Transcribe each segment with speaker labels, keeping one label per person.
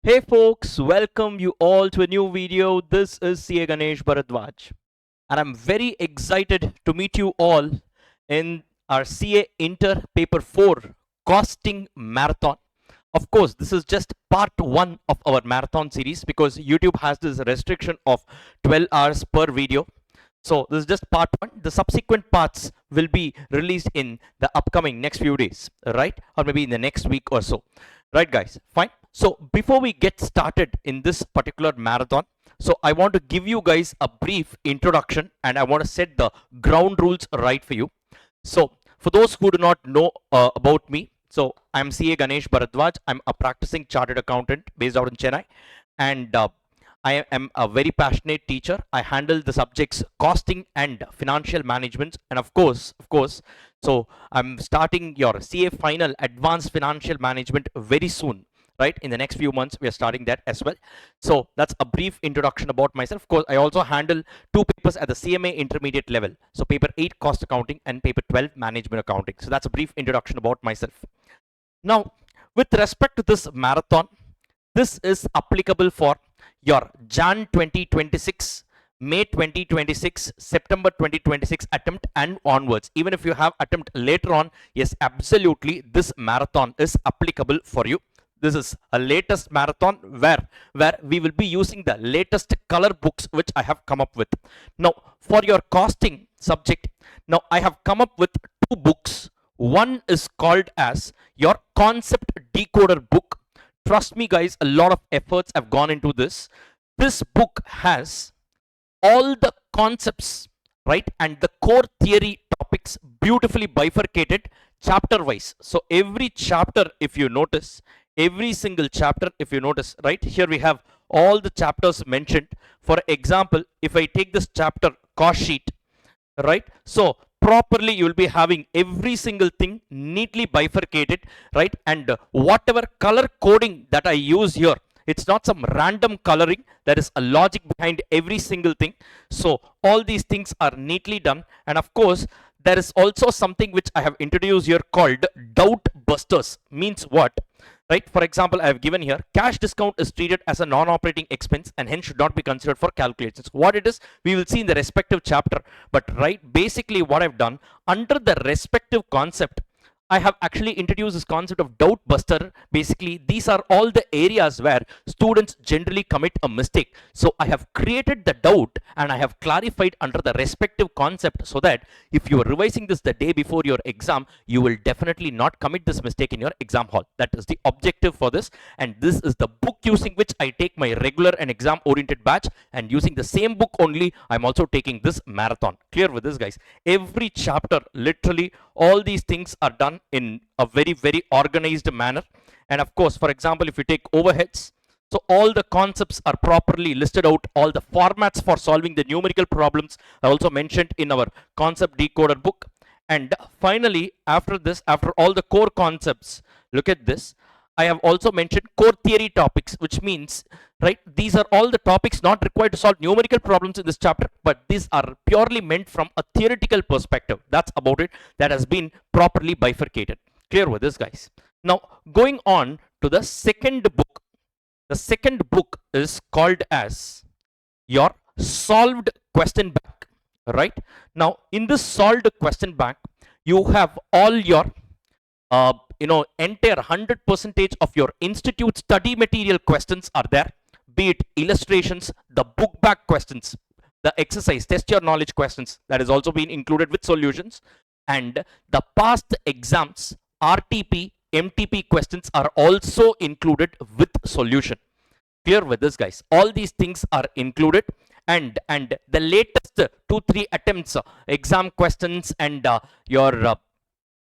Speaker 1: Hey folks, welcome you all to a new video. This is CA Ganesh Bharadwaj, and I'm very excited to meet you all in our CA Inter Paper 4 Costing Marathon. Of course, this is just part 1 of our marathon series because YouTube has this restriction of 12 hours per video. So this is just part 1. The subsequent parts will be released in the upcoming next few days, right? Or maybe in the next week or so. Right, guys? Fine. So before we get started in this particular marathon, so I want to give you guys a brief introduction and I want to set the ground rules right for you. So for those who do not know about me, so I'm CA Ganesh Bharadwaj. I'm a practicing chartered accountant based out in Chennai, and I am a very passionate teacher. I handle the subjects costing and financial management, and of course, so I'm starting your CA final advanced financial management very soon. Right, in the next few months we are starting that as well. So that's a brief introduction about myself. Of course, I also handle 2 papers at the CMA intermediate level, so paper 8 cost accounting and paper 12 management accounting. So that's a brief introduction about myself. Now with respect to this marathon, this is applicable for your Jan 2026, May 2026, September 2026 attempt and onwards. Even if you have attempt later on, yes, absolutely, this marathon is applicable for you. This is a latest marathon where we will be using the latest color books which I have come up with. Now for your costing subject, now I have come up with 2 books. One is called as your concept decoder book. Trust me guys, a lot of efforts have gone into this. This book has all the concepts, right, and the core theory topics beautifully bifurcated chapter wise. So every chapter, if you notice, every single chapter, if you notice, right here we have all the chapters mentioned. For example, if I take this chapter cost sheet, right, so properly you will be having every single thing neatly bifurcated, right, and whatever color coding that I use here, it's not some random coloring. There is a logic behind every single thing. So all these things are neatly done. And of course, there is also something which I have introduced here called doubt busters. Means what? Right, for example, I have given here cash discount is treated as a non-operating expense and hence should not be considered for calculations. What it is, we will see in the respective chapter. But right, basically what I've done under the respective concept, I have actually introduced this concept of doubt buster. Basically, these are all the areas where students generally commit a mistake. So I have created the doubt and I have clarified under the respective concept so that if you are revising this the day before your exam, you will definitely not commit this mistake in your exam hall. That is the objective for this. And this is the book using which I take my regular and exam oriented batch, and using the same book only, I'm also taking this marathon. Clear with this, guys? Every chapter, literally, all these things are done in a very organized manner. And of course, for example, if you take overheads, so all the concepts are properly listed out. All the formats for solving the numerical problems are also mentioned in our concept decoder book. And finally, after this, after all the core concepts, look at this, I have also mentioned core theory topics, which means, right, these are all the topics not required to solve numerical problems in this chapter, but these are purely meant from a theoretical perspective. That's about it. That has been properly bifurcated. Clear with this, guys? Now going on to the second book. The second book is called as your solved question bank. Right, now in this solved question bank, you have all your entire 100% of your institute study material questions are there, be it illustrations, the book back questions, the exercise test your knowledge questions, that is also been included with solutions, and the past exams RTP MTP questions are also included with solution. Clear with this, guys? All these things are included, and the latest 2-3 attempts exam questions and your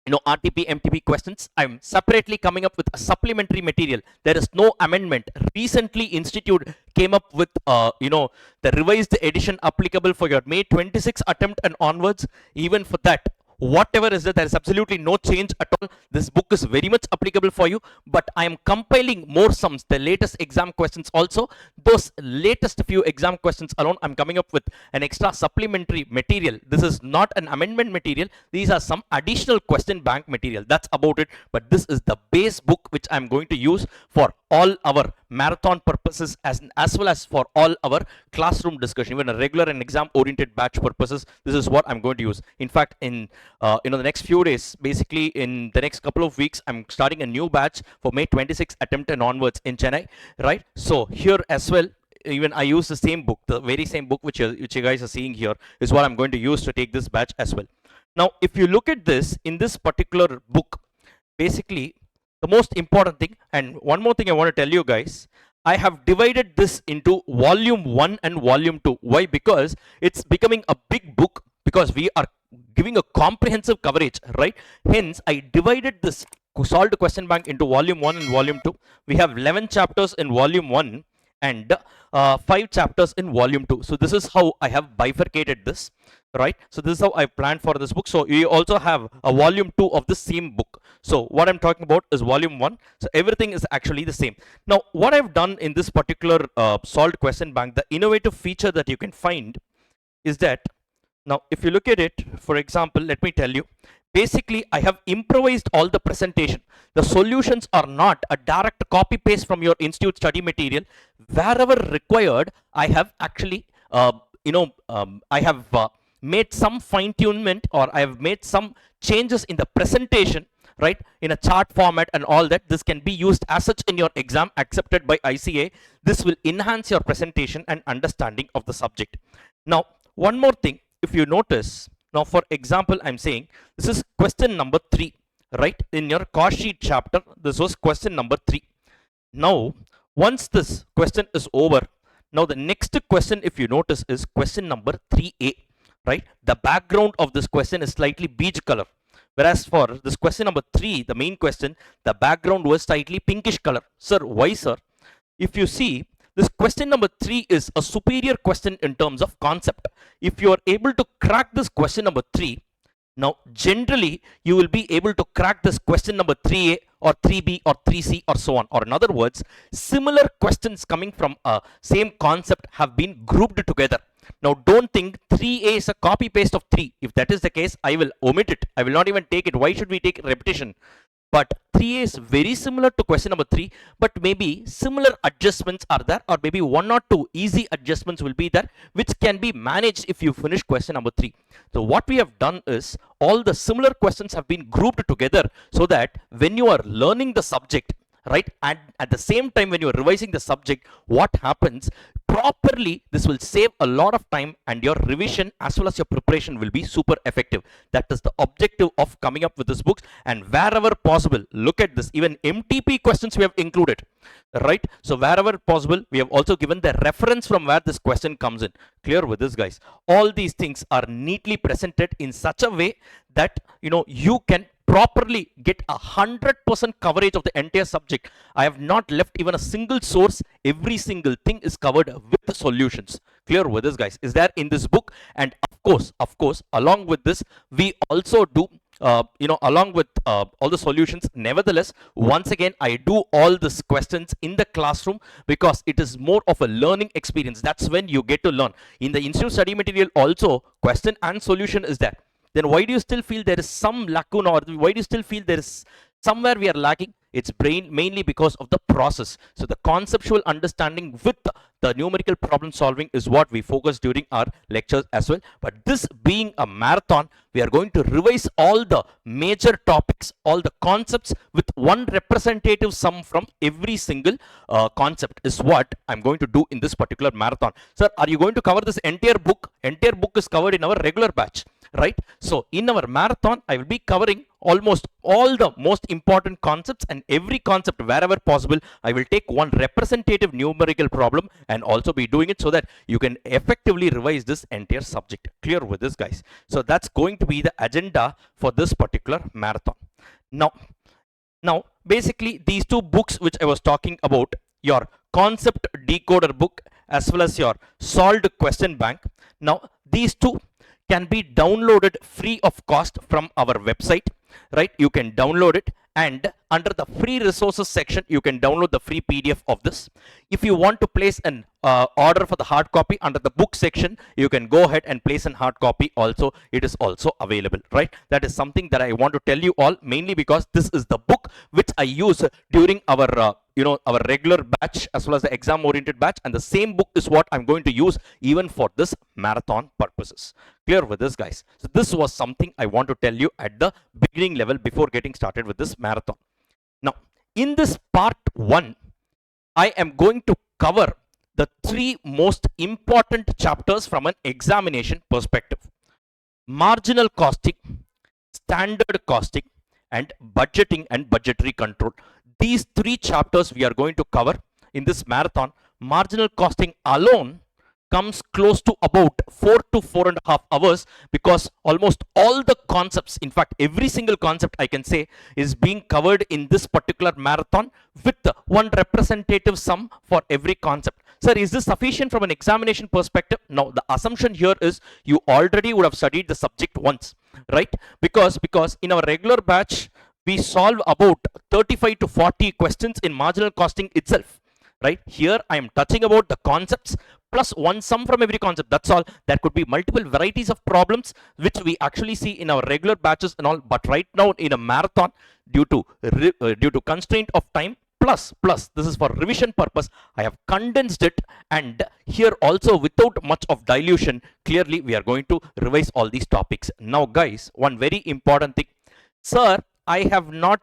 Speaker 1: RTP MTP questions, I'm separately coming up with a supplementary material. There is no amendment. Recently institute came up with the revised edition applicable for your May 26 attempt and onwards. Even for that, whatever is there is absolutely no change at all. This book is very much applicable for you, but I am compiling more sums, the latest exam questions also. Those latest few exam questions alone, I'm coming up with an extra supplementary material. This is not an amendment material. These are some additional question bank material. That's about it. But this is the base book which I'm going to use for all our marathon purposes as well as for all our classroom discussion, even a regular and exam oriented batch purposes. This is what I'm going to use. In fact, in the next few days, basically in the next couple of weeks, I'm starting a new batch for May 26 attempt and onwards in Chennai, right? So here as well, even I use the same book, the very same book which you guys are seeing here is what I'm going to use to take this batch as well. Now, if you look at this in this particular book, basically the most important thing, and one more thing I want to tell you guys, I have divided this into volume 1 and volume 2. Why? Because it's becoming a big book, because we are giving a comprehensive coverage, right? Hence, I divided this solved question bank into volume 1 and volume 2. We have 11 chapters in volume 1 and 5 chapters in volume 2. So this is how I have bifurcated this, right? So this is how I planned for this book. So you also have a volume 2 of the same book. So what I'm talking about is volume 1. So everything is actually the same. Now what I've done in this particular solved question bank, the innovative feature that you can find is that, now if you look at it, for example, let me tell you, basically I have improvised all the presentation. The solutions are not a direct copy paste from your institute study material. Wherever required, I have actually I have made some fine tunement, or I have made some changes in the presentation, right, in a chart format and all that. This can be used as such in your exam, accepted by ICA. This will enhance your presentation and understanding of the subject. Now one more thing, if you notice, now for example I'm saying this is question number 3, right, in your cost sheet chapter. This was question number 3. Now once this question is over, now the next question, if you notice, is question number 3A, right? The background of this question is slightly beige color, whereas for this question number 3, the main question, the background was slightly pinkish color. Sir, why, sir? If you see, this question number 3 is a superior question in terms of concept. If you are able to crack this question number 3, now generally you will be able to crack this question number 3A or 3B or 3C or so on. Or in other words, similar questions coming from a same concept have been grouped together. Now don't think 3A is a copy paste of 3. If that is the case, I will omit it. I will not even take it. Why should we take repetition? But 3A is very similar to question number 3, but maybe similar adjustments are there, or maybe 1 or 2 easy adjustments will be there, which can be managed if you finish question number 3. So what we have done is, all the similar questions have been grouped together so that when you are learning the subject, right, and at the same time when you are revising the subject, what happens properly, this will save a lot of time, and your revision as well as your preparation will be super effective. That is the objective of coming up with this book. And wherever possible, look at this, even MTP questions we have included, right? So wherever possible, we have also given the reference from where this question comes in. Clear with this, guys? All these things are neatly presented in such a way that you can properly get 100% coverage of the entire subject. I have not left even a single source. Every single thing is covered with the solutions. Clear with this, guys? Is there in this book? And of course, along with this, we also do along with all the solutions. Nevertheless, once again, I do all these questions in the classroom because it is more of a learning experience. That's when you get to learn. In the institute study material also, question and solution is there. Then why do you still feel there is some lacuna, or why do you still feel there is somewhere we are lacking? It's mainly because of the process. So the conceptual understanding with the numerical problem solving is what we focus during our lectures as well. But this being a marathon, we are going to revise all the major topics, all the concepts with one representative sum from every single concept is what I'm going to do in this particular marathon. Sir, are you going to cover this entire book? Entire book is covered in our regular batch, right? So in our marathon, I will be covering almost all the most important concepts, and every concept wherever possible I will take one representative numerical problem and also be doing it so that you can effectively revise this entire subject. Clear with this, guys? So that's going to be the agenda for this particular marathon. Now basically these two books which I was talking about, your concept decoder book as well as your solved question bank, now these two can be downloaded free of cost from our website, right? You can download it, and under the free resources section you can download the free PDF of this. If you want to place an order for the hard copy, under the book section you can go ahead and place an hard copy also. It is also available, right? That is something that I want to tell you all, mainly because this is the book which I use during our our regular batch as well as the exam oriented batch, and the same book is what I'm going to use even for this marathon purposes. Clear with this, guys? So this was something I want to tell you at the beginning level before getting started with this marathon. Now, in this part 1, I am going to cover the 3 most important chapters from an examination perspective: marginal costing, standard costing, and budgeting and budgetary control. These 3 chapters we are going to cover in this marathon. Marginal costing alone comes close to about 4 to 4.5 hours, because almost all the concepts, in fact every single concept I can say, is being covered in this particular marathon with one representative sum for every concept. Sir, is this sufficient from an examination perspective? No, the assumption here is you already would have studied the subject once, right? Because in our regular batch we solve about 35 to 40 questions in marginal costing itself, right? Here I am touching about the concepts plus one sum from every concept. That's all. There could be multiple varieties of problems which we actually see in our regular batches and all, but right now in a marathon, due to constraint of time, plus this is for revision purpose, I have condensed it, and here also without much of dilution, clearly we are going to revise all these topics. Now guys, one very important thing, sir, I have not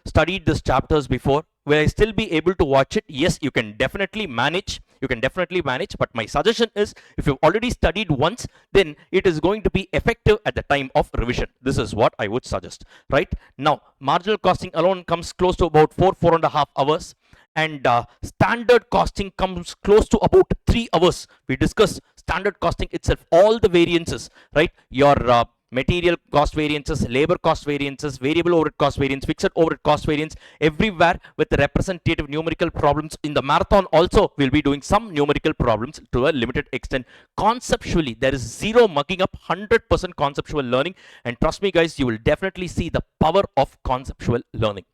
Speaker 1: studied these chapters before. Will I still be able to watch it? Yes, you can definitely manage. But my suggestion is, if you've already studied once, then it is going to be effective at the time of revision. This is what I would suggest. Right now, marginal costing alone comes close to about 4.5 hours, and standard costing comes close to about 3 hours. We discuss standard costing itself, all the variances, right? Your material cost variances, labor cost variances, variable overhead cost variance, fixed overhead cost variance, everywhere with the representative numerical problems. In the marathon also, we'll be doing some numerical problems to a limited extent. Conceptually, there is zero mucking up, 100% conceptual learning, and trust me guys, you will definitely see the power of conceptual learning.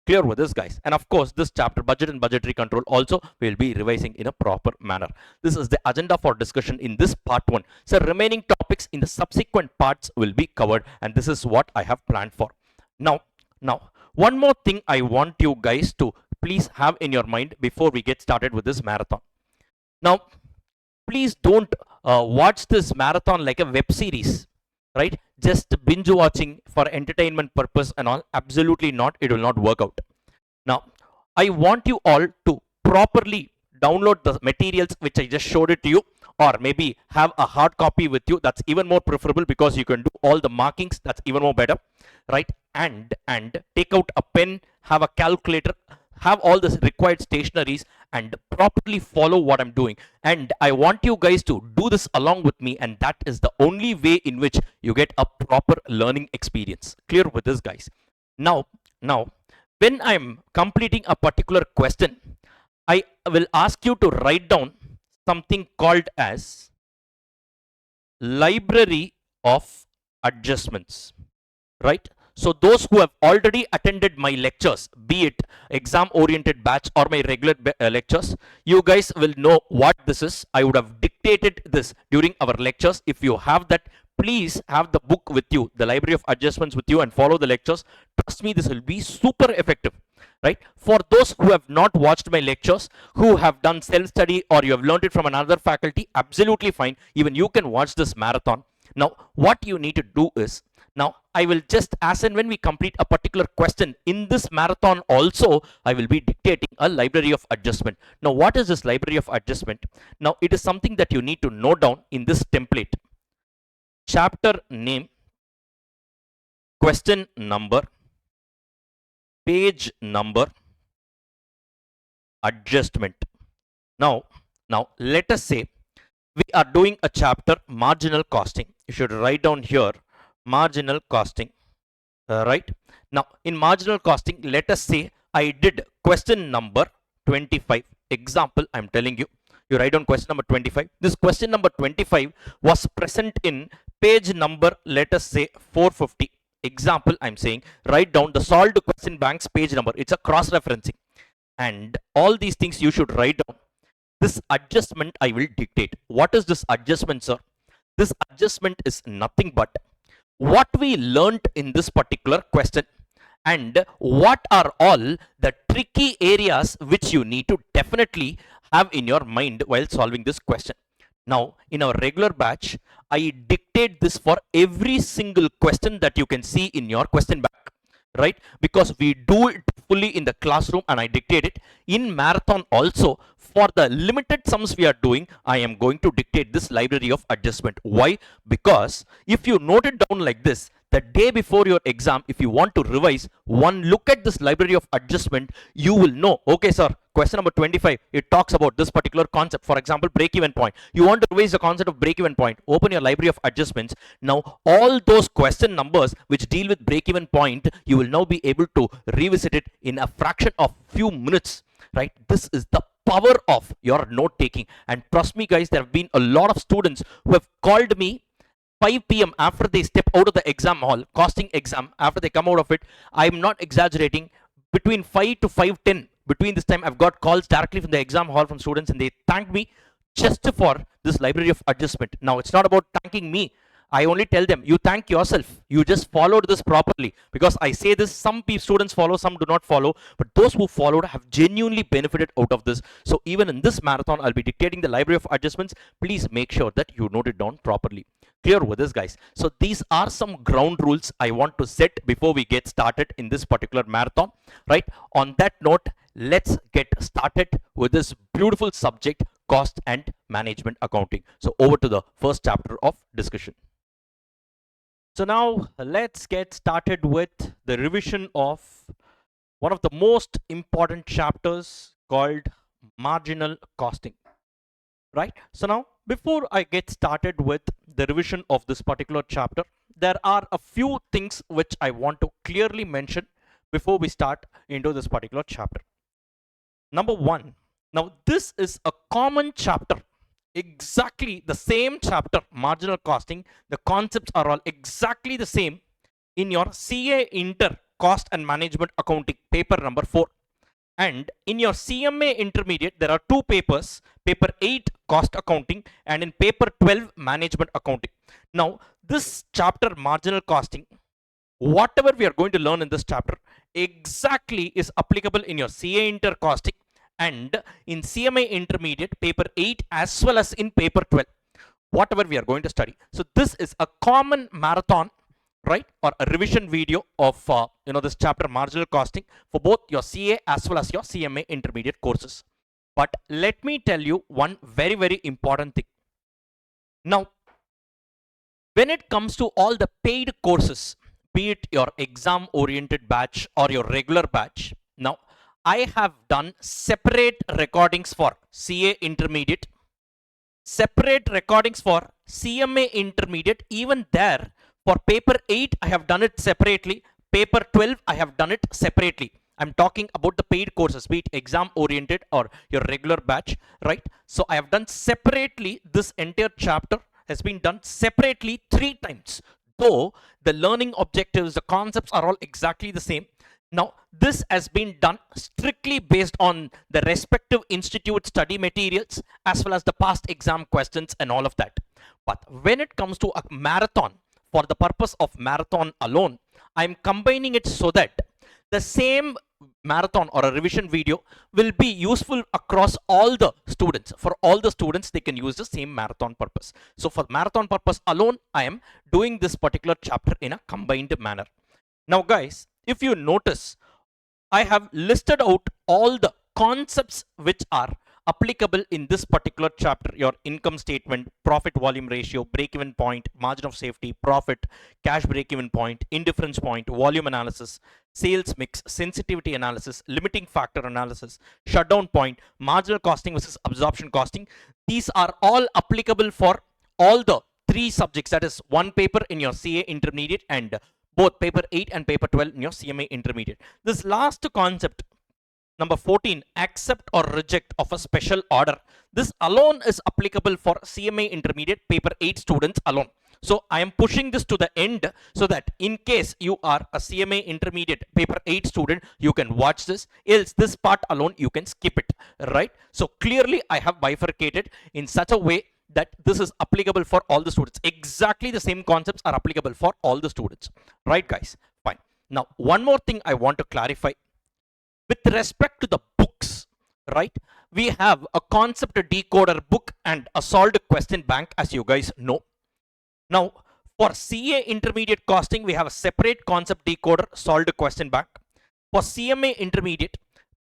Speaker 1: Clear with this, guys? And of course, this chapter, budget and budgetary control, also will be revising in a proper manner. This is the agenda for discussion in this part 1. So remaining topics in the subsequent parts will be covered, and this is what I have planned for. Now, one more thing I want you guys to please have in your mind before we get started with this marathon. Now, please don't watch this marathon like a web series, right? Just binge watching for entertainment purpose and all. Absolutely not. It will not work out. Now, I want you all to properly download the materials which I just showed it to you, or maybe have a hard copy with you. That's even more preferable, because you can do all the markings. That's even more better, right? And take out a pen, have a calculator, have all the required stationaries, and properly follow what I'm doing. And I want you guys to do this along with me, and that is the only way in which you get a proper learning experience. Clear with this, guys? Now, when I'm completing a particular question, I will ask you to write down something called as library of adjustments, right? So those who have already attended my lectures, be it exam oriented batch or my regular lectures, you guys will know what this is. I would have dictated this during our lectures. If you have that, please have the book with you, the library of adjustments with you, and follow the lectures. Trust me, this will be super effective, right? For those who have not watched my lectures, who have done self-study, or you have learned it from another faculty, absolutely fine. Even you can watch this marathon. Now, what you need to do is, now I will just, as and when we complete a particular question in this marathon also, I will be dictating a library of adjustment. Now, what is this library of adjustment? Now, it is something that you need to note down in this template. Chapter name, question number, page number, adjustment. Now let us say we are doing a chapter marginal costing. You should write down here marginal costing, right? Now in marginal costing, let us say I did question number 25. Example, I'm telling you, you write down question number 25. This question number 25 was present in page number, let us say 450. Example, I'm saying write down the solved question bank's page number. It's a cross referencing, and all these things you should write down. This adjustment I will dictate. What is this adjustment, sir? This adjustment is nothing but what we learnt in this particular question, and what are all the tricky areas which you need to definitely have in your mind while solving this question. Now, in our regular batch, I dictate this for every single question that you can see in your question bank, right? Because we do it fully in the classroom and I dictate it. In marathon also, for the limited sums we are doing, I am going to dictate this library of adjustment. Why? Because if you note it down like this, the day before your exam, if you want to revise, one look at this library of adjustment, you will know, okay sir, question number 25, it talks about this particular concept. For example, break-even point. You want to revise the concept of break-even point, open your library of adjustments. Now, all those question numbers which deal with break-even point, you will now be able to revisit it in a fraction of few minutes, right? This is the power of your note taking. And trust me guys, there have been a lot of students who have called me 5 p.m. after they step out of the exam hall, costing exam, after they come out of it. I'm not exaggerating, between 5 to 5:10, between this time I've got calls directly from the exam hall from students, and they thank me just for this library of adjustment. Now, it's not about thanking me. I only tell them, you thank yourself. You just followed this properly. Because I say this, some students follow, some do not follow. But those who followed have genuinely benefited out of this. So even in this marathon, I'll be dictating the library of adjustments. Please make sure that you note it down properly. Clear with this, guys? So these are some ground rules I want to set before we get started in this particular marathon, right? On that note, let's get started with this beautiful subject, cost and management accounting. So over to the first chapter of discussion. So now let's get started with the revision of one of the most important chapters called marginal costing, right? So now, before I get started with the revision of this particular chapter, there are a few things which I want to clearly mention before we start into this particular chapter. Number one, now this is a common chapter. Exactly the same chapter, marginal costing. The concepts are all exactly the same in your CA Inter Cost and Management Accounting paper number 4. And in your CMA Intermediate, there are two papers, paper 8 Cost Accounting and in paper 12 Management Accounting. Now, this chapter, marginal costing, whatever we are going to learn in this chapter exactly is applicable in your CA Inter Costing and in CMA Intermediate paper 8 as well as in paper 12, whatever we are going to study. So this is a common marathon, right, or a revision video of this chapter, marginal costing, for both your CA as well as your CMA Intermediate courses. But let me tell you one very, very important thing. Now, when it comes to all the paid courses, be it your exam oriented batch or your regular batch, now I have done separate recordings for CA Intermediate, separate recordings for CMA Intermediate. Even there, for paper 8, I have done it separately. Paper 12, I have done it separately. I'm talking about the paid courses, be it exam oriented or your regular batch, right? So I have done separately. This entire chapter has been done separately 3 times. Though the learning objectives, the concepts are all exactly the same. Now, this has been done strictly based on the respective institute study materials as well as the past exam questions and all of that. But when it comes to a marathon, for the purpose of marathon alone, I'm combining it so that the same marathon or a revision video will be useful across all the students. For all the students, they can use the same marathon purpose. So for marathon purpose alone, I am doing this particular chapter in a combined manner. Now guys, if you notice, I have listed out all the concepts which are applicable in this particular chapter: your income statement, profit volume ratio, break-even point, margin of safety, profit, cash break-even point, indifference point, volume analysis, sales mix, sensitivity analysis, limiting factor analysis, shutdown point, marginal costing versus absorption costing. These are all applicable for all the 3 subjects, that is one paper in your CA Intermediate and both paper 8 and paper 12 in your CMA Intermediate. This last concept, number 14, accept or reject of a special order. This alone is applicable for CMA Intermediate paper 8 students alone. So I am pushing this to the end so that in case you are a CMA Intermediate paper 8 student, you can watch this. Else this part alone you can skip it, right? So clearly I have bifurcated in such a way that this is applicable for all the students. Exactly the same concepts are applicable for all the students, right guys? Fine. Now, one more thing I want to clarify with respect to the books, right? We have a concept decoder book and a solved question bank, as you guys know. Now, for CA intermediate costing, we have a separate concept decoder solved question bank. For CMA intermediate,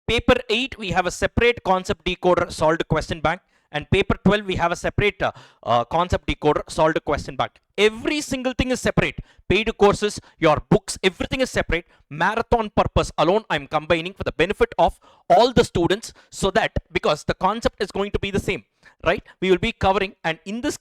Speaker 1: paper 8, we have a separate concept decoder solved question bank. And paper 12, we have a separate concept decoder solved question bank. Every single thing is separate. Paid courses, your books, everything is separate. Marathon purpose alone, I'm combining for the benefit of all the students, so that because the concept is going to be the same, right? We will be covering, and in this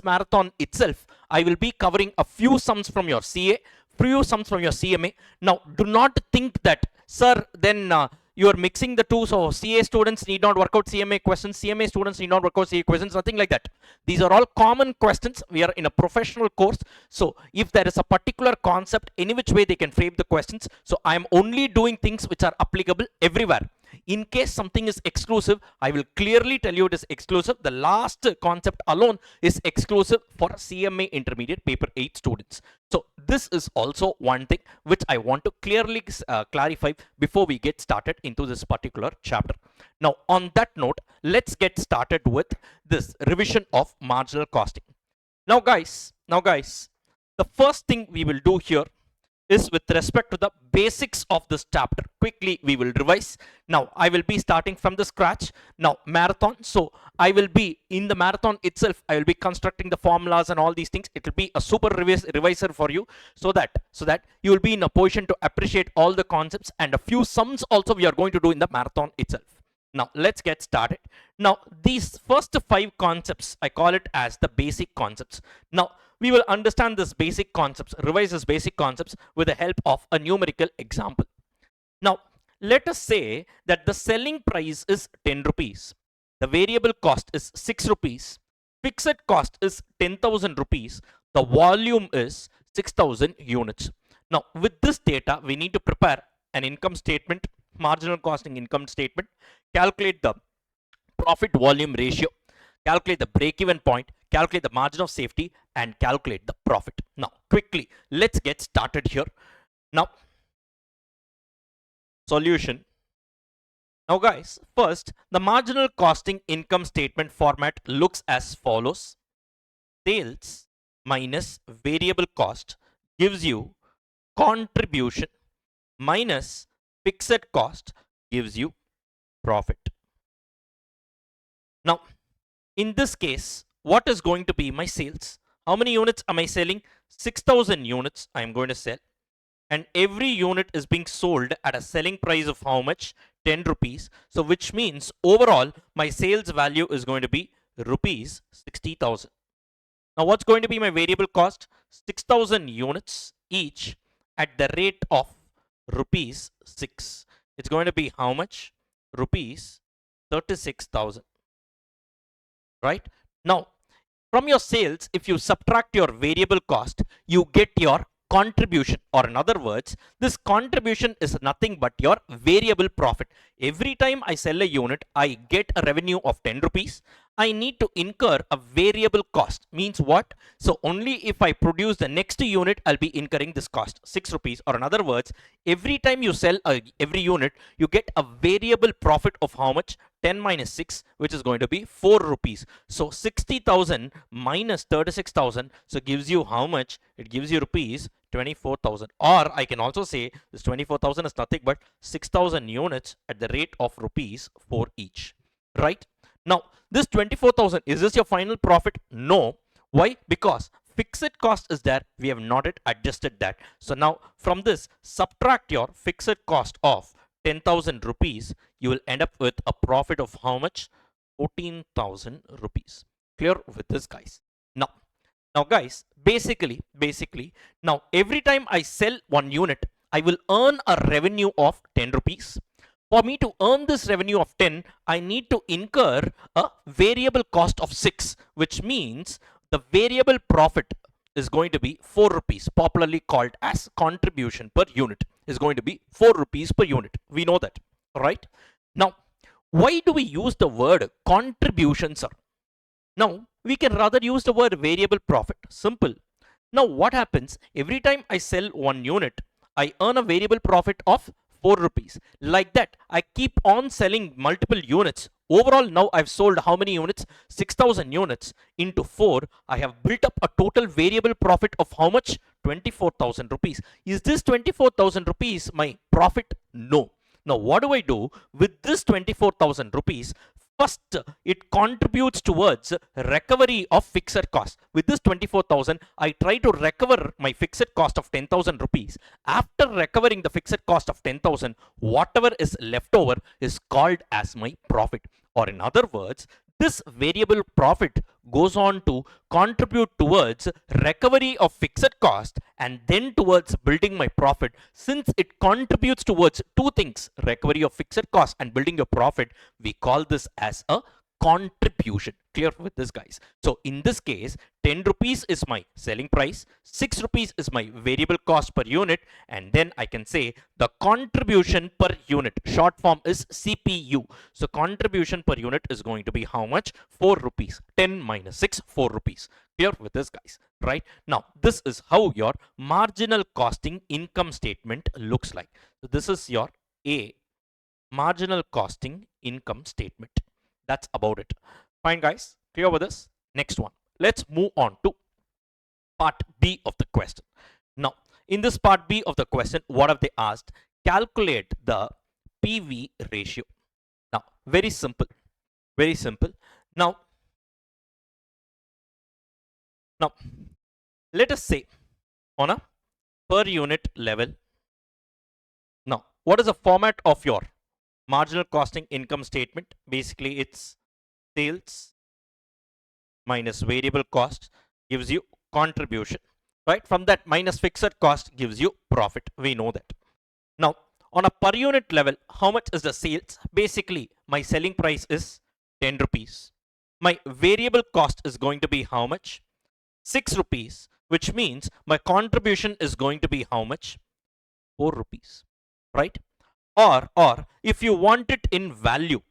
Speaker 1: marathon itself, I will be covering a few sums from your CA, few sums from your CMA. Now, do not think that, sir, then you are mixing the two, so CA students need not work out CMA questions, CMA students need not work out CA questions, nothing like that. These are all common questions. We are in a professional course, so if there is a particular concept, any which way they can frame the questions. So I am only doing things which are applicable everywhere. In case something is exclusive, I will clearly tell you it is exclusive. The last concept alone is exclusive for CMA intermediate paper 8 students. So this is also one thing which I want to clearly clarify before we get started into this particular chapter. Now, on that note, let's get started with this revision of marginal costing. Now guys, the first thing we will do here is with respect to the basics of this chapter. Quickly we will revise. Now I will be starting from the scratch. Now marathon, so I will be in the marathon itself, I will be constructing the formulas and all these things. It will be a super reviser for you, so that you will be in a position to appreciate all the concepts, and a few sums also we are going to do in the marathon itself. Now let's get started. Now these first 5 concepts, I call it as the basic concepts. Now we will understand this basic concepts, revise this basic concepts with the help of a numerical example. Now let us say that the selling price is 10 rupees, the variable cost is 6 rupees, fixed cost is 10,000 rupees, the volume is 6,000 units. Now with this data, we need to prepare an income statement, marginal costing income statement, calculate the profit volume ratio, calculate the break-even point, calculate the margin of safety, and calculate the profit. Now quickly let's get started here. Now solution. Now guys, first the marginal costing income statement format looks as follows. Sales minus variable cost gives you contribution minus fixed cost gives you profit. Now in this case, what is going to be my sales? How many units am I selling? 6,000 units I am going to sell, and every unit is being sold at a selling price of how much? 10 rupees. So which means overall my sales value is going to be rupees 60,000. Now what's going to be my variable cost? 6,000 units each at the rate of rupees 6. It's going to be how much? Rupees 36,000. Right? Now from your sales, if you subtract your variable cost, you get your contribution, or in other words, this contribution is nothing but your variable profit. Every time I sell a unit, I get a revenue of 10 rupees. I need to incur a variable cost. Means what? So only if I produce the next unit, I'll be incurring this cost, 6 rupees. Or in other words, every time you sell every unit, you get a variable profit of how much? 10 minus 6, which is going to be 4 rupees. So 60,000 minus 36,000, so gives you how much? It gives you rupees 24,000. Or I can also say this 24,000 is nothing but 6,000 units at the rate of rupees 4 each. Right? Now this 24,000, is this your final profit? No. Why? Because fixed cost is there, we have not yet adjusted that. So now from this, subtract your fixed cost of 10,000 rupees, you will end up with a profit of how much? 14,000 rupees. Clear with this, guys? Now guys, basically, now every time I sell one unit, I will earn a revenue of 10 rupees. For me to earn this revenue of 10, I need to incur a variable cost of 6, which means the variable profit is going to be 4 rupees, popularly called as contribution per unit, is going to be 4 rupees per unit. We know that, right? Now, why do we use the word contribution, sir? Now, we can rather use the word variable profit. Simple. Now, what happens? Every time I sell one unit, I earn a variable profit of 4 rupees. Like that, I keep on selling multiple units. Overall, now I've sold how many units? 6,000 units into 4. I have built up a total variable profit of how much? 24,000 rupees. Is this 24,000 rupees my profit? No. Now, what do I do with this 24,000 rupees? First, it contributes towards recovery of fixed cost. With this 24,000, I try to recover my fixed cost of 10,000 rupees. After recovering the fixed cost of 10,000, whatever is left over is called as my profit. Or in other words, this variable profit goes on to contribute towards recovery of fixed cost and then towards building my profit. Since it contributes towards two things, recovery of fixed cost and building your profit, we call this as a contribution. Clear with this, guys? So in this case, 10 rupees is my selling price, 6 rupees is my variable cost per unit, and then I can say the contribution per unit, short form is CPU. So contribution per unit is going to be how much? 4 rupees. 10 minus 6, 4 rupees. Clear with this, guys? Right? Now, this is how your marginal costing income statement looks like. So this is your A, marginal costing income statement. That's about it. Fine, guys. Clear with this? Next one. Let's move on to part B of the question. Now, in this part B of the question, what have they asked? Calculate the PV ratio. Now, very simple. Very simple. Now, let us say on a per unit level. Now, what is the format of your marginal costing income statement? Basically, it's sales minus variable cost gives you contribution, right? From that, minus fixed cost gives you profit. We know that. Now, on a per unit level, how much is the sales? Basically, my selling price is 10 rupees. My variable cost is going to be how much? 6 rupees, which means my contribution is going to be how much? 4 rupees, right? Or if you want it in value,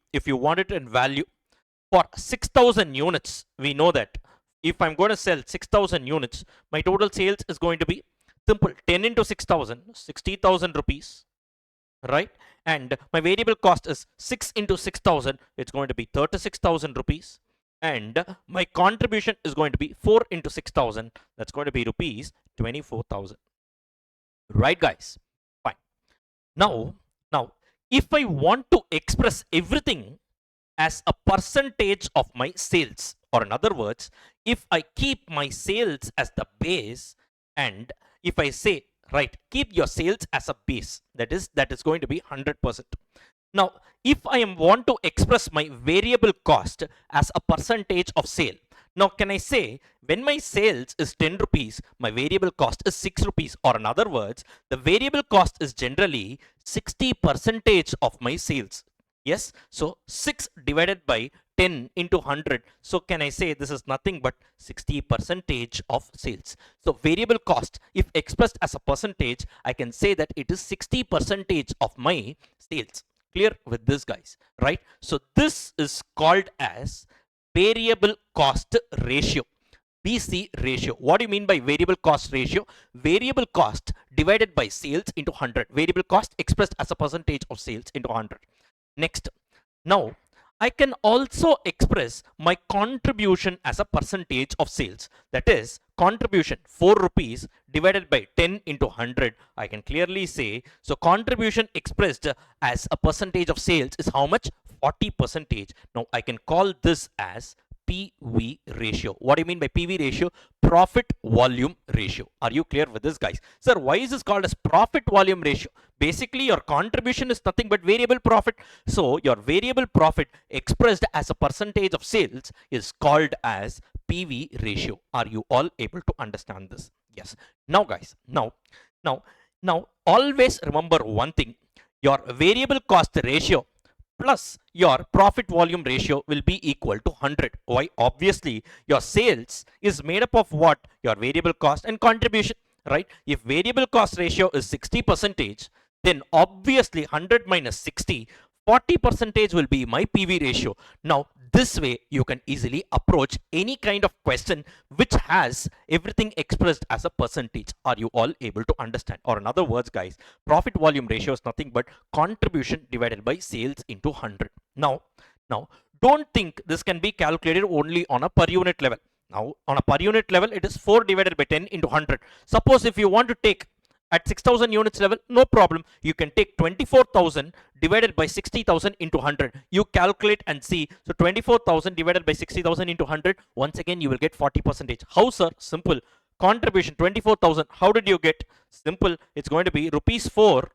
Speaker 1: for 6,000 units, we know that if I'm going to sell 6,000 units, my total sales is going to be simple. 10 into 6,000, 60,000 rupees, right? And my variable cost is 6 into 6,000, it's going to be 36,000 rupees. And my contribution is going to be 4 into 6,000, that's going to be rupees 24,000. Right, guys? Fine. Now, if I want to express everything as a percentage of my sales, or in other words, if I keep my sales as the base, and if I say, right, keep your sales as a base, that is going to be 100%. Now, if I want to express my variable cost as a percentage of sale, now can I say when my sales is 10 rupees, my variable cost is 6 rupees, or in other words, the variable cost is generally 60% of my sales. Yes, so 6 divided by 10 into 100. So can I say this is nothing but 60% of sales. So variable cost, if expressed as a percentage, I can say that it is 60% of my sales. Clear with this, guys? Right? So this is called as variable cost ratio. BC ratio. What do you mean by variable cost ratio? Variable cost divided by sales into 100. Variable cost expressed as a percentage of sales into 100. Next, now I can also express my contribution as a percentage of sales. That is, contribution 4 rupees divided by 10 into 100. I can clearly say, so contribution expressed as a percentage of sales is how much? 40%. Now I can call this as PV ratio. What do you mean by PV ratio? Profit volume ratio. Are you clear with this, guys? Sir, why is this called as profit volume ratio? Basically, your contribution is nothing but variable profit. So your variable profit expressed as a percentage of sales is called as PV ratio. Are you all able to understand this? Yes. Now, guys, now always remember one thing. Your variable cost ratio plus your profit volume ratio will be equal to 100. Why? Obviously, your sales is made up of what? Your variable cost and contribution, right? If variable cost ratio is 60%, then obviously 100 minus 60, 40% will be my PV ratio. Now, this way you can easily approach any kind of question which has everything expressed as a percentage. Are you all able to understand? Or in other words, guys, profit volume ratio is nothing but contribution divided by sales into 100. Now, don't think this can be calculated only on a per unit level. Now, on a per unit level, it is 4 divided by 10 into 100. Suppose if you want to take at 6,000 units level, no problem. You can take 24,000 divided by 60,000 into 100. You calculate and see. So 24,000 divided by 60,000 into 100. Once again, you will get 40%. How, sir? Simple. Contribution 24,000. How did you get? Simple. It's going to be rupees 4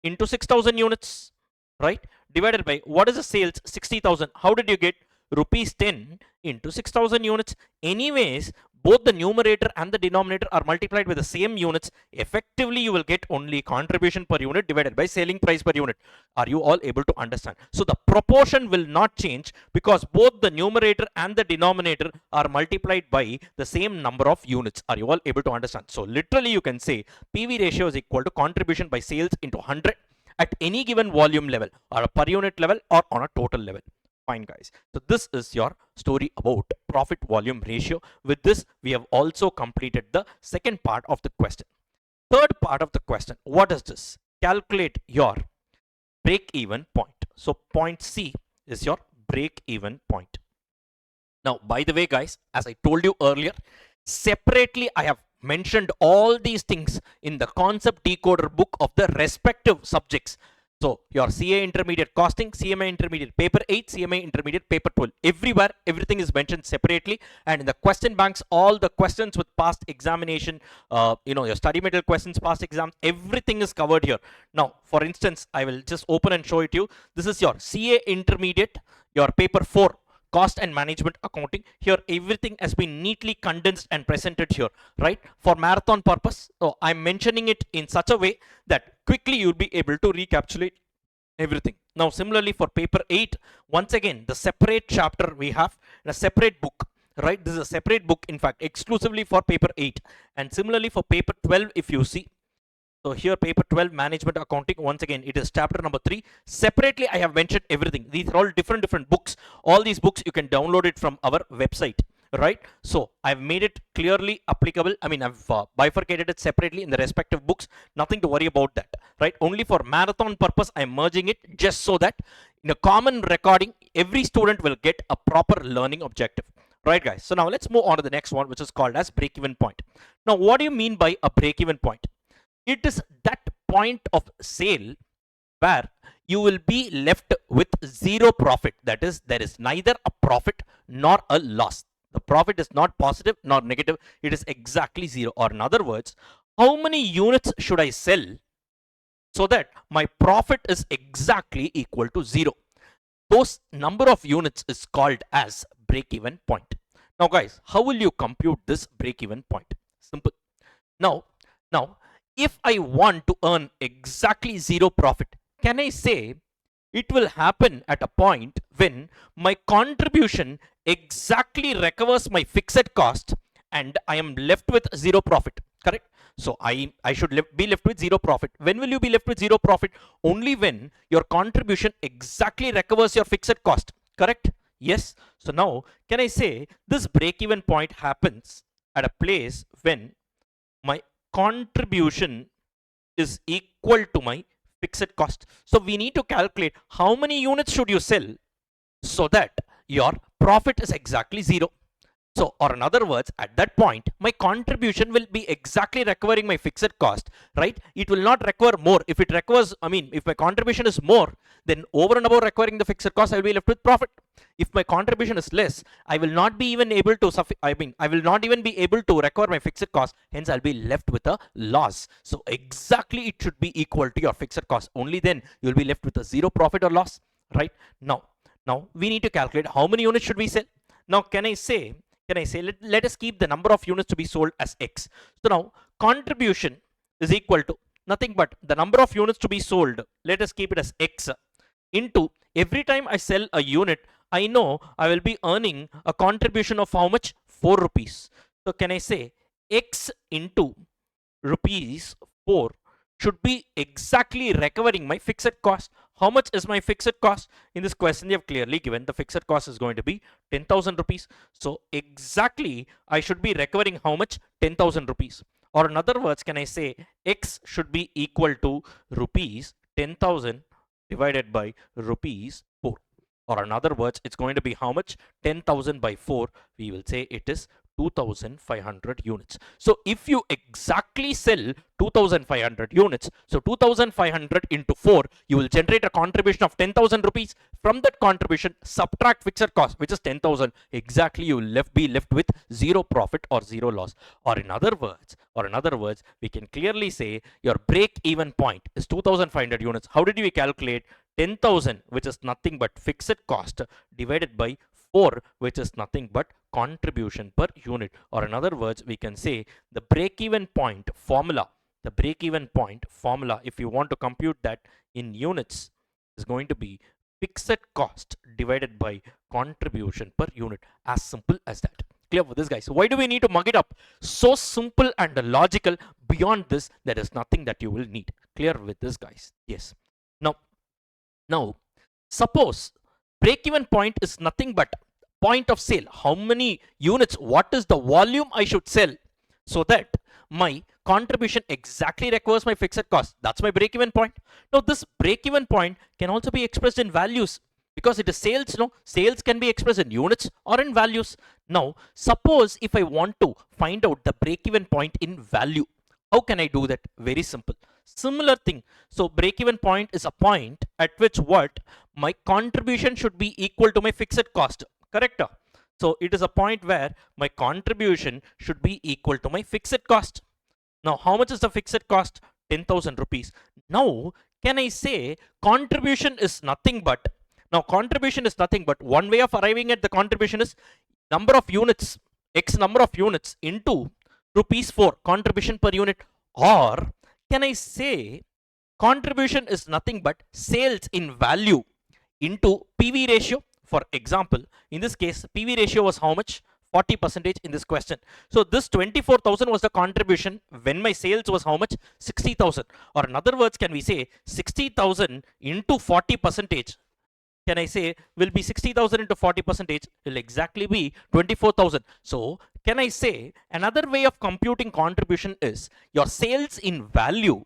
Speaker 1: into 6,000 units, right? Divided by what is the sales? 60,000. How did you get? Rupees 10 into 6,000 units. Anyways, both the numerator and the denominator are multiplied with the same units. Effectively, you will get only contribution per unit divided by selling price per unit. Are you all able to understand? So the proportion will not change because both the numerator and the denominator are multiplied by the same number of units. Are you all able to understand? So literally you can say PV ratio is equal to contribution by sales into 100 at any given volume level, or a per unit level, or on a total level. Fine, guys. So this is your story about profit volume ratio. With this, we have also completed the second part of the question. Third part of the question, what is this? Calculate your break-even point. So point C is your break-even point. Now, by the way, guys, as I told you earlier, separately I have mentioned all these things in the concept decoder book of the respective subjects. So your CA intermediate costing, CMA intermediate paper 8, CMA intermediate paper 12. Everywhere, everything is mentioned separately. And in the question banks, all the questions with past examination, your study material questions, past exams, everything is covered here. Now, for instance, I will just open and show it to you. This is your CA intermediate, your paper 4. Cost and management accounting. Here everything has been neatly condensed and presented here, right? For marathon purpose, so I'm mentioning it in such a way that quickly you'll be able to recapitulate everything. Now similarly for paper 8, once again the separate chapter we have in a separate book, right? This is a separate book, in fact, exclusively for paper 8. And similarly for paper 12, if you see, so here paper 12 management accounting, once again it is chapter number 3. Separately I have mentioned everything. These are all different books. All these books you can download it from our website, right? So I've made it clearly applicable. I mean, I've bifurcated it separately in the respective books. Nothing to worry about that, right? Only for marathon purpose I'm merging it, just so that in a common recording every student will get a proper learning objective. Right, guys? So now let's move on to the next one, which is called as break-even point. Now what do you mean by a break-even point? It is that point of sale where you will be left with zero profit. That is, there is neither a profit nor a loss. The profit is not positive nor negative. It is exactly zero. Or in other words, how many units should I sell so that my profit is exactly equal to zero? Those number of units is called as break-even point. Now, guys, how will you compute this break-even point? Simple. Now, if I want to earn exactly zero profit, can I say it will happen at a point when my contribution exactly recovers my fixed cost and I am left with zero profit, correct? So I should be left with zero profit. When will you be left with zero profit? Only when your contribution exactly recovers your fixed cost, correct? Yes. So now can I say this break-even point happens at a place when my contribution is equal to my fixed cost. So we need to calculate how many units should you sell so that your profit is exactly zero. So, or in other words, at that point, my contribution will be exactly recovering my fixed cost, right? It will not recover more. If it recovers, I mean, if my contribution is more, then over and above recovering the fixed cost, I will be left with profit. If my contribution is less, I will not be even able to, I will not even be able to recover my fixed cost. Hence, I'll be left with a loss. So exactly it should be equal to your fixed cost. Only then you'll be left with a zero profit or loss, right? Now we need to calculate how many units should we sell. Now, can I say, let us keep the number of units to be sold as X. So now contribution is equal to nothing but the number of units to be sold. Let us keep it as X into every time I sell a unit, I know I will be earning a contribution of how much? 4 rupees. So can I say X into rupees 4 should be exactly recovering my fixed cost. how much is my fixed cost? In this question, they have clearly given the fixed cost is going to be 10,000 rupees. So exactly I should be recovering how much? 10,000 rupees. Or in other words, can I say X should be equal to rupees 10,000 divided by rupees 4. Or in other words, it's going to be how much? 10,000 by 4. We will say it is 2,500 units. So if you exactly sell 2,500 units, so 2,500 into 4, you will generate a contribution of 10,000 rupees. From that contribution, subtract fixed cost, which is 10,000. Exactly, you will be left with zero profit or zero loss. Or in other words, we can clearly say your break-even point is 2,500 units. How did we calculate? 10,000, which is nothing but fixed cost, divided by 4, which is nothing but contribution per unit. Or in other words, we can say the break-even point formula, if you want to compute that in units, is going to be fixed cost divided by contribution per unit. As simple as that. Clear for this, guys? So why do we need to mug it up? So simple and logical. Beyond this, there is nothing that you will need. Clear with this, guys? Yes. Now, suppose break-even point is nothing but point of sale. How many units? What is the volume I should sell so that my contribution exactly recovers my fixed cost? That's my break-even point. Now, this break-even point can also be expressed in values because it is sales. No, sales can be expressed in units or in values. Now, suppose if I want to find out the break-even point in value, how can I do that? Very simple. Similar thing. So break-even point is a point at which what? My contribution should be equal to my fixed cost. Correct? So it is a point where my contribution should be equal to my fixed cost. Now, how much is the fixed cost? 10,000 rupees. Now, can I say contribution is nothing but, one way of arriving at the contribution is number of units, X number of units into rupees 4 contribution per unit. Or can I say contribution is nothing but sales in value into PV ratio? For example, in this case, PV ratio was how much? 40% in this question. So this 24,000 was the contribution when my sales was how much? 60,000. Or in other words, can we say 60,000 into 40%? Can I say will be 60,000 into 40% will exactly be 24,000. So can I say another way of computing contribution is your sales in value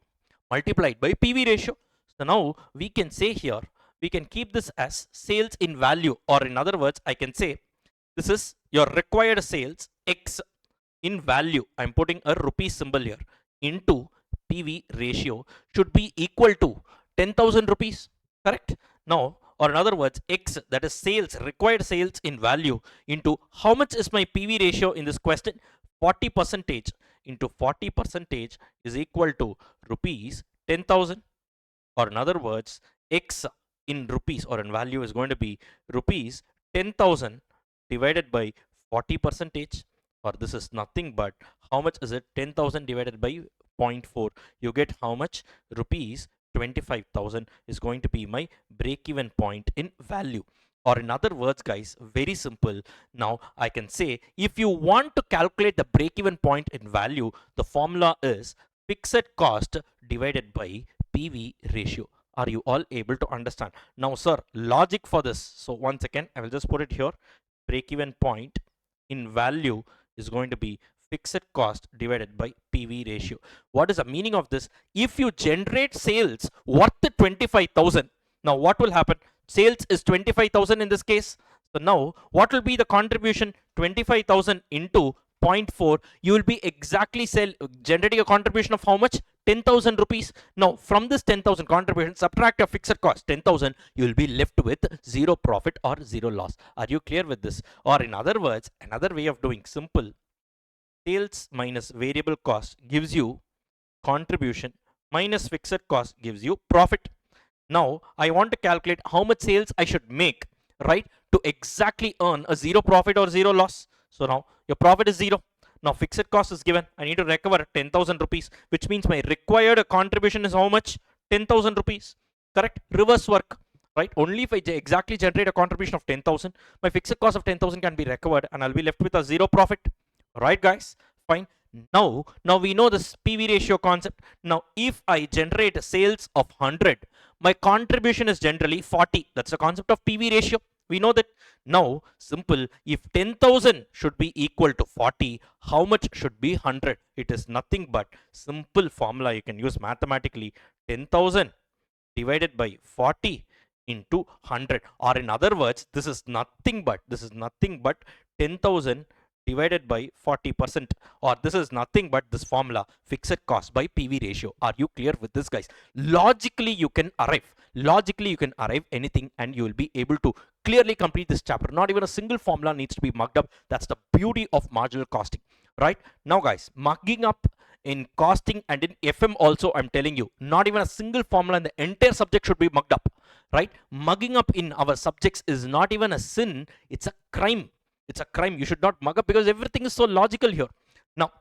Speaker 1: multiplied by PV ratio. So now we can say here, we can keep this as sales in value, or in other words, I can say this is your required sales X in value. I'm putting a rupee symbol here into PV ratio should be equal to 10,000 rupees. Correct? Now, or in other words, X, that is sales, required sales in value into how much is my PV ratio in this question? 40% into 40% is equal to rupees 10,000. Or in other words, X in rupees or in value is going to be rupees 10,000 divided by 40%. Or this is nothing but how much is it? 10,000 divided by 0.4. You get how much? Rupees 25,000 is going to be my break-even point in value. Or in other words, guys, very simple. Now I can say if you want to calculate the break-even point in value, the formula is fixed cost divided by PV ratio. Are you all able to understand? Now, sir, logic for this. So one second, I will just put it here. Break-even point in value is going to be fixed cost divided by PV ratio. What is the meaning of this? If you generate sales worth 25,000, now what will happen? Sales is 25,000 in this case. So now what will be the contribution? 25,000 into 0.4. You will be exactly generating a contribution of how much? 10,000 rupees. Now from this 10,000 contribution, subtract your fixed cost 10,000, you will be left with zero profit or zero loss. Are you clear with this? Or in other words, another way of doing simple, sales minus variable cost gives you contribution minus fixed cost gives you profit. Now I want to calculate how much sales I should make, right, to exactly earn a zero profit or zero loss. So now your profit is zero. Now fixed cost is given. I need to recover 10,000 rupees, which means my required contribution is how much? 10,000 rupees. Correct? Reverse work. Right? Only if I exactly generate a contribution of 10,000, my fixed cost of 10,000 can be recovered and I'll be left with a zero profit. Right, guys? Fine. Now we know this PV ratio concept. Now if I generate sales of 100, My contribution is generally 40. That's the concept of PV ratio. We know that. Now, simple, if 10,000 should be equal to 40, how much should be 100? It is nothing but simple formula you can use mathematically. 10,000 divided by 40 into 100, or in other words, this is nothing but 10,000 divided by 40%, or this is nothing but this formula, fixed cost by PV ratio. Are you clear with this, guys? Logically you can arrive anything, and you will be able to clearly complete this chapter. Not even a single formula needs to be mugged up. That's the beauty of marginal costing. Right now, guys, mugging up in costing and in FM also, I'm telling you, not even a single formula in the entire subject should be mugged up. Right? Mugging up in our subjects is not even a sin, it's a crime. It's a crime. You should not mug up, because everything is so logical here. Now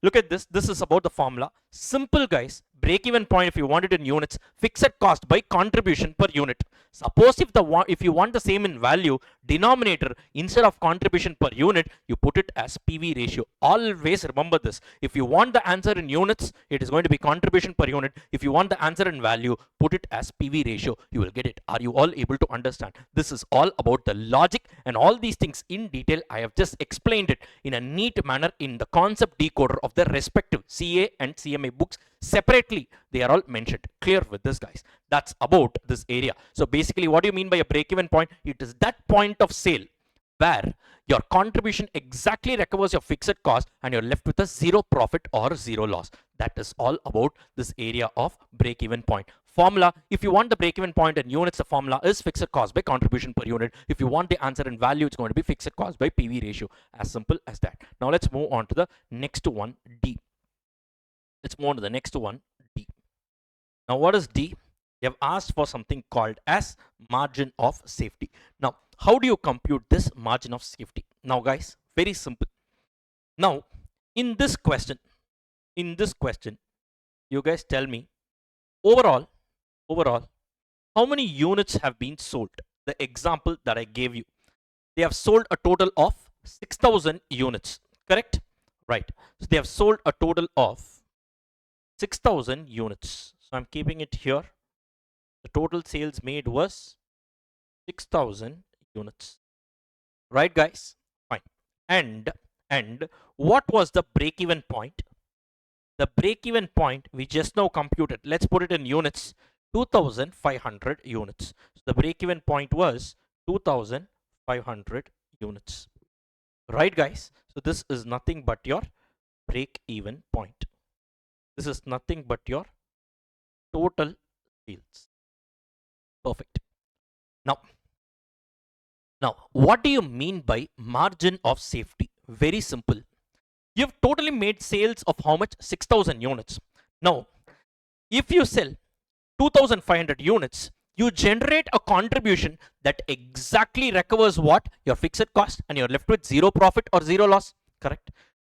Speaker 1: look at this. This is about the formula. Simple, guys. Break even point, if you want it in units, fixed cost by contribution per unit. Suppose if you want the same in value, denominator, instead of contribution per unit, you put it as PV ratio. Always remember this. If you want the answer in units, it is going to be contribution per unit. If you want the answer in value, put it as PV ratio. You will get it. Are you all able to understand? This is all about the logic, and all these things in detail I have just explained it in a neat manner in the concept decoder of the respective CA and CMA books. Separately, they are all mentioned. Clear with this, guys? That's about this area. So basically, what do you mean by a break-even point? It is that point of sale where your contribution exactly recovers your fixed cost and you're left with a zero profit or zero loss. That is all about this area of break-even point. Formula, if you want the break-even point in units, the formula is fixed cost by contribution per unit. If you want the answer in value, it's going to be fixed cost by PV ratio. As simple as that. Now let's move on to the next one, D. Let's move on to the next one, D. Now what is D? They have asked for something called as margin of safety. Now, how do you compute this margin of safety? Now, guys, very simple. Now, in this question, you guys tell me, overall, how many units have been sold? The example that I gave you. They have sold a total of 6,000 units, correct? Right. So they have sold a total of 6,000 units. So I'm keeping it here. The total sales made was 6,000 units. Right, guys? Fine. And what was the break-even point? The break-even point we just now computed. Let's put it in units. 2,500 units. So the break-even point was 2,500 units. Right, guys? So this is nothing but your break-even point. This is nothing but your total sales. Perfect. Now, what do you mean by margin of safety? Very simple. You've totally made sales of how much? 6,000 units. Now, if you sell 2,500 units, you generate a contribution that exactly recovers what? Your fixed cost, and you're left with zero profit or zero loss. Correct?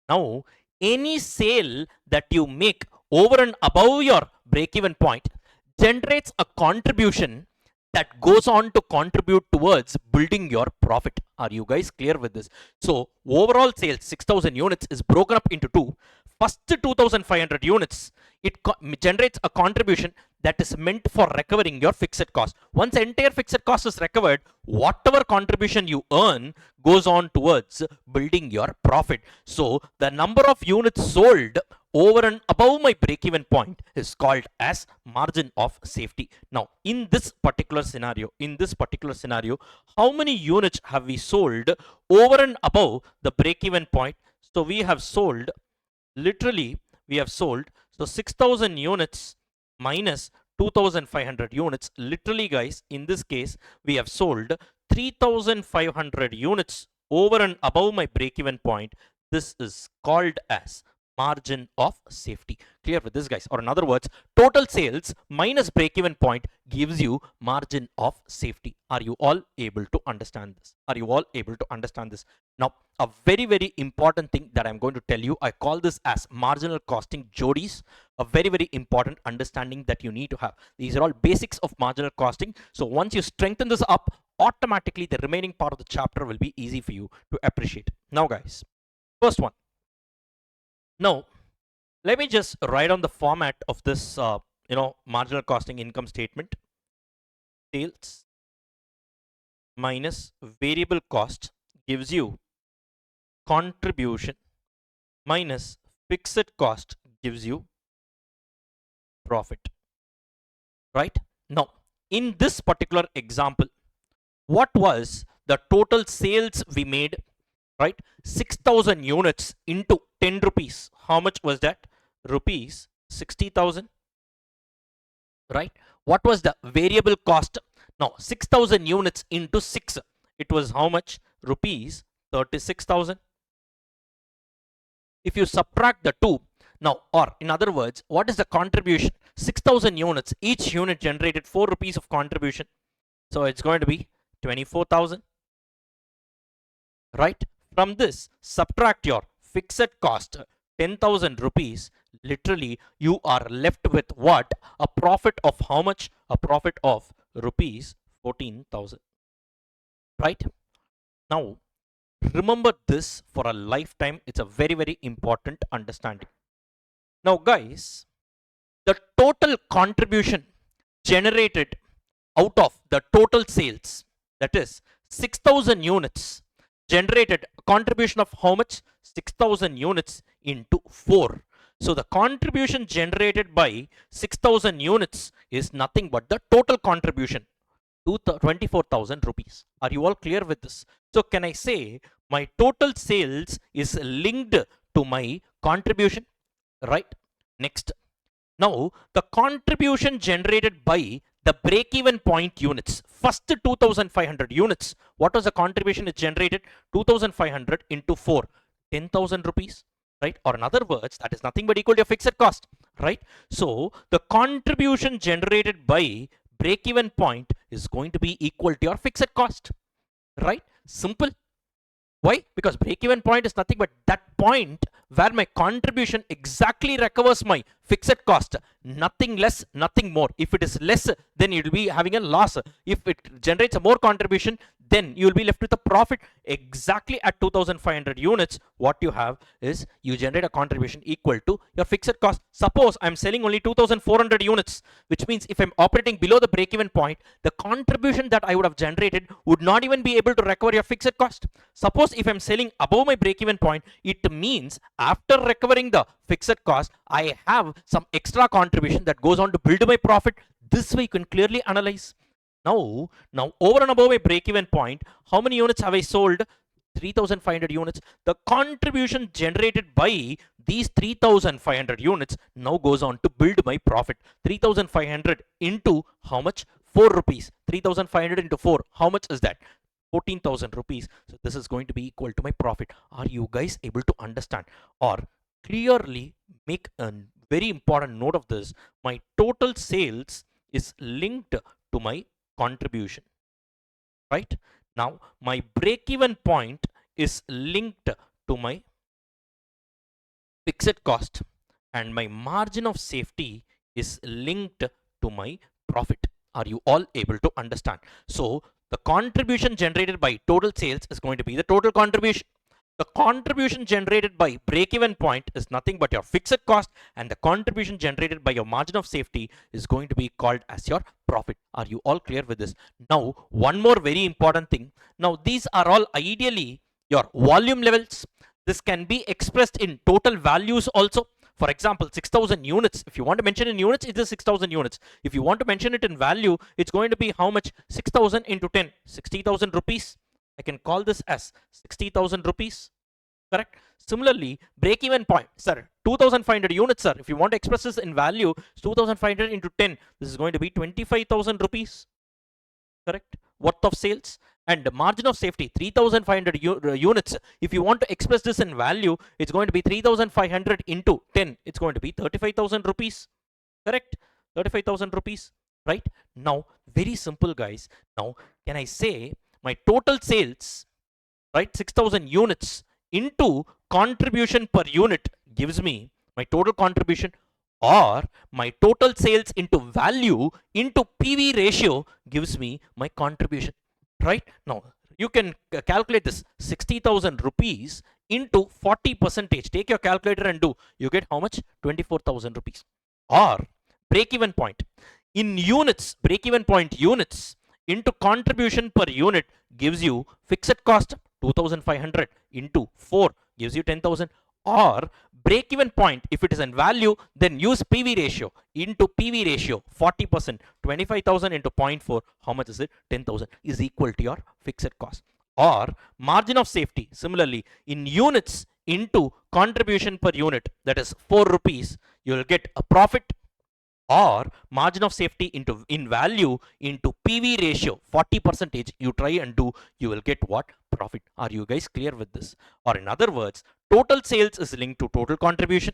Speaker 1: Now, any sale that you make over and above your break-even point generates a contribution that goes on to contribute towards building your profit. Are you guys clear with this? So overall sales 6,000 units is broken up into two. First 2,500 units, it generates a contribution that is meant for recovering your fixed cost. Once entire fixed cost is recovered, whatever contribution you earn goes on towards building your profit. So the number of units sold over and above my break-even point is called as margin of safety. Now, in this particular scenario, how many units have we sold over and above the break-even point? So we have sold, literally, so 6,000 units minus 2,500 units. Literally, guys, in this case, we have sold 3,500 units over and above my break-even point. This is called as margin of safety. Clear with this, guys? Or in other words, total sales minus break-even point gives you margin of safety. Are you all able to understand this? Now, a very, very important thing that I'm going to tell you, I call this as marginal costing jodis. A very, very important understanding that you need to have. These are all basics of marginal costing. So once you strengthen this up, automatically the remaining part of the chapter will be easy for you to appreciate. Now, guys, first one. Now, let me just write on the format of this marginal costing income statement, sales minus variable cost gives you contribution minus fixed cost gives you profit, right? Now, in this particular example, what was the total sales we made, right? 6,000 units into 10 rupees. How much was that? Rupees 60,000, right? What was the variable cost? Now, 6,000 units into 6. It was how much? Rupees 36,000. If you subtract the two, now, or in other words, what is the contribution? 6,000 units, each unit generated 4 rupees of contribution. So it's going to be 24,000, right? From this, subtract your fixed cost, 10,000 rupees. Literally, you are left with what? A profit of how much? A profit of rupees 14,000, right? Now, remember this for a lifetime. It's a very, very important understanding. Now, guys, the total contribution generated out of the total sales, that is 6,000 units, generated a contribution of how much? 6,000 units into 4. So the contribution generated by 6,000 units is nothing but the total contribution, 24,000 rupees. Are you all clear with this? So can I say my total sales is linked to my contribution, right? Next. Now, the contribution generated by the break-even point units, first 2,500 units, what was the contribution it generated? 2,500 into 4, 10,000 rupees, right? Or in other words, that is nothing but equal to your fixed cost, right? So, the contribution generated by break-even point is going to be equal to your fixed cost, right? Simple. Why? Because break-even point is nothing but that point where my contribution exactly recovers my fixed cost. Nothing less, nothing more. If it is less, then you will be having a loss. If it generates a more contribution, then you will be left with a profit. Exactly at 2,500 units, what you have is you generate a contribution equal to your fixed cost. Suppose I'm selling only 2,400 units, which means if I'm operating below the break-even point, the contribution that I would have generated would not even be able to recover your fixed cost. Suppose if I'm selling above my break-even point, it means after recovering the fixed cost, I have some extra contribution that goes on to build my profit. This way you can clearly analyze. Now over and above my break-even point, how many units have I sold? 3,500 units. The contribution generated by these 3,500 units now goes on to build my profit. 3,500 into how much? 4 rupees. 3,500 into 4. How much is that? 14,000 rupees. So this is going to be equal to my profit. Are you guys able to understand? Or clearly make a very important note of this. My total sales is linked to my contribution, right? Now my break-even point is linked to my fixed cost, and my margin of safety is linked to my profit. Are you all able to understand? So the contribution generated by total sales is going to be the total contribution. The contribution generated by break-even point is nothing but your fixed cost, and the contribution generated by your margin of safety is going to be called as your profit. Are you all clear with this? Now, one more very important thing. Now, these are all ideally your volume levels. This can be expressed in total values also. For example, 6,000 units. If you want to mention in units, it is 6,000 units. If you want to mention it in value, it's going to be how much? 6,000 into 10, 60,000 rupees. I can call this as 60,000 rupees, correct? Similarly, break-even point, sir, 2,500 units, sir. If you want to express this in value, 2,500 into 10, this is going to be 25,000 rupees, correct? Worth of sales. And margin of safety, 3,500 units. If you want to express this in value, it's going to be 3,500 into 10. It's going to be 35,000 rupees, correct? 35,000 rupees, right? Now, very simple, guys. Now, can I say my total sales, right, 6,000 units into contribution per unit gives me my total contribution, or my total sales into value into PV ratio gives me my contribution, right? Now you can calculate this. 60,000 rupees into 40 percentage. Take your calculator and do. You get how much? 24,000 rupees. Or break even point in units, break even point units into contribution per unit gives you fixed cost 2500 into 4 gives you 10,000, or break even point if it is in value, then use PV ratio into PV ratio 40%, 25,000 into 0.4, how much is it? 10,000 is equal to your fixed cost. Or margin of safety, similarly in units into contribution per unit, that is 4 rupees, you will get a profit, or margin of safety into in value into PV ratio 40 percentage, you try and do, you will get what? Profit. Are you guys clear with this? Or in other words, total sales is linked to total contribution,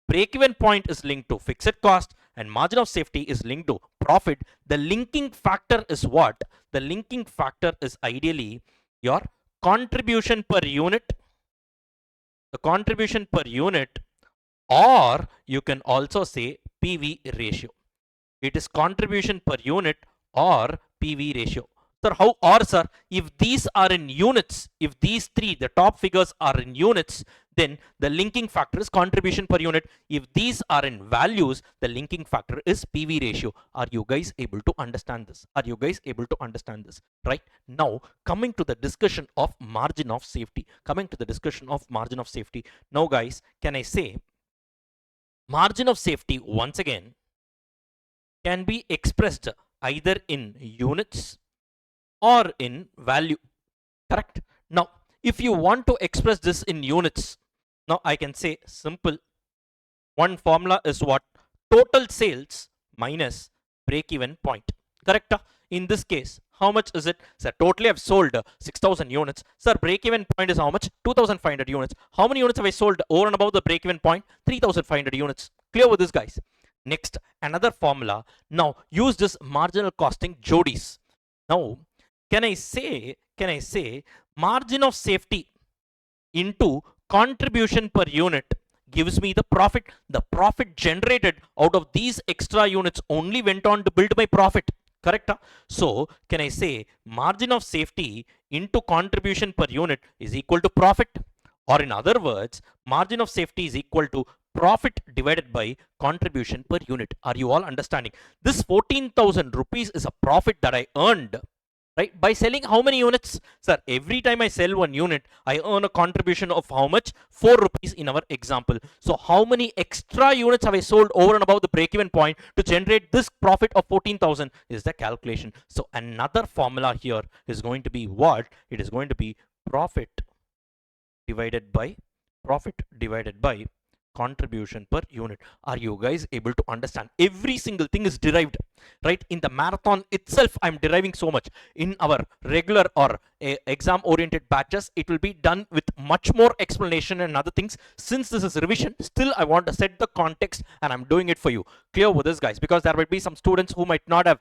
Speaker 1: break even point is linked to fixed cost, and margin of safety is linked to profit. The linking factor is what? The linking factor is ideally your contribution per unit, the contribution per unit, or you can also say PV ratio. It is contribution per unit or PV ratio. Sir, how? Or sir, if these are in units, if these three, the top figures are in units, then the linking factor is contribution per unit. If these are in values, the linking factor is PV ratio. Are you guys able to understand this? Are you guys able to understand this? Right? Now, coming to the discussion of margin of safety. Coming to the discussion of margin of safety. Now, guys, can I say margin of safety once again can be expressed either in units or in value, correct? Now, if you want to express this in units, now I can say simple, one formula is what? Total sales minus break even point, correct? In this case, how much is it? Sir, totally I've sold 6,000 units. Sir, break even point is how much? 2,500 units. How many units have I sold over and above the break even point? 3,500 units. Clear with this, guys? Next, another formula. Now, use this marginal costing jodis. Now, can I say margin of safety into contribution per unit gives me the profit. The profit generated out of these extra units only went on to build my profit, correct? So can I say margin of safety into contribution per unit is equal to profit? Or in other words, margin of safety is equal to profit divided by contribution per unit. Are you all understanding? This 14,000 rupees is a profit that I earned, right? By selling how many units? Sir, every time I sell one unit, I earn a contribution of how much? 4 rupees in our example. So how many extra units have I sold over and above the break-even point to generate this profit of 14,000 is the calculation. So another formula here is going to be what? It is going to be profit divided by contribution per unit. Are you guys able to understand? Every single thing is derived, right? In the marathon itself, I'm deriving so much. In our regular or exam oriented batches, it will be done with much more explanation and other things. Since this is revision, still I want to set the context and I'm doing it for you. Clear with this, guys? Because there might be some students who might not have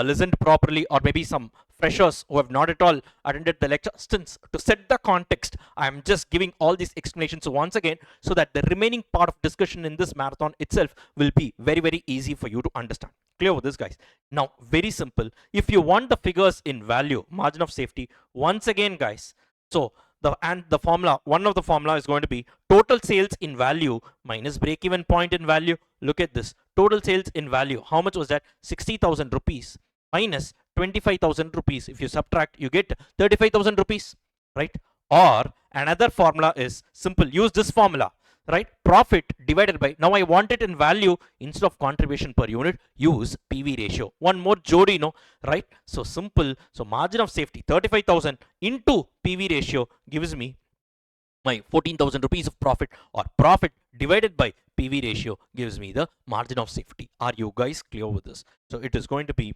Speaker 1: listened properly, or maybe some freshers who have not at all attended the lecture. Since to set the context, I'm just giving all these explanations once again, so that the remaining part of discussion in this marathon itself will be very, very easy for you to understand. Clear with this, guys? Now, very simple. If you want the figures in value, margin of safety, once again, guys, so the formula, one of the formula is going to be total sales in value minus break even point in value. Look at this. Total sales in value. How much was that? 60,000 rupees minus 25,000 rupees. If you subtract, you get 35,000 rupees, right? Or another formula is simple. Use this formula, right? Profit divided by, now I want it in value instead of contribution per unit, use PV ratio. One more jodi, no, right? So simple. So margin of safety 35,000 into PV ratio gives me my 14,000 rupees of profit, or profit divided by PV ratio gives me the margin of safety. Are you guys clear with this? So it is going to be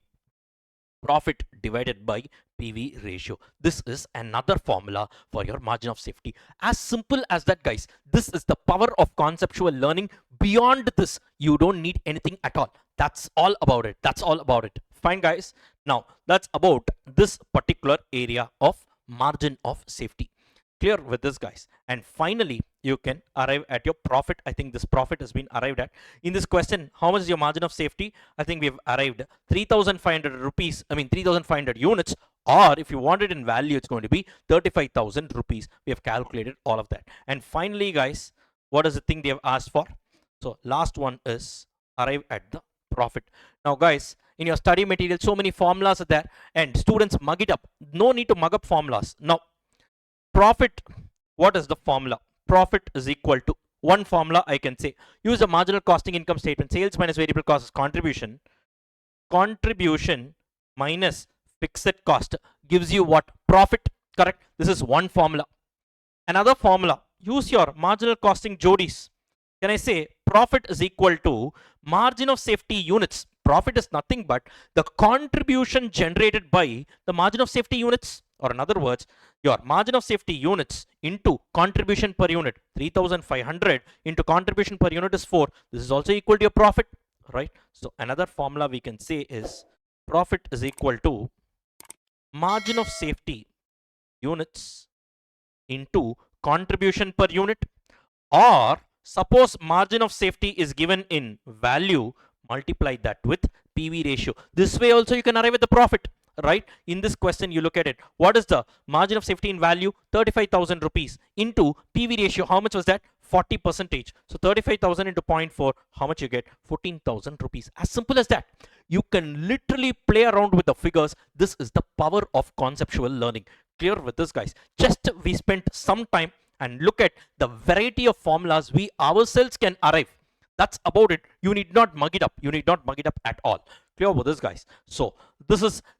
Speaker 1: profit divided by PV ratio. This is another formula for your margin of safety. As simple as that, guys. This is the power of conceptual learning. Beyond this, you don't need anything at all. That's all about it. That's all about it. Fine, guys. Now, that's about this particular area of margin of safety. Clear with this, guys? And finally, you can arrive at your profit. I think this profit has been arrived at. In this question, how much is your margin of safety? I think we've arrived 3,500 rupees. I mean 3,500 units. Or if you want it in value, it's going to be 35,000 rupees. We have calculated all of that. And finally, guys, what is the thing they have asked for? So last one is arrive at the profit. Now guys, in your study material, so many formulas are there and students mug it up. No need to mug up formulas. Now, profit, what is the formula? Profit is equal to one formula I can say. Use a marginal costing income statement. Sales minus variable cost is contribution. Contribution minus fixed cost gives you what? Profit. Correct. This is one formula. Another formula, use your marginal costing jodis. Can I say profit is equal to margin of safety units? Profit is nothing but the contribution generated by the margin of safety units, or in other words, your margin of safety units into contribution per unit. 3,500 into contribution per unit is 4. This is also equal to your profit, right? So another formula we can say is profit is equal to margin of safety units into contribution per unit, or suppose margin of safety is given in value, multiply that with PV ratio. This way also you can arrive at the profit, right? In this question you look at it, what is the margin of safety in value? 35,000 rupees into PV ratio, how much was that? 40%. So 35,000 into 0.4, how much you get? 14,000 rupees. As simple as that. You can literally play around with the figures. This is the power of conceptual learning. Clear with this, guys? Just we spent some time and look at the variety of formulas we ourselves can arrive. That's about it. You need not mug it up. You need not mug it up at all. Clear with this, guys? So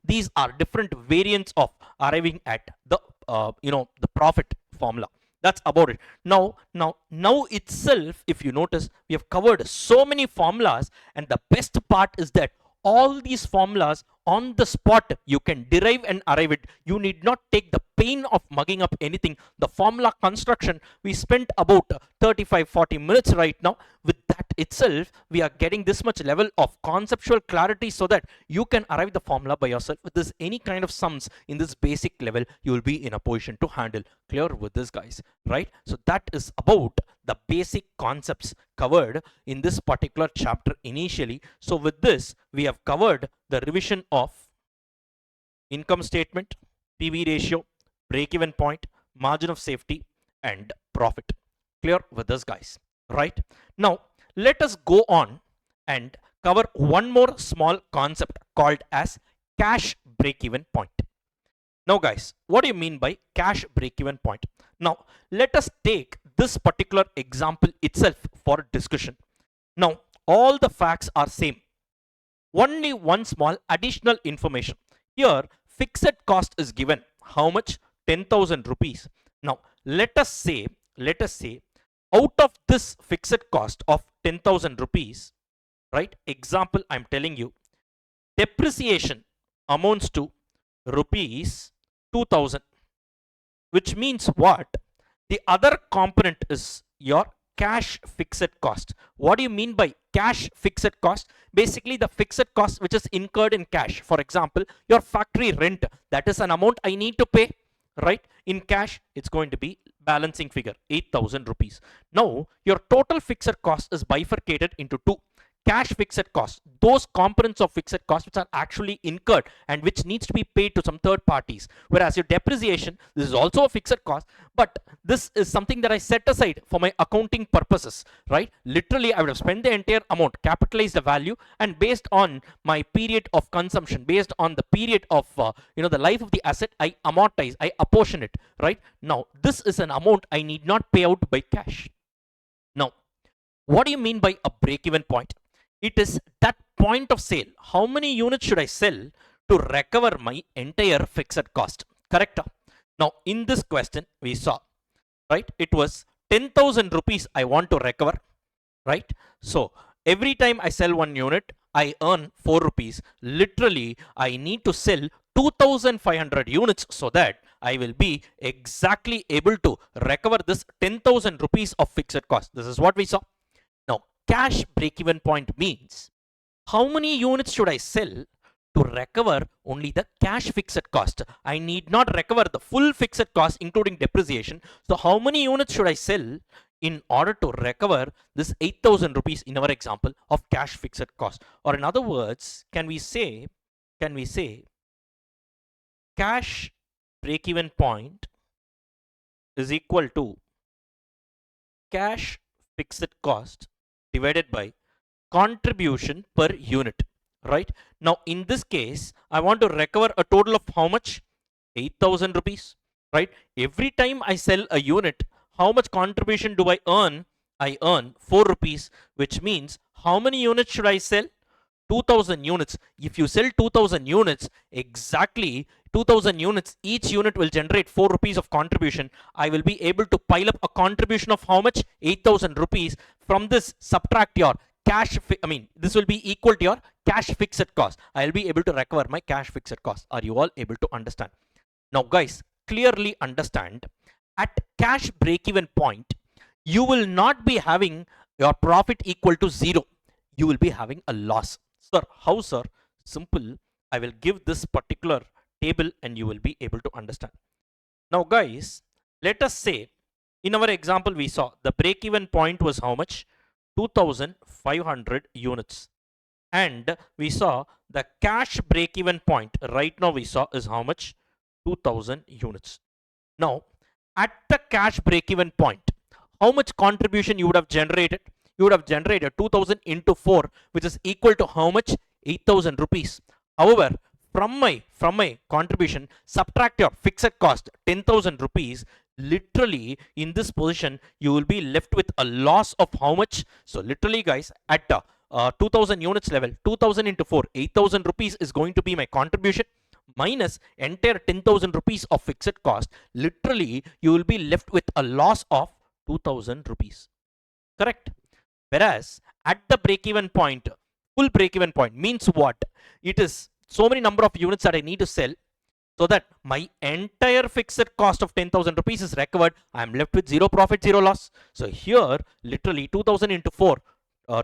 Speaker 1: these are different variants of arriving at the the profit formula. That's about it. Now itself, if you notice, we have covered so many formulas, and the best part is that all these formulas on the spot you can derive and arrive it. You need not take the pain of mugging up anything. The formula construction, we spent about 35-40 minutes right now. With that itself, we are getting this much level of conceptual clarity so that you can arrive the formula by yourself. With this any kind of sums in this basic level, you will be in a position to handle. Clear with this, guys, right? So that is about the basic concepts covered in this particular chapter initially. So with this, we have covered the revision of income statement, PV ratio, break-even point, margin of safety, and profit. Clear with this, guys, right? Now let us go on and cover one more small concept called as cash break-even point. Now guys, what do you mean by cash break-even point? Now let us take this particular example itself for discussion. Now all the facts are same. Only one small additional information. Here fixed cost is given. How much? 10,000 rupees. Now let us say out of this fixed cost of 10,000 rupees, right? Example I'm telling you, depreciation amounts to rupees 2,000, which means what? The other component is your cash fixed cost. What do you mean by cash fixed cost? Basically the fixed cost which is incurred in cash. For example, your factory rent, that is an amount I need to pay, right? In cash, it's going to be balancing figure 8,000 rupees. Now your total fixed cost is bifurcated into two. Cash fixed cost, those components of fixed cost which are actually incurred and which needs to be paid to some third parties. Whereas your depreciation, this is also a fixed cost, but this is something that I set aside for my accounting purposes, right? Literally I would have spent the entire amount, capitalized the value, and based on my period of consumption, based on the period of the life of the asset, I amortize, I apportion it, right? Now this is an amount I need not pay out by cash. Now what do you mean by a break-even point? It is that point of sale. How many units should I sell to recover my entire fixed cost? Correct? Now in this question we saw, right, it was 10,000 rupees I want to recover, right? So every time I sell one unit, I earn 4 rupees. Literally I need to sell 2,500 units so that I will be exactly able to recover this 10,000 rupees of fixed cost. This is what we saw. Now cash break-even point means how many units should I sell to recover only the cash fixed cost. I need not recover the full fixed cost including depreciation. So how many units should I sell in order to recover this 8,000 rupees in our example of cash fixed cost? Or in other words, can we say cash break-even point is equal to cash fixed cost divided by contribution per unit, right? Now in this case, I want to recover a total of how much? 8,000 rupees, right? Every time I sell a unit, how much contribution do I earn? I earn 4 rupees, which means how many units should I sell? 2000 units. If you sell 2000 units, exactly 2000 units, each unit will generate 4 rupees of contribution. I will be able to pile up a contribution of how much? 8,000 rupees. From this, subtract your cash, this will be equal to your cash fixed cost. I'll be able to recover my cash fixed cost. Are you all able to understand? Now guys, clearly understand, at cash break-even point, you will not be having your profit equal to 0. You will be having a loss. Sir, how sir? Simple. I will give this particular table and you will be able to understand. Now guys, let us say, in our example we saw the break-even point was how much? 2,500 units. And we saw the cash break-even point right now we saw is how much? 2000 units. Now, at the cash break-even point, how much contribution you would have generated? You would have generated 2000 into 4, which is equal to how much? 8,000 rupees. However, from my contribution, subtract your fixed cost, 10,000 rupees. Literally, in this position, you will be left with a loss of how much? So, literally, guys, at 2000 units level, 2000 into 4, 8,000 rupees is going to be my contribution, minus entire 10,000 rupees of fixed cost. Literally, you will be left with a loss of 2,000 rupees. Correct? Whereas at the break-even point, full break-even point means what? It is so many number of units that I need to sell so that my entire fixed cost of 10,000 rupees is recovered. I am left with 0 profit, 0 loss. So here, literally 2000 into 4,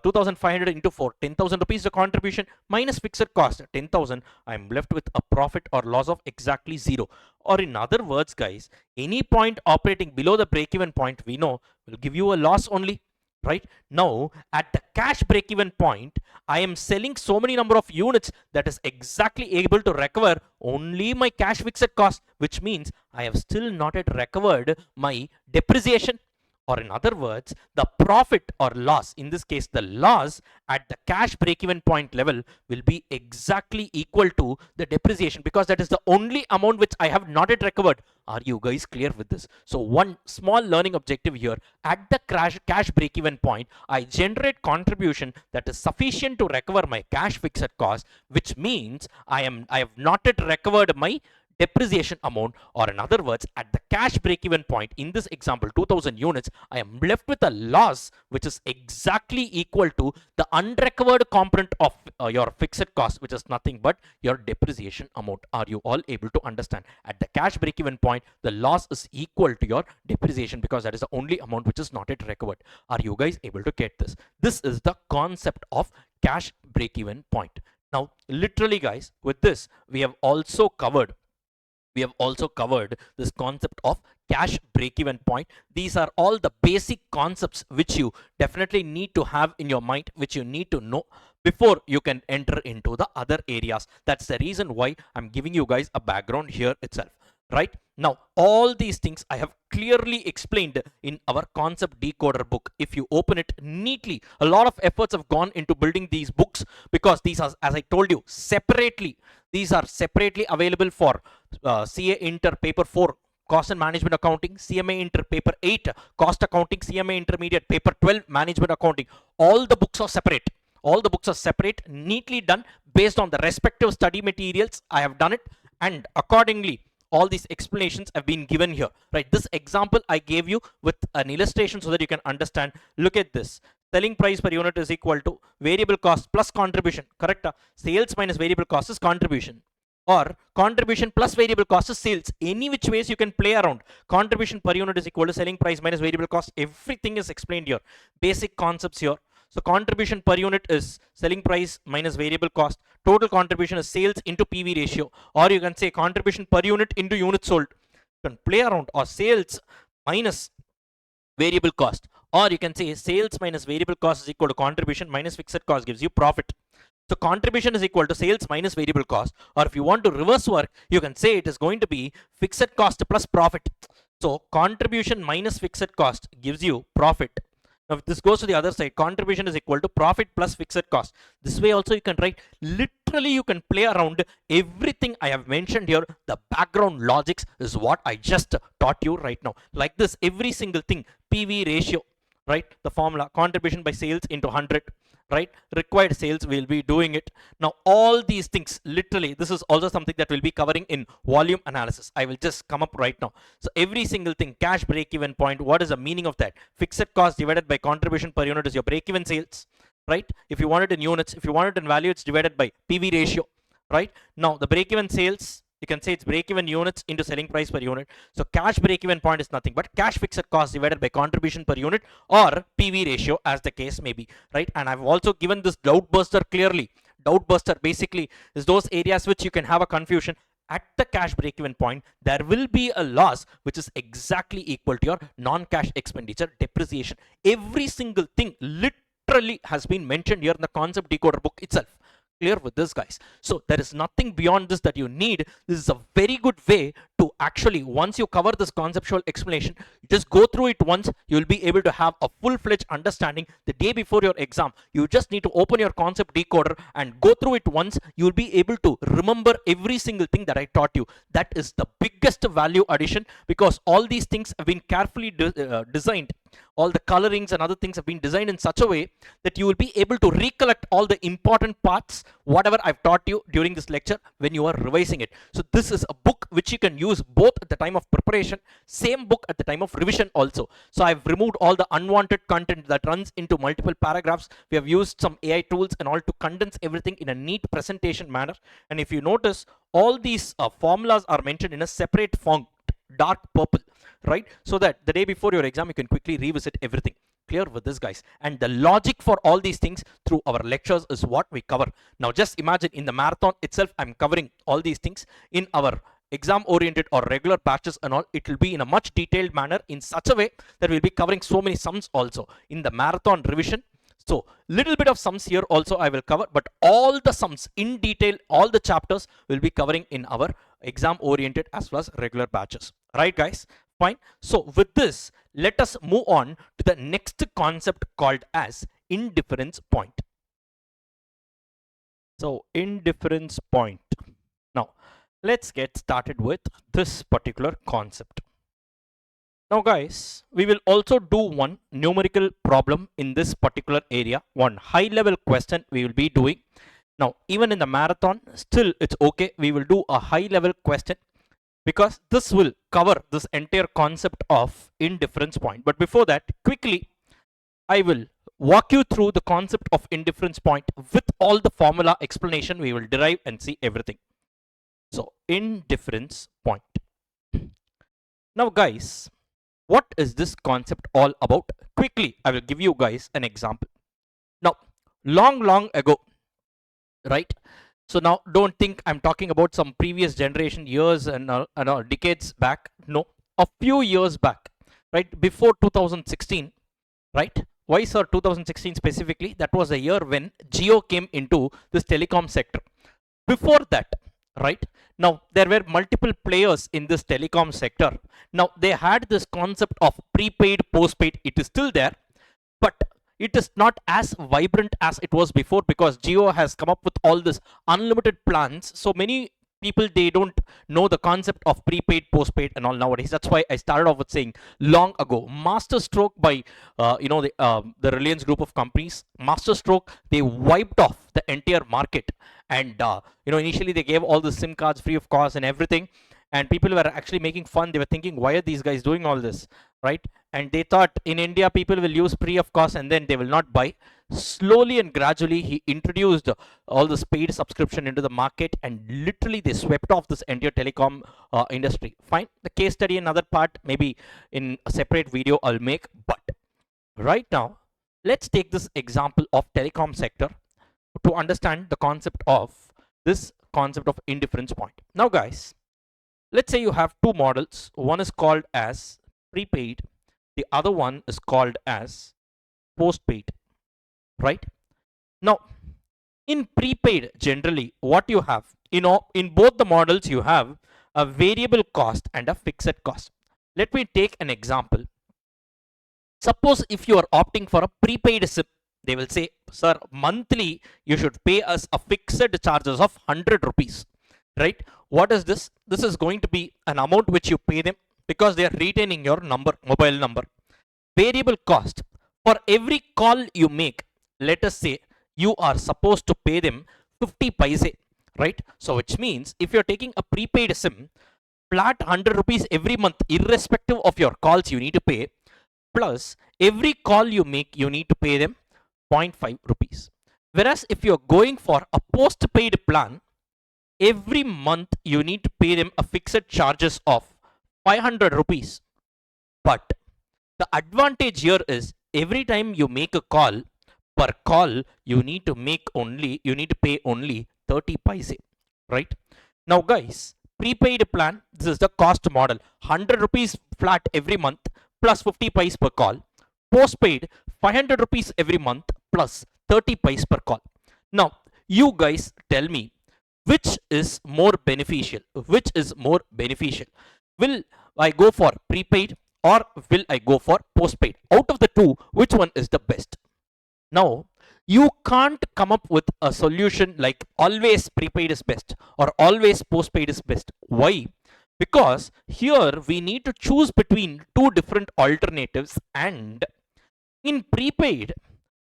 Speaker 1: 2500 into 4, 10,000 rupees the contribution minus fixed cost 10,000. I'm left with a profit or loss of exactly 0. Or in other words, guys, any point operating below the break-even point we know will give you a loss only. Right now, at the cash break-even point, I am selling so many number of units that is exactly able to recover only my cash fixed cost, which means I have still not yet recovered my depreciation. Or in other words, the profit or loss, in this case the loss at the cash break-even point level will be exactly equal to the depreciation, because that is the only amount which I have not yet recovered. Are you guys clear with this? So one small learning objective here, at the cash break-even point, I generate contribution that is sufficient to recover my cash fixed cost, which means I have not yet recovered my depreciation amount. Or in other words, at the cash break-even point, in this example 2000 units, I am left with a loss which is exactly equal to the unrecovered component of your fixed cost, which is nothing but your depreciation amount. Are you all able to understand? At the cash break-even point, the loss is equal to your depreciation, because that is the only amount which is not yet recovered. Are you guys able to get this? This is the concept of cash break-even point. Now literally guys, with this we have also covered this concept of cash break-even point. These are all the basic concepts which you definitely need to have in your mind, which you need to know before you can enter into the other areas. That's the reason why I'm giving you guys a background here itself. Right now, all these things I have clearly explained in our concept decoder book. If you open it neatly, a lot of efforts have gone into building these books, because these are, as I told you, these are separately available for CA Inter paper 4 cost and management accounting, CMA Inter paper 8 cost accounting, CMA Intermediate paper 12 management accounting. All the books are separate. All the books are separate, neatly done based on the respective study materials. I have done it, and accordingly all these explanations have been given here. Right, this example I gave you with an illustration so that you can understand. Look at this. Selling price per unit is equal to variable cost plus contribution. Correct? Sales minus variable cost is contribution, or contribution plus variable cost is sales. Any which ways you can play around. Contribution per unit is equal to selling price minus variable cost. Everything is explained here. Basic concepts here. So contribution per unit is selling price minus variable cost. Total contribution is sales into PV ratio, or you can say contribution per unit into units sold. You can play around, or sales minus variable cost, or you can say sales minus variable cost is equal to contribution minus fixed cost gives you profit. So contribution is equal to sales minus variable cost, or if you want to reverse work, you can say it is going to be fixed cost plus profit. So contribution minus fixed cost gives you profit. Now if this goes to the other side, contribution is equal to profit plus fixed cost. This way also you can write, literally you can play around everything I have mentioned here. The background logics is what I just taught you right now. Like this, every single thing, PV ratio, right? The formula, contribution by sales into 100, right? Required sales, we'll be doing it. Now all these things, literally, this is also something that we'll be covering in volume analysis. I will just come up right now. So every single thing, cash break even point, what is the meaning of that? Fixed cost divided by contribution per unit is your break even sales, right? If you want it in units, if you want it in value, it's divided by PV ratio, right? Now the break even sales, you can say it's break even units into selling price per unit. So cash break even point is nothing but cash fixed cost divided by contribution per unit or PV ratio, as the case may be, right? And I've also given this doubt buster clearly. Doubt buster basically is those areas which you can have a confusion. At the cash break even point, there will be a loss which is exactly equal to your non-cash expenditure depreciation. Every single thing literally has been mentioned here in the concept decoder book itself. Clear with this, guys? So there is nothing beyond this that you need. This is a very good way to actually, once you cover this conceptual explanation, you just go through it once, you will be able to have a full-fledged understanding the day before your exam. You just need to open your concept decoder and go through it once. You will be able to remember every single thing that I taught you. That is the biggest value addition, because all these things have been carefully designed. All the colorings and other things have been designed in such a way that you will be able to recollect all the important parts, whatever I've taught you during this lecture, when you are revising it. So this is a book which you can use both at the time of preparation, same book at the time of revision also. So I've removed all the unwanted content that runs into multiple paragraphs. We have used some AI tools and all to condense everything in a neat presentation manner. And if you notice, all these formulas are mentioned in a separate font, dark purple, right? So that the day before your exam, you can quickly revisit everything. Clear with this, guys? And the logic for all these things through our lectures is what we cover. Now just imagine, in the marathon itself, I'm covering all these things. In our exam oriented or regular batches and all, it will be in a much detailed manner, in such a way that we'll be covering so many sums also in the marathon revision. So little bit of sums here also I will cover, but all the sums in detail, all the chapters will be covering in our exam oriented as well as regular batches, right, guys? Fine. So with this, let us move on to the next concept called as indifference point. So indifference point. Now let's get started with this particular concept. Now guys, we will also do one numerical problem in this particular area, one high level question we will be doing. Now even in the marathon, still it's okay, we will do a high level question, because this will cover this entire concept of indifference point. But before that, quickly I will walk you through the concept of indifference point with all the formula explanation we will derive and see everything. So indifference point. Now guys, what is this concept all about? Quickly I will give you guys an example. Now long ago, right? So now don't think I'm talking about some previous generation, years and decades back. No, a few years back, right? Before 2016, right? Why sir 2016 specifically? That was the year when Jio came into this telecom sector. Before that, right, now there were multiple players in this telecom sector. Now they had this concept of prepaid, postpaid. It is still there, but it is not as vibrant as it was before, because Jio has come up with all this unlimited plans. So many people, they don't know the concept of prepaid, postpaid and all nowadays. That's why I started off with saying long ago, master stroke by the Reliance group of companies. Master stroke, they wiped off the entire market, and initially they gave all the SIM cards free of cost and everything, and people were actually making fun. They were thinking, why are these guys doing all this, right? And they thought in India people will use free of cost and then they will not buy. Slowly and gradually he introduced all this paid subscription into the market, and literally they swept off this entire telecom industry. Fine, the case study another part, maybe in a separate video I'll make. But right now, let's take this example of telecom sector to understand the concept of this concept of indifference point. Now guys, let's say you have two models. One is called as prepaid, the other one is called as postpaid, right? Now in prepaid, generally what you have, in both the models you have a variable cost and a fixed cost. Let me take an example. Suppose if you are opting for a prepaid SIM, they will say, sir, monthly you should pay us a fixed charges of 100 rupees, right? What is this? This is going to be an amount which you pay them because they are retaining your number, mobile number. Variable cost, for every call you make, let us say you are supposed to pay them 50 paise, right? So which means if you're taking a prepaid SIM, flat 100 rupees every month, irrespective of your calls you need to pay, plus every call you make you need to pay them 0.5 rupees. Whereas if you're going for a postpaid plan, every month you need to pay them a fixed charges of 500 rupees. But the advantage here is every time you make a call, per call you need to pay only 30 paise, right? Now guys, prepaid plan, this is the cost model, 100 rupees flat every month plus 50 paise per call. Postpaid, 500 rupees every month plus 30 paise per call. Now you guys tell me, which is more beneficial? Which is more beneficial? Will I go for prepaid or will I go for postpaid? Out of the two, which one is the best? Now, you can't come up with a solution like always prepaid is best or always postpaid is best. Why? Because here we need to choose between two different alternatives, and in prepaid,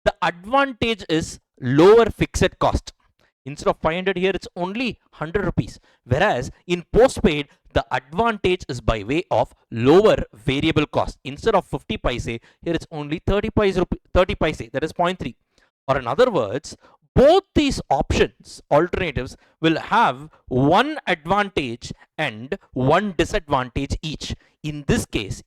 Speaker 1: the advantage is lower fixed cost. Instead of 500 here, it's only 100 rupees. Whereas in postpaid, the advantage is by way of lower variable cost. Instead of 50 paise, here it's only 30 paise, that is 0.3. Or in other words, both these options, alternatives, will have one advantage and one disadvantage each. In this case,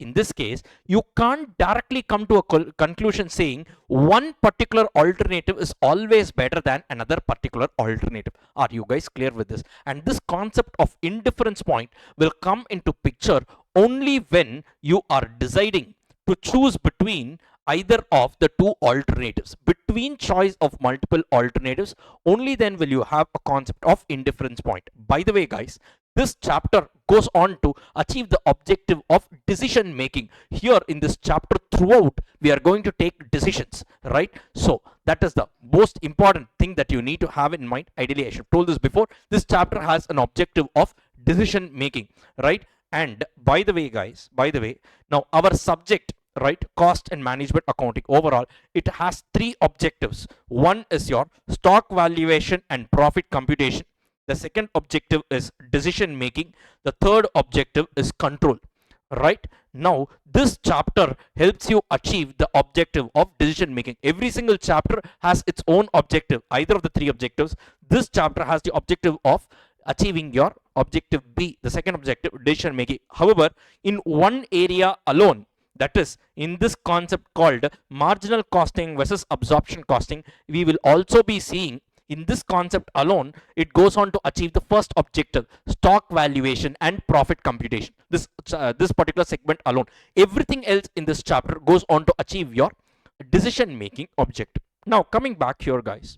Speaker 1: you can't directly come to a conclusion saying one particular alternative is always better than another particular alternative. Are you guys clear with this? And this concept of indifference point will come into picture only when you are deciding to choose between either of the two alternatives. Between choice of multiple alternatives, only then will you have a concept of indifference point. By the way guys, this chapter goes on to achieve the objective of decision making. Here in this chapter throughout, we are going to take decisions, right? So that is the most important thing that you need to have in mind. Ideally, I should have told this before. This chapter has an objective of decision making, right? And by the way guys, now our subject, right, cost and management accounting, overall it has three objectives. One is your stock valuation and profit computation. The second objective is decision making. The third objective is control. Right now, this chapter helps you achieve the objective of decision making. Every single chapter has its own objective, either of the three objectives. This chapter has the objective of achieving your objective B, the second objective, decision making. However, in one area alone, that is in this concept called marginal costing versus absorption costing, we will also be seeing in this concept alone, it goes on to achieve the first objective, stock valuation and profit computation. This particular segment alone. Everything else in this chapter goes on to achieve your decision making objective. Now coming back here guys,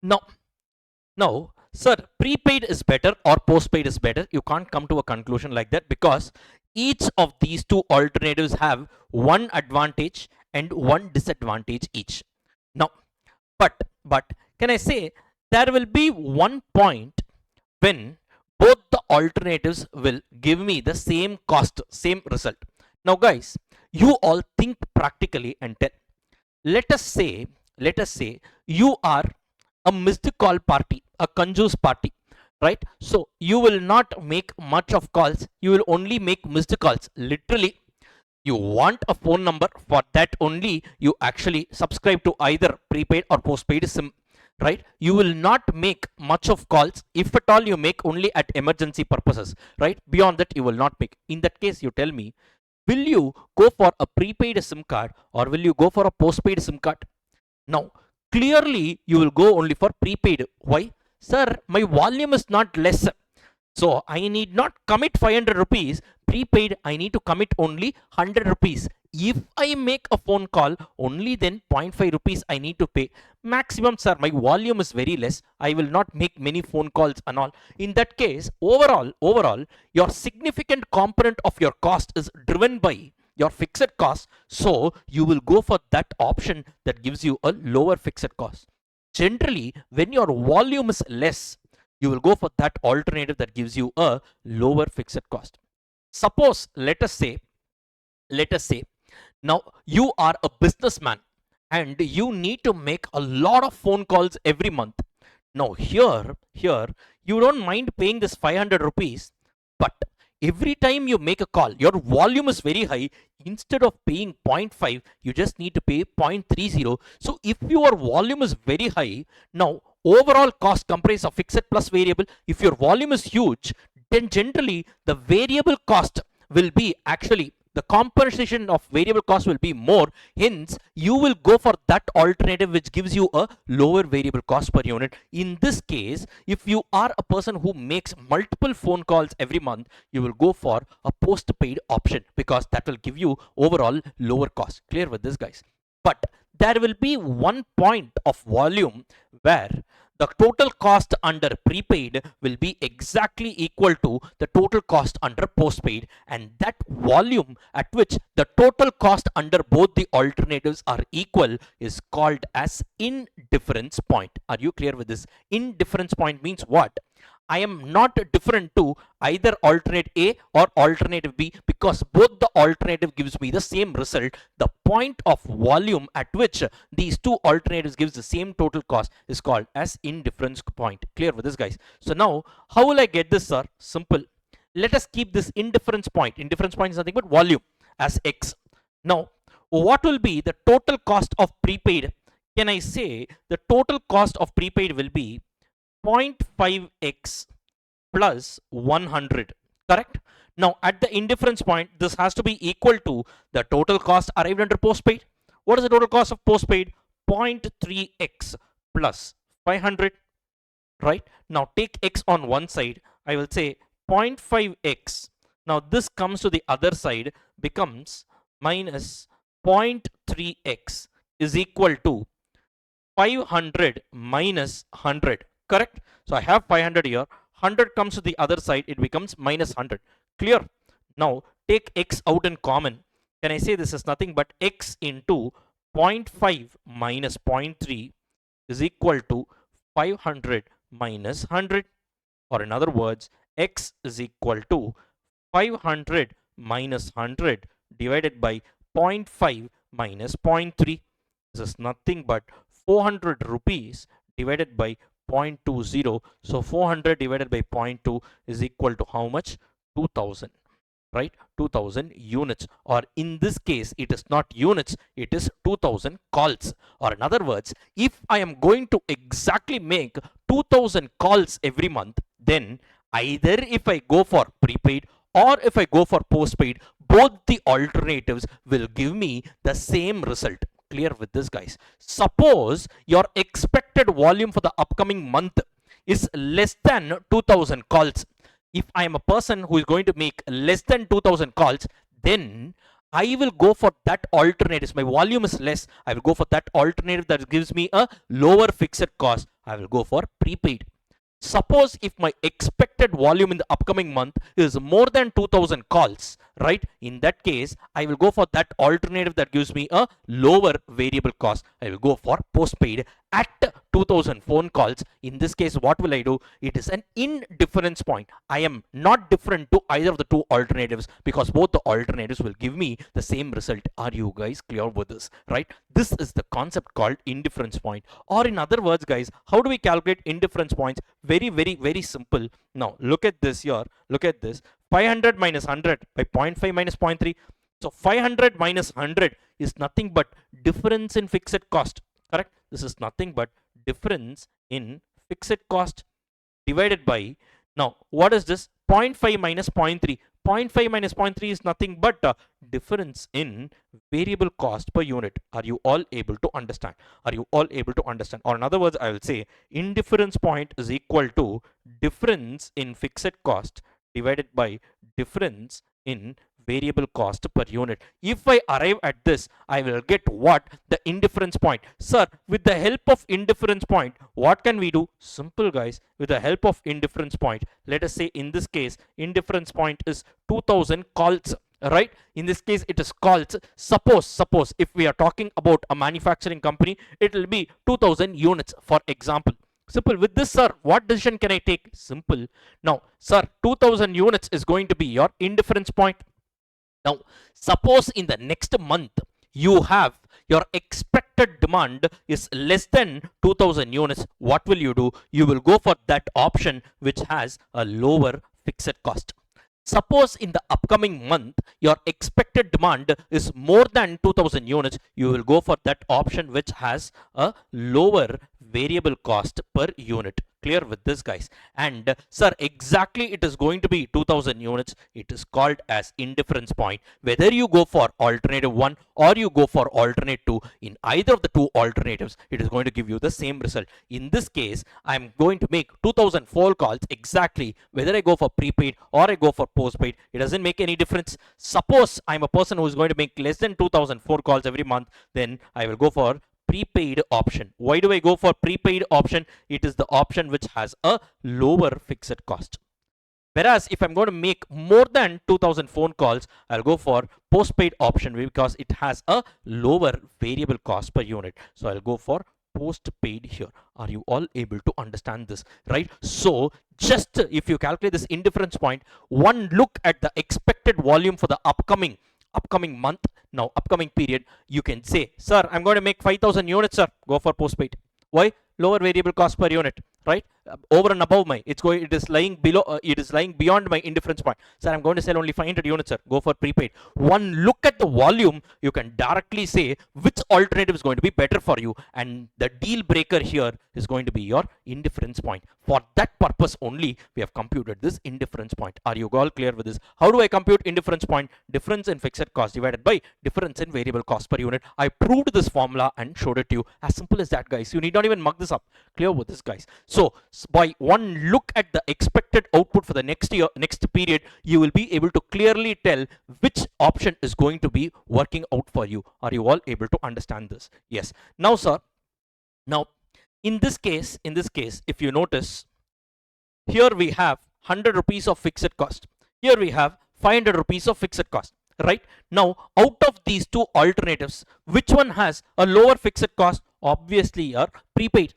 Speaker 1: now sir, prepaid is better or postpaid is better? You can't come to a conclusion like that, because each of these two alternatives have one advantage and one disadvantage each. Now but can I say there will be one point when both the alternatives will give me the same cost, same result. Now guys, you all think practically and tell. Let us say you are a missed call party, a conjuice party, right? So you will not make much of calls, you will only make missed calls. Literally, you want a phone number, for that only you actually subscribe to either prepaid or postpaid SIM, right? You will not make much of calls. If at all, you make only at emergency purposes, right? Beyond that, you will not make. In that case, you tell me, will you go for a prepaid SIM card or will you go for a postpaid SIM card? Now, clearly, you will go only for prepaid. Why? Sir, my volume is not less, so I need not commit 500 rupees. Prepaid, I need to commit only 100 rupees. If I make a phone call, only then 0.5 rupees I need to pay. Maximum, sir, my volume is very less, I will not make many phone calls and all. In that case, overall, your significant component of your cost is driven by your fixed cost, so you will go for that option that gives you a lower fixed cost. Generally, when your volume is less, you will go for that alternative that gives you a lower fixed cost. Suppose, let us say, now you are a businessman and you need to make a lot of phone calls every month. Now here you don't mind paying this 500 rupees, but every time you make a call, your volume is very high. Instead of paying 0.5, you just need to pay 0.30. So if your volume is very high, now overall cost comprises of fixed plus variable. If your volume is huge, then generally the variable cost will be actually the compensation of variable cost will be more. Hence, you will go for that alternative which gives you a lower variable cost per unit. In this case, if you are a person who makes multiple phone calls every month, you will go for a postpaid option because that will give you overall lower cost. Clear with this, guys? But there will be one point of volume where the total cost under prepaid will be exactly equal to the total cost under postpaid, and that volume at which the total cost under both the alternatives are equal is called as indifference point. Are you clear with this? Indifference point means what? I am not different to either alternate A or alternative B because both the alternative gives me the same result. The point of volume at which these two alternatives gives the same total cost is called as indifference point. Clear with this, guys? So now, how will I get this, sir? Simple. Let us keep this indifference point. Indifference point is nothing but volume as X. Now, what will be the total cost of prepaid? Can I say the total cost of prepaid will be 0.5x plus 100, correct? Now at the indifference point, this has to be equal to the total cost arrived under postpaid. What is the total cost of postpaid? 0.3x plus 500, right? Now take x on one side, I will say 0.5x. Now this comes to the other side, becomes minus 0.3x is equal to 500 minus 100, correct? So I have 500 here, 100 comes to the other side, it becomes minus 100. Clear? Now take x out in common. Can I say this is nothing but x into 0.5 minus 0.3 is equal to 500 minus 100, or in other words, x is equal to 500 minus 100 divided by 0.5 minus 0.3. This is nothing but 400 rupees divided by 0.20. So 400 divided by 0.2 is equal to how much? 2000, right? 2000 units, or in this case it is not units, it is 2000 calls. Or in other words, if I am going to exactly make 2000 calls every month, then either if I go for prepaid or if I go for postpaid, both the alternatives will give me the same result. Clear with this, guys? Suppose your expected volume for the upcoming month is less than 2000 calls. If I am a person who is going to make less than 2000 calls, then I will go for that alternative. My volume is less, I will go for that alternative that gives me a lower fixed cost. I will go for prepaid. Suppose if my expected volume in the upcoming month is more than 2000 calls, right? In that case, I will go for that alternative that gives me a lower variable cost. I will go for postpaid at 2000 phone calls. In this case, what will I do? It is an indifference point. I am not different to either of the two alternatives because both the alternatives will give me the same result. Are you guys clear with this, right? This is the concept called indifference point. Or in other words, guys, how do we calculate indifference points? Very simple. Now look at this here, look at this. 500 minus 100 by 0.5 minus 0.3. So 500 minus 100 is nothing but difference in fixed cost, correct? This is nothing but difference in fixed cost divided by, now what is this? 0.5 minus 0.3. 0.5 minus 0.3 is nothing but difference in variable cost per unit. Are you all able to understand? Are you all able to understand? Or in other words, I will say indifference point is equal to difference in fixed cost divided by difference in variable cost per unit. If I arrive at this, I will get what? The indifference point. Sir, with the help of indifference point, what can we do? Simple, guys. With the help of indifference point, let us say in this case, indifference point is 2000 calls. right? In this case, it is called, suppose if we are talking about a manufacturing company, it will be 2000 units, for example. Simple. With this, sir, what decision can I take? Simple. Now, sir, 2000 units is going to be your indifference point. Now, suppose in the next month you have your expected demand is less than 2000 units. What will you do? You will go for that option which has a lower fixed cost. Suppose in the upcoming month your expected demand is more than 2000 units, you will go for that option which has a lower variable cost per unit. Clear with this, guys? And sir, exactly it is going to be 2000 units. It is called as indifference point. Whether you go for alternative 1 or you go for alternate 2, in either of the two alternatives, it is going to give you the same result. In this case, I am going to make 2000 phone calls exactly. Whether I go for prepaid or I go for postpaid, it doesn't make any difference. Suppose I'm a person who is going to make less than 2000 phone calls every month, then I will go for prepaid option. Why do I go for prepaid option? It is the option which has a lower fixed cost. Whereas if I'm going to make more than 2000 phone calls, I'll go for postpaid option because it has a lower variable cost per unit. So I'll go for postpaid here. Are you all able to understand this, right? So just if you calculate this indifference point, one look at the expected volume for the upcoming month, now upcoming period, you can say, sir, I'm going to make 5000 units, sir. Go for postpaid. Why? Lower variable cost per unit, right? Over and above my, it is lying below, it is lying beyond my indifference point. Sir, I'm going to sell only 500 units, sir. Go for prepaid. One look at the volume, you can directly say which alternative is going to be better for you, and the deal breaker here is going to be your indifference point. For that purpose only, we have computed this indifference point. Are you all clear with this? How do I compute indifference point? Difference in fixed cost divided by difference in variable cost per unit. I proved this formula and showed it to you. As simple as that, guys. You need not even mug this up. Clear with this, guys? So by one look at the expected output for the next period, you will be able to clearly tell which option is going to be working out for you. Are you all able to understand this? Yes. Now, sir, now in this case, if you notice, here we have 100 rupees of fixed cost. Here we have 500 rupees of fixed cost. Right? Now, out of these two alternatives, which one has a lower fixed cost? Obviously, your prepaid.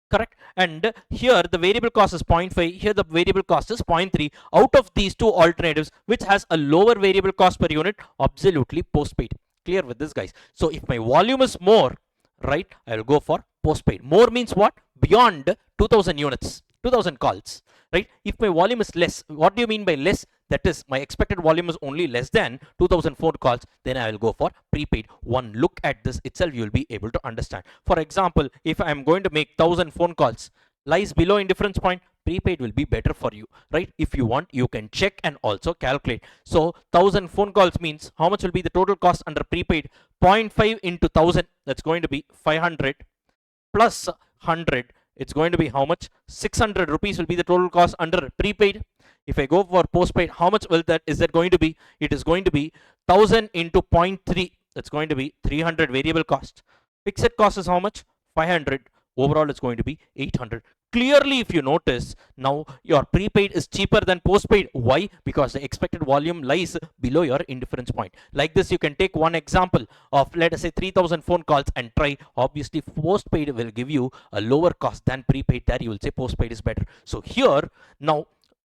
Speaker 1: Correct? And here the variable cost is 0.5, here the variable cost is 0.3. Out of these two alternatives, which has a lower variable cost per unit? Absolutely postpaid. Clear with this, guys? So if my volume is more, right, I will go for postpaid. More means what? Beyond 2000 units, 2000 calls, right? If my volume is less, what do you mean by less? That is, my expected volume is only less than 2000 phone calls, then I will go for prepaid. One look at this itself, you will be able to understand. For example, if I am going to make 1000 phone calls, lies below indifference point, prepaid will be better for you, right? If you want, you can check and also calculate. So 1000 phone calls means how much will be the total cost under prepaid? 0.5 into 1000, that's going to be 500 plus 100. It's going to be how much? 600 rupees will be the total cost under prepaid. If I go for postpaid, how much will that is that going to be? It is going to be 1000 into 0.3. That's going to be 300 variable cost. Fixed cost is how much? 500. Overall, it's going to be 800. Clearly, if you notice, now your prepaid is cheaper than postpaid. Why? Because the expected volume lies below your indifference point. Like this, you can take one example of, let us say, 3000 phone calls and try. Obviously, postpaid will give you a lower cost than prepaid. There you will say postpaid is better. So here, now,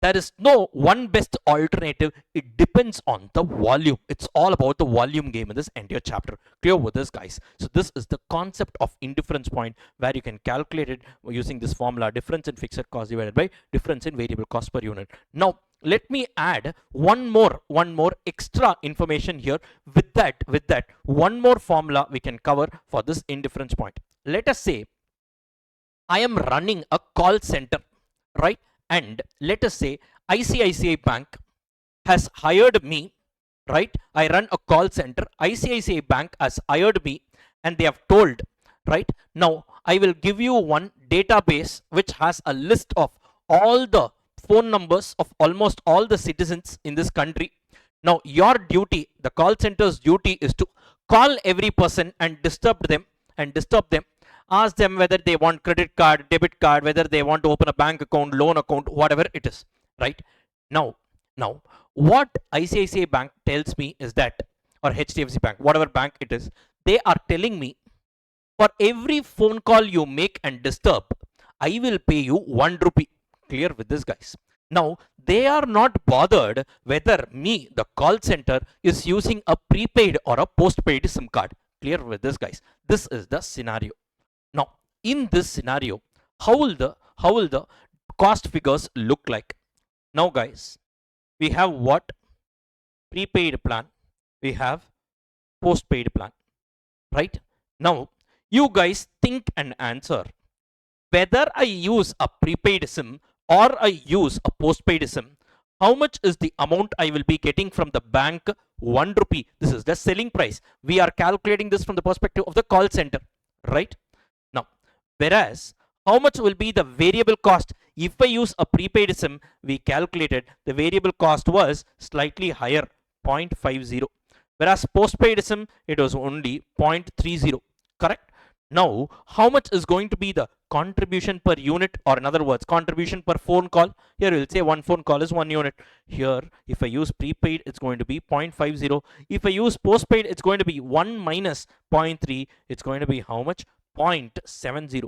Speaker 1: there is no one best alternative. It depends on the volume. It's all about the volume game in this entire chapter. Clear with this, guys? So this is the concept of indifference point, where you can calculate it using this formula: difference in fixed cost divided by difference in variable cost per unit. Now let me add one more extra information here. With that one more formula we can cover for this indifference point. Let us say I am running a call center, right? And let us say ICICI Bank has hired me, right? I run a call center. ICICI Bank has hired me and they have told, right? Now, I will give you one database which has a list of all the phone numbers of almost all the citizens in this country. Now, your duty, the call center's duty, is to call every person and disturb them. Ask them whether they want credit card, debit card, whether they want to open a bank account, loan account, whatever it is, right? Now, what ICICI Bank tells me is that, or HDFC Bank, whatever bank it is, they are telling me for every phone call you make and disturb, I will pay you 1 rupee. Clear with this, guys? Now, they are not bothered whether me, the call center, is using a prepaid or a postpaid SIM card. Clear with this, guys? This is the scenario. Now, in this scenario, how will the cost figures look like? Now, guys, we have what? Prepaid plan. We have postpaid plan, right? Now, you guys think and answer whether I use a prepaid SIM or I use a postpaid SIM. How much is the amount I will be getting from the bank? 1 rupee. This is the selling price. We are calculating this from the perspective of the call center, right? Now, whereas how much will be the variable cost? If I use a prepaid SIM, we calculated the variable cost was slightly higher, 0.50. Whereas postpaid SIM, it was only 0.30, correct? Now, how much is going to be the contribution per unit, or in other words, contribution per phone call? Here we'll say one phone call is 1 unit. Here, if I use prepaid, it's going to be 0.50. If I use postpaid, it's going to be 1 minus 0.3. It's going to be how much? 0.70.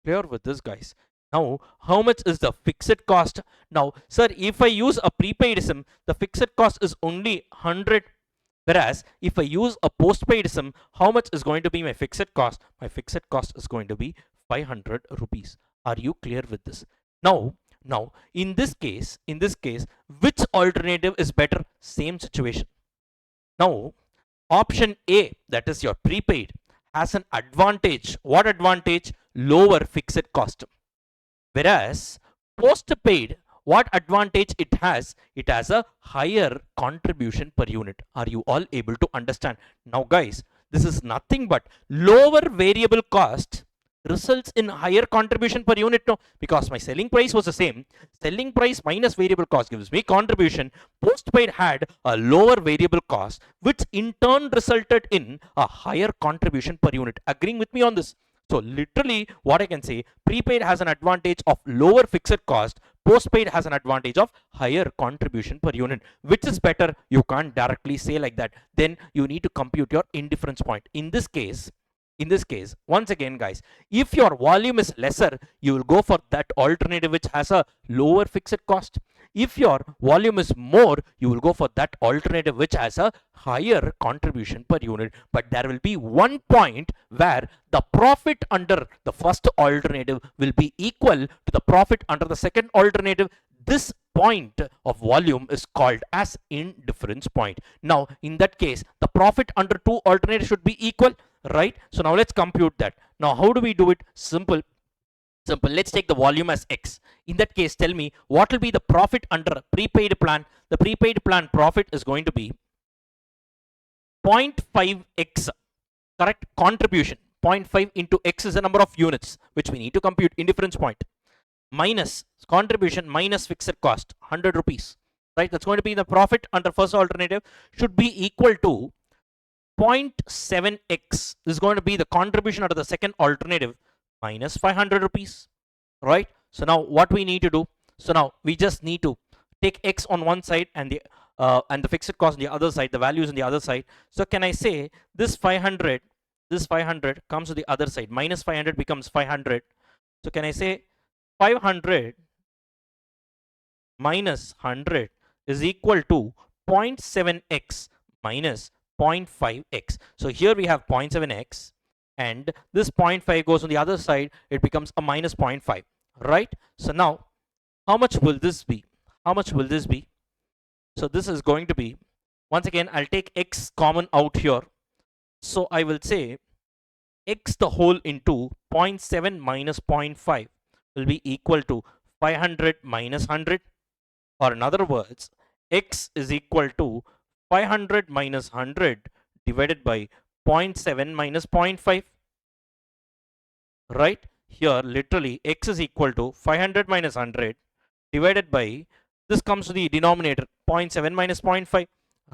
Speaker 1: Clear with this, guys? Now, how much is the fixed cost? Now, sir, if I use a prepaid SIM, the fixed cost is only 100. Whereas, if I use a postpaid SIM, how much is going to be my fixed cost? My fixed cost is going to be 500 rupees. Are you clear with this? Now, in this case, which alternative is better? Same situation. Now, option A, that is your prepaid, has an advantage. What advantage? Lower fixed cost. Whereas postpaid, what advantage it has? It has a higher contribution per unit. Are you all able to understand? Now, guys, this is nothing but lower variable cost results in higher contribution per unit. No, because my selling price was the same. Selling price minus variable cost gives me contribution. Postpaid had a lower variable cost, which in turn resulted in a higher contribution per unit. Agreeing with me on this? So literally what I can say, prepaid has an advantage of lower fixed cost, postpaid has an advantage of higher contribution per unit. Which is better? You can't directly say like that. Then you need to compute your indifference point. In this case, once again, guys, if your volume is lesser, you will go for that alternative which has a lower fixed cost. If your volume is more, you will go for that alternative which has a higher contribution per unit. But there will be one point where the profit under the first alternative will be equal to the profit under the second alternative. This point of volume is called as indifference point. Now, in that case, the profit under two alternatives should be equal, right? So now let's compute that. Now, how do we do it? Simple. Let's take the volume as X. In that case, tell me what will be the profit under prepaid plan. The prepaid plan profit is going to be 0.5x, correct? Contribution 0.5 into X is the number of units which we need to compute, indifference point, minus contribution minus fixed cost 100 rupees, right? That's going to be the profit under first alternative should be equal to 0.7x. This is going to be the contribution under the second alternative minus 500 rupees, right? So now what we need to do? So now we just need to take X on one side and the fixed cost on the other side, the values on the other side. So can I say this 500 comes to the other side, minus 500 becomes 500. So can I say 500 minus 100 is equal to 0.7x minus 0.5x. So here we have 0.7x and this 0.5 goes on the other side, it becomes a minus 0.5, right? So now how much will this be? How much will this be? So this is going to be, once again, I'll take x common out here. So I will say x the whole into 0.7 minus 0.5 will be equal to 500 minus 100, or in other words, x is equal to 500 minus 100 divided by 0.7 minus 0.5, right? Here literally x is equal to 500 minus 100 divided by, this comes to the denominator, 0.7 minus 0.5,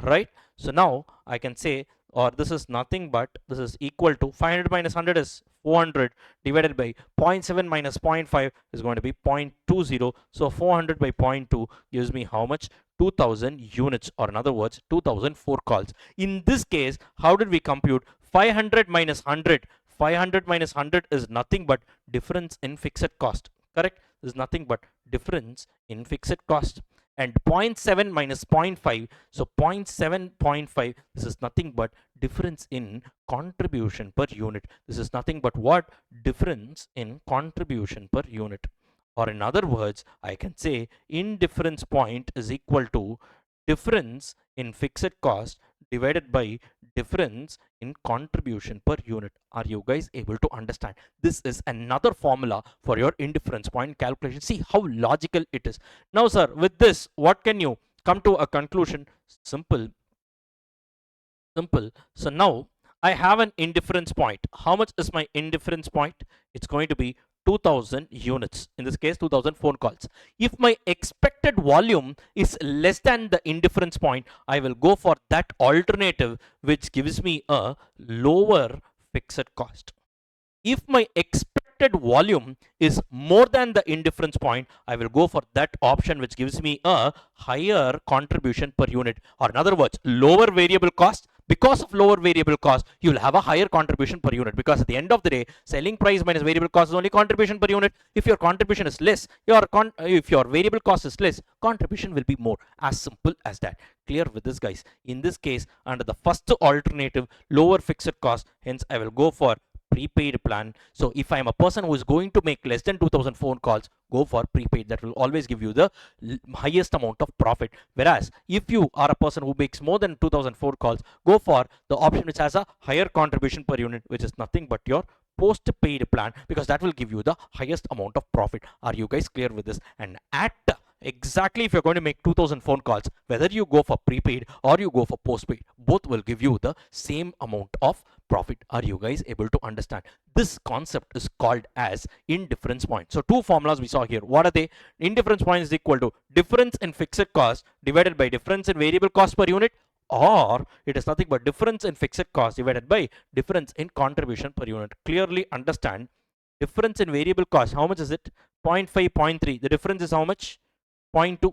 Speaker 1: right? So now I can say, or this is nothing but this is equal to 500 minus 100 is 400 divided by 0.7 minus 0.5 is going to be 0.20. So 400 by 0.2 gives me how much? 2000 units, or in other words 2004 calls. In this case, how did we compute? 500 minus 100. 500 minus 100 is nothing but difference in fixed cost. Correct? Is nothing but difference in fixed cost. And 0.7 minus 0.5, so 0.7, this is nothing but difference in contribution per unit. This is nothing but what? Difference in contribution per unit. Or in other words, I can say indifference point is equal to difference in fixed cost divided by difference in contribution per unit. Are you guys able to understand? This is another formula for your indifference point calculation. See how logical it is. Now, sir, with this, what can you come to a conclusion? Simple. So now I have an indifference point. How much is my indifference point? It's going to be 2000 units. In this case, 2000 phone calls. If my expected volume is less than the indifference point, I will go for that alternative which gives me a lower fixed cost. If my expected volume is more than the indifference point, I will go for that option which gives me a higher contribution per unit. Or in other words, lower variable cost. Because of lower variable cost, you will have a higher contribution per unit, because at the end of the day, selling price minus variable cost is only contribution per unit. If your contribution is less, if your variable cost is less, contribution will be more. As simple as that. Clear with this, guys? In this case, under the first alternative, lower fixed cost, hence I will go for prepaid plan. So if I am a person who is going to make less than 2000 phone calls, go for prepaid. That will always give you the highest amount of profit. Whereas if you are a person who makes more than 2000 phone calls, go for the option which has a higher contribution per unit, which is nothing but your postpaid plan, because that will give you the highest amount of profit. Are you guys clear with this? And at exactly, if you're going to make 2000 phone calls, whether you go for prepaid or you go for postpaid, both will give you the same amount of profit. Are you guys able to understand? This concept is called as indifference point. So two formulas we saw here. What are they? Indifference point is equal to difference in fixed cost divided by difference in variable cost per unit, or it is nothing but difference in fixed cost divided by difference in contribution per unit. Clearly understand, difference in variable cost, how much is it? 0.5, 0.3. The difference is how much? 0.2.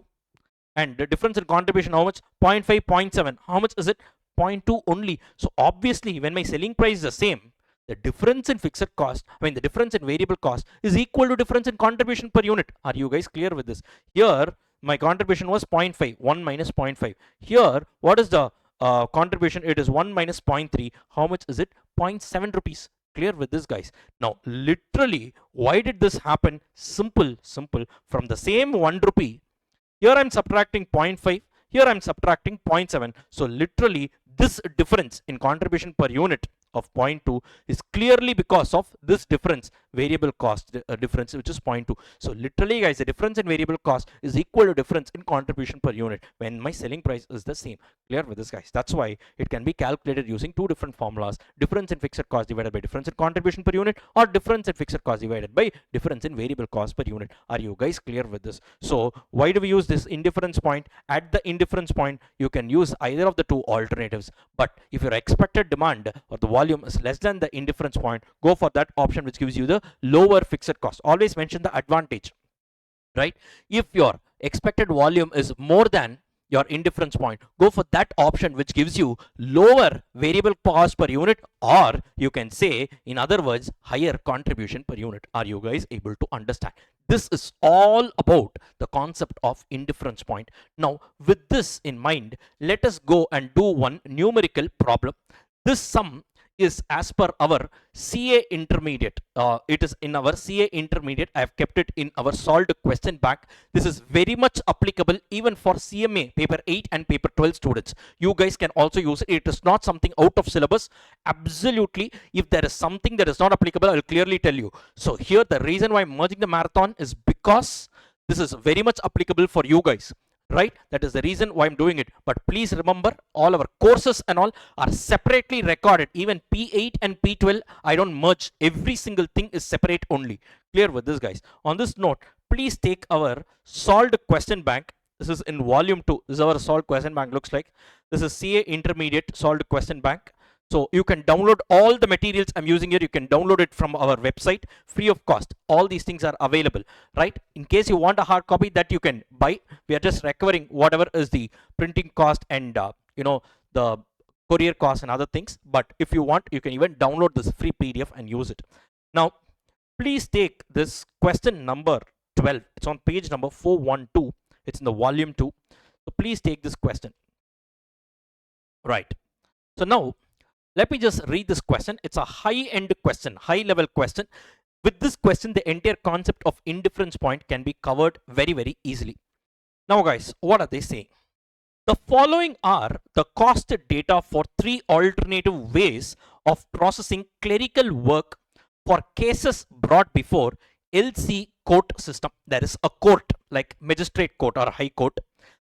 Speaker 1: And the difference in contribution, how much? 0.5, 0.7. How much is it? 0.2 only. So obviously, when my selling price is the same, the difference in fixed cost, the difference in variable cost is equal to difference in contribution per unit. Are you guys clear with this? Here, my contribution was 0.5, 1 minus 0.5. Here, what is the contribution? It is 1 minus 0.3. How much is it? 0.7 rupees. Clear with this, guys? Now, literally, why did this happen? Simple. From the same 1 rupee, here I'm subtracting 0.5, here I'm subtracting 0.7. So literally, this difference in contribution per unit of 0.2 is clearly because of this difference, variable cost difference, which is 0.2. So literally, guys, the difference in variable cost is equal to difference in contribution per unit when my selling price is the same. Clear with this, guys? That's why it can be calculated using two different formulas: difference in fixed cost divided by difference in contribution per unit, or difference in fixed cost divided by difference in variable cost per unit. Are you guys clear with this? So why do we use this indifference point? At the indifference point, you can use either of the two alternatives, but if your expected demand or the volume is less than the indifference point, go for that option which gives you the lower fixed cost. Always mention the advantage, right? If your expected volume is more than your indifference point, go for that option which gives you lower variable cost per unit, or you can say, in other words, higher contribution per unit. Are you guys able to understand? This is all about the concept of indifference point. Now, with this in mind, let us go and do one numerical problem. This sum is as per our CA intermediate. It is in our CA intermediate. I have kept it in our solved question bank. This is very much applicable even for CMA paper 8 and paper 12 students. You guys can also use it. It is not something out of syllabus. Absolutely. If there is something that is not applicable, I will clearly tell you. So here, the reason why I'm merging the marathon is because this is very much applicable for you guys. Right? That is the reason why I'm doing it. But please remember, all our courses and all are separately recorded. Even P8 and P12, I don't merge. Every single thing is separate only. Clear with this, guys? On this note, please take our solved question bank. This is in volume 2. This is our solved question bank looks like. This is CA intermediate solved question bank. So you can download all the materials I'm using here. You can download it from our website free of cost. All these things are available, right? In case you want a hard copy, that you can buy. We are just recovering whatever is the printing cost and the courier cost and other things. But if you want, you can even download this free PDF and use it. Now, please take this question number 12. It's on page number 412. It's in the volume 2. So please take this question. Right. So now, let me just read this question. It's a high-end question, high-level question. With this question, the entire concept of indifference point can be covered very, very easily. Now, guys, what are they saying? The following are the cost data for 3 alternative ways of processing clerical work for cases brought before LC court system. There is a court like magistrate court or high court.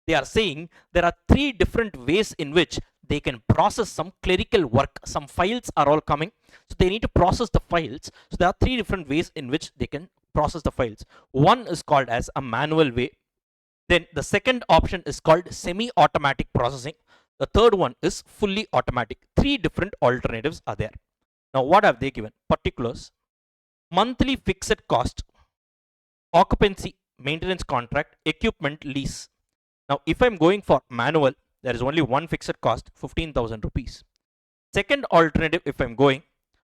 Speaker 1: They are saying there are 3 different ways in which they can process some clerical work. Some files are all coming, so they need to process the files. So there are 3 different ways in which they can process the files. One is called as a manual way. Then the second option is called semi-automatic processing. The third one is fully automatic. 3 different alternatives are there. Now, what have they given? Particulars: monthly fixed cost, occupancy, maintenance contract, equipment lease. Now, if I'm going for manual, there is only one fixed cost, 15,000 rupees. Second alternative, if I'm going,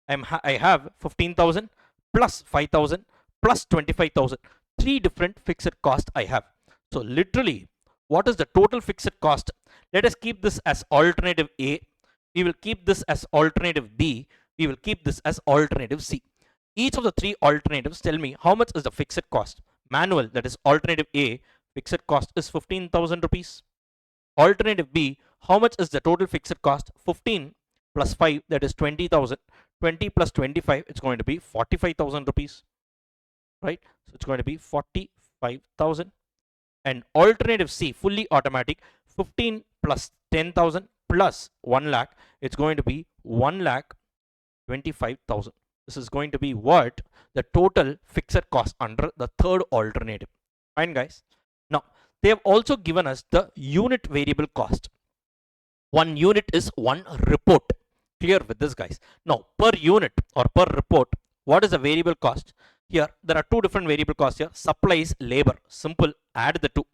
Speaker 1: I have 15,000 plus 5,000 plus 25,000. 3 different fixed costs I have. So literally, what is the total fixed cost? Let us keep this as alternative A. We will keep this as alternative B. We will keep this as alternative C. Each of the 3 alternatives tell me how much is the fixed cost. Manual, that is alternative A, fixed cost is 15,000 rupees. Alternative B, how much is the total fixed cost? 15 plus 5, that is 20,000. 20 plus 25, it's going to be 45,000 rupees. Right? So it's going to be 45,000. And alternative C, fully automatic, 15 plus 10,000 plus 1 lakh, it's going to be 1,25,000. This is going to be what? The total fixed cost under the third alternative. Fine, guys. Now, they have also given us the unit variable cost. 1 unit is 1 report. Clear with this, guys. Now, per unit or per report, what is the variable cost? Here, there are 2 different variable costs here. Supplies, labor. Simple, add the 2.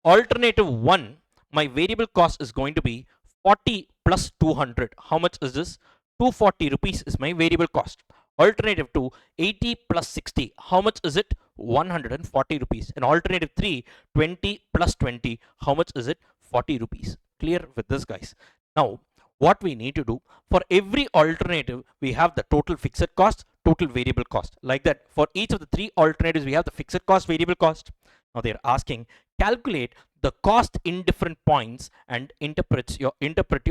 Speaker 1: Alternative 1, my variable cost is going to be 40 plus 200. How much is this? 240 rupees is my variable cost. Alternative 2, 80 plus 60. How much is it? 140 rupees. And alternative 3, 20 plus 20. How much is it? 40 rupees. Clear with this, guys. Now, what we need to do, for every alternative, we have the total fixed cost, total variable cost. Like that, for each of the 3 alternatives, we have the fixed cost, variable cost. Now they're asking, calculate the cost in different points and interpret your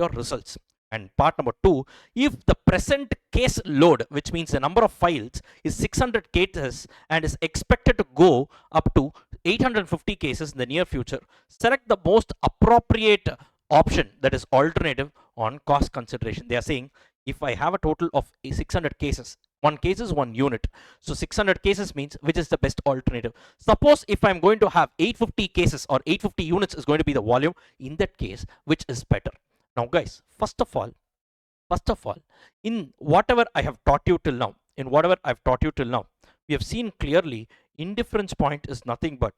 Speaker 1: results. And part number 2, if the present case load, which means the number of files, is 600 cases and is expected to go up to 850 cases in the near future, select the most appropriate option, that is alternative, on cost consideration. They are saying, if I have a total of 600 cases, 1 case is 1 unit. So 600 cases means which is the best alternative. Suppose if I'm going to have 850 cases or 850 units is going to be the volume, in that case, which is better? Now, guys, first of all, in whatever I have taught you till now, we have seen clearly indifference point is nothing but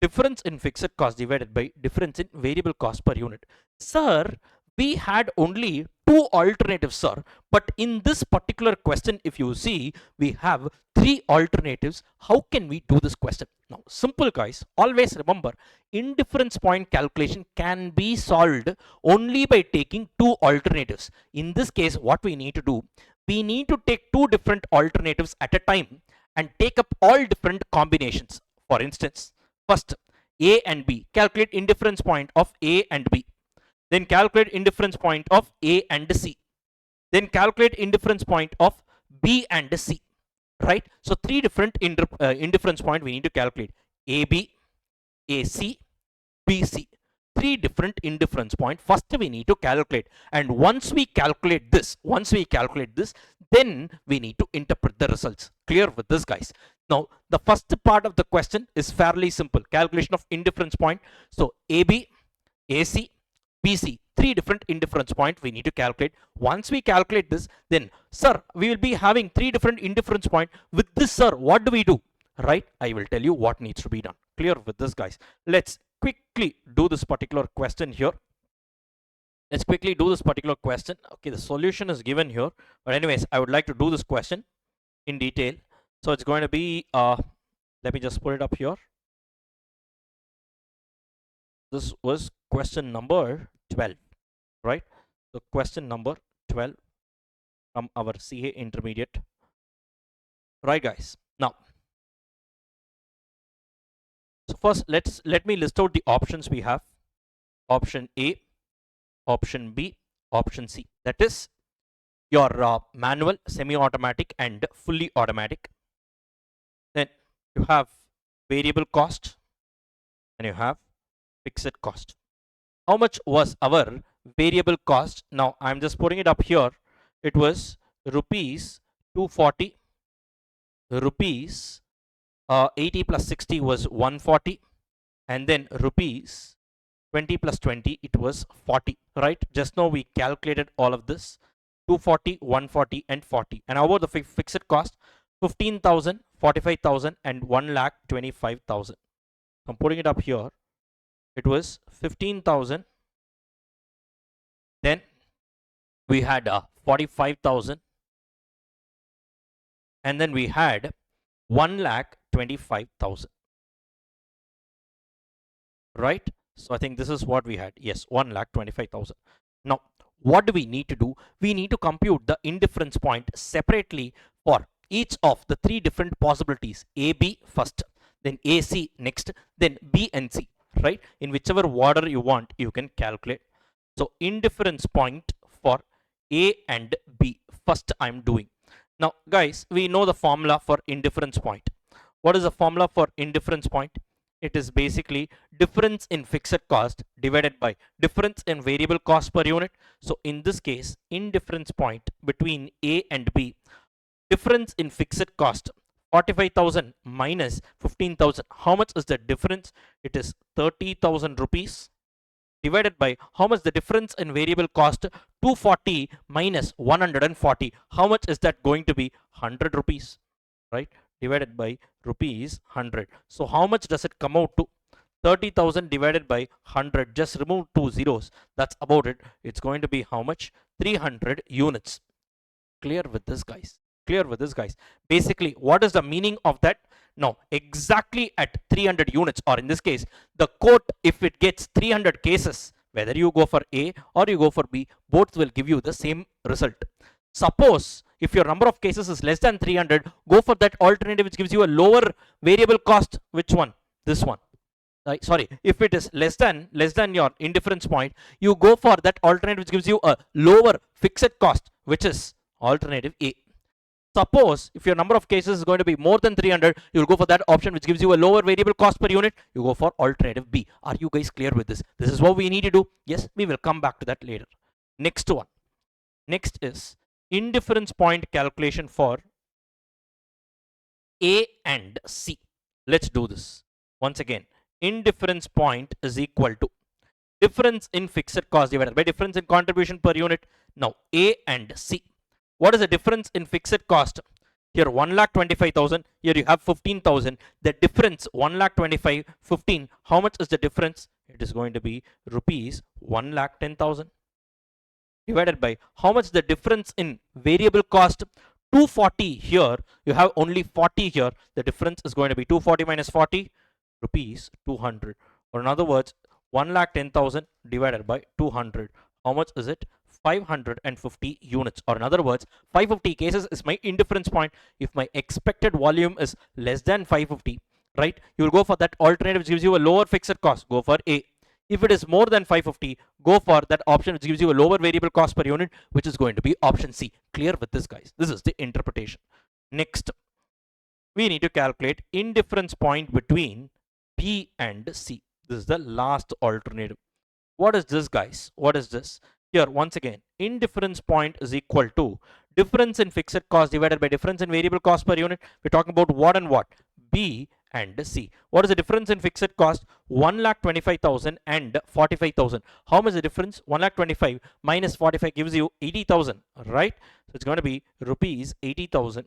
Speaker 1: difference in fixed cost divided by difference in variable cost per unit. Sir, we had only 2 alternatives, sir, but in this particular question, if you see, we have 3 alternatives. How can we do this question? Now, simple, guys. Always remember, indifference point calculation can be solved only by taking 2 alternatives. In this case, what we need to do, we need to take 2 different alternatives at a time and take up all different combinations. For instance, first, A and B. Calculate indifference point of A and B. Then calculate indifference point of A and C. Then calculate indifference point of B and C. Right? So 3 different indifference point we need to calculate. AB, AC, BC. 3 different indifference point. First we need to calculate. And once we calculate this, then we need to interpret the results. Clear with this, guys? Now, the first part of the question is fairly simple. Calculation of indifference point. So AB, AC, BC, three different indifference point we need to calculate. Once we calculate this, then sir, we will be having three different indifference point. With this, sir, what do we do? Right, I will tell you what needs to be done. Clear with this, guys? Let's quickly do this particular question here. Let's quickly do this particular question. Okay, the solution is given here, but anyways, I would like to do this question in detail. So it's going to be let me just put it up here. This was question number 12, right? So question number 12 from our CA intermediate. Right, guys? Now, so first let me list out the options we have. Option A, option B, option C. That is your manual, semi-automatic and fully automatic. Then you have variable cost and you have fixed cost. How much was our variable cost? Now I'm just putting it up here. It was rupees 240, rupees 80 plus 60 was 140, and then rupees 20 plus 20, it was 40, right? Just now we calculated all of this, 240, 140 and 40. And about the fixed cost, 15,000, 45,000 and 1,25,000. I'm putting it up here. It was 15,000, then we had 45,000, and then we had 1,25,000, right? So I think this is what we had. Yes, 1,25,000. Now, what do we need to do? We need to compute the indifference point separately for each of the three different possibilities. A, B first, then A, C next, then B and C, right? In whichever order you want, you can calculate. So indifference point for A and B first I'm doing. Now, guys, we know the formula for indifference point. What is the formula for indifference point? It is basically difference in fixed cost divided by difference in variable cost per unit. So in this case, indifference point between A and B, difference in fixed cost, 45,000 minus 15,000. How much is the difference? It is 30,000 rupees divided by how much the difference in variable cost, 240 minus 140. How much is that going to be? 100 rupees, right? Divided by rupees 100. So how much does it come out to? 30,000 divided by 100. Just remove two zeros. That's about it. It's going to be how much? 300 units. Clear with this, guys? Clear with this, guys? Basically, what is the meaning of that? Now, exactly at 300 units, or in this case, the court, if it gets 300 cases, whether you go for A or you go for B, both will give you the same result. Suppose if your number of cases is less than 300, go for that alternative which gives you a lower variable cost. Which one? This one. Right? Sorry, if it is less than your indifference point, you go for that alternative which gives you a lower fixed cost, which is alternative A. Suppose if your number of cases is going to be more than 300, you will go for that option which gives you a lower variable cost per unit. You go for alternative B. Are you guys clear with this? This is what we need to do. Yes, we will come back to that later. Next one. Next is indifference point calculation for A and C. Let's do this. Once again, indifference point is equal to difference in fixed cost divided by difference in contribution per unit. Now, A and C. What is the difference in fixed cost? Here 1,25,000. Here you have 15,000. The difference 1,25,000, 15. How much is the difference? It is going to be rupees 1,10,000. Divided by how much the difference in variable cost? 240 here. You have only 40 here. The difference is going to be 240 minus 40, rupees 200. Or in other words, 1,10,000 divided by 200. How much is it? 550 units. Or in other words, 550 cases is my indifference point. If my expected volume is less than 550, right, you will go for that alternative which gives you a lower fixed cost. Go for A. If it is more than 550, go for that option which gives you a lower variable cost per unit, which is going to be option C. Clear with this, guys? This is the interpretation. Next, we need to calculate indifference point between B and C. This is the last alternative. What is this, guys? What is this? Here, once again, indifference point is equal to difference in fixed cost divided by difference in variable cost per unit. We're talking about what and what? B and C. What is the difference in fixed cost? 1,25,000 and 45,000. How much is the difference? 1,25,000 minus 45 gives you 80,000, right? So it's going to be rupees 80,000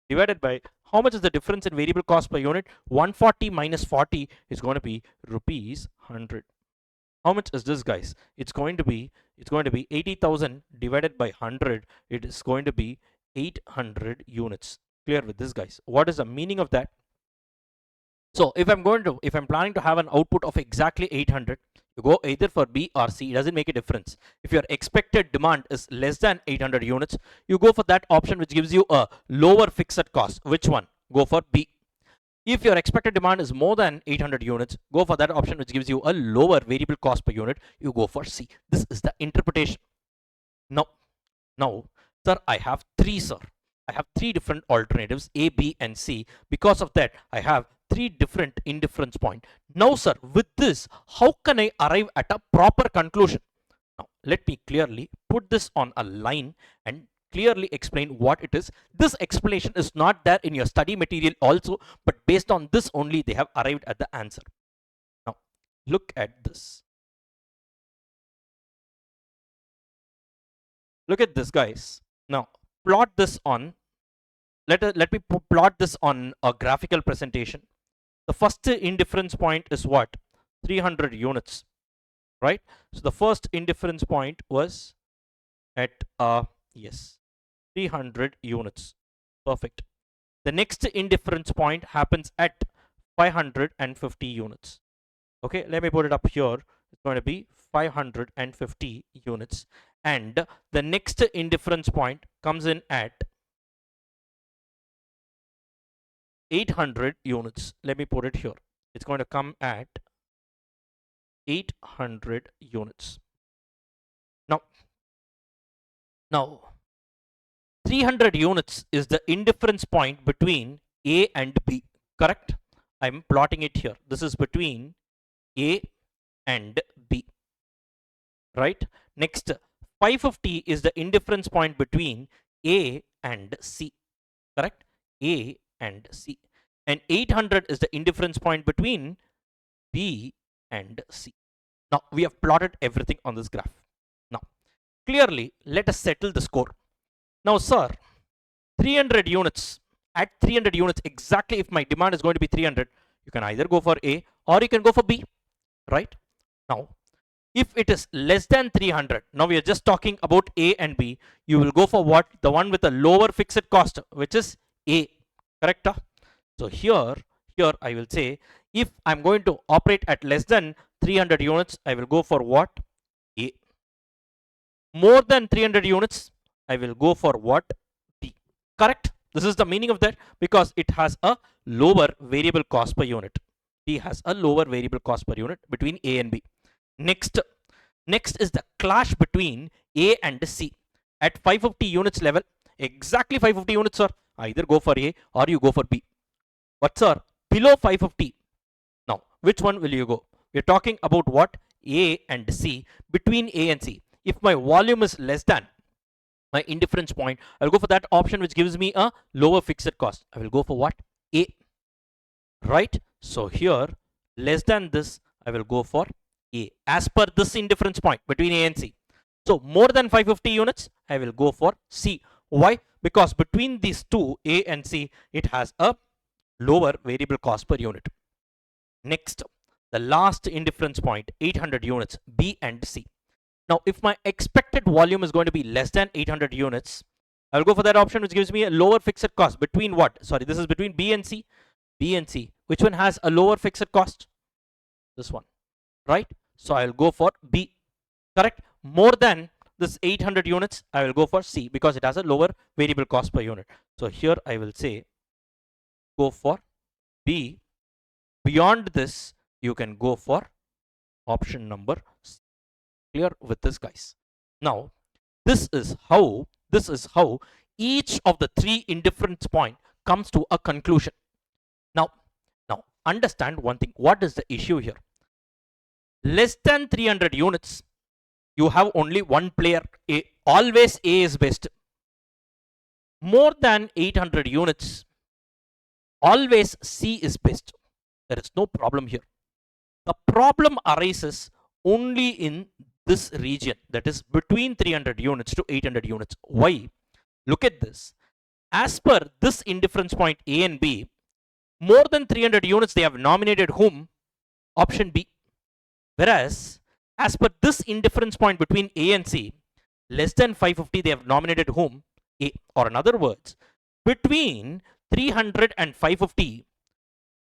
Speaker 1: divided by how much is the difference in variable cost per unit? 140 minus 40 is going to be rupees 100. How much is this, guys? It's going to be 80,000 divided by 100. It is going to be 800 units. Clear with this, guys? What is the meaning of that? So if I'm planning to have an output of exactly 800, you go either for B or C. It doesn't make a difference. If your expected demand is less than 800 units, you go for that option which gives you a lower fixed cost. Which one? Go for B. If your expected demand is more than 800 units, go for that option which gives you a lower variable cost per unit. You go for C. This is the interpretation. Now, sir, I have three different alternatives, A, B, and C. Because of that, I have three different indifference points. Now, sir, with this, how can I arrive at a proper conclusion? Now, let me clearly put this on a line and clearly explain what it is. This explanation is not there in your study material also, but based on this only they have arrived at the answer. Now, look at this. Look at this, guys. Now, plot this on, let me plot this on a graphical presentation. The first indifference point is what? 300 units, right? So the first indifference point was at yes, 300 units. Perfect. The next indifference point happens at 550 units. Okay, let me put it up here. It's going to be 550 units. And the next indifference point comes in at 800 units. Let me put it here. It's going to come at 800 units. Now 300 units is the indifference point between A and B, correct? I'm plotting it here. This is between A and B, right? Next, 550 is the indifference point between A and C, correct? A and C. And 800 is the indifference point between B and C. Now, we have plotted everything on this graph. Now, clearly, let us settle the score. Now, sir, 300 units, at 300 units, exactly if my demand is going to be 300, you can either go for A or you can go for B, right? Now, if it is less than 300, now we are just talking about A and B, you will go for what? The one with a lower fixed cost, which is A, correct? So here I will say, if I'm going to operate at less than 300 units, I will go for what? A. More than 300 units, I will go for what? B. Correct? This is the meaning of that, because it has a lower variable cost per unit. B has a lower variable cost per unit between A and B. Next is the clash between A and C. At 550 units level, exactly 550 units, sir, either go for A or you go for B. But sir, below 550, now which one will you go? We're talking about what? A and C. Between A and C, if my volume is less than my indifference point, I'll go for that option which gives me a lower fixed cost. I will go for what? A, right? So here, less than this, I will go for A as per this indifference point between A and C. So more than 550 units, I will go for C. Why? Because between these two, A and C, it has a lower variable cost per unit. Next, the last indifference point, 800 units, B and C. Now, if my expected volume is going to be less than 800 units, I will go for that option which gives me a lower fixed cost. Between what? Sorry, this is between B and C. B and C. Which one has a lower fixed cost? This one, right? So I will go for B, correct? More than this 800 units, I will go for C because it has a lower variable cost per unit. So here I will say, go for B. Beyond this, you can go for option number C. Clear with this, guys? Now, this is how each of the three indifference point comes to a conclusion. Now understand one thing. What is the issue here? Less than 300 units, you have only one player. A. Always A is best. More than 800 units, always C is best. There is no problem here. The problem arises only in this region, that is between 300 units to 800 units. Why? Look at this. As per this indifference point A and B, more than 300 units they have nominated whom? Option B. Whereas, as per this indifference point between A and C, less than 550 they have nominated whom? A. Or in other words, between 300 and 550,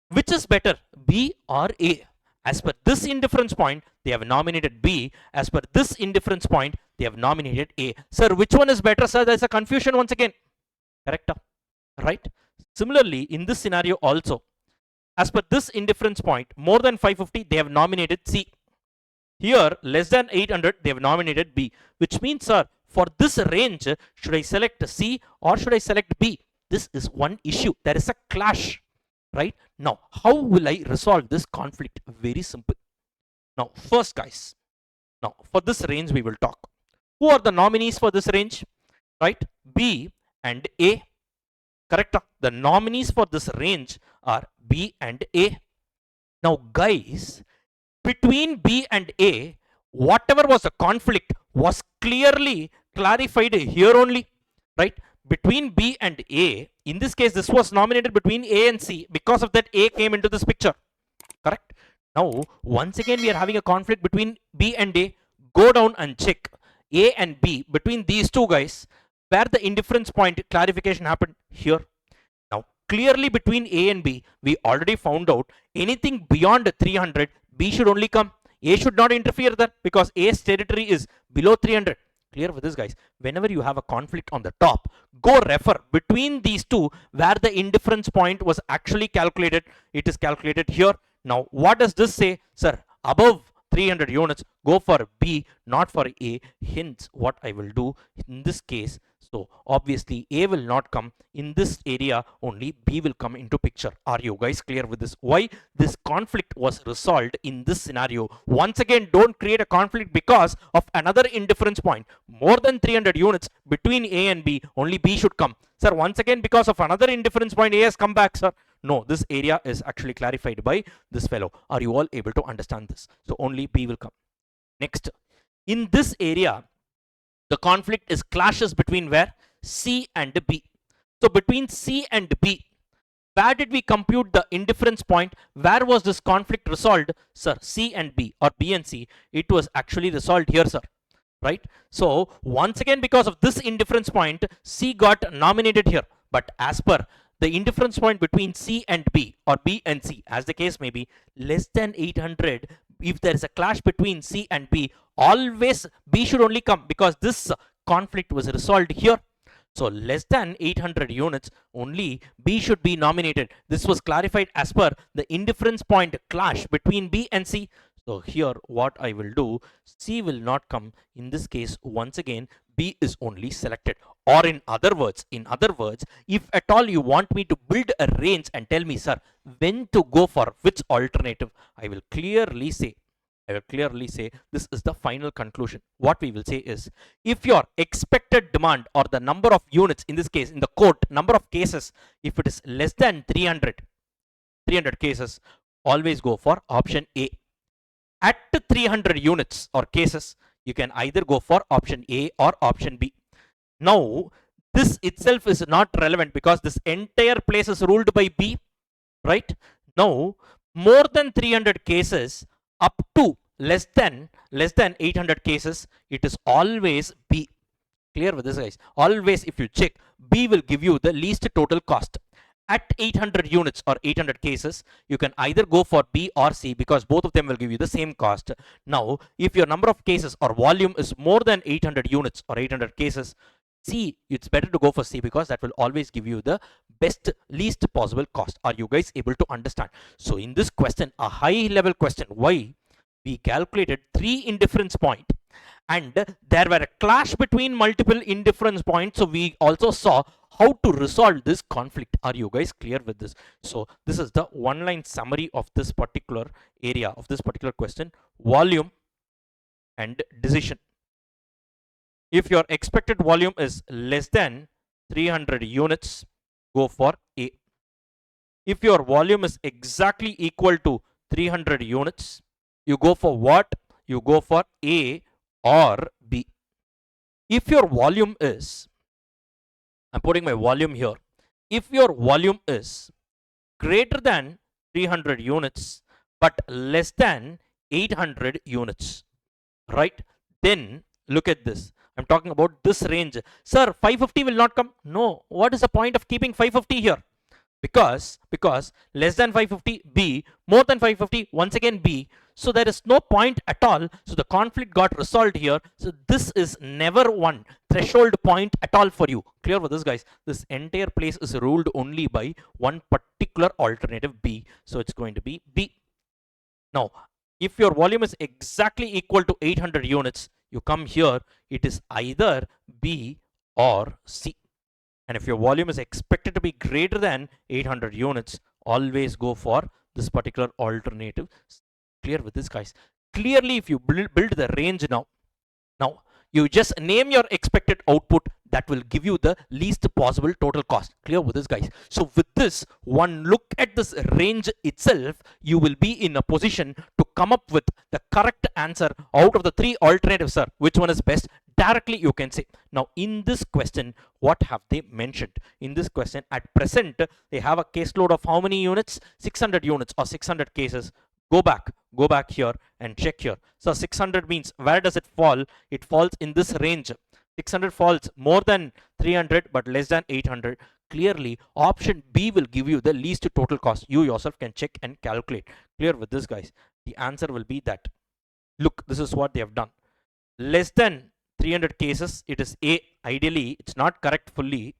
Speaker 1: which is better, B or A? As per this indifference point, they have nominated B. As per this indifference point, they have nominated A. Sir, which one is better, sir? There's a confusion once again. Correct? Right? Similarly, in this scenario also, as per this indifference point, more than 550, they have nominated C. Here, less than 800, they have nominated B. Which means, sir, for this range, should I select C or should I select B? This is one issue. There is a clash. Right? Now, how will I resolve this conflict? Very simple. Now, first, guys, now for this range, we will talk. Who are the nominees for this range? Right? B and A. Correct? The nominees for this range are B and A. Now, guys, between B and A, whatever was the conflict was clearly clarified here only. Right? Between B and A, in this case, this was nominated between A and C. Because of that, A came into this picture. Correct? Now, once again, we are having a conflict between B and A. Go down and check A and B. Between these two guys, where the indifference point clarification happened here. Now, clearly between A and B, we already found out anything beyond 300, B should only come. A should not interfere there because A's territory is below 300. Clear with this, guys? Whenever you have a conflict on the top, go refer between these two where the indifference point was actually calculated. It is calculated here. Now, what does this say? Sir, above 300 units, go for B, not for A. Hence, what I will do in this case, so obviously A will not come in this area, only B will come into picture. Are you guys clear with this? Why this conflict was resolved in this scenario? Once again, don't create a conflict because of another indifference point. More than 300 units between A and B, only B should come. Sir, once again, because of another indifference point, A has come back, sir. No, this area is actually clarified by this fellow. Are you all able to understand this? So only B will come. Next, in this area, the conflict is clashes between where? C and B. So between C and B, where did we compute the indifference point? Where was this conflict resolved? Sir, C and B or B and C, it was actually resolved here, sir. Right? So once again, because of this indifference point, C got nominated here. But as per the indifference point between C and B or B and C, as the case may be, less than 800, if there is a clash between C and B, always B should only come because this conflict was resolved here. So less than 800 units, only B should be nominated. This was clarified as per the indifference point clash between B and C. So here what I will do, C will not come. In this case, once again, B is only selected. Or in other words, if at all you want me to build a range and tell me, sir, when to go for which alternative, I will clearly say this is the final conclusion. What we will say is, if your expected demand or the number of units, in this case, in the court, number of cases, if it is less than 300 cases, always go for option A. At 300 units or cases, you can either go for option A or option B. Now, this itself is not relevant because this entire place is ruled by B, right? Now, more than 300 cases up to less than 800 cases, it is always B. Clear with this, guys? Always, if you check, B will give you the least total cost. At 800 units or 800 cases, you can either go for B or C because both of them will give you the same cost. Now, if your number of cases or volume is more than 800 units or 800 cases, C, it's better to go for C because that will always give you the least possible cost. Are you guys able to understand? So in this question, a high level question, why we calculated 3 indifference point and there were a clash between multiple indifference points. So we also saw how to resolve this conflict. Are you guys clear with this? So this is the one line summary of this particular area of this particular question: volume and decision. If your expected volume is less than 300 units, go for A. If your volume is exactly equal to 300 units, you go for what? You go for A or B. If your volume is, I'm putting my volume here. If your volume is greater than 300 units but less than 800 units, right? Then look at this. I'm talking about this range. Sir, 550 will not come. No. What is the point of keeping 550 here? Because less than 550 B, more than 550 once again B, so there is no point at all. So the conflict got resolved here. So this is never one threshold point at all for you. Clear with this, guys? This entire place is ruled only by one particular alternative B, so it's going to be B. Now if your volume is exactly equal to 800 units, you come here, it is either B or C. And if your volume is expected to be greater than 800 units, always go for this particular alternative. Clear with this, guys? Clearly, if you build the range now you just name your expected output that will give you the least possible total cost. Clear with this, guys? So with this one look at this range itself, you will be in a position to come up with the correct answer out of the three alternatives. Sir, which one is best? Directly you can say. Now in this question, what have they mentioned? In this question, at present they have a caseload of how many units? 600 units or 600 cases. Go back here and check here. So 600 means, where does it fall? It falls in this range. 600 falls more than 300 but less than 800. Clearly option B will give you the least total cost. You yourself can check and calculate. Clear with this, guys? The answer will be that. Look, this is what they have done. Less than 300 cases, it is A. Ideally it's not correct fully,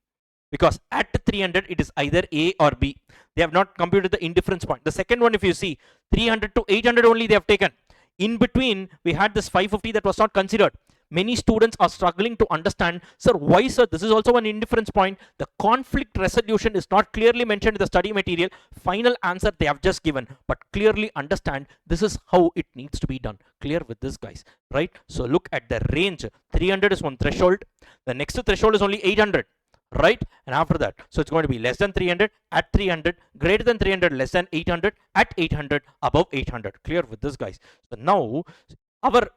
Speaker 1: because at 300 it is either A or B. They have not computed the indifference point. The second one, if you see, 300 to 800 only they have taken. In between we had this 550 that was not considered. Many students are struggling to understand, sir, why, sir, this is also an indifference point. The conflict resolution is not clearly mentioned in the study material. Final answer they have just given, but clearly understand this is how it needs to be done. Clear with this, guys? Right? So look at the range. 300 is one threshold. The next threshold is only 800. Right? And after that, so it's going to be less than 300, at 300, greater than 300, less than 800, at 800, above 800. Clear with this, guys? So now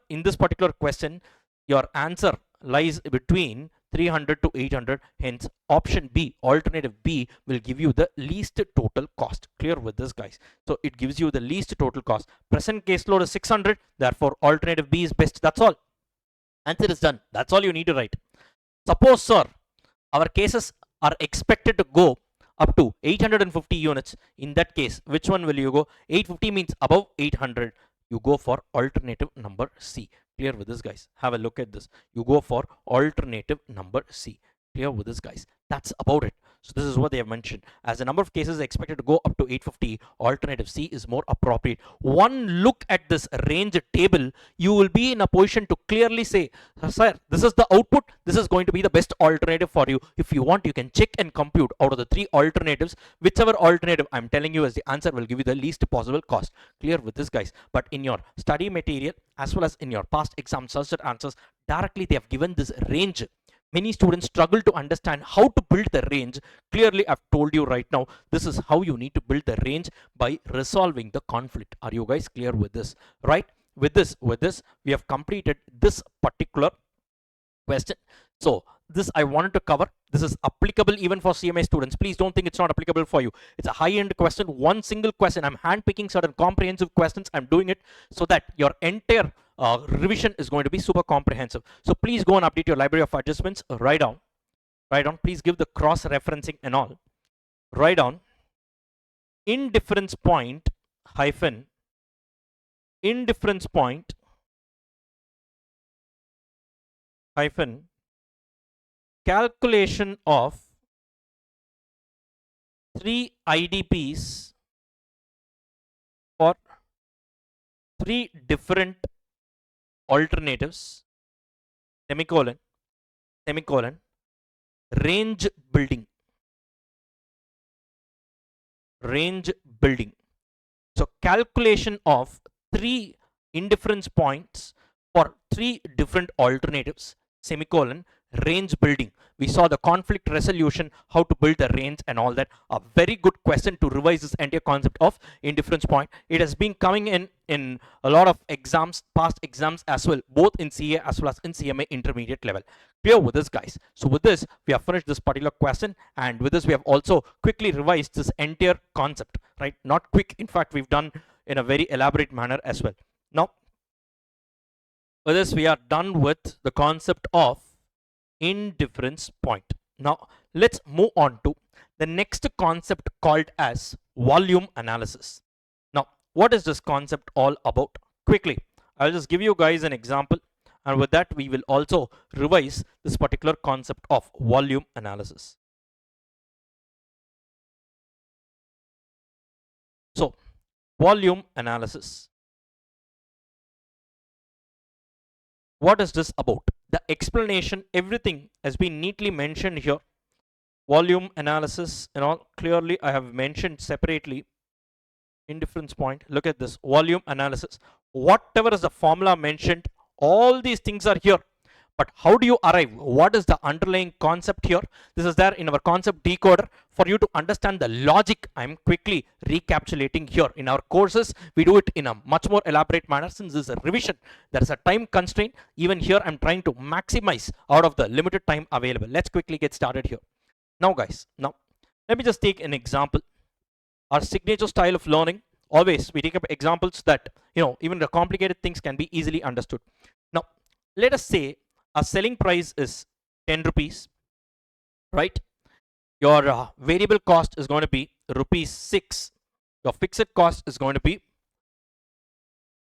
Speaker 1: in this particular question, your answer lies between 300 to 800. Hence option B, alternative B, will give you the least total cost. Clear with this, guys? So it gives you the least total cost. Present caseload is 600, therefore alternative B is best. That's all. Answer is done. That's all you need to write. Suppose, sir, our cases are expected to go up to 850 units. In that case, which one will you go? 850 means above 800. You go for alternative number C. Clear with this, guys? Have a look at this. You go for alternative number C. Clear with this, guys? That's about it. So this is what they have mentioned. As the number of cases expected to go up to 850, alternative C is more appropriate. One look at this range table, you will be in a position to clearly say, sir, this is the output. This is going to be the best alternative for you. If you want, you can check and compute out of the three alternatives, whichever alternative I'm telling you as the answer will give you the least possible cost. Clear with this, guys? But in your study material as well as in your past exam searched answers, directly they have given this range. Many students struggle to understand how to build the range. Clearly, I've told you right now, this is how you need to build the range, by resolving the conflict. Are you guys clear with this? Right? With this, we have completed this particular question. So this I wanted to cover. This is applicable even for CMA students. Please don't think it's not applicable for you. It's a high-end question, one single question. I'm handpicking certain comprehensive questions. I'm doing it so that your entire revision is going to be super comprehensive. So please go and update your library of adjustments. Write down. Please give the cross-referencing and all. Write down indifference point hyphen indifference point hyphen calculation of 3 IDPs for 3 different alternatives, semicolon, range building. So calculation of 3 indifference points for 3 different alternatives, semicolon, range building. We saw the conflict resolution, how to build the range and all that. A very good question to revise this entire concept of indifference point. It has been coming in a lot of exams, past exams as well, both in CA as well as in CMA intermediate level. Clear with this, guys? So with this, we have finished this particular question, and with this we have also quickly revised this entire concept, right? Not quick, in fact we've done in a very elaborate manner as well. Now with this we are done with the concept of indifference point. Now let's move on to the next concept called as volume analysis. Now what is this concept all about? Quickly, I'll just give you guys an example, and with that we will also revise this particular concept of volume analysis. So volume analysis, what is this about? The explanation, everything has been neatly mentioned here. Volume analysis and all, clearly I have mentioned separately. Indifference point, look at this volume analysis. Whatever is the formula mentioned, all these things are here. But how do you arrive? What is the underlying concept here? This is there in our concept decoder for you to understand the logic. I'm quickly recapitulating here. In our courses, we do it in a much more elaborate manner. Since this is a revision, there is a time constraint. Even here, I'm trying to maximize out of the limited time available. Let's quickly get started here. Now, guys, let me just take an example. Our signature style of learning, always we take up examples that, even the complicated things can be easily understood. Now, let us say our selling price is 10 rupees, right? Your variable cost is going to be rupees 6. Your fixed cost is going to be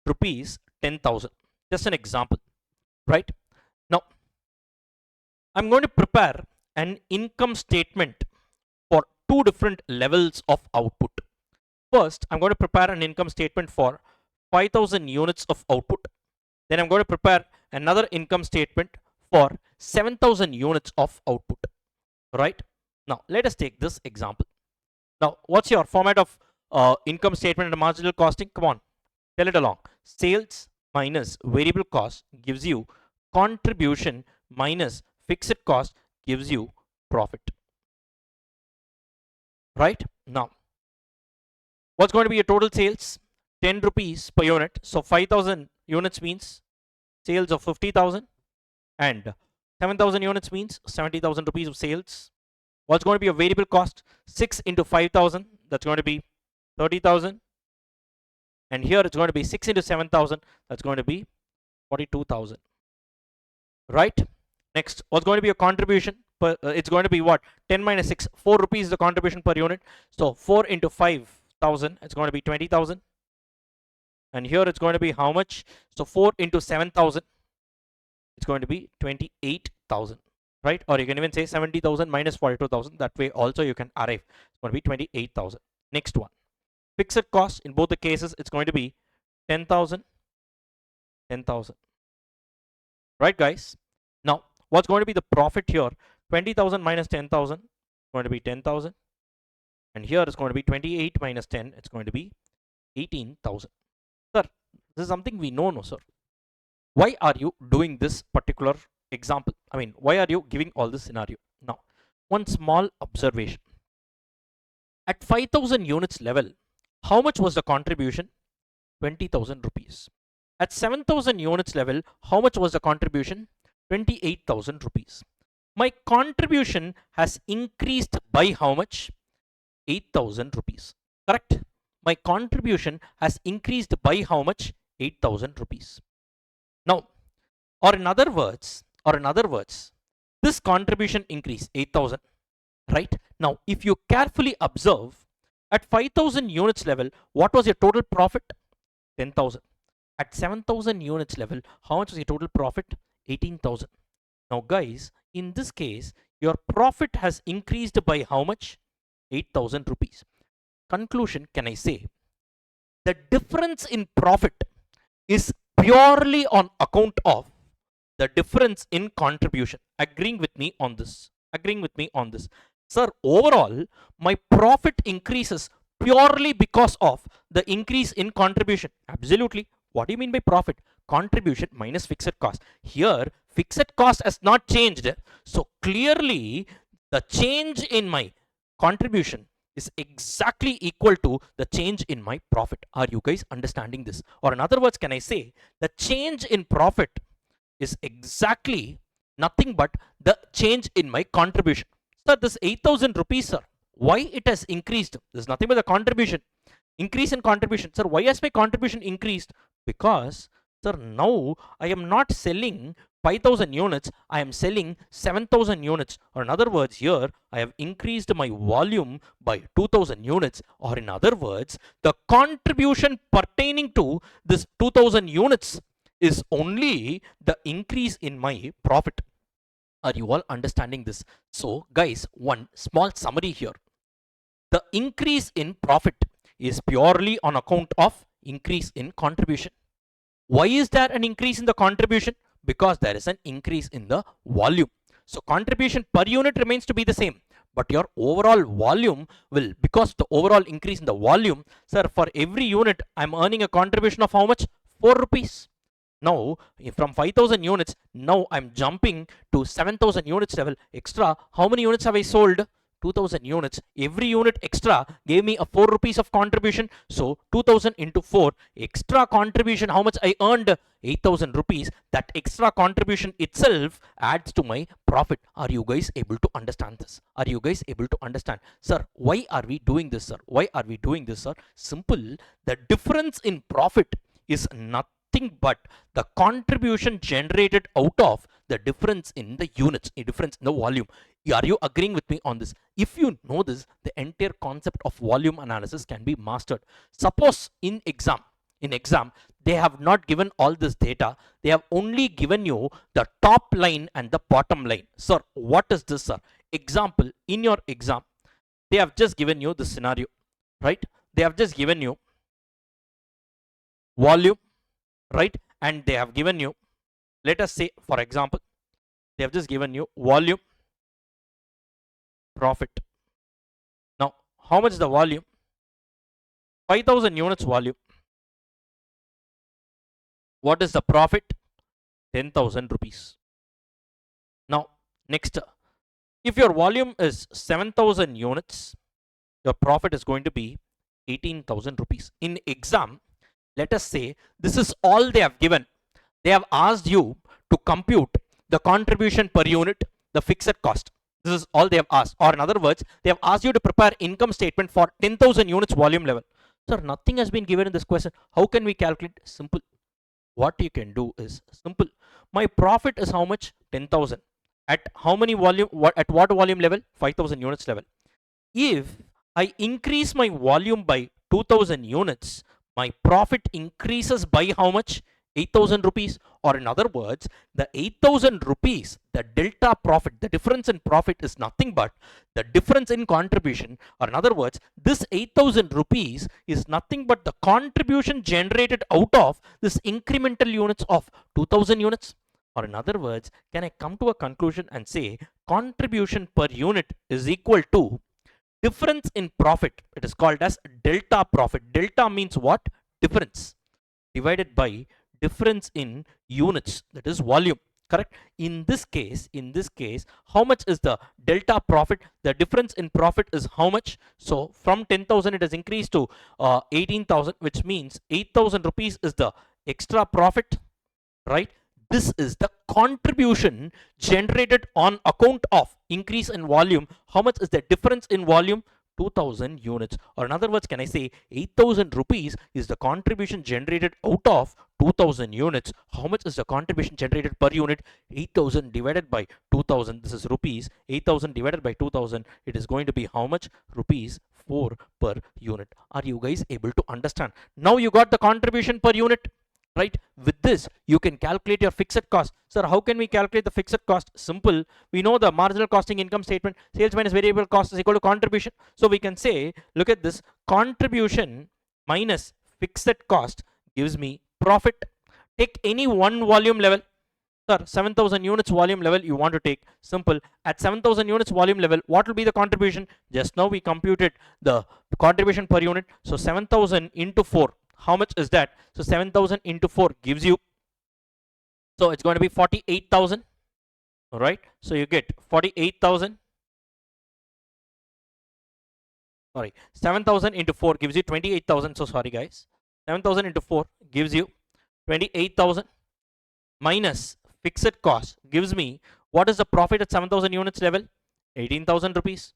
Speaker 1: rupees 10,000. Just an example, right? Now, I'm going to prepare an income statement for two different levels of output. First, I'm going to prepare an income statement for 5,000 units of output. Then I'm going to prepare another income statement for 7,000 units of output, right? Now let us take this example. Now what's your format of income statement and marginal costing? Come on, tell it along. Sales minus variable cost gives you contribution minus fixed cost gives you profit, right? Now what's going to be your total sales? 10 rupees per unit. So 5,000 units means sales of 50,000, and 7,000 units means 70,000 rupees of sales. What's going to be a variable cost? 6 into 5,000, that's going to be 30,000. And here it's going to be 6 into 7,000, that's going to be 42,000. Right? Next, what's going to be a contribution? It's going to be what? 10 minus 6, 4 rupees is the contribution per unit. So 4 into 5,000, it's going to be 20,000. And here it's going to be how much? So 4 into 7,000. It's going to be 28,000, right? Or you can even say 70,000 minus 42,000. That way also you can arrive. It's going to be 28,000. Next one, fixed cost. In both the cases, it's going to be 10,000, 10,000. Right, guys? Now, what's going to be the profit here? 20,000 minus 10,000, going to be 10,000. And here it's going to be 28 minus 10. It's going to be 18,000. Sir, this is something we know, no, sir. Why are you doing this particular example? I mean, why are you giving all this scenario? Now, one small observation. At 5,000 units level, how much was the contribution? 20,000 rupees. At 7,000 units level, how much was the contribution? 28,000 rupees. My contribution has increased by how much? 8,000 rupees. Correct? My contribution has increased by how much? 8,000 rupees. Now, or in other words, this contribution increase 8,000, right? Now, if you carefully observe, at 5,000 units level, what was your total profit? 10,000. At 7,000 units level, how much was your total profit? 18,000. Now, guys, in this case, your profit has increased by how much? 8,000 rupees. Conclusion, can I say? The difference in profit is purely on account of the difference in contribution. Agreeing with me on this. Sir, overall, my profit increases purely because of the increase in contribution. Absolutely. What do you mean by profit? Contribution minus fixed cost. Here, fixed cost has not changed. So clearly the change in my contribution is exactly equal to the change in my profit. Are you guys understanding this? Or in other words, can I say the change in profit is exactly nothing but the change in my contribution. Sir, this 8,000 rupees, sir, why it has increased? There's nothing but the contribution. Increase in contribution. Sir, why has my contribution increased? Because, sir, now I am not selling 5,000 units, I am selling 7,000 units. Or in other words, here I have increased my volume by 2,000 units. Or in other words, the contribution pertaining to this 2,000 units is only the increase in my profit. Are you all understanding this? So guys, one small summary here. The increase in profit is purely on account of increase in contribution. Why is there an increase in the contribution? Because there is an increase in the volume. So contribution per unit remains to be the same, but your overall volume will, because the overall increase in the volume, sir, for every unit I'm earning a contribution of how much? 4 rupees. Now from 5,000 units, now I'm jumping to 7,000 units level extra. How many units have I sold? 2,000 units. Every unit extra gave me a 4 rupees of contribution. So 2,000 into 4 extra contribution. How much I earned? 8,000 rupees. That extra contribution itself adds to my profit. Are you guys able to understand this? Are you guys able to understand? Sir, why are we doing this, sir? Why are we doing this, sir? Simple. The difference in profit is nothing but the contribution generated out of the difference in the units, a difference in the volume. Are you agreeing with me on this? If you know this, the entire concept of volume analysis can be mastered. Suppose in exam, they have not given all this data. They have only given you the top line and the bottom line. Sir, what is this, sir? Example, in your exam, they have just given you the scenario, right? They have just given you volume, right? And they have given you, let us say, for example, they have just given you volume, profit. Now, how much is the volume? 5,000 units volume. What is the profit? 10,000 rupees. Now, next, if your volume is 7,000 units, your profit is going to be 18,000 rupees. In exam, let us say this is all they have given. They have asked you to compute the contribution per unit, the fixed cost. This is all they have asked. Or in other words, they have asked you to prepare income statement for 10,000 units volume level. Sir, nothing has been given in this question. How can we calculate? Simple. What you can do is simple. My profit is how much? 10,000. At how many volume? At what volume level? 5,000 units level. If I increase my volume by 2,000 units, my profit increases by how much? 8,000 rupees. Or in other words, the 8,000 rupees, the delta profit, the difference in profit is nothing but the difference in contribution. Or in other words, this 8,000 rupees is nothing but the contribution generated out of this incremental units of 2,000 units. Or in other words, can I come to a conclusion and say contribution per unit is equal to difference in profit? It is called as delta profit. Delta means what? Difference divided by difference in units, that is volume. Correct? In this case, how much is the delta profit? The difference in profit is how much? So from 10,000 it has increased to 18,000, which means 8,000 rupees is the extra profit, right? This is the contribution generated on account of increase in volume. How much is the difference in volume? 2,000 units. Or in other words, can I say 8,000 rupees is the contribution generated out of 2,000 units. How much is the contribution generated per unit? 8,000 divided by 2,000. This is rupees. 8,000 divided by 2,000. It is going to be how much? Rupees 4 per unit. Are you guys able to understand? Now you got the contribution per unit. Right? With this, you can calculate your fixed cost. Sir, how can we calculate the fixed cost? Simple. We know the marginal costing income statement. Sales minus variable cost is equal to contribution. So we can say, look at this. Contribution minus fixed cost gives me profit. Take any one volume level. Sir, 7,000 units volume level you want to take. Simple. At 7,000 units volume level, what will be the contribution? Just now we computed the contribution per unit. So 7,000 into 4. How much is that? So 7,000 into 4 gives you So it's going to be 48,000. All right. So you get 48,000. Sorry, 7,000 into 4 gives you 28,000. So sorry guys, 7,000 into 4 gives you 28,000 minus fixed cost gives me, what is the profit at 7,000 units level? 18,000 rupees,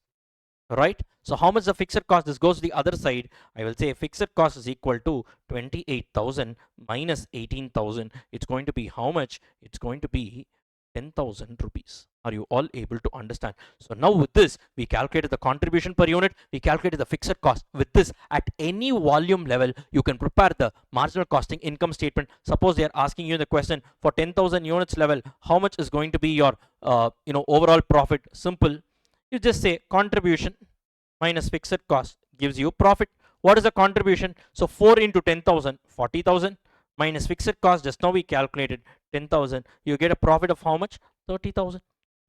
Speaker 1: right? So how much the fixed cost? This goes to the other side. I will say fixed cost is equal to 28,000 minus 18,000. It's going to be how much? It's going to be 10,000 rupees. Are you all able to understand? So now with this, we calculated the contribution per unit, we calculated the fixed cost. With this, at any volume level, you can prepare the marginal costing income statement. Suppose they are asking you the question for 10,000 units level, how much is going to be your overall profit? Simple. You just say contribution minus fixed cost gives you profit. What is the contribution? So 4 into 10,000, 40,000 minus fixed cost. Just now we calculated 10,000. You get a profit of how much? 30,000.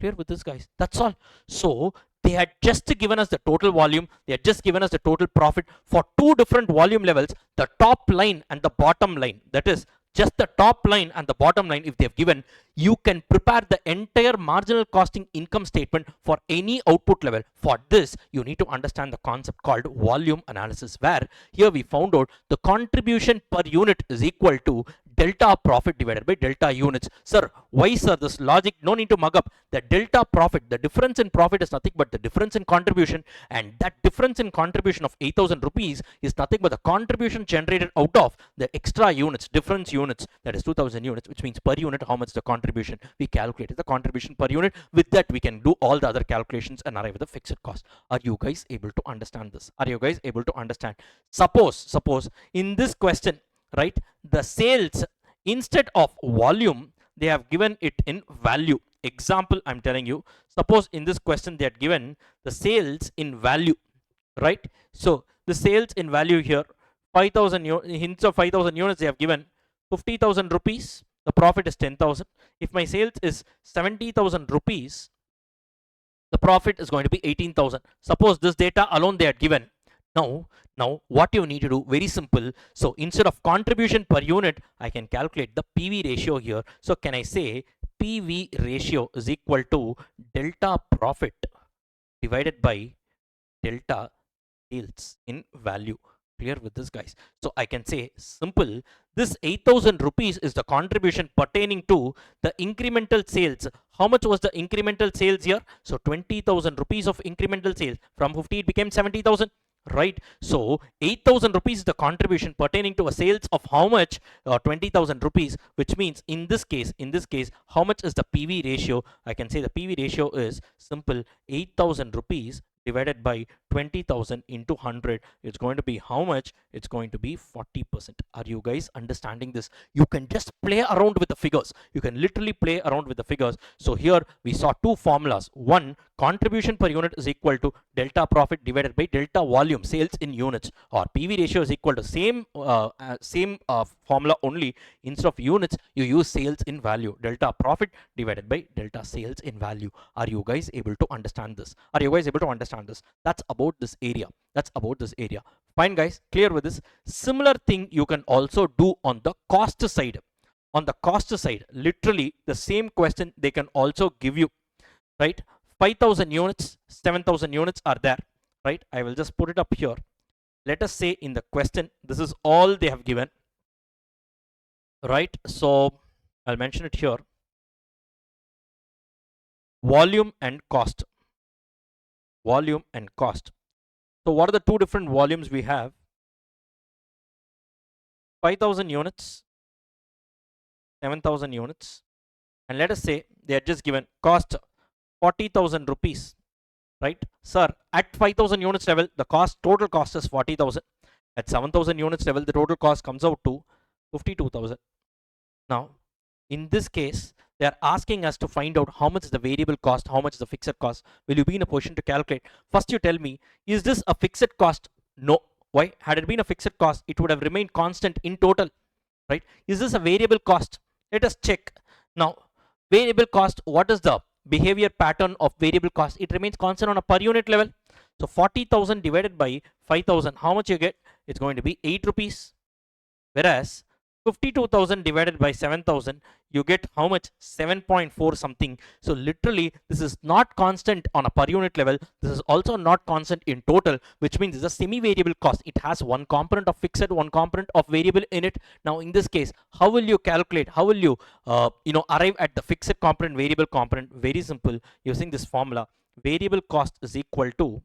Speaker 1: Clear with this, guys? That's all. So they had just given us the total volume. They had just given us the total profit for two different volume levels, the top line and the bottom line. That is just the top line and the bottom line. If they've given, you can prepare the entire marginal costing income statement for any output level. For this, you need to understand the concept called volume analysis, where here we found out the contribution per unit is equal to delta profit divided by delta units. Sir, why sir this logic? No need to mug up. The delta profit, the difference in profit is nothing but the difference in contribution, and that difference in contribution of 8,000 rupees is nothing but the contribution generated out of the extra units, difference units, that is 2,000 units, which means per unit how much the contribution. We calculated the contribution per unit. With that, we can do all the other calculations and arrive at the fixed cost. Are you guys able to understand this? Are you guys able to understand? Suppose in this question, right, the sales, instead of volume, they have given it in value. Example, I'm telling you, suppose in this question they had given the sales in value, right? So the sales in value here, 5,000 hints of 5,000 units, they have given 50,000 rupees. The profit is 10,000. If my sales is 70,000 rupees, the profit is going to be 18,000. Suppose this data alone they had given. Now what you need to do, very simple. So instead of contribution per unit, I can calculate the PV ratio here. So can I say PV ratio is equal to delta profit divided by delta sales in value. Clear with this, guys? So I can say simple, this 8,000 rupees is the contribution pertaining to the incremental sales. How much was the incremental sales here? So 20,000 rupees of incremental sales. From 50 it became 70,000, right? So 8,000 rupees is the contribution pertaining to a sales of how much? 20,000 rupees, which means in this case, how much is the PV ratio? I can say the PV ratio is simple, 8,000 rupees divided by 20,000 into 100. It's going to be how much? It's going to be 40%. Are you guys understanding this? You can just play around with the figures. You can literally play around with the figures. So here we saw two formulas. One, contribution per unit is equal to delta profit divided by delta volume, sales in units, or PV ratio is equal to same formula, only instead of units you use sales in value, delta profit divided by delta sales in value. Are you guys able to understand this? Are you guys able to understand this? That's about this area. That's about this area. Fine, guys, clear with this? Similar thing you can also do on the cost side. On the cost side, literally the same question they can also give you, right? 5,000 units, 7,000 units are there, right? I will just put it up here. Let us say in the question, this is all they have given, right? So I'll mention it here. Volume and cost. Volume and cost. So what are the two different volumes we have? 5,000 units, 7,000 units, and let us say they are just given cost 40,000 rupees, right? Sir, at 5,000 units level, the total cost is 40,000. At 7,000 units level, the total cost comes out to 52,000. Now, in this case, they are asking us to find out how much is the variable cost, how much is the fixed cost. Will you be in a position to calculate? First, you tell me, is this a fixed cost? No. Why? Had it been a fixed cost, it would have remained constant in total, right? Is this a variable cost? Let us check. Now, variable cost, what is the behavior pattern of variable cost? It remains constant on a per unit level. So 40,000 divided by 5,000, how much you get? It's going to be 8 rupees. Whereas 52,000 divided by 7,000, you get how much? 7.4 something. So literally this is not constant on a per unit level. This is also not constant in total, which means it's a semi-variable cost. It has one component of fixed, one component of variable in it. Now in this case, how will you calculate? How will you arrive at the fixed component, variable component? Very simple, using this formula. Variable cost is equal to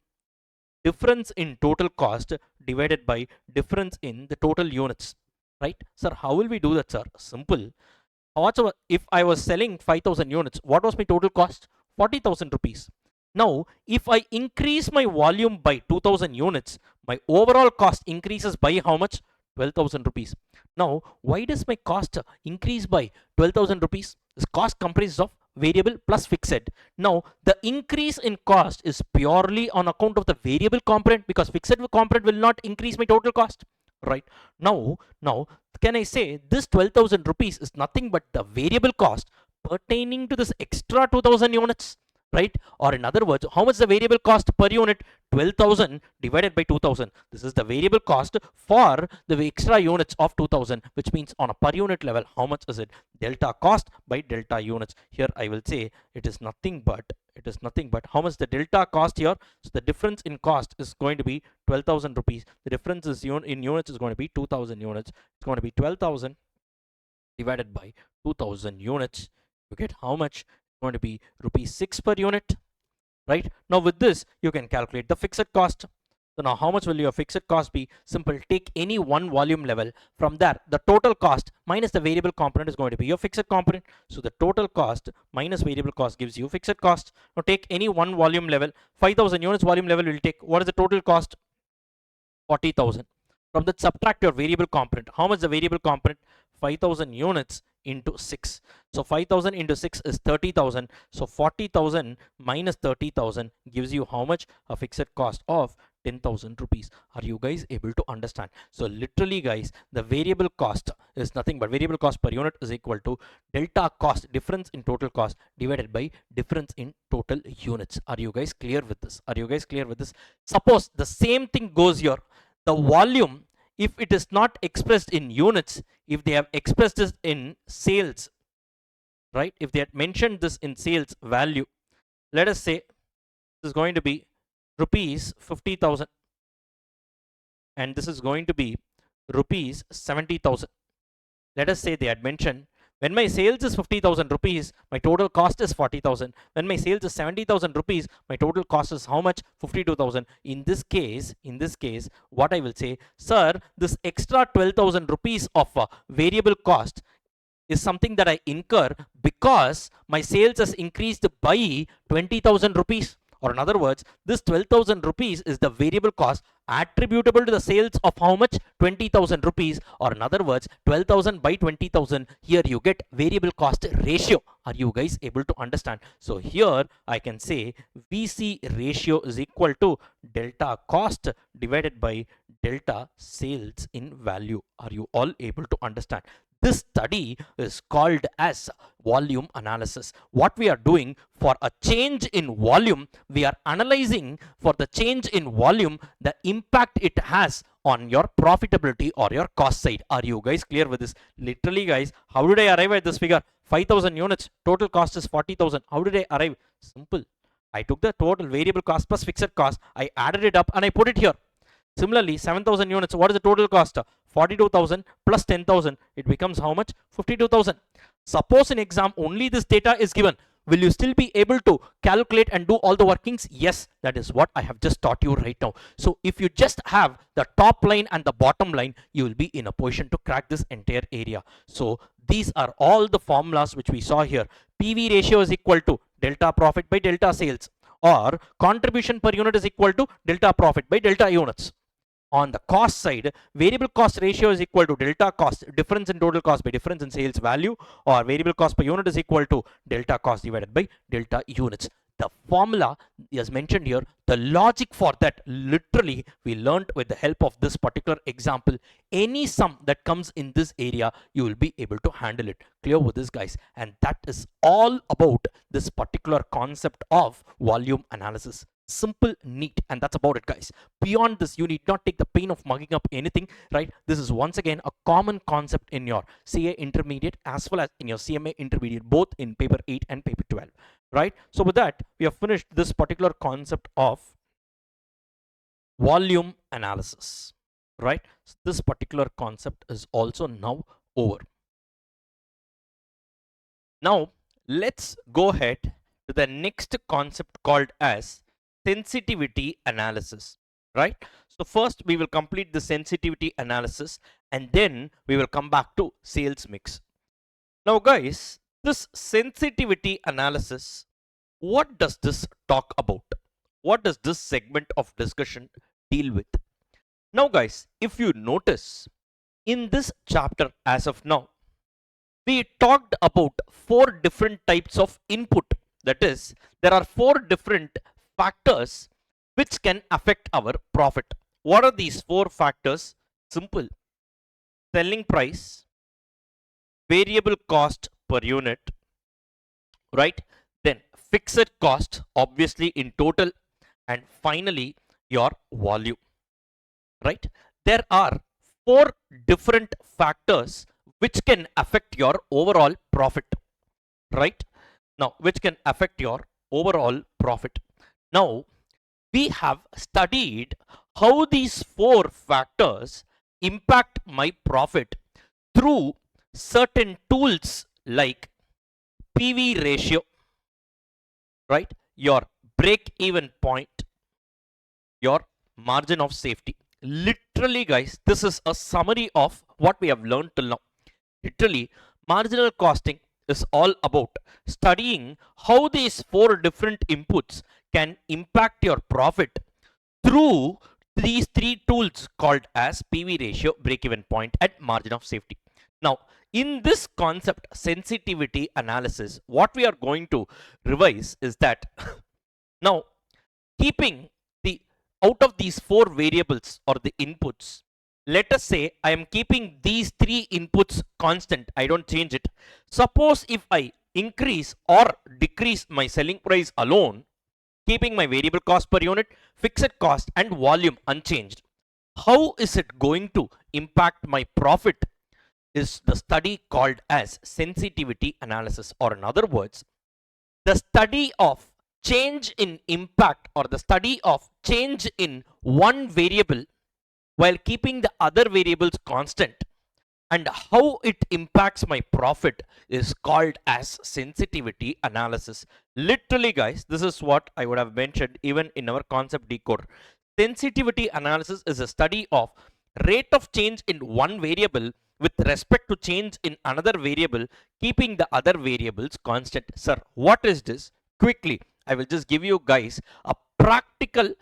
Speaker 1: difference in total cost divided by difference in the total units, right? Sir, how will we do that, sir? Simple. Whatsoever, if I was selling 5,000 units, what was my total cost? 40,000 rupees. Now, if I increase my volume by 2,000 units, my overall cost increases by how much? 12,000 rupees. Now, why does my cost increase by 12,000 rupees? This cost comprises of variable plus fixed. Now, the increase in cost is purely on account of the variable component, because fixed component will not increase my total cost, right? Now, can I say this 12,000 rupees is nothing but the variable cost pertaining to this extra 2,000 units, right? Or in other words, how much the variable cost per unit? 12,000 divided by 2,000. This is the variable cost for the extra units of 2,000, which means on a per unit level, how much is it? Delta cost by delta units. Here I will say it is nothing but how much the delta cost here. So the difference in cost is going to be 12,000 rupees. The difference is in units is going to be 2,000 units. It's going to be 12,000 divided by 2,000 units. You get how much? It's going to be rupees 6 per unit, right? Now with this you can calculate the fixed cost. So now how much will your fixed cost be? Simple, take any one volume level. From there, the total cost minus the variable component is going to be your fixed component. So the total cost minus variable cost gives you fixed cost. Now take any one volume level. 5,000 units volume level will take, what is the total cost? 40,000. From that, subtract your variable component. How much the variable component? 5,000 units into 6. So 5,000 into 6 is 30,000. So 40,000 minus 30,000 gives you how much? A fixed cost of 10,000 rupees. Are you guys able to understand? So literally guys, the variable cost is nothing but variable cost per unit is equal to delta cost, difference in total cost, divided by difference in total units. Are you guys clear with this? Are you guys clear with this? Suppose the same thing goes here. The volume, if it is not expressed in units, if they have expressed this in sales, right? If they had mentioned this in sales value, let us say this is going to be rupees 50,000 and this is going to be rupees 70,000. Let us say they had mentioned, when my sales is 50,000 rupees, my total cost is 40,000. When my sales is 70,000 rupees, my total cost is how much? 52,000. In this case, what I will say, sir, this extra 12,000 rupees of variable cost is something that I incur because my sales has increased by 20,000 rupees. Or in other words, this 12,000 rupees is the variable cost attributable to the sales of how much? 20,000 rupees. Or in other words, 12,000 by 20,000. Here you get variable cost ratio. Are you guys able to understand? So here I can say VC ratio is equal to delta cost divided by delta sales in value. Are you all able to understand? This study is called as volume analysis. What we are doing for a change in volume, we are analyzing for the change in volume, the impact it has on your profitability or your cost side. Are you guys clear with this? Literally guys, how did I arrive at this figure? 5,000 units, total cost is 40,000. How did I arrive? Simple. I took the total variable cost plus fixed cost, I added it up and I put it here. Similarly, 7,000 units, what is the total cost? 42,000 plus 10,000, it becomes how much? 52,000. Suppose in exam only this data is given, will you still be able to calculate and do all the workings? Yes, that is what I have just taught you right now. So if you just have the top line and the bottom line, you will be in a position to crack this entire area. So these are all the formulas which we saw here. PV ratio is equal to delta profit by delta sales, or contribution per unit is equal to delta profit by delta units. On the cost side, variable cost ratio is equal to delta cost, difference in total cost by difference in sales value, or variable cost per unit is equal to delta cost divided by delta units. The formula is mentioned here, the logic for that, literally we learned with the help of this particular example. Any sum that comes in this area, you will be able to handle it. Clear with this guys? And that is all about this particular concept of volume analysis. Simple, neat, and that's about it, guys. Beyond this, you need not take the pain of mugging up anything, right? This is once again a common concept in your CA intermediate as well as in your CMA intermediate, both in paper 8 and paper 12, right? So with that, we have finished this particular concept of volume analysis, right? So this particular concept is also now over. Now let's go ahead to the next concept called as sensitivity analysis, right? So first we will complete the sensitivity analysis and then we will come back to sales mix. Now guys, this sensitivity analysis, what does this talk about? What does this segment of discussion deal with? Now guys, if you notice in this chapter as of now, we talked about 4 different types of input. That is, there are 4 different factors which can affect our profit. What are these 4 factors? Simple. Selling price, variable cost per unit, right? Then fixed cost, obviously in total, and finally your volume, right? There are 4 different factors which can affect your overall profit, right? Now, which can affect your overall profit. Now, we have studied how these 4 factors impact my profit through certain tools like PV ratio, right? Your break even point, your margin of safety. Literally, guys, this is a summary of what we have learned till now. Literally, marginal costing is all about studying how these 4 different inputs can impact your profit through these 3 tools called as PV ratio, break-even point, and margin of safety. Now, in this concept, sensitivity analysis, what we are going to revise is that now, keeping the out of these 4 variables or the inputs, let us say I am keeping these 3 inputs constant, I don't change it. Suppose if I increase or decrease my selling price alone, keeping my variable cost per unit, fixed cost and volume unchanged, how is it going to impact my profit is the study called as sensitivity analysis, or in other words, the study of change in impact or the study of change in one variable while keeping the other variables constant and how it impacts my profit is called as sensitivity analysis. Literally, guys, this is what I would have mentioned even in our concept decode. Sensitivity analysis is a study of rate of change in one variable with respect to change in another variable, keeping the other variables constant. Sir, what is this? Quickly, I will just give you guys a practical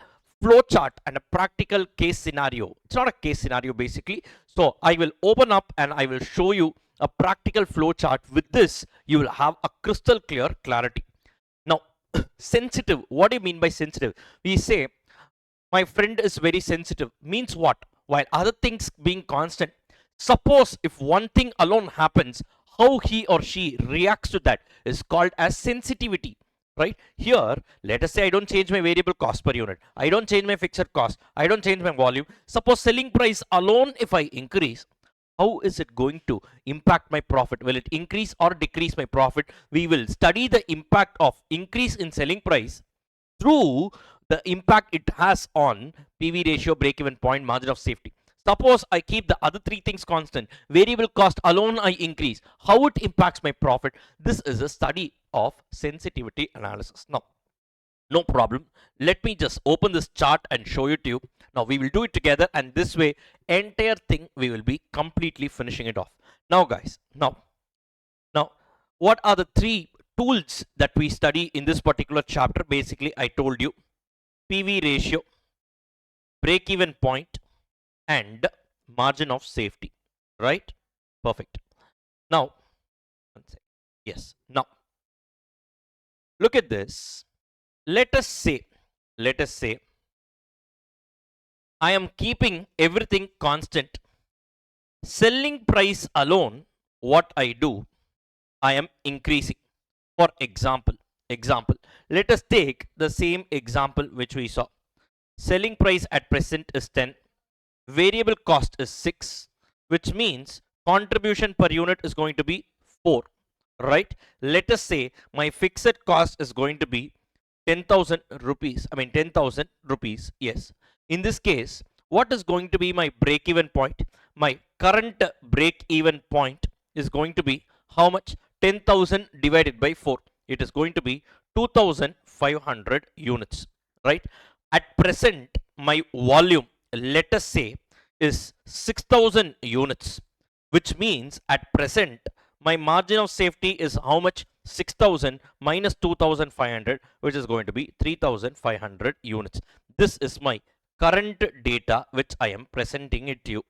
Speaker 1: flowchart and a practical case scenario. It's not a case scenario basically. So I will open up and I will show you a practical flowchart. With this, you will have a crystal clear clarity. Now, sensitive. What do you mean by sensitive? We say my friend is very sensitive. Means what? While other things being constant, suppose if one thing alone happens, how he or she reacts to that is called as sensitivity. Right here, let us say I don't change my variable cost per unit, I don't change my fixed cost, I don't change my volume. Suppose selling price alone, if I increase, how is it going to impact my profit? Will it increase or decrease my profit? We will study the impact of increase in selling price through the impact it has on PV ratio, break-even point, margin of safety. Suppose I keep the other 3 things constant, variable cost alone I increase, how it impacts my profit? This is a study of sensitivity analysis. Now, no problem. Let me just open this chart and show it to you. Now, we will do it together and this way, entire thing we will be completely finishing it off. Now, guys, now, what are the 3 tools that we study in this particular chapter? Basically, I told you PV ratio, break-even point, and margin of safety, right? Perfect. Now, one second. Yes. Now, look at this. Let us say I am keeping everything constant. Selling price alone, what I do, I am increasing. For example, let us take the same example which we saw. Selling price at present is 10, variable cost is 6, which means contribution per unit is going to be 4, right? Let us say my fixed cost is going to be 10,000 rupees. 10,000 rupees. Yes. In this case, what is going to be my break even point? My current break even point is going to be how much? 10,000 divided by 4. It is going to be 2,500 units, right? At present, my volume, let us say, is 6,000 units, which means at present, my margin of safety is how much? 6,000 minus 2,500, which is going to be 3,500 units. This is my current data which I am presenting it to you.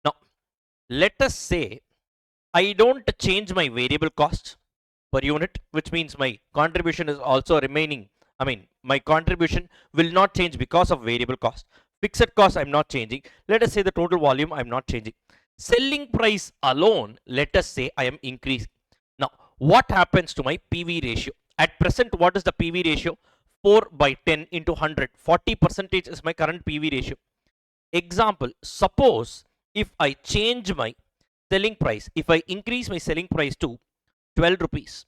Speaker 1: Now, let us say I don't change my variable cost per unit, which means my contribution is also remaining. My contribution will not change because of variable cost. Fixed cost I'm not changing. Let us say the total volume I'm not changing. Selling price alone, let us say I am increasing. Now, what happens to my PV ratio? At present, what is the PV ratio? 4 by 10 into 100. 40% is my current PV ratio. Example, suppose if I change my selling price, if I increase my selling price to 12 rupees,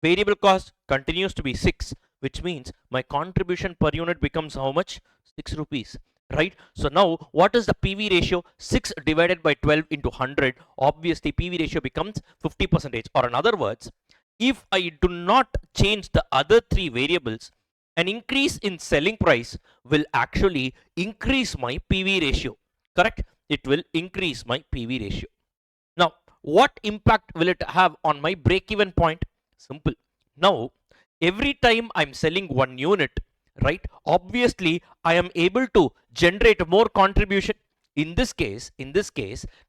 Speaker 1: variable cost continues to be 6, which means my contribution per unit becomes how much? 6 rupees, right? So now what is the PV ratio? 6 divided by 12 into 100. Obviously PV ratio becomes 50%, or in other words, if I do not change the other three variables, an increase in selling price will actually increase my PV ratio, correct? It will increase my PV ratio. Now, what impact will it have on my break-even point? Simple. Now, every time I'm selling one unit, right, obviously I am able to generate more contribution. In this case,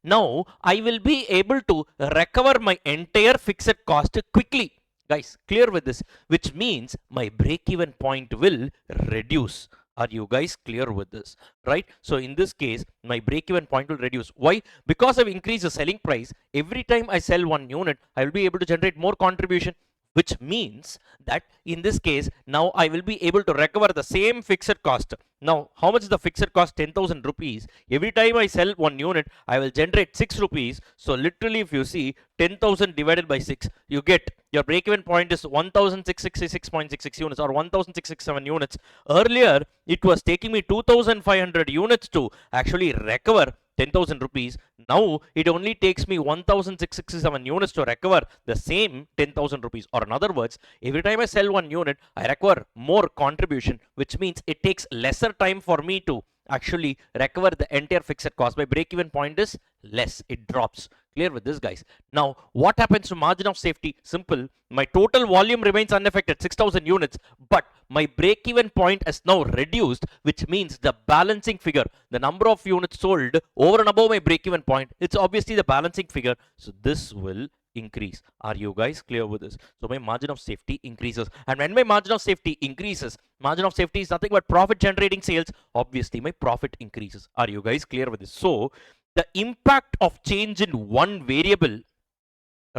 Speaker 1: now I will be able to recover my entire fixed cost quickly. Guys, clear with this, which means my break-even point will reduce. Are you guys clear with this? Right? So in this case, my break-even point will reduce. Why? Because I've increased the selling price. Every time I sell one unit, I will be able to generate more contribution, which means that in this case, now I will be able to recover the same fixed cost. Now, how much is the fixed cost? 10,000 rupees. Every time I sell one unit, I will generate 6 rupees. So literally, if you see 10,000 divided by 6, you get your break-even point is 1,666.66 units or 1,667 units. Earlier, it was taking me 2,500 units to actually recover 10,000 rupees. Now it only takes me 1,667 units to recover the same 10,000 rupees. Or in other words, every time I sell one unit, I recover more contribution, which means it takes lesser time for me to actually recover the entire fixed cost. My break-even point is less. It drops. Clear with this, guys? Now, what happens to margin of safety? Simple. My total volume remains unaffected, 6,000 units, but my break-even point is now reduced, which means the balancing figure, the number of units sold over and above my break-even point, it's obviously the balancing figure. So this will increase. Are you guys clear with this? So my margin of safety increases, and when my margin of safety increases, margin of safety is nothing but profit generating sales. Obviously my profit increases. Are you guys clear with this? So the impact of change in one variable,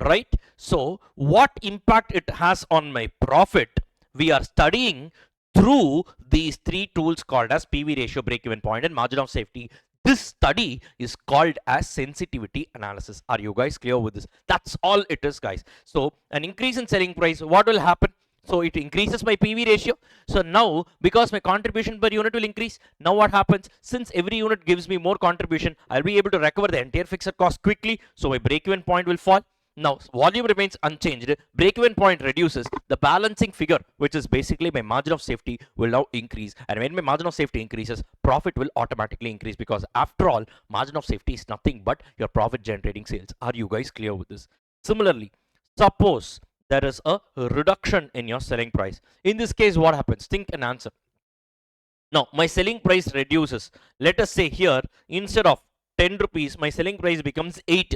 Speaker 1: right? So what impact it has on my profit, we are studying through these three tools called as PV ratio, break even point, and margin of safety. This study is called as sensitivity analysis. Are you guys clear with this? That's all it is, guys. So an increase in selling price, what will happen? So it increases my PV ratio. So now, because my contribution per unit will increase, now what happens? Since every unit gives me more contribution, I'll be able to recover the entire fixed cost quickly. So my break-even point will fall. Now, volume remains unchanged. Break-even point reduces. The balancing figure, which is basically my margin of safety, will now increase. And when my margin of safety increases, profit will automatically increase, because after all, margin of safety is nothing but your profit generating sales. Are you guys clear with this? Similarly, suppose there is a reduction in your selling price. In this case, what happens? Think and answer. Now, my selling price reduces. Let us say here, instead of 10 rupees, my selling price becomes 8.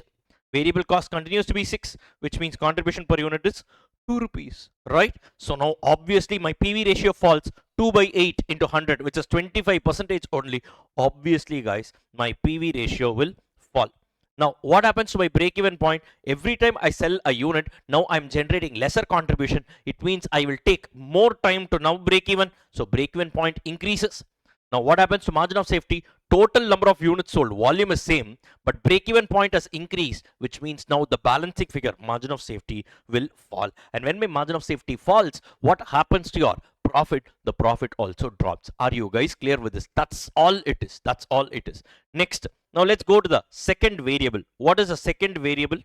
Speaker 1: Variable cost continues to be 6, which means contribution per unit is 2 rupees, right? So now obviously my PV ratio falls. 2 by 8 into 100, which is 25% only. Obviously, guys, my PV ratio will fall. Now, what happens to my break-even point? Every time I sell a unit, now I'm generating lesser contribution. It means I will take more time to now break even. So break-even point increases. Now, what happens to margin of safety? Total number of units sold, volume is same, but break-even point has increased, which means now the balancing figure, margin of safety, will fall. And when my margin of safety falls, what happens to your profit? The profit also drops. Are you guys clear with this? That's all it is. That's all it is. Next, now let's go to the second variable. What is the second variable?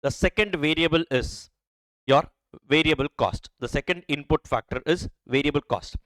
Speaker 1: The second variable is your variable cost. The second input factor is variable cost.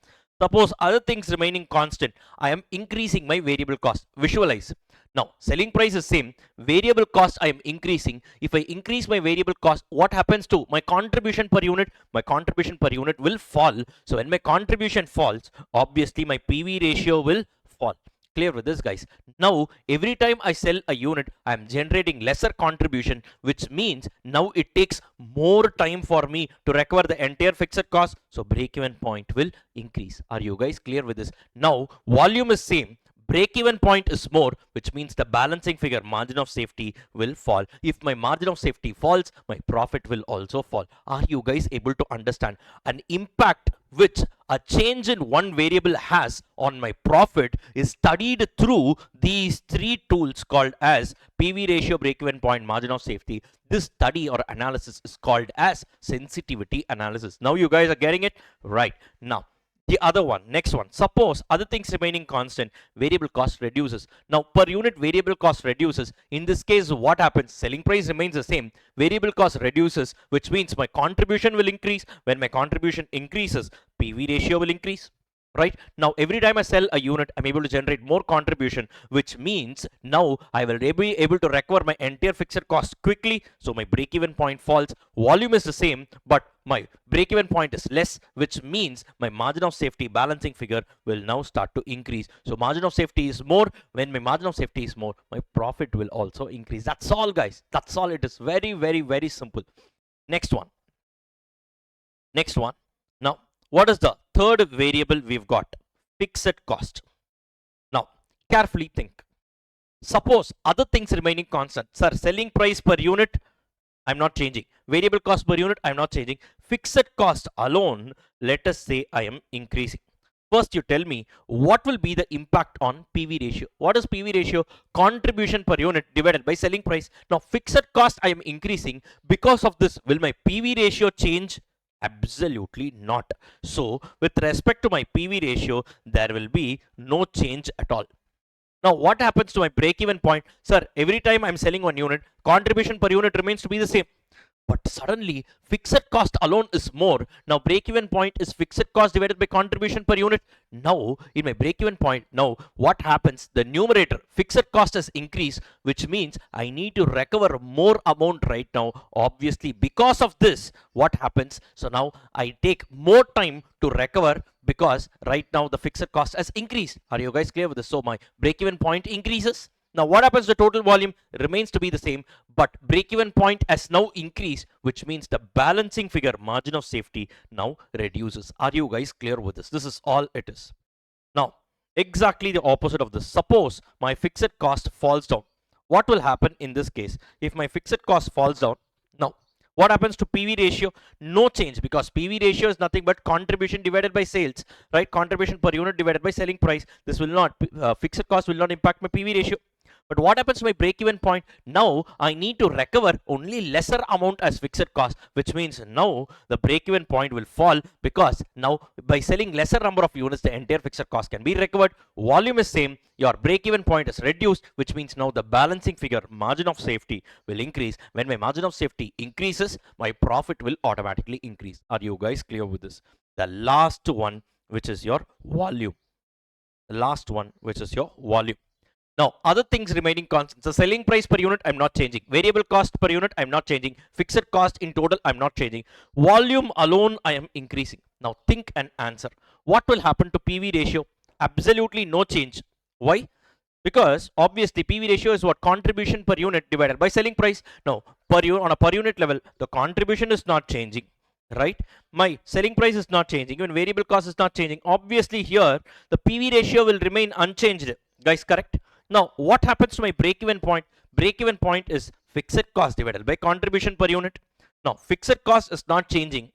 Speaker 1: Suppose other things remaining constant, I am increasing my variable cost. Visualize. Now, selling price is same. Variable cost I am increasing. If I increase my variable cost, what happens to my contribution per unit? My contribution per unit will fall. So when my contribution falls, obviously my PV ratio will fall. Clear with this, guys? Now, every time I sell a unit, I am generating lesser contribution, which means now it takes more time for me to recover the entire fixed cost. So break-even point will increase. Are you guys clear with this? Now, volume is same. Break-even point is more, which means the balancing figure, margin of safety, will fall. If my margin of safety falls, my profit will also fall. Are you guys able to understand an impact which a change in one variable has on my profit is studied through these three tools called as PV ratio, break-even point, margin of safety. This study or analysis is called as sensitivity analysis. Now you guys are getting it right. Now the other one, next one, suppose other things remaining constant, variable cost reduces. Now per unit variable cost reduces. In this case, what happens? Selling price remains the same, variable cost reduces, which means my contribution will increase. When my contribution increases, PV ratio will increase. Right now, every time I sell a unit, I'm able to generate more contribution, which means now I will be able to recover my entire fixed cost quickly. So my break-even point falls. Volume is the same, but my break-even point is less, which means my margin of safety balancing figure will now start to increase. So margin of safety is more. When my margin of safety is more, my profit will also increase. That's all, guys. That's all. It is very, very, very simple. Next one. Next one. Now, what is the third variable we've got? Fixed cost. Now, carefully think. Suppose other things remaining constant. Sir, selling price per unit, I'm not changing. Variable cost per unit, I'm not changing. Fixed cost alone, let us say I am increasing. First, you tell me what will be the impact on PV ratio. What is PV ratio? Contribution per unit divided by selling price. Now, fixed cost I am increasing. Because of this, will my PV ratio change? Absolutely not. So with respect to my PV ratio, there will be no change at all. Now what happens to my break-even point? Sir, every time I'm selling one unit, contribution per unit remains to be the same. But suddenly fixed cost alone is more. Now break-even point is fixed cost divided by contribution per unit. Now in my break-even point, now what happens? The numerator, fixed cost has increased, which means I need to recover more amount right now. Obviously because of this, what happens? So now I take more time to recover because right now the fixed cost has increased. Are you guys clear with this? So my break-even point increases. Now what happens to total volume? Remains to be the same, but break-even point has now increased, which means the balancing figure, margin of safety, now reduces. Are you guys clear with this? This is all it is. Now, exactly the opposite of this. Suppose my fixed cost falls down. What will happen in this case? If my fixed cost falls down, now what happens to PV ratio? No change, because PV ratio is nothing but contribution divided by sales, right? Contribution per unit divided by selling price. This will not, fixed cost will not impact my PV ratio. But what happens to my break-even point? Now I need to recover only lesser amount as fixed cost, which means now the break-even point will fall, because now by selling lesser number of units, the entire fixed cost can be recovered. Volume is same, your break-even point is reduced, which means now the balancing figure, margin of safety, will increase. When my margin of safety increases, my profit will automatically increase. Are you guys clear with this? The last one, which is your volume. The last one, which is your volume. Now, other things remaining constant. So selling price per unit, I'm not changing. Variable cost per unit, I'm not changing. Fixed cost in total, I'm not changing. Volume alone, I am increasing. Now, think and answer. What will happen to PV ratio? Absolutely no change. Why? Because obviously PV ratio is what? Contribution per unit divided by selling price. Now, on a per unit level, the contribution is not changing. Right? My selling price is not changing. Even variable cost is not changing. Obviously, here, the PV ratio will remain unchanged. Guys, correct? Now, what happens to my break-even point? break even point is fixed cost divided by contribution per unit. Now fixed cost is not changing,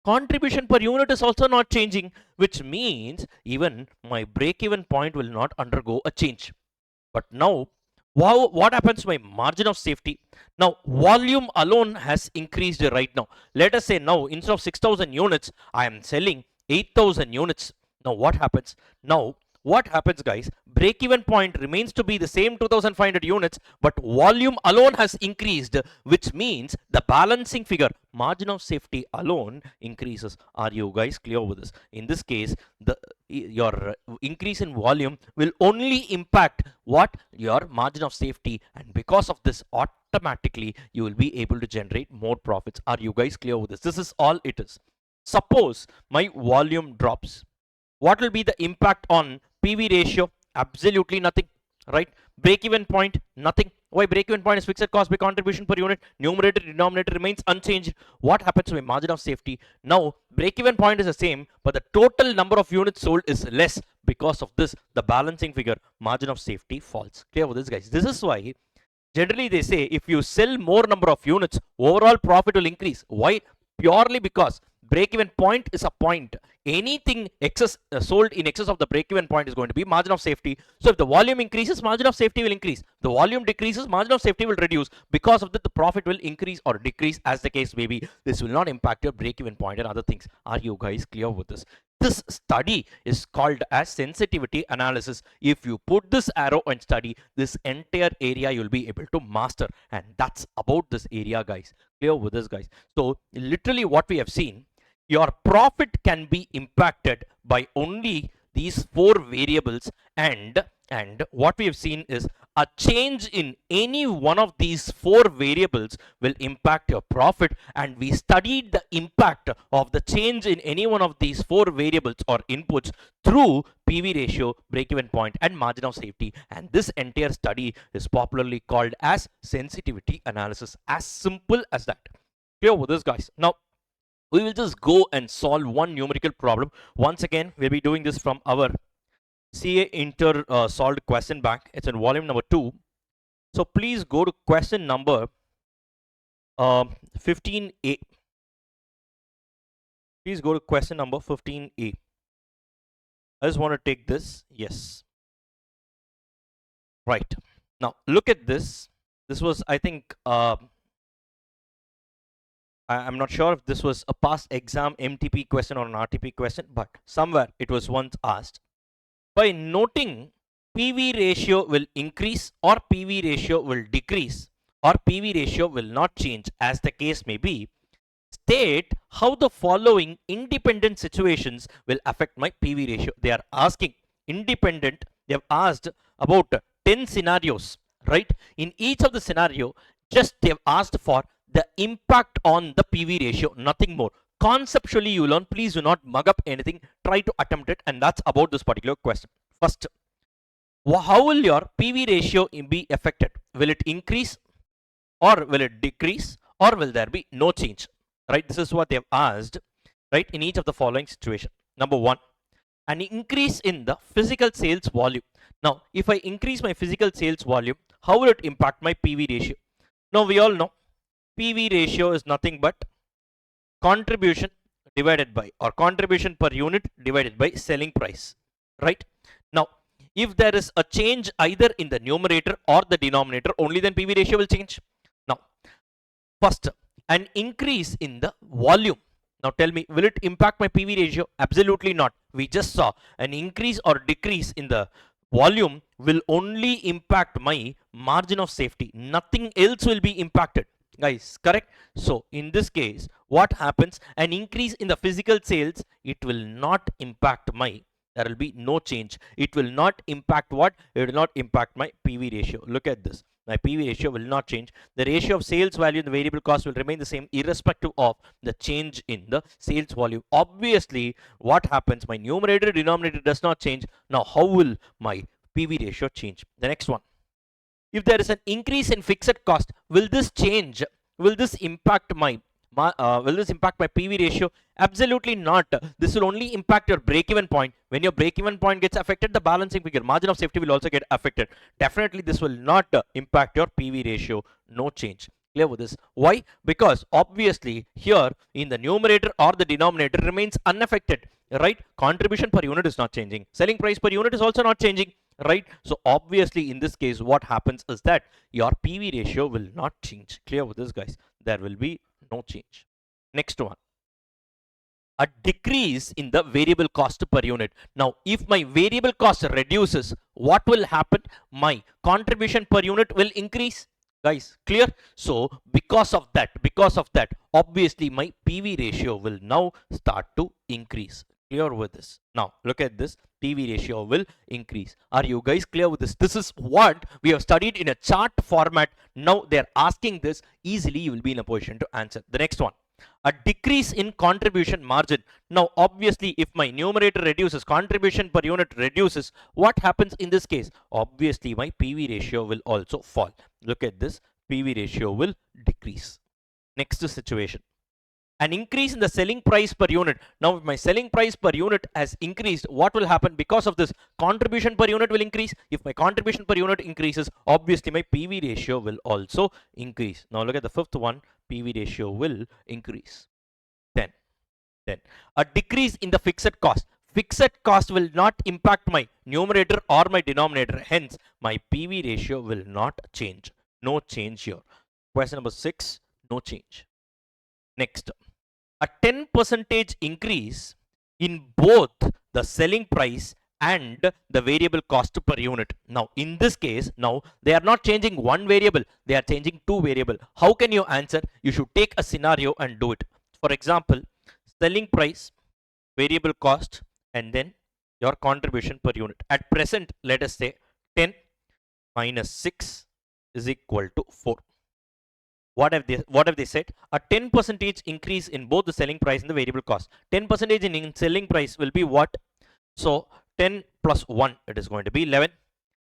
Speaker 1: contribution per unit is also not changing, which means even my break even point will not undergo a change. But now, wow, what happens to my margin of safety? Now, volume alone has increased right now. Let us say now, instead of 6,000 units, I am selling 8,000 units. Now, what happens? Now, what happens, guys? Break even point remains to be the same 2,500 units, but volume alone has increased, which means the balancing figure, margin of safety alone increases. Are you guys clear with this? In this case, your increase in volume will only impact what? Your margin of safety, and because of this, automatically you will be able to generate more profits. Are you guys clear with this? This is all it is. Suppose my volume drops, what will be the impact on PV ratio? Absolutely nothing, right? Break even point, nothing. Why? Break even point is fixed cost by contribution per unit, numerator denominator remains unchanged. What happens to my margin of safety? Now break even point is the same, but the total number of units sold is less. Because of this, the balancing figure, margin of safety, falls. Clear with this, guys? This is why generally they say if you sell more number of units, overall profit will increase. Why? Purely because break even point is a point. Anything excess sold in excess of the break even point is going to be margin of safety. So if the volume increases, margin of safety will increase. The volume decreases, margin of safety will reduce. Because of that, the profit will increase or decrease as the case may be. This will not impact your break even point and other things. Are you guys clear with this? This study is called as sensitivity analysis. If you put this arrow and study this entire area, you'll be able to master, and that's about this area, guys. Clear with this, guys? So literally what we have seen, your profit can be impacted by only these four variables, and what we have seen is a change in any one of these four variables will impact your profit, and we studied the impact of the change in any one of these four variables or inputs through PV ratio, break even point, and margin of safety, and this entire study is popularly called as sensitivity analysis. As simple as that. Clear with this, guys? Now we will just go and solve one numerical problem. Once again, we'll be doing this from our CA Inter solved question bank. It's in volume number 2. So please go to question number 15A. Please go to question number 15A. I just want to take this. Yes. Right. Now look at this. This was, I think, I'm not sure if this was a past exam MTP question or an RTP question, but somewhere it was once asked. By noting PV ratio will increase or PV ratio will decrease or PV ratio will not change as the case may be, state how the following independent situations will affect my PV ratio. They are asking independent, they have asked about 10 scenarios, right? In each of the scenario, just they have asked for the impact on the PV ratio, nothing more. Conceptually you learn, please do not mug up anything, try to attempt it, and that's about this particular question. First, how will your PV ratio be affected? Will it increase or will it decrease or will there be no change? Right, this is what they have asked, right, in each of the following situation. Number 1, an increase in the physical sales volume. Now if I increase my physical sales volume, how will it impact my PV ratio? Now we all know PV ratio is nothing but contribution divided by, or contribution per unit divided by selling price, right? Now if there is a change either in the numerator or the denominator, only then PV ratio will change. Now first, an increase in the volume. Now tell me, will it impact my PV ratio? Absolutely not. We just saw an increase or decrease in the volume will only impact my margin of safety. Nothing else will be impacted, guys, correct? So in this case, what happens? An increase in the physical sales, it will not impact my, there will be no change. It will not impact what? It will not impact my PV ratio. Look at this. My PV ratio will not change. The ratio of sales value and the variable cost will remain the same irrespective of the change in the sales volume. Obviously, what happens? My numerator denominator does not change. Now, how will my PV ratio change? The next one. If there is an increase in fixed cost, will this change? Will this impact my Will this impact my PV ratio? Absolutely not. This will only impact your break-even point. When your break-even point gets affected, the balancing figure, margin of safety, will also get affected. Definitely, this will not impact your PV ratio. No change. Clear with this? Why? Because obviously here in the numerator or the denominator remains unaffected, right? Contribution per unit is not changing. Selling price per unit is also not changing, right? So obviously in this case, what happens is that your PV ratio will not change. Clear with this, guys? There will be no change. Next one, a decrease in the variable cost per unit. Now, if my variable cost reduces, what will happen? My contribution per unit will increase. Guys, clear? So, because of that, obviously my PV ratio will now start to increase. Clear with this? Now, look at this. PV ratio will increase. Are you guys clear with this? This is what we have studied in a chart format. Now, they're asking this. Easily, you will be in a position to answer. The next one, a decrease in contribution margin. Now, obviously, if my numerator reduces, contribution per unit reduces, what happens in this case? Obviously, my PV ratio will also fall. Look at this. PV ratio will decrease. Next situation, an increase in the selling price per unit. Now, if my selling price per unit has increased, what will happen? Because of this, contribution per unit will increase. If my contribution per unit increases, obviously my PV ratio will also increase. Now, look at the fifth one. PV ratio will increase. Then a decrease in the fixed cost. Fixed cost will not impact my numerator or my denominator. Hence, my PV ratio will not change. No change here. Question number 6, no change. Next, a 10% increase in both the selling price and the variable cost per unit. Now, in this case, now they are not changing one variable, they are changing two variable. How can you answer? You should take a scenario and do it. For example, selling price, variable cost, and then your contribution per unit. At present, let us say 10 minus 6 is equal to 4. What have they said? A 10% increase in both the selling price and the variable cost. 10% in selling price will be what? So 10 plus 1, it is going to be 11.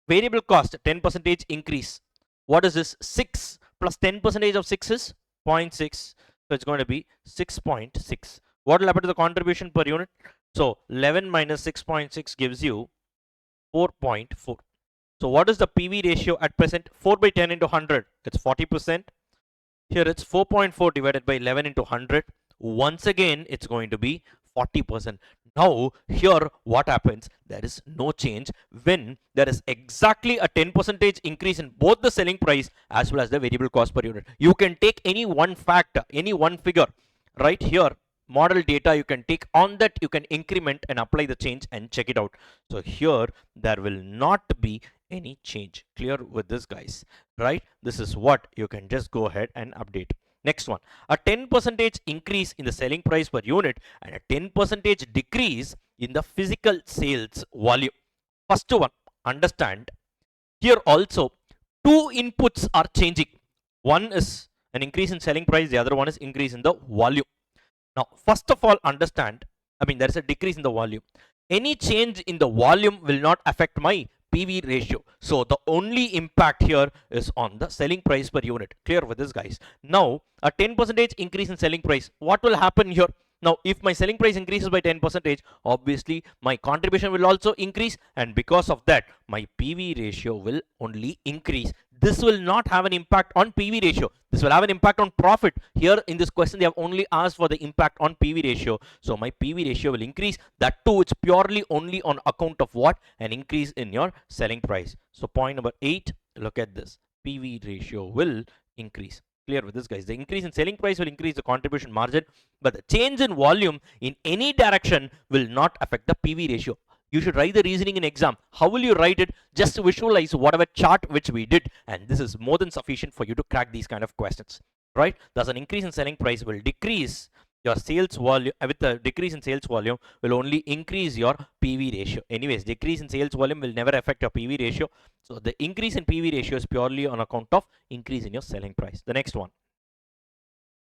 Speaker 1: Variable cost, 10% increase. What is this? 6 plus 10% of 6 is 0.6. So it's going to be 6.6. What will happen to the contribution per unit? So 11 minus 6.6 gives you 4.4. So what is the PV ratio at present? 4 by 10 into 100, it's 40%. Here it's 4.4 divided by 11 into 100. Once again, it's going to be 40%. Now, here what happens? There is no change when there is exactly a 10% increase in both the selling price as well as the variable cost per unit. You can take any one factor, any one figure, right here. Model data you can take, on that you can increment and apply the change and check it out. So here there will not be any change. Clear with this, guys, right? This is what you can just go ahead and update. Next one, a 10% increase in the selling price per unit and a 10% decrease in the physical sales volume. First one, understand here also two inputs are changing. One is an increase in selling price, the other one is increase in the volume. Now, first of all, understand, there is a decrease in the volume. Any change in the volume will not affect my PV ratio. So, the only impact here is on the selling price per unit. Clear with this, guys? Now, a 10% increase in selling price. What will happen here? Now, if my selling price increases by 10%, obviously my contribution will also increase, and because of that, my PV ratio will only increase. This will not have an impact on PV ratio. This will have an impact on profit. Here in this question, they have only asked for the impact on PV ratio. So my PV ratio will increase. That too, it's purely only on account of what? An increase in your selling price. So point number 8, look at this. PV ratio will increase. Clear with this, guys? The increase in selling price will increase the contribution margin, but the change in volume in any direction will not affect the PV ratio. You should write the reasoning in exam. How will you write it? Just visualize whatever chart which we did, and this is more than sufficient for you to crack these kind of questions, right? Thus, an increase in selling price will decrease your sales volume. With the decrease in sales volume will only increase your PV ratio. Anyways, decrease in sales volume will never affect your PV ratio. So the increase in PV ratio is purely on account of increase in your selling price. The next one,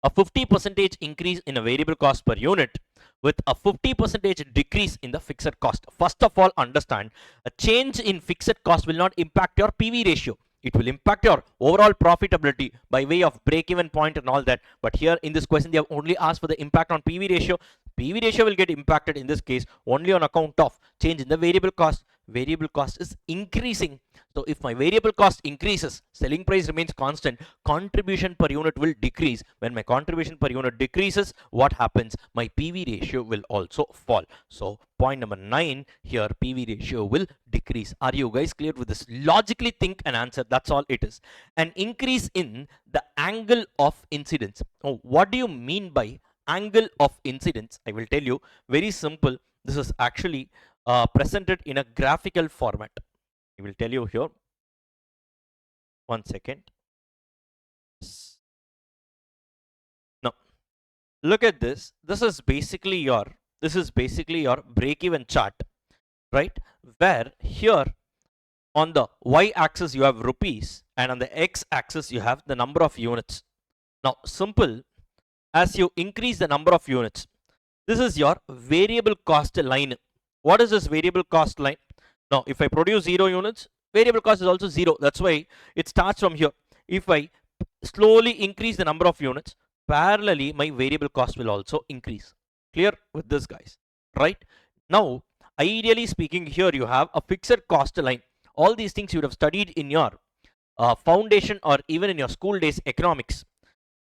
Speaker 1: a 50% increase in a variable cost per unit with a 50% decrease in the fixed cost. First of all, understand, a change in fixed cost will not impact your PV ratio. it will impact your overall profitability by way of break even point and all that. But here in this question they have only asked for the impact on PV ratio. PV ratio will get impacted in this case only on account of change in the variable cost. Variable cost is increasing. So if my variable cost increases, selling price remains constant, contribution per unit will decrease. When my contribution per unit decreases, what happens? My PV ratio will also fall. So point number 9 here, PV ratio will decrease. Are you guys clear with this? Logically think and answer. That's all it is. An increase in the angle of incidence. Oh, what do you mean by angle of incidence? I will tell you. Very simple. This is actually presented in a graphical format. I will tell you here. 1 second. Now, look at this. This is basically your break-even chart, right? Where here on the y-axis you have rupees and on the x-axis you have the number of units. Now, simple. As you increase the number of units, this is your variable cost line. What is this variable cost line? Now, if I produce 0 units, variable cost is also 0. That's why it starts from here. If I slowly increase the number of units, parallelly my variable cost will also increase. Clear with this, guys? Right? Now, ideally speaking, here you have a fixed cost line. All these things you would have studied in your foundation or even in your school days economics.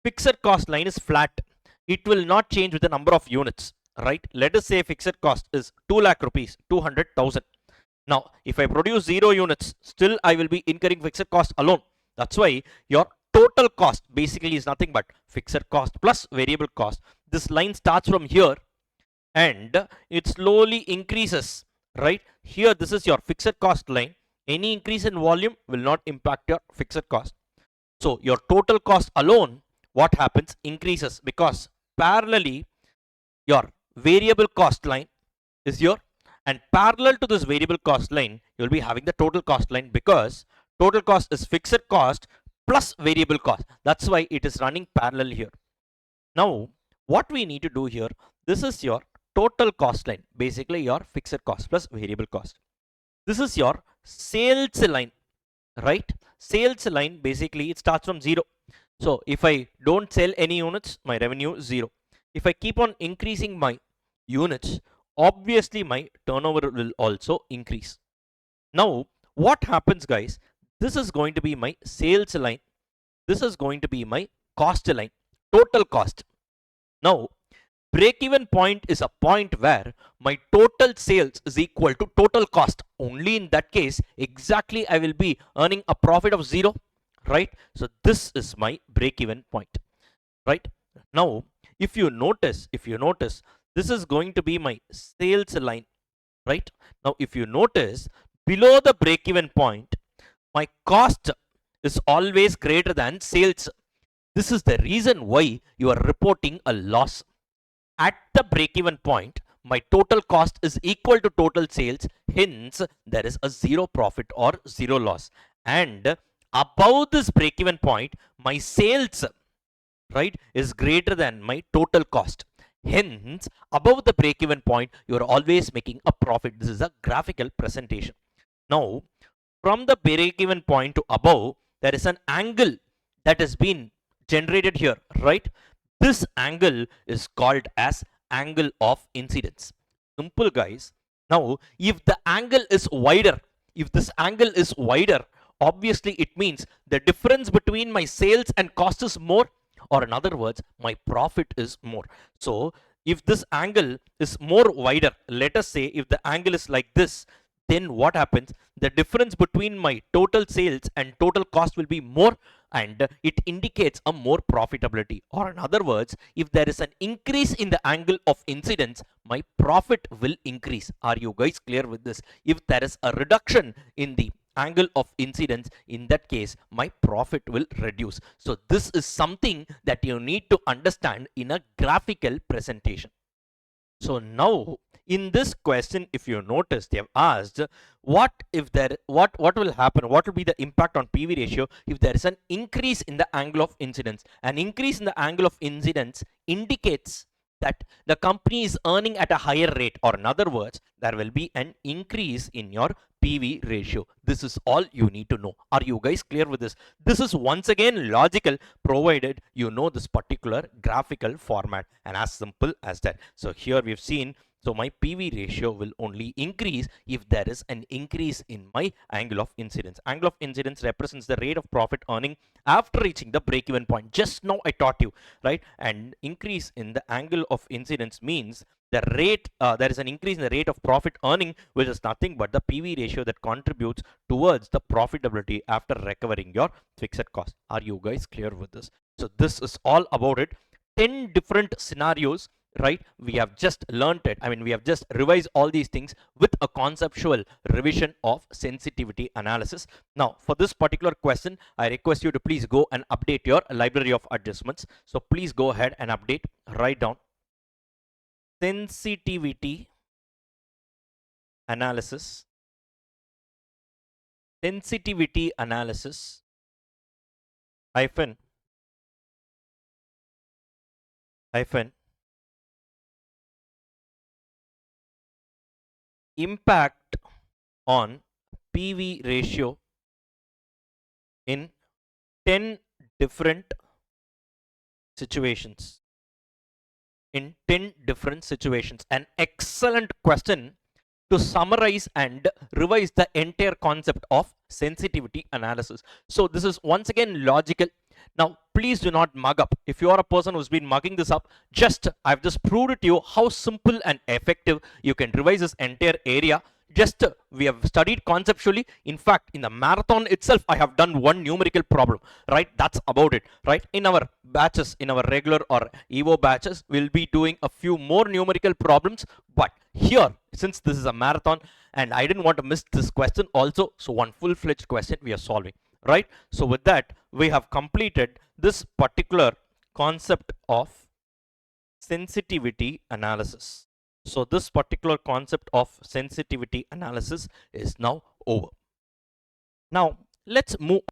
Speaker 1: Fixed cost line is flat. It will not change with the number of units. Right? Let us say fixed cost is 2 lakh rupees, 200,000. Now, if I produce 0 units, still I will be incurring fixed cost alone. That's why your total cost basically is nothing but fixed cost plus variable cost. This line starts from here and it slowly increases. Right? Here, this is your fixed cost line. Any increase in volume will not impact your fixed cost. So, your total cost alone, what happens? Increases because parallelly your variable cost line is here, and parallel to this variable cost line you will be having the total cost line, because total cost is fixed cost plus variable cost. That's why it is running parallel here. Now what we need to do here, this is your total cost line, basically your fixed cost plus variable cost. This is your sales line, right? Sales line, basically it starts from 0. So if I don't sell any units, my revenue is 0. If I keep on increasing my units, obviously my turnover will also increase. Now what happens, guys? This is going to be my sales line. This is going to be my cost line, total cost. Now break-even point is a point where my total sales is equal to total cost. Only in that case exactly I will be earning a profit of 0, right? So this is my break-even point, right? Now if you notice, this is going to be my sales line, right? Now if you notice, below the break-even point my cost is always greater than sales. This is the reason why you are reporting a loss. At the break-even point, my total cost is equal to total sales, hence there is a 0 profit or 0 loss. And above this break-even point, my sales, right, is greater than my total cost. Hence, above the break-even point, you are always making a profit. This is a graphical presentation. Now, from the break-even point to above, there is an angle that has been generated here, right? This angle is called as angle of incidence. Simple, guys. Now, if the angle is wider, obviously it means the difference between my sales and cost is more, or in other words, my profit is more. So if this angle is more wider, let us say if the angle is like this, then what happens? The difference between my total sales and total cost will be more, and it indicates a more profitability. Or in other words, if there is an increase in the angle of incidence, my profit will increase. Are you guys clear with this? If there is a reduction in the angle of incidence, in that case my profit will reduce. So this is something that you need to understand in a graphical presentation. So now in this question, if you notice, they have asked what will happen, what will be the impact on PV ratio if there is an increase in the angle of incidence. An increase in the angle of incidence indicates that the company is earning at a higher rate, or in other words, there will be an increase in your PV ratio. This is all you need to know. Are you guys clear with this? This is once again logical, provided you know this particular graphical format, and as simple as that. So here we've seen, so my PV ratio will only increase if there is an increase in my angle of incidence. Angle of incidence represents the rate of profit earning after reaching the break-even point. Just now I taught you, right? And increase in the angle of incidence means the rate, there is an increase in the rate of profit earning, which is nothing but the PV ratio that contributes towards the profitability after recovering your fixed cost. Are you guys clear with this? So this is all about it. 10 different scenarios, right? We have just learned it. I mean, we have just revised all these things with a conceptual revision of sensitivity analysis. Now, for this particular question, I request you to please go and update your library of adjustments. So please go ahead and update, write down sensitivity analysis, hyphen impact on PV ratio in 10 different situations. In 10 different situations. An excellent question to summarize and revise the entire concept of sensitivity analysis. So this is once again logical. Now, please do not mug up. If you are a person who's been mugging this up, I've just proved it to you how simple and effective you can revise this entire area. We have studied conceptually. In fact, in the marathon itself, I have done one numerical problem, right? That's about it, right? In our batches, in our regular or EVO batches, we'll be doing a few more numerical problems. But here, since this is a marathon and I didn't want to miss this question also, so one full-fledged question we are solving, right? So with that, we have completed this particular concept of sensitivity analysis. So this particular concept of sensitivity analysis is now over. Now let's move.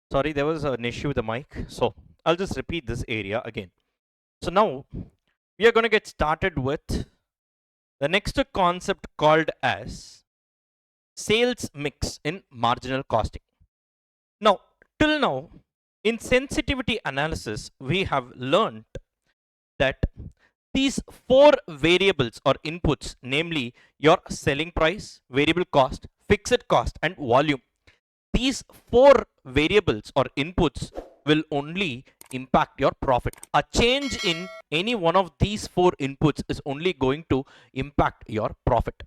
Speaker 1: Sorry, there was an issue with the mic. So I'll just repeat this area again. So now we are going to get started with the next concept called as sales mix in marginal costing. Now, till now, in sensitivity analysis, we have learned that these four variables or inputs, namely your selling price, variable cost, fixed cost, and volume, these four variables or inputs will only impact your profit. A change in any one of these four inputs is only going to impact your profit.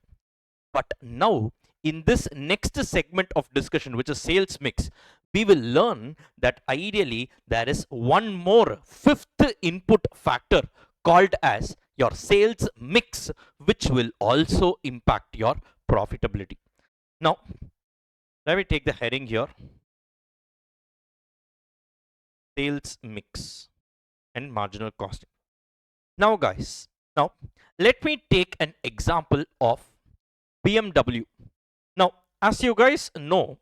Speaker 1: But now, in this next segment of discussion, which is sales mix, we will learn that ideally there is one more fifth input factor called as your sales mix, which will also impact your profitability. Now, let me take the heading here. Sales mix and marginal costing. Now guys, let me take an example of BMW. Now, as you guys know,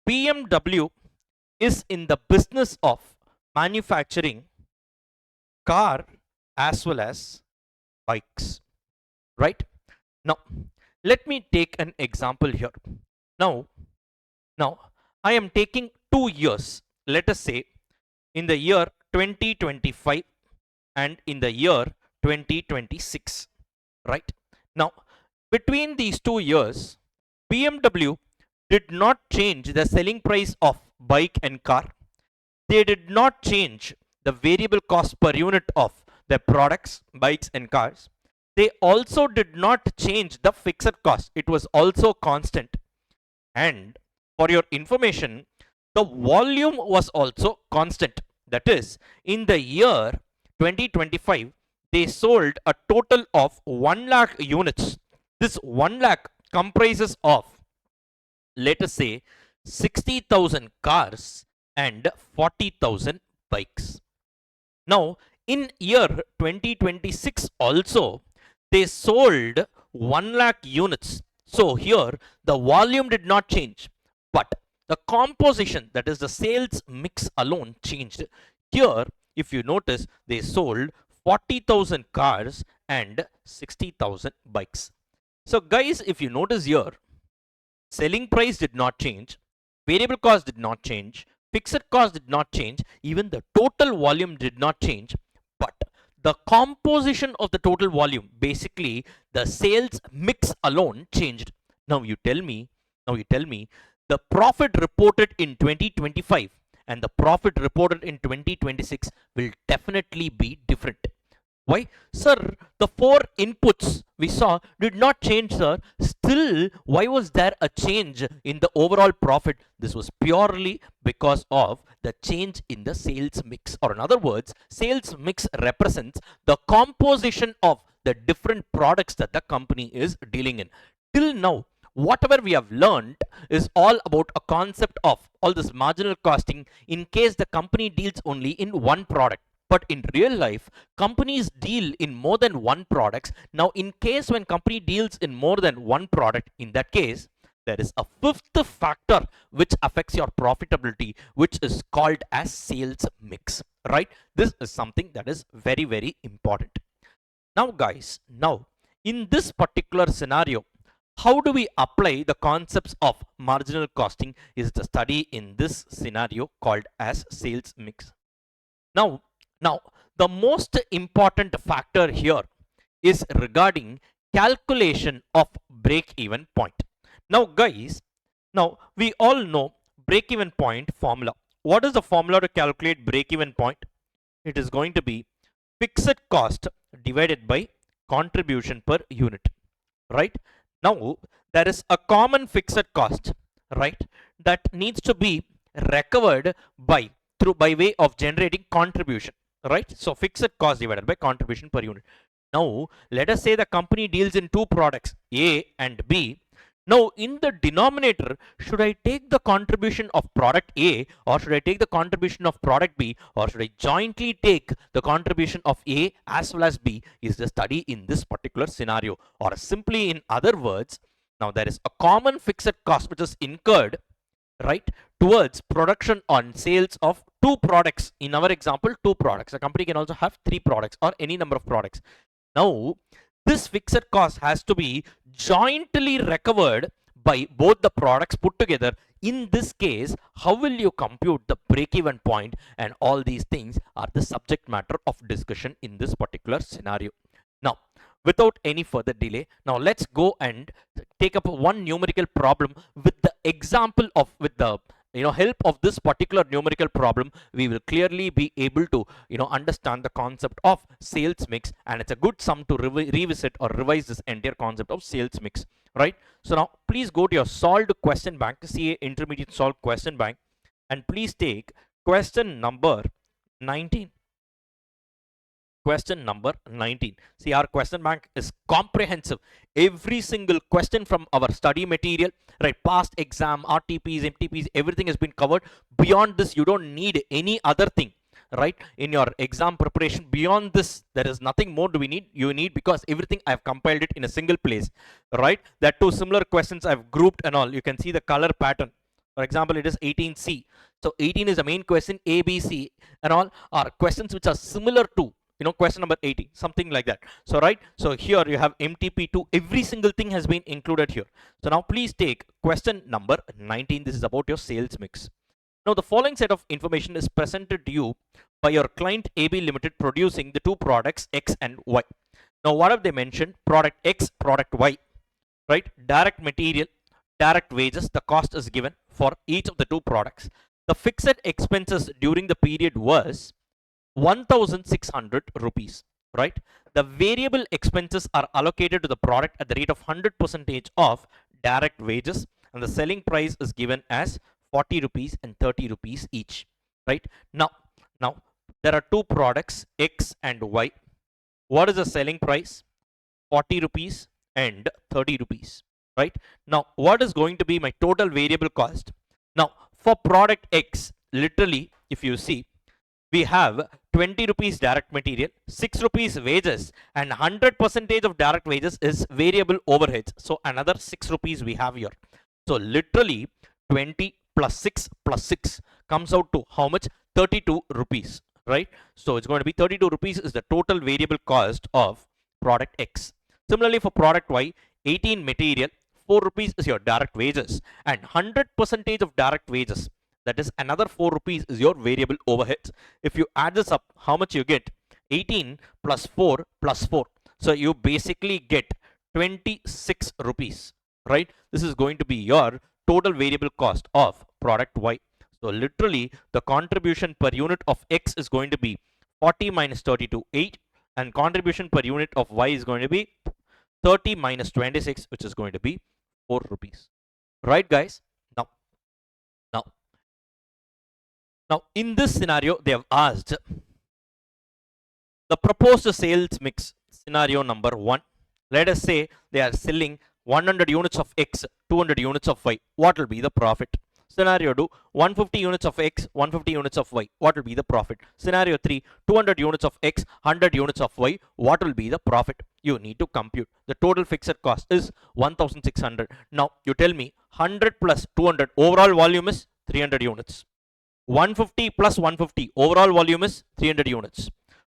Speaker 1: BMW is in the business of manufacturing car as well as bikes, right? Now, let me take an example here. Now, I am taking 2 years. Let us say in the year 2025 and in the year 2026, right? Now, between these 2 years, BMW did not change the selling price of bike and car. They did not change the variable cost per unit of their products, bikes and cars. They also did not change the fixed cost. It was also constant. And for your information, the volume was also constant. That is, in the year 2025, they sold a total of 1 lakh units. This 1 lakh comprises of, let us say, 60,000 cars and 40,000 bikes. Now, in year 2026 also, they sold 1 lakh units. So here, the volume did not change, but the composition, that is the sales mix alone changed. Here, if you notice, they sold 40,000 cars and 60,000 bikes. So guys, if you notice here, selling price did not change, variable cost did not change, fixed cost did not change, even the total volume did not change, but the composition of the total volume, basically the sales mix alone changed. Now you tell me, the profit reported in 2025 and the profit reported in 2026 will definitely be different. Why? Sir, the 4 inputs we saw did not change, sir. Still, why was there a change in the overall profit? This was purely because of the change in the sales mix. Or in other words, sales mix represents the composition of the different products that the company is dealing in. Till now, whatever we have learned is all about a concept of all this marginal costing in case the company deals only in one product. But in real life, companies deal in more than one products. Now, in case when company deals in more than one product, in that case, there is a fifth factor which affects your profitability, which is called as sales mix, right? This is something that is very, very important. Now, guys, in this particular scenario, how do we apply the concepts of marginal costing is the study in this scenario called as sales mix. Now, the most important factor here is regarding calculation of break-even point. Now, guys, we all know break-even point formula. What is the formula to calculate break-even point? It is going to be fixed cost divided by contribution per unit, right? Now, there is a common fixed cost, right, that needs to be recovered by way of generating contribution, right? So fixed cost divided by contribution per unit. Now, let us say the company deals in 2 products, A and B. Now, in the denominator, should I take the contribution of product A or should I take the contribution of product B or should I jointly take the contribution of A as well as B is the study in this particular scenario. Or simply in other words, now there is a common fixed cost which is incurred, right, towards production on sales of 2 products. In our example, 2 products. A company can also have 3 products or any number of products. Now, this fixed cost has to be jointly recovered by both the products put together. In this case, how will you compute the break-even point? And all these things are the subject matter of discussion in this particular scenario. Now, without any further delay, now let's go and take up one numerical problem with the example of, with the help of this particular numerical problem, we will clearly be able to understand the concept of sales mix, and it's a good sum to revisit or revise this entire concept of sales mix, right? So now please go to your solved question bank, CA intermediate solved question bank, and please take question number 19. Question number 19. See, our question bank is comprehensive. Every single question from our study material, right, past exam, RTPs, MTPs, everything has been covered. Beyond this, you don't need any other thing, right, in your exam preparation. Beyond this, there is nothing more you need because everything I've compiled it in a single place, right? That 2 similar questions I've grouped and all. You can see the color pattern. For example, it is 18C. So 18 is the main question. A, B, C and all are questions which are similar to question number 80, something like that. So, right, so here you have MTP2, every single thing has been included here. So now please take question number 19. This is about your sales mix. Now, the following set of information is presented to you by your client AB Limited producing the 2 products X and Y. Now, what have they mentioned? Product X, product Y, right? Direct material, direct wages, the cost is given for each of the 2 products. The fixed expenses during the period was 1600 rupees, right? The variable expenses are allocated to the product at the rate of 100% of direct wages, and the selling price is given as 40 rupees and 30 rupees each, right? Now there are two products, X and Y. What is the selling price? 40 rupees and 30 rupees, right? Now, what is going to be my total variable cost? Now, for product X, literally, if you see, we have 20 rupees direct material, 6 rupees wages, and 100% of direct wages is variable overheads. So, another 6 rupees we have here. So, literally, 20 plus 6 comes out to how much? 32 rupees, right? So, it's going to be 32 rupees is the total variable cost of product X. Similarly, for product Y, 18 material, 4 rupees is your direct wages, and 100% of direct wages, that is another 4 rupees is your variable overheads. If you add this up, how much you get? 18 plus 4 plus 4. So you basically get 26 rupees, right? This is going to be your total variable cost of product Y. So literally the contribution per unit of X is going to be 40 minus 32, 8, and contribution per unit of Y is going to be 30 minus 26, which is going to be 4 rupees. Right, guys? Now, now, now, in this scenario, they have asked the proposed sales mix scenario number 1. Let us say they are selling 100 units of X, 200 units of Y. What will be the profit? Scenario 2, 150 units of X, 150 units of Y. What will be the profit? Scenario 3, 200 units of X, 100 units of Y. What will be the profit? You need to compute. The total fixed cost is 1600. Now, you tell me 100 plus 200 overall volume is 300 units. 150 plus 150 overall volume is 300 units.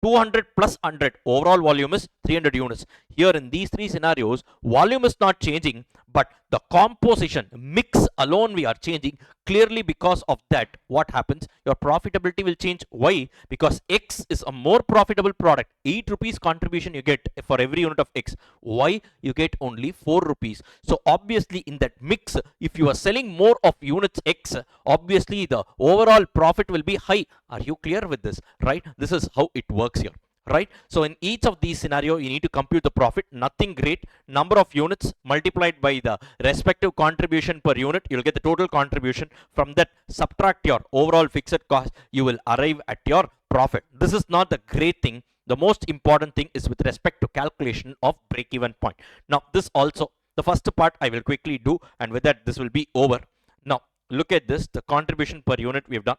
Speaker 1: 200 plus 100 overall volume is 300 units. Here in these three scenarios, volume is not changing, but the composition mix alone we are changing. Clearly, because of that, what happens? Your profitability will change. Why? Because X is a more profitable product. 8 rupees contribution you get for every unit of X. Y, you get only 4 rupees. So obviously in that mix, if you are selling more of units X, obviously the overall profit will be high. Are you clear with this? Right? This is how it works here. Right? So in each of these scenario, you need to compute the profit. Nothing great. Number of units multiplied by the respective contribution per unit, you'll get the total contribution. From that, subtract your overall fixed cost, you will arrive at your profit. This is not the great thing. The most important thing is with respect to calculation of break-even point. Now, this also, the first part I will quickly do, and with that, this will be over. Now, look at this, the contribution per unit we have done.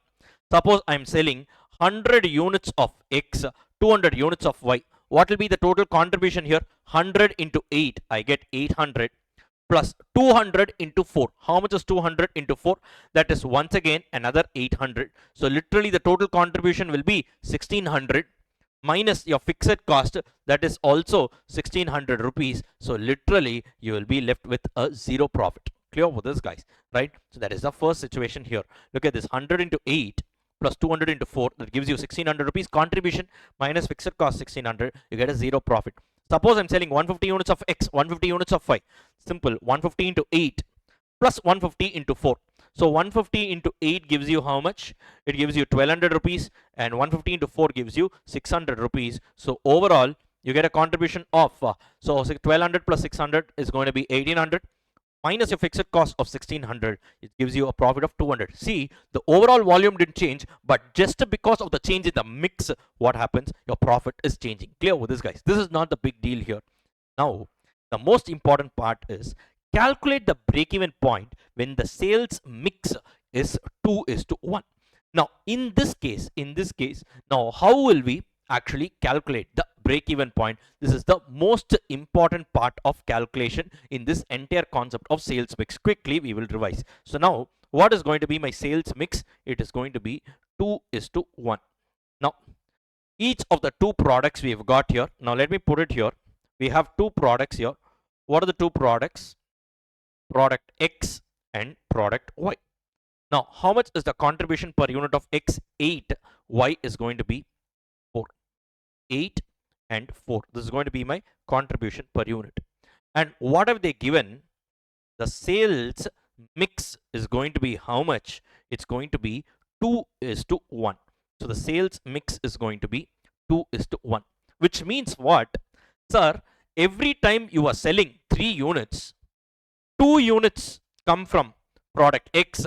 Speaker 1: Suppose I'm selling 100 units of X, 200 units of Y. What will be the total contribution here? 100 into 8, I get 800, plus 200 into 4. How much is 200 into 4? That is once again another 800. So literally the total contribution will be 1600 minus your fixed cost, that is also 1600 rupees. So literally you will be left with a zero profit. Clear with this, guys? Right? So that is the first situation here. Look at this, 100 into 8 plus 200 into 4, that gives you 1600 rupees contribution minus fixed cost 1600, you get a zero profit. Suppose I'm selling 150 units of X, 150 units of Y. Simple, 150 into 8 plus 150 into 4. So 150 into 8 gives you how much? It gives you 1200 rupees, and 150 into 4 gives you 600 rupees. So overall, you get a contribution of, so 1200 plus 600 is going to be 1800. Minus your fixed cost of 1600, it gives you a profit of 200. See, the overall volume didn't change, but just because of the change in the mix, what happens? Your profit is changing. Clear with this, guys? This is not the big deal here. Now, the most important part is calculate the break-even point when the sales mix is 2:1. Now, in this case, now how will we actually calculate the break-even point? This is the most important part of calculation in this entire concept of sales mix. Quickly, we will revise. So now, what is going to be my sales mix? It is going to be 2:1. Now, each of the two products we have got here. Now, let me put it here. We have two products here. What are the two products? Product X and product Y. Now, how much is the contribution per unit of X? 8. Y is going to be 4. 8 and 4. This is going to be my contribution per unit. And what have they given? The sales mix is going to be how much? It's going to be 2:1. So the sales mix is going to be 2:1, which means what? Sir, every time you are selling 3 units, 2 units come from product X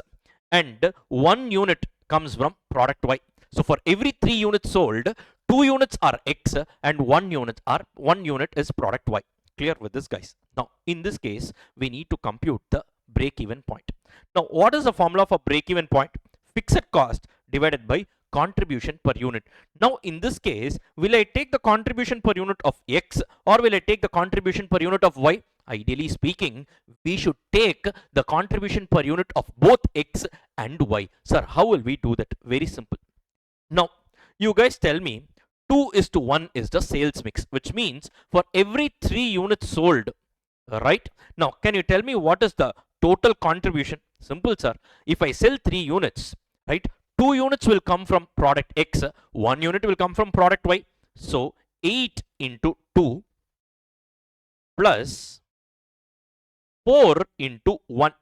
Speaker 1: and 1 unit comes from product Y. So for every 3 units sold, 2 units are X and 1 unit is product Y. Clear with this, guys? Now in this case, we need to compute the break-even point. Now what is the formula for break-even point? Fixed cost divided by contribution per unit. Now in this case, will I take the contribution per unit of X or will I take the contribution per unit of Y? Ideally speaking, we should take the contribution per unit of both X and Y. Sir, how will we do that? Very simple. Now, you guys tell me 2:1 is the sales mix, which means for every 3 units sold, right? Now, can you tell me what is the total contribution? Simple, sir. If I sell 3 units, right, 2 units will come from product X, 1 unit will come from product Y. So, 8 into 2 plus 4 into 1.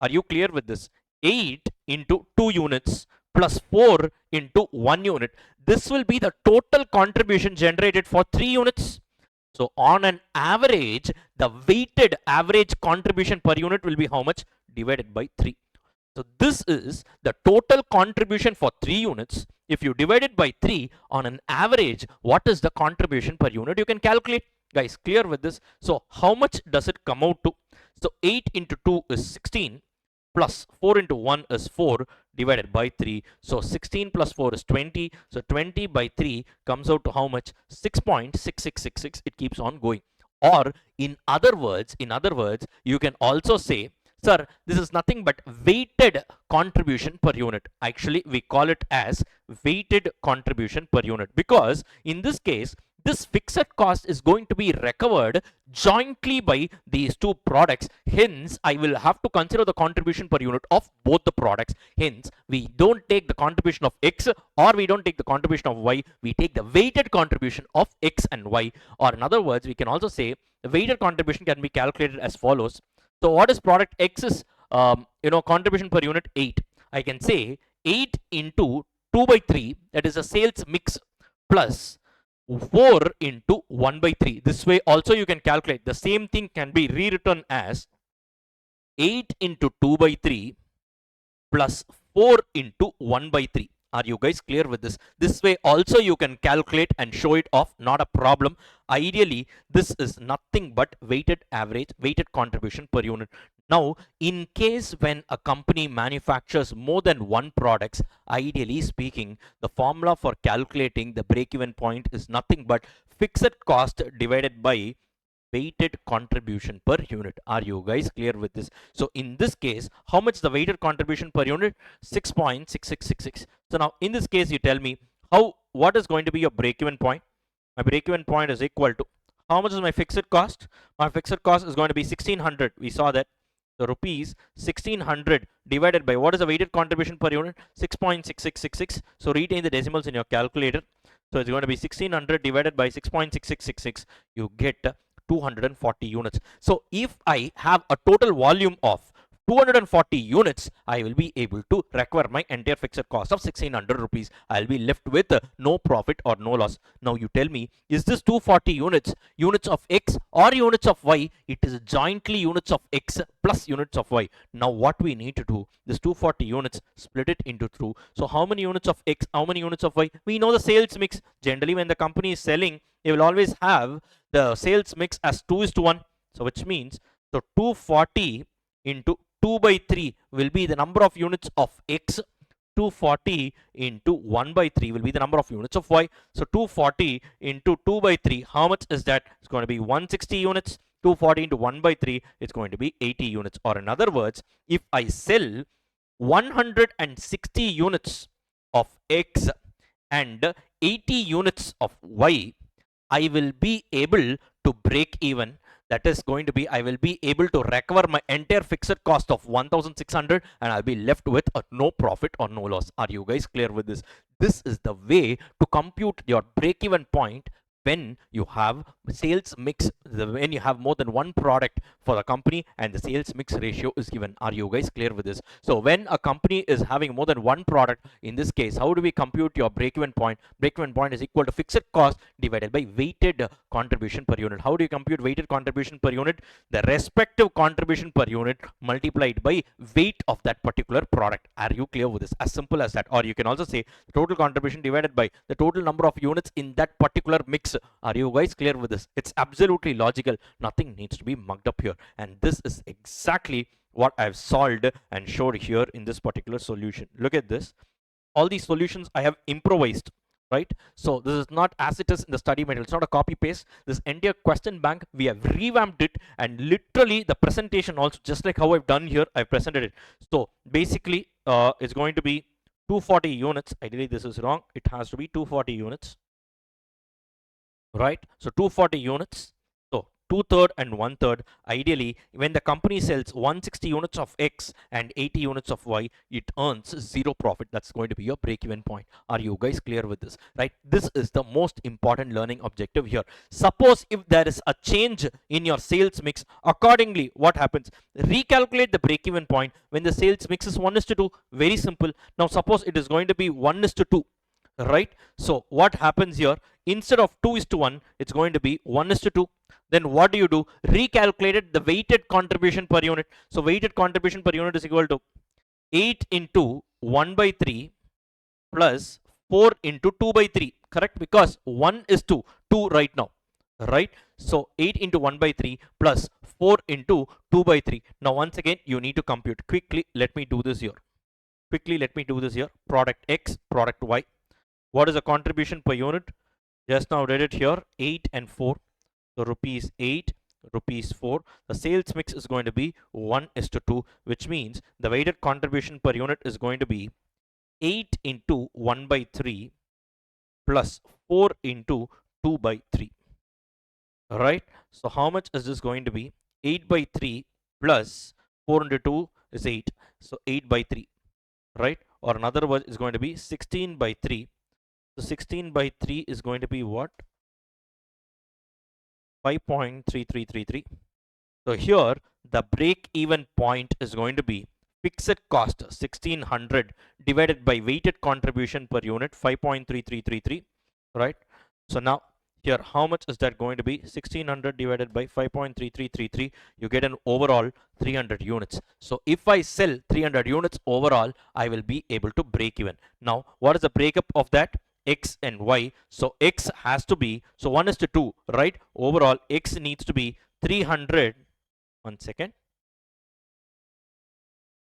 Speaker 1: Are you clear with this? 8 into 2 units plus 4 into 1 unit. This will be the total contribution generated for 3 units. So on an average, the weighted average contribution per unit will be how much? Divided by 3. So this is the total contribution for 3 units. If you divide it by 3, on an average, what is the contribution per unit? You can calculate. Guys, clear with this? So how much does it come out to? So 8 into 2 is 16 plus 4 into 1 is 4 divided by 3. So 16 plus 4 is 20. So 20 by 3 comes out to how much? 6.6666. It keeps on going. Or in other words, you can also say, sir, this is nothing but weighted contribution per unit. Actually, we call it as weighted contribution per unit because in this case, this fixed cost is going to be recovered jointly by these two products. Hence, I will have to consider the contribution per unit of both the products. Hence, we don't take the contribution of X or we don't take the contribution of Y. We take the weighted contribution of X and Y. Or in other words, we can also say the weighted contribution can be calculated as follows. So what is product X's contribution per unit? 8. I can say 8 into 2 by 3, that is a sales mix, plus 4 into 1 by 3. This way also you can calculate. The same thing can be rewritten as 8 into 2 by 3 plus 4 into 1 by 3. Are you guys clear with this? This way also you can calculate and show it off, not a problem. Ideally, this is nothing but weighted contribution per unit. Now, in case when a company manufactures more than one products, ideally speaking, the formula for calculating the break-even point is nothing but fixed cost divided by weighted contribution per unit. Are you guys clear with this? So in this case, how much the weighted contribution per unit? 6.6666. So now in this case, you tell me what is going to be your break-even point? My break-even point is equal to how much is my fixed cost? My fixed cost is going to be 1600. We saw that. So rupees 1600 divided by what is the weighted contribution per unit? 6.6666. So retain the decimals in your calculator. So it's going to be 1600 divided by 6.6666. You get 240 units. So if I have a total volume of 240 units, I will be able to recover my entire fixed cost of 1600 rupees. I'll be left with no profit or no loss. Now you tell me, is this 240 units of X or units of Y? It is jointly units of X plus units of Y. Now what we need to do, this 240 units, split it into 2. So how many units of X, how many units of Y? We know the sales mix. Generally when the company is selling, they will always have the sales mix as 2:1. So which means, so 240 into 2 by 3 will be the number of units of X. 240 into 1 by 3 will be the number of units of Y. So 240 into 2 by 3, how much is that? It's going to be 160 units. 240 into 1 by 3, it's going to be 80 units. Or in other words, if I sell 160 units of X and 80 units of Y, I will be able to break even. That is going to be, I will be able to recover my entire fixed cost of 1600 and I'll be left with no profit or no loss. Are you guys clear with this? This is the way to compute your break-even point when you have sales mix, when you have more than one product for the company and the sales mix ratio is given. Are you guys clear with this? So when a company is having more than one product, in this case, how do we compute your break-even point? Break-even point is equal to fixed cost divided by weighted contribution per unit. How do you compute weighted contribution per unit? The respective contribution per unit multiplied by weight of that particular product. Are you clear with this? As simple as that. Or you can also say the total contribution divided by the total number of units in that particular mix. Are you guys clear with this? It's absolutely logical. Nothing needs to be mugged up here. And this is exactly what I've solved and showed here in this particular solution. Look at this. All these solutions I have improvised, right? So this is not as it is in the study material. It's not a copy paste. This entire question bank, we have revamped it, and literally the presentation also, just like how I've done here, I've presented it. So basically it's going to be 240 units. Ideally this is wrong. It has to be 240 units, right? So 240 units. So 2/3 and 1/3. Ideally, when the company sells 160 units of X and 80 units of Y, it earns zero profit. That's going to be your break-even point. Are you guys clear with this? Right? This is the most important learning objective here. Suppose if there is a change in your sales mix, accordingly, what happens? Recalculate the break-even point when the sales mix is 1:2. Very simple. Now, suppose it is going to be 1:2. Right? So what happens here? Instead of 2:1, it's going to be 1:2. Then what do you do? Recalculate the weighted contribution per unit. So weighted contribution per unit is equal to 8 into 1/3 plus 4 into 2/3. Correct? Because 1 is to 2 right now. Right? So 8 into 1/3 plus 4 into 2/3. Now once again, you need to compute. Quickly, let me do this here. Product X, product Y. What is the contribution per unit? Just now read it here, 8 and 4. So rupees 8, rupees 4. The sales mix is going to be 1:2, which means the weighted contribution per unit is going to be 8 into 1/3 plus 4 into 2/3. Alright, so how much is this going to be? 8/3 plus 4 into 2 is 8. So 8/3, right? Or another word is going to be 16/3. So 16/3 is going to be what? 5.3333. So here the break even point is going to be fixed cost 1600 divided by weighted contribution per unit 5.3333, right? So now here how much is that going to be? 1600 divided by 5.3333, you get an overall 300 units. So if I sell 300 units overall, I will be able to break even. Now what is the breakup of that? X and Y. So X has to be, so 1:2, right? Overall X needs to be 300. One second.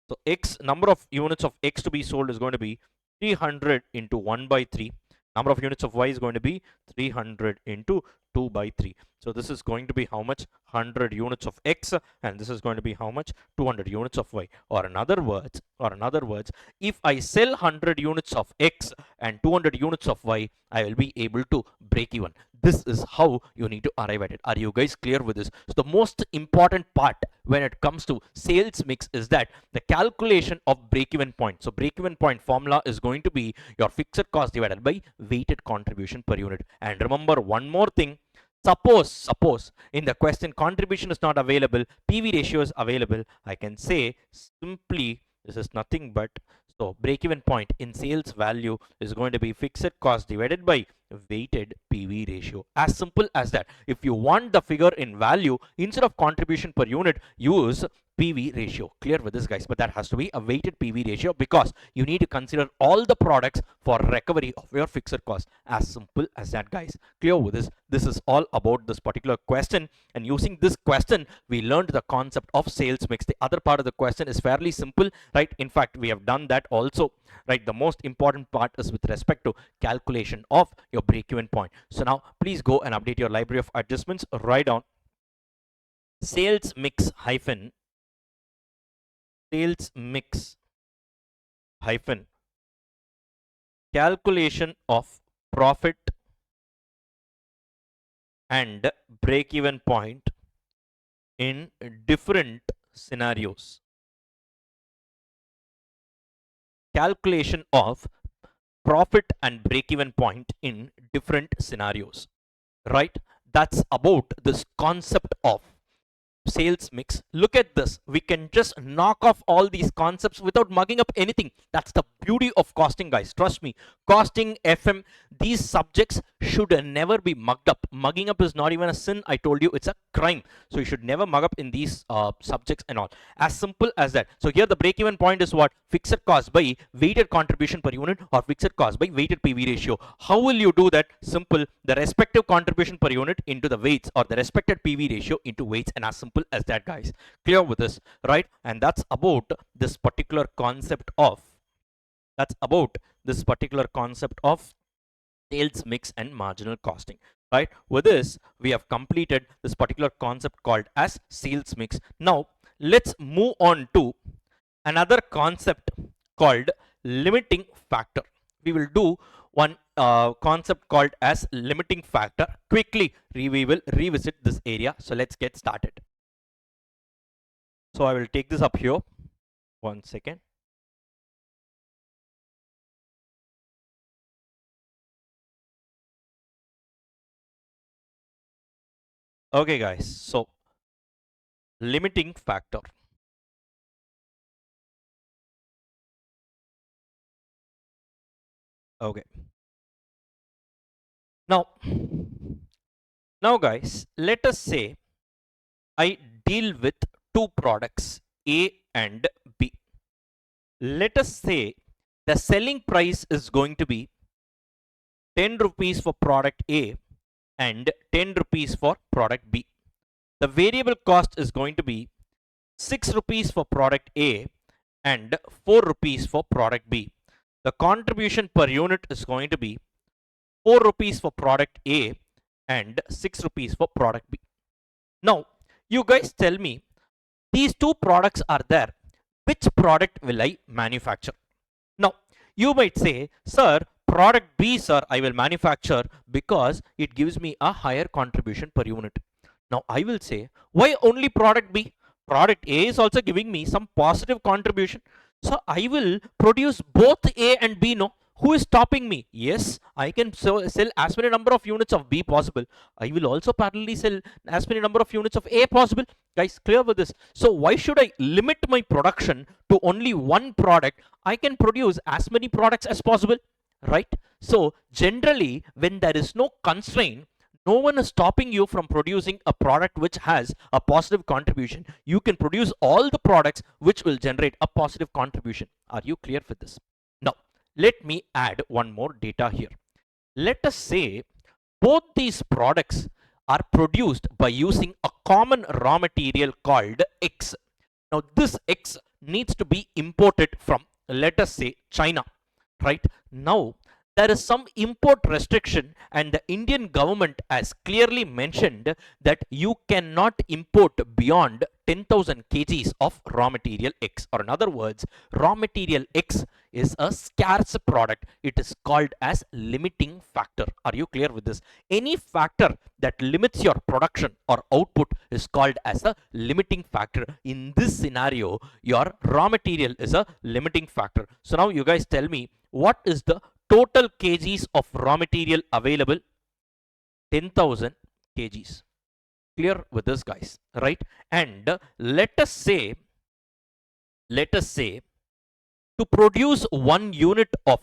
Speaker 1: So X, number of units of X to be sold is going to be 300 into 1/3. Number of units of Y is going to be 300 into 2/3. So this is going to be how much? 100 units of X, and this is going to be how much? 200 units of Y. Or in other words, if I sell 100 units of X and 200 units of Y, I will be able to break even. This is how you need to arrive at it. Are you guys clear with this? So the most important part when it comes to sales mix is that the calculation of break-even point. So break-even point formula is going to be your fixed cost divided by weighted contribution per unit. And remember one more thing. Suppose in the question contribution is not available, PV ratio is available, I can say simply this is nothing but, so break-even point in sales value is going to be fixed cost divided by weighted PV ratio. As simple as that. If you want the figure in value, instead of contribution per unit, use PV ratio. Clear with this, guys? But that has to be a weighted PV ratio because you need to consider all the products for recovery of your fixed cost. As simple as that, guys. Clear with this? This is all about this particular question, and using this question we learned the concept of sales mix. The other part of the question is fairly simple, right? In fact, we have done that also, right? The most important part is with respect to calculation of your break-even point. So now please go and update your library of adjustments. Write down sales mix hyphen calculation of profit and break-even point in different scenarios. Calculation of profit and break-even point in different scenarios. right? That's about this concept of sales mix. Look at this. We can just knock off all these concepts without mugging up anything. That's the beauty of costing, guys. Trust me. Costing, FM, these subjects should never be mugged up. Mugging up is not even a sin. I told you it's a crime. So you should never mug up in these subjects and all. As simple as that. So here the break-even point is what? Fixed cost by weighted contribution per unit or fixed cost by weighted PV ratio. How will you do that? Simple. The respective contribution per unit into the weights or the respected PV ratio into weights, and as simple as that, guys. Clear with this, right? And that's about this particular concept of sales mix and marginal costing, right? With this, we have completed this particular concept called as sales mix. Now let's move on to another concept called limiting factor. We will do one concept called as limiting factor. Quickly, we will revisit this area. So let's get started. So I will take this up here. 1 second. Okay, guys. So limiting factor. Okay. Now guys, let us say I deal with two products, A and B. Let us say the selling price is going to be 10 rupees for product A and 10 rupees for product B. The variable cost is going to be 6 rupees for product A and 4 rupees for product B. The contribution per unit is going to be 4 rupees for product A and 6 rupees for product B. Now, you guys tell me, these two products are there. Which product will I manufacture? Now, you might say, sir, product B, sir, I will manufacture because it gives me a higher contribution per unit. Now, I will say, why only product B? Product A is also giving me some positive contribution. So, I will produce both A and B, no? Who is stopping me? Yes, I can sell as many number of units of B possible. I will also parallelly sell as many number of units of A possible. Guys, clear with this. So why should I limit my production to only one product? I can produce as many products as possible, right? So generally, when there is no constraint, no one is stopping you from producing a product which has a positive contribution. You can produce all the products which will generate a positive contribution. Are you clear with this? Now, let me add one more data here. Let us say both these products are produced by using a common raw material called X. Now this X needs to be imported from, let us say, China, right? Now there is some import restriction and the Indian government has clearly mentioned that you cannot import beyond 10,000 kgs of raw material X, or in other words, raw material X is a scarce product. It is called as limiting factor. Are you clear with this? Any factor that limits your production or output is called as a limiting factor. In this scenario, your raw material is a limiting factor. So now you guys tell me, what is the total kgs of raw material available? 10,000 kgs. Clear with this, guys, right? And let us say to produce 1 unit of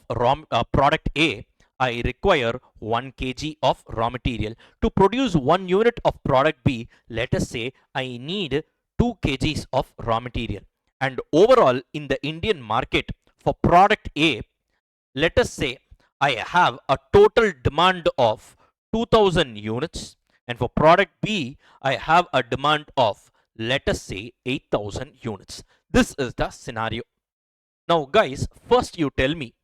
Speaker 1: product A, I require 1 kg of raw material. To produce 1 unit of product B, let us say I need 2 kgs of raw material. And overall in the Indian market for product A, let us say I have a total demand of 2000 units, and for product B I have a demand of, let us say, 8000 units. This is the scenario. Now guys, first you tell me,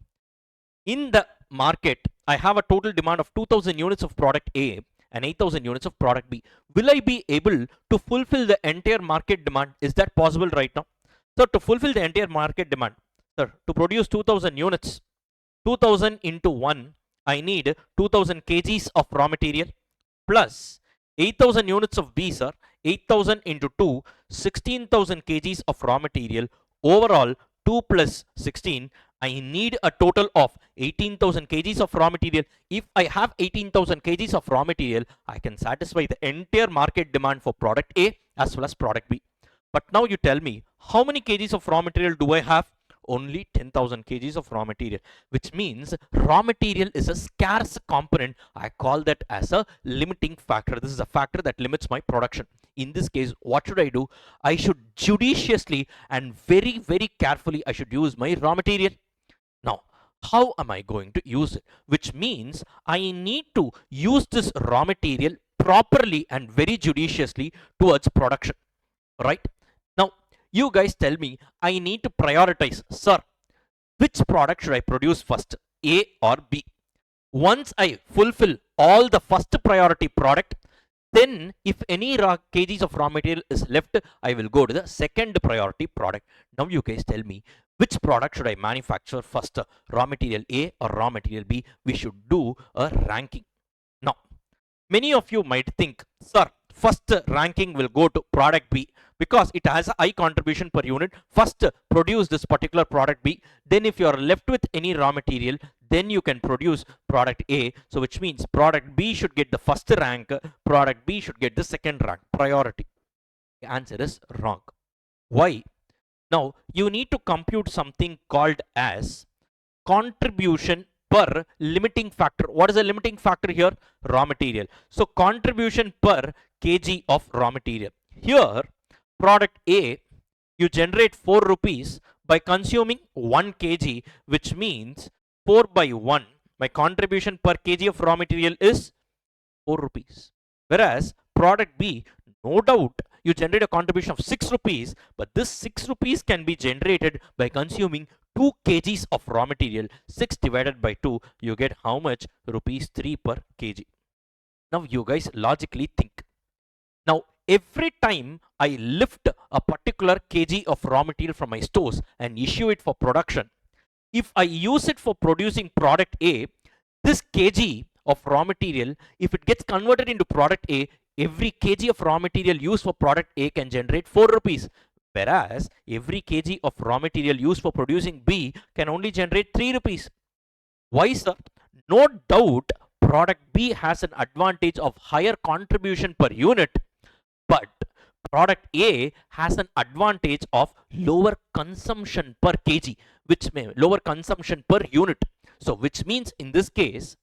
Speaker 1: in the market I have a total demand of 2000 units of product A and 8000 units of product B. Will I be able to fulfill the entire market demand? Is that possible right now? So to fulfill the entire market demand, sir, to produce 2000 units, 2000 into 1, I need 2000 kgs of raw material plus 8000 units of B, sir. 8000 into 2, 16,000 kgs of raw material. Overall, 2 plus 16, I need a total of 18,000 kgs of raw material. If I have 18,000 kgs of raw material, I can satisfy the entire market demand for product A as well as product B. But now you tell me, how many kgs of raw material do I have? Only 10,000 kgs of raw material, which means raw material is a scarce component. I call that as a limiting factor. This is a factor that limits my production. In this case, what should I do? I should judiciously and very, very carefully, I should use my raw material. Now, how am I going to use it? Which means I need to use this raw material properly and very judiciously towards production, right? Now, you guys tell me, I need to prioritize, sir, which product should I produce first, A or B? Once I fulfill all the first priority product, then if any kgs of raw material is left, I will go to the second priority product. Now you guys tell me, which product should I manufacture first, raw material A or raw material B? We should do a ranking. Now, many of you might think, sir, first ranking will go to product B because it has a high contribution per unit. First produce this particular product B. Then if you are left with any raw material, then you can produce product A. So which means product B should get the first rank, product B should get the second rank, priority. The answer is wrong. Why? Now you need to compute something called as contribution per limiting factor. What is the limiting factor here? Raw material. So contribution per kg of raw material. Here, product A, you generate 4 rupees by consuming 1 kg, which means 4 by 1. My contribution per kg of raw material is 4 rupees. Whereas product B, no doubt, you generate a contribution of 6 rupees, but this 6 rupees can be generated by consuming 2 kgs of raw material. 6 divided by 2, you get how much? Rupees 3 per kg. Now you guys logically think. Now every time I lift a particular kg of raw material from my stores and issue it for production, if I use it for producing product A, this kg of raw material, if it gets converted into product A, every kg of raw material used for product A can generate 4 rupees. Whereas every kg of raw material used for producing B can only generate 3 rupees. Why, sir? No doubt product B has an advantage of higher contribution per unit, but product A has an advantage of lower consumption per kg, which may lower consumption per unit. So which means in this case,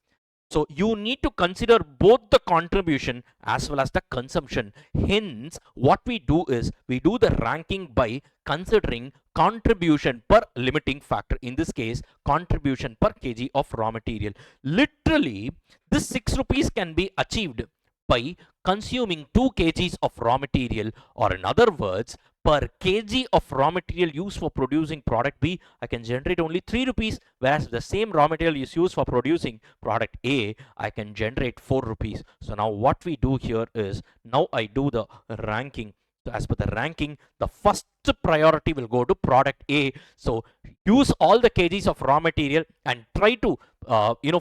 Speaker 1: so you need to consider both the contribution as well as the consumption. Hence, what we do is we do the ranking by considering contribution per limiting factor. In this case, contribution per kg of raw material. Literally, this 6 rupees can be achieved by consuming 2 kgs of raw material, or in other words, per kg of raw material used for producing product B, I can generate only 3 rupees, whereas the same raw material is used for producing product A, I can generate 4 rupees. So now what we do here is, now I do the ranking. So as per the ranking, the first priority will go to product A. So use all the kgs of raw material and try to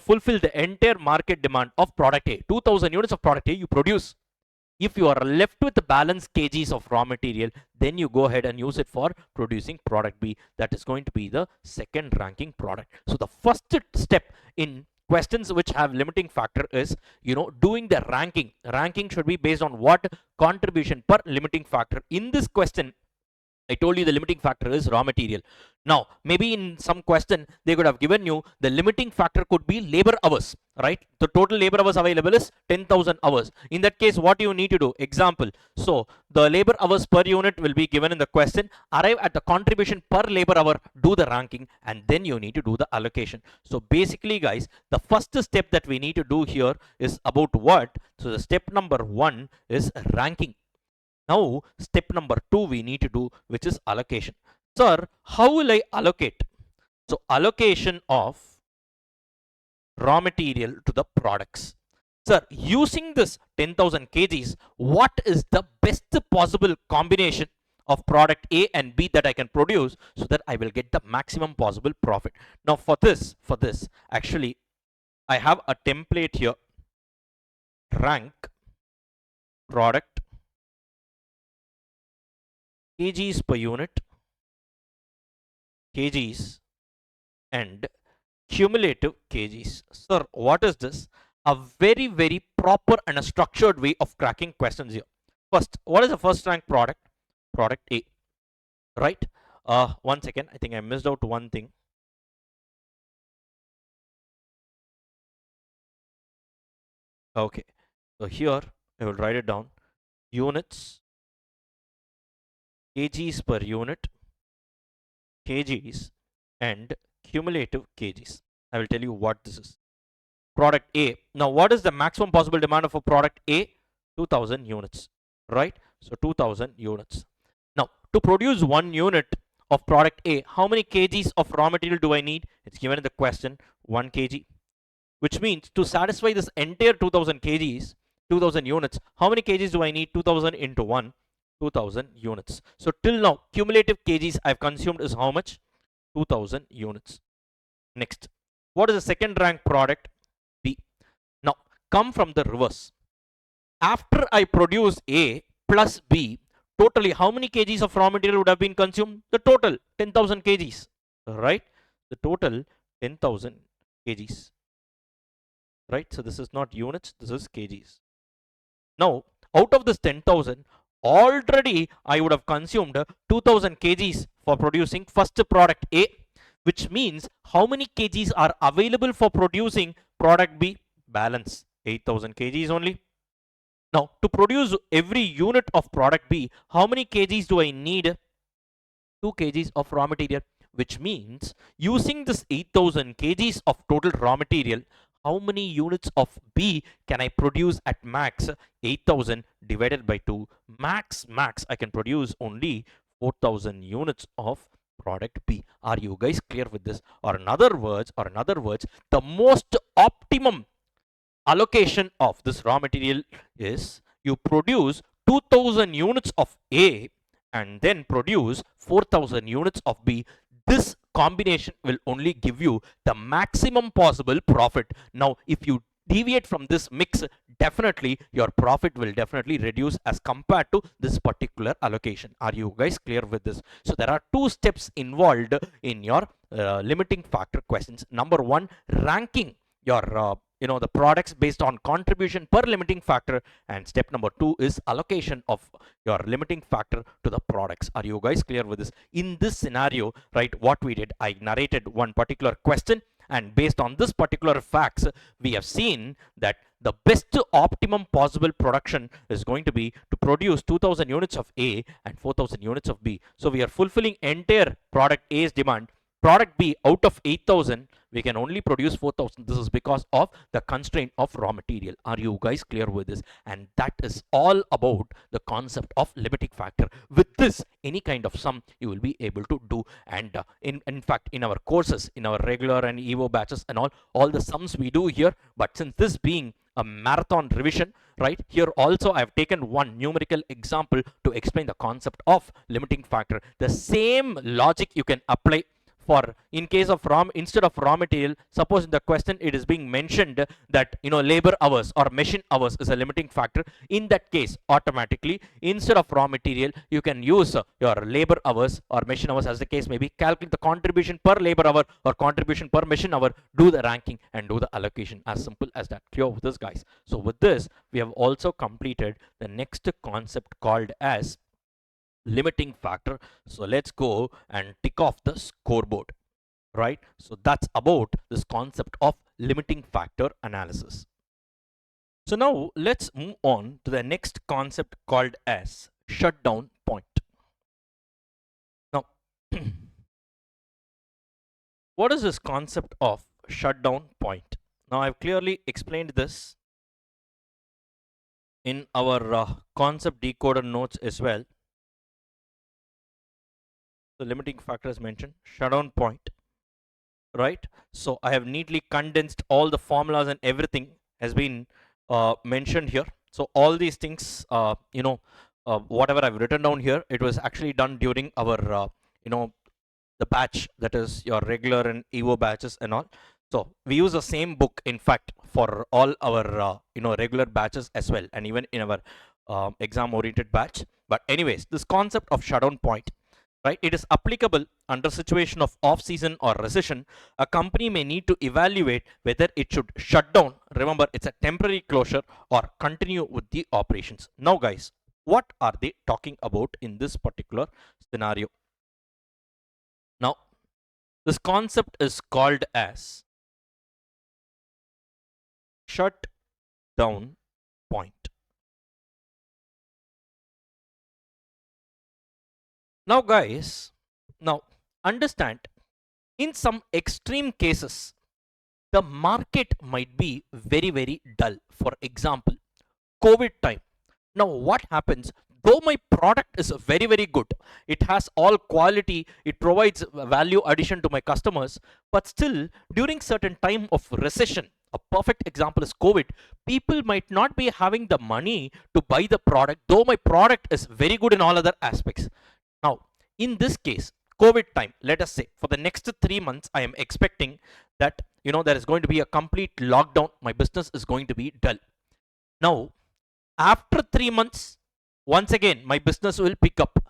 Speaker 1: fulfill the entire market demand of product A. 2000 units of product A you produce. If you are left with the balance kgs of raw material, then you go ahead and use it for producing product B. That is going to be the second ranking product. So the first step in questions which have limiting factor is, doing the ranking. Ranking should be based on what? Contribution per limiting factor. In this question, I told you the limiting factor is raw material. Now, maybe in some question, they could have given you the limiting factor could be labor hours, right? The total labor hours available is 10,000 hours. In that case, what you need to do? Example. So, the labor hours per unit will be given in the question. Arrive at the contribution per labor hour, do the ranking, and then you need to do the allocation. So, basically, guys, the first step that we need to do here is about what? So, the step number 1 is ranking. Now, step number 2 we need to do, which is allocation. Sir, how will I allocate? So, allocation of raw material to the products. Sir, using this 10,000 kgs, what is the best possible combination of product A and B that I can produce so that I will get the maximum possible profit? Now, for this, actually, I have a template here. Rank product kgs per unit, kgs, and cumulative kgs. Sir, what is this? A very, very proper and a structured way of cracking questions here. First, what is the first rank product? Product A, right? One second, I think I missed out one thing. Okay, so here I will write it down. Units, kgs per unit, kgs, and cumulative kgs. I will tell you what this is. Product A. Now, what is the maximum possible demand of a product A? 2000 units, right? So 2000 units. Now, to produce 1 unit of product A, how many kgs of raw material do I need? It's given in the question, 1 kg, which means to satisfy this entire 2000 kgs, 2000 units, how many kgs do I need? 2000 into 1, 2000 units. So till now, cumulative kgs I've consumed is how much? 2000 units. Next, what is the second rank product? B. Now, come from the reverse. After I produce A plus B, totally how many kgs of raw material would have been consumed? The total 10,000 kgs, right? The total 10,000 kgs, right? So this is not units, this is kgs. Now, out of this 10,000, already I would have consumed 2,000 kgs for producing first product A, which means how many kgs are available for producing product B? Balance 8,000 kgs only. Now, to produce every unit of product B, how many kgs do I need? 2 kgs of raw material, which means using this 8,000 kgs of total raw material, how many units of B can I produce at max? 8,000 divided by 2. Max, I can produce only 4,000 units of product B. Are you guys clear with this? Or in other words, the most optimum allocation of this raw material is you produce 2000 units of A and then produce 4000 units of B. This combination will only give you the maximum possible profit. Now, if you deviate from this mix, definitely your profit will definitely reduce as compared to this particular allocation. Are you guys clear with this? So there are two steps involved in your limiting factor questions. Number one, ranking your the products based on contribution per limiting factor, and step number 2 is allocation of your limiting factor to the products. Are you guys clear with this? In this scenario, right, what we did, I narrated one particular question, and based on this particular facts, we have seen that the best optimum possible production is going to be to produce 2000 units of A and 4000 units of B. So we are fulfilling entire product A's demand. Product B, out of 8,000, we can only produce 4,000. This is because of the constraint of raw material. Are you guys clear with this? And that is all about the concept of limiting factor. With this, any kind of sum you will be able to do. And in fact, in our courses, in our regular and EVO batches and all the sums we do here. But since this being a marathon revision, right, here also I have taken one numerical example to explain the concept of limiting factor. The same logic you can apply for in case of instead of raw material. Suppose in the question it is being mentioned that labor hours or machine hours is a limiting factor. In that case, automatically instead of raw material you can use your labor hours or machine hours, as the case may be. Calculate the contribution per labor hour or contribution per machine hour, do the ranking and do the allocation. As simple as that. Clear with this, guys? So with this, we have also completed the next concept called as limiting factor. So let's go and tick off the scoreboard, right? So that's about this concept of limiting factor analysis. So now let's move on to the next concept called as shutdown point. Now, what is this concept of shutdown point? Now I've clearly explained this in our concept decoder notes as well. The limiting factor is mentioned, shutdown point, right? So I have neatly condensed all the formulas and everything has been mentioned here. So all these things, whatever I've written down here, it was actually done during our, the batch, that is your regular and EVO batches and all. So we use the same book, in fact, for all our, regular batches as well, and even in our exam-oriented batch. But anyways, this concept of shutdown point. right? It is applicable under situation of off-season or recession. A company may need to evaluate whether it should shut down. Remember, it's a temporary closure or continue with the operations. Now, guys, what are they talking about in this particular scenario? Now, this concept is called as shut down point. Now, guys, now understand, in some extreme cases, the market might be very, very dull. For example, COVID time. Now, what happens? Though my product is very, very good, it has all quality, it provides value addition to my customers, but still, during certain time of recession, a perfect example is COVID, people might not be having the money to buy the product, though my product is very good in all other aspects. Now, in this case, COVID time, let us say for the next 3 months, I am expecting that there is going to be a complete lockdown. My business is going to be dull. Now, after 3 months, once again, my business will pick up.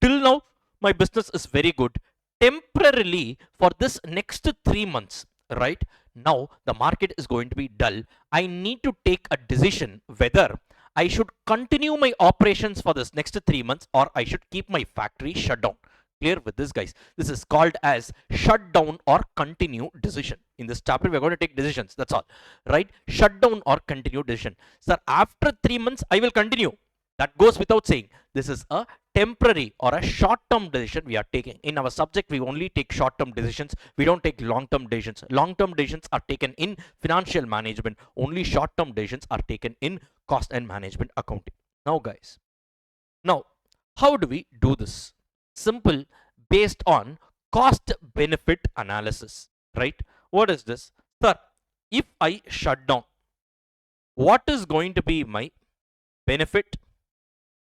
Speaker 1: Till now, my business is very good. Temporarily, for this next 3 months, right now, the market is going to be dull. I need to take a decision whether I should continue my operations for this next 3 months or I should keep my factory shut down. Clear with this, guys? This is called as shut down or continue decision. In this chapter, we're going to take decisions. That's all, right? Shut down or continue decision. Sir, after 3 months, I will continue. That goes without saying. This is a temporary or a short-term decision we are taking. In our subject, we only take short-term decisions. We don't take long-term decisions. Long-term decisions are taken in financial management. Only short-term decisions are taken in cost and management accounting. Now, guys, now, how do we do this? Simple, based on cost benefit analysis, right? What is this? Sir, if I shut down, what is going to be my benefit?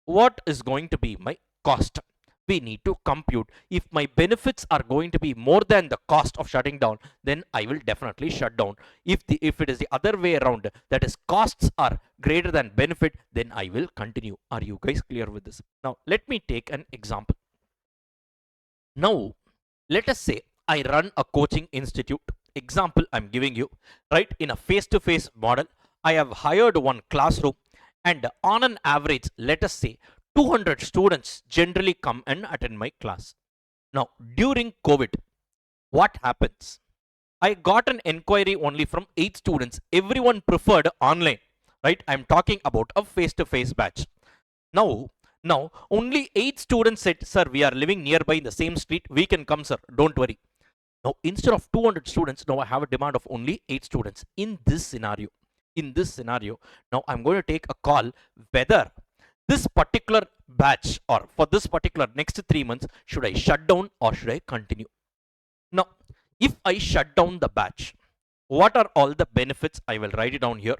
Speaker 1: What is going to be my cost? We need to compute. If my benefits are going to be more than the cost of shutting down, then I will definitely shut down. If it is the other way around, that is costs are greater than benefit, then I will continue. Are you guys clear with this? Now, let me take an example. Now, let us say I run a coaching institute. Example I'm giving you, right? In a face-to-face model, I have hired one classroom, and on an average, let us say 200 students generally come and attend my class. Now, during COVID, what happens? I got an inquiry only from 8 students. Everyone preferred online, right? I'm talking about a face-to-face batch. Now, only 8 students said, sir, we are living nearby in the same street. We can come, sir. Don't worry. Now, instead of 200 students, now I have a demand of only 8 students. In this scenario, now I'm going to take a call whether this particular batch or for this particular next 3 months, should I shut down or should I continue? Now, if I shut down the batch, what are all the benefits? I will write it down here.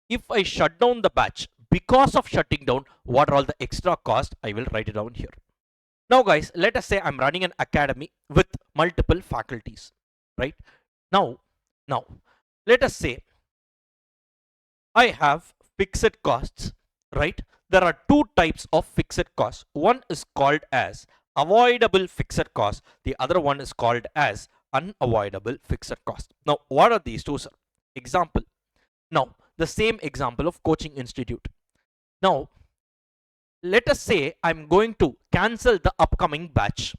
Speaker 1: If I shut down the batch, because of shutting down, what are all the extra cost? I will write it down here. Now, guys, let us say I'm running an academy with multiple faculties, right? Now, let us say I have fixed costs, right? There are 2 types of fixed costs. One is called as avoidable fixed cost. The other one is called as unavoidable fixed cost. Now, what are these two, sir? Example. Now, the same example of coaching institute. Now, let us say I'm going to cancel the upcoming batch,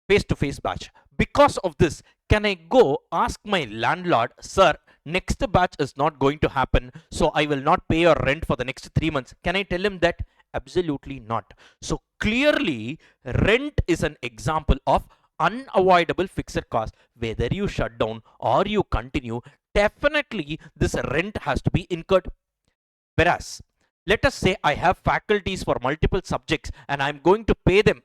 Speaker 1: face-to-face batch. Because of this, can I go ask my landlord, sir, next batch is not going to happen, so I will not pay your rent for the next 3 months? Can I tell him that? Absolutely not. So clearly, rent is an example of unavoidable fixed cost. Whether you shut down or you continue, definitely this rent has to be incurred. Whereas, let us say I have faculties for multiple subjects and I'm going to pay them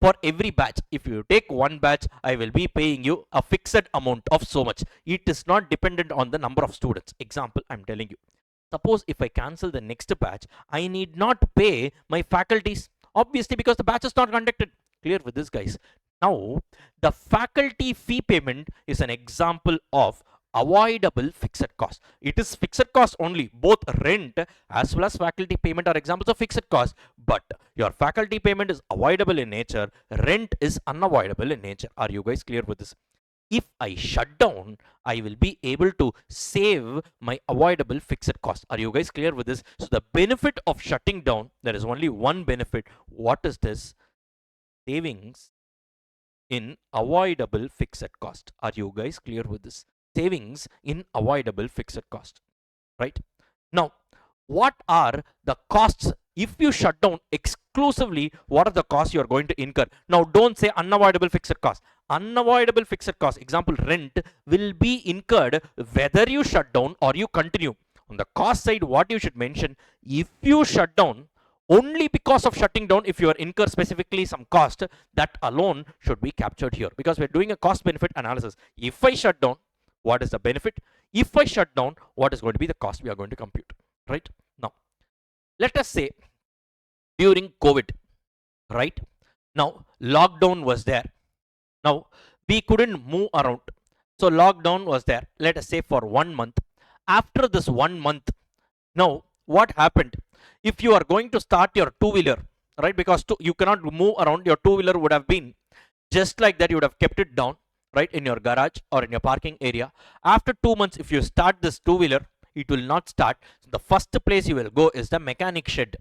Speaker 1: for every batch. If you take one batch, I will be paying you a fixed amount of so much. It is not dependent on the number of students. Example, I'm telling you. Suppose if I cancel the next batch, I need not pay my faculties, obviously, because the batch is not conducted. Clear with this, guys? Now, the faculty fee payment is an example of avoidable fixed cost. It is fixed cost only. Both rent as well as faculty payment are examples of fixed cost, but your faculty payment is avoidable in nature, rent is unavoidable in nature. Are you guys clear with this? If I shut down, I will be able to save my avoidable fixed cost. Are you guys clear with this? So the benefit of shutting down, there is only one benefit. What is this? Savings in avoidable fixed cost. Are you guys clear with this? Savings in avoidable fixed cost, right? Now, what are the costs if you shut down exclusively? What are the costs you are going to incur? Now, don't say unavoidable fixed cost. Unavoidable fixed cost, example, rent will be incurred whether you shut down or you continue. On the cost side, what you should mention, if you shut down, only because of shutting down, if you are incur specifically some cost, that alone should be captured here, because we're doing a cost benefit analysis. If I shut down, what is the benefit? If I shut down, what is going to be the cost we are going to compute, right? Now, let us say during COVID, right? Now, lockdown was there. Now, we couldn't move around. So, lockdown was there, let us say for 1 month. After this 1 month, now, what happened? If you are going to start your two-wheeler, right? Because you cannot move around, your two-wheeler would have been just like that. You would have kept it down, right, in your garage or in your parking area. After 2 months, if you start this two-wheeler, it will not start. So the first place you will go is the mechanic shed.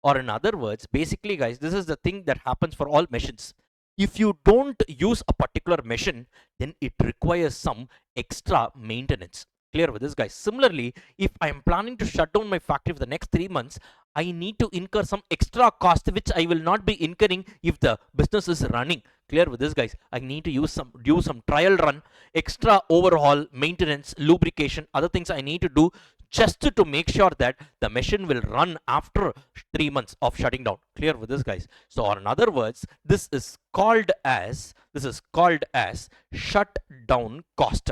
Speaker 1: Or in other words, basically guys, this is the thing that happens for all machines. If you don't use a particular machine, then it requires some extra maintenance. Clear with this, guys? Similarly, if I am planning to shut down my factory for the next 3 months, I need to incur some extra cost which I will not be incurring if the business is running. Clear with this, guys? I need to do some trial run, extra overhaul, maintenance, lubrication, other things I need to do just to make sure that the machine will run after 3 months of shutting down. Clear with this, guys? So, or in other words, this is called as shut down cost.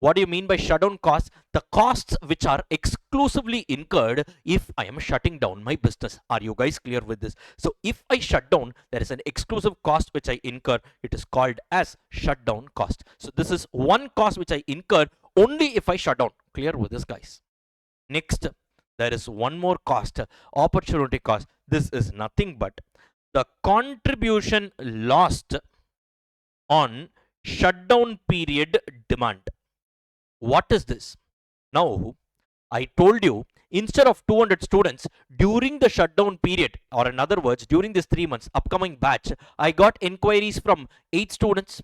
Speaker 1: What do you mean by shutdown costs? The costs which are exclusively incurred if I am shutting down my business. Are you guys clear with this? So if I shut down, there is an exclusive cost which I incur. It is called as shutdown cost. So this is one cost which I incur only if I shut down. Clear with this, guys? Next, there is one more cost, opportunity cost. This is nothing but the contribution lost on shutdown period demand. What is this? Now, I told you, instead of 200 students during the shutdown period, or in other words, during this 3 months upcoming batch, I got inquiries from 8 students.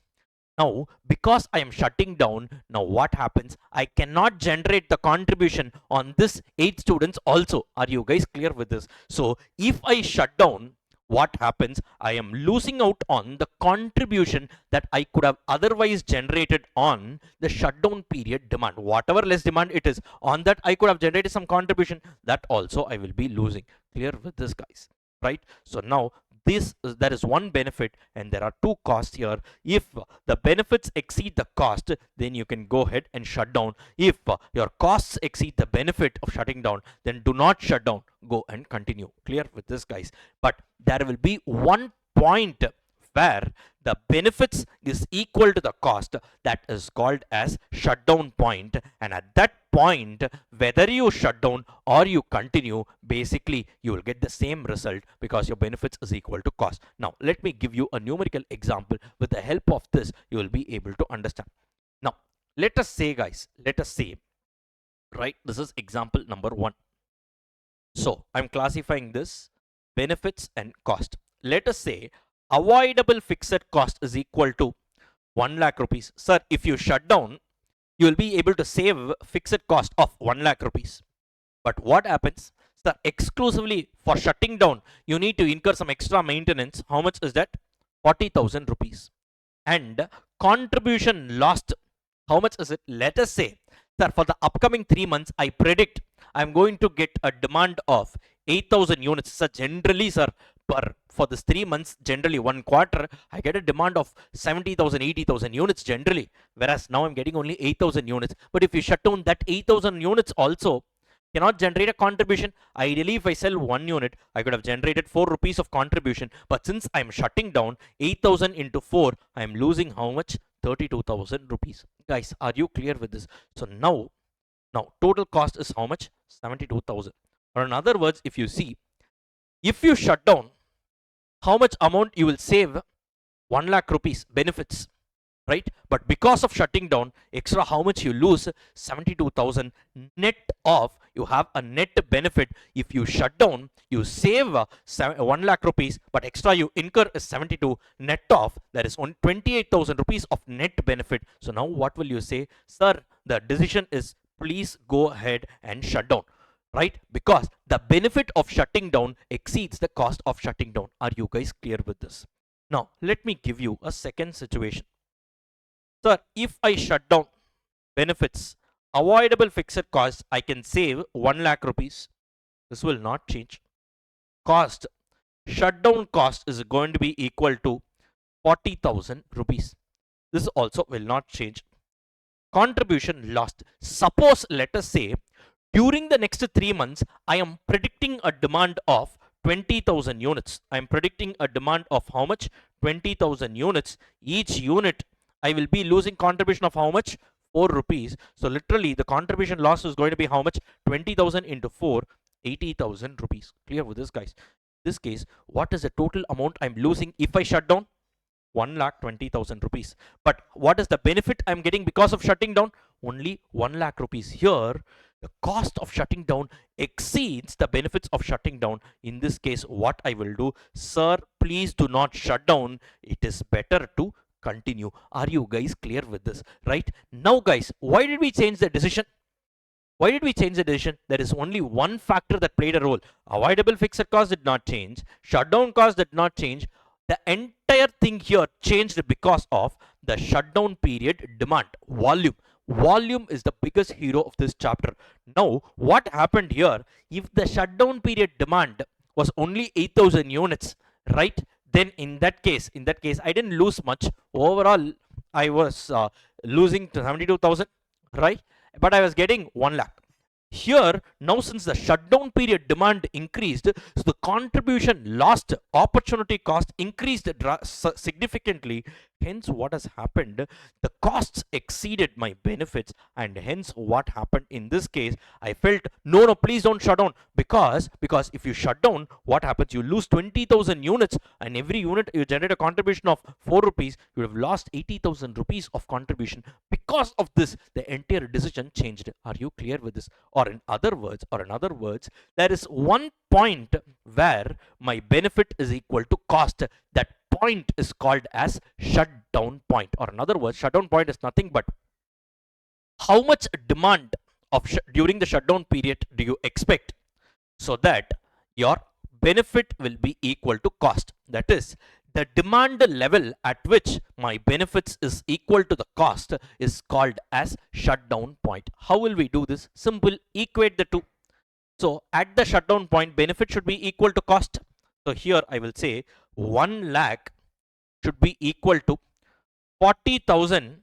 Speaker 1: Now, because I am shutting down, now what happens? I cannot generate the contribution on this 8 students also. Are you guys clear with this? So, if I shut down, what happens? I am losing out on the contribution that I could have otherwise generated on the shutdown period demand. Whatever less demand it is, on that I could have generated some contribution, that also I will be losing. Clear with this, guys? Right? So now there is one benefit and there are 2 costs here. If the benefits exceed the cost, then you can go ahead and shut down. If your costs exceed the benefit of shutting down, then do not shut down, go and continue. Clear with this, guys? But there will be one point where the benefits is equal to the cost, that is called as shutdown point, and at that point, whether you shut down or you continue, basically you will get the same result because your benefits is equal to cost. Now let me give you a numerical example. With the help of this, you will be able to understand. Now let us say, guys, right, this is example number 1. So I'm classifying this benefits and cost. Let us say avoidable fixed cost is equal to 1 lakh rupees. Sir, if you shut down, you will be able to save fixed cost of 1 lakh rupees. But what happens? Sir, exclusively for shutting down, you need to incur some extra maintenance. How much is that? 40,000 rupees. And contribution lost, how much is it? Let us say, sir, for the upcoming 3 months, I predict I'm going to get a demand of 8,000 units. So generally, sir, for this 3 months, generally 1 quarter, I get a demand of 70,000, 80,000 units generally. Whereas now I'm getting only 8,000 units. But if you shut down, that 8,000 units also cannot generate a contribution. Ideally, if I sell 1 unit, I could have generated 4 rupees of contribution. But since I'm shutting down, 8,000 into 4, I'm losing how much? 32,000 rupees. Guys, are you clear with this? So now total cost is how much? 72,000. Or in other words, if you see, if you shut down, how much amount you will save? 1 lakh rupees benefits, right? But because of shutting down, extra how much you lose? 72,000 net off. You have a net benefit. If you shut down, you save 1 lakh rupees, but extra you incur is 72 net off. That is on 28,000 rupees of net benefit. So now what will you say? Sir, the decision is please go ahead and shut down, right? Because the benefit of shutting down exceeds the cost of shutting down. Are you guys clear with this? Now, let me give you a second situation. Sir, if I shut down benefits, avoidable fixed costs, I can save 1 lakh rupees. This will not change. Cost, shutdown cost is going to be equal to 40,000 rupees. This also will not change. Contribution lost. Suppose, let us say, during the next 3 months, I am predicting a demand of 20,000 units. I am predicting a demand of how much? 20,000 units. Each unit, I will be losing contribution of how much? 4 rupees. So literally the contribution loss is going to be how much? 20,000 into 4, 80,000 rupees. Clear with this, guys? This case, what is the total amount I'm losing if I shut down? 1,20,000 rupees. But what is the benefit I'm getting because of shutting down? Only 1 lakh rupees. Here, the cost of shutting down exceeds the benefits of shutting down. In this case, what I will do? Sir, please do not shut down. It is better to continue. Are you guys clear with this? Right? Now, guys, why did we change the decision? Why did we change the decision? There is only one factor that played a role. Avoidable fixed cost did not change. Shutdown cost did not change. The entire thing here changed because of the shutdown period demand. Volume. Volume is the biggest hero of this chapter. Now, what happened here? If the shutdown period demand was only 8,000 units, right? Then in that case, I didn't lose much. Overall, I was losing to 72,000, right? But I was getting 1 lakh. Here, now since the shutdown period demand increased, so the contribution lost, opportunity cost increased significantly. Hence, what has happened? The costs exceeded my benefits, and hence what happened in this case? I felt no, please don't shut down, because if you shut down, what happens? You lose 20,000 units, and every unit you generate a contribution of 4 rupees. You have lost 80,000 rupees of contribution. Because of this, the entire decision changed. Are you clear with this? Or in other words, there is one point where my benefit is equal to cost. That point is called as shutdown point. Or in other words, shutdown point is nothing but how much demand of during the shutdown period do you expect, so that your benefit will be equal to cost. That is, the demand level at which my benefits is equal to the cost is called as shutdown point. How will we do this? Simple, equate the two. So at the shutdown point, benefit should be equal to cost. So here I will say 1 lakh should be equal to 40,000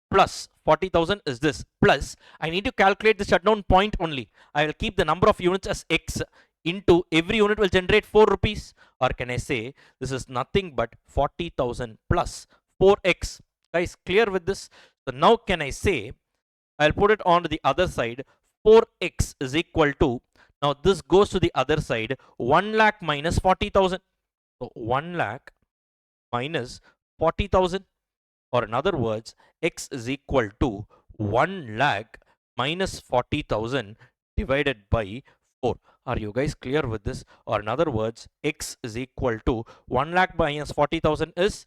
Speaker 1: plus 40,000 is this, plus I need to calculate the shutdown point only. I will keep the number of units as X into every unit will generate 4 rupees. Or can I say this is nothing but 40,000 plus 4x? Guys, clear with this? So now can I say, I'll put it on to the other side, 4x is equal to, now this goes to the other side, 1 lakh minus 40,000. So 1 lakh minus 40,000. Or in other words, x is equal to 1 lakh minus 40,000 divided by 4. Are you guys clear with this? Or in other words, x is equal to 1 lakh minus 40,000 is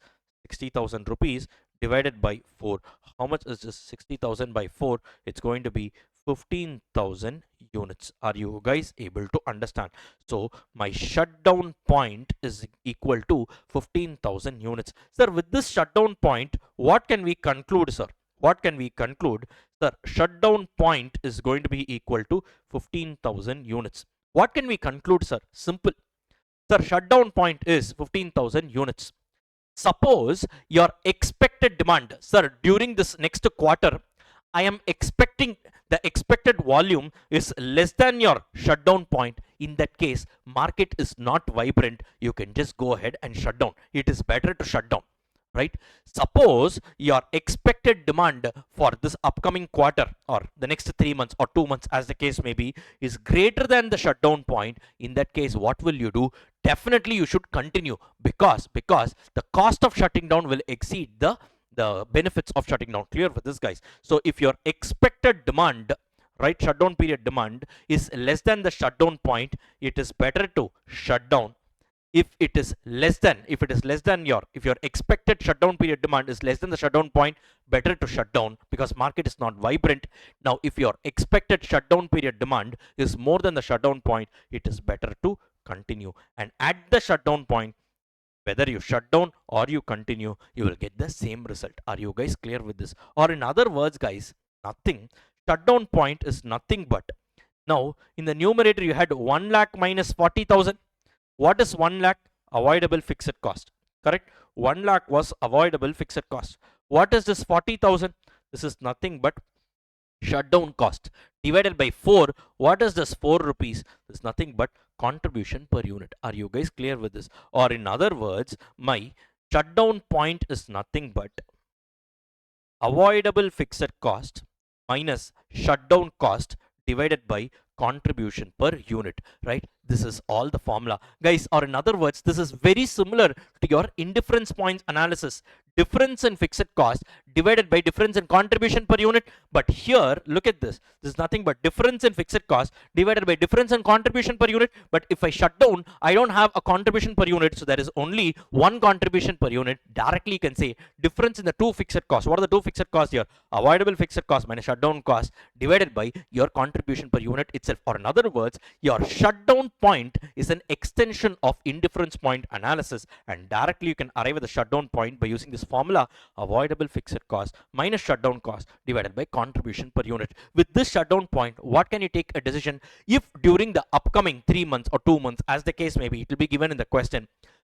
Speaker 1: 60,000 rupees divided by 4. How much is this? 60,000 by 4. It's going to be 15,000 units. Are you guys able to understand? So my shutdown point is equal to 15,000 units. Sir, with this shutdown point, what can we conclude, sir? What can we conclude? Sir, shutdown point is going to be equal to 15,000 units. What can we conclude, sir? Simple. Sir, shutdown point is 15,000 units. Suppose your expected demand, sir, during this next quarter, I am expecting the expected volume is less than your shutdown point. In that case, market is not vibrant. You can just go ahead and shut down. It is better to shut down, right? Suppose your expected demand for this upcoming quarter or the next 3 months or 2 months, as the case may be, is greater than the shutdown point. In that case, what will you do? Definitely you should continue, because the cost of shutting down will exceed the benefits of shutting down. Clear for this, guys? So if your expected demand, right, shutdown period demand is less than the shutdown point, it is better to shut down. If your expected shutdown period demand is less than the shutdown point, better to shut down because market is not vibrant. Now if your expected shutdown period demand is more than the shutdown point, it is better to continue. And at the shutdown point, whether you shut down or you continue, you will get the same result. Are you guys clear with this? Or in other words, guys, nothing, shutdown point is nothing but, now in the numerator you had 1 lakh minus 40,000. What is 1 lakh? Avoidable fixed cost. Correct? 1 lakh was avoidable fixed cost. What is this 40,000? This is nothing but shutdown cost divided by 4. What is this 4 rupees? This is nothing but contribution per unit. Are you guys clear with this? Or in other words, my shutdown point is nothing but avoidable fixed cost minus shutdown cost divided by contribution per unit, right? This is all the formula, guys. Or in other words, this is very similar to your indifference points analysis. Difference in fixed cost divided by difference in contribution per unit. But here, look at this. This is nothing but difference in fixed cost divided by difference in contribution per unit. But if I shut down, I don't have a contribution per unit, so there is only one contribution per unit. Directly you can say difference in the two fixed costs. What are the two fixed costs here? Avoidable fixed cost minus shutdown cost divided by your contribution per unit itself. Or in other words, your shutdown point is an extension of indifference point analysis, and directly you can arrive at the shutdown point by using this formula: avoidable fixed cost minus shutdown cost divided by contribution per unit. With this shutdown point, what can you take a decision? If during the upcoming 3 months or 2 months, as the case may be, it will be given in the question,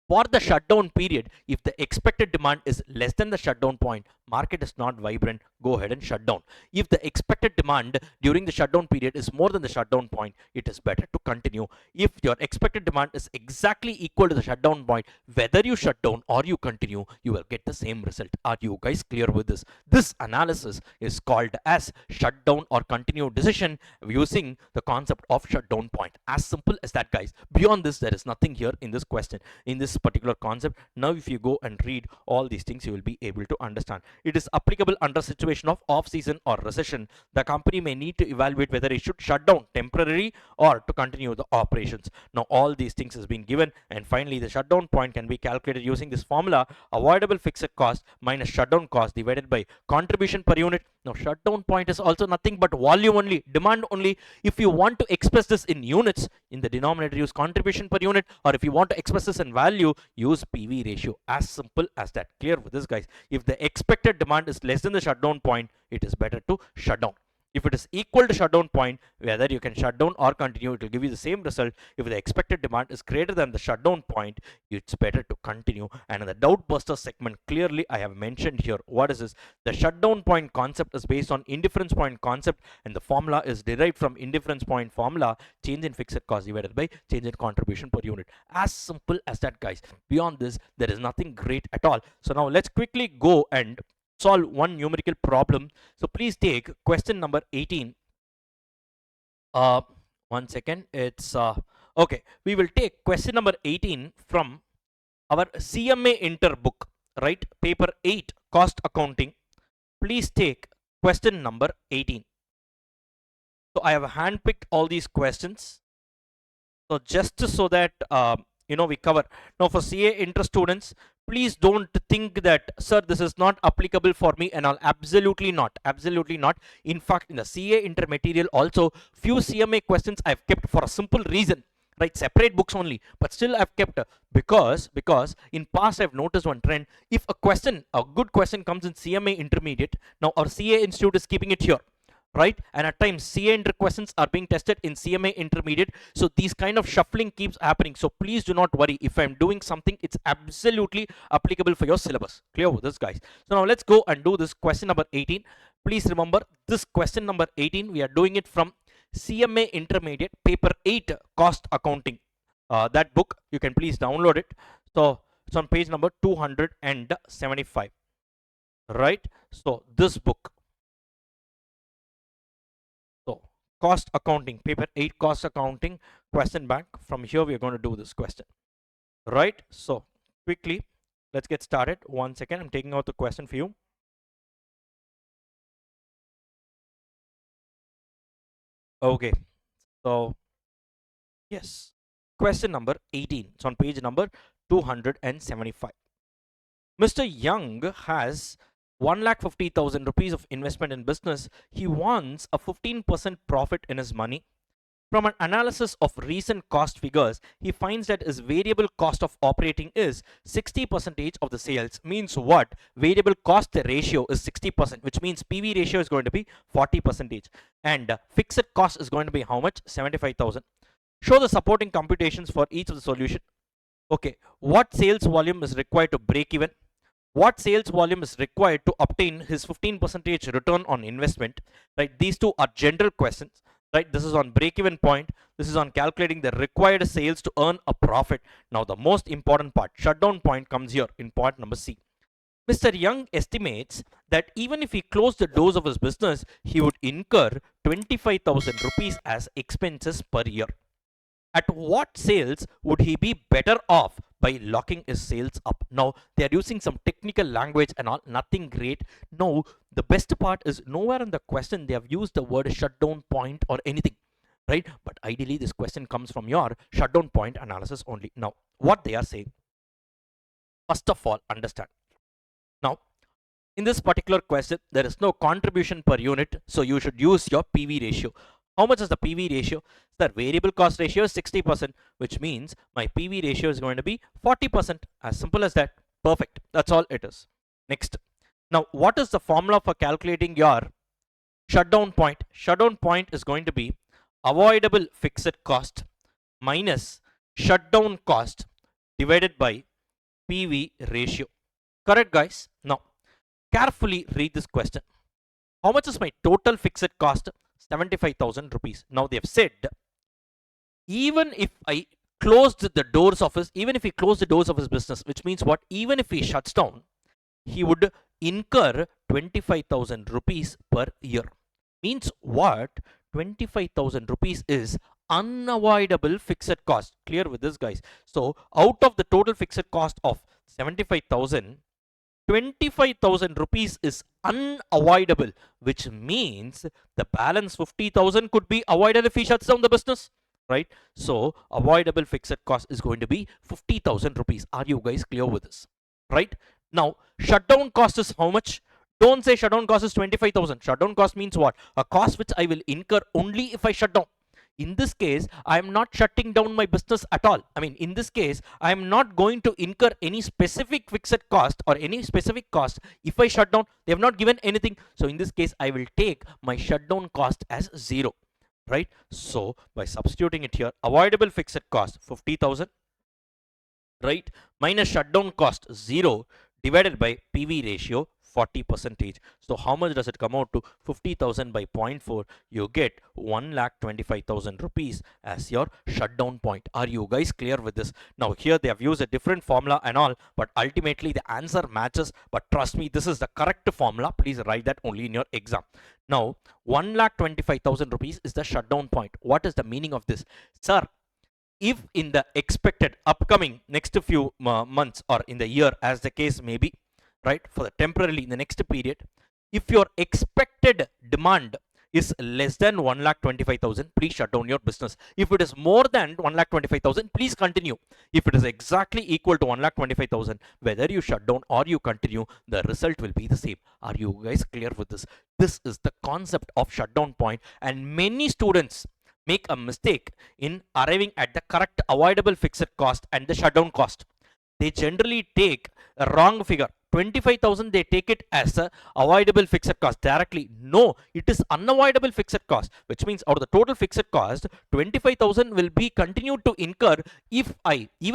Speaker 1: for the shutdown period, if the expected demand is less than the shutdown point, market is not vibrant, go ahead and shut down. If the expected demand during the shutdown period is more than the shutdown point, it is better to continue. If your expected demand is exactly equal to the shutdown point, whether you shut down or you continue, you will get the same result. Are you guys clear with this? This analysis is called as shutdown or continue decision using the concept of shutdown point. As simple as that, guys. Beyond this, there is nothing here in this question, in this particular concept. Now if you go and read all these things, you will be able to understand. It is applicable under situation of off season or recession. The company may need to evaluate whether it should shut down temporarily or to continue the operations. Now all these things has been given, and finally the shutdown point can be calculated using this formula: avoidable fixed cost minus shutdown cost divided by contribution per unit. Now shutdown point is also nothing but volume only, demand only. If you want to express this in units, in the denominator use contribution per unit, or if you want to express this in value, use PV ratio. As simple as that. Clear with this, guys? If the expected demand is less than the shutdown point, it is better to shut down. If it is equal to shutdown point, whether you can shut down or continue, it will give you the same result. If the expected demand is greater than the shutdown point, it's better to continue. And in the doubt buster segment, clearly I have mentioned here, what is this? The shutdown point concept is based on indifference point concept, and the formula is derived from indifference point formula: change in fixed cost divided by change in contribution per unit. As simple as that, guys. Beyond this, there is nothing great at all. So now let's quickly go and solve one numerical problem. So please take question number 18. One second. It's okay. We will take question number 18 from our CMA Inter book, right? Paper 8, cost accounting. Please take question number 18. So I have handpicked all these questions. So just so that we cover. Now for CA Inter students, please don't think that, sir, this is not applicable for me and all. Absolutely not. Absolutely not. In fact, in the CA Inter material also, few CMA questions I've kept for a simple reason, right? Separate books only, but still I've kept, because in past I've noticed one trend. If a good question comes in CMA Intermediate, now our CA Institute is keeping it here, right? And at times CA Inter questions are being tested in CMA Intermediate. So these kind of shuffling keeps happening. So please do not worry. If I'm doing something, it's absolutely applicable for your syllabus. Clear with this, guys? So now let's go and do this question number 18. Please remember, this question number 18, we are doing it from CMA Intermediate, paper 8, cost accounting. That book, you can please download it. So It's on page number 275. Right? So this book. So cost accounting, paper 8, cost accounting, question bank. From here we are going to do this question. Right? So quickly, let's get started. 1 second, I'm taking out the question for you. Okay, so yes, question number 18. It's on page number 275. Mr. Young has 1,50,000 rupees of investment in business. He wants a 15% profit in his money. From an analysis of recent cost figures, he finds that his variable cost of operating is 60% of the sales. Means what? Variable cost ratio is 60%, which means PV ratio is going to be 40%. And fixed cost is going to be how much? 75,000. Show the supporting computations for each of the solution. Okay, what sales volume is required to break even? What sales volume is required to obtain his 15% return on investment? Right, these two are general questions. Right, this is on break even point, this is on calculating the required sales to earn a profit. Now the most important part, shutdown point, comes here in point number C. Mr. Young estimates that even if he closed the doors of his business, he would incur 25,000 rupees as expenses per year. At what sales would he be better off by locking his sales up? Now they are using some technical language and all, nothing great. No, the best part is nowhere in the question they have used the word shutdown point or anything, right? But ideally this question comes from your shutdown point analysis only. Now what they are saying, first of all, understand. Now in this particular question, there is no contribution per unit, so you should use your PV ratio. How much is the PV ratio? The variable cost ratio is 60%, which means my PV ratio is going to be 40%. As simple as that. Perfect. That's all it is. Next. Now, what is the formula for calculating your shutdown point? Shutdown point is going to be avoidable fixed cost minus shutdown cost divided by PV ratio. Correct, guys? Now, carefully read this question. How much is my total fixed cost? 75,000 rupees. Now they have said, even if I closed the doors of his, even if he closed the doors of his business, which means what? Even if he shuts down, he would incur 25,000 rupees per year. Means what? 25,000 rupees is unavoidable fixed cost. Clear with this, guys? So out of the total fixed cost of 75,000, 25,000 rupees is unavoidable, which means the balance 50,000 could be avoided if he shuts down the business, right? So avoidable fixed cost is going to be 50,000 rupees. Are you guys clear with this? Right? Now, shutdown cost is how much? Don't say shutdown cost is 25,000. Shutdown cost means what? A cost which I will incur only if I shut down. In this case, I am not shutting down my business at all. I mean, in this case, I am not going to incur any specific fixed cost or any specific cost. If I shut down, they have not given anything. So in this case, I will take my shutdown cost as 0, right? So by substituting it here, avoidable fixed cost 50,000, right? Minus shutdown cost 0 divided by PV ratio 40%. So how much does it come out to? 50,000 by 0.4, you get 1,25,000 rupees as your shutdown point. Are you guys clear with this? Now here they have used a different formula and all, but ultimately the answer matches. But trust me, this is the correct formula. Please write that only in your exam. Now 1,25,000 rupees is the shutdown point. What is the meaning of this? Sir, if in the expected upcoming next few months or in the year, as the case may be, right, for the temporarily in the next period, if your expected demand is less than 1,25,000, please shut down your business. If it is more than 1,25,000, please continue. If it is exactly equal to 1,25,000, whether you shut down or you continue, the result will be the same. Are you guys clear with this? This is the concept of shutdown point, and many students make a mistake in arriving at the correct avoidable fixed cost and the shutdown cost. They generally take a wrong figure. 25,000, they take it as a avoidable fixed cost directly. No, it is unavoidable fixed cost, which means out of the total fixed cost, 25,000 will be continued to incur even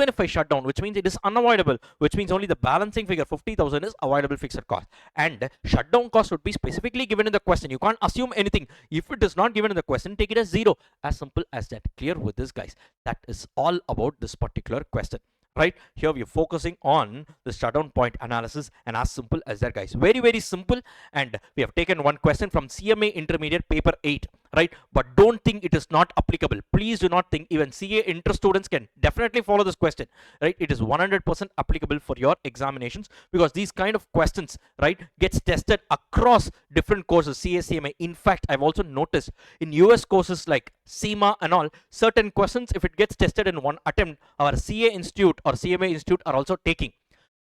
Speaker 1: if I shut down, which means it is unavoidable, which means only the balancing figure 50,000 is avoidable fixed cost. And shutdown cost would be specifically given in the question. You can't assume anything. If it is not given in the question, take it as 0. As simple as that. Clear with this, guys? That is all about this particular question. right? Here we are focusing on the shutdown point analysis, and as simple as that, guys. Very, very simple. And we have taken one question from CMA Intermediate paper 8, right? But don't think it is not applicable. Please do not think even CA inter students can definitely follow this question, right? It is 100% applicable for your examinations, because these kind of questions, right, gets tested across different courses, CA, CMA. In fact, I've also noticed in US courses like SEMA and all, certain questions, if it gets tested in one attempt, our CA Institute or CMA Institute are also taking,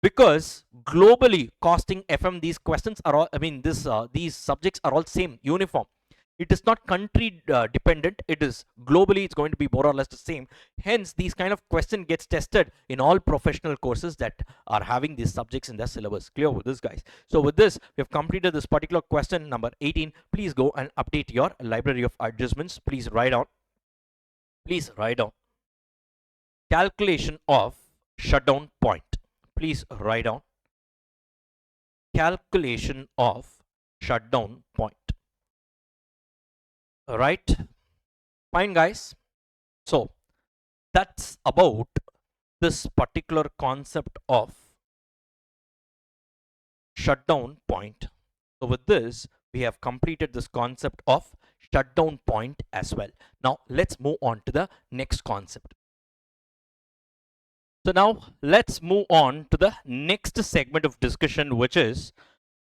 Speaker 1: because globally costing FM, these questions are all, I mean, these subjects are all same, uniform. It is not country dependent. It is globally, it's going to be more or less the same. Hence, these kind of question gets tested in all professional courses that are having these subjects in their syllabus. Clear with this, guys? So with this, we have completed this particular question number 18. Please go and update your library of adjustments. Please write down. Please write down calculation of shutdown point. Please write down calculation of shutdown point. All right, fine, guys. So that's about this particular concept of shutdown point. So with this, we have completed this concept of shutdown point as well. Now let's move on to the next concept. So now let's move on to the next segment of discussion, which is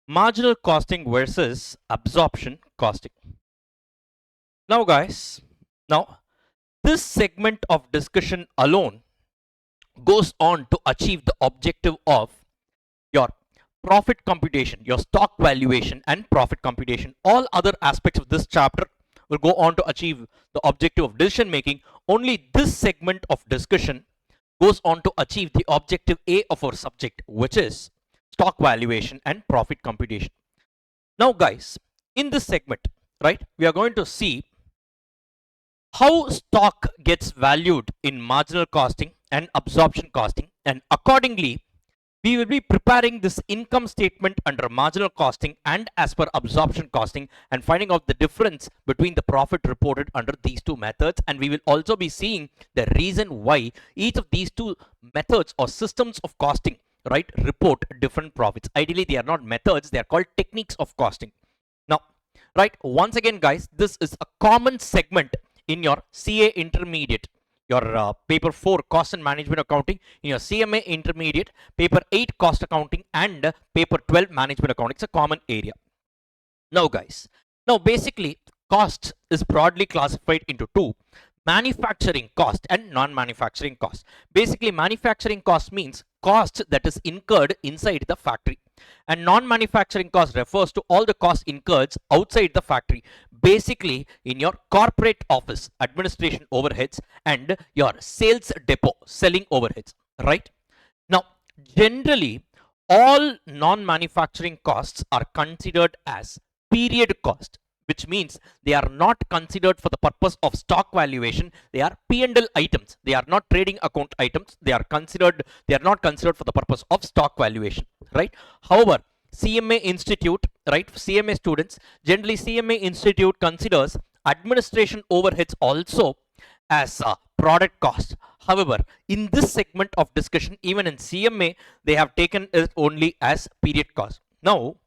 Speaker 1: marginal costing versus absorption costing. Now, guys, now this segment of discussion alone goes on to achieve the objective of your profit computation, your stock valuation and profit computation. All other aspects of this chapter will go on to achieve the objective of decision making. Only this segment of discussion goes on to achieve the objective A of our subject, which is stock valuation and profit computation. Now, guys, in this segment, right, we are going to see how stock gets valued in marginal costing and absorption costing, and accordingly we will be preparing this income statement under marginal costing and as per absorption costing, and finding out the difference between the profit reported under these two methods. And we will also be seeing the reason why each of these two methods or systems of costing, right, report different profits. Ideally, they are not methods, they are called techniques of costing. Now, right, once again, guys, this is a common segment in your CA Intermediate, your paper 4 cost and management accounting, in your CMA Intermediate paper 8 cost accounting, and paper 12 management accounting. It's a common area. Now, guys, now basically cost is broadly classified into two: manufacturing cost and non-manufacturing cost. Basically, manufacturing cost means cost that is incurred inside the factory, and non-manufacturing cost refers to all the costs incurred outside the factory, basically in your corporate office administration overheads and your sales depot selling overheads, right? Now, generally all non-manufacturing costs are considered as period cost, which means they are not considered for the purpose of stock valuation. They are P&L items. They are not trading account items. They are not considered for the purpose of stock valuation, right? However, CMA Institute, right, CMA students, generally CMA Institute considers administration overheads also as a product cost. However, in this segment of discussion, even in CMA, they have taken it only as period cost. Now,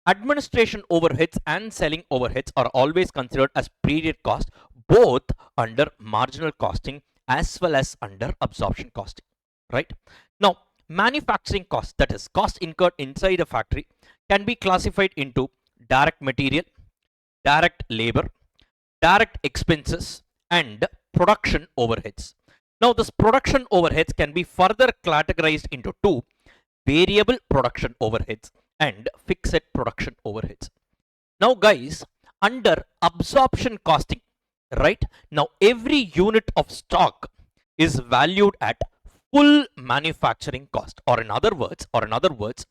Speaker 1: administration overheads and selling overheads are always considered as period cost, both under marginal costing as well as under absorption costing, right? Now, manufacturing cost, that is cost incurred inside a factory, can be classified into direct material, direct labor, direct expenses, and production overheads. Now, this production overheads can be further categorized into two: variable production overheads and fixed production overheads. Now, guys, under absorption costing, right, now every unit of stock is valued at full manufacturing cost, or in other words,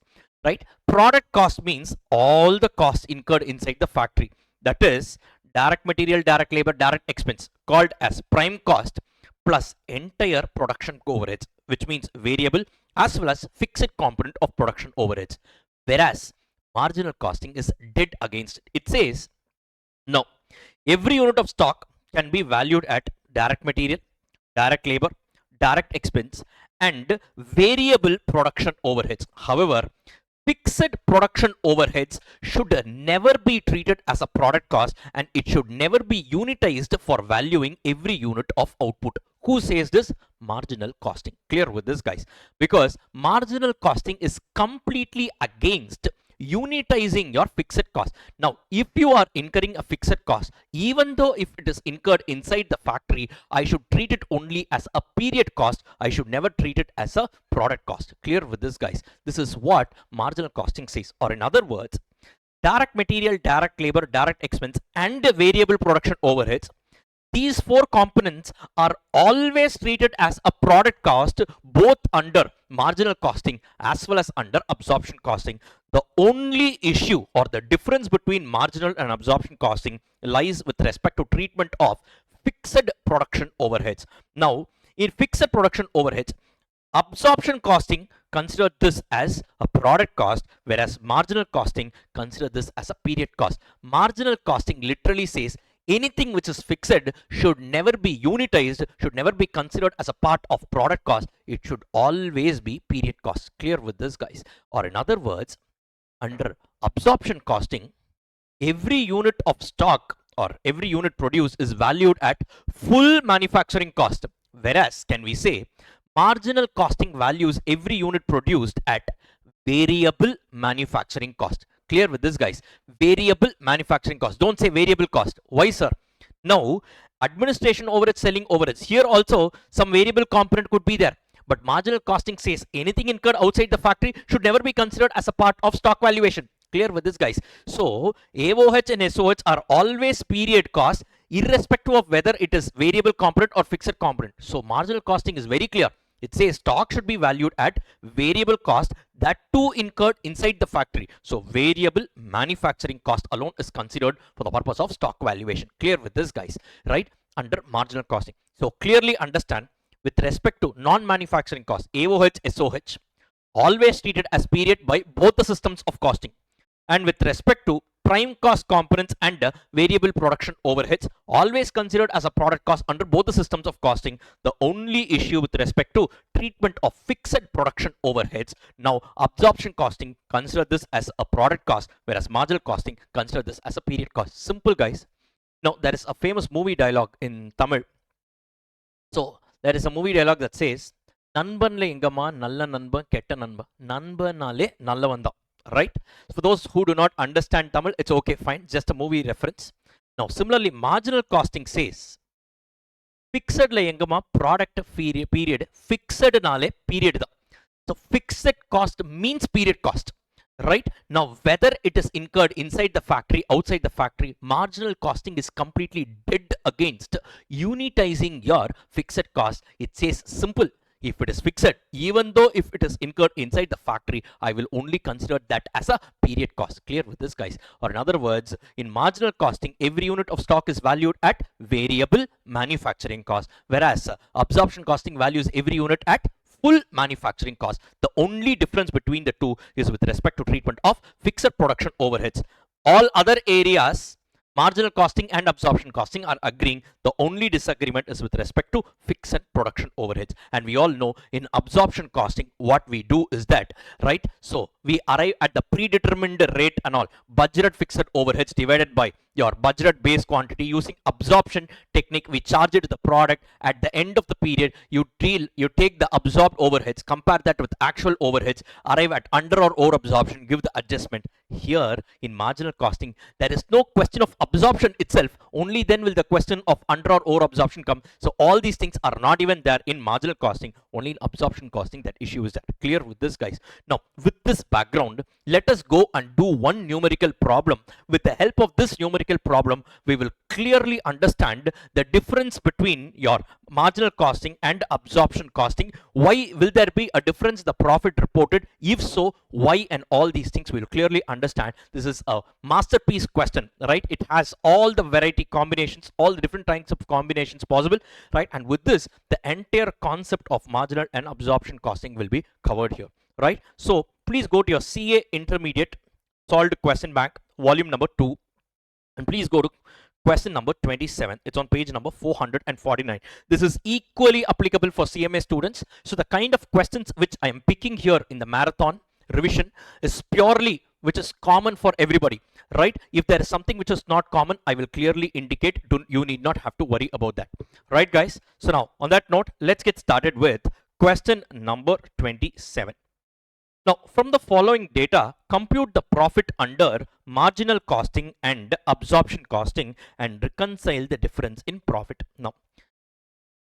Speaker 1: right, product cost means all the costs incurred inside the factory, that is direct material, direct labor, direct expense, called as prime cost, plus entire production overheads, which means variable as well as fixed component of production overheads. Whereas marginal costing is dead against it. It says, no, every unit of stock can be valued at direct material, direct labor, direct expense, and variable production overheads. However, fixed production overheads should never be treated as a product cost, and it should never be unitized for valuing every unit of output. Who says this? Marginal costing. Clear with this, guys? Because marginal costing is completely against unitizing your fixed cost. Now, if you are incurring a fixed cost, even though if it is incurred inside the factory, I should treat it only as a period cost. I should never treat it as a product cost. Clear with this, guys? This is what marginal costing says. Or in other words, direct material, direct labor, direct expense, and variable production overheads, these four components are always treated as a product cost, both under marginal costing as well as under absorption costing. The only issue or the difference between marginal and absorption costing lies with respect to treatment of fixed production overheads. Now, in fixed production overheads, absorption costing consider this as a product cost, whereas marginal costing consider this as a period cost. Marginal costing literally says anything which is fixed should never be unitized, should never be considered as a part of product cost. It should always be period cost. Clear with this, guys? Or in other words, under absorption costing, every unit of stock or every unit produced is valued at full manufacturing cost. Whereas, can we say, marginal costing values every unit produced at variable manufacturing cost. Clear with this, guys? Variable manufacturing cost. Don't say variable cost. Why, sir? Now, administration overheads, selling overheads. Here also, some variable component could be there. But marginal costing says anything incurred outside the factory should never be considered as a part of stock valuation. Clear with this, guys? So, AOH and SOH are always period cost, irrespective of whether it is variable component or fixed component. So, marginal costing is very clear. It says stock should be valued at variable cost, that too incurred inside the factory. So variable manufacturing cost alone is considered for the purpose of stock valuation. Clear with this, guys? Right? Under marginal costing. So clearly understand, with respect to non-manufacturing cost, AOH, SOH, always treated as period by both the systems of costing. And with respect to prime cost components and variable production overheads, always considered as a product cost under both the systems of costing. The only issue with respect to treatment of fixed production overheads, now absorption costing consider this as a product cost, whereas marginal costing consider this as a period cost. Simple, guys. Now there is a famous movie dialogue in Tamil. So there is a movie dialogue that says, நண்பன்ல எங்கம்மா நல்ல நண்பன் கெட்ட நண்பன் நண்பனாலே நல்லவன் தான். Right? For those who do not understand Tamil, it's okay, fine, just a movie reference. Now similarly, marginal costing says fixed la engama product period, fixed nale period da. So fixed cost means period cost. Right? Now whether it is incurred inside the factory, outside the factory, marginal costing is completely dead against unitizing your fixed cost. It says simple, if it is fixed, even though if it is incurred inside the factory, I will only consider that as a period cost. Clear with this, guys? Or in other words, in marginal costing, every unit of stock is valued at variable manufacturing cost, whereas absorption costing values every unit at full manufacturing cost. The only difference between the two is with respect to treatment of fixed production overheads. All other areas, marginal costing and absorption costing, are agreeing. The only disagreement is with respect to fixed production overheads. And we all know in absorption costing, what we do is that, right? So we arrive at the predetermined rate and all, budgeted fixed overheads divided by your budgeted base quantity. Using absorption technique, we charge it the product. At the end of the period, you take the absorbed overheads, compare that with actual overheads, arrive at under or over absorption, give the adjustment. Here in marginal costing, there is no question of absorption itself. Only then will the question of under or over absorption come. So all these things are not even there in marginal costing. Only in absorption costing that issue is there. Clear with this, guys? Now with this background, let us go and do one numerical problem. With the help of this numerical problem, we will clearly understand the difference between your marginal costing and absorption costing. Why will there be a difference in the profit reported? If so, why? And all these things we will clearly understand. This is a masterpiece question, right? It has all the variety combinations, all the different kinds of combinations possible, right? And with this, the entire concept of marginal and absorption costing will be covered here, right? So please go to your CA Intermediate Solved Question Bank, volume number 2, and please go to question number 27. It's on page number 449. This is equally applicable for CMA students. So the kind of questions which I am picking here in the marathon revision is purely which is common for everybody, right? If there is something which is not common, I will clearly indicate. You need not have to worry about that, right, guys? So now on that note, let's get started with question number 27. Now, from the following data, compute the profit under marginal costing and absorption costing and reconcile the difference in profit. Now,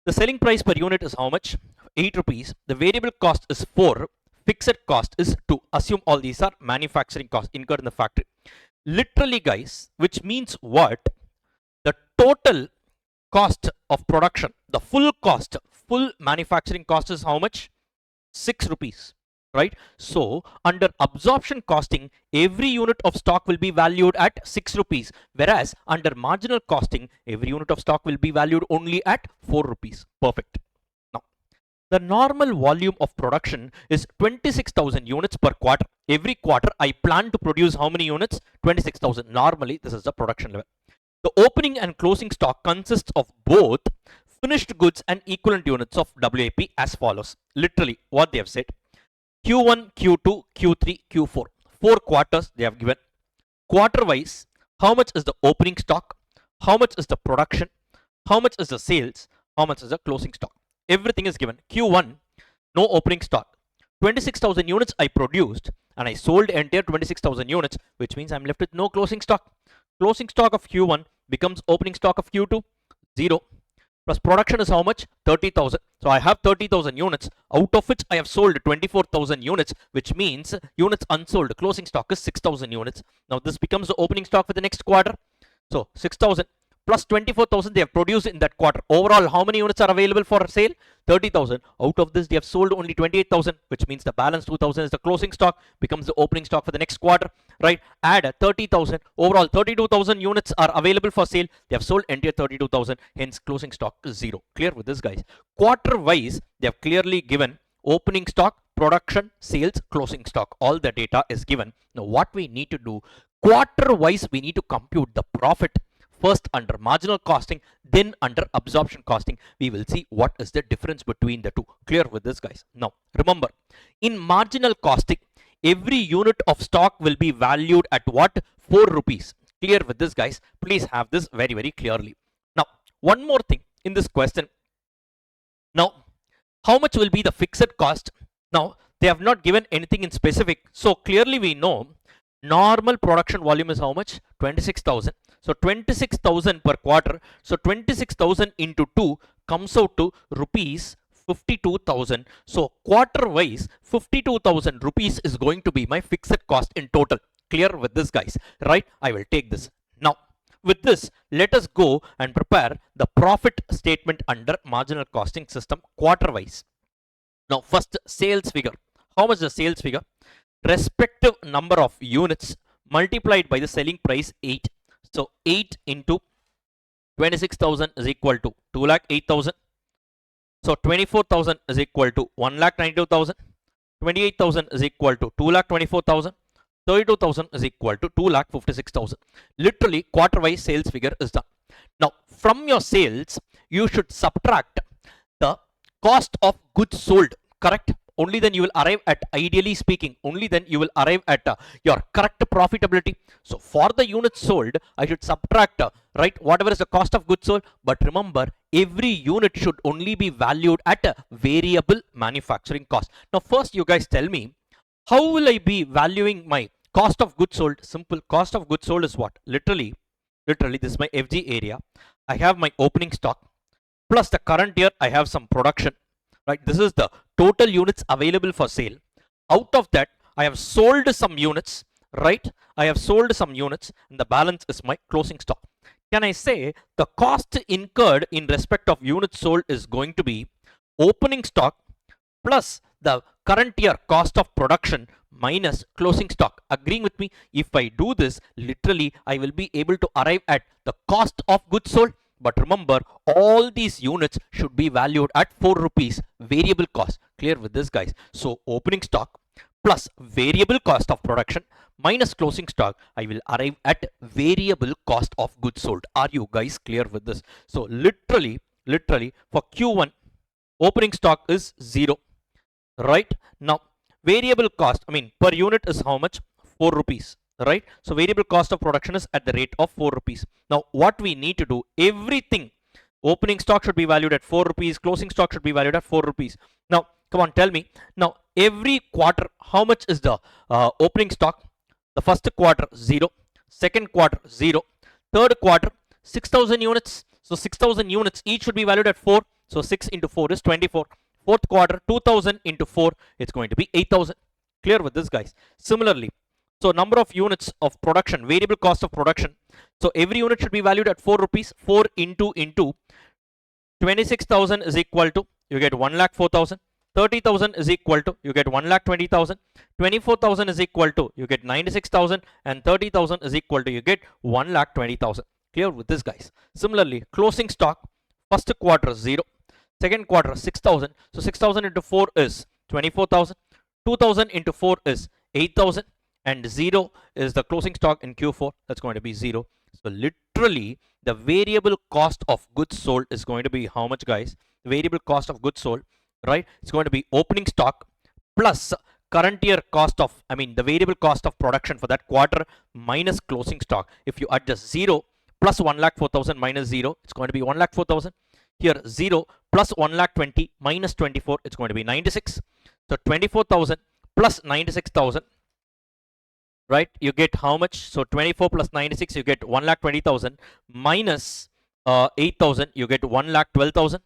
Speaker 1: the selling price per unit is how much? 8 rupees. The variable cost is 4. Fixed cost is 2. Assume all these are manufacturing costs incurred in the factory. Literally, guys, which means what? The total cost of production, the full cost, full manufacturing cost is how much? 6 rupees. Right? So under absorption costing, every unit of stock will be valued at 6 rupees, whereas under marginal costing, every unit of stock will be valued only at 4 rupees. Perfect. Now, the normal volume of production is 26,000 units per quarter. Every quarter, I plan to produce how many units? 26,000. Normally, this is the production level. The opening and closing stock consists of both finished goods and equivalent units of WIP as follows. Literally, what they have said. Q1, Q2, Q3, Q4. 4 quarters they have given. Quarter wise, how much is the opening stock? How much is the production? How much is the sales? How much is the closing stock? Everything is given. Q1, no opening stock. 26,000 units I produced and I sold entire 26,000 units, which means I'm left with no closing stock. Closing stock of Q1 becomes opening stock of Q2, 0. Plus production is how much? 30,000. So I have 30,000 units, out of which I have sold 24,000 units, which means units unsold. Closing stock is 6,000 units. Now this becomes the opening stock for the next quarter. So 6,000 plus 24,000 they have produced in that quarter. Overall, how many units are available for sale? 30,000. Out of this, they have sold only 28,000, which means the balance 2,000 is the closing stock, becomes the opening stock for the next quarter, right? Add 30,000. Overall, 32,000 units are available for sale. They have sold entire 32,000. Hence, closing stock is 0. Clear with this, guys? Quarter wise, they have clearly given opening stock, production, sales, closing stock. All the data is given. Now, what we need to do, quarter wise, we need to compute the profit. First under marginal costing, then under absorption costing. We will see what is the difference between the two. Clear with this, guys? Now, remember, in marginal costing, every unit of stock will be valued at what? 4 rupees. Clear with this, guys? Please have this very, very clearly. Now, one more thing in this question. Now, how much will be the fixed cost? Now, they have not given anything in specific. So, clearly we know normal production volume is how much? 26,000. So 26,000 per quarter. So 26,000 into 2 comes out to rupees 52,000. So quarter wise, 52,000 rupees is going to be my fixed cost in total. Clear with this, guys? Right? I will take this. Now, with this, let us go and prepare the profit statement under marginal costing system quarter wise. Now, first sales figure. How much is the sales figure? Respective number of units multiplied by the selling price 8. So 8 into 26,000 is equal to 2,08,000. So 24,000 is equal to 1,92,000. 28,000 is equal to 2,24,000. 32,000 is equal to 2,56,000. Literally quarter wise sales figure is done. Now from your sales, you should subtract the cost of goods sold, correct? Only then you will arrive at, ideally speaking, only then you will arrive at your correct profitability. So for the units sold, I should subtract, right, whatever is the cost of goods sold. But remember, every unit should only be valued at a variable manufacturing cost. Now first you guys tell me, how will I be valuing my cost of goods sold? Simple. Cost of goods sold is what? Literally this is my FG area. I have my opening stock plus the current year I have some production. Right, this is the total units available for sale. Out of that, I have sold some units, right? I have sold some units and the balance is my closing stock. Can I say the cost incurred in respect of units sold is going to be opening stock plus the current year cost of production minus closing stock? Agreeing with me? If I do this, literally, I will be able to arrive at the cost of goods sold. But remember, all these units should be valued at 4 rupees variable cost. Clear with this, guys? So opening stock plus variable cost of production minus closing stock, I will arrive at variable cost of goods sold. Are you guys clear with this? So literally for Q1, opening stock is 0, right? Now variable cost, I mean per unit is how much? 4 rupees, right? So variable cost of production is at the rate of 4 rupees. Now what we need to do, everything, opening stock should be valued at 4 rupees, closing stock should be valued at 4 rupees. Now come on, tell me, now every quarter how much is the opening stock? The first quarter 0, second quarter 0, third quarter 6,000 units. So 6,000 units each should be valued at 4. So 6 into 4 is 24. Fourth quarter 2,000 into 4, it's going to be 8,000. Clear with this, guys? Similarly, so number of units of production, variable cost of production. So every unit should be valued at 4 rupees. 4 into 26,000 is equal to, you get 1,04,000. 30,000 is equal to, you get 1,20,000. 24,000 is equal to, you get 96,000. And 30,000 is equal to, you get 1,20,000. Clear with this, guys? Similarly, closing stock, first quarter 0, second quarter 6,000. So 6,000 into 4 is 24,000. 2,000 into 4 is 8,000. And 0 is the closing stock in Q4. That's going to be 0. So literally, the variable cost of goods sold is going to be how much, guys? The variable cost of goods sold, right? It's going to be opening stock plus current year cost of, I mean the variable cost of production for that quarter minus closing stock. If you adjust 0 plus 1,04,000 minus 0, it's going to be 1,04,000. Here 0 plus 1,20,000 minus 24, it's going to be 96. So 24,000 plus 96,000, right? You get how much? So 24 plus 96, you get 1,20,000 minus 8,000, you get 1,12,000,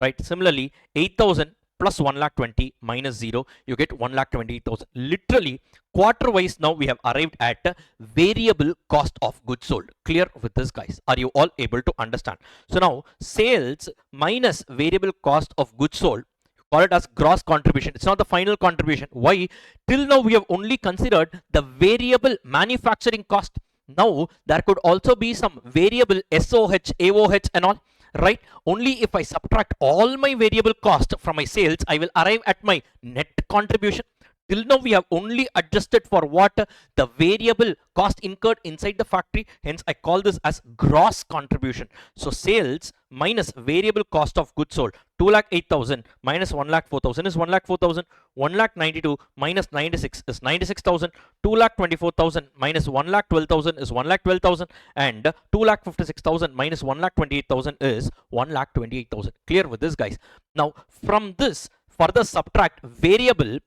Speaker 1: right? Similarly, 8,000 plus 1,20,000 minus 0, you get 1,28,000. Literally, quarter wise, now we have arrived at variable cost of goods sold. Clear with this, guys? Are you all able to understand? So now sales minus variable cost of goods sold, call it as gross contribution. It's not the final contribution. Why? Till now we have only considered the variable manufacturing cost. Now there could also be some variable SOH, AOH and all, right? Only if I subtract all my variable cost from my sales, I will arrive at my net contribution. Till now we have only adjusted for what? The variable cost incurred inside the factory. Hence I call this as gross contribution. So sales minus variable cost of goods sold, 2,08,000 minus 1,04,000 is 1,04,000. 1,92,000 minus 96 is 96,000. 2,24,000 minus 1,12,000 is 1,12,000. And 2,56,000 minus 1,28,000 is 1,28,000. Clear with this, guys? Now from this further subtract variable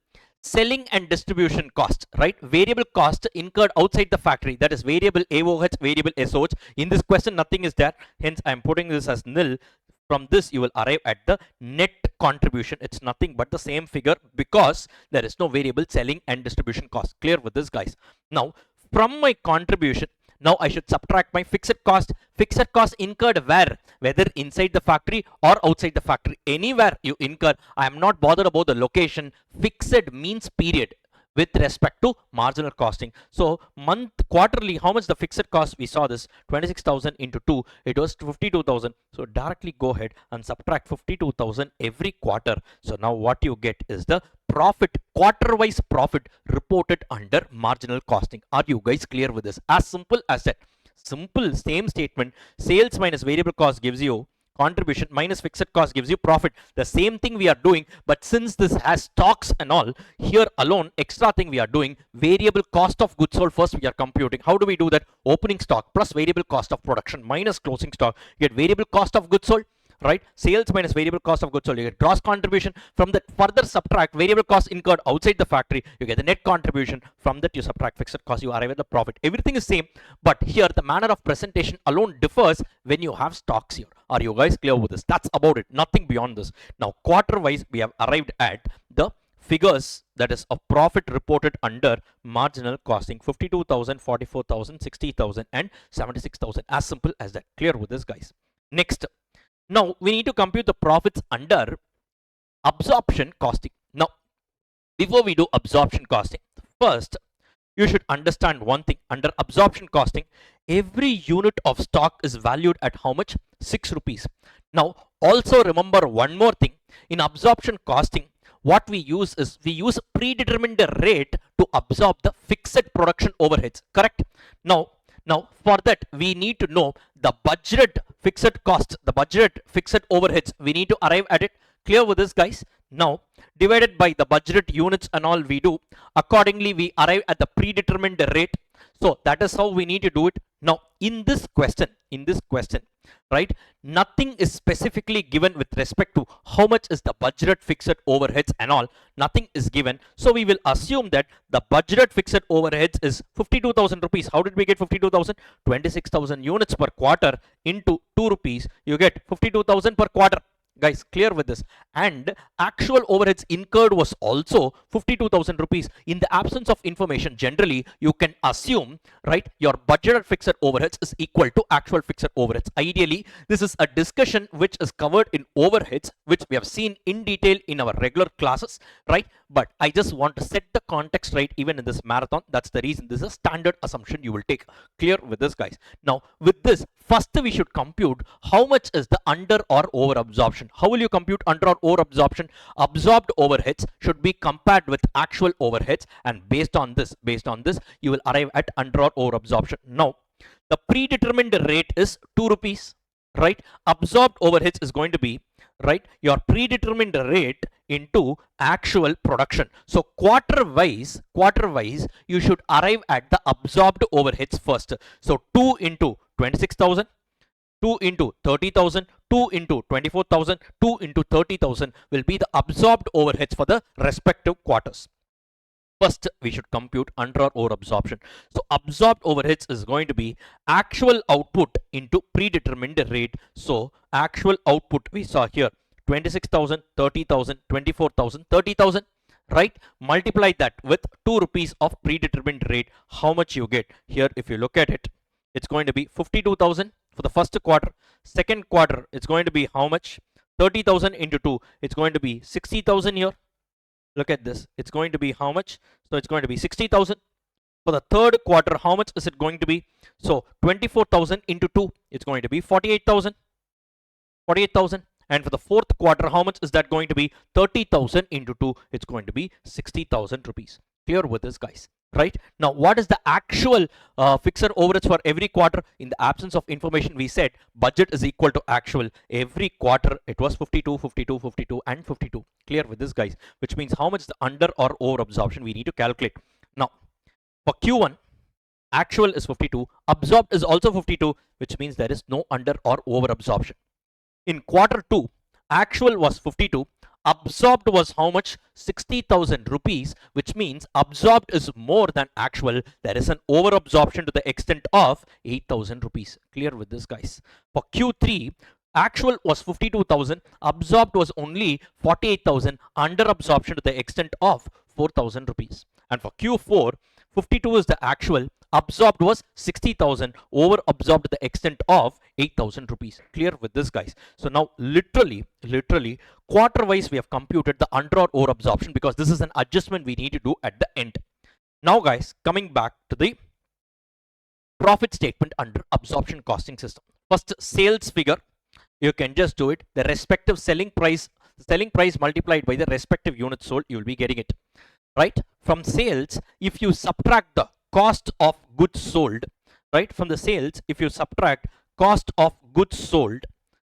Speaker 1: selling and distribution cost, right? Variable cost incurred outside the factory, that is variable AOH, variable SOH. In this question nothing is there, hence I am putting this as nil. From this you will arrive at the net contribution. It's nothing but the same figure because there is no variable selling and distribution cost. Clear with this, guys? Now from my contribution, now I should subtract my fixed cost. Fixed cost incurred where? Whether inside the factory or outside the factory. Anywhere you incur, I am not bothered about the location. Fixed means period with respect to marginal costing. So month, quarterly, how much the fixed cost? We saw this 26,000 into 2, it was 52,000. So directly go ahead and subtract 52,000 every quarter. So now what you get is the profit, quarter-wise profit reported under marginal costing. Are you guys clear with this? As simple as that. Simple, same statement. Sales minus variable cost gives you contribution minus fixed cost gives you profit. The same thing we are doing, but since this has stocks and all, here alone extra thing we are doing, variable cost of goods sold first we are computing. How do we do that? Opening stock plus variable cost of production minus closing stock, you get variable cost of goods sold, right? Sales minus variable cost of goods sold, you get gross contribution. From that further subtract variable cost incurred outside the factory, you get the net contribution. From that you subtract fixed cost, you arrive at the profit. Everything is same, but here the manner of presentation alone differs when you have stocks here. Are you guys clear with this? That's about it, nothing beyond this. Now quarter wise we have arrived at the figures, that is of profit reported under marginal costing: 52,000, 44,000, 60,000 and 76,000. As simple as that. Clear with this, guys? Next, now we need to compute the profits under absorption costing. Now before we do absorption costing, first you should understand one thing. Under absorption costing, every unit of stock is valued at how much? 6 rupees. Now also remember one more thing. In absorption costing, what we use is we use predetermined rate to absorb the fixed production overheads, correct? Now for that we need to know the budget fixed costs, the budget fixed overheads. We need to arrive at it. Clear with this, guys? Now divided by the budget units and all we do, accordingly we arrive at the predetermined rate. So that is how we need to do it. Now in this question, right, nothing is specifically given with respect to how much is the budgeted fixed overheads and all. Nothing is given, so we will assume that the budgeted fixed overheads is 52,000 rupees. How did we get 52,000? 26,000 units per quarter into 2 rupees, you get 52,000 per quarter. Guys, clear with this? And actual overheads incurred was also 52,000 rupees. In the absence of information, generally you can assume, right, your budgeted fixed overheads is equal to actual fixed overheads. Ideally, this is a discussion which is covered in overheads, which we have seen in detail in our regular classes, right? But I just want to set the context right even in this marathon. That's the reason this is a standard assumption you will take. Clear with this, guys? Now with this, first we should compute how much is the under or over absorption. How will you compute under or over absorption? Absorbed overheads should be compared with actual overheads, and based on this you will arrive at under or over absorption. Now the predetermined rate is 2 rupees, right? Absorbed overheads is going to be, right, your predetermined rate into actual production. So quarter wise you should arrive at the absorbed overheads first. So 2 into 26,000, 2 into 30,000, 2 into 24,000, 2 into 30,000 will be the absorbed overheads for the respective quarters. First we should compute under or over absorption. So absorbed overheads is going to be actual output into predetermined rate. So actual output we saw here 26,000, 30,000, 24,000, 30,000, right? Multiply that with 2 rupees of predetermined rate. How much you get here? If you look at it, it's going to be 52,000 for the first quarter. Second quarter, it's going to be how much? 30,000 into 2, it's going to be 60,000 here. Look at this, it's going to be how much? So it's going to be 60,000. For the third quarter, how much is it going to be? So 24,000 into 2, it's going to be 48,000. And for the fourth quarter, how much is that going to be? 30,000 into 2, it's going to be 60,000 rupees. Clear with this, guys? Right? Now what is the actual fixed overheads for every quarter? In the absence of information, we said budget is equal to actual. Every quarter it was 52, 52, 52 and 52. Clear with this, guys? Which means how much is the under or over absorption we need to calculate. Now for Q1, actual is 52, absorbed is also 52, which means there is no under or over absorption. In quarter 2, actual was 52, absorbed was how much? 60,000 rupees, which means absorbed is more than actual. There is an over absorption to the extent of 8,000 rupees. Clear with this, guys? For Q3, actual was 52,000, absorbed was only 48,000, under absorption to the extent of 4,000 rupees. And for Q4, 52 is the actual, absorbed was 60,000, over absorbed to the extent of 8,000 rupees. Clear with this, guys? So now literally quarter wise we have computed the under or over absorption, because this is an adjustment we need to do at the end. Now guys, coming back to the profit statement under absorption costing system. First, sales figure, you can just do it. The respective selling price multiplied by the respective units sold, you will be getting it. Right? From sales, if you subtract the cost of goods sold, right? From the sales, if you subtract cost of goods sold,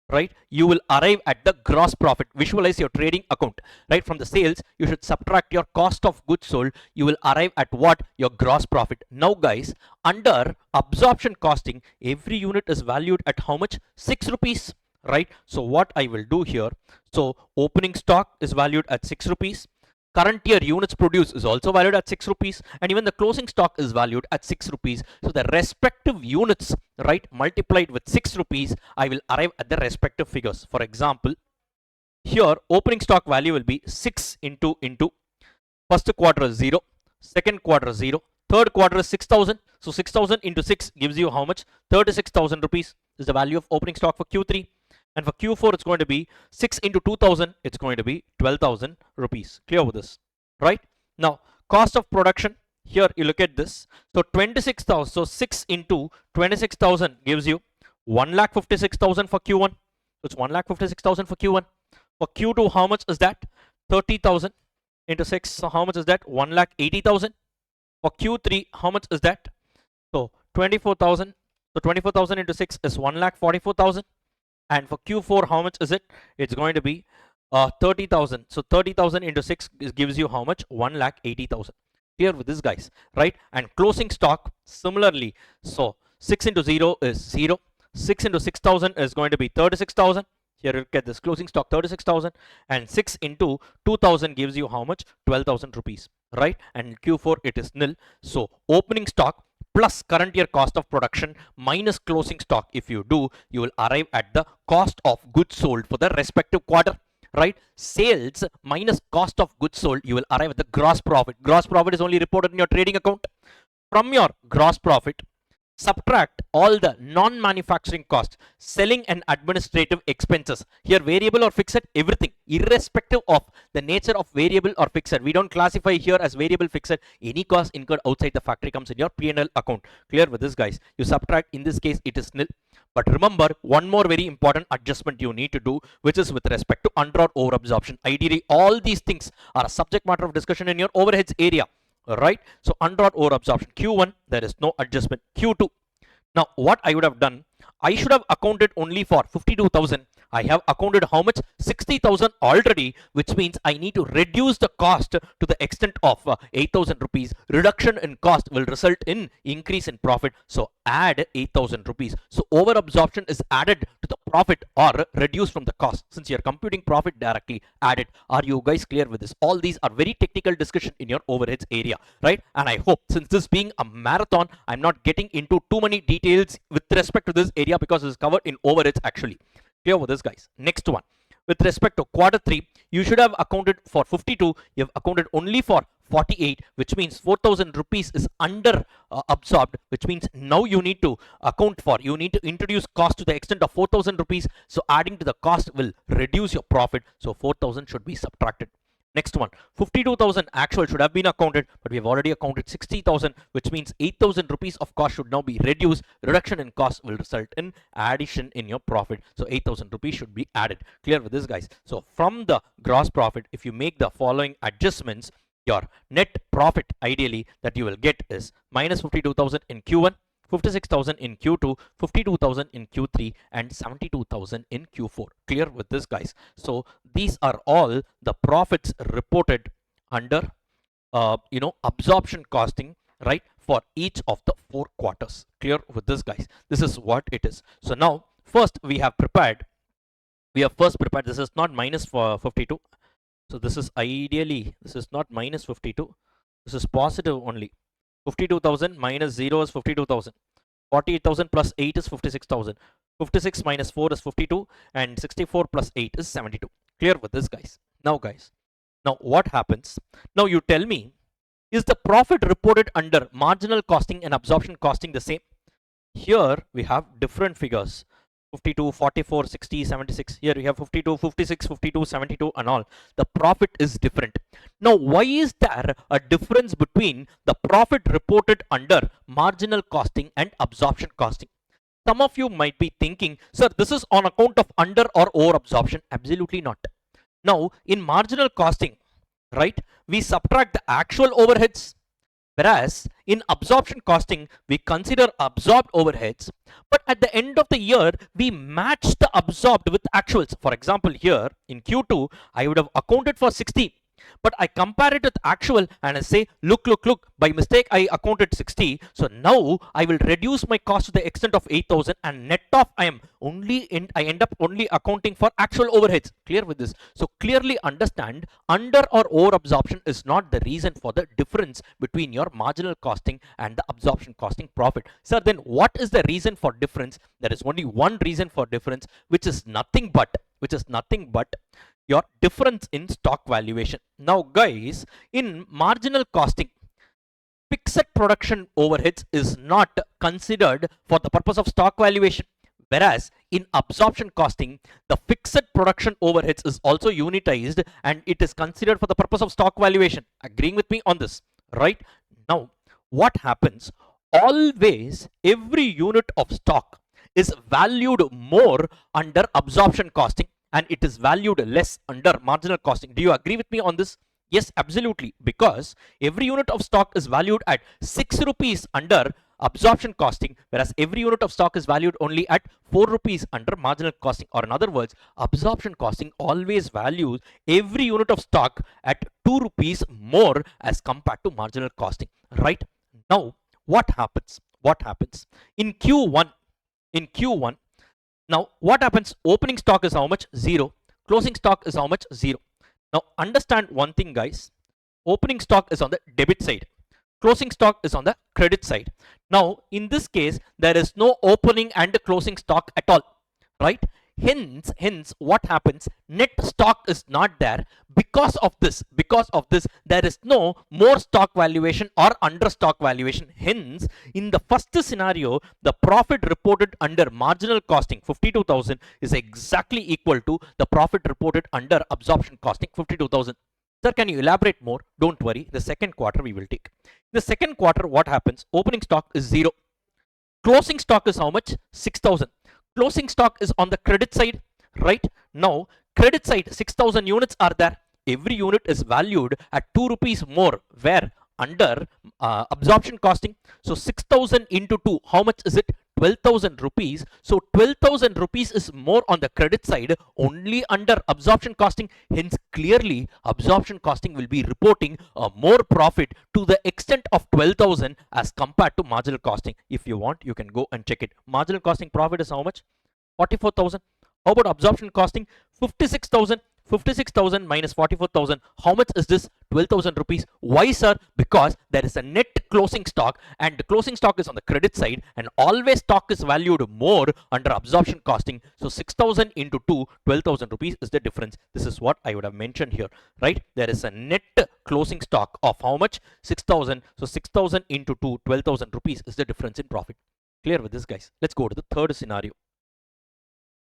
Speaker 1: right, you will arrive at the gross profit. Visualize your trading account, right? From the sales, you should subtract your cost of goods sold, you will arrive at what? Your gross profit. Now guys, under absorption costing, every unit is valued at how much? 6 rupees, right? So what I will do here, so opening stock is valued at 6 rupees. Current year units produced is also valued at 6 rupees, and even the closing stock is valued at 6 rupees. So the respective units, right, multiplied with 6 rupees, I will arrive at the respective figures. For example, here opening stock value will be 6 into first quarter is 0, second quarter is 0, third quarter is 6,000. So 6,000 into 6 gives you how much? 36,000 rupees is the value of opening stock for Q3. And for Q4, it's going to be 6 into 2,000, it's going to be 12,000 rupees. Clear with this, right? Now, cost of production, here you look at this. So 26,000, so 6 into 26,000 gives you 1,56,000 for Q1. So it's 1,56,000 for Q1. For Q2, how much is that? 30,000. into 6, so how much is that? 1,80,000. For Q3, how much is that? So 24,000. So 24,000 into 6 is 1,44,000. And for Q4, how much is it? It's going to be 30,000. So 30,000 into 6 gives you how much? 1,80,000. Clear with this, guys, right? And closing stock similarly. So 6 into 0 is 0. 6 into 6,000 is going to be 36,000. Here you get this closing stock 36,000, and 6 into 2,000 gives you how much? 12,000 rupees, right? And Q4 it is nil. So opening stock plus current year cost of production minus closing stock, if you do, you will arrive at the cost of goods sold for the respective quarter, right? Sales minus cost of goods sold, you will arrive at the gross profit. Gross profit is only reported in your trading account. From your gross profit, subtract all the non-manufacturing costs, selling and administrative expenses. Here variable or fixed, everything, irrespective of the nature of variable or fixed. We don't classify here as variable, fixed. Any cost incurred outside the factory comes in your P&L account. Clear with this, guys? You subtract, in this case it is nil. But remember, one more very important adjustment you need to do, which is with respect to under or over absorption. Ideally, all these things are a subject matter of discussion in your overheads area. Right? So under or over absorption, Q1 there is no adjustment. Q2, now what I would have done, I should have accounted only for 52,000. I have accounted how much? 60,000 already, which means I need to reduce the cost to the extent of 8,000 rupees. Reduction in cost will result in increase in profit. So add 8,000 rupees. So over absorption is added to the profit or reduced from the cost. Since you're computing profit directly, add it. Are you guys clear with this? All these are very technical discussion in your overheads area, right? And I hope, since this being a marathon, I'm not getting into too many details with respect to this area because it's covered in overheads actually. Clear with this, guys? Next one, with respect to quarter 3, you should have accounted for 52. You have accounted only for 48, which means 4,000 rupees is under absorbed, which means now you need to account for, you need to introduce cost to the extent of 4,000 rupees. So adding to the cost will reduce your profit. So 4,000 should be subtracted. Next one, 52,000 actual should have been accounted, but we have already accounted 60,000, which means 8,000 rupees of cost should now be reduced. Reduction in cost will result in addition in your profit. So 8,000 rupees should be added. Clear with this, guys? So from the gross profit, if you make the following adjustments, your net profit ideally that you will get is minus 52,000 in Q1, 56,000 in Q2, 52,000 in Q3, and 72,000 in Q4. Clear with this, guys? So these are all the profits reported under absorption costing, right, for each of the 4 quarters. Clear with this, guys? This is what it is. So now first we have prepared, this is not minus for 52. So this is ideally, this is not minus 52, this is positive only. 52,000 minus 0 is 52,000. 48,000 plus 8 is 56,000. 56 minus 4 is 52, and 64 plus 8 is 72. Clear with this, guys? Now, guys, now what happens? Now you tell me, is the profit reported under marginal costing and absorption costing the same? Here we have different figures. 52, 44, 60, 76. Here we have 52, 56, 52, 72 and all. The profit is different. Now, why is there a difference between the profit reported under marginal costing and absorption costing? Some of you might be thinking, sir, this is on account of under or over absorption. Absolutely not. Now, in marginal costing, right, we subtract the actual overheads. Whereas in absorption costing, we consider absorbed overheads, but at the end of the year, we match the absorbed with actuals. For example, here in Q2, I would have accounted for 60, but I compare it with actual and I say, look, by mistake I accounted 60. So now I will reduce my cost to the extent of 8,000 and net off I end up only accounting for actual overheads. Clear with this? So clearly understand, under or over absorption is not the reason for the difference between your marginal costing and the absorption costing profit. Sir, then what is the reason for difference? There is only one reason for difference, which is nothing but your difference in stock valuation. Now, guys, in marginal costing, fixed production overheads is not considered for the purpose of stock valuation. Whereas in absorption costing, the fixed production overheads is also unitized and it is considered for the purpose of stock valuation. Agreeing with me on this, right? Now, what happens? Always, every unit of stock is valued more under absorption costing and it is valued less under marginal costing. Do you agree with me on this? Yes, absolutely. Because every unit of stock is valued at 6 rupees under absorption costing, whereas every unit of stock is valued only at 4 rupees under marginal costing. Or in other words, absorption costing always values every unit of stock at 2 rupees more as compared to marginal costing. Right? Now, what happens? What happens? In Q1, in Q1, now what happens? Opening stock is how much? 0. Closing stock is how much? 0. Now understand one thing, guys. Opening stock is on the debit side. Closing stock is on the credit side. Now in this case, there is no opening and closing stock at all, right? Hence what happens? Net stock is not there. Because of this, there is no more stock valuation or under stock valuation. Hence, in the first scenario, the profit reported under marginal costing 52,000 is exactly equal to the profit reported under absorption costing 52,000. Sir, can you elaborate more? Don't worry, the second quarter we will take. The second quarter, what happens? Opening stock is 0. Closing stock is how much? 6,000. Closing stock is on the credit side, right? Now, credit side, 6,000 units are there. Every unit is valued at 2 rupees more, where under absorption costing. So 6,000 into 2, how much is it? 12,000 rupees. So 12,000 rupees is more on the credit side only under absorption costing. Hence, clearly absorption costing will be reporting a more profit to the extent of 12,000 as compared to marginal costing. If you want, you can go and check it. Marginal costing profit is how much? 44,000. How about absorption costing? 56,000. 56,000 minus 44,000. How much is this? 12,000 rupees. Why, sir? Because there is a net closing stock, and the closing stock is on the credit side, and always stock is valued more under absorption costing. So 6,000 into 2, 12,000 rupees is the difference. This is what I would have mentioned here, right? There is a net closing stock of how much? 6,000. So 6,000 into 2, 12,000 rupees is the difference in profit. Clear with this, guys? Let's go to the third scenario.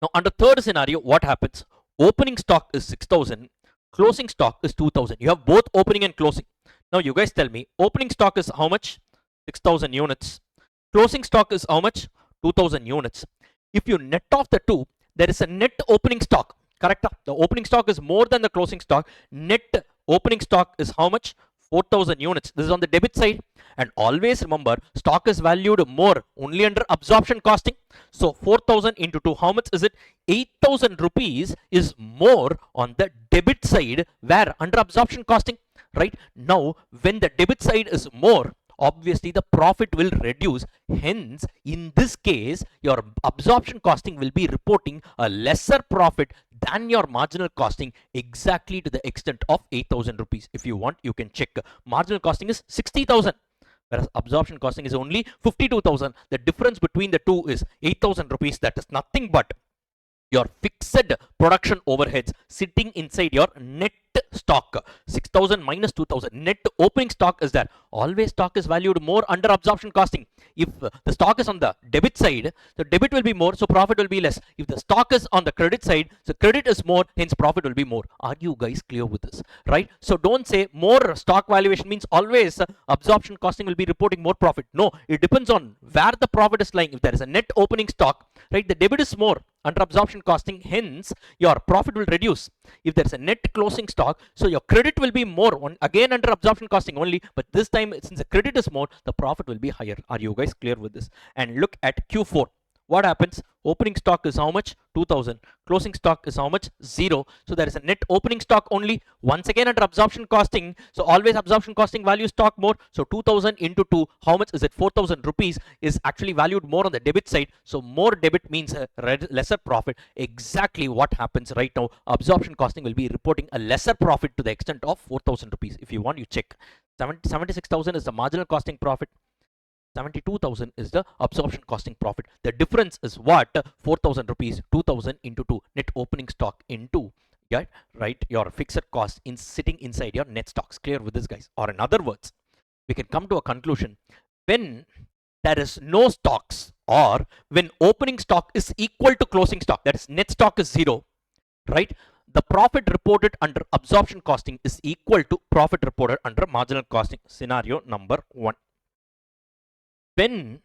Speaker 1: Now, under third scenario, what happens? Opening stock is 6,000, closing stock is 2,000. You have both opening and closing. Now, you guys tell me, opening stock is how much? 6,000 units. Closing stock is how much? 2,000 units. If you net off the two, there is a net opening stock. Correct? The opening stock is more than the closing stock. Net opening stock is how much? 4,000 units. This is on the debit side. And always remember, stock is valued more only under absorption costing. So 4,000 into 2, how much is it? 8,000 rupees is more on the debit side, where under absorption costing, right? Now, when the debit side is more, obviously the profit will reduce. Hence, in this case, your absorption costing will be reporting a lesser profit than your marginal costing, exactly to the extent of 8,000 rupees. If you want, you can check. Marginal costing is 60,000. Whereas absorption costing is only 52,000. The difference between the two is 8,000 rupees. That is nothing but your fixed production overheads sitting inside your net stock. 6,000 minus 2,000. Net opening stock is there. Always stock is valued more under absorption costing. If the stock is on the debit side, the debit will be more, so profit will be less. If the stock is on the credit side, the credit is more, hence profit will be more. Are you guys clear with this? Right? So don't say more stock valuation means always absorption costing will be reporting more profit. No, it depends on where the profit is lying. If there is a net opening stock, right, the debit is more under absorption costing, hence your profit will reduce. If there's a net closing stock, so your credit will be more, again under absorption costing only, but this time since the credit is more, the profit will be higher. Are you guys clear with this? And look at Q4. What happens? Opening stock is how much? 2,000. Closing stock is how much? 0. So there is a net opening stock only. Once again under absorption costing. So always absorption costing value stock more. So 2,000 into 2, how much is it? 4,000 rupees is actually valued more on the debit side. So more debit means a lesser profit. Exactly what happens right now. Absorption costing will be reporting a lesser profit to the extent of 4,000 rupees. If you want, you check. 76,000 is the marginal costing profit. 72,000 is the absorption costing profit. The difference is what? 4,000 rupees, 2,000 into 2, net opening stock into, yeah, right, your fixed cost in sitting inside your net stocks. Clear with this, guys? Or in other words, we can come to a conclusion. When there is no stocks, or when opening stock is equal to closing stock, that is net stock is 0, right? The profit reported under absorption costing is equal to profit reported under marginal costing. Scenario number 1. When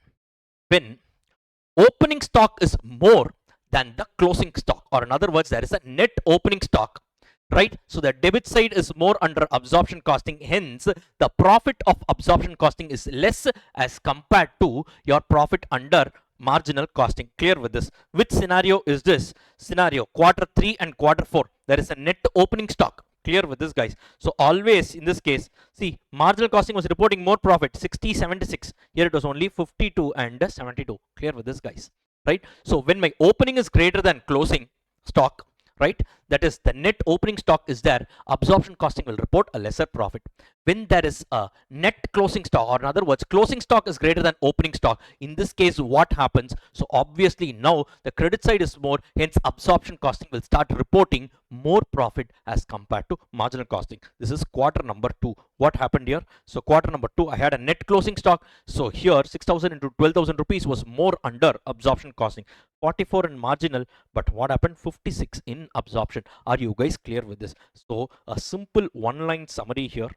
Speaker 1: opening stock is more than the closing stock, or in other words, there is a net opening stock, right? So the debit side is more under absorption costing, hence the profit of absorption costing is less as compared to your profit under marginal costing. Clear with this? Which scenario is this? Scenario quarter 3 and quarter 4, there is a net opening stock. Clear with this, guys? So always in this case, see, marginal costing was reporting more profit, 60, 76. Here it was only 52 and 72. Clear with this, guys? Right? So when my opening is greater than closing stock, right, that is the net opening stock is there, absorption costing will report a lesser profit. When there is a net closing stock, or in other words, closing stock is greater than opening stock, in this case what happens? So obviously now the credit side is more, hence absorption costing will start reporting more profit as compared to marginal costing. This is quarter number 2. What happened here? So quarter number 2, I had a net closing stock, so here 6,000 into 12,000 rupees was more under absorption costing, 44 in marginal, but what happened? 56 in absorption. Are you guys clear with this? So a simple one-line summary here,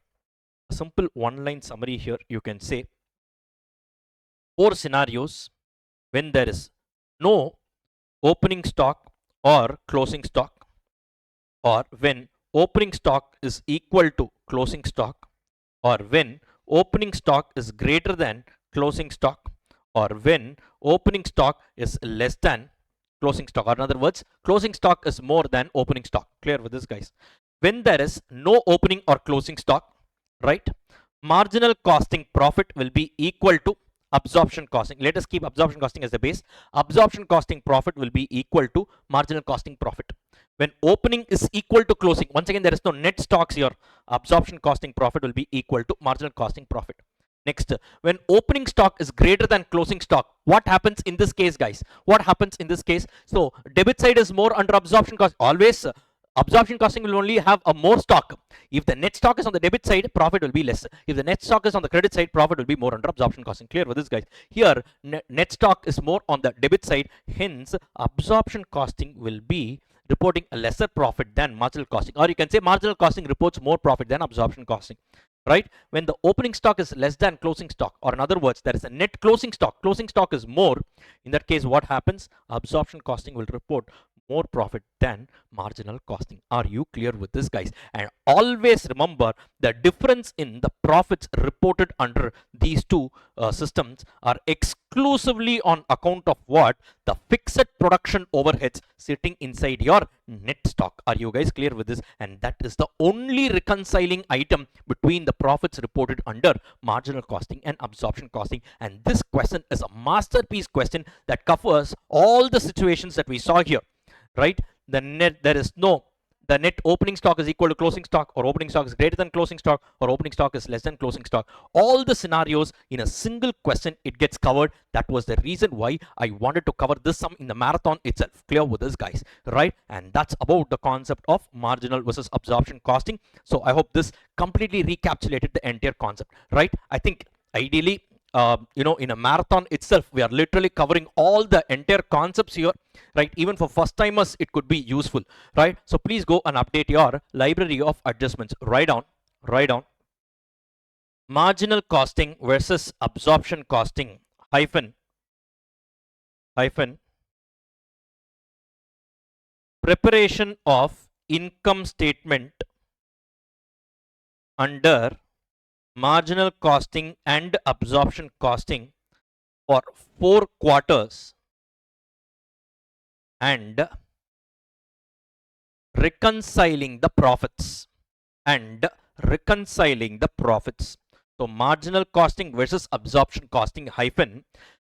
Speaker 1: you can say 4 scenarios when there is no opening stock or closing stock, or when opening stock is equal to closing stock, or when opening stock is greater than closing stock, or when opening stock is less than closing stock, or in other words, closing stock is more than opening stock. Clear with this, guys? When there is no opening or closing stock, right, marginal costing profit will be equal to absorption costing. Let us keep absorption costing as the base. Absorption costing profit will be equal to marginal costing profit. When opening is equal to closing, once again there is no net stocks here, absorption costing profit will be equal to marginal costing profit. Next, when opening stock is greater than closing stock, what happens in this case, guys? What happens in this case? So debit side is more under absorption cost. Always absorption costing will only have a more stock. If the net stock is on the debit side, profit will be less. If the net stock is on the credit side, profit will be more under absorption costing. Clear with this, guys? Here net stock is more on the debit side, hence absorption costing will be reporting a lesser profit than marginal costing, or you can say marginal costing reports more profit than absorption costing, right? When the opening stock is less than closing stock, or in other words, there is a net closing stock is more, in that case what happens? Absorption costing will report more profit than marginal costing. Are you clear with this, guys? And always remember, the difference in the profits reported under these two systems are exclusively on account of what? The fixed production overheads sitting inside your net stock. Are you guys clear with this? And that is the only reconciling item between the profits reported under marginal costing and absorption costing. And this question is a masterpiece question that covers all the situations that we saw here, right? The net opening stock is equal to closing stock, or opening stock is greater than closing stock, or opening stock is less than closing stock. All the scenarios in a single question, it gets covered. That was the reason why I wanted to cover this sum in the marathon itself. Clear with this, guys, right? And that's about the concept of marginal versus absorption costing. So I hope this completely recapitulated the entire concept, right? I think ideally, in a marathon itself, we are literally covering all the entire concepts here, right? Even for first timers, it could be useful, right? So please go and update your library of adjustments. Write down marginal costing versus absorption costing hyphen preparation of income statement under marginal costing and absorption costing for 4 quarters and reconciling the profits. So marginal costing versus absorption costing hyphen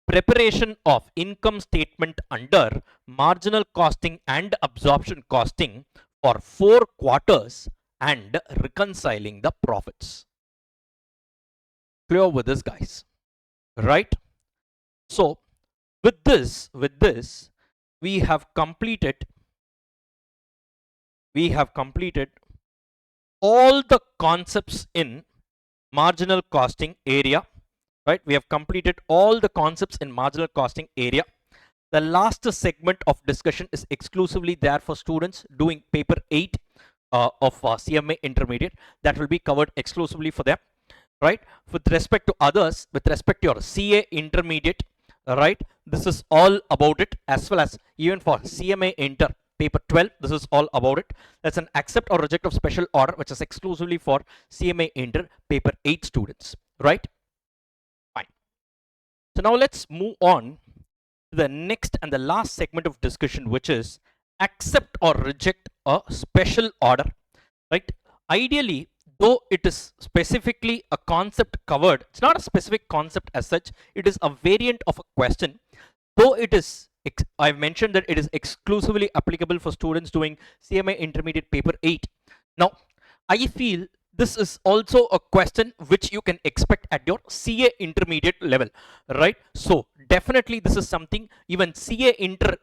Speaker 1: preparation of income statement under marginal costing and absorption costing for 4 quarters and reconciling the profits. Clear with this, guys, right? So with this we have completed all the concepts in marginal costing area, right? We have completed all the concepts in marginal costing area. The last segment of discussion is exclusively there for students doing paper 8 of CMA intermediate. That will be covered exclusively for them, right? With respect to others, with respect to your CA intermediate, right, this is all about it, as well as even for CMA inter, paper 12. This is all about it. That's an accept or reject of special order, which is exclusively for CMA Inter paper 8 students, right? Fine. So now let's move on to the next and the last segment of discussion, which is accept or reject a special order, right? Ideally, though it is specifically a concept covered, it's not a specific concept as such, it is a variant of a question. Though it is, I've mentioned that it is exclusively applicable for students doing CMA Intermediate Paper 8. Now, I feel this is also a question which you can expect at your CA Intermediate level, right? So, definitely this is something even CA Inter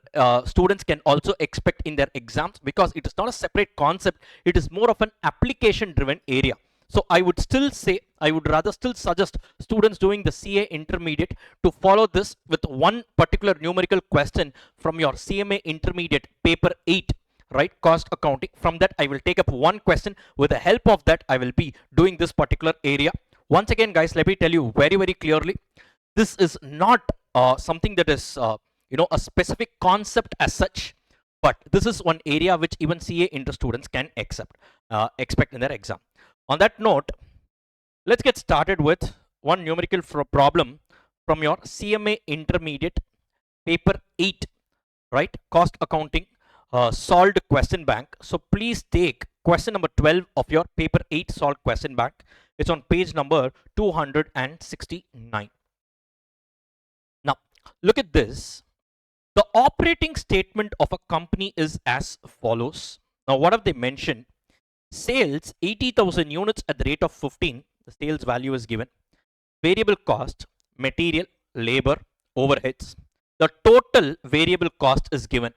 Speaker 1: students can also expect in their exams, because it is not a separate concept, it is more of an application driven area. So I would still say, I would rather still suggest students doing the CA Intermediate to follow this with one particular numerical question from your CMA Intermediate Paper 8, right? Cost accounting. From that, I will take up one question. With the help of that, I will be doing this particular area. Once again, guys, let me tell you very, very clearly, this is not something that is, a specific concept as such, but this is one area which even CA Inter students can expect in their exam. On that note, let's get started with one numerical problem from your CMA Intermediate Paper 8, right? Cost accounting solved question bank. So please take question number 12 of your Paper 8 solved question bank. It's on page number 269. Now, look at this. The operating statement of a company is as follows. Now, what have they mentioned? Sales 80,000 units at the rate of 15. The sales value is given. Variable cost, material, labor, overheads. The total variable cost is given,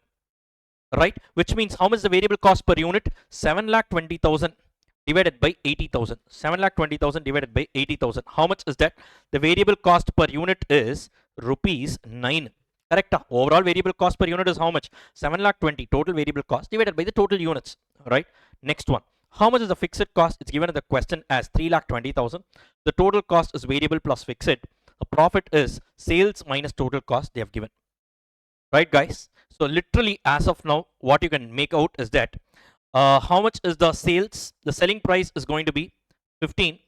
Speaker 1: right? Which means how much is the variable cost per unit? 7,20,000 divided by 80,000. 7,20,000 divided by 80,000. How much is that? The variable cost per unit is rupees 9. Correct? Overall variable cost per unit is how much? 7,20,000 total variable cost divided by the total units, right? Next one. How much is the fixed cost? It's given in the question as 3,20,000. The total cost is variable plus fixed. The profit is sales minus total cost they have given. Right, guys? So literally as of now, what you can make out is that how much is the sales? The selling price is going to be 15.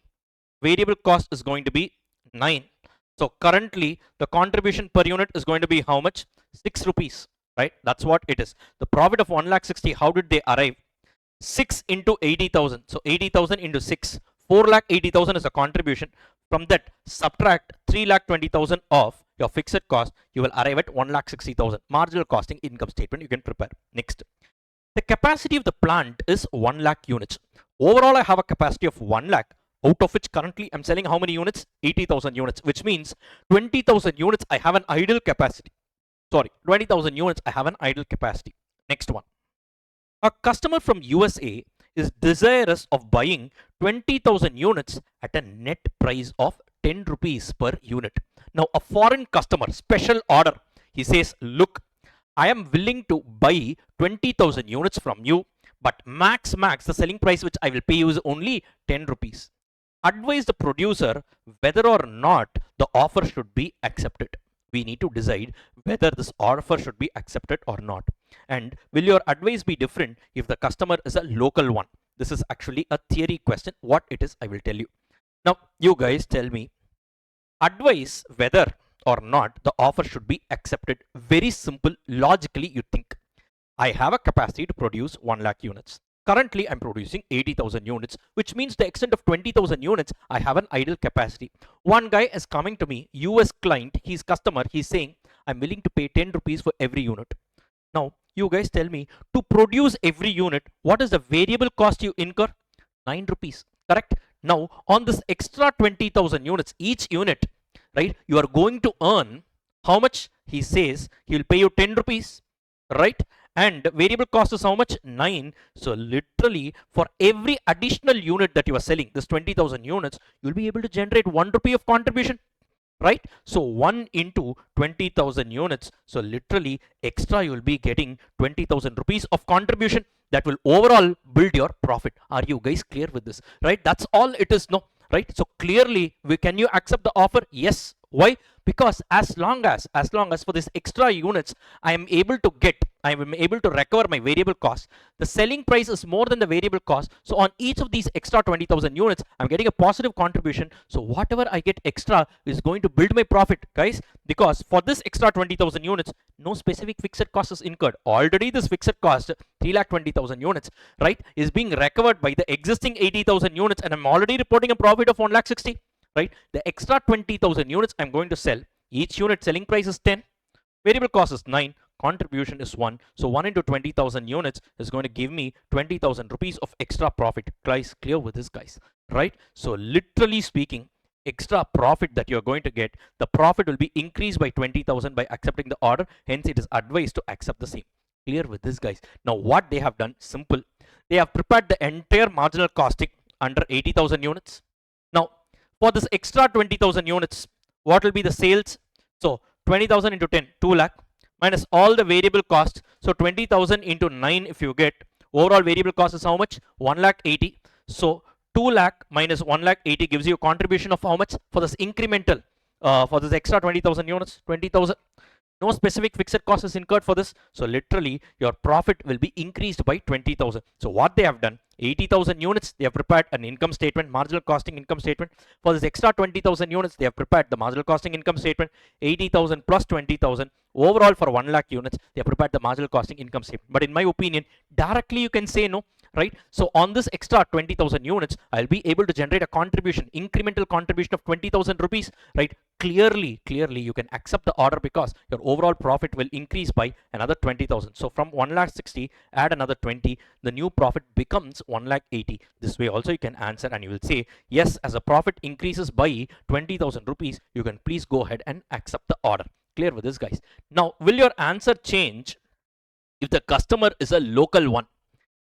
Speaker 1: Variable cost is going to be 9. So currently the contribution per unit is going to be how much? 6 rupees, right? That's what it is. The profit of 1,60,000, how did they arrive? 6 into 80,000. So 80,000 into 6. 4,80,000 is a contribution. From that, subtract 3,20,000 of your fixed cost. You will arrive at 1,60,000. Marginal costing income statement you can prepare. Next. The capacity of the plant is 1 lakh units. Overall, I have a capacity of 1 lakh, out of which currently I'm selling how many units? 80,000 units, which means 20,000 units I have an idle capacity. Sorry, 20,000 units I have an idle capacity. Next one. A customer from USA is desirous of buying 20,000 units at a net price of 10 rupees per unit. Now, a foreign customer, special order, he says, look, I am willing to buy 20,000 units from you, but max, the selling price which I will pay you is only 10 rupees. Advise the producer whether or not the offer should be accepted. We need to decide whether this offer should be accepted or not. And will your advice be different if the customer is a local one? This is actually a theory question. What it is, I will tell you. Now, you guys tell me, advise whether or not the offer should be accepted. Very simple. Logically, you think, I have a capacity to produce 1 lakh units. Currently, I'm producing 80,000 units, which means the extent of 20,000 units, I have an idle capacity. One guy is coming to me, US client, he's customer, he's saying, I'm willing to pay 10 rupees for every unit. Now, you guys tell me, to produce every unit, what is the variable cost you incur? 9 rupees, correct? Now, on this extra 20,000 units, each unit, right, you are going to earn how much? He says, he will pay you 10 rupees, right? And variable cost is how much? 9. So literally for every additional unit that you are selling, this 20,000 units, you'll be able to generate 1 rupee of contribution, right? So 1 into 20,000 units. So literally extra you'll be getting 20,000 rupees of contribution that will overall build your profit. Are you guys clear with this, right? That's all it is, no, right? So clearly, can you accept the offer? Yes. Why? because as long as for this extra units I am able to recover my variable cost. The selling price is more than the variable cost, so on each of these extra 20,000 units I'm getting a positive contribution. So whatever I get extra is going to build my profit, guys, because for this extra 20,000 units no specific fixed cost is incurred. Already this fixed cost 3,20,000 units, right, is being recovered by the existing 80,000 units, and I'm already reporting a profit of 1,60,000, right? The extra 20,000 units I'm going to sell. Each unit selling price is 10, variable cost is 9, contribution is 1. So 1 into 20,000 units is going to give me 20,000 rupees of extra profit. Guys, clear with this, guys, right? So literally speaking, extra profit that you're going to get, the profit will be increased by 20,000 by accepting the order. Hence, it is advised to accept the same. Clear with this, guys? Now, what they have done, simple. They have prepared the entire marginal costing under 80,000 units. Now, for this extra 20,000 units, what will be the sales? So 20,000 into 10, 2 lakh, minus all the variable costs. So 20,000 into 9, if you get, overall variable cost is how much? 1,80,000. So 2 lakh minus 1,80,000 gives you a contribution of how much for this incremental, for this extra 20,000 units? 20,000. No specific fixed cost is incurred for this. So literally your profit will be increased by 20,000. So what they have done, 80,000 units, they have prepared an income statement, marginal costing income statement. For this extra 20,000 units, they have prepared the marginal costing income statement, 80,000 plus 20,000. Overall for 1 lakh units, they have prepared the marginal costing income statement. But in my opinion, directly you can say no, right? So on this extra 20,000 units, I'll be able to generate a contribution, incremental contribution of 20,000 rupees, right? Clearly you can accept the order because your overall profit will increase by another 20,000. So from 1,60,000, add another 20, the new profit becomes 1,80,000. This way also you can answer and you will say, yes, as a profit increases by 20,000 rupees, you can please go ahead and accept the order. Clear with this, guys? Now, will your answer change if the customer is a local one?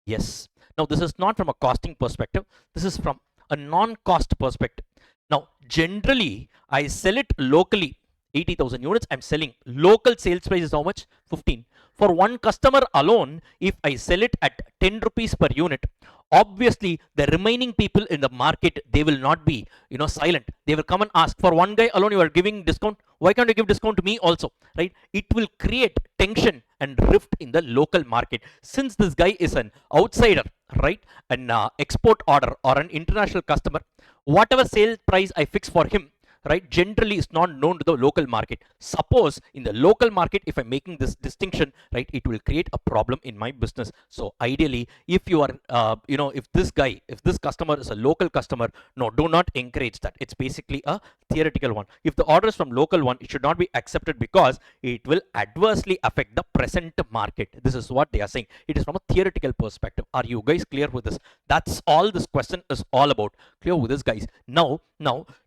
Speaker 1: Yes. Now, this is not from a costing perspective. This is from a non-cost perspective. Now, generally, I sell it locally. 80,000 units I'm selling. Local sales price is how much? 15. For one customer alone, if I sell it at 10 rupees per unit, obviously the remaining people in the market, they will not be, silent. They will come and ask, for one guy alone you are giving discount. Why can't you give discount to me also, right? It will create tension and rift in the local market. Since this guy is an outsider, right, an export order or an international customer, whatever sales price I fix for him, right, generally is not known to the local market. Suppose in the local market, if I'm making this distinction, right, it will create a problem in my business. So ideally, if you are, if this customer is a local customer, no, do not encourage that. It's basically a theoretical one. If the order is from local one, it should not be accepted because it will adversely affect the present market. This is what they are saying. It is from a theoretical perspective. Are you guys clear with this? That's all this question is all about. Clear with this, guys? Now,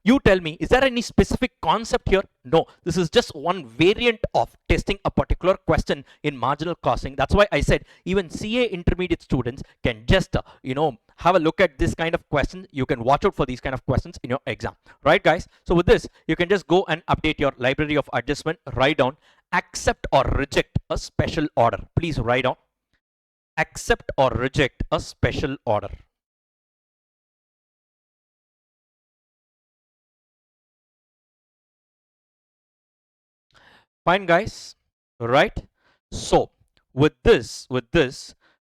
Speaker 1: you tell me, is there any specific concept here? No, this is just one variant of testing a particular question in marginal costing. That's why I said even CA intermediate students can just, have a look at this kind of question. You can watch out for these kind of questions in your exam, right, guys? So with this, you can just go and update your library of adjustment. Write down accept or reject a special order. Please write down accept or reject a special order. Fine, guys, right? So with this,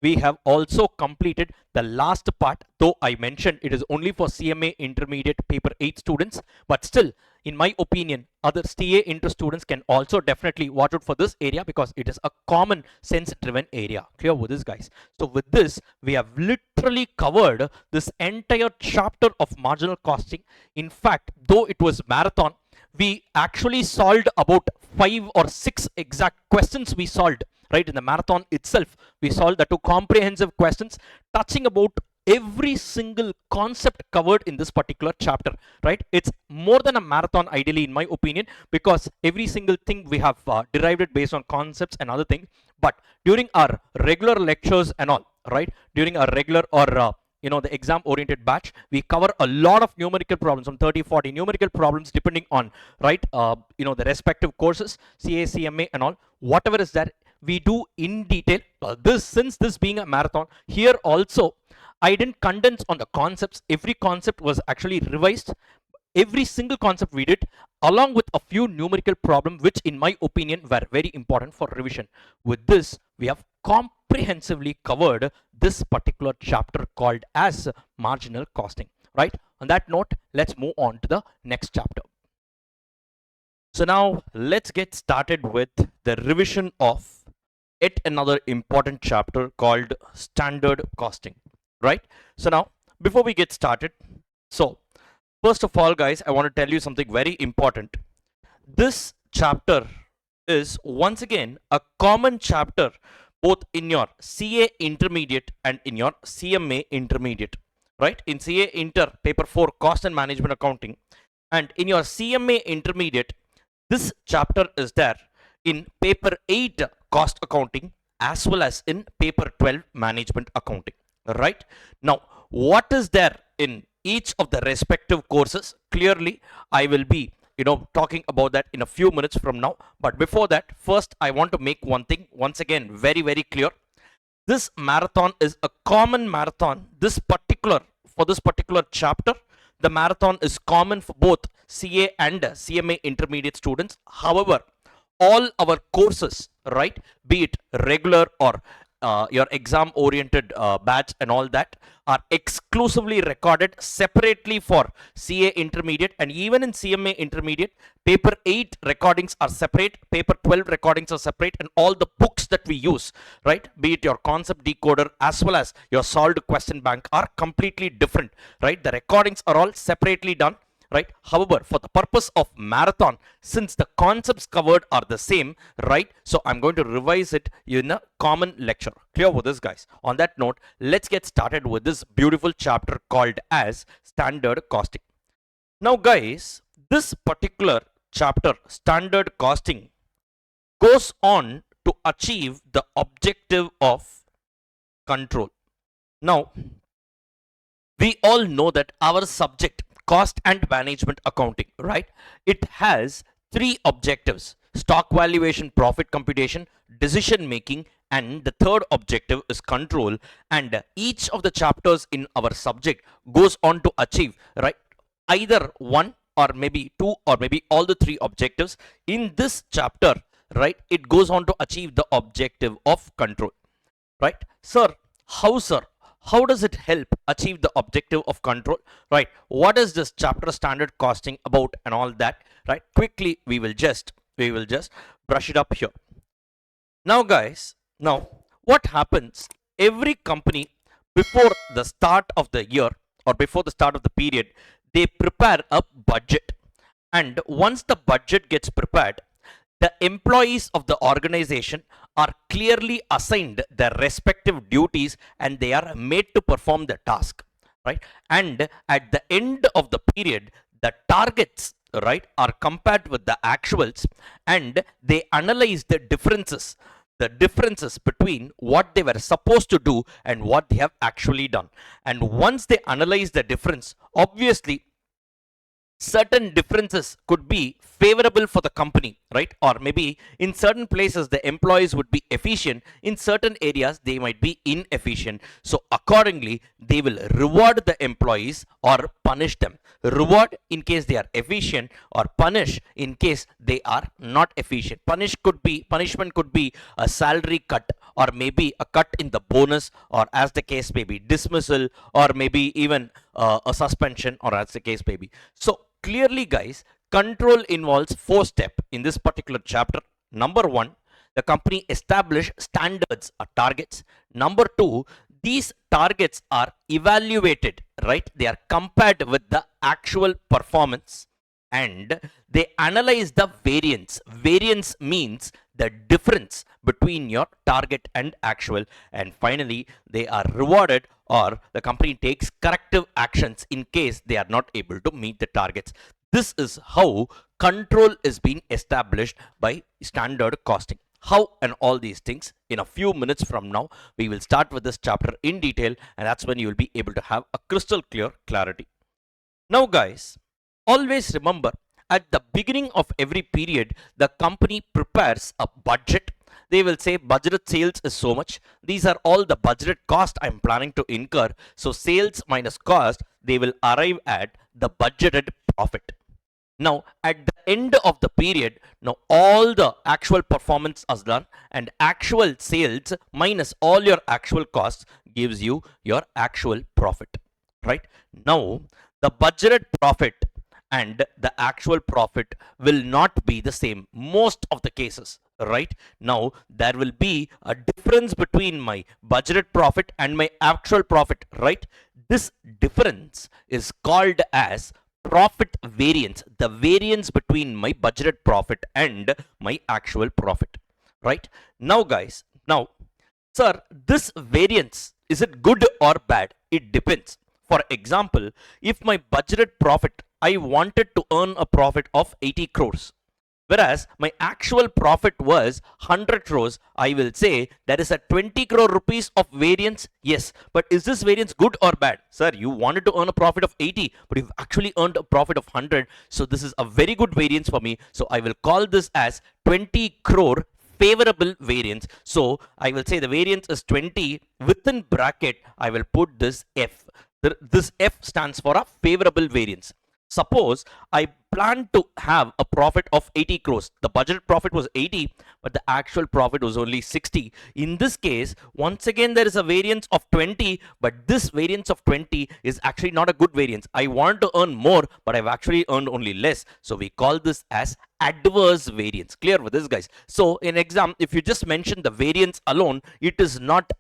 Speaker 1: we have also completed the last part, though I mentioned it is only for CMA intermediate paper 8 students, but still, in my opinion, other TA inter students can also definitely watch out for this area because it is a common sense driven area. Clear with this, guys? So with this, we have literally covered this entire chapter of marginal costing. In fact, though it was marathon, we actually solved about 5 or 6 exact questions we solved, right? In the marathon itself, we solved the 2 comprehensive questions touching about every single concept covered in this particular chapter, right? It's more than a marathon ideally, in my opinion, because every single thing we have derived it based on concepts and other things. But during our regular lectures and all, right, during our regular or the exam oriented batch, we cover a lot of numerical problems, some 30-40 numerical problems depending on, right, the respective courses, CA, CMA and all, whatever is there, we do in detail. Since this being a marathon, here also I didn't condense on the concepts. Every concept was actually revised. every single concept we did, along with a few numerical problems, which in my opinion were very important for revision. With this, we have comprehensively covered this particular chapter called as marginal costing, right? On that note, let's move on to the next chapter. So now let's get started with the revision of yet another important chapter called standard costing, right? So now, before we get started, so first of all, guys, I want to tell you something very important. This chapter is once again a common chapter both in your CA intermediate and in your CMA intermediate, right? In CA Inter paper 4 cost and management accounting, and in your CMA intermediate, this chapter is there in paper 8 cost accounting as well as in paper 12 management accounting, right? Now, what is there in each of the respective courses? Clearly, I will be talking about that in a few minutes from now. But before that, first I want to make one thing once again very, very clear. This marathon is a common marathon. For this particular chapter, the marathon is common for both CA and CMA intermediate students. However, all our courses, right, be it regular or your exam oriented batch and all that, are exclusively recorded separately for CA intermediate, and even in CMA intermediate, paper 8 recordings are separate, paper 12 recordings are separate, and all the books that we use, right, be it your concept decoder as well as your solved question bank, are completely different, right? The recordings are all separately done, right? However, for the purpose of marathon, since the concepts covered are the same, right, so I'm going to revise it in a common lecture. Clear with this, guys? On that note, let's get started with this beautiful chapter called as standard costing. Now, guys, this particular chapter, standard costing, goes on to achieve the objective of control. Now, we all know that our subject, cost and management accounting, right, it has 3 objectives: stock valuation, profit computation, decision making, and the third objective is control. And each of the chapters in our subject goes on to achieve, right, either one or maybe 2 or maybe all the 3 objectives. In this chapter, right, it goes on to achieve the objective of control, right? Sir, how does it help achieve the objective of control, right? What is this chapter standard costing about and all that, right? Quickly, we will just brush it up here. Now, guys, what happens? Every company, before the start of the year or before the start of the period, they prepare a budget, and once the budget gets prepared, the employees of the organization are clearly assigned their respective duties and they are made to perform the task, right? And at the end of the period, the targets, right, are compared with the actuals, and they analyze the differences between what they were supposed to do and what they have actually done. And once they analyze the difference, obviously certain differences could be favorable for the company, right? Or maybe in certain places the employees would be efficient, in certain areas they might be inefficient. So accordingly, they will reward the employees or punish them. Reward in case they are efficient, or punish in case they are not efficient. Punishment could be a salary cut, or maybe a cut in the bonus, or as the case may be, dismissal, or maybe even a suspension, or as the case may be. So clearly, guys, control involves 4 steps in this particular chapter. Number 1, the company establish standards or targets. Number 2, these targets are evaluated, right? They are compared with the actual performance, and they analyze the variance. Variance means the difference between your target and actual. And finally, they are rewarded, or the company takes corrective actions in case they are not able to meet the targets. This is how control is being established by standard costing. How and all these things, in a few minutes from now, we will start with this chapter in detail, and that's when you will be able to have a crystal clear clarity. Now, guys, always remember, at the beginning of every period, the company prepares a budget. They will say budgeted sales is so much. These are all the budgeted cost I'm planning to incur. So sales minus cost, they will arrive at the budgeted profit. Now, at the end of the period, now all the actual performance is done, and actual sales minus all your actual costs gives you your actual profit, right? Now, the budgeted profit and the actual profit will not be the same most of the cases, right? Now, there will be a difference between my budgeted profit and my actual profit, right? This difference is called as profit variance, the variance between my budgeted profit and my actual profit, right? Now guys, now sir, this variance, is it good or bad? It depends. For example, if my budgeted profit, I wanted to earn a profit of 80 crores, whereas my actual profit was 100 crores, I will say there is a 20 crore rupees of variance. Yes, but is this variance good or bad? Sir, you wanted to earn a profit of 80, but you've actually earned a profit of 100. So this is a very good variance for me. So I will call this as 20 crore favorable variance. So I will say the variance is 20, within bracket I will put this F. This F stands for a favorable variance. Suppose I plan to have a profit of 80 crores. The budgeted profit was 80, but the actual profit was only 60. In this case, once again, there is a variance of 20, but this variance of 20 is actually not a good variance. I want to earn more, but I've actually earned only less. So we call this as adverse variance. Clear with this, guys? So in exam, if you just mention the variance alone, it is not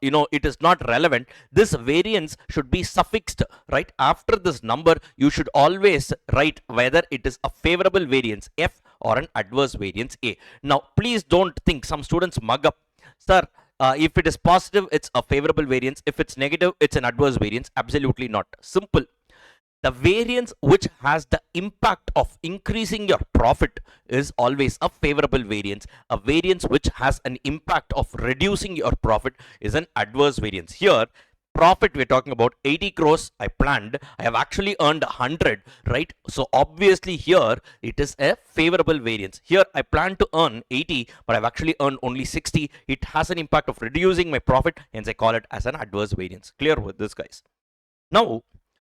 Speaker 1: it is not relevant. This variance should be suffixed right after this number. You should always write whether it is a favorable variance F or an adverse variance A. Now please don't think, some students mug up, sir, if it is positive it's a favorable variance, if it's negative it's an adverse variance. Absolutely not. Simple. The variance which has the impact of increasing your profit is always a favorable variance. A variance which has an impact of reducing your profit is an adverse variance. Here, profit, we're talking about 80 crores I planned, I have actually earned 100, right? So obviously here it is a favorable variance. Here I plan to earn 80, but I've actually earned only 60. It has an impact of reducing my profit, hence I call it as an adverse variance. Clear with this, guys? Now,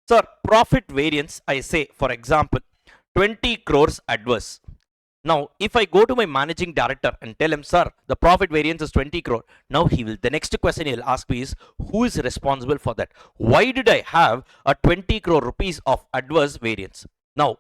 Speaker 1: sir, profit variance, I say, for example, 20 crores adverse. Now, if I go to my managing director and tell him, sir, the profit variance is 20 crore. Now the next question he'll ask me is, who is responsible for that? Why did I have a 20 crore rupees of adverse variance? Now,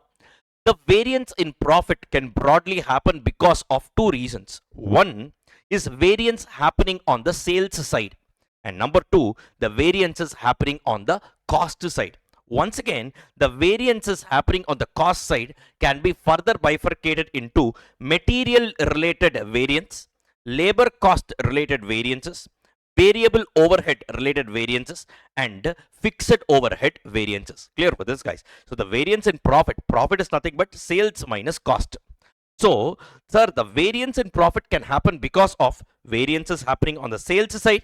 Speaker 1: the variance in profit can broadly happen because of two reasons. One is variance happening on the sales side. And number two, the variance is happening on the cost side. Once again, the variances happening on the cost side can be further bifurcated into material related variance, labor cost related variances, variable overhead related variances, and fixed overhead variances. Clear with this, guys? So the variance in profit is nothing but sales minus cost. So, sir, the variance in profit can happen because of variances happening on the sales side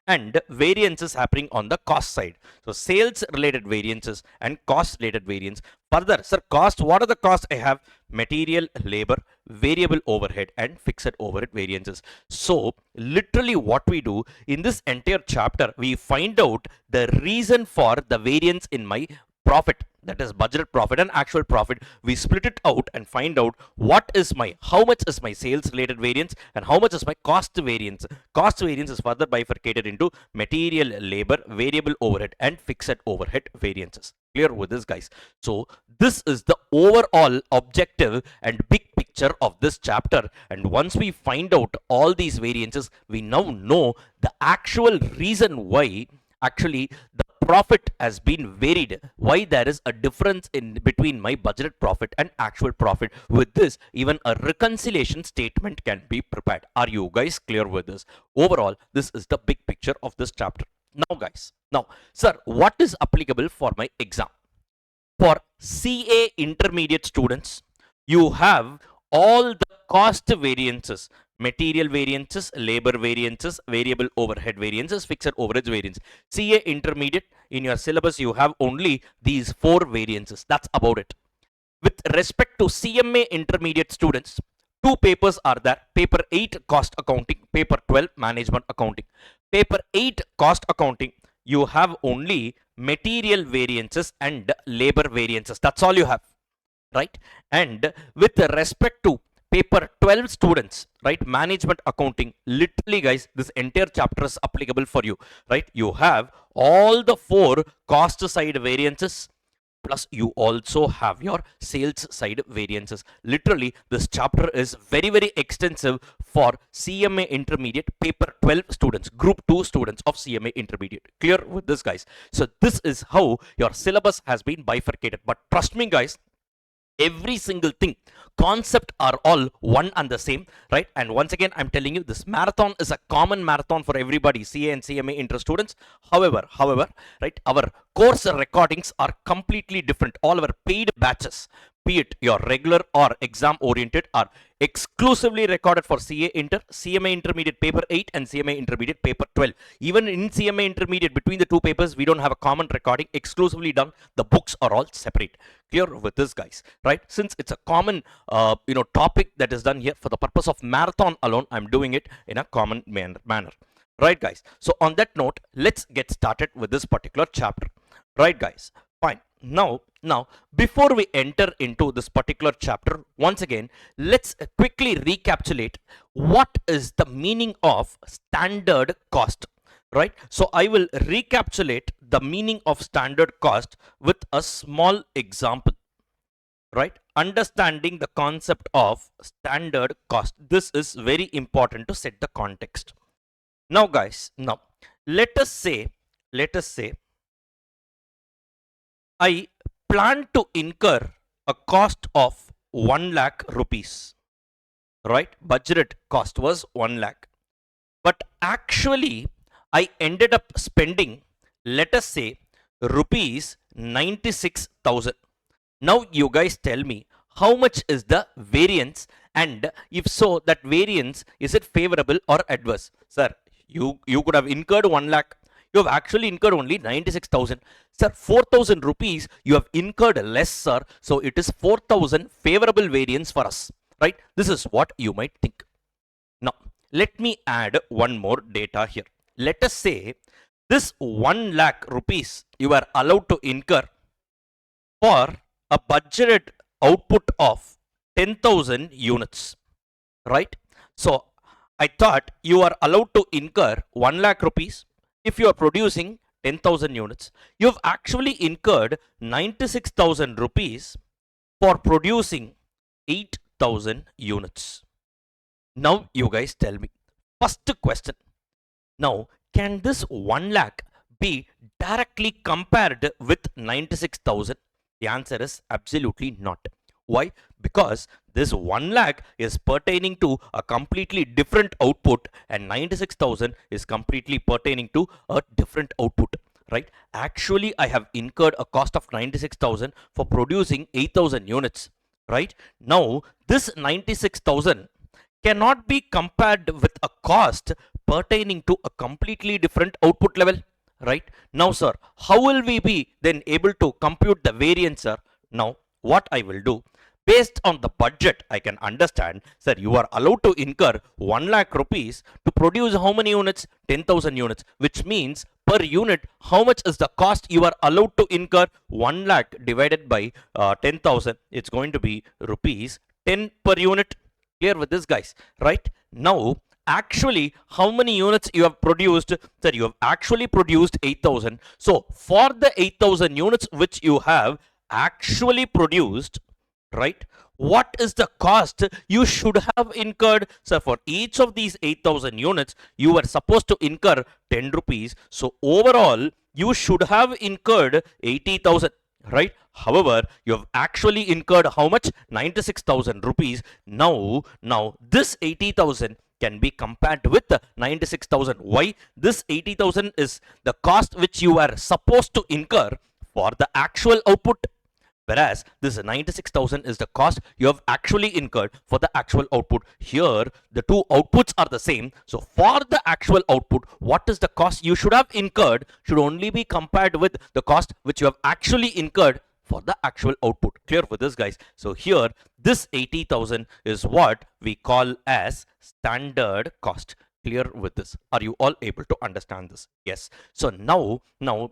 Speaker 1: and variances happening on the cost side. So sales related variances and cost related variance. Further, sir, cost, what are the costs I have? Material, labor, variable overhead, and fixed overhead variances. So literally what we do in this entire chapter, we find out the reason for the variance in my profit, that is budgeted profit and actual profit. We split it out and find out how much is my sales related variance and how much is my cost variance. Cost variance is further bifurcated into material, labor, variable overhead, and fixed overhead variances. Clear with this, guys? So this is the overall objective and big picture of this chapter. And once we find out all these variances, we now know the actual reason why actually the profit has been varied, why there is a difference in between my budgeted profit and actual profit. With this, even a reconciliation statement can be prepared. Are you guys clear with this? Overall, this is the big picture of this chapter. Now guys, sir, what is applicable for my exam? For CA intermediate students, you have all the cost variances, material variances, labor variances, variable overhead variances, fixed overhead variance. CA intermediate, in your syllabus you have only these 4 variances. That's about it. With respect to CMA intermediate students, 2 papers are there. Paper 8 cost accounting, paper 12 management accounting. Paper 8 cost accounting, you have only material variances and labor variances. That's all you have. right? And with respect to paper 12 students, right, management accounting, literally guys, this entire chapter is applicable for you, right? You have all the four cost side variances, plus you also have your sales side variances. Literally this chapter is very extensive for CMA intermediate paper 12 students, group 2 students of CMA intermediate. Clear with this guys? So this is how your syllabus has been bifurcated, but trust me guys, every single thing, concept are all one and the same, right? And once again I'm telling you, this marathon is a common marathon for everybody, CA and CMA inter students. However, right, our course recordings are completely different. All our paid batches, be it your regular or exam oriented, are exclusively recorded for CA inter, CMA intermediate paper 8 and CMA intermediate paper 12. Even in CMA intermediate, between the two papers we don't have a common recording, exclusively done. The books are all separate. Clear with this guys, right? Since it's a common topic that is done here, for the purpose of marathon alone I'm doing it in a common manner, right guys? So on that note, let's get started with this particular chapter, right guys? Fine. Now before we enter into this particular chapter, once again let's quickly recapitulate what is the meaning of standard cost, right? So I will recapitulate the meaning of standard cost with a small example, right? Understanding the concept of standard cost, this is very important to set the context. Now guys, now let us say I plan to incur a cost of 1 lakh rupees, right? Budgeted cost was 1 lakh, but actually I ended up spending, let us say, rupees 96,000. Now you guys tell me, how much is the variance, and if so, that variance, is it favorable or adverse? Sir, you could have incurred 1 lakh, you have actually incurred only 96,000. Sir, 4,000 rupees you have incurred less, sir, so it is 4,000 favorable variance for us, right? This is what you might think. Now let me add one more data here. Let us say this 1 lakh rupees you are allowed to incur for a budgeted output of 10,000 units, right? So I thought you are allowed to incur 1 lakh rupees if you are producing 10,000 units. You have actually incurred 96,000 rupees for producing 8,000 units. Now you guys tell me, first question, now can this 1 lakh be directly compared with 96,000? The answer is absolutely not. Why? Because this 1 lakh is pertaining to a completely different output and 96,000 is completely pertaining to a different output, right? Actually I have incurred a cost of 96,000 for producing 8,000 units, right? Now this 96,000 cannot be compared with a cost pertaining to a completely different output level, right? Now sir, how will we be then able to compute the variance, sir? Now what I will do, based on the budget, I can understand, sir, you are allowed to incur 1 lakh rupees to produce how many units? 10,000 units, which means per unit, how much is the cost you are allowed to incur? 1 lakh divided by 10,000, it's going to be rupees 10 per unit. Clear with this guys, right? Now actually how many units you have produced? Sir, you have actually produced 8,000. So for the 8,000 units which you have actually produced, right, what is the cost you should have incurred? So for each of these 8,000 units you were supposed to incur 10 rupees, so overall you should have incurred 80,000, right? However, you have actually incurred how much? 96,000 rupees. Now this 80,000 can be compared with the 96,000. Why? This 80,000 is the cost which you are supposed to incur for the actual output, whereas this 96,000 is the cost you have actually incurred for the actual output. Here the two outputs are the same, so for the actual output, what is the cost you should have incurred should only be compared with the cost which you have actually incurred for the actual output. Clear with this guys? So here this 80,000 is what we call as standard cost. Clear with this? Are you all able to understand this? Yes. So now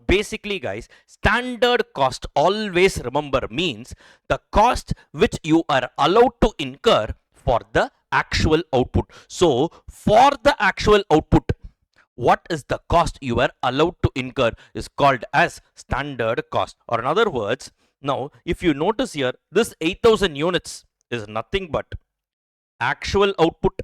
Speaker 1: basically guys, standard cost, always remember, means the cost which you are allowed to incur for the actual output. So for the actual output, what is the cost you are allowed to incur is called as standard cost. Or in other words, now if you notice here, this 8,000 units is nothing but actual output,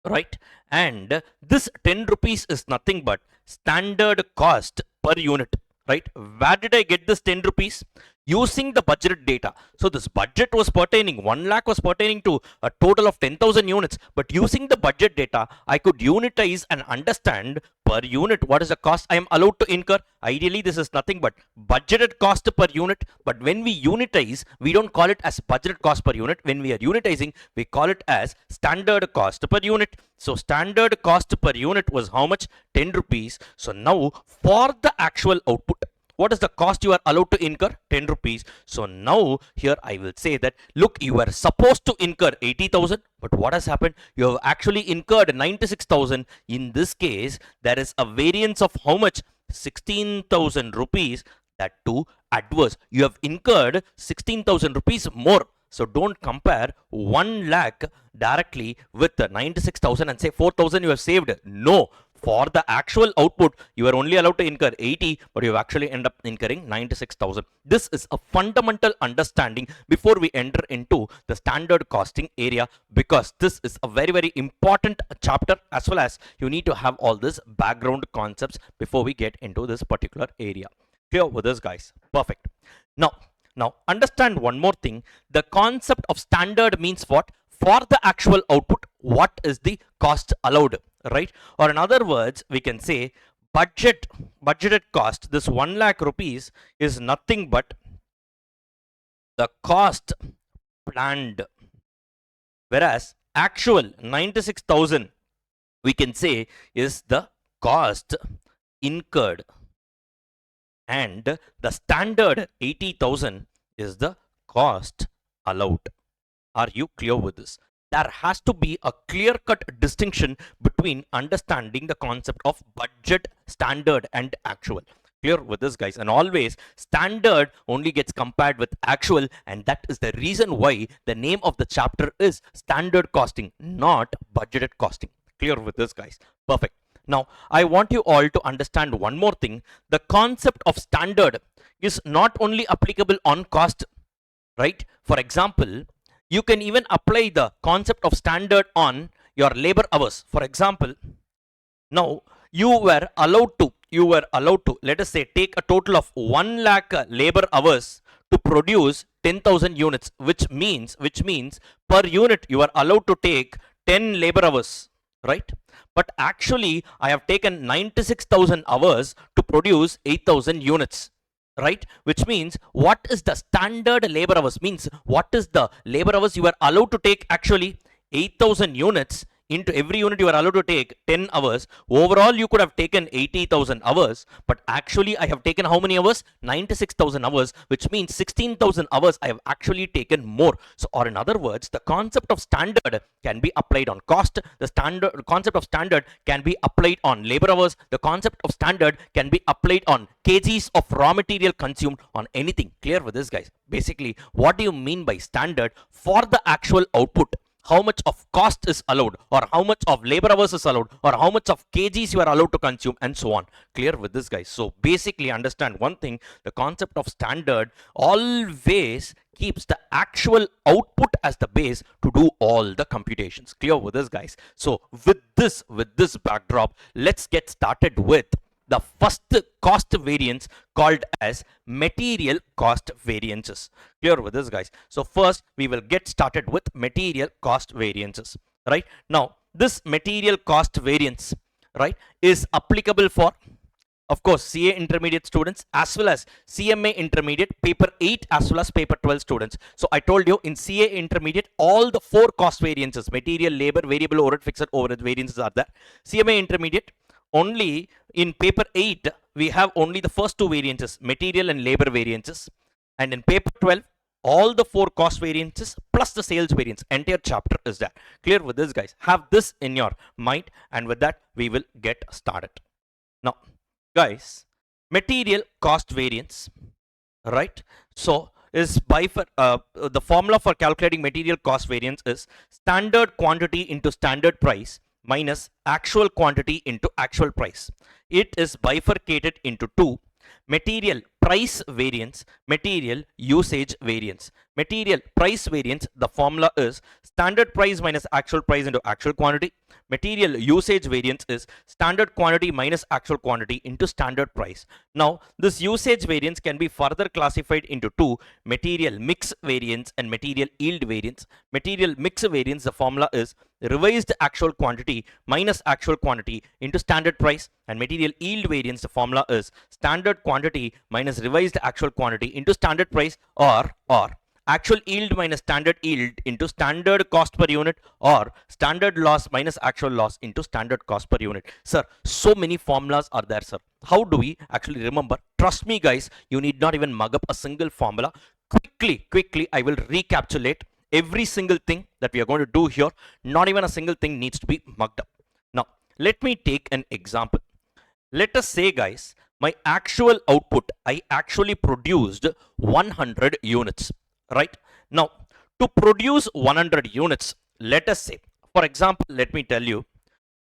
Speaker 1: right? And this 10 rupees is nothing but standard cost per unit, right? Where did I get this 10 rupees? Using the budget data. So this budget was pertaining, 1 lakh was pertaining to a total of 10,000 units, but using the budget data, I could unitize and understand per unit what is the cost I am allowed to incur. Ideally, this is nothing but budgeted cost per unit, but when we unitize, we don't call it as budgeted cost per unit. When we are unitizing, we call it as standard cost per unit. So standard cost per unit was how much? 10 rupees. So now for the actual output, what is the cost you are allowed to incur? 10 rupees. So now here I will say that, look, you were supposed to incur 80,000, but what has happened? You have actually incurred 96,000. In this case, there is a variance of how much? 16,000 rupees. That too adverse. You have incurred 16,000 rupees more. So don't compare 1 lakh directly with the 96,000 and say 4,000 you have saved. No. For the actual output, you are only allowed to incur 80, but you actually end up incurring 96,000. This is a fundamental understanding before we enter into the standard costing area, because this is a very, very important chapter, as well as you need to have all this background concepts before we get into this particular area. Clear with this, guys? Perfect. Now understand one more thing. The concept of standard means what? For the actual output, what is the cost allowed, right? Or in other words, we can say budgeted cost, this 1 lakh rupees is nothing but the cost planned, whereas actual 96,000 we can say is the cost incurred, and the standard 80,000 is the cost allowed. Are you clear with this? There has to be a clear-cut distinction between understanding the concept of budget, standard, and actual. Clear with this, guys? And always standard only gets compared with actual, and that is the reason why the name of the chapter is standard costing, not budgeted costing. Clear with this, guys? Perfect. Now, I want you all to understand one more thing. The concept of standard is not only applicable on cost, right? For example, you can even apply the concept of standard on your labor hours. For example, now you were allowed to, let us say, take a total of 1 lakh labor hours to produce 10,000 units, which means per unit you are allowed to take 10 labor hours, right? But actually I have taken 96,000 hours to produce 8,000 units, right? Which means, what is the standard labor hours? Means, what is the labor hours you are allowed to take? Actually 8,000 units. Into every unit you are allowed to take 10 hours. Overall you could have taken 80,000 hours, but actually I have taken how many hours? 96,000 hours, which means 16,000 hours I have actually taken more. So, or in other words, the concept of standard can be applied on cost. The concept of standard can be applied on labor hours. The concept of standard can be applied on kgs of raw material consumed, on anything. Clear with this, guys? Basically, what do you mean by standard? For the actual output, how much of cost is allowed, or how much of labor hours is allowed, or how much of kgs you are allowed to consume, and so on. Clear with this, guys? So basically understand one thing, the concept of standard always keeps the actual output as the base to do all the computations. Clear with this, guys? So with this backdrop, let's get started with the first cost variance, called as material cost variances. Clear with this, guys? So first we will get started with material cost variances, right? Now this material cost variance, right, is applicable for, of course, CA intermediate students as well as CMA intermediate paper 8 as well as paper 12 students. So I told you, in CA intermediate all the 4 cost variances, material, labor, variable overhead, fixed overhead variances are there. CMA intermediate, only in paper 8 we have only the first 2 variances, material and labor variances, and in paper 12 all the 4 cost variances plus the sales variance. Entire chapter is there. Clear with this, guys? Have this in your mind, and with that, we will get started. Now, guys, material cost variance, right? So, is the formula for calculating material cost variance is standard quantity into standard price minus actual quantity into actual price. It is bifurcated into two: material price variance, material usage variance. Material price variance, the formula is standard price minus actual price into actual quantity. Material usage variance is standard quantity minus actual quantity into standard price. Now, this usage variance can be further classified into two: material mix variance and material yield variance. Material mix variance, the formula is revised actual quantity minus actual quantity into standard price, and material yield variance, the formula is standard quantity minus revised actual quantity into standard price, or actual yield minus standard yield into standard cost per unit, or standard loss minus actual loss into standard cost per unit. Sir, so many formulas are there, sir. How do we actually remember? Trust me, guys, you need not even mug up a single formula. Quickly, I will recapitulate every single thing that we are going to do here. Not even a single thing needs to be mugged up. Now, let me take an example. Let us say, guys, my actual output, I actually produced 100 units, right? Now, to produce 100 units, let us say, for example, let me tell you,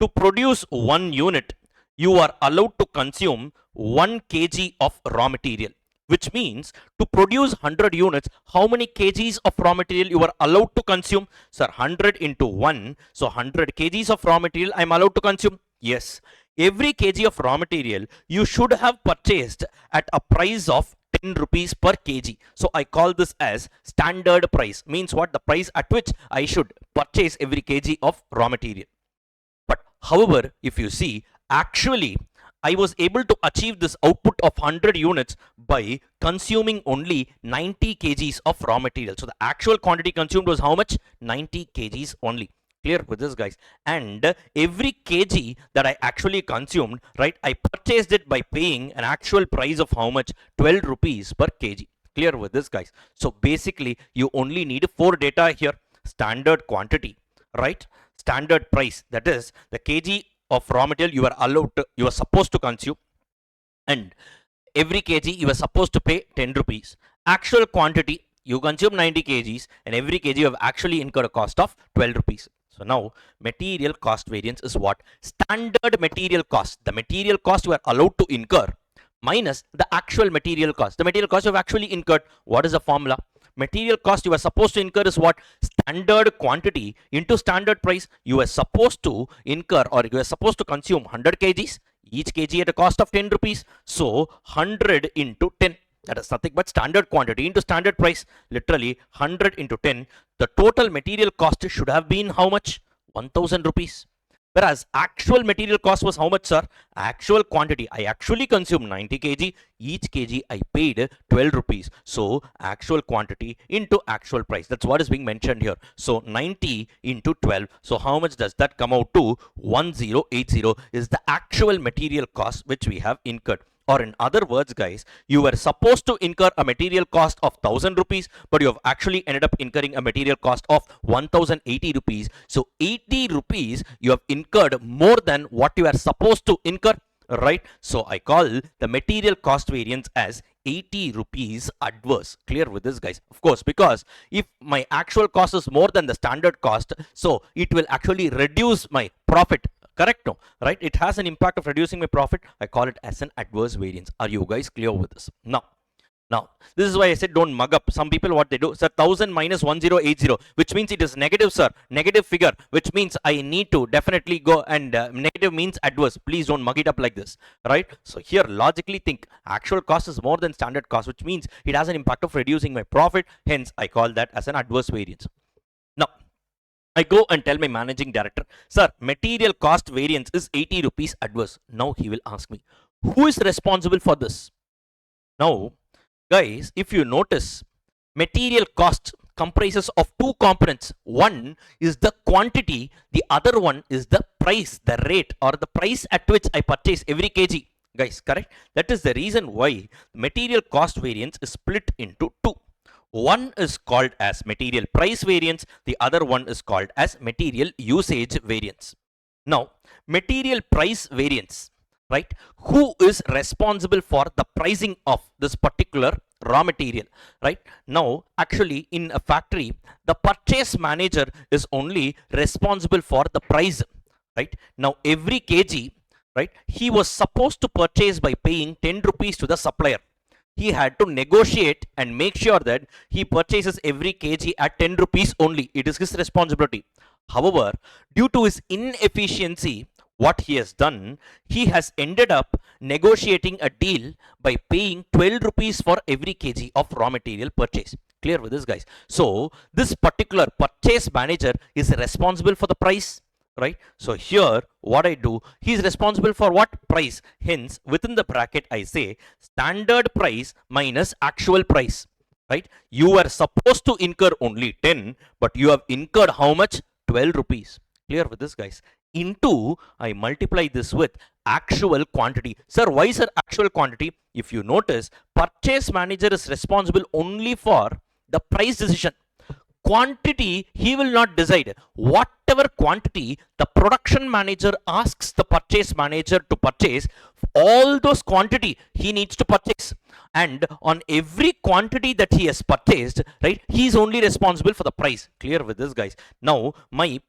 Speaker 1: to produce 1 unit, you are allowed to consume 1 kg of raw material, which means to produce 100 units, how many kgs of raw material you are allowed to consume? Sir, 100 into 1, so 100 kgs of raw material I am allowed to consume. Yes, every kg of raw material you should have purchased at a price of 10 rupees per kg. So I call this as standard price. Means what? The price at which I should purchase every kg of raw material. But however, if you see, actually I was able to achieve this output of 100 units by consuming only 90 kgs of raw material. So the actual quantity consumed was how much? 90 kgs only. Clear with this, guys? And every kg that I actually consumed, right, I purchased it by paying an actual price of how much? 12 rupees per kg. Clear with this, guys? So basically, you only need 4 data here: standard quantity, right? Standard price, that is the kg of raw material you are supposed to consume, and every kg you are supposed to pay 10 rupees. Actual quantity, you consume 90 kgs, and every kg you have actually incurred a cost of 12 rupees. So now material cost variance is what? Standard material cost, the material cost you are allowed to incur, minus the actual material cost, the material cost you have actually incurred. What is the formula? Material cost you are supposed to incur is what? Standard quantity into standard price. You are supposed to incur, or you are supposed to consume 100 kgs, each kg at a cost of 10 rupees. So 100 into 10, that is nothing but standard quantity into standard price. Literally 100 into 10, the total material cost should have been how much? 1000 rupees. Whereas actual material cost was how much, sir? Actual quantity, I actually consumed 90 kg, each kg I paid 12 rupees. So actual quantity into actual price, that's what is being mentioned here. So 90 into 12, so how much does that come out to? 1080 is the actual material cost which we have incurred. Or in other words, guys, you were supposed to incur a material cost of 1000 rupees, but you have actually ended up incurring a material cost of 1080 rupees. So 80 rupees you have incurred more than what you are supposed to incur, right? So I call the material cost variance as 80 rupees adverse. Clear with this, guys? Of course, because if my actual cost is more than the standard cost, so it will actually reduce my profit. Correct? No, right? It has an impact of reducing my profit. I call it as an adverse variance. Are you guys clear with this? Now, this is why I said don't mug up. Some people, what they do, sir, 1000 minus 1080, which means it is negative, sir, negative figure, which means I need to definitely go, and negative means adverse. Please don't mug it up like this, right? So here, logically think, actual cost is more than standard cost, which means it has an impact of reducing my profit. Hence, I call that as an adverse variance. Now, I go and tell my managing director, sir, material cost variance is 80 rupees adverse. Now he will ask me, who is responsible for this? Now, guys, if you notice, material cost comprises of two components. One is the quantity, the other one is the price, the rate, or the price at which I purchase every kg. Guys, correct? That is the reason why material cost variance is split into two. One is called as material price variance, the other one is called as material usage variance. Now, material price variance, right? Who is responsible for the pricing of this particular raw material, right? Now, actually, in a factory, the purchase manager is only responsible for the price, right? Now, every kg, right, he was supposed to purchase by paying 10 rupees to the supplier. He had to negotiate and make sure that he purchases every kg at 10 rupees only. It is his responsibility. However, due to his inefficiency, what he has done, he has ended up negotiating a deal by paying 12 rupees for every kg of raw material purchase. Clear with this, guys? So, this particular purchase manager is responsible for the price, right? So here what I do, he is responsible for what? Price. Hence, within the bracket I say standard price minus actual price, right? You were supposed to incur only 10, but you have incurred how much? 12 rupees. Clear with this, guys? Into, I multiply this with actual quantity. Sir, why sir actual quantity? If you notice, purchase manager is responsible only for the price decision. Quantity he will not decide. Whatever quantity the production manager asks the purchase manager to purchase, all those quantity he needs to purchase, and on every quantity that he has purchased, right, he is only responsible for the price. Clear with this, guys? Now my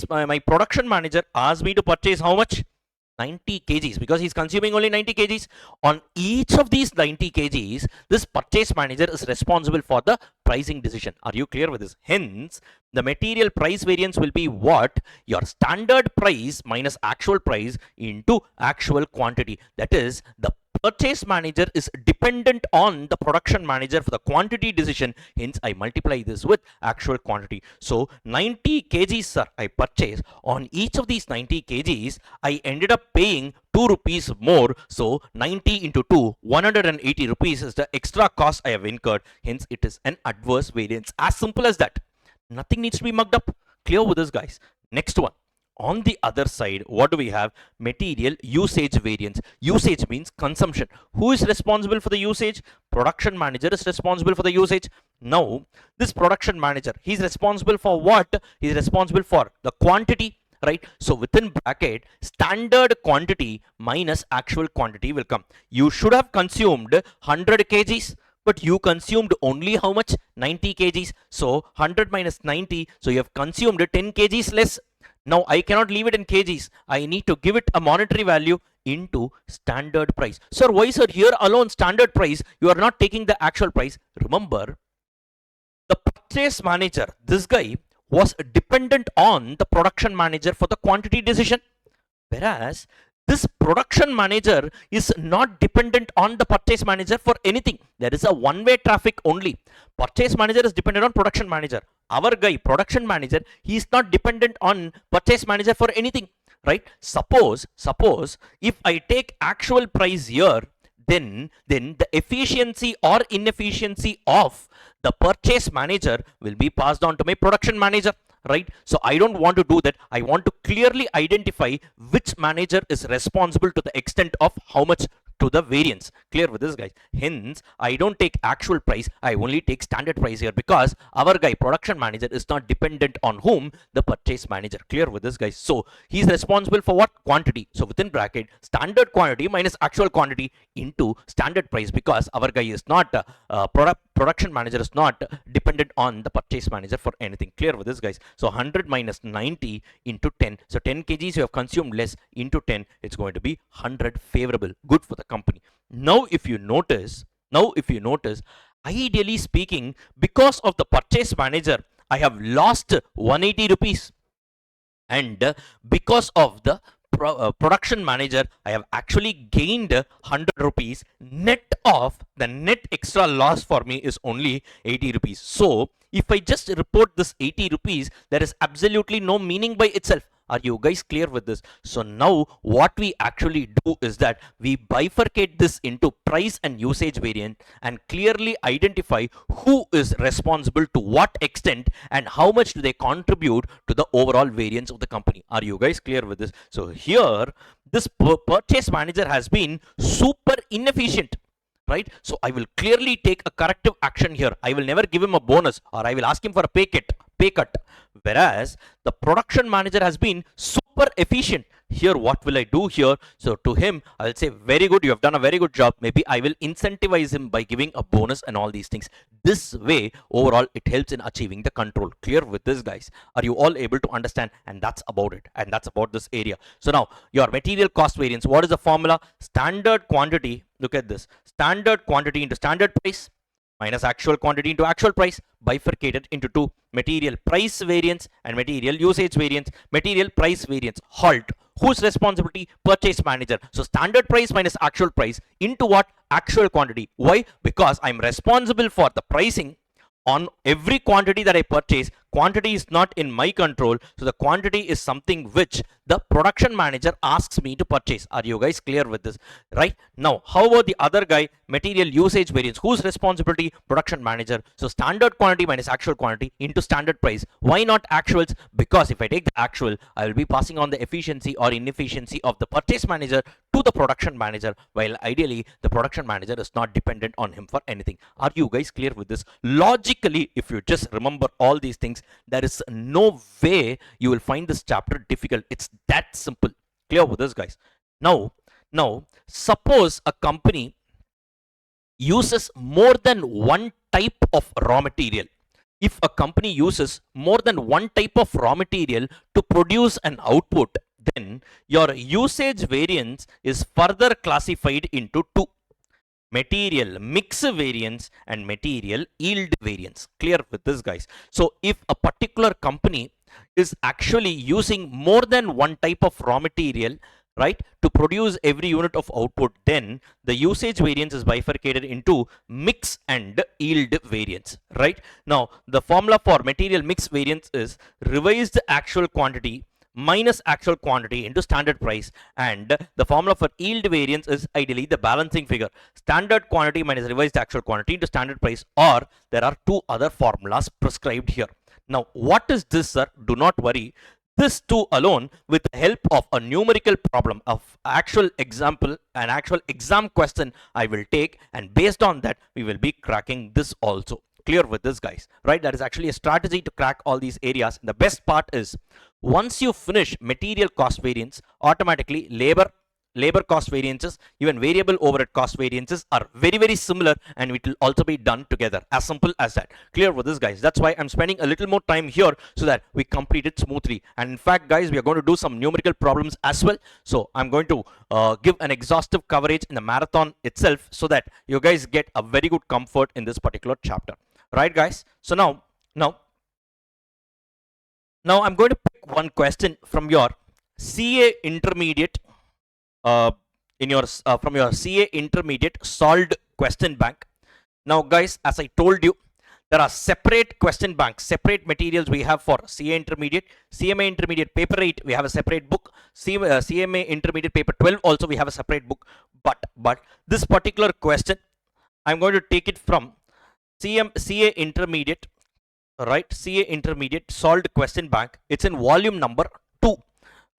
Speaker 1: my production manager asked me to purchase how much? 90 kgs, because he's consuming only 90 kgs. On each of these 90 kgs, this purchase manager is responsible for the pricing decision. Are you clear with this? Hence, the material price variance will be what? Your standard price minus actual price into actual quantity. That is, the purchase manager is dependent on the production manager for the quantity decision. Hence, I multiply this with actual quantity. So, 90 kgs, sir, I purchase. On each of these 90 kgs, I ended up paying 2 rupees more. So, 90 into 2, 180 rupees is the extra cost I have incurred. Hence, it is an adverse variance. As simple as that. Nothing needs to be mugged up. Clear with this, guys? Next one. On the other side, what do we have? Material usage variance. Usage means consumption. Who is responsible for the usage? Production manager is responsible for the usage. Now, this production manager, he's responsible for what? He's responsible for the quantity, right? So within bracket, standard quantity minus actual quantity will come. You should have consumed 100 kgs, but you consumed only how much? 90 kgs. So 100 minus 90, so you have consumed 10 kgs less. Now I cannot leave it in kgs. I need to give it a monetary value into standard price. Sir, why sir here alone standard price? You are not taking the actual price. Remember, the purchase manager, this guy was dependent on the production manager for the quantity decision. Whereas this production manager is not dependent on the purchase manager for anything. There is a one-way traffic only. Purchase manager is dependent on production manager. Our guy, production manager, he is not dependent on purchase manager for anything, right? Suppose if I take actual price here, then the efficiency or inefficiency of the purchase manager will be passed on to my production manager, right? So I don't want to do that. I want to clearly identify which manager is responsible to the extent of how much to the variance. Clear with this, guys? Hence, I don't take actual price. I only take standard price here because our guy, production manager, is not dependent on whom? The purchase manager. Clear with this, guys? So he's responsible for what? Quantity. So within bracket, standard quantity minus actual quantity into standard price, because our guy is not production manager is not dependent on the purchase manager for anything. Clear with this, guys? So 100 minus 90 into 10. So 10 kgs you have consumed less into 10. It's going to be 100 favorable. Good for the company. Now if you notice, ideally speaking, because of the purchase manager, I have lost 180 rupees. And because of the production manager, I have actually gained 100 rupees. Net of the net extra loss for me is only 80 rupees. So if I just report this 80 rupees, there is absolutely no meaning by itself. Are you guys clear with this? So now what we actually do is that we bifurcate this into price and usage variant and clearly identify who is responsible to what extent and how much do they contribute to the overall variance of the company. Are you guys clear with this? So here, this purchase manager has been super inefficient. right? So I will clearly take a corrective action here. I will never give him a bonus, or I will ask him for a pay cut. Whereas the production manager has been super efficient. Here, what will I do here? So to him, I will say, very good, you have done a very good job. Maybe I will incentivize him by giving a bonus and all these things. This way, overall, it helps in achieving the control. Clear with this, guys? Are you all able to understand? And that's about it. And that's about this area. So now, your material cost variance. What is the formula? Standard quantity. Look at this. Standard quantity into standard price minus actual quantity into actual price, bifurcated into two: material price variance and material usage variance. Material price variance, halt. Whose responsibility? Purchase manager. So standard price minus actual price into what? Actual quantity. Why? Because I'm responsible for the pricing on every quantity that I purchase. Quantity is not in my control, so the quantity is something which the production manager asks me to purchase. Are you guys clear with this? Right now, how about the other guy? Material usage variance. Whose responsibility? Production manager. So standard quantity minus actual quantity into standard price. Why not actuals? Because if I take the actual, I will be passing on the efficiency or inefficiency of the purchase manager to the production manager, while ideally the production manager is not dependent on him for anything. Are you guys clear with this? Logically, if you just remember all these things, there is no way you will find this chapter difficult. It's that simple. Clear with this, guys? Now, suppose a company uses more than one type of raw material. If a company uses more than one type of raw material to produce an output, then your usage variance is further classified into two: material mix variance and material yield variance. Clear with this, guys? So if a particular company is actually using more than one type of raw material, right, to produce every unit of output, then the usage variance is bifurcated into mix and yield variance. Right now, the formula for material mix variance is revised actual quantity minus actual quantity into standard price, and the formula for yield variance is ideally the balancing figure: standard quantity minus revised actual quantity into standard price, or there are two other formulas prescribed here. Now, what is this, sir? Do not worry. This too alone, with the help of a numerical problem of actual example, an actual exam question I will take, and based on that we will be cracking this also. Clear with this, guys? Right? That is actually a strategy to crack all these areas. And the best part is, once you finish material cost variance, automatically labor cost variances, even variable overhead cost variances are very similar, and it will also be done together. As simple as that. Clear with this, guys? That's why I'm spending a little more time here, so that we complete it smoothly. And in fact, guys, we are going to do some numerical problems as well. So I'm going to give an exhaustive coverage in the marathon itself, so that you guys get a very good comfort in this particular chapter. Right, guys? So now I'm going to pick one question from your CA intermediate, uh, in your from your CA intermediate solved question bank. Now, guys, as I told you, there are separate question banks, separate materials we have for CA intermediate, CMA intermediate paper 8. We have a separate book. CMA intermediate paper 12 also we have a separate book. But this particular question, I'm going to take it from CA intermediate, right? CA intermediate solved question bank. It's in volume number 2,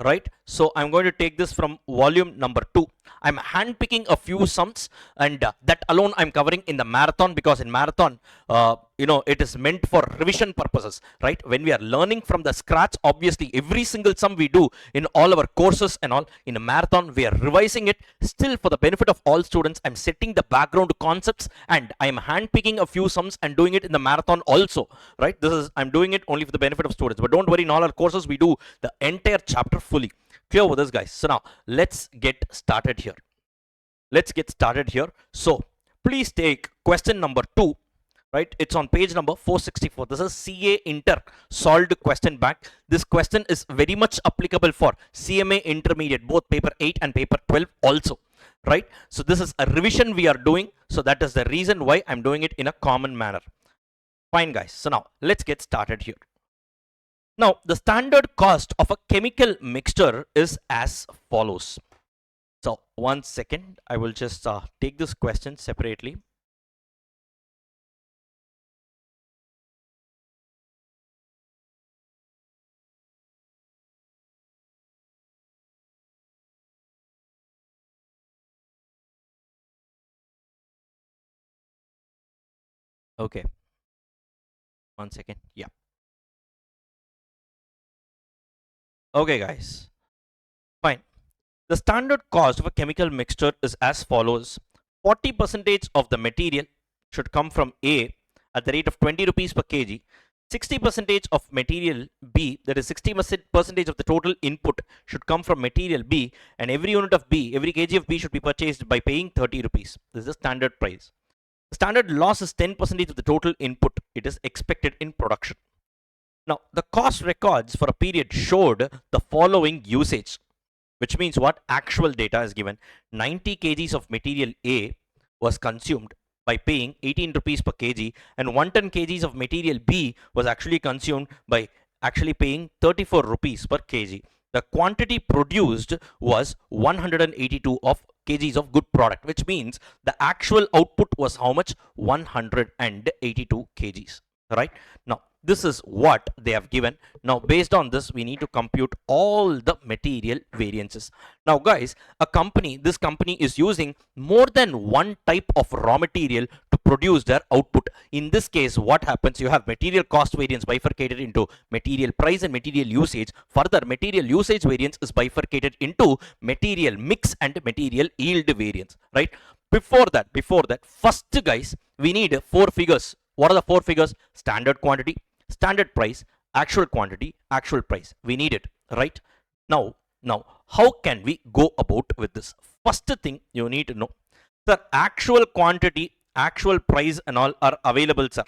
Speaker 1: right? So I'm going to take this from volume number 2. I'm handpicking a few sums, and that alone I'm covering in the marathon, because in marathon, it is meant for revision purposes, right? When we are learning from the scratch, obviously every single sum we do in all our courses and all, in a marathon we are revising it. Still, for the benefit of all students, I'm setting the background concepts, and I'm handpicking a few sums and doing it in the marathon also, right? I'm doing it only for the benefit of students, but don't worry, in all our courses we do the entire chapter fully. Clear with this, guys? So now let's get started here. So please take question number 2, right? It's on page number 464. This is CA Inter solved question bank. This question is very much applicable for CMA intermediate, both paper 8 and paper 12 also, right? So this is a revision we are doing, so that is the reason why I'm doing it in a common manner. Fine, guys. So now let's get started here. Now, the standard cost of a chemical mixture is as follows. So, one second, I will just take this question separately. Okay, 1 second. Yeah. Okay, guys. Fine. The standard cost of a chemical mixture is as follows. 40% of the material should come from A at the rate of 20 rupees per kg. 60% of material B, that is 60% of the total input, should come from material B, and every unit of B, every kg of B should be purchased by paying 30 rupees. This is the standard price. The standard loss is 10% of the total input. It is expected in production. Now, the cost records for a period showed the following usage, which means what? Actual data is given. 90 kgs of material A was consumed by paying 18 rupees per kg, and 110 kgs of material B was actually consumed by actually paying 34 rupees per kg. The quantity produced was 182 of kgs of good product, which means the actual output was how much? 182 kgs. Right now, this is what they have given. Now, based on this, we need to compute all the material variances. Now, guys, this company is using more than one type of raw material to produce their output. In this case, what happens? You have material cost variance bifurcated into material price and material usage. Further, material usage variance is bifurcated into material mix and material yield variance. Right? Before that, first, guys, we need four figures. What are the four figures? Standard quantity, standard price, actual quantity, actual price. We need it, right? Now, how can we go about with this? First thing you need to know, the actual quantity, actual price and all are available, sir.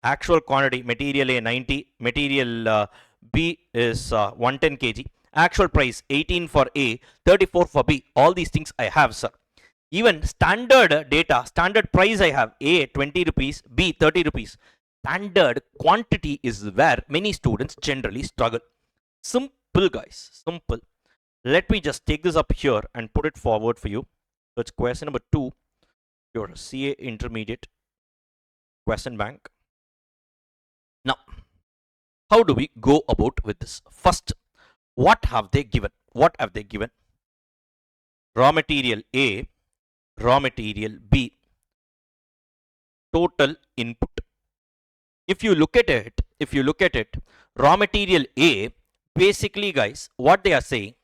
Speaker 1: Actual quantity, material A 90, material B is 110 kg. Actual price 18 for A, 34 for B. All these things I have, sir. Even standard data, standard price I have, A 20 rupees, B 30 rupees. Standard quantity is where many students generally struggle. Simple, guys, simple. Let me just take this up here and put it forward for you. So it's question number 2, your CA intermediate question bank. Now, how do we go about with this? First, what have they given? What have they given? Raw material A, raw material B, total input. If you look at it, raw material A, basically, guys, what they are saying,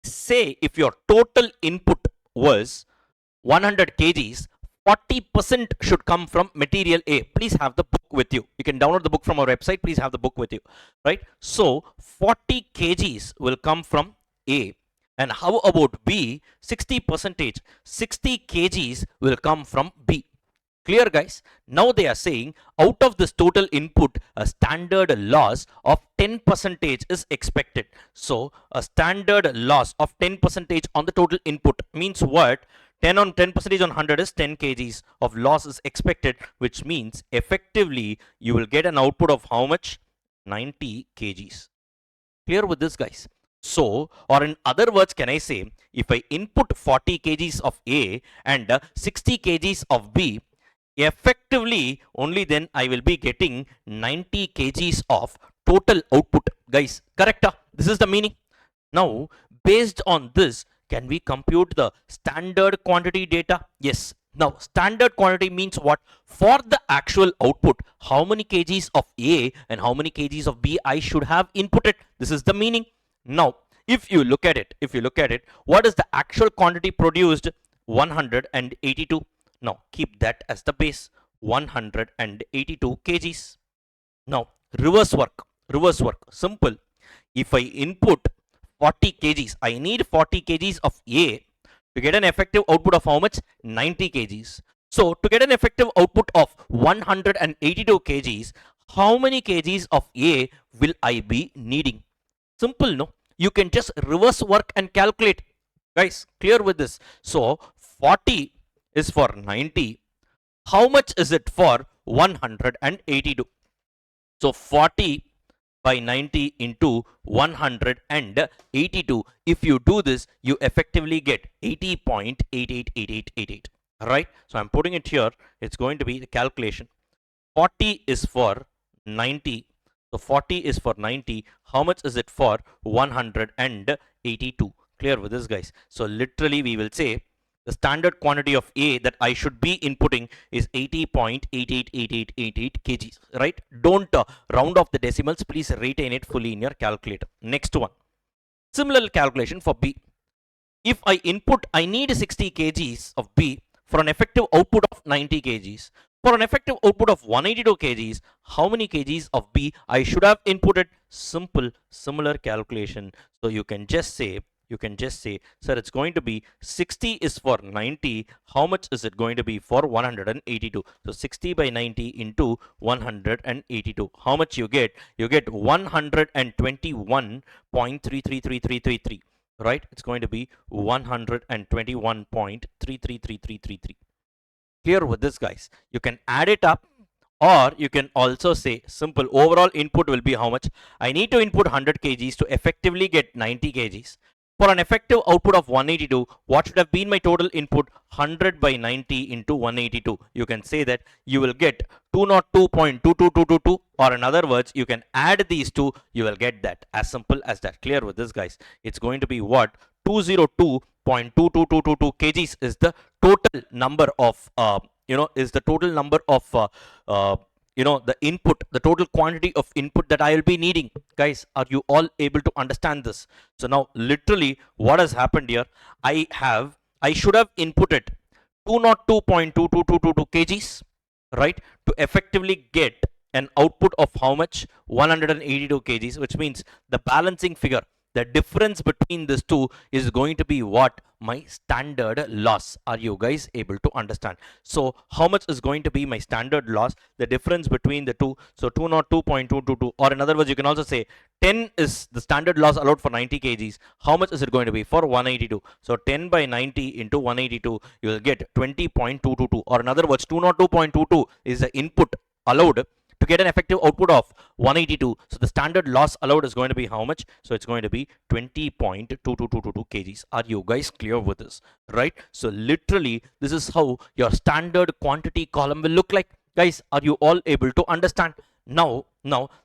Speaker 1: say if your total input was 100 kgs, 40% should come from material A. Please have the book with you. You can download the book from our website. Please have the book with you, right? So 40 kgs will come from A. And how about B? 60%, 60 kgs will come from B. Clear, guys? Now they are saying out of this total input, a standard loss of 10% is expected. So a standard loss of 10% on the total input means what? 10 on 10% on 100 is 10 kgs of loss is expected, which means effectively you will get an output of how much? 90 kgs. Clear with this, guys? So, or in other words, can I say, if I input 40 kgs of A and 60 kgs of B, effectively only then I will be getting 90 kgs of total output. Guys, correct? This is the meaning. Now, based on this, can we compute the standard quantity data? Yes. Now, standard quantity means what? For the actual output, how many kgs of A and how many kgs of B I should have inputted. This is the meaning. Now, if you look at it, what is the actual quantity produced? 182. Now, keep that as the base, 182 kgs. Now, reverse work, simple. If I input 40 kgs, I need 40 kgs of A to get an effective output of how much? 90 kgs. So, to get an effective output of 182 kgs, how many kgs of A will I be needing? Simple, no? You can just reverse work and calculate. Guys, clear with this? So, 40 is for 90. How much is it for 182? So 40 by 90 into 182. If you do this, you effectively get 80.888888. Alright, so I'm putting it here. It's going to be the calculation. 40 is for 90. So 40 is for 90. How much is it for 182? Clear with this, guys? So literally we will say The standard quantity of A that I should be inputting is 80.888888 kgs, right? Don't round off the decimals. Please retain it fully in your calculator. Next one. Similar calculation for B. If I input, I need 60 kgs of B for an effective output of 90 kgs. For an effective output of 182 kgs, how many kgs of B I should have inputted? Simple, similar calculation. So you can just say, sir, it's going to be 60 is for 90. How much is it going to be for 182? So 60 by 90 into 182. How much you get? You get 121.333333. Right? It's going to be 121.333333. Clear with this, guys? You can add it up, or you can also say simple overall input will be how much? I need to input 100 kgs to effectively get 90 kgs. For an effective output of 182, what should have been my total input? 100 by 90 into 182. You can say that you will get 202.22222, or in other words, you can add these two, you will get that. As simple as that. Clear with this, guys? It's going to be what? 202.22222 kgs is the total number of is the total number of the input, the total quantity of input that I will be needing. Guys, are you all able to understand this? So now literally what has happened here, I should have inputted 202.2222 kgs, right, to effectively get an output of how much? 182 kgs, which means the balancing figure, the difference between these two is going to be what? My standard loss. Are you guys able to understand? So how much is going to be my standard loss? The difference between the two. So 202.222, or in other words, you can also say 10 is the standard loss allowed for 90 kgs. How much is it going to be for 182? So 10 by 90 into 182, you will get 20.222, or in other words, 202.22 is the input allowed to get an effective output of 182. So the standard loss allowed is going to be how much? So it's going to be 20.2222 kgs. Are you guys clear with this? Right? So literally, this is how your standard quantity column will look like. Guys, are you all able to understand? Now,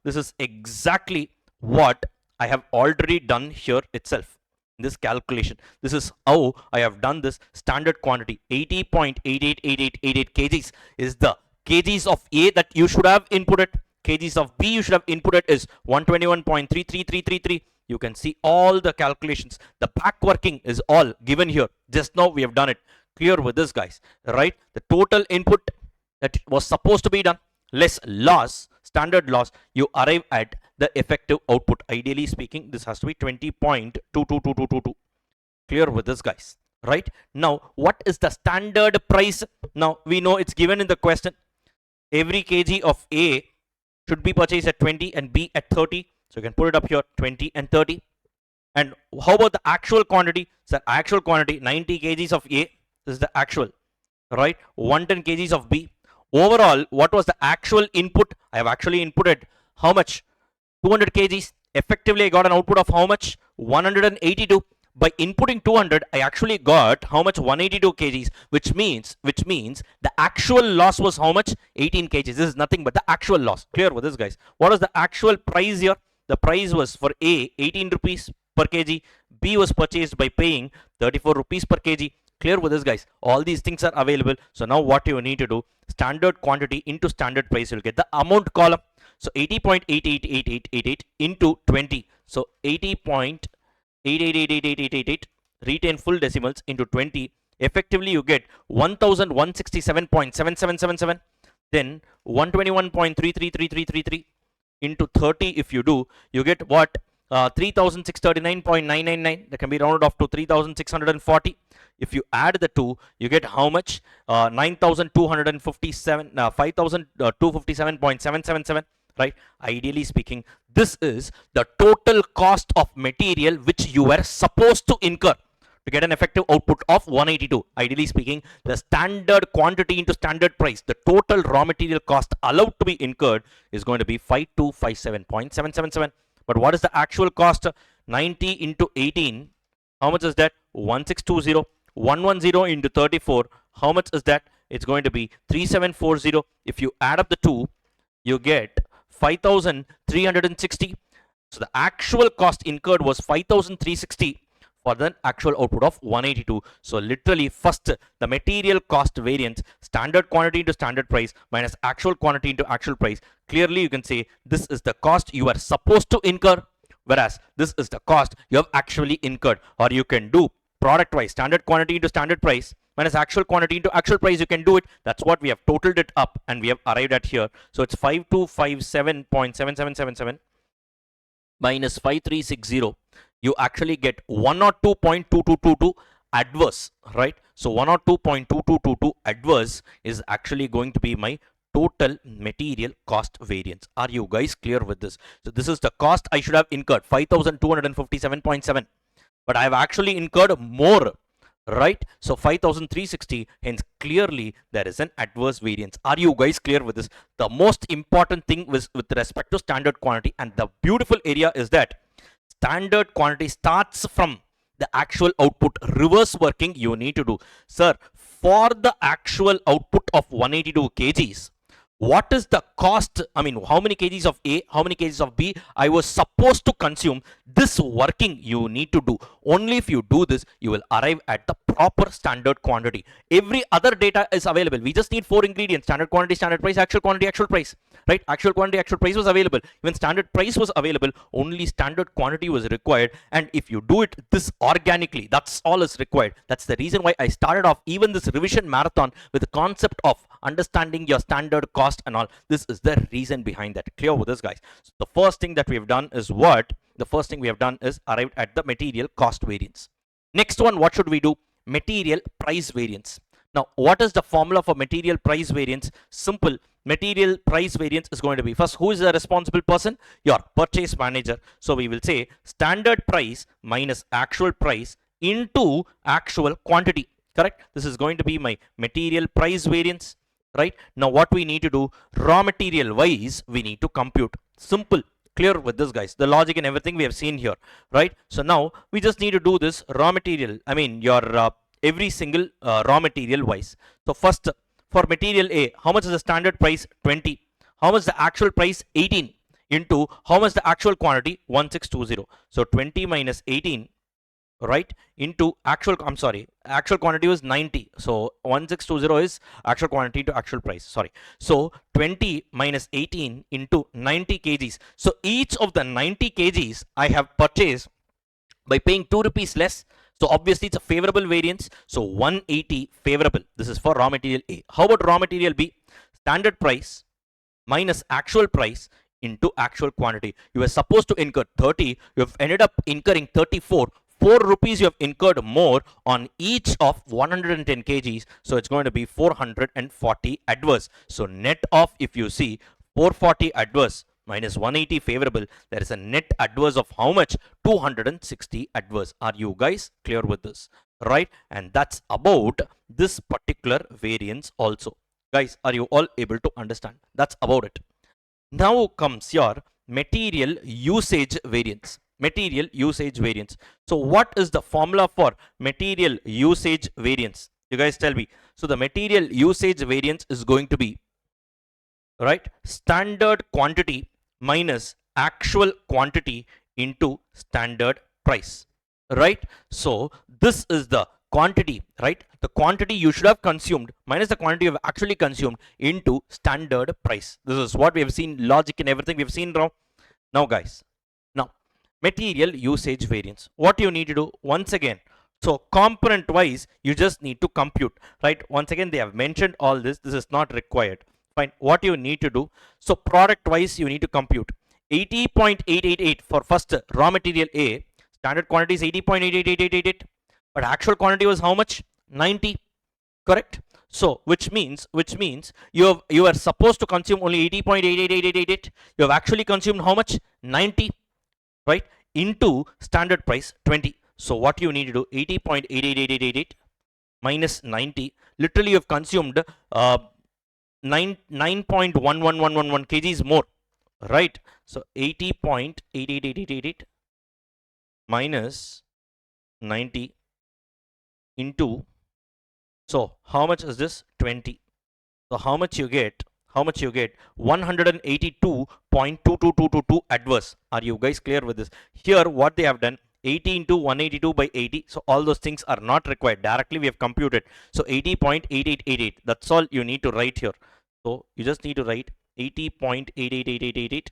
Speaker 1: this is exactly what I have already done here itself. This calculation. This is how I have done this standard quantity. 80.888888 kgs is the kgs of A that you should have inputted. Kgs of B you should have inputted is 121.33333. You can see all the calculations. The back working is all given here. Just now we have done it. Clear with this, guys? Right? The total input that was supposed to be done less loss, standard loss, you arrive at the effective output. Ideally speaking, this has to be 20.22222. Clear with this, guys? Right? Now, what is the standard price? Now, we know it's given in the question. Every kg of A should be purchased at 20 and B at 30. So you can put it up here, 20 and 30. And how about the actual quantity? So actual quantity, 90 kgs of A. This is the actual, right? 110 kgs of B. Overall, what was the actual input? I have actually inputted how much? 200 kgs. Effectively, I got an output of how much? 182. By inputting 200, I actually got how much? 182 kgs, which means the actual loss was how much? 18 kgs. This is nothing but the actual loss. Clear with this, guys? What was the actual price here? The price was for A, 18 rupees per kg. B was purchased by paying 34 rupees per kg. Clear with this, guys? All these things are available. So now what you need to do? Standard quantity into standard price. You'll get the amount column. So 80.888888 into 20. So 80.888888 retain full decimals into 20. Effectively, you get 1167.7777. Then 121.333333 into 30. If you do, you get what? 3639.999. That can be rounded off to 3640. If you add the two, you get how much? 9257, 5257.777. Right? Ideally speaking, this is the total cost of material which you were supposed to incur to get an effective output of 182. Ideally speaking, the standard quantity into standard price, the total raw material cost allowed to be incurred is going to be 5257.777. But what is the actual cost? 90 into 18. How much is that? 1620. 110 into 34. How much is that? It's going to be 3740. If you add up the two, you get 5360. So the actual cost incurred was 5360 for the actual output of 182. So literally first the material cost variance, standard quantity into standard price minus actual quantity into actual price. Clearly you can say this is the cost you are supposed to incur, whereas this is the cost you have actually incurred. Or you can do product wise, standard quantity into standard price minus actual quantity into actual price. You can do it. That's what we have totaled it up and we have arrived at here. So it's 5257.7777 minus 5360. You actually get 102.2222 adverse, right? So 102.2222 adverse is actually going to be my total material cost variance. Are you guys clear with this? So this is the cost I should have incurred, 5257.7, but I have actually incurred more, right? So 5360, hence clearly there is an adverse variance. Are you guys clear with this? The most important thing with respect to standard quantity, and the beautiful area is that standard quantity starts from the actual output. Reverse working you need to do. Sir, for the actual output of 182 kgs, what is the cost? I mean, how many kgs of A, how many kgs of B I was supposed to consume? This working you need to do. Only if you do this, you will arrive at the proper standard quantity. Every other data is available. We just need 4 ingredients: standard quantity, standard price, actual quantity, actual price. Right? Actual quantity, actual price was available. Even standard price was available. Only standard quantity was required. And if you do it this organically, that's all is required. That's the reason why I started off even this revision marathon with the concept of understanding your standard cost and all. This is the reason behind that. Clear with this, guys? So the first thing that we have done is what? The first thing we have done is arrived at the material cost variance. Next one, what should we do? Material price variance. Now, what is the formula for material price variance? Simple. Material price variance is going to be, first, who is the responsible person? Your purchase manager. So we will say standard price minus actual price into actual quantity. Correct? This is going to be my material price variance. Right? Now what we need to do, raw material wise we need to compute. Simple. Clear with this, guys? The logic and everything we have seen here, right? So now we just need to do this raw material, I mean your every single raw material wise. So first, for material A, how much is the standard price? 20. How much the actual price? 18 into how much the actual quantity? 1620. So 20 minus 18, right, into actual, I'm sorry, actual quantity was 90. So 1620 is actual quantity to actual price, sorry. So 20 minus 18 into 90 kgs. So each of the 90 kgs I have purchased by paying 2 rupees less. So obviously it's a favorable variance. So 180 favorable. This is for raw material A. How about raw material B? Standard price minus actual price into actual quantity. You were supposed to incur 30. You have ended up incurring 34. 4 rupees you have incurred more on each of 110 kgs. So it's going to be 440 adverse. So net off, if you see 440 adverse minus 180 favorable, there is a net adverse of how much? 260 adverse. Are you guys clear with this? Right? And that's about this particular variance also. Guys, are you all able to understand? That's about it. Now comes your material usage variance. Material usage variance. So what is the formula for material usage variance? You guys tell me. So the material usage variance is going to be, right, standard quantity minus actual quantity into standard price, right? So this is the quantity, right? The quantity you should have consumed minus the quantity you have actually consumed into standard price. This is what we have seen, logic and everything we have seen now. Now guys, now material usage variance, what you need to do once again, so component wise you just need to compute, right? Once again they have mentioned all this. This is not required. Fine. What you need to do, so product wise you need to compute 80.888 for first raw material A. Standard quantity is 80.88888, but actual quantity was how much? 90. Correct? So which means you are supposed to consume only 80.88888. You have actually consumed how much? 90, right? Into standard price 20. So what you need to do, 80.88888 minus 90. Literally you have consumed 9.11111 kgs more, right? So 80.88888 minus 90 into, so how much is this? 20. So how much you get? 182.22222 adverse. Are you guys clear with this? Here what they have done, 80 into 182 by 80. So all those things are not required. Directly we have computed. So 80.8888. That's all you need to write here. So you just need to write 80.888888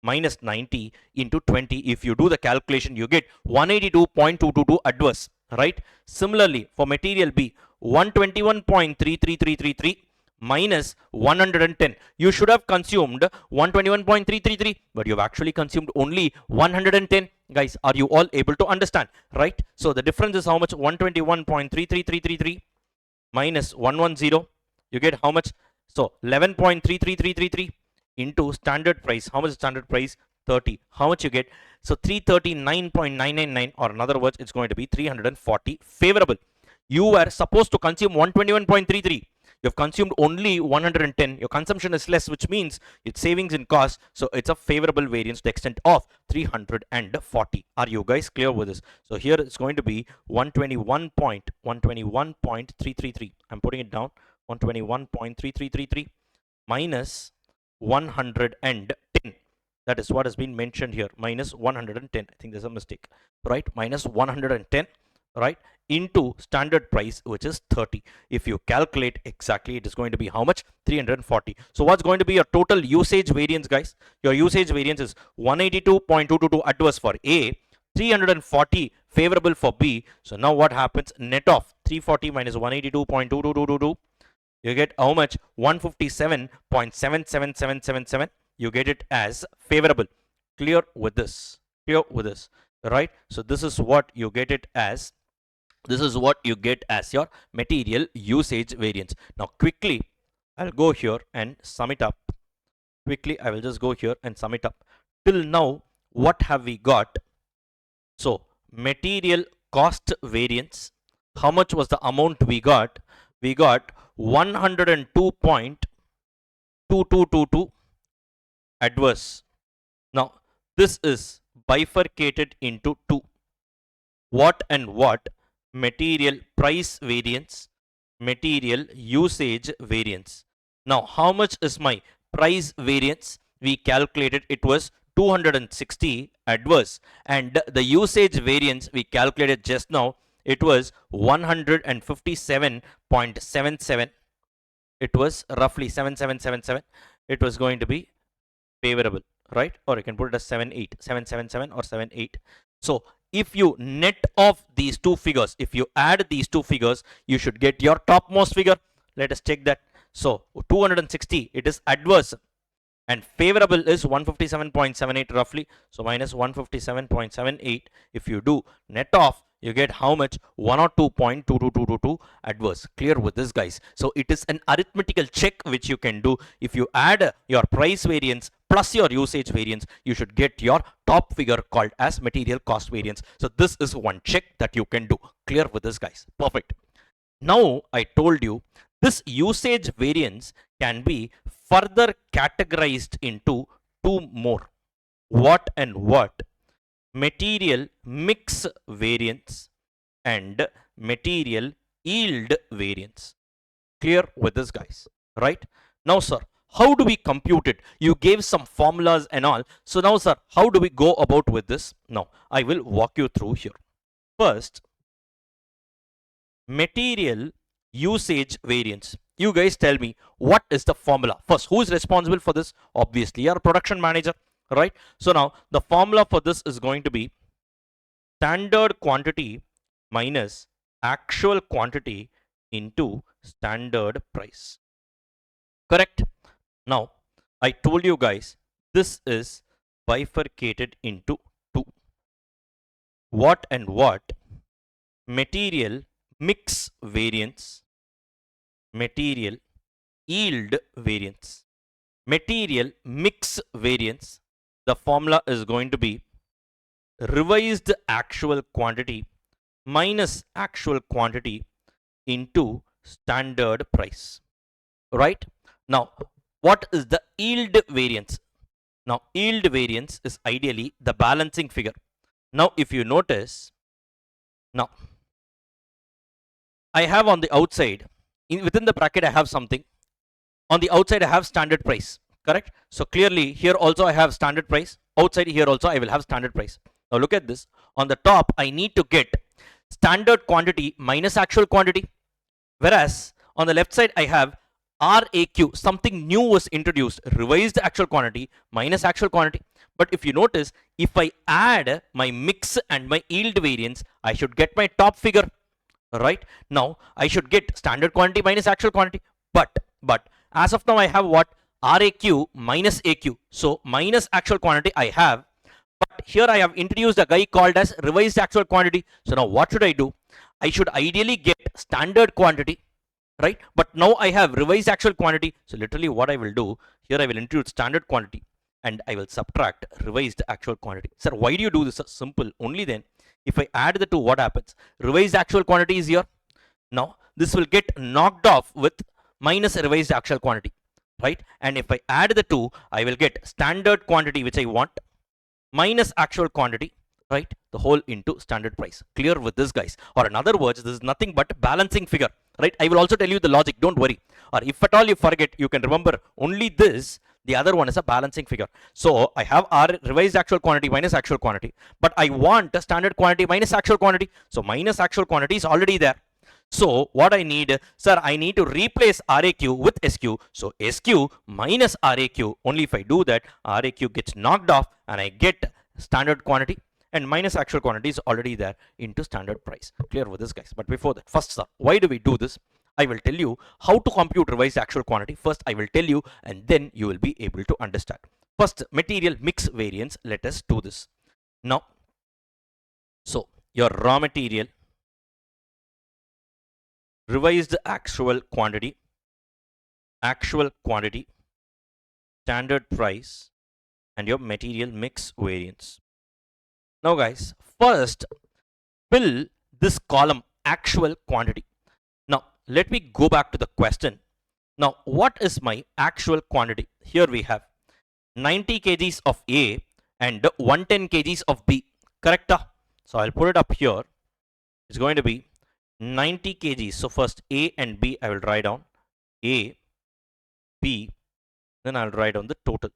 Speaker 1: minus 90 into 20. If you do the calculation, you get 182.222 adverse, right? Similarly, for material B, 121.33333 minus 110. You should have consumed 121.333, but you've actually consumed only 110. Guys, are you all able to understand, right? So the difference is how much? 121.33333 minus 110. You get how much? So 11.33333 into standard price. How much is standard price? 30. How much you get? So 339.999, or in other words, it's going to be 340 favorable. You were supposed to consume 121.33. You've consumed only 110. Your consumption is less, which means it's savings in cost. So it's a favorable variance to the extent of 340. Are you guys clear with this? So here it's going to be 121.333. I'm putting it down. 121.3333 minus 110. That is what has been mentioned here. Minus 110. I think there's a mistake, right? Minus 110, right? Into standard price, which is 30. If you calculate exactly, it is going to be how much? 340. So what's going to be your total usage variance, guys? Your usage variance is 182.222 adverse for A, 340 favorable for B. So now what happens? Net off 340 minus 182.22222. You get how much? 157.77777. You get it as favorable. Clear with this? Clear with this, right? So this is what you get it as. This is what you get as your material usage variance. Now quickly, I'll go here and sum it up. Quickly, I will just go here and sum it up. Till now, what have we got? So material cost variance. How much was the amount we got? We got 102.2222 adverse. Now this is bifurcated into two. What and what? Material price variance, material usage variance. Now how much is my price variance? We calculated it was 260 adverse, and the usage variance we calculated just now, it was 157.77. it was roughly 7777. It was going to be favorable, right? Or you can put it as 78, 777 or 78. So if you net off these two figures, if you add these two figures, you should get your topmost figure. Let us check that. So 260, it is adverse, and favorable is 157.78 roughly. So minus 157.78. If you do net off, you get how much? 102.22222 adverse. Clear with this, guys? So it is an arithmetical check which you can do. If you add your price variance plus your usage variance, you should get your top figure called as material cost variance. So this is one check that you can do. Clear with this, guys? Perfect. Now I told you this usage variance can be further categorized into two more. What and what? Material mix variance and material yield variance. Clear with this, guys? Right? Now, sir, how do we compute it? You gave some formulas and all. So now, sir, how do we go about with this? Now, I will walk you through here. First, material usage variance. You guys tell me, what is the formula? First, who is responsible for this? Obviously, your production manager, right? So now the formula for this is going to be standard quantity minus actual quantity into standard price. Correct? Now, I told you guys, this is bifurcated into two. What and what? Material mix variance, material yield variance. Material mix variance, the formula is going to be revised actual quantity minus actual quantity into standard price, right? Now what is the yield variance? Now yield variance is ideally the balancing figure. Now if you notice, now I have on the outside, within the bracket I have something. On the outside I have standard price, correct? So clearly here also I have standard price. Outside here also I will have standard price. Now look at this. On the top, I need to get standard quantity minus actual quantity. Whereas on the left side, I have RAQ, something new was introduced, revised actual quantity minus actual quantity. But if you notice, if I add my mix and my yield variance, I should get my top figure. Right now, I should get standard quantity minus actual quantity. But as of now, I have what? RAQ minus AQ. So minus actual quantity I have. But here I have introduced a guy called as revised actual quantity. So now what should I do? I should ideally get standard quantity, right? But now I have revised actual quantity. So literally what I will do, here I will introduce standard quantity and I will subtract revised actual quantity. Sir, why do you do this? Simple. Only then, if I add the two, what happens? Revised actual quantity is here. Now this will get knocked off with minus revised actual quantity, right? And if I add the two, I will get standard quantity, which I want, minus actual quantity, right? The whole into standard price. Clear with this, guys? Or in other words, this is nothing but balancing figure, right? I will also tell you the logic, don't worry. Or if at all you forget, you can remember only this. The other one is a balancing figure. So I have R revised actual quantity minus actual quantity, but I want a standard quantity minus actual quantity. So minus actual quantity is already there. So what I need, sir, I need to replace RAQ with SQ. So SQ minus RAQ. Only if I do that, RAQ gets knocked off and I get standard quantity, and minus actual quantity is already there into standard price. Clear with this, guys? But before that, first, sir, why do we do this? I will tell you how to compute revised actual quantity. First, I will tell you, and then you will be able to understand. First, material mix variance. Let us do this. Now, so your raw material revised actual quantity, standard price, and your material mix variance. Now guys, first fill this column actual quantity. Now let me go back to the question. Now what is my actual quantity? Here we have 90 kgs of A and 110 kgs of B, correct? So I'll put it up here. It's going to be 90 kgs. So first A and B I will write down. A, B, then I'll write down the total.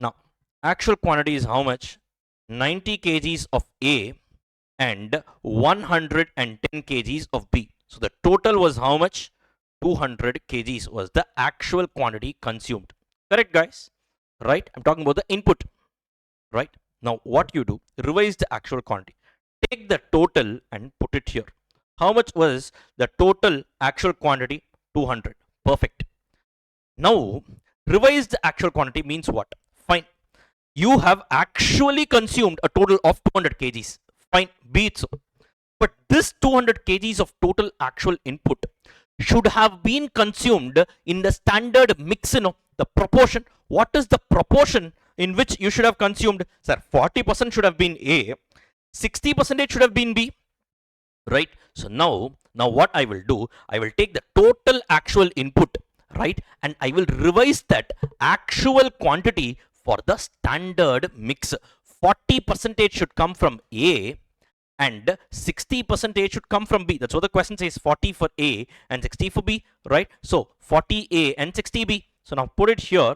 Speaker 1: Now actual quantity is how much? 90 kgs of A and 110 kgs of B. So the total was how much? 200 kgs was the actual quantity consumed. Correct, guys? Right? I'm talking about the input. Right? Now what you do? Revise the actual quantity. Take the total and put it here. How much was the total actual quantity? 200. Perfect. Now revise the actual quantity means what? Fine. You have actually consumed a total of 200 kgs. Fine, be it so. But this 200 kgs of total actual input should have been consumed in the standard mix, the proportion. What is the proportion in which you should have consumed? Sir, 40% should have been A, 60% should have been B, right? So now what I will do, I will take the total actual input, right? And I will revise that actual quantity for the standard mix. 40% should come from A and 60% should come from B. That's what the question says, 40 for A and 60 for B, right? So 40A and 60B. So now put it here.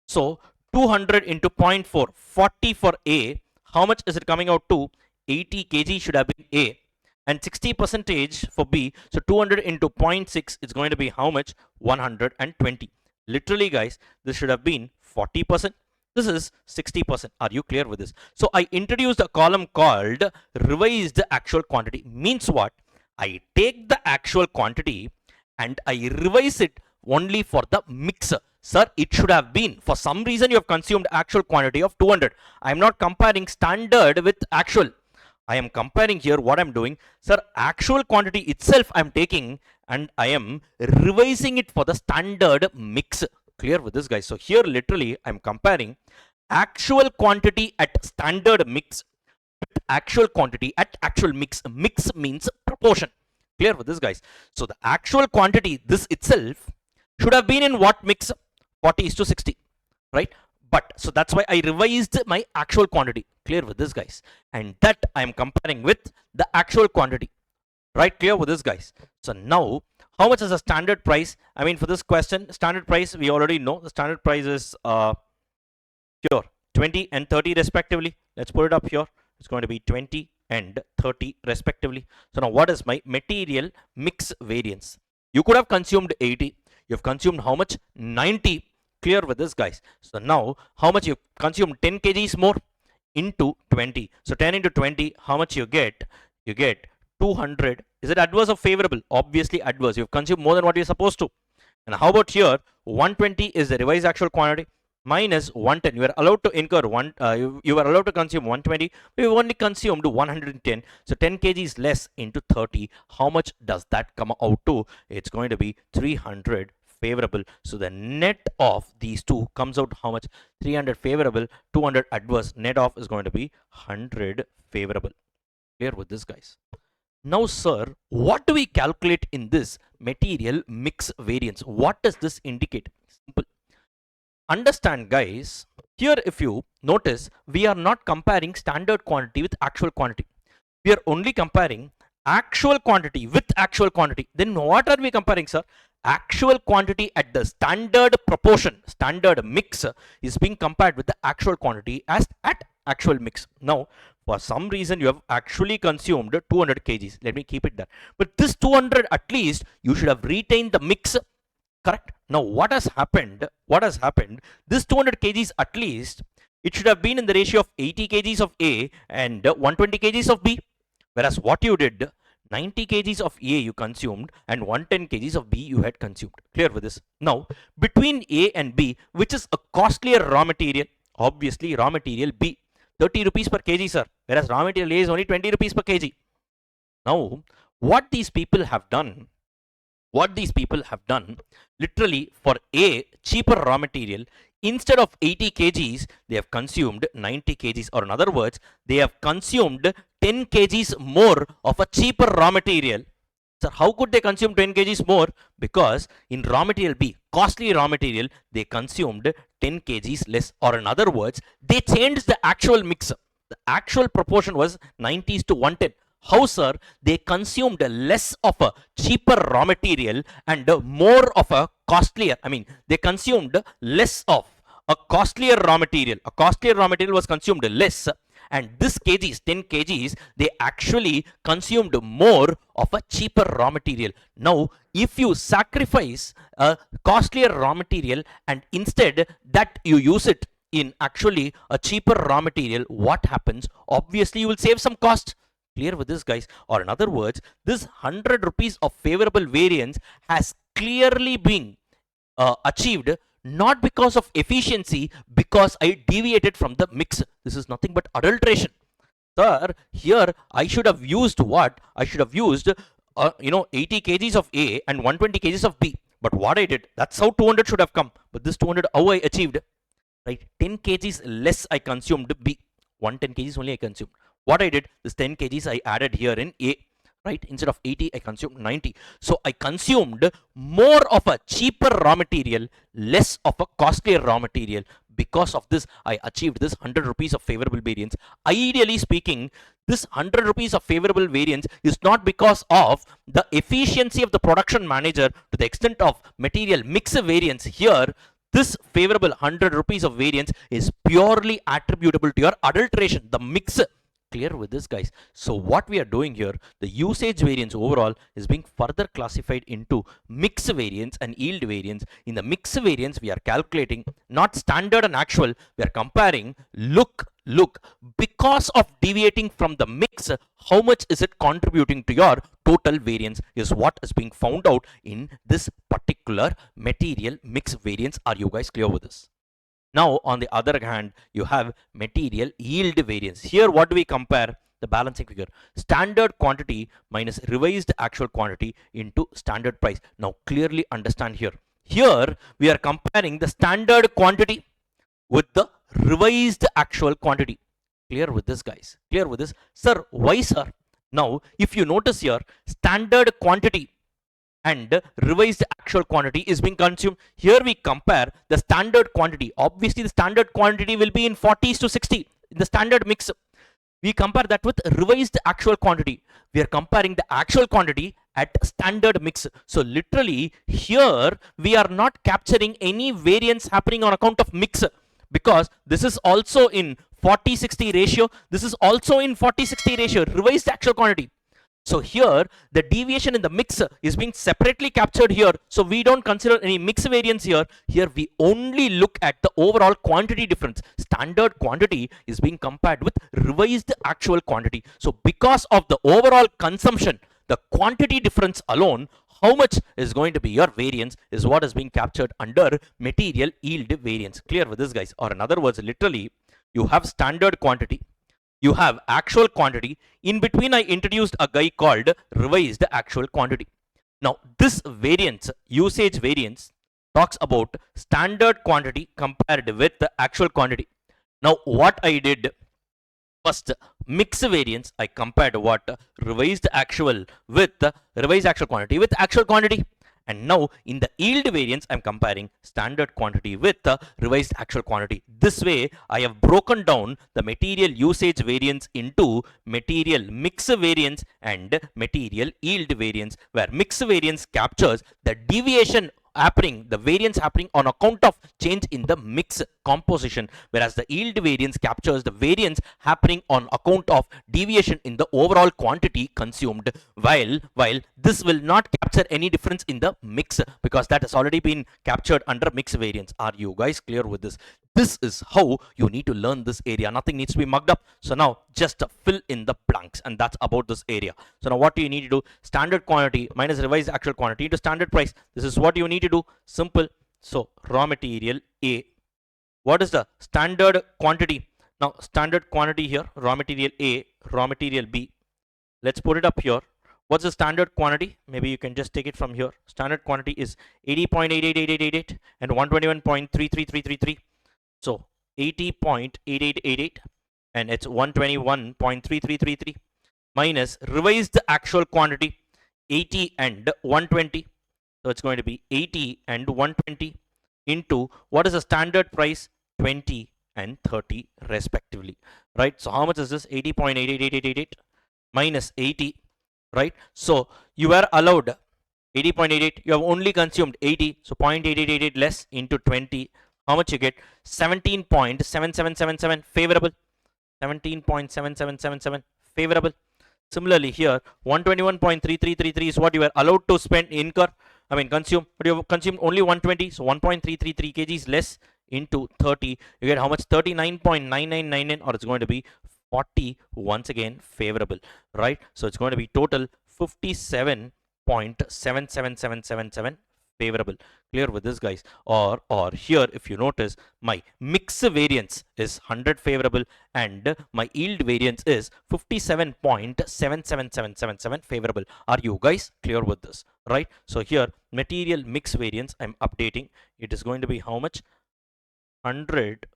Speaker 1: So 200 into 0.4, 40 for A. How much is it coming out to? 80 kg should have been A. And 60% for B. So 200 into 0.6 is going to be how much? 120. Literally, guys, this should have been 40%. This is 60%. Are you clear with this? So I introduced a column called revised actual quantity. Means what? I take the actual quantity and I revise it only for the mix. Sir, it should have been, for some reason you have consumed actual quantity of 200. I am not comparing standard with actual. I am comparing here what I am doing. Sir, actual quantity itself I am taking and I am revising it for the standard mix. Clear with this, guys? So here literally I am comparing actual quantity at standard mix with actual quantity at actual mix. Mix means proportion. Clear with this, guys? So the actual quantity, this itself should have been in what mix? 40:60, right? But so that's why I revised my actual quantity. Clear with this, guys? And that I am comparing with the actual quantity, right? Clear with this, guys? So now how much is the standard price? I mean, for this question, standard price we already know. The standard price is here 20 and 30 respectively. Let's put it up here. It's going to be 20 and 30 respectively. So now what is my material mix variance? You could have consumed 80. You've consumed how much? 90. Clear with this, guys. So now how much you consumed? 10 kgs more into 20. So 10 into 20, how much you get? You get 200. Is it adverse or favorable? Obviously adverse. You've consumed more than what you're supposed to. And how about here? 120 is the revised actual quantity minus 110. You are allowed to incur you are allowed to consume 120. We've only consumed 110. So 10 kgs less into 30. How much does that come out to? It's going to be 300 favorable. So the net of these two comes out how much? 300 favorable, 200 adverse. Net off is going to be 100 favorable. Clear with this, guys? Now, sir, what do we calculate in this material mix variance? What does this indicate? Simple. Understand, guys, here if you notice, we are not comparing standard quantity with actual quantity. We are only comparing actual quantity with actual quantity. Then what are we comparing, sir? Actual quantity at the standard proportion, standard mix is being compared with the actual quantity as at actual mix. Now, for some reason, you have actually consumed 200 kgs. Let me keep it there. But this 200 at least, you should have retained the mix. Correct? Now, what has happened? What has happened? This 200 kgs at least, it should have been in the ratio of 80 kgs of A and 120 kgs of B. Whereas what you did, 90 kgs of A you consumed and 110 kgs of B you had consumed. Clear with this? Now, between A and B, which is a costlier raw material? Obviously, raw material B. 30 rupees per kg, sir. Whereas raw material A is only 20 rupees per kg. Now, what these people have done, literally for A, cheaper raw material, instead of 80 kgs, they have consumed 90 kgs. Or in other words, they have consumed 10 kgs more of a cheaper raw material. So how could they consume 10 kgs more? Because in raw material B, costly raw material, they consumed 10 kgs less. Or in other words, they changed the actual mix. The actual proportion was 90s to 110. How, sir? They consumed less of a cheaper raw material and more of a costlier. They consumed less of a costlier raw material. A costlier raw material was consumed less. And this kgs, 10 kgs, they actually consumed more of a cheaper raw material. Now, if you sacrifice a costlier raw material and instead that you use it in actually a cheaper raw material, what happens? Obviously, you will save some cost. Clear with this, guys? Or in other words, this 100 rupees of favorable variance has clearly been achieved not because of efficiency, because I deviated from the mix. This is nothing but adulteration. Sir, here I should have used what? I should have used 80 kgs of A and 120 kgs of B. But what I did, that's how 200 should have come. But this 200, how I achieved? Right? 10 kgs less I consumed B. 110 kgs only I consumed. What I did, this 10 kgs I added here in A. Right? Instead of 80, I consumed 90. So I consumed more of a cheaper raw material, less of a costlier raw material. Because of this, I achieved this 100 rupees of favorable variance. Ideally speaking, this 100 rupees of favorable variance is not because of the efficiency of the production manager to the extent of material mix variance. Here, this favorable 100 rupees of variance is purely attributable to your adulteration, the mix. Clear with this, guys? So what we are doing here, the usage variance overall is being further classified into mix variance and yield variance. In the mix variance, we are calculating not standard and actual. We are comparing look, because of deviating from the mix, how much is it contributing to your total variance is what is being found out in this particular material mix variance. Are you guys clear with this? Now, on the other hand, you have material yield variance. Here, what do we compare? The balancing figure. Standard quantity minus revised actual quantity into standard price. Now, clearly understand here. Here, we are comparing the standard quantity with the revised actual quantity. Clear with this, guys? Clear with this? Sir, why, sir? Now, if you notice here, standard quantity and revised actual quantity is being consumed. Here we compare the standard quantity. Obviously, the standard quantity will be in 40s to 60 in the standard mix. We compare that with revised actual quantity. We are comparing the actual quantity at standard mix. So literally here we are not capturing any variance happening on account of mix, because this is also in 40-60 ratio. This is also in 40-60 ratio, revised actual quantity. So here the deviation in the mix is being separately captured here. So we don't consider any mix variance here. Here we only look at the overall quantity difference. Standard quantity is being compared with revised actual quantity. So because of the overall consumption, the quantity difference alone, how much is going to be your variance is what is being captured under material yield variance. Clear with this, guys? Or in other words, literally, you have standard quantity, you have actual quantity. In between, I introduced a guy called revised actual quantity. Now, this variance, usage variance, talks about standard quantity compared with the actual quantity. Now, what I did first, mix variance, I compared what revised actual with revised actual quantity with actual quantity. And now in the yield variance, I'm comparing standard quantity with the revised actual quantity. This way, I have broken down the material usage variance into material mix variance and material yield variance, where mix variance captures the deviation happening, the variance happening on account of change in the mix composition, whereas the yield variance captures the variance happening on account of deviation in the overall quantity consumed, while this will not capture any difference in the mix because that has already been captured under mix variance. Are you guys clear with this? This is how you need to learn this area. Nothing needs to be mugged up. So now just fill in the blanks, and that's about this area. So now what do you need to do? Standard quantity minus revised actual quantity into standard price. This is what you need to do. Simple. So raw material A. What is the standard quantity? Now standard quantity here, raw material A, raw material B. Let's put it up here. What's the standard quantity? Maybe you can just take it from here. Standard quantity is 80.888888 and 121.33333. So 80.8888 and it's 121.3333 minus revised actual quantity 80 and 120. So it's going to be 80 and 120 into what is the standard price? 20 and 30 respectively, right? So how much is this? 80.888888 minus 80, right? So you are allowed 80.88, you have only consumed 80, so 0.8888 less into 20. How much you get? 17.7777 favorable. 17.7777 favorable. Similarly here, 121.3333 is what you are allowed to spend, consume, but you have consumed only 120, so 1.333 kgs less into 30. You get how much? 39.9999, or it's going to be 40, once again favorable, right? So it's going to be total 57.77777 favorable. Clear with this, guys? Or here, if you notice, my mix variance is 100 favorable and my yield variance is 57.77777 favorable. Are you guys clear with this, right? So here, material mix variance, I'm updating. It is going to be how much? 100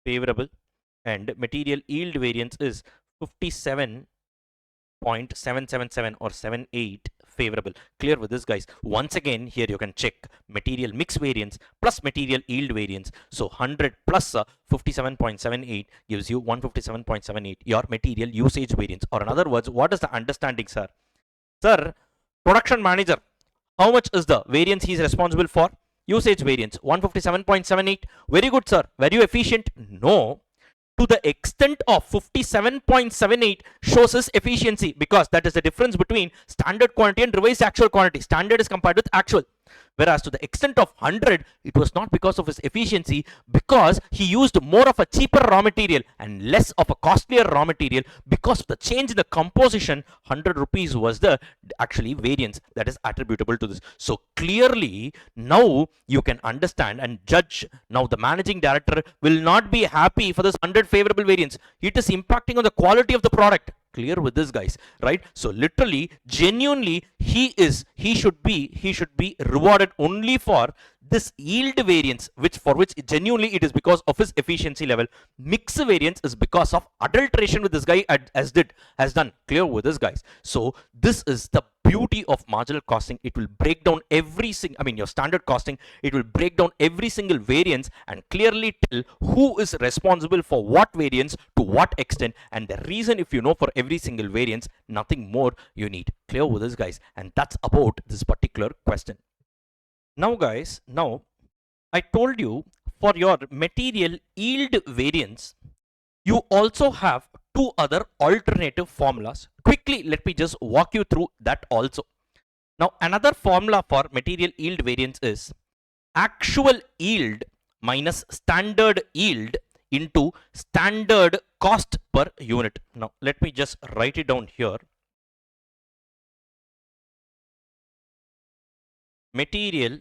Speaker 1: favorable, and material yield variance is 57.777 or 78 favorable. Clear with this, guys? Once again, here you can check material mix variance plus material yield variance. So 100 plus 57.78 gives you 157.78, your material usage variance. Or in other words, what is the understanding, sir? Sir, production manager, how much is the variance he is responsible for? Usage variance 157.78. Very good, sir. Very efficient. No, to the extent of 57.78 shows his efficiency, because that is the difference between standard quantity and revised actual quantity. Standard is compared with actual. Whereas to the extent of 100, it was not because of his efficiency, because he used more of a cheaper raw material and less of a costlier raw material. Because of the change in the composition, 100 rupees was the actually variance that is attributable to this. So clearly now you can understand and judge. Now the managing director will not be happy for this 100 favorable variance. It is impacting on the quality of the product. Clear with this, guys, right? So literally, genuinely, he should be rewarded only for this yield variance, which genuinely it is because of his efficiency level. Mix variance is because of adulteration with this guy has done. Clear with this, guys? So this is the beauty of marginal costing. It will break down every your standard costing. It will break down every single variance and clearly tell who is responsible for what variance to what extent, and the reason. If you know for every single variance, nothing more you need. Clear with this, guys? And that's about this particular question. Now, guys, I told you for your material yield variance, you also have two other alternative formulas. Quickly, let me just walk you through that also. Now, another formula for material yield variance is actual yield minus standard yield into standard cost per unit. Now, let me just write it down here. Material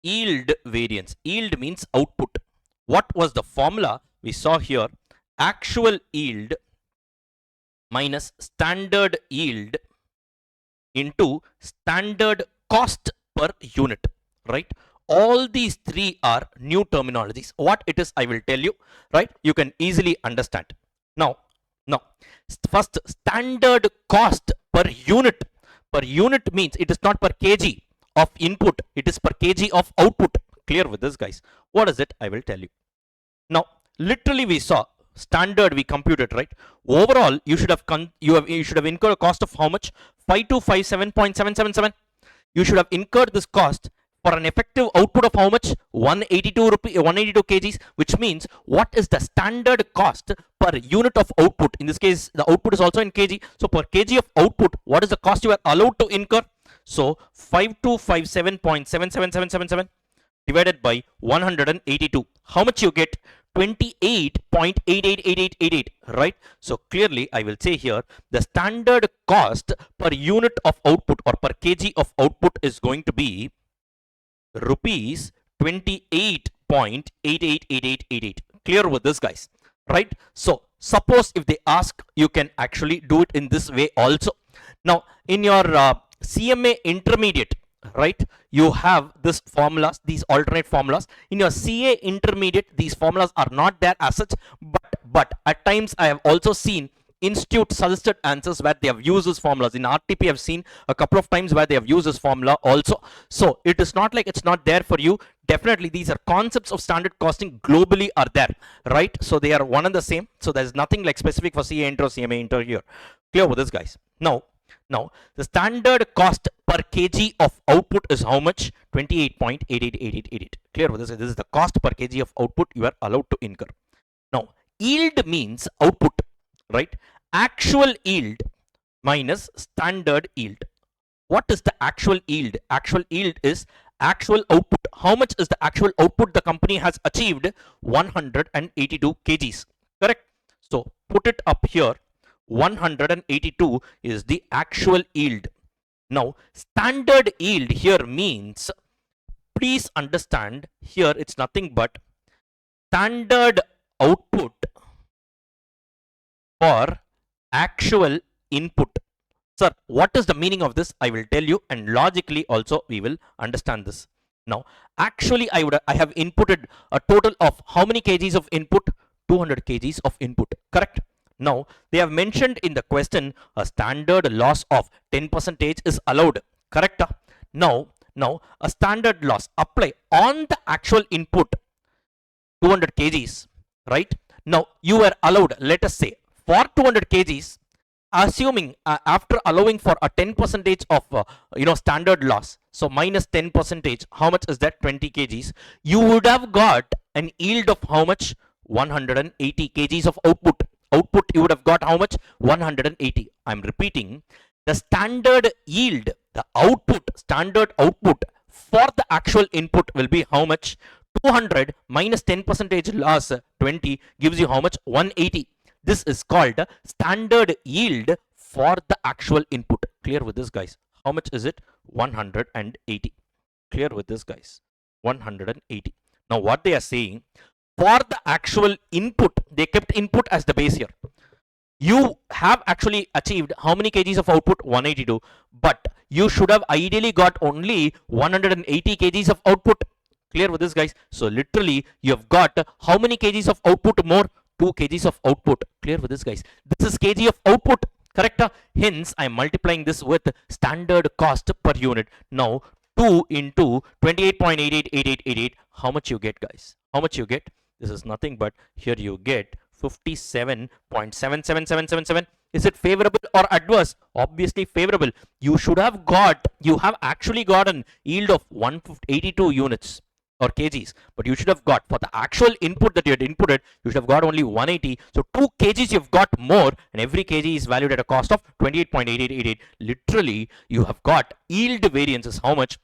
Speaker 1: yield variance. Yield means output. What was the formula we saw here? Actual yield minus standard yield into standard cost per unit, right? All these three are new terminologies. What it is, I will tell you, right? You can easily understand. Now, first, standard cost per unit. Per unit means it is not per kg of input, it is per kg of output. Clear with this, guys? What is it? I will tell you. Now, literally we saw standard, we computed, right? Overall, you should have incurred a cost of how much? 5257.777. You should have incurred this cost for an effective output of how much? 182 kgs, which means what is the standard cost per unit of output? In this case, the output is also in kg. So per kg of output, what is the cost you are allowed to incur? So 5257.77777 divided by 182. How much you get? 28.888888, right? So clearly I will say here the standard cost per unit of output or per kg of output is going to be rupees 28.888888. Clear with this, guys? Right? So suppose if they ask, you can actually do it in this way also. Now in your CMA intermediate, right, you have this formulas, these alternate formulas. In your CA intermediate, these formulas are not there as such, but at times I have also seen institute suggested answers where they have used these formulas. In RTP I've seen a couple of times where they have used this formula also. So it is not like it's not there for you. Definitely these are concepts of standard costing globally are there, right? So they are one and the same. So there's nothing like specific for CA inter or CMA inter here. Clear with this, guys? Now the standard cost per kg of output is how much? 28.888888. Clear with this? This is the cost per kg of output you are allowed to incur. Now yield means output, right? Actual yield minus standard yield. What is the actual yield? Actual yield is actual output. How much is the actual output the company has achieved? 182 kgs. Correct? So put it up here. 182 is the actual yield. Now standard yield here means, please understand, here it's nothing but standard output for actual input. Sir, what is the meaning of this? I will tell you, and logically also we will understand this. Now actually I have inputted a total of how many kgs of input? 200 kgs of input. Correct? Now they have mentioned in the question a standard loss of 10% is allowed. Correct? Now a standard loss apply on the actual input 200 kgs, right? Now you were allowed, let us say, for 200 kgs, assuming after allowing for a 10% of standard loss, so minus 10%, how much is that? 20 kgs. You would have got an yield of how much? 180 kgs of output. Output you would have got how much? 180. I'm repeating, the standard yield, the output, standard output for the actual input will be how much? 200 minus 10% loss 20 gives you how much? 180. This is called standard yield for the actual input. Clear with this, guys? How much is it? 180. Clear with this, guys? 180. Now what they are saying, for the actual input, they kept input as the base here. You have actually achieved how many kgs of output? 182. But you should have ideally got only 180 kgs of output. Clear with this, guys? So literally you have got how many kgs of output more? 2 kgs of output. Clear with this, guys? This is kg of output. Correct? Hence I am multiplying this with standard cost per unit. Now 2 into 28.888888. How much you get, guys? How much you get? This is nothing but here you get 57.77777. Is it favorable or adverse? Obviously favorable. You have actually got an yield of 182 units. or kgs, but you should have got, for the actual input that you had inputted, you should have got only 180. So 2 kgs you've got more, and every kg is valued at a cost of 28.8888. Literally, you have got yield variance is how much?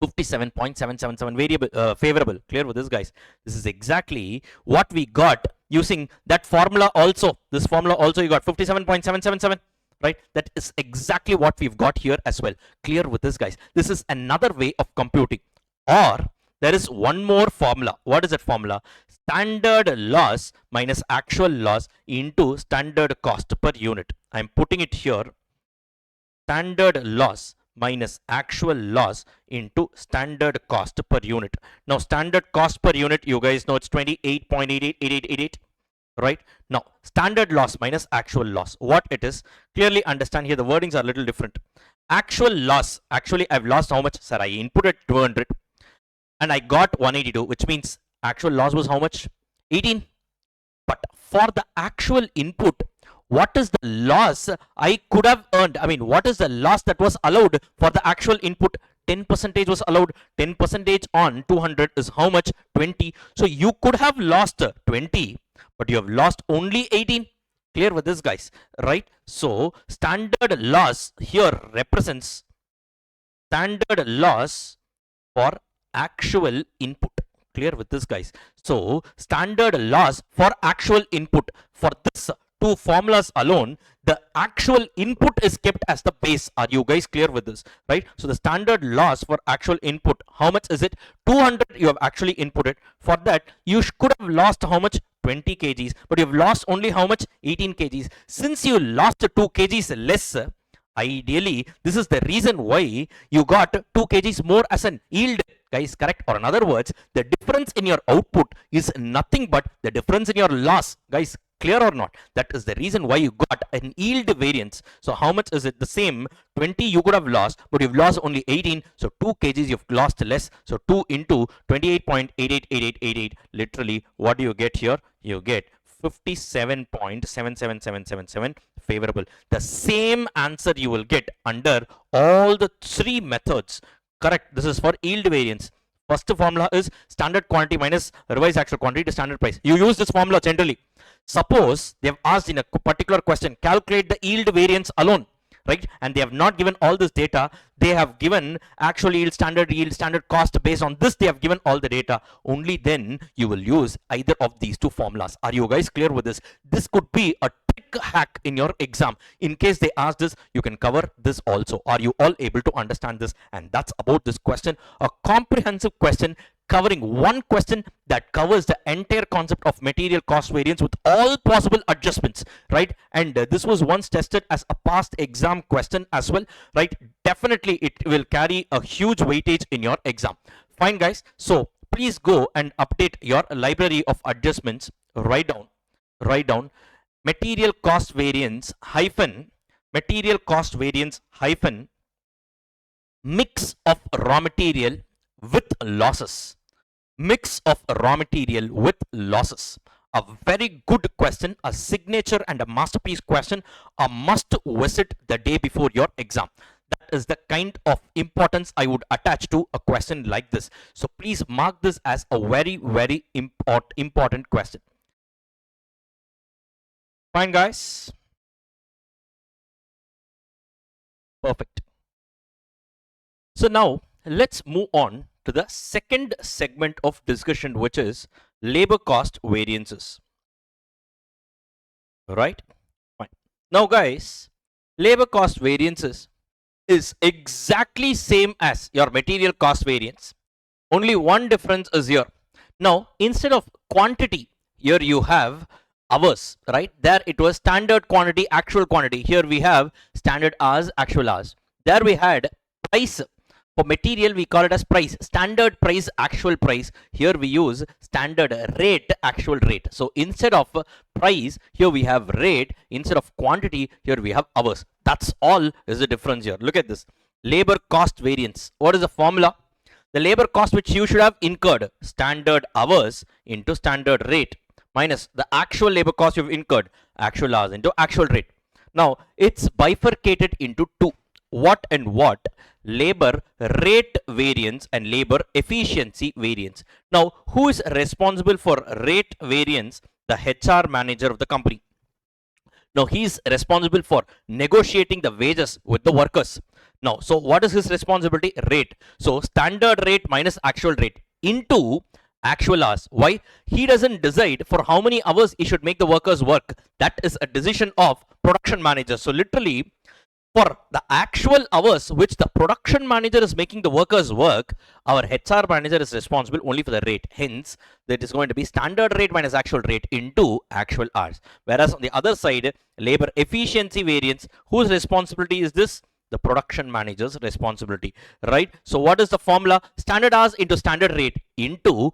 Speaker 1: 57.777 variable favorable. Clear with this, guys? This is exactly what we got using that formula also. This formula also you got 57.777, right? That is exactly what we've got here as well. Clear with this, guys? This is another way of computing. Or there is one more formula. What is that formula? Standard loss minus actual loss into standard cost per unit. I'm putting it here. Standard loss minus actual loss into standard cost per unit. Now standard cost per unit, you guys know it's 28.888888, right? Now standard loss minus actual loss, what it is, clearly understand here the wordings are a little different. Actual loss, actually I've lost how much? Sir, I inputted 200 and I got 182, which means actual loss was how much? 18. But for the actual input, what is the loss I could have earned? I mean, what is the loss that was allowed for the actual input? 10% was allowed. 10% on 200 is how much? 20. So you could have lost 20, but you have lost only 18. Clear with this, guys, right? So standard loss here represents standard loss for actual input. Clear with this, guys? So standard loss for actual input, for this two formulas alone, the actual input is kept as the base. Are you guys clear with this, right? So the standard loss for actual input, how much is it? 200 you have actually inputted. For that you could have lost how much? 20 kgs, but you have lost only how much? 18 kgs. Since you lost 2 kgs less, ideally this is the reason why you got 2 kgs more as an yield, guys, correct? Or in other words, the difference in your output is nothing but the difference in your loss, guys. Clear or not? That is the reason why you got an yield variance. So how much is it? The same 20 you could have lost, but you've lost only 18. So 2 kgs you've lost less. So 2 into 28.888888. Literally, what do you get here? You get 57.77777 favorable. The same answer you will get under all the 3 methods. Correct. This is for yield variance. First formula is standard quantity minus revised actual quantity to standard price. You use this formula generally. Suppose they have asked in a particular question, calculate the yield variance alone, right? And they have not given all this data. They have given actual yield, standard cost. Based on this, they have given all the data. Only then you will use either of these 2 formulas. Are you guys clear with this? This could be a trick hack in your exam. In case they ask this, you can cover this also. Are you all able to understand this? And that's about this question. A comprehensive question covering one question that covers the entire concept of material cost variance with all possible adjustments, right? And this was once tested as a past exam question as well, right? Definitely it will carry a huge weightage in your exam. Fine, guys. So please go and update your library of adjustments. Write down material cost variance hyphen mix of raw material with losses. Mix of raw material with losses. A very good question, a signature and a masterpiece question, a must visit the day before your exam. That is the kind of importance I would attach to a question like this. So please mark this as a very, very important question. Fine, guys. Perfect. So now let's move on to the second segment of discussion, which is labor cost variances. Right? Fine. Now, guys, labor cost variances is exactly same as your material cost variance. Only one difference is here. Now, instead of quantity, here you have hours, right? There it was standard quantity, actual quantity. Here we have standard hours, actual hours. There we had price. For material, we call it as price. Standard price, actual price. Here we use standard rate, actual rate. So instead of price, here we have rate. Instead of quantity, here we have hours. That's all is the difference here. Look at this. Labor cost variance. What is the formula? The labor cost which you should have incurred, standard hours into standard rate, minus the actual labor cost you've incurred, actual hours into actual rate. Now, it's bifurcated into 2. What and what? labor rate variance and labor efficiency variance. Now, who is responsible for rate variance? The HR manager of the company. Now, he is responsible for negotiating the wages with the workers. Now, so what is his responsibility? Rate. So, standard rate minus actual rate into actual hours. Why? He doesn't decide for how many hours he should make the workers work. That is a decision of production manager. So, literally, for the actual hours which the production manager is making the workers work, our HR manager is responsible only for the rate. Hence, that is going to be standard rate minus actual rate into actual hours. Whereas on the other side, labor efficiency variance, whose responsibility is this? The production manager's responsibility, right? So what is the formula? Standard hours into standard rate into,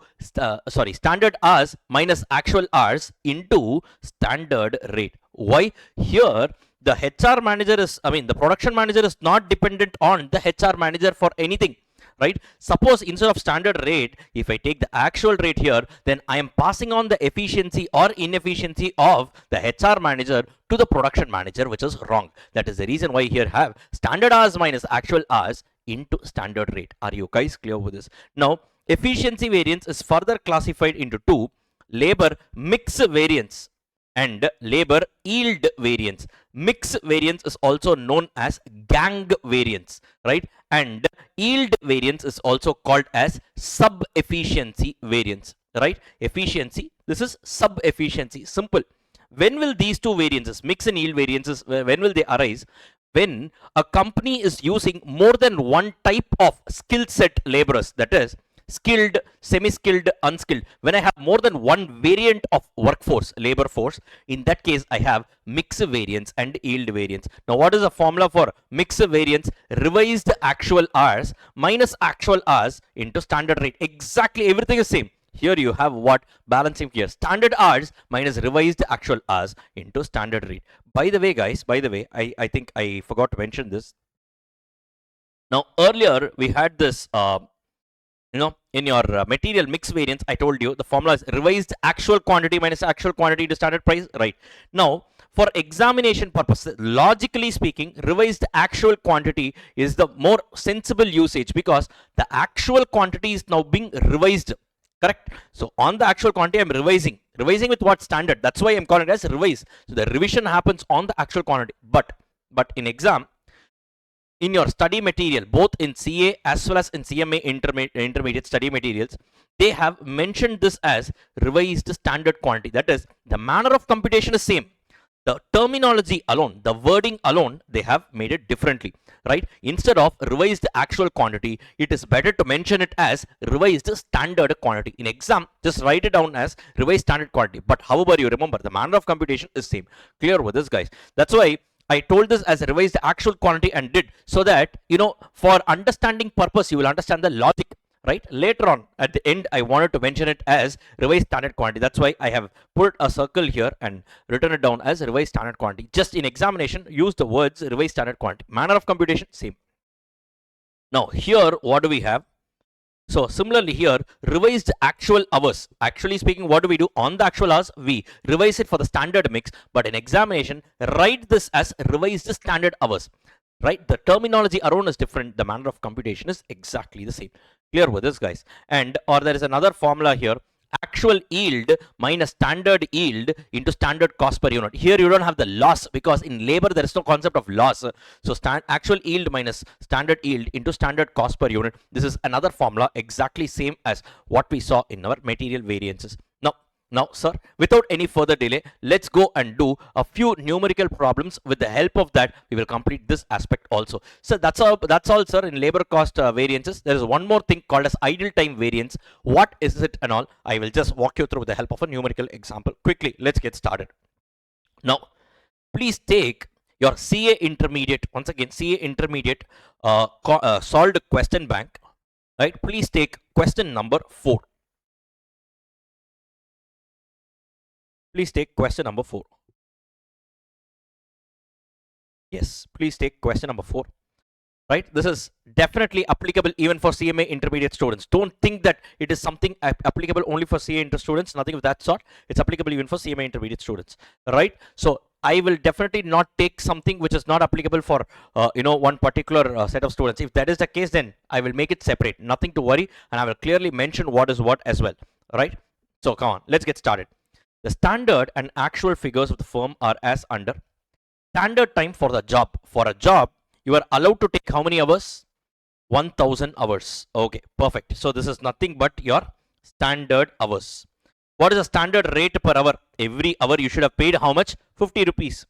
Speaker 1: standard hours minus actual hours into standard rate. Why? Here, the HR manager is, the production manager is not dependent on the HR manager for anything, right? Suppose instead of standard rate, if I take the actual rate here, then I am passing on the efficiency or inefficiency of the HR manager to the production manager, which is wrong. That is the reason why here have standard hours minus actual hours into standard rate. Are you guys clear with this? Now, efficiency variance is further classified into two: labor mix variance and labor yield variance. Mix variance is also known as gang variance, right? And yield variance is also called as sub efficiency variance, right? Efficiency, this is sub efficiency. Simple. When will these two variances, mix and yield variances, when will they arise? When a company is using more than one type of skill set laborers, that is skilled, semi-skilled, unskilled. When I have more than one variant of workforce, labor force, in that case I have mix variance and yield variance. Now, what is the formula for mix variance? Revised actual hours minus actual hours into standard rate. Exactly everything is same. Here you have what? Balancing here. Standard hours minus revised actual hours into standard rate. By the way, guys, I think I forgot to mention this. Now, earlier we had this, in your material mix variance, I told you the formula is revised actual quantity minus actual quantity to standard price, right? Now, for examination purposes, logically speaking, revised actual quantity is the more sensible usage because the actual quantity is now being revised, correct? So, on the actual quantity, I'm revising with what? Standard. That's why I'm calling it as revise. So, the revision happens on the actual quantity. But in exam, in your study material, both in CA as well as in CMA intermediate study materials, they have mentioned this as revised standard quantity. That is, the manner of computation is same. The terminology alone, the wording alone, they have made it differently, right? Instead of revised actual quantity, it is better to mention it as revised standard quantity. In exam, just write it down as revised standard quantity. But however, you remember, the manner of computation is same. Clear with this, guys? That's why I told this as revised actual quantity and did, so that, for understanding purpose, you will understand the logic, right? Later on, at the end, I wanted to mention it as revised standard quantity. That's why I have put a circle here and written it down as revised standard quantity. Just in examination, use the words revised standard quantity. Manner of computation, same. Now, here, what do we have? So similarly here, revised actual hours. Actually speaking, what do we do? On the actual hours, we revise it for the standard mix, but in examination, write this as revised standard hours. Right? The terminology around is different. The manner of computation is exactly the same. Clear with this, guys? And or there is another formula here. Actual yield minus standard yield into standard cost per unit. Here you don't have the loss because in labor there is no concept of loss. So actual yield minus standard yield into standard cost per unit. This is another formula exactly same as what we saw in our material variances. Now, sir, without any further delay, let's go and do a few numerical problems. With the help of that, we will complete this aspect also. So that's all, sir, in labor cost variances. There is one more thing called as idle time variance. What is it and all? I will just walk you through with the help of a numerical example. Quickly, let's get started. Now, please take your CA intermediate, once again, CA intermediate solved question bank, right? Please take question number 4. Please take question number 4. Yes, please take question number 4. Right? This is definitely applicable even for CMA intermediate students. Don't think that it is something applicable only for CA inter students. Nothing of that sort. It's applicable even for CMA intermediate students. Right? So I will definitely not take something which is not applicable for one particular set of students. If that is the case, then I will make it separate. Nothing to worry, and I will clearly mention what is what as well. Right? So come on, let's get started. The standard and actual figures of the firm are as under. Standard time for the job. For a job, you are allowed to take how many hours? 1000 hours. Okay, perfect. So this is nothing but your standard hours. What is the standard rate per hour? Every hour you should have paid how much? 50 rupees.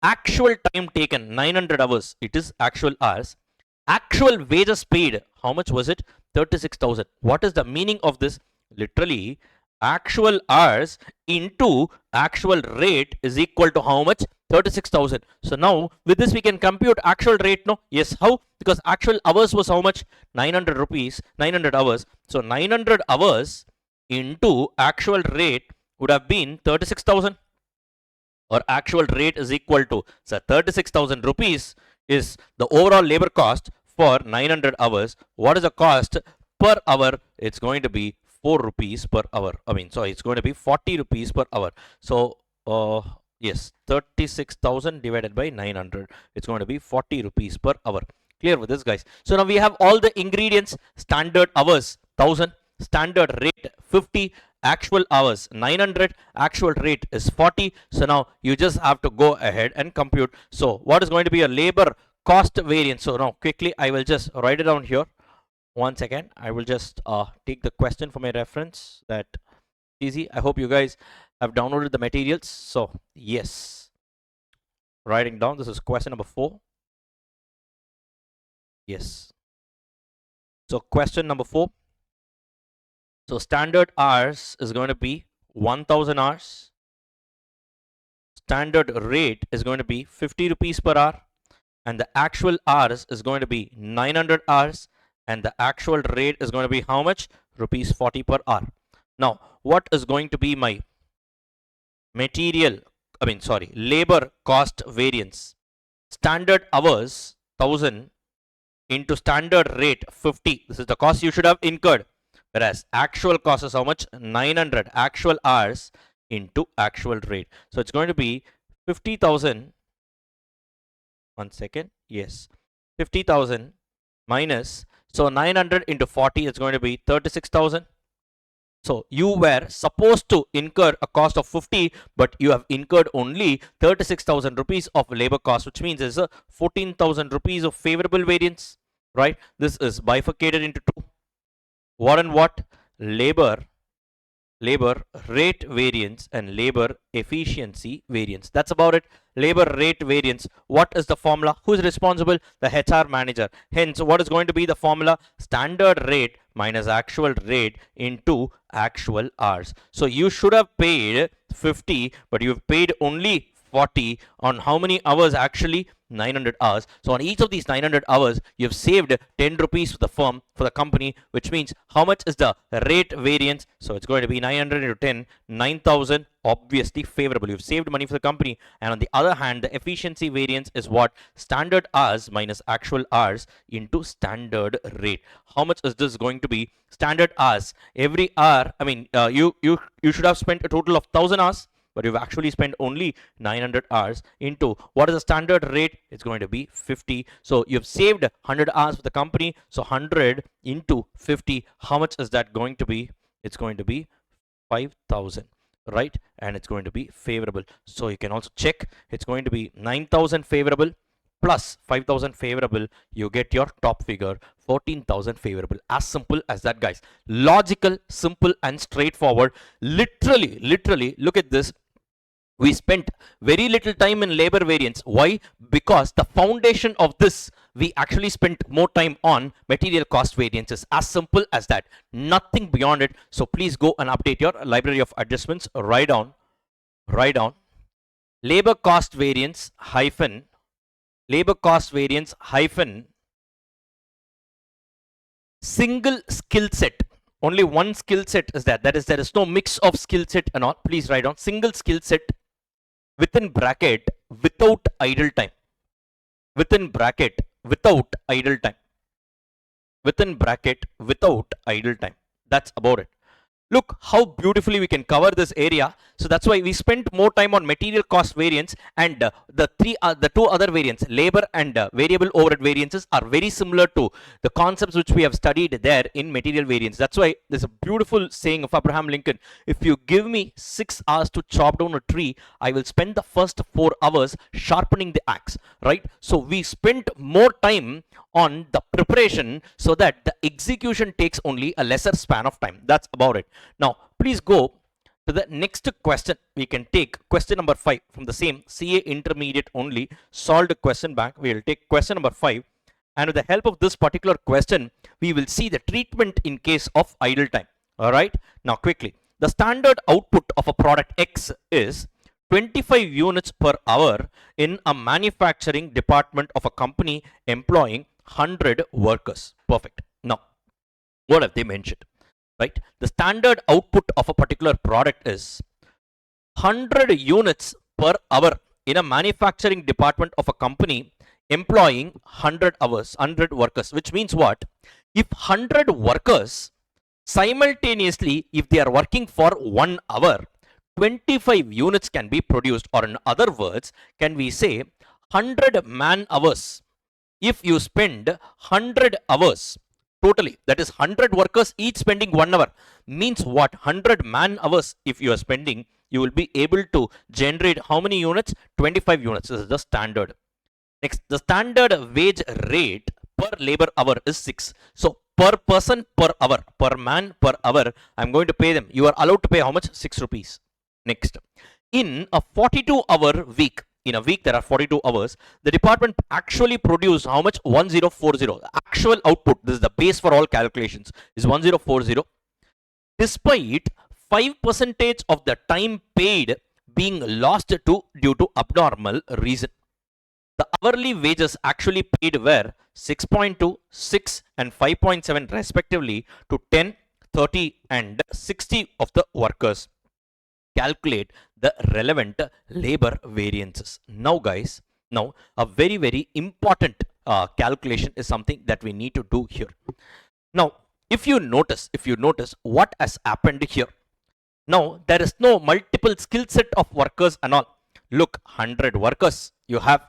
Speaker 1: Actual time taken 900 hours. It is actual hours. Actual wages paid. How much was it? 36,000. What is the meaning of this? Literally, actual hours into actual rate is equal to how much? 36,000. So now with this we can compute actual rate. No? Yes. How? Because actual hours was how much? 900 rupees. 900 hours. So 900 hours into actual rate would have been 36,000, or actual rate is equal to, so 36,000 rupees is the overall labor cost for 900 hours. What is the cost per hour? It's going to be 4 rupees per hour. So it's going to be 40 rupees per hour. So yes, 36,000 divided by 900, it's going to be 40 rupees per hour. Clear with this, guys? So now we have all the ingredients. Standard hours 1000, standard rate 50, actual hours 900, actual rate is 40. So now you just have to go ahead and compute. So what is going to be a labor cost variance? So now quickly I will just write it down here. One second, I will just take the question for my reference. That easy. I hope you guys have downloaded the materials. So yes, writing down, this is question number 4. Yes, so question number 4. So standard hours is going to be 1000 hours. Standard rate is going to be 50 rupees per hour. And the actual hours is going to be 900 hours. And the actual rate is going to be how much? Rupees 40 per hour. Now, what is going to be my labor cost variance? Standard hours 1000 into standard rate 50. This is the cost you should have incurred. Whereas actual cost is how much? 900. Actual hours into actual rate. So it's going to be 50,000. 1 second. Yes. 50,000 minus. So 900 into 40 is going to be 36,000. So you were supposed to incur a cost of 50, but you have incurred only 36,000 rupees of labor cost, which means there's a 14,000 rupees of favorable variance, right? This is bifurcated into two. What and what? Labor rate variance and labor efficiency variance. That's about it. Labor rate variance. What is the formula? Who is responsible? The HR manager. Hence, what is going to be the formula? Standard rate minus actual rate into actual hours. So you should have paid 50, but you've paid only 40 on how many hours? Actually 900 hours. So on each of these 900 hours, you've saved 10 rupees for the firm, for the company, which means how much is the rate variance? So it's going to be 900 into 10, 9,000, obviously favorable. You've saved money for the company. And on the other hand, the efficiency variance is what? Standard hours minus actual hours into standard rate. How much is this going to be? Standard hours. Every hour, you should have spent a total of 1,000 hours, but you've actually spent only 900 hours into what is the standard rate? It's going to be 50. So you've saved 100 hours for the company. So 100 into 50, how much is that going to be? It's going to be 5,000, right? And it's going to be favorable. So you can also check. It's going to be 9,000 favorable plus 5,000 favorable. You get your top figure, 14,000 favorable. As simple as that, guys. Logical, simple and straightforward. Literally, look at this. We spent very little time in labor variance. Why? Because the foundation of this, we actually spent more time on material cost variances. As simple as that. Nothing beyond it. So please go and update your library of adjustments. Write down labor cost variance hyphen single skill set. Only one skill set is that. That is, there is no mix of skill set and all. Please write down single skill set within bracket without idle time. Within bracket without idle time. Within bracket without idle time. That's about it. Look how beautifully we can cover this area. So that's why we spent more time on material cost variance, and the two other variants, labor and variable overhead variances, are very similar to the concepts which we have studied there in material variance. That's why there's a beautiful saying of Abraham Lincoln: if you give me 6 hours to chop down a tree, I will spend the first 4 hours sharpening the axe, right? So we spent more time on the preparation so that the execution takes only a lesser span of time. That's about it. Now, please go to the next question. We can take question number 5 from the same CA intermediate only solved question bank. We will take question number 5, and with the help of this particular question, we will see the treatment in case of idle time. All right. Now, quickly, the standard output of a product X is 25 units per hour in a manufacturing department of a company employing 100 workers. Perfect. Now, what have they mentioned? Right? The standard output of a particular product is 100 units per hour in a manufacturing department of a company employing 100 hours, 100 workers, which means what? If 100 workers simultaneously, if they are working for 1 hour, 25 units can be produced, or in other words, can we say 100 man hours. If you spend 100 hours totally, that is 100 workers each spending 1 hour, means what? 100 man hours if you are spending, you will be able to generate how many units? 25 units. This is the standard. Next, the standard wage rate per labor hour is 6. So per person per hour, per man per hour, I'm going to pay them. You are allowed to pay how much? 6 rupees. Next, in a 42-hour week, in a week there are 42 hours, the department actually produced how much? 1040. The actual output, this is the base for all calculations, is 1040. Despite 5% of the time paid being lost due to abnormal reason. The hourly wages actually paid were 6.2, 6 and 5.7 respectively to 10, 30 and 60 of the workers. Calculate the relevant labor variances. Now guys, now a very important calculation is something that we need to do here. Now, if you notice what has happened here. Now, there is no multiple skill set of workers and all. Look, 100 workers you have.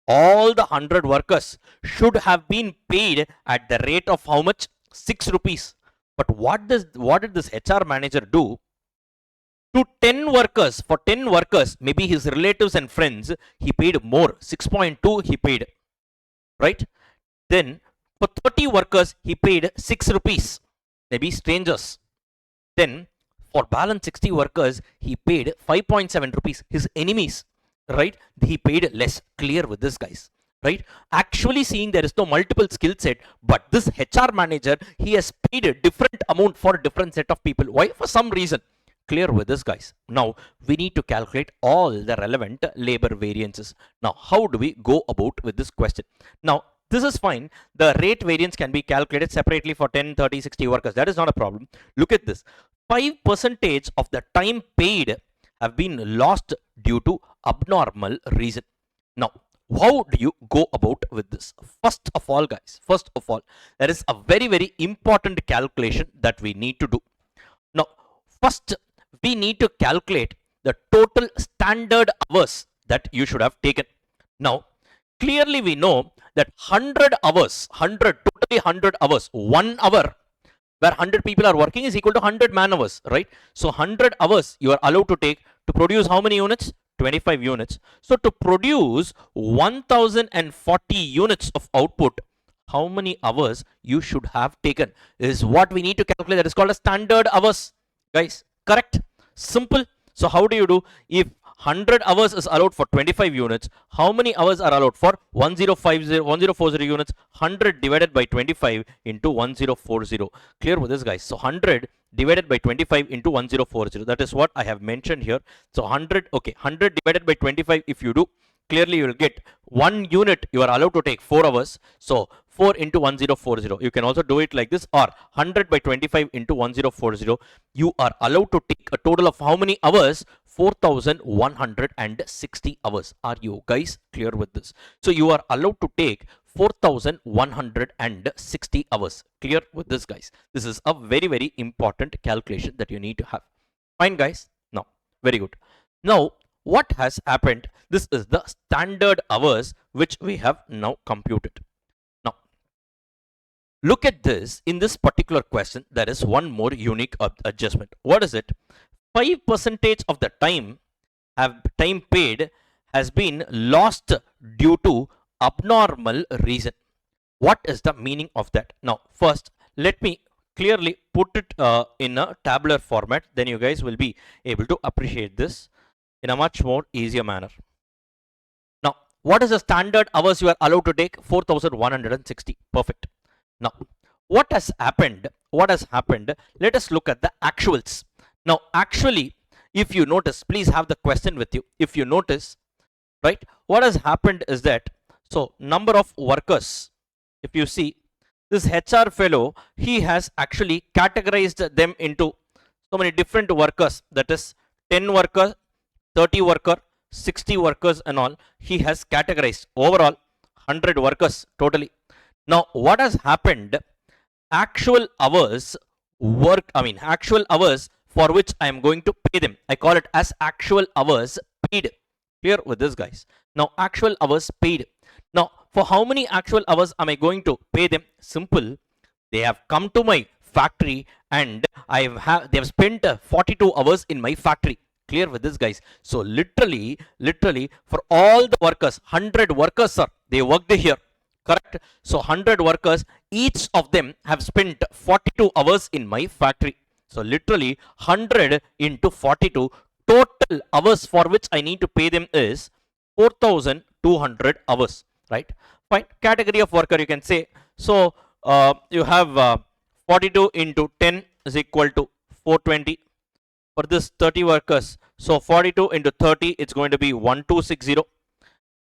Speaker 1: All the 100 workers should have been paid at the rate of how much? 6 rupees. But what did this HR manager do? To 10 workers, for 10 workers, maybe his relatives and friends, he paid more. 6.2 he paid, right? Then for 30 workers, he paid 6 rupees, maybe strangers. Then for balance 60 workers, he paid 5.7 rupees, his enemies, right? He paid less. Clear with this, guys, right? Actually seeing there is no multiple skill set, but this HR manager, he has paid a different amount for a different set of people. Why? For some reason. Clear with this, guys. Now we need to calculate all the relevant labor variances. Now how do we go about with this question? Now this is fine. The rate variance can be calculated separately for 10, 30, 60 workers. That is not a problem. Look at this. 5% of the time paid have been lost due to abnormal reason. Now, how do you go about with this? First of all, guys, there is a very important calculation that we need to do. Now, first, we need to calculate the total standard hours that you should have taken. Now, clearly we know that 100 hours, totally 100 hours, 1 hour where 100 people are working is equal to 100 man hours, right? So 100 hours you are allowed to take to produce how many units? 25 units. So to produce 1040 units of output, how many hours you should have taken is what we need to calculate. That is called as standard hours, guys. Correct? Simple. So how do you do? If 100 hours is allowed for 25 units, how many hours are allowed for 1040 units? 100 divided by 25 into 1040. Clear with this, guys? So 100 divided by 25 into 1040. That is what I have mentioned here. So 100, okay, 100 divided by 25, if you do, clearly you will get 1 unit you are allowed to take 4 hours. So 4 into 1040. You can also do it like this, or 100 by 25 into 1040. You are allowed to take a total of how many hours? 4,160 hours. Are you guys clear with this? So you are allowed to take 4,160 hours. Clear with this, guys? This is a very, very important calculation that you need to have. Fine, guys? Now, very good. Now, what has happened? This is the standard hours which we have now computed. Now, look at this. In this particular question, there is one more unique adjustment. What is it? 5% of the time paid has been lost due to abnormal reason. What is the meaning of that? Now, first, let me clearly put it in a tabular format. Then you guys will be able to appreciate this in a much more easier manner. Now, what is the standard hours you are allowed to take? 4,160. Perfect. Now, what has happened? What has happened? Let us look at the actuals. Now, actually, if you notice, please have the question with you. If you notice, right, what has happened is that, so number of workers, if you see, this HR fellow, he has actually categorized them into so many different workers, that is 10 workers, 30 worker, 60 workers and all. He has categorized overall 100 workers totally. Now, what has happened? Actual hours actual hours for which I am going to pay them, I call it as actual hours paid. Clear with this, guys? Now, actual hours paid. Now, for how many actual hours am I going to pay them? Simple. They have come to my factory and they have spent 42 hours in my factory. Clear with this, guys? So literally for all the workers, 100 workers, sir, they worked here. Correct? So 100 workers, each of them have spent 42 hours in my factory. So literally 100 into 42, total hours for which I need to pay them is 4,200 hours, right? Fine. Category of worker, you can say. So you have 42 into 10 is equal to 420 for this 30 workers. So 42 into 30, it's going to be 1260.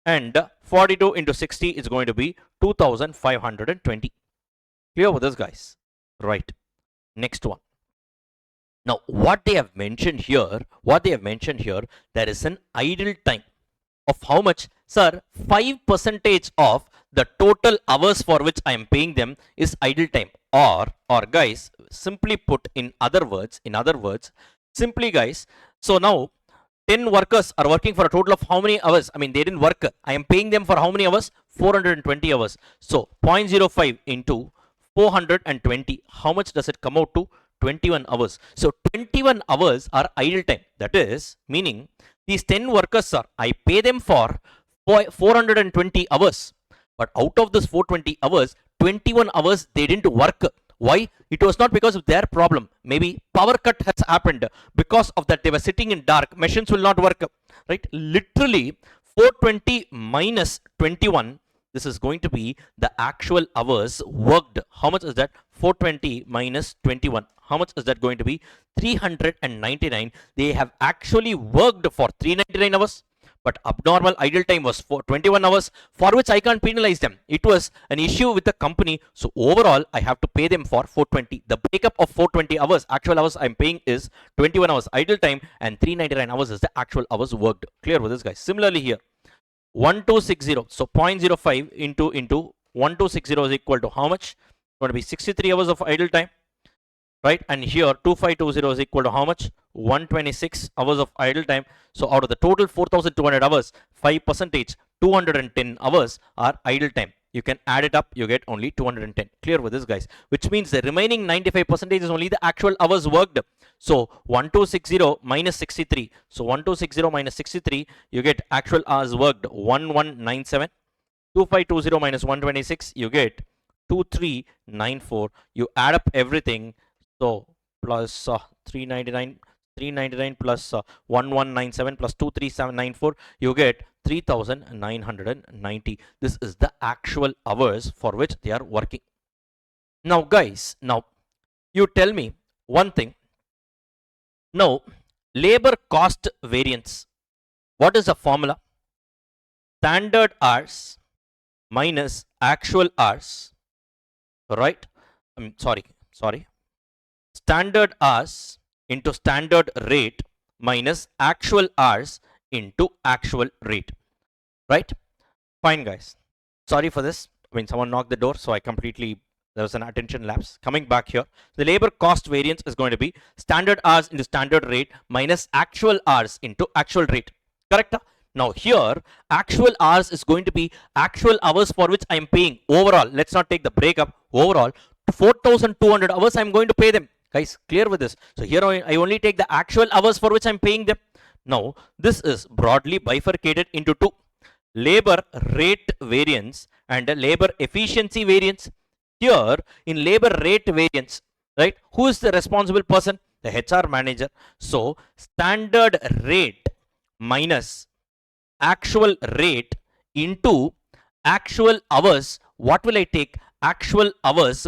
Speaker 1: And 42 into 60 is going to be 2,520. Clear with this, guys? Right. Next one. Now, what they have mentioned here, there is an idle time of how much? Sir, 5% of the total hours for which I am paying them is idle time. Or guys, simply put in other words, simply, guys, so now 10 workers are working for a total of how many hours? I mean, they didn't work. I am paying them for how many hours? 420 hours. So 0.05 into 420. How much does it come out to? 21 hours. So 21 hours are idle time. That is meaning these 10 workers, sir, I pay them for 420 hours. But out of this 420 hours, 21 hours they didn't work. Why? It was not because of their problem. Maybe power cut has happened. Because of that, they were sitting in dark. Machines will not work. Right? Literally, 420 minus 21. This is going to be the actual hours worked. How much is that? 420 minus 21. How much is that going to be? 399. They have actually worked for 399 hours. But abnormal idle time was for 21 hours, for which I can't penalize them. It was an issue with the company. So overall, I have to pay them for 420. The breakup of 420 hours, actual hours I'm paying is 21 hours idle time and 399 hours is the actual hours worked. Clear with this, guys? Similarly here, 1260. So 0.05 into 1260 is equal to how much? It's going to be 63 hours of idle time. Right? And here 2520 is equal to how much? 126 hours of idle time. So out of the total 4,200 hours, 5%, 210 hours are idle time. You can add it up, you get only 210. Clear with this, guys? Which means the remaining 95% is only the actual hours worked. So 1260 minus 63. So 1260 minus 63, you get actual hours worked 1197. 2520 minus 126, you get 2394. You add up everything. So plus 399 plus 1197 plus 23794, you get 3990. This is the actual hours for which they are working. Now, guys, now you tell me one thing. Now, labor cost variance. What is the formula? Standard hours minus actual hours. Right? Sorry. Standard hours into standard rate minus actual hours into actual rate, right? Fine, guys. Sorry for this. I mean, someone knocked the door, so there was an attention lapse. Coming back here, the labor cost variance is going to be standard hours into standard rate minus actual hours into actual rate. Correct? Now here, actual hours is going to be actual hours for which I am paying overall. Let's not take the breakup. Overall, 4,200 hours I am going to pay them. Guys, clear with this? So here I only take the actual hours for which I am paying them. Now, this is broadly bifurcated into two. Labor rate variance and labor efficiency variance. Here in labor rate variance, right, who is the responsible person? The HR manager. So standard rate minus actual rate into actual hours. What will I take? Actual hours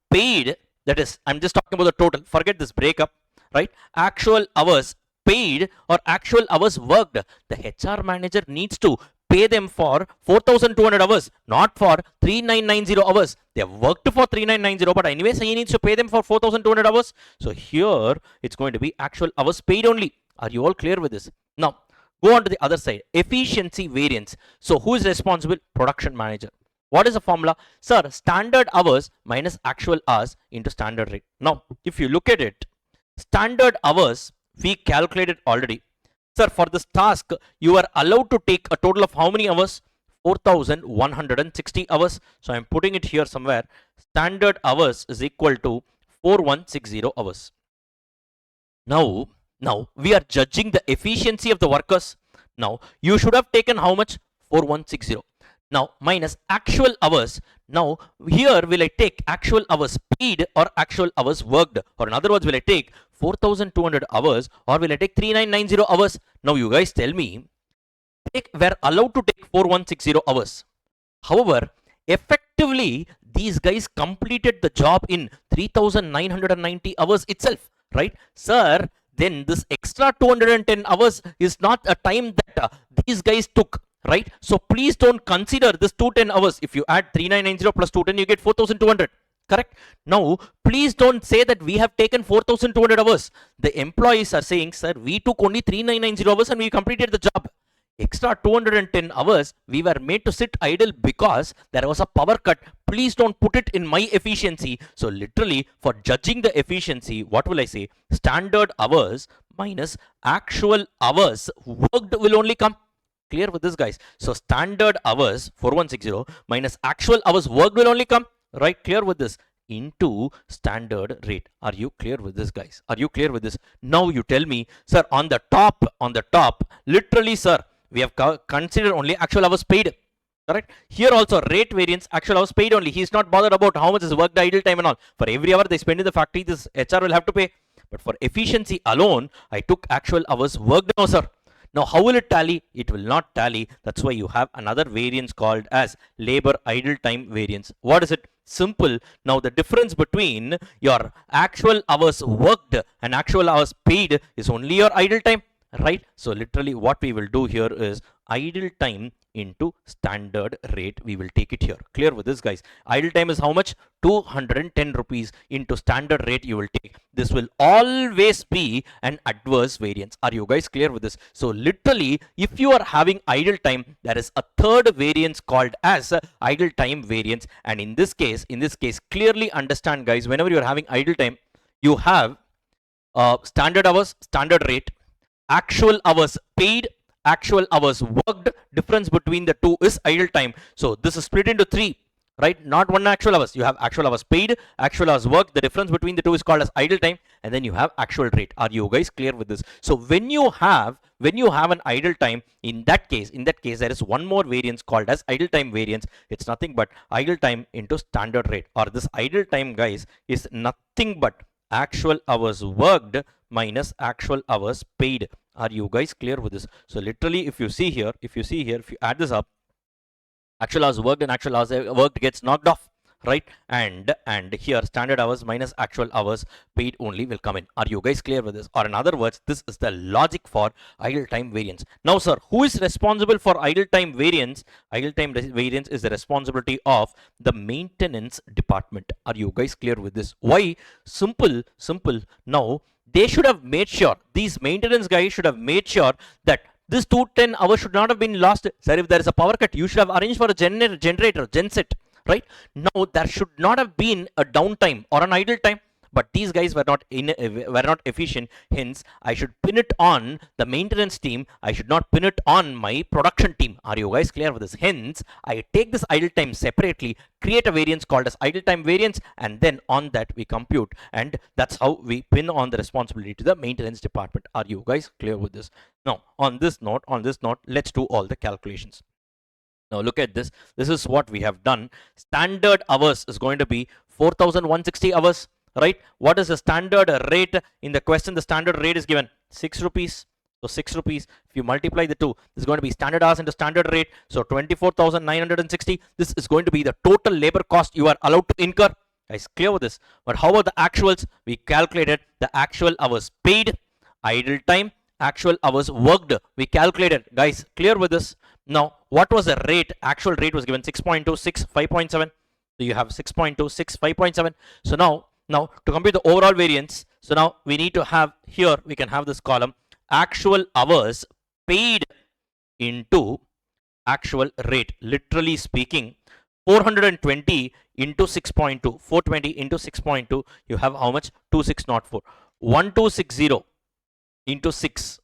Speaker 1: paid, that is, I'm just talking about the total, forget this breakup, right? Actual hours paid or actual hours worked. The HR manager needs to pay them for 4,200 hours, not for 3,990 hours. They have worked for 3,990, but anyways, he needs to pay them for 4,200 hours. So here, it's going to be actual hours paid only. Are you all clear with this? Now, go on to the other side. Efficiency variance. So who is responsible? Production manager. What is the formula? Sir, standard hours minus actual hours into standard rate. Now, if you look at it, standard hours, we calculated already. Sir, for this task, you are allowed to take a total of how many hours? 4,160 hours. So I'm putting it here somewhere. Standard hours is equal to 4,160 hours. Now we are judging the efficiency of the workers. Now you should have taken how much? 4,160. Now minus actual hours. Now here will I take actual hours paid or actual hours worked, or in other words, will I take 4,200 hours or will I take 3,990 hours? Now you guys tell me, we're allowed to take 4,160 hours. However, effectively these guys completed the job in 3,990 hours itself, right? Sir, then this extra 210 hours is not a time that these guys took, right? So please don't consider this 210 hours. If you add 3,990 plus 210, you get 4,200. Correct? Now, please don't say that we have taken 4,200 hours. The employees are saying, sir, we took only 3,990 hours and we completed the job. Extra 210 hours, we were made to sit idle because there was a power cut. Please don't put it in my efficiency. So literally, for judging the efficiency, what will I say? Standard hours minus actual hours worked will only come. Clear with this, guys? So standard hours 4,160 minus actual hours worked will only come, right? Clear with this? Into standard rate. Are you clear with this, guys? Are you clear with this? Now you tell me, sir, on the top, literally, sir, we have considered only actual hours paid. Correct? Here also rate variance, actual hours paid only. He's not bothered about how much is worked, idle time and all. For every hour they spend in the factory, this HR will have to pay. But for efficiency alone, I took actual hours worked now, sir. Now, how will it tally? It will not tally. That's why you have another variance called as labor idle time variance. What is it? Simple. Now, the difference between your actual hours worked and actual hours paid is only your idle time, right? So, literally what we will do here is idle time into standard rate. We will take it here. Clear with this, guys? Idle time is how much? 210 rupees into standard rate you will take. This will always be an adverse variance. Are you guys clear with this? So literally, if you are having idle time, there is a third variance called as idle time variance. And in this case, clearly understand, guys, whenever you are having idle time, you have standard hours, standard rate, actual hours paid, actual hours worked. Difference between the two is idle time. So this is split into three, right? Not one actual hours. You have actual hours paid, actual hours worked. The difference between the two is called as idle time, and then you have actual rate. Are you guys clear with this? So when you have an idle time, in that case there is one more variance called as idle time variance. It's nothing but idle time into standard rate, or this idle time, guys, is nothing but actual hours worked minus actual hours paid. Are you guys clear with this? So literally, if you see here, if you add this up, actual hours worked and actual hours worked gets knocked off, right? And here standard hours minus actual hours paid only will come in. Are you guys clear with this? Or in other words, this is the logic for idle time variance. Now, sir, who is responsible for idle time variance? Idle time variance is the responsibility of the maintenance department. Are you guys clear with this? Why? Simple. Now, they should have made sure, these maintenance guys should have made sure that this 210 hours should not have been lost. Sir, if there is a power cut, you should have arranged for a generator, genset, right? No, there should not have been a downtime or an idle time. But these guys were not efficient. Hence, I should pin it on the maintenance team. I should not pin it on my production team. Are you guys clear with this? Hence, I take this idle time separately, create a variance called as idle time variance, and then on that we compute, and that's how we pin on the responsibility to the maintenance department. Are you guys clear with this? Now, on this note, let's do all the calculations. Now look at this. This is what we have done. Standard hours is going to be 4,160 hours. Right? What is the standard rate in the question? The standard rate is given 6 rupees. So 6 rupees. If you multiply the two, this is going to be standard hours into standard rate. So 24,960. This is going to be the total labor cost you are allowed to incur. Guys, clear with this. But how about the actuals? We calculated the actual hours paid, idle time, actual hours worked. We calculated. Guys, clear with this. Now, what was the rate? Actual rate was given 6.26, 5.7. So you have 6.26, 5.7. So now, to compute the overall variance, so now we need to have here, we can have this column, actual hours paid into actual rate. Literally speaking, 420 into 6.2, 420 into 6.2, you have how much? 2604. 1260 into 6,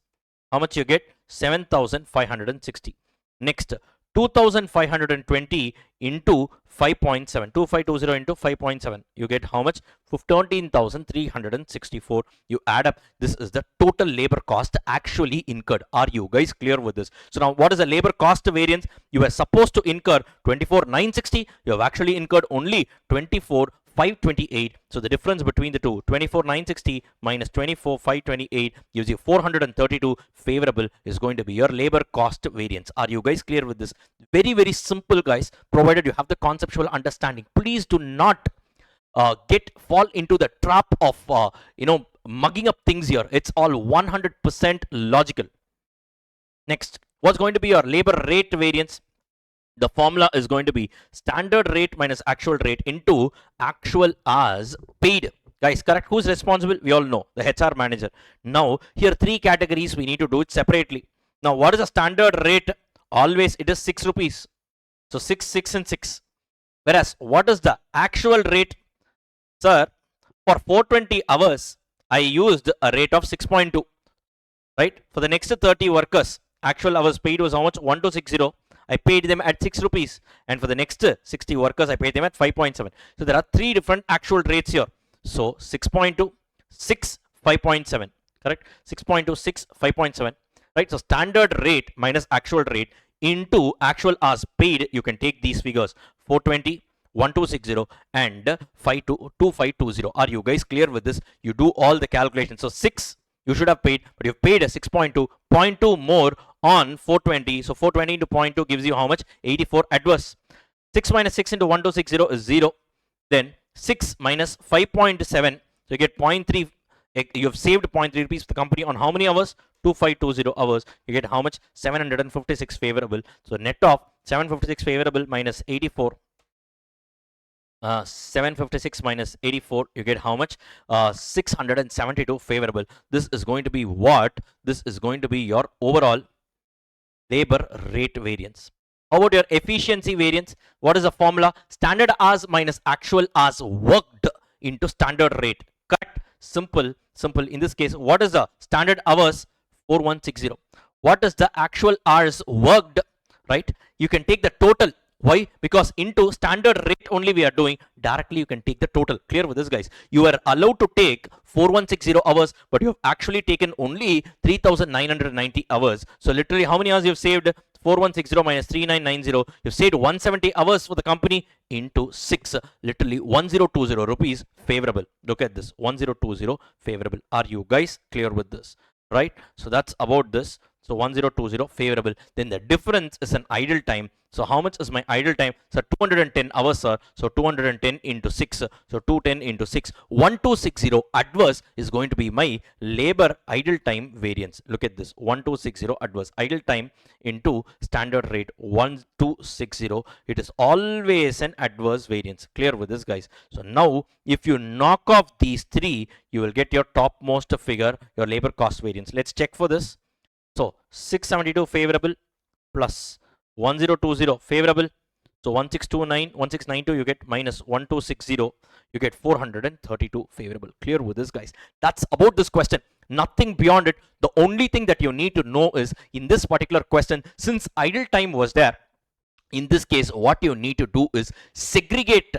Speaker 1: how much you get? 7,560. Next, 2,520 into 5.7, 2520 into 5.7, you get how much? 13,364. You add up, this is the total labor cost actually incurred. Are you guys clear with this? So now what is the labor cost variance? You were supposed to incur 24,960, you have actually incurred only 24,528. So the difference between the two, 24,960 minus 24,528 gives you 432. Favorable is going to be your labor cost variance. Are you guys clear with this? Very, very simple, guys, provided you have the conceptual understanding. Please do not fall into the trap of mugging up things here. It's all 100% logical. Next, what's going to be your labor rate variance? The formula is going to be standard rate minus actual rate into actual hours paid. Guys, correct? Who's responsible? We all know, the HR manager. Now, here 3 categories, we need to do it separately. Now, what is the standard rate? Always it is 6 rupees. So 6, 6 and 6. Whereas, what is the actual rate? Sir, for 420 hours, I used a rate of 6.2. Right? For the next 30 workers, actual hours paid was how much? 1260. I paid them at 6 rupees. And for the next 60 workers, I paid them at 5.7. So there are 3 different actual rates here. So 6.2, 6, 5.7. Correct? 6.2, 6, 5.7. Right? So standard rate minus actual rate into actual hours paid. You can take these figures. 420, 1260 and 2520. Are you guys clear with this? You do all the calculations. So 6 you should have paid, but you've paid a 6.2, 0.2 more on 420. So 420 into 0.2 gives you how much? 84 adverse. 6 minus 6 into 1260 is 0. Then 6 minus 5.7, so you get 0.3. You have saved 0.3 rupees for the company on how many hours? 2520 hours. You get how much? 756 favorable. So net of 756 favorable minus 84. 756 minus 84, you get how much? 672 favorable. This is going to be what? This is going to be your overall labor rate variance. How about your efficiency variance? What is the formula? Standard hours minus actual hours worked into standard rate. Correct? Simple. In this case, what is the standard hours? 4160. What is the actual hours worked? Right? You can take the total. Why? Because into standard rate only we are doing. Directly you can take the total. Clear with this, guys? You are allowed to take 4160 hours, but you have actually taken only 3990 hours. So literally how many hours you have saved? 4160 minus 3990. You've saved 170 hours for the company into 6. Literally 1020 rupees favorable. Look at this. 1020 favorable. Are you guys clear with this? Right? So that's about this. So 1020 favorable. Then the difference is an idle time. So how much is my idle time? So 210 hours, sir. So 210 into 6. So 210 into 6. 1260 adverse is going to be my labor idle time variance. Look at this. 1260 adverse idle time into standard rate 1260. It is always an adverse variance. Clear with this, guys? So now if you knock off these three, you will get your topmost figure, your labor cost variance. Let's check for this. So 672 favorable plus 1020 favorable. So 1629, 1692 you get minus 1260, you get 432 favorable. Clear with this, guys? That's about this question. Nothing beyond it. The only thing that you need to know is in this particular question, since idle time was there, in this case what you need to do is segregate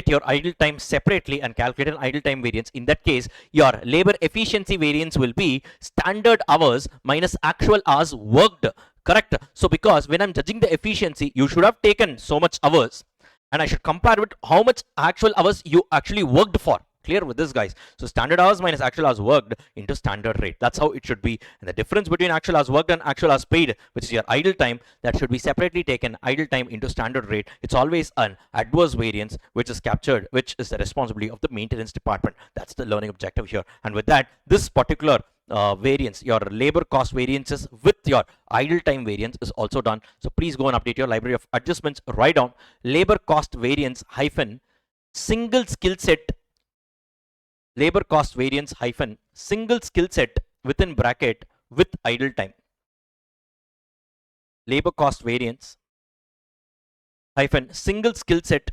Speaker 1: your idle time separately and calculate an idle time variance. In that case, your labor efficiency variance will be standard hours minus actual hours worked. Correct? So because when I'm judging the efficiency, you should have taken so much hours and I should compare with how much actual hours you actually worked for. Clear with this, guys? So standard hours minus actual hours worked into standard rate. That's how it should be. And the difference between actual hours worked and actual hours paid, which is your idle time, that should be separately taken idle time into standard rate. It's always an adverse variance which is captured, which is the responsibility of the maintenance department. That's the learning objective here. And with that, this particular variance, your labor cost variances with your idle time variance is also done. So please go and update your library of adjustments. Write down labor cost variance hyphen single skill set, labor cost variance hyphen single skill set within bracket with idle time. Labor cost variance hyphen single skill set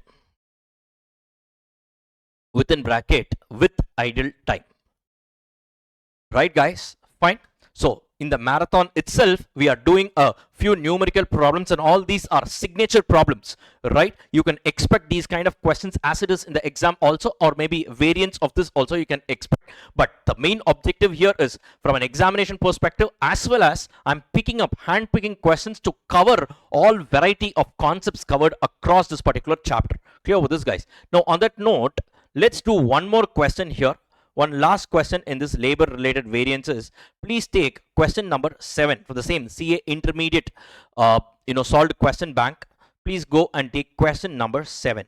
Speaker 1: within bracket with idle time. Right, guys? Fine. So in the marathon itself, we are doing a few numerical problems and all these are signature problems, right? You can expect these kind of questions as it is in the exam also, or maybe variants of this also you can expect. But the main objective here is from an examination perspective, as well as I'm picking up hand-picking questions to cover all variety of concepts covered across this particular chapter. Clear with this, guys? Now on that note, let's do one more question here. One last question in this labor related variances. Please take question number 7 for the same CA intermediate solved question bank. Please go and take question number 7.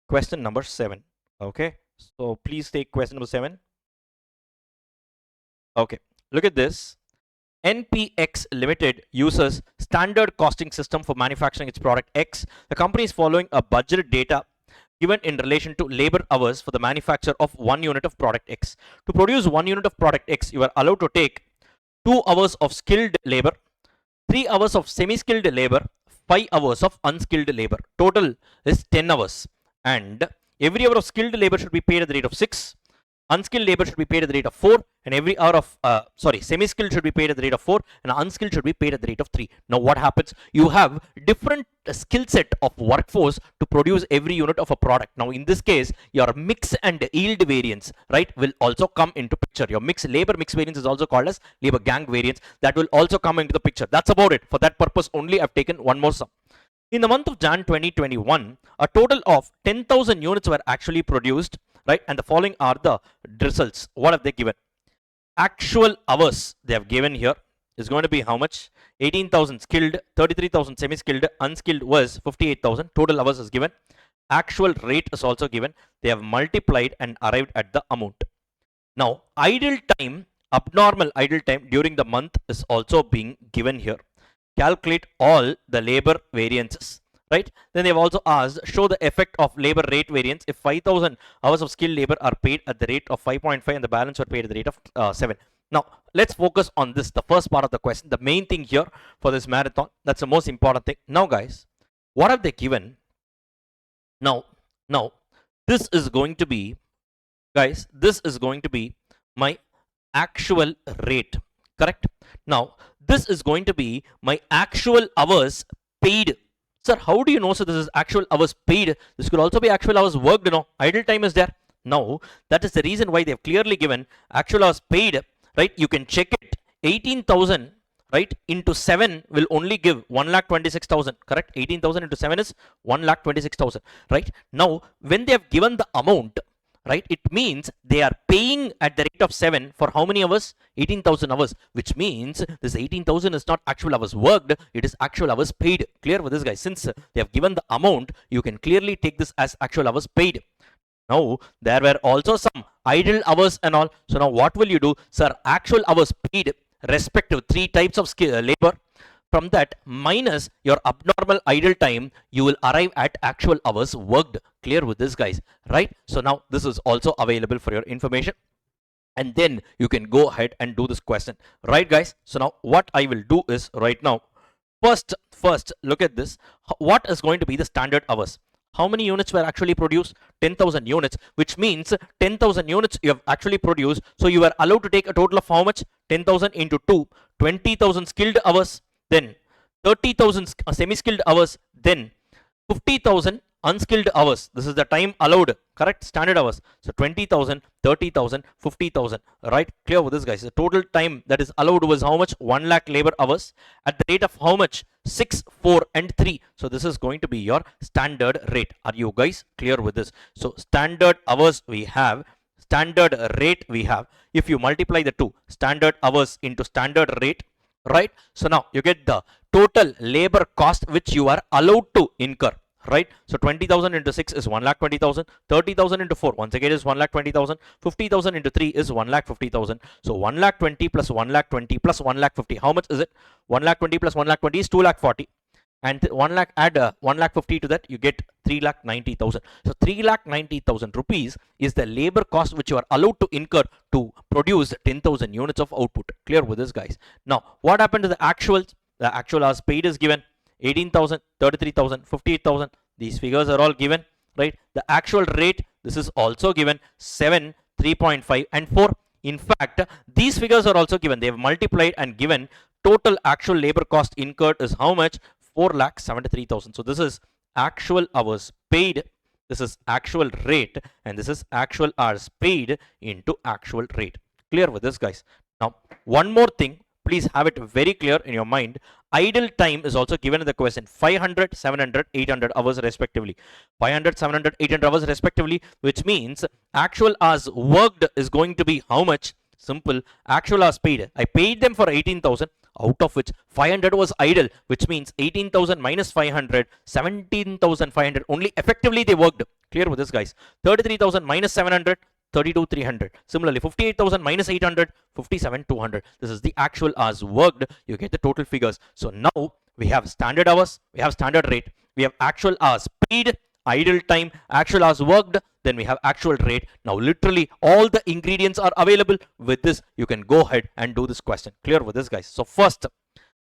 Speaker 1: Question number 7. Okay, so please take question number 7. Okay, look at this. NPX Limited uses standard costing system for manufacturing its product X. The company is following a budgeted data given in relation to labor hours for the manufacture of 1 unit of product X. To produce 1 unit of product X, you are allowed to take 2 hours of skilled labor, 3 hours of semi-skilled labor, 5 hours of unskilled labor. Total is 10 hours. And every hour of skilled labor should be paid at the rate of 6. Unskilled labor should be paid at the rate of 4, and every hour of semi-skilled should be paid at the rate of 4, and unskilled should be paid at the rate of 3. Now what happens? You have different skill set of workforce to produce every unit of a product. Now in this case, your mix and yield variance, right, will also come into picture. Your labor mix variance is also called as labor gang variance. That will also come into the picture. That's about it. For that purpose only, I've taken one more sum. In the month of Jan 2021, a total of 10,000 units were actually produced, right? And the following are the results. What have they given? Actual hours they have given here is going to be how much? 18,000 skilled, 33,000 semi-skilled, unskilled was 58,000. Total hours is given. Actual rate is also given. They have multiplied and arrived at the amount. Now, idle time, abnormal idle time during the month is also being given here. Calculate all the labor variances, right? Then they've also asked, show the effect of labor rate variance if 5,000 hours of skilled labor are paid at the rate of 5.5 and the balance are paid at the rate of 7. Now, let's focus on this, the first part of the question, the main thing here for this marathon. That's the most important thing. Now, guys, what have they given? Now, this is going to be, guys, this is going to be my actual rate, correct? Now, this is going to be my actual hours paid. Sir, how do you know, so this is actual hours paid? This could also be actual hours worked, idle time is there. Now, that is the reason why they have clearly given actual hours paid, right? You can check it. 18,000, right, into 7 will only give 1,26,000, correct? 18,000 into 7 is 1,26,000, right? Now, when they have given the amount, right? It means they are paying at the rate of 7 for how many hours? 18,000 hours, which means this 18,000 is not actual hours worked, it is actual hours paid. Clear with this, guys? Since they have given the amount, you can clearly take this as actual hours paid. Now, there were also some idle hours and all. So now what will you do? Sir, actual hours paid respective 3 types of labor. From that minus your abnormal idle time, you will arrive at actual hours worked. Clear with this, guys, right? So now this is also available for your information. And then you can go ahead and do this question, right, guys? So now what I will do is right now, first look at this. What is going to be the standard hours? How many units were actually produced? 10,000 units, which means 10,000 units you have actually produced. So you are allowed to take a total of how much? 10,000 into 2, 20,000 skilled hours, then 30,000 semi-skilled hours, then 50,000 unskilled hours. This is the time allowed, correct? Standard hours. So 20,000, 30,000, 50,000, right? Clear with this, guys? The total time that is allowed was how much? 1 lakh labor hours at the rate of how much? 6, 4 and 3. So this is going to be your standard rate. Are you guys clear with this? So standard hours we have, standard rate we have. If you multiply the two, standard hours into standard rate, right? So now you get the total labor cost which you are allowed to incur, right? So 20,000 into 6 is 1,20,000, 30,000 into 4 once again is 1,20,000, 50,000 into 3 is 1,50,000. So 1,20,000 plus 1,20,000 plus 1,50,000, how much is it? 1,20,000 plus 1,20,000 is 2,40,000, and 1 lakh, add 1,50,000 to that, you get 3,90,000. So 3,90,000 rupees is the labor cost which you are allowed to incur to produce 10,000 units of output. Clear with this, guys? Now what happened to the actuals? The actual hours paid is given 18,000, 33,000, 58,000. These figures are all given, right? The actual rate, this is also given 7, 3.5 and 4. In fact, these figures are also given. They have multiplied and given total actual labor cost incurred is how much? 4,73,000. So this is actual hours paid, this is actual rate, and this is actual hours paid into actual rate. Clear with this, guys? Now one more thing, please have it very clear in your mind. Idle time is also given in the question. 500, 700, 800 hours respectively. 500, 700, 800 hours respectively, which means actual hours worked is going to be how much? Simple. Actual hours paid, I paid them for 18,000, out of which 500 was idle, which means 18,000 minus 500, 17,500 only effectively they worked. Clear with this, guys? 33,000 minus 700, 32,300. Similarly, 58,000 minus 800, 57,200. This is the actual hours worked. You get the total figures. So now we have standard hours, we have standard rate, we have actual hours paid, idle time, actual hours worked, then we have actual rate. Now literally all the ingredients are available. With this, you can go ahead and do this question. Clear with this, guys? So first,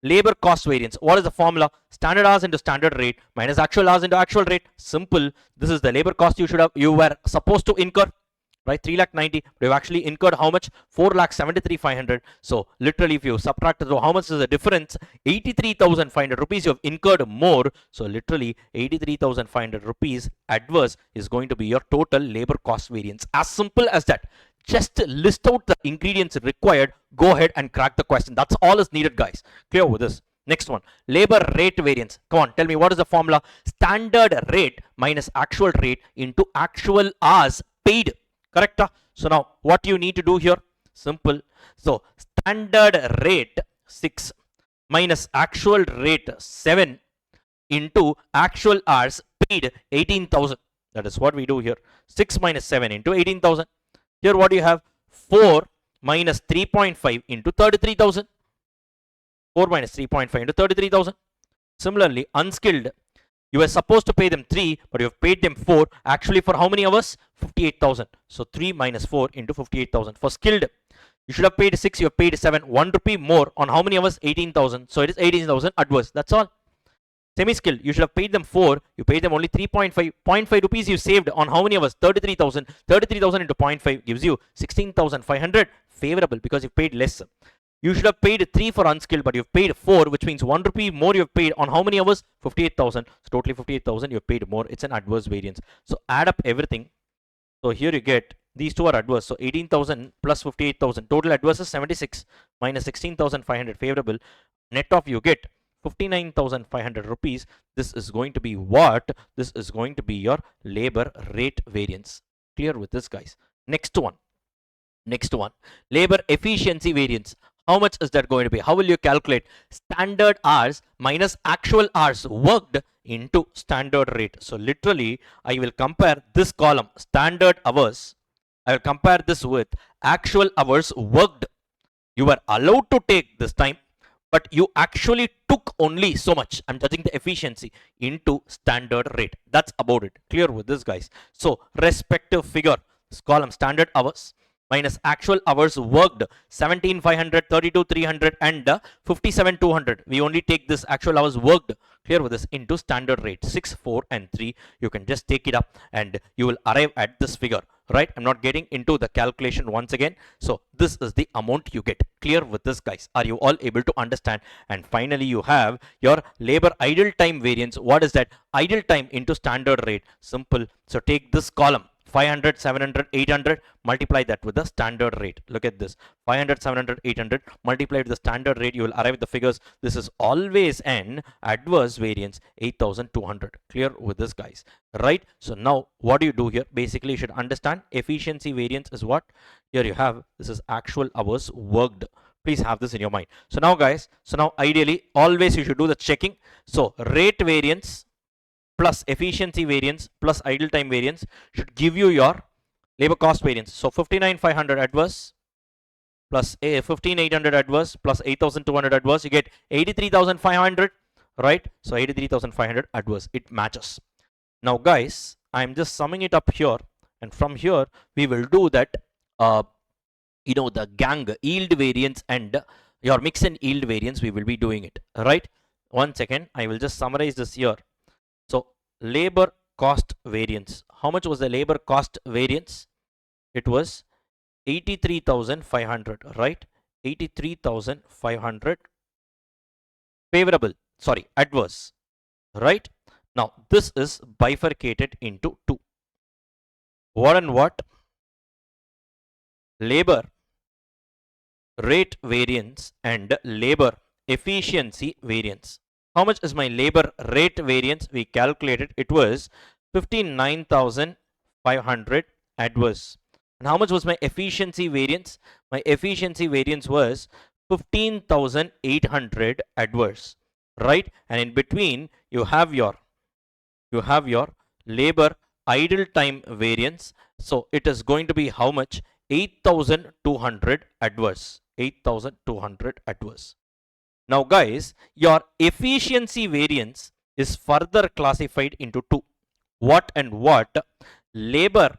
Speaker 1: labor cost variance. What is the formula? Standard hours into standard rate minus actual hours into actual rate. Simple. This is the labor cost you were supposed to incur, right? 3,90,000, but you've actually incurred how much? 4,73,500. So literally if you subtract it, how much is the difference? 83,500 rupees you have incurred more. So literally 83,500 rupees adverse is going to be your total labor cost variance. As simple as that. Just list out the ingredients required, go ahead and crack the question. That's all is needed, guys. Clear with this? Next one, labor rate variance. Come on, tell me, what is the formula? Standard rate minus actual rate into actual hours paid. Correct? So now what you need to do here? Simple. So standard rate 6 minus actual rate 7 into actual hours paid 18,000. That is what we do here. 6 minus 7 into 18,000. Here what do you have? 4 minus 3.5 into 33,000. 4 minus 3.5 into 33,000. Similarly, unskilled, you were supposed to pay them 3, but you have paid them 4. Actually, for how many hours? 58,000. So 3 minus 4 into 58,000. For skilled, you should have paid 6, you have paid 7. 1 rupee more on how many hours? 18,000. So it is 18,000 adverse. That's all. Semi-skilled, you should have paid them 4, you paid them only 3.5. 0.5 rupees you saved on how many hours? 33,000. 33,000 into 0.5 gives you 16,500. Favorable because you paid less. You should have paid 3 for unskilled, but you've paid 4, which means 1 rupee more you have paid on how many hours? 58,000. So totally 58,000 you have paid more. It's an adverse variance. So add up everything. So here you get, these two are adverse. So 18,000 plus 58,000. Total adverse is 76 minus 16,500 favorable. Net off you get 59,500 rupees. This is going to be what? This is going to be your labor rate variance. Clear with this, guys? Next one. Next one, labor efficiency variance. How much is that going to be? How will you calculate standard hours minus actual hours worked into standard rate? So literally, I will compare this column, standard hours. I will compare this with actual hours worked. You were allowed to take this time, but you actually took only so much. I'm judging the efficiency into standard rate. That's about it. Clear with this, guys? So respective figure, this column, standard hours minus actual hours worked, 17,500, 32,300 and 57,200. We only take this actual hours worked, clear with this, into standard rate 6, 4 and 3. You can just take it up and you will arrive at this figure, right? I'm not getting into the calculation once again. So this is the amount you get. Clear with this, guys? Are you all able to understand? And finally, you have your labor idle time variance. What is that? Idle time into standard rate. Simple. So take this column, 500, 700, 800, multiply that with the standard rate. Look at this, 500, 700, 800, multiply with the standard rate, you will arrive at the figures. This is always an adverse variance, 8,200. Clear with this, guys? Right? So now what do you do here? Basically, you should understand efficiency variance is what? Here you have, this is actual hours worked. Please have this in your mind. So now, guys, so now ideally, always you should do the checking. So rate variance plus efficiency variance plus idle time variance should give you your labor cost variance. So 59,500 adverse plus 15,800 adverse plus 8,200 adverse, you get 83,500, right? So 83,500 adverse, it matches. Now, guys, I'm just summing it up here, and from here we will do that the gang yield variance and your mix and yield variance, we will be doing it, right? One second, I will just summarize this here. So labor cost variance, how much was the labor cost variance? It was 83,500, right? 83,500 favorable, sorry, adverse, right? Now this is bifurcated into two. What and what? Labor rate variance and labor efficiency variance. How much is my labor rate variance? We calculated it was 59,500 adverse. And how much was my efficiency variance? My efficiency variance was 15,800 adverse, right? And in between you have your labor idle time variance. So it is going to be how much? 8,200 adverse. 8,200 adverse. Now, guys, your efficiency variance is further classified into two. What and what? Labor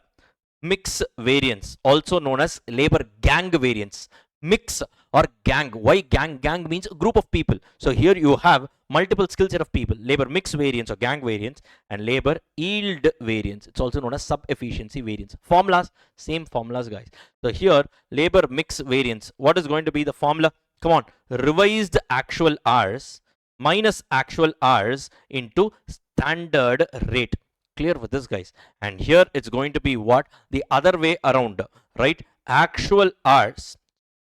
Speaker 1: mix variance, also known as labor gang variance. Mix or gang. Why gang? Gang means a group of people. So here you have multiple skill set of people. Labor mix variance or gang variance and labor yield variance. It's also known as sub efficiency variance. Formulas, same formulas, guys. So here labor mix variance. What is going to be the formula? Come on, revised actual hours minus actual hours into standard rate. Clear with this, guys? And here it's going to be what? The other way around, right? Actual hours,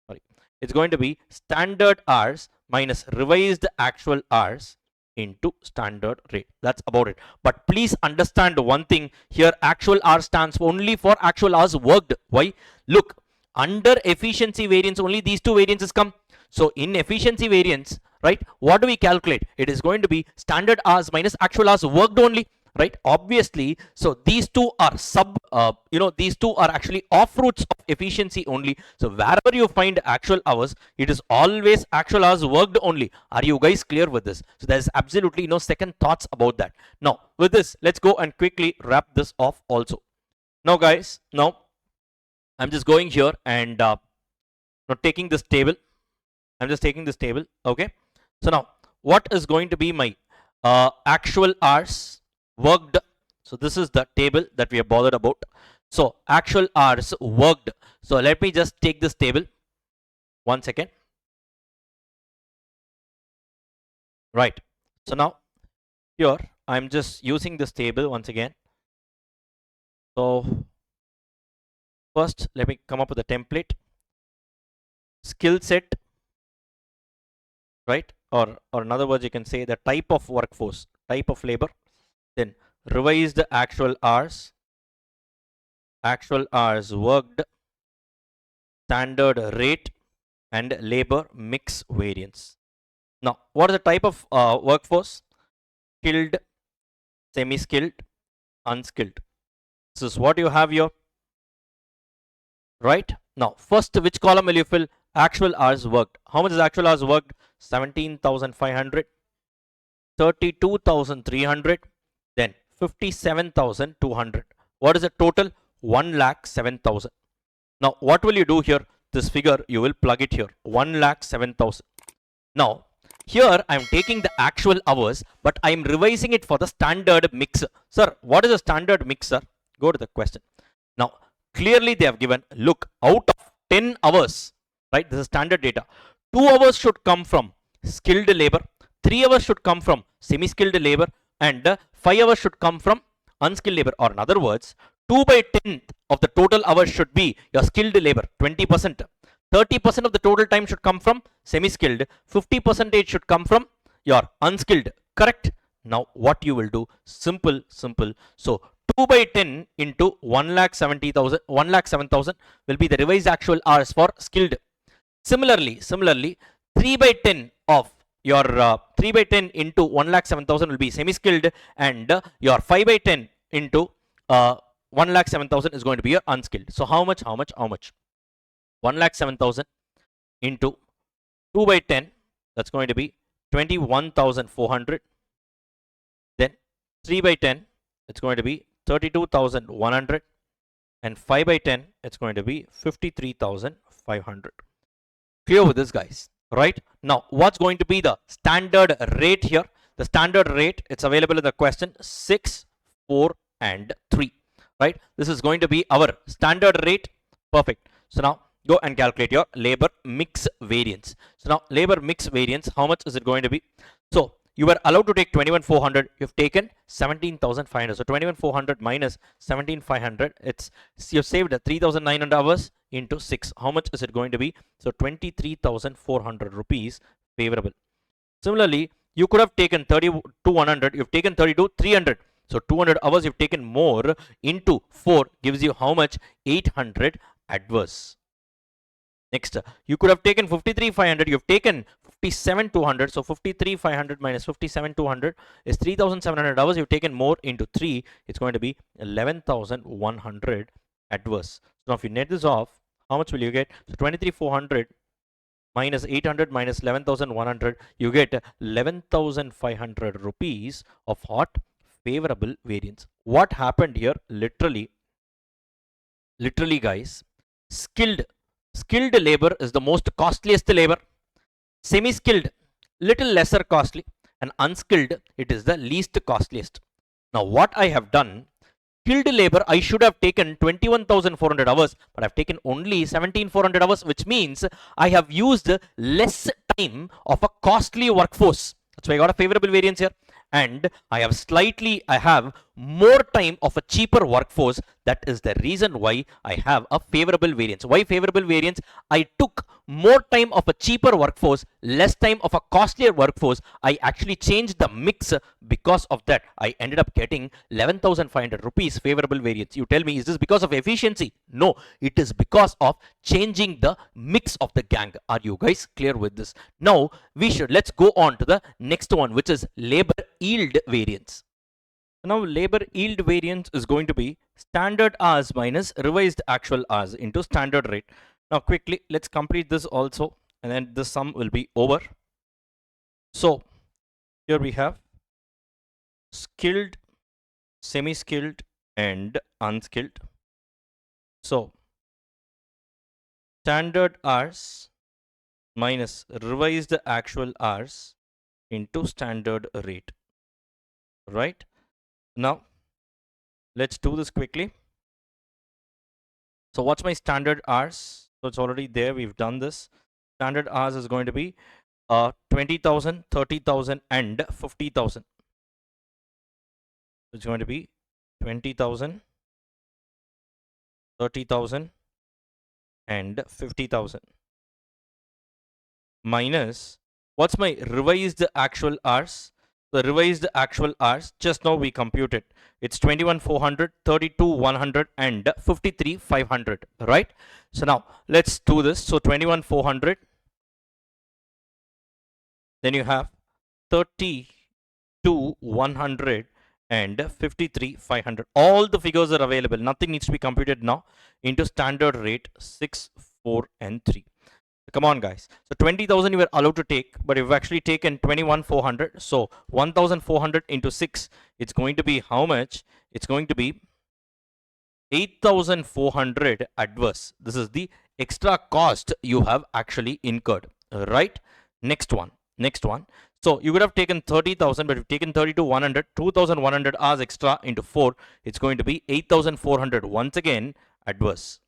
Speaker 1: sorry, it's going to be standard hours minus revised actual hours into standard rate. That's about it. But please understand one thing here, actual hours stands only for actual hours worked. Why? Look, under efficiency variance only these two variances come. So in efficiency variance, right, what do we calculate? It is going to be standard hours minus actual hours worked only, right? Obviously, so these two are these two are actually offroots of efficiency only. So wherever you find actual hours, it is always actual hours worked only. Are you guys clear with this? So there's absolutely no second thoughts about that. Now with this, let's go and quickly wrap this off also. Now, guys, now I'm just going here and now taking this table. I'm just taking this table, okay? So now, what is going to be my actual hours worked? So this is the table that we are bothered about. So actual hours worked. So let me just take this table. 1 second. Right. So now, here, I'm just using this table once again. So first, let me come up with a template. Skill set, right? Or in other words, you can say the type of workforce, type of labor, then revised actual hours, actual hours worked, standard rate, and labor mix variance. Now, what is the type of workforce? Skilled, semi-skilled, unskilled. This is what you have here, right? Now, first, which column will you fill? Actual hours worked. How much is actual hours worked? 17,500, 32,300, then 57,200. What is the total? 1,07,000. Now, what will you do here? This figure, you will plug it here. 1,07,000. Now, here I am taking the actual hours, but I am revising it for the standard mix. Sir, what is a standard mix, sir? Go to the question. Now, clearly they have given, look, out of 10 hours, right? This is standard data. 2 hours should come from skilled labor, 3 hours should come from semi-skilled labor, and 5 hours should come from unskilled labor. Or in other words, 2 by 10 of the total hours should be your skilled labor, 20%. 30% of the total time should come from semi-skilled, 50% should come from your unskilled, correct? Now what you will do, simple. So 2 by 10 into 1,70,000, 1,07,000 will be the revised actual hours for skilled. Similarly, 3 by 10 of your 3 by 10 into 1,07,000 will be semi-skilled, and your 5 by 10 into 1,07,000 is going to be your unskilled. So how much? 1,07,000 into 2 by 10, that's going to be 21,400. Then 3 by 10, it's going to be 32,100. And 5 by 10, it's going to be 53,500. Clear with this, guys? Right? Now, what's going to be the standard rate here? The standard rate, it's available in the question 6, 4, and 3. Right? This is going to be our standard rate. Perfect. So now, go and calculate your labor mix variance. So now, labor mix variance, how much is it going to be? So, you were allowed to take 21,400. You've taken 17,500. So 21,400 minus 17,500. You've saved 3,900 hours into 6. How much is it going to be? So 23,400 rupees favorable. Similarly, you could have taken 32,100. You've taken 32,300. So 200 hours you've taken more into 4 gives you how much? 800 adverse. Next, you could have taken 53,500. You've taken 57,200. So 53,500 minus 57,200 is 3,700 hours. You've taken more into 3. It's going to be 11,100 adverse. So now if you net this off, how much will you get? So 23,400 minus 800 minus 11,100. You get 11,500 rupees of hot favorable variance. What happened here? Literally guys, skilled labor is the most costliest labor. Semi-skilled, little lesser costly, and unskilled, it is the least costliest. Now what I have done, skilled labor, I should have taken 21,400 hours, but I've taken only 17,400 hours, which means I have used less time of a costly workforce. That's why I got a favorable variance here. And I have more time of a cheaper workforce. That is the reason why I have a favorable variance. Why favorable variance? I took more time of a cheaper workforce, less time of a costlier workforce. I actually changed the mix. Because of that, I ended up getting 11,500 rupees favorable variance. You tell me, is this because of efficiency? No, it is because of changing the mix of the gang. Are you guys clear with this? Now let's go on to the next one, which is labor yield variance. Now labor yield variance is going to be standard hours minus revised actual hours into standard rate. Now quickly, let's complete this also, and then the sum will be over. So here we have skilled, semi-skilled, and unskilled. So standard hours minus revised actual hours into standard rate. Right? Now let's do this quickly. So what's my standard hours? So it's already there. We've done this. Standard hours is going to be 20,000, 30,000, and 50,000. It's going to be 20,000, 30,000, and 50,000. Minus, what's my revised actual hours? the revised actual hours, just now we computed. It's 21,400, 32,100 and 53,500, right? So now let's do this. So 21,400, then you have 32,100 and 53,500. All the figures are available. Nothing needs to be computed now into standard rate 6, 4 and 3. Come on, guys. So 20,000 you were allowed to take, but you've actually taken 21,400. So 1,400 into 6, it's going to be how much? It's going to be 8,400 adverse. This is the extra cost you have actually incurred, right? Next one. So you could have taken 30,000, but you've taken 32,100, 2,100 hours extra into 4. It's going to be 8,400 once again adverse.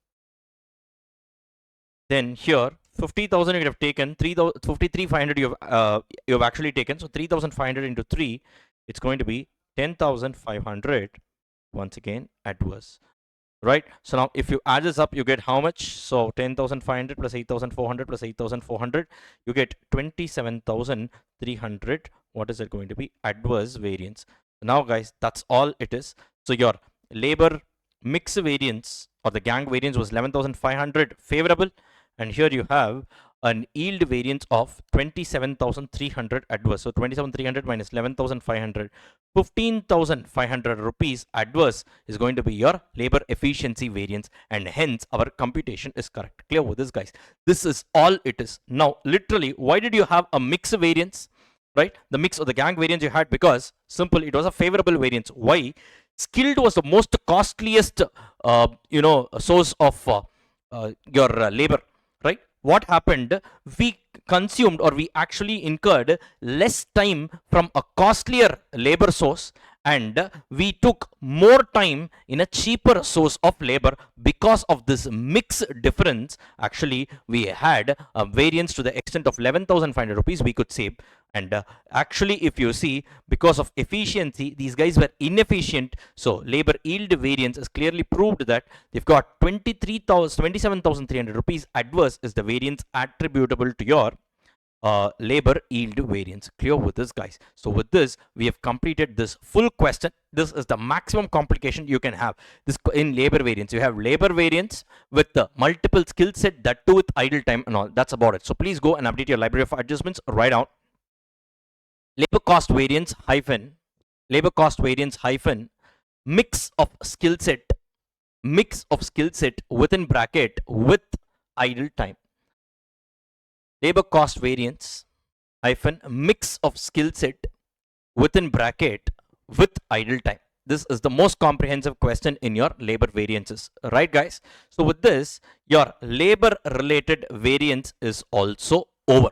Speaker 1: Then here 50,000 you would have taken, 53,500 you have actually taken. So 3,500 into 3, it's going to be 10,500 once again adverse. Right? So now if you add this up, you get how much? So 10,500 plus 8,400 plus 8,400, you get 27,300. What is it going to be? Adverse variance. Now guys, that's all it is. So your labor mix variance or the gang variance was 11,500 favorable, and here you have an yield variance of 27,300 adverse. So 27,300 minus 11,500, 15,500 rupees adverse is going to be your labor efficiency variance, and hence our computation is correct. Clear with this, guys? This is all it is. Now literally, why did you have a mix variance, right? The mix or the gang variance you had, because simple, it was a favorable variance. Why? Skilled was the most costliest source of your labor, right? What happened? We consumed, or we actually incurred less time from a costlier labor source, and we took more time in a cheaper source of labor. Because of this mix difference, actually we had a variance to the extent of 11,500 rupees we could save. And actually if you see, because of efficiency, these guys were inefficient, so labor yield variance is clearly proved that they've got 27,300 rupees adverse is the variance attributable to your labor yield variance. Clear with this, guys? So with this, we have completed this full question. This is the maximum complication you can have this in labor variance. You have labor variance with the multiple skill set, that too with idle time and all. That's about it. So please go and update your library of adjustments. Write down labor cost variance hyphen mix of skill set within bracket with idle time. Labor cost variance hyphen mix of skill set within bracket with idle time. This is the most comprehensive question in your labor variances, right, guys? So with this, your labor related variance is also over.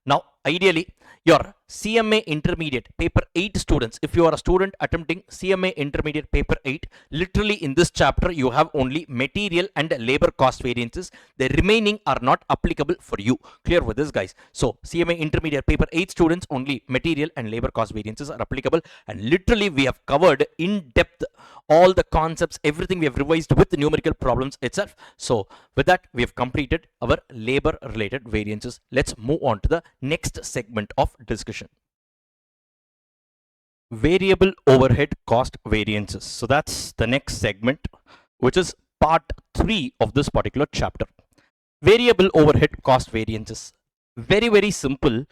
Speaker 1: Now ideally, your CMA Intermediate Paper 8 students, if you are a student attempting CMA Intermediate Paper 8, literally in this chapter you have only material and labor cost variances. The remaining are not applicable for you. Clear with this, guys? So CMA Intermediate Paper 8 students, only material and labor cost variances are applicable, and literally we have covered in depth all the concepts, everything we have revised with the numerical problems itself. So with that, we have completed our labor related variances. Let's move on to the next segment of discussion. Variable overhead cost variances. So that's the next segment, which is part 3 of this particular chapter. Variable overhead cost variances. Very, very simple.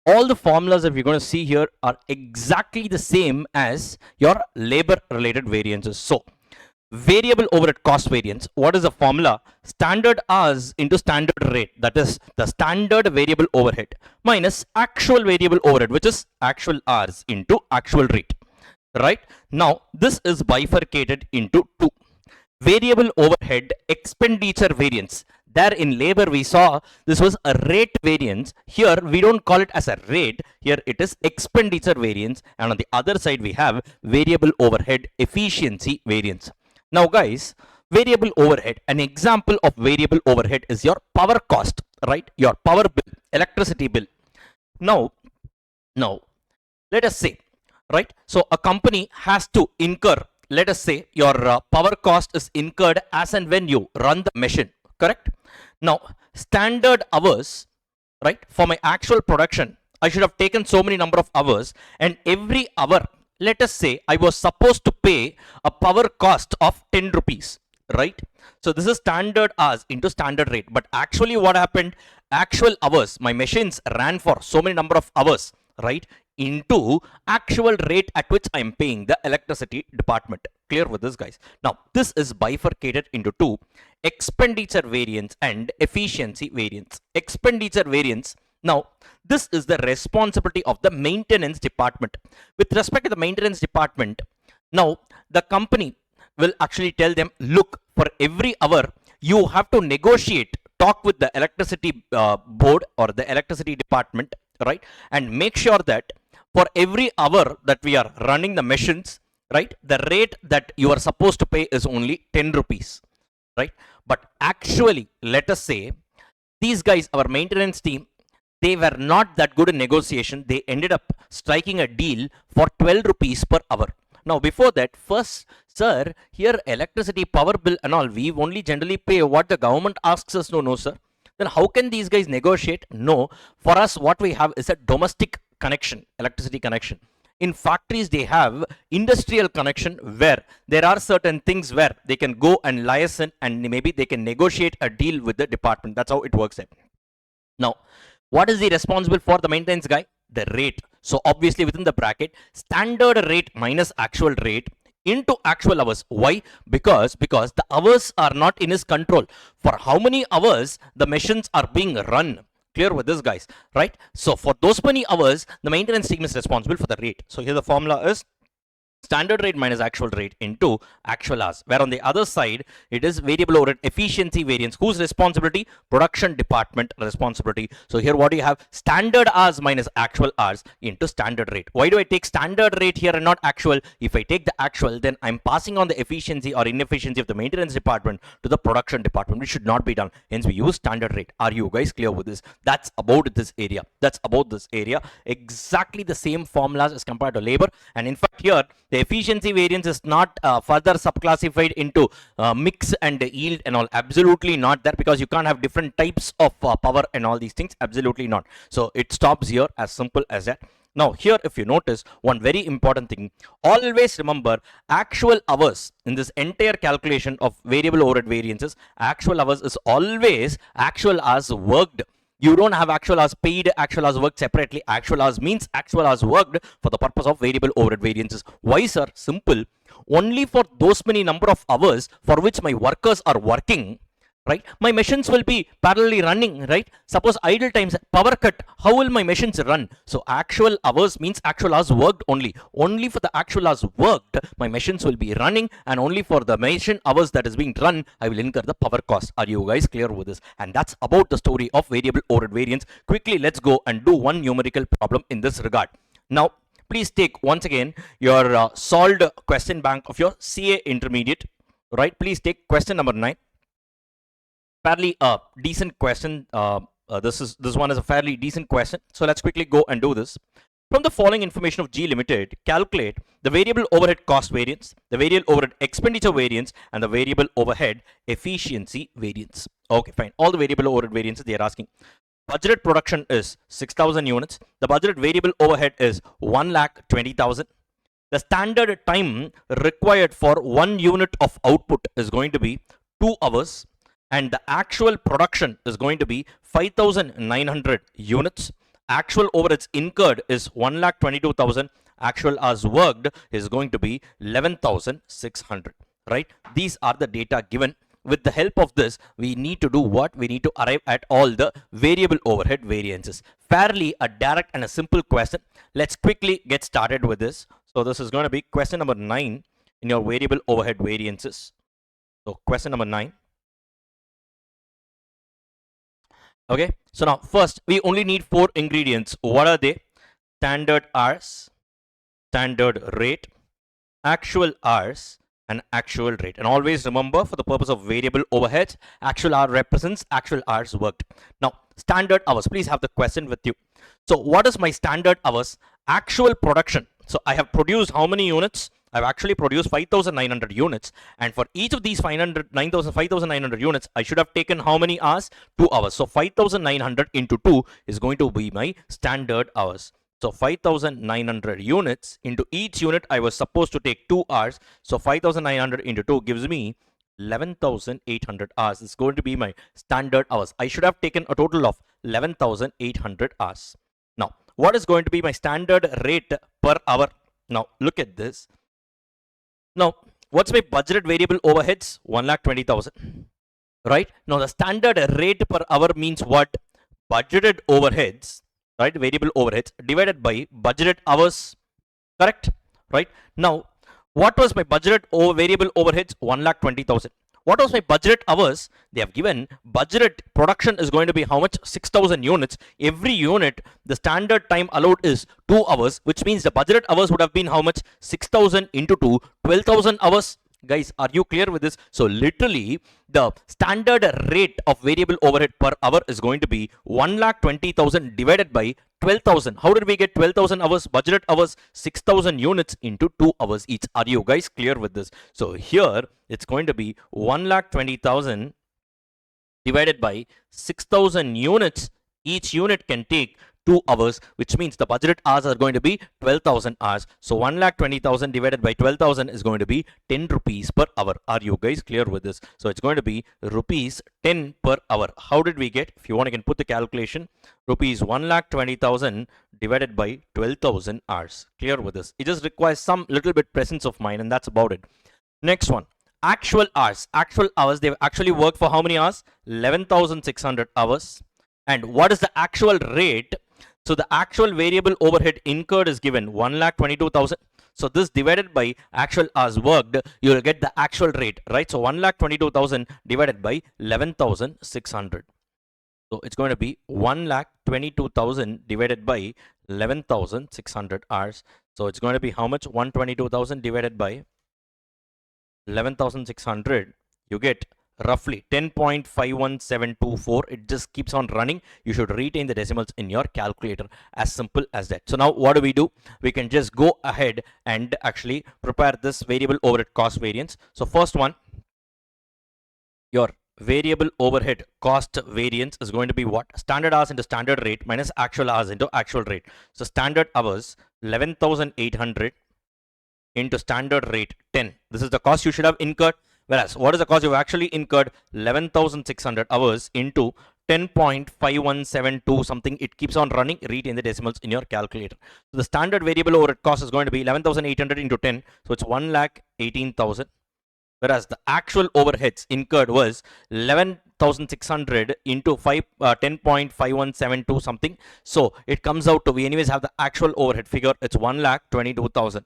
Speaker 1: All the formulas that we're going to see here are exactly the same as your labor related variances. So variable overhead cost variance, what is the formula? Standard hours into standard rate, that is the standard variable overhead, minus actual variable overhead, which is actual hours into actual rate. Right? Now this is bifurcated into two. Variable overhead expenditure variance. There in labor we saw this was a rate variance. Here we don't call it as a rate, here it is expenditure variance, and on the other side we have variable overhead efficiency variance. Now guys, variable overhead, an example of variable overhead is your power cost, right? Your power bill, electricity bill. Now let us say, right, so a company has to incur, let us say your power cost is incurred as and when you run the machine, correct? Now standard hours, right, for my actual production, I should have taken so many number of hours, and every hour, let us say I was supposed to pay a power cost of 10 rupees, right? So this is standard hours into standard rate. But actually what happened, actual hours, my machines ran for so many number of hours, right, into actual rate at which I am paying the electricity department. Clear with this, guys? Now this is bifurcated into two: expenditure variance and efficiency variance. Expenditure variance, now this is the responsibility of the maintenance department. With respect to the maintenance department, now the company will actually tell them, look, for every hour you have to negotiate, talk with the electricity board or the electricity department, right, and make sure that for every hour that we are running the machines, right, the rate that you are supposed to pay is only 10 rupees, right? But actually, let us say these guys, our maintenance team, they were not that good in negotiation. They ended up striking a deal for 12 rupees per hour. Now before that, first, sir, here electricity, power bill and all, we only generally pay what the government asks us to. No, sir. Then how can these guys negotiate? No, for us what we have is a domestic connection, electricity connection. In factories they have industrial connection, where there are certain things where they can go and liaison and maybe they can negotiate a deal with the department. That's how it works. Now what is the responsible for the maintenance guy? The rate. So obviously within the bracket, standard rate minus actual rate into actual hours. Why? Because the hours are not in his control. For how many hours the machines are being run. Clear with this, guys, right? So for those many hours, the maintenance team is responsible for the rate. So here the formula is standard rate minus actual rate into actual hours, where on the other side it is variable overhead efficiency variance. Whose responsibility? Production department responsibility. So here what do you have? Standard hours minus actual hours into standard rate. Why do I take standard rate here and not actual? If I take the actual, then I'm passing on the efficiency or inefficiency of the maintenance department to the production department, which should not be done. Hence we use standard rate. Are you guys clear with this? That's about this area. That's about this area. Exactly the same formulas as compared to labor. And in fact here the efficiency variance is not further subclassified into mix and yield and all. Absolutely not there, because you can't have different types of power and all these things. Absolutely not. So it stops here, as simple as that. Now here if you notice one very important thing, always remember actual hours in this entire calculation of variable overhead variances. Actual hours is always actual hours worked. You don't have actual hours paid, actual hours worked separately. Actual hours means actual hours worked for the purpose of variable overhead variances. Why, sir? Simple. Only for those many number of hours for which my workers are working, right, my machines will be parallelly running, right? Suppose idle times, power cut, how will my machines run? So actual hours means actual hours worked only. Only for the actual hours worked, my machines will be running, and only for the machine hours that is being run, I will incur the power cost. Are you guys clear with this? And that's about the story of variable overhead variance. Quickly, let's go and do one numerical problem in this regard. Now, please take once again your solved question bank of your CA intermediate, right? Please take question number 9. Fairly decent question. This one is a fairly decent question. So let's quickly go and do this. From the following information of G Limited, calculate the variable overhead cost variance, the variable overhead expenditure variance, and the variable overhead efficiency variance. Okay, fine. All the variable overhead variances they are asking. Budgeted production is 6,000 units. The budgeted variable overhead is 1,20,000. The standard time required for 1 unit of output is going to be 2 hours. And the actual production is going to be 5,900 units. Actual overheads incurred is 1,22,000. Actual hours worked is going to be 11,600, right? These are the data given. With the help of this, we need to do what? We need to arrive at all the variable overhead variances. Fairly a direct and a simple question. Let's quickly get started with this. So this is going to be question number 9 in your variable overhead variances. So question number 9. Okay, so now first we only need 4 ingredients. What are they? Standard hours, standard rate, actual hours, and actual rate. And always remember, for the purpose of variable overheads, actual hour represents actual hours worked. Now standard hours, please have the question with you. So what is my standard hours? Actual production. So I have produced how many units? I've actually produced 5,900 units, and for each of these 5,900 units, I should have taken how many hours? 2 hours. So 5,900 into 2 is going to be my standard hours. So 5,900 units into each unit I was supposed to take 2 hours. So 5,900 into 2 gives me 11,800 hours. It's going to be my standard hours. I should have taken a total of 11,800 hours. Now, what is going to be my standard rate per hour? Now, look at this. Now, what's my budgeted variable overheads? 1,20,000. Right? Now, the standard rate per hour means what? Budgeted overheads, right? Variable overheads divided by budgeted hours. Correct? Right? Now, what was my budgeted variable overheads? 1,20,000. What was my budgeted hours? They have given budgeted production is going to be how much? 6,000 units. Every unit, the standard time allowed is 2 hours, which means the budgeted hours would have been how much? 6,000 into 2, 12,000 hours. Guys, are you clear with this? So literally, the standard rate of variable overhead per hour is going to be 1,20,000 divided by 12,000. How did we get 12,000 hours? Budgeted hours, 6,000 units into 2 hours each. Are you guys clear with this? So here, it's going to be 1,20,000 divided by 6,000 units. Each unit can take 2 hours, which means the budgeted hours are going to be 12,000 hours. So 1,20,000 divided by 12,000 is going to be 10 rupees per hour. Are you guys clear with this? So it's going to be rupees 10 per hour. How did we get? If you want, you can put the calculation. Rupees 1,20,000 divided by 12,000 hours. Clear with this? It just requires some little bit presence of mind, and that's about it. Next one. Actual hours. Actual hours, they've actually worked for how many hours? 11,600 hours. And what is the actual rate? So the actual variable overhead incurred is given 1,22,000. So this divided by actual hours worked, you will get the actual rate, right? So 1,22,000 divided by 11,600. So it's going to be 1,22,000 divided by 11,600 hours. So it's going to be how much? 122,000 divided by 11,600. You get roughly 10.51724. It just keeps on running. You should retain the decimals in your calculator. As simple as that. So now what do? We can just go ahead and actually prepare this variable overhead cost variance. So first one, your variable overhead cost variance is going to be what? Standard hours into standard rate minus actual hours into actual rate. So standard hours 11,800 into standard rate 10. This is the cost you should have incurred. Whereas, what is the cost you've actually incurred? 11,600 hours into 10.5172 something. It keeps on running. Retain the decimals in your calculator. So the standard variable overhead cost is going to be 11,800 into 10. So it's 1,18,000. Whereas the actual overheads incurred was 11,600 into 10.5172 something. So it comes out to, we anyways have the actual overhead figure. It's 1,22,000.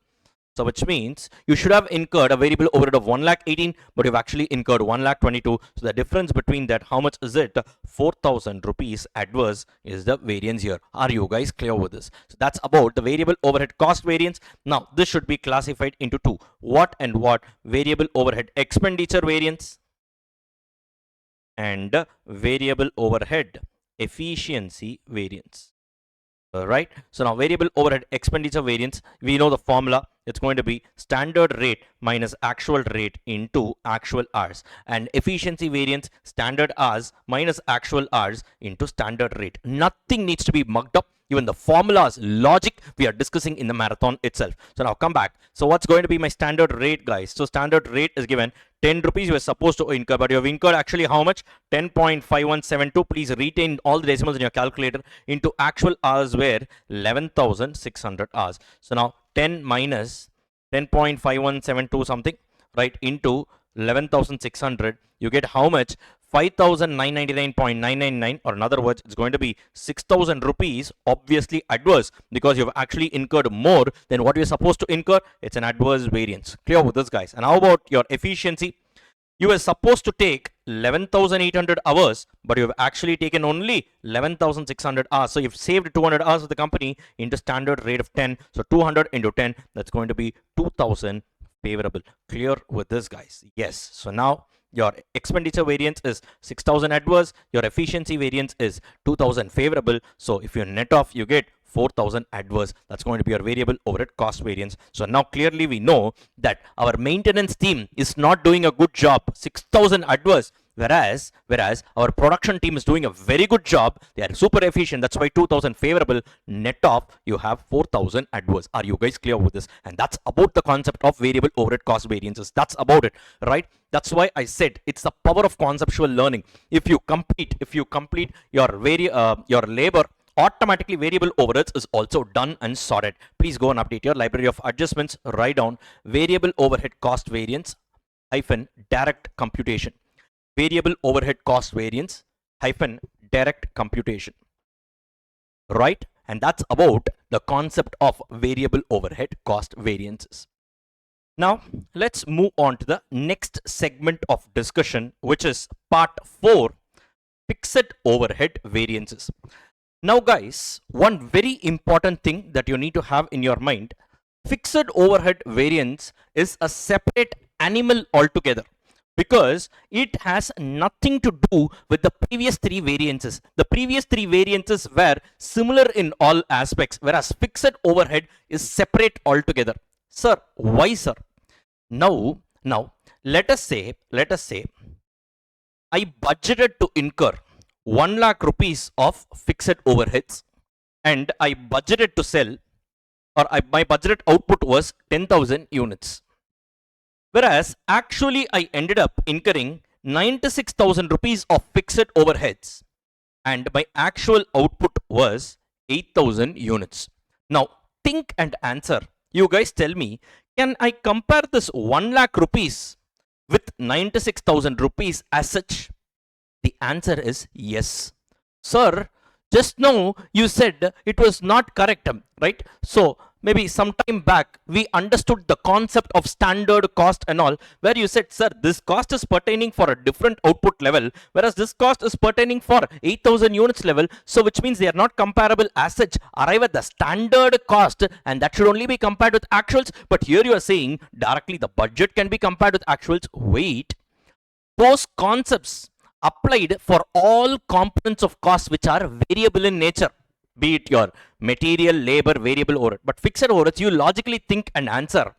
Speaker 1: So which means you should have incurred a variable overhead of 1,18,000, but you've actually incurred 1,22,000. So the difference between that, how much is it? 4,000 rupees adverse is the variance here. Are you guys clear with this? So that's about the variable overhead cost variance. Now this should be classified into two. What and what? Variable overhead expenditure variance and variable overhead efficiency variance. Right? So now variable overhead expenditure variance, we know the formula. It's going to be standard rate minus actual rate into actual hours, and efficiency variance, standard hours minus actual hours into standard rate. Nothing needs to be mugged up. Even the formulas, logic, we are discussing in the marathon itself. So now come back. So what's going to be my standard rate, guys? So standard rate is given 10 rupees you were supposed to incur, but you have incurred actually how much? 10.5172. Please retain all the decimals in your calculator. Into actual hours were 11,600 hours. So now 10 minus 10.5172 something, right, into 11,600, you get how much? 5,999.999, or in other words, it's going to be 6,000 rupees, obviously adverse, because you've actually incurred more than what you're supposed to incur. It's an adverse variance. Clear with this, guys? And how about your efficiency? You were supposed to take 11,800 hours, but you've actually taken only 11,600 hours. So you've saved 200 hours of the company into standard rate of 10. So 200 into 10, that's going to be 2,000 favorable. Clear with this, guys? Yes. So now your expenditure variance is 6,000 adverse. Your efficiency variance is 2,000 favorable. So if you net off, you get 4,000 adverse. That's going to be your variable overhead cost variance. So now clearly we know that our maintenance team is not doing a good job, 6,000 adverse. Whereas our production team is doing a very good job. They are super efficient. That's why 2,000 favorable. Net off, you have 4,000 adverse. Are you guys clear with this? And that's about the concept of variable overhead cost variances. That's about it, right? That's why I said it's the power of conceptual learning. If you complete your labor, automatically variable overheads is also done and sorted. Please go and update your library of adjustments. Write down variable overhead cost variance hyphen direct computation. Variable overhead cost variance hyphen direct computation, right? And that's about the concept of variable overhead cost variances. Now let's move on to the next segment of discussion, which is part 4, fixed overhead variances. Now guys, one very important thing that you need to have in your mind, fixed overhead variance is a separate animal altogether, because it has nothing to do with the previous 3 variances. The previous 3 variances were similar in all aspects, whereas fixed overhead is separate altogether. Sir, why sir? Now let us say I budgeted to incur 1 lakh rupees of fixed overheads, and I budgeted to sell, or my budgeted output was 10,000 units. Whereas actually I ended up incurring 96,000 rupees of fixed overheads, and my actual output was 8,000 units. Now think and answer. You guys tell me, can I compare this 1 lakh rupees with 96,000 rupees as such? The answer is yes. Sir, just now you said it was not correct, right? So maybe some time back we understood the concept of standard cost and all, where you said, sir, this cost is pertaining for a different output level, whereas this cost is pertaining for 8,000 units level, so which means they are not comparable as such. Arrive at the standard cost, and that should only be compared with actuals. But here you are saying directly the budget can be compared with actuals. Wait, those concepts applied for all components of cost which are variable in nature, be it your material, labor, variable overhead. But fixed overheads, you logically think and answer.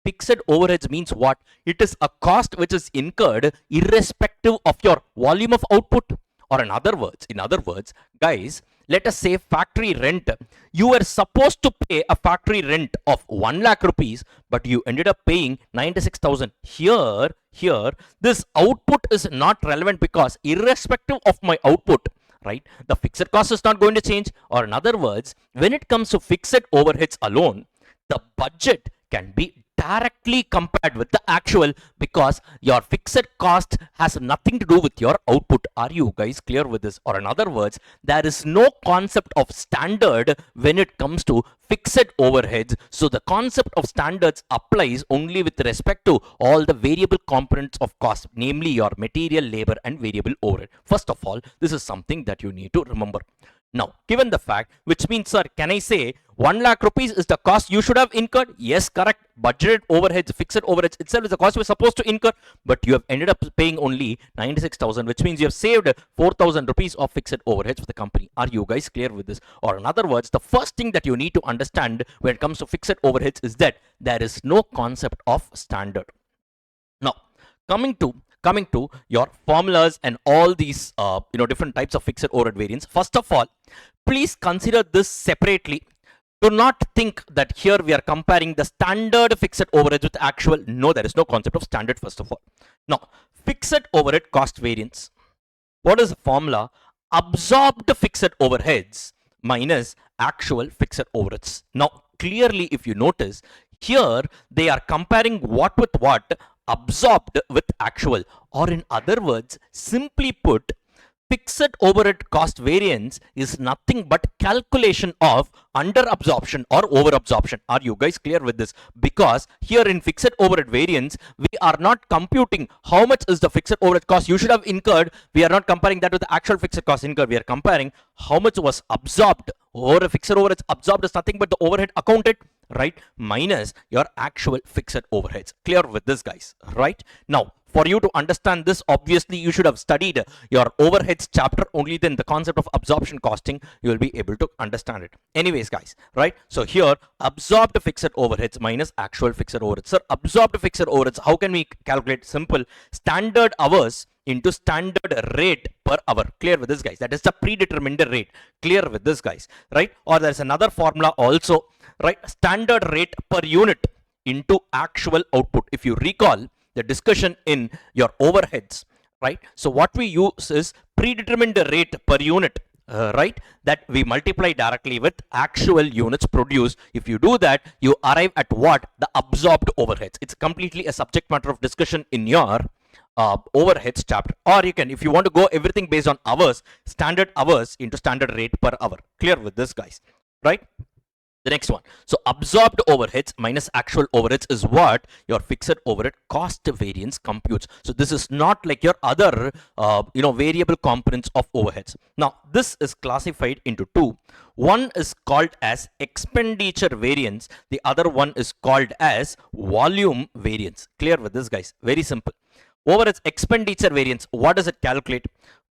Speaker 1: Fixed overheads means what? It is a cost which is incurred irrespective of your volume of output. Or in other words, guys, let us say factory rent. You were supposed to pay a factory rent of 1 lakh rupees, but you ended up paying 96,000. Here, this output is not relevant, because irrespective of my output, right, the fixed cost is not going to change. Or in other words, when it comes to fixed overheads alone, the budget can be directly compared with the actual, because your fixed cost has nothing to do with your output. Are you guys clear with this? Or in other words, there is no concept of standard when it comes to fixed overheads. So the concept of standards applies only with respect to all the variable components of cost, namely your material, labor and variable overhead. First of all, this is something that you need to remember. Now, given the fact, which means, sir, can I say 1 lakh rupees is the cost you should have incurred? Yes, correct. Budgeted overheads, fixed overheads itself is the cost you were supposed to incur, but you have ended up paying only 96,000, which means you have saved 4,000 rupees of fixed overheads for the company. Are you guys clear with this? Or in other words, the first thing that you need to understand when it comes to fixed overheads is that there is no concept of standard. Now, coming to your formulas and all these different types of fixed overhead variance. First of all, please consider this separately. Do not think that here we are comparing the standard fixed overheads with actual. No, there is no concept of standard, first of all. Now, fixed overhead cost variance. What is the formula? Absorbed fixed overheads minus actual fixed overheads. Now, clearly, if you notice, here they are comparing what with what? Absorbed with actual. Or in other words, simply put, fixed overhead cost variance is nothing but calculation of under absorption or over absorption. Are you guys clear with this? Because here in fixed overhead variance, we are not computing how much is the fixed overhead cost you should have incurred. We are not comparing that with the actual fixed cost incurred. We are comparing how much was absorbed. Over fixed overheads absorbed is nothing but the overhead accounted, right, minus your actual fixed overheads. Clear with this, guys, right? Now, for you to understand this, obviously you should have studied your overheads chapter. Only then the concept of absorption costing you will be able to understand it. Anyways guys, right? So here absorbed fixed overheads minus actual fixed overheads. Sir, absorbed fixed overheads, how can we calculate? Simple, standard hours into standard rate per hour. Clear with this guys? That is the predetermined rate. Clear with this guys, right? Or there's another formula also, right? Standard rate per unit into actual output. If you recall the discussion in your overheads, right? So what we use is predetermined rate per unit, right? That we multiply directly with actual units produced. If you do that, you arrive at what? The absorbed overheads. It's completely a subject matter of discussion in your overheads chapter. Or you can, if you want to go everything based on hours, standard hours into standard rate per hour. Clear with this guys, right? The next one, so absorbed overheads minus actual overheads is what your fixed overhead cost variance computes. So this is not like your other variable components of overheads. Now this is classified into two. One is called as expenditure variance, the other one is called as volume variance. Clear with this guys? Very simple. Overheads expenditure variance, what does it calculate?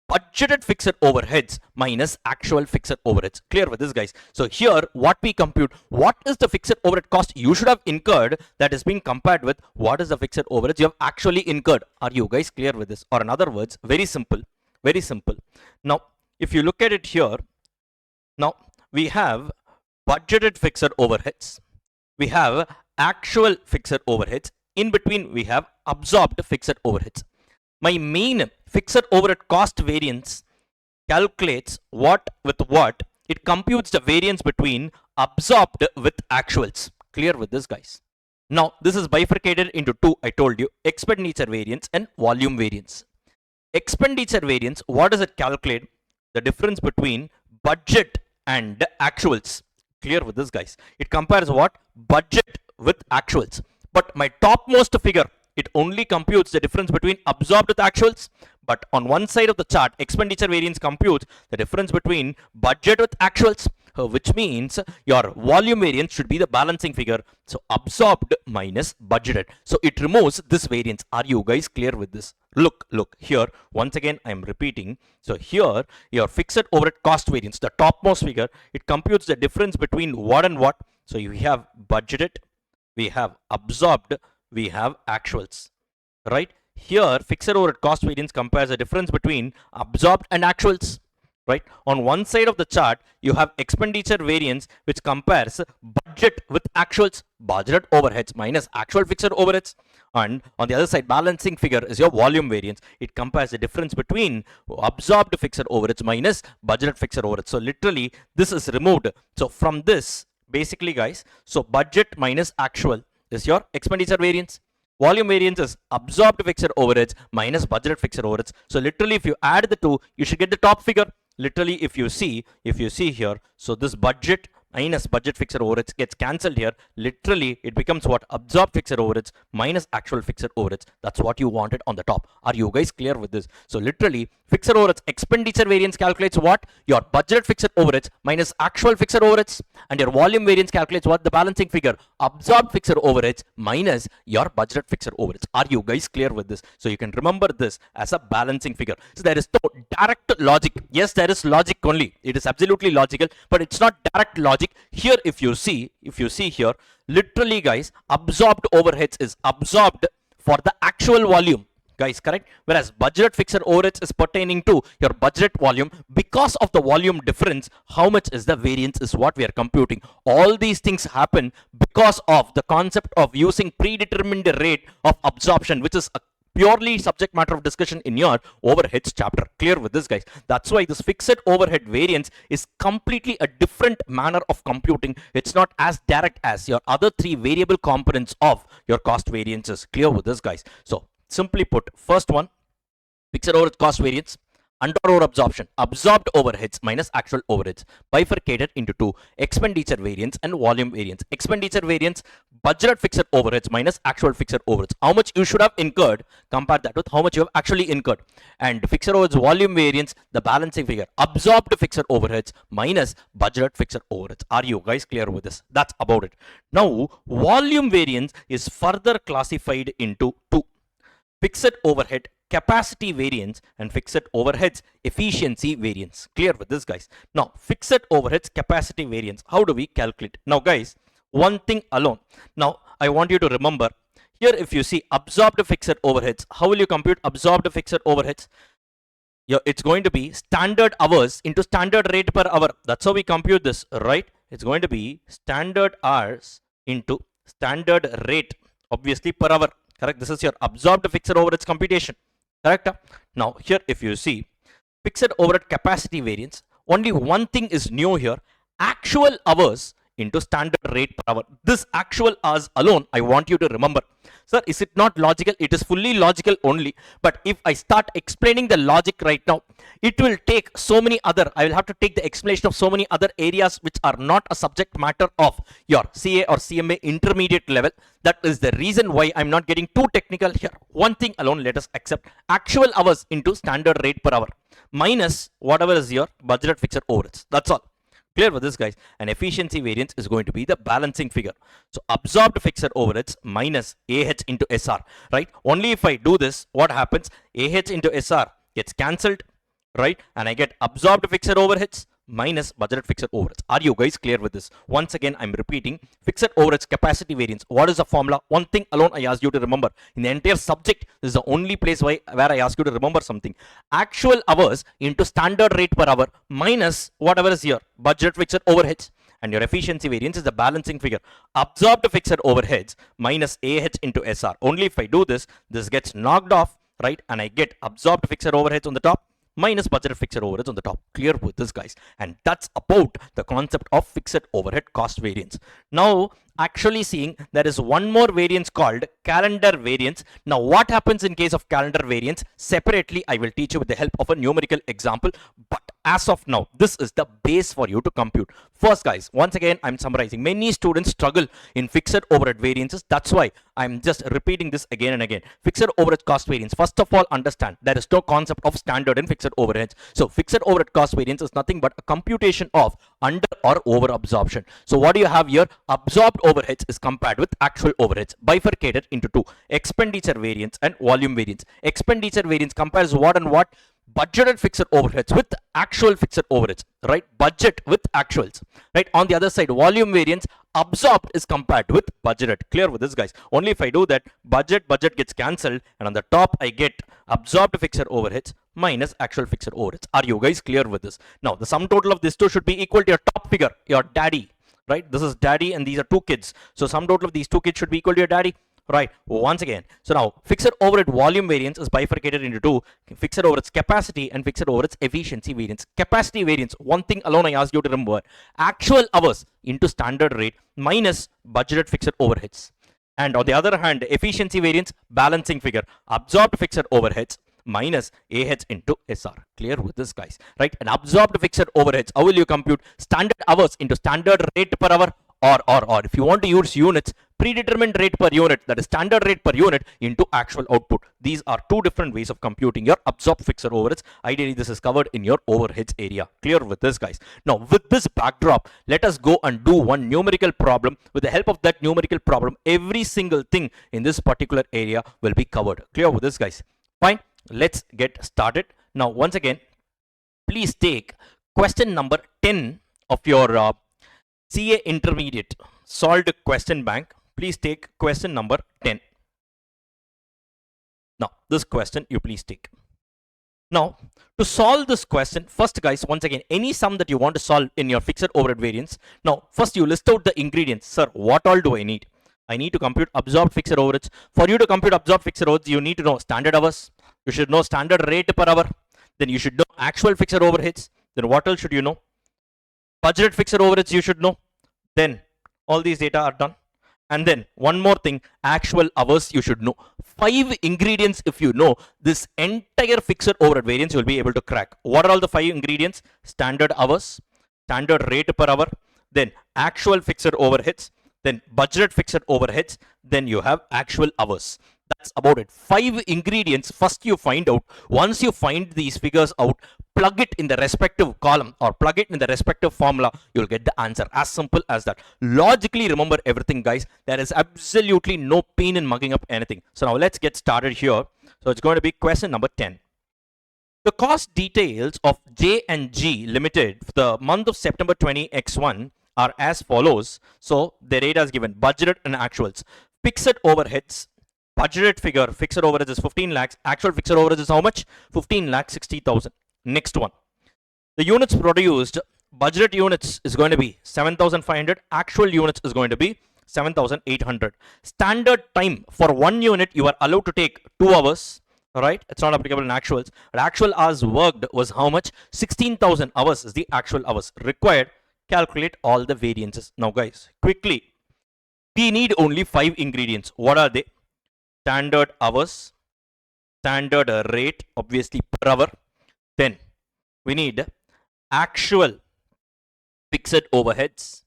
Speaker 1: Budgeted fixed overheads minus actual fixed overheads. Clear with this guys? So here what we compute, what is the fixed overhead cost you should have incurred, that is being compared with what is the fixed overheads you have actually incurred. Are you guys clear with this? Or in other words, very simple, very simple. Now if you look at it here, now we have budgeted fixed overheads, we have actual fixed overheads, in between we have absorbed fixed overheads. My main fixed overhead cost variance calculates what with what? It computes the variance between absorbed with actuals. Clear with this guys? Now this is bifurcated into two, I told you, expenditure variance and volume variance. Expenditure variance, what does it calculate? The difference between budget and actuals. Clear with this guys? It compares what? Budget with actuals. But my topmost figure, it only computes the difference between absorbed with actuals. But on one side of the chart, expenditure variance computes the difference between budget with actuals, which means your volume variance should be the balancing figure. So absorbed minus budgeted. So it removes this variance. Are you guys clear with this? Look here. Once again, I am repeating. So here, your fixed overhead cost variance, the topmost figure, it computes the difference between what and what. So you have budgeted, we have absorbed, we have actuals, right? Here fixed overhead cost variance compares the difference between absorbed and actuals, right? On one side of the chart you have expenditure variance, which compares budget with actuals, budgeted overheads minus actual fixed overheads. And on the other side, balancing figure is your volume variance. It compares the difference between absorbed fixed overheads minus budgeted fixed overheads. So literally this is removed. So from this, basically guys, so budget minus actual is your expenditure variance. Volume variance is absorbed fixed overheads minus budgeted fixed overheads. So literally if you add the two, you should get the top figure. Literally if you see here, so this budget minus budget fixed overheads gets cancelled here. Literally it becomes what? Absorbed fixed overheads minus actual fixed overheads. That's what you wanted on the top. Are you guys clear with this? So literally fixed overheads expenditure variance calculates what? Your budgeted fixed overheads minus actual fixed overheads, and your volume variance calculates what? The balancing figure, absorbed fixed overheads minus your budgeted fixed overheads. Are you guys clear with this? So you can remember this as a balancing figure. So there is no direct logic. Yes, there is logic only. It is absolutely logical, but it's not direct logic. Here if you see here, literally guys, absorbed overheads is absorbed for the actual volume, guys, correct? Whereas budgeted fixed overheads is pertaining to your budgeted volume. Because of the volume difference, how much is the variance is what we are computing. All these things happen because of the concept of using predetermined rate of absorption, which is a purely subject matter of discussion in your overheads chapter. Clear with this guys? That's why this fixed overhead variance is completely a different manner of computing. It's not as direct as your other three variable components of your cost variances. Clear with this guys? So simply put, first one, fixed overhead cost variance, under over absorption, absorbed overheads minus actual overheads, bifurcated into two, expenditure variance and volume variance. Expenditure variance, budgeted fixed overheads minus actual fixed overheads. How much you should have incurred, compare that with how much you have actually incurred. And fixed overheads volume variance, the balancing figure, absorbed fixed overheads minus budgeted fixed overheads. Are you guys clear with this? That's about it. Now volume variance is further classified into two. fixed overhead capacity variance and fixed overheads efficiency variance. Clear with this, guys? Now, fixed overheads capacity variance, how do we calculate? Now, guys, one thing alone. Now, I want you to remember here, if you see absorbed fixed overheads, how will you compute absorbed fixed overheads? It's going to be standard hours into standard rate per hour. That's how we compute this, right? It's going to be standard hours into standard rate, obviously per hour, correct? This is your absorbed fixed overheads computation, correct? Now here, if you see fixed overhead capacity variance, only one thing is new here: actual hours into standard rate per hour. This actual hours alone, I want you to remember. Sir, is it not logical? It is fully logical only. But if I start explaining the logic right now, it will take so many other, I will have to take the explanation of so many other areas which are not a subject matter of your CA or CMA intermediate level. That is the reason why I'm not getting too technical here. One thing alone, let us accept: actual hours into standard rate per hour minus whatever is your budgeted fixed overheads. That's all. Clear with this, guys? And efficiency variance is going to be the balancing figure. So absorbed fixed overheads minus AH into SR, right? Only if I do this, what happens? AH into SR gets cancelled, right? And I get absorbed fixed overheads minus budgeted fixed overheads. Are you guys clear with this? Once again, I'm repeating: fixed overheads capacity variance. What is the formula? One thing alone I asked you to remember. In the entire subject, this is the only place where I ask you to remember something. Actual hours into standard rate per hour minus whatever is your budget fixed overheads. And your efficiency variance is the balancing figure. Absorbed fixed overheads minus AH into SR. Only if I do this, this gets knocked off, right? And I get absorbed fixed overheads on the top minus budgeted fixed overheads on the top. Clear with this, guys? And that's about the concept of fixed overhead cost variance. Now, actually seeing there is one more variance called calendar variance. Now, what happens in case of calendar variance? Separately, I will teach you with the help of a numerical example. But as of now, this is the base for you to compute. First, guys, once again, I'm summarizing. Many students struggle in fixed overhead variances. That's why I'm just repeating this again and again. Fixed overhead cost variance. First of all, understand there is no concept of standard and fixed overheads. So fixed overhead cost variance is nothing but a computation of under or over absorption. So what do you have here? Absorbed overheads is compared with actual overheads, bifurcated into two: expenditure variance and volume variance. Expenditure variance compares what and what? Budgeted fixed overheads with actual fixed overheads, right? Budget with actuals, right? On the other side, volume variance, absorbed is compared with budgeted. Clear with this, guys? Only if I do that, budget gets cancelled, and on the top I get absorbed fixed overheads minus actual fixed overheads. Are you guys clear with this? Now, the sum total of these two should be equal to your top figure, your daddy, right? This is daddy and these are two kids. So sum total of these two kids should be equal to your daddy. Right, once again, so now fixed overhead volume variance is bifurcated into two: fixed overheads capacity and fixed overheads efficiency variance. Capacity variance, one thing alone I asked you to remember: actual hours into standard rate minus budgeted fixed overheads. And on the other hand, efficiency variance, balancing figure: absorbed fixed overheads minus AH into SR. Clear with this, guys? Right, and absorbed fixed overheads, how will you compute? Standard hours into standard rate per hour, or if you want to use units, predetermined rate per unit, that is standard rate per unit into actual output. These are two different ways of computing your absorbed fixed overheads. Ideally, this is covered in your overheads area. Clear with this, guys? Now, with this backdrop, let us go and do one numerical problem. With the help of that numerical problem, every single thing in this particular area will be covered. Clear with this, guys? Fine. Let's get started. Now, once again, please take question number 10 of your CA Intermediate solved question bank. Please take question number 10. Now, this question you please take. Now, to solve this question, first, guys, once again, any sum that you want to solve in your fixed overhead variance. Now, first you list out the ingredients. Sir, what all do I need? I need to compute absorbed fixed overheads. For you to compute absorbed fixed overheads, you need to know standard hours. You should know standard rate per hour. Then you should know actual fixed overheads. Then what else should you know? Budgeted fixed overheads you should know. Then all these data are done. And then one more thing, actual hours you should know. 5 ingredients, if you know, this entire fixed overhead variance you will be able to crack. What are all the 5 ingredients? Standard hours, standard rate per hour, then actual fixed overheads, then budgeted fixed overheads, then you have actual hours. That's about it. 5 ingredients first you find out. Once you find these figures out, plug it in the respective column or plug it in the respective formula, you'll get the answer. As simple as that. Logically remember everything, guys. There is absolutely no pain in mugging up anything. So now let's get started here. So it's going to be question number 10. The cost details of J&G Limited for the month of September 20X1 are as follows. So the data is given, budgeted and actuals. Fixed overheads, budgeted figure, fixed overheads is 15 lakhs, actual fixed overheads is how much? 15 lakh 60,000. Next one. The units produced, budgeted units is going to be 7,500, actual units is going to be 7,800. Standard time for one unit you are allowed to take 2 hours. Alright, it's not applicable in actuals. But actual hours worked was how much? 16,000 hours is the actual hours required. Calculate all the variances. Now guys, quickly, we need only 5 ingredients. What are they? Standard hours, standard rate, obviously per hour. Then we need actual fixed overheads.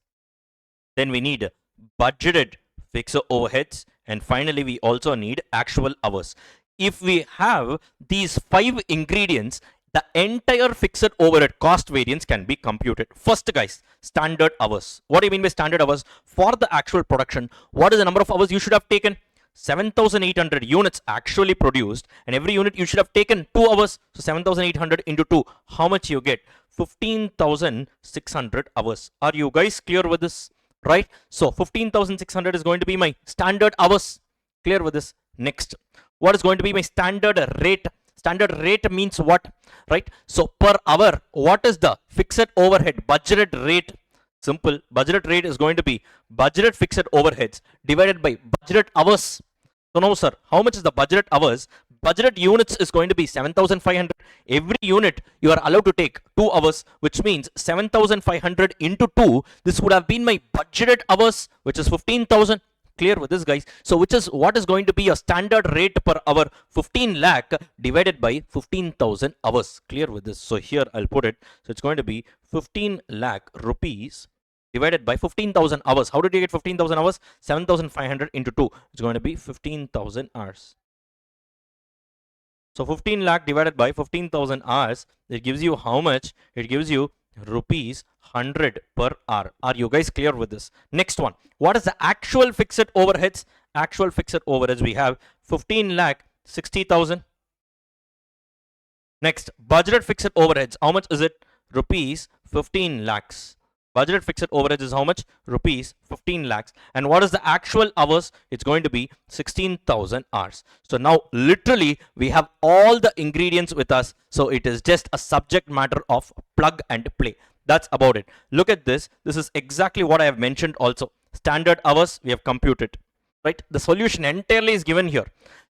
Speaker 1: Then we need budgeted fixed overheads. And finally, we also need actual hours. If we have these 5 ingredients, the entire fixed overhead cost variance can be computed. First guys, standard hours. What do you mean by standard hours? For the actual production, what is the number of hours you should have taken? 7,800 units actually produced, and every unit you should have taken 2 hours. So 7,800 into 2, how much you get? 15,600 hours. Are you guys clear with this? Right? So 15,600 is going to be my standard hours. Clear with this? Next, what is going to be my standard rate? Standard rate means what? Right? So per hour, what is the fixed overhead budgeted rate? Simple. Budgeted rate is going to be budgeted fixed overheads divided by budgeted hours. So now sir, how much is the budgeted hours? Budgeted units is going to be 7,500. Every unit you are allowed to take 2 hours, which means 7,500 into 2. This would have been my budgeted hours, which is 15,000. Clear with this guys? So which is what is going to be a standard rate per hour? 15 lakh divided by 15,000 hours. Clear with this? So here I'll put it. So it's going to be 15 lakh rupees divided by 15,000 hours. How did you get 15,000 hours? 7,500 into 2. It's going to be 15,000 hours. So 15 lakh divided by 15,000 hours, it gives you how much? It gives you rupees 100 per hour. Are you guys clear with this? Next one. What is the actual fixed overheads? Actual fixed overheads we have 15 lakh 60,000. Next, budgeted fixed overheads. How much is it? Rupees 15 lakhs. Budgeted fixed overheads is how much? Rupees 15 lakhs. And what is the actual hours? It's going to be 16,000 hours. So now literally we have all the ingredients with us. So it is just a subject matter of plug and play. That's about it. Look at this. This is exactly what I have mentioned also. Standard hours we have computed. Right? The solution entirely is given here.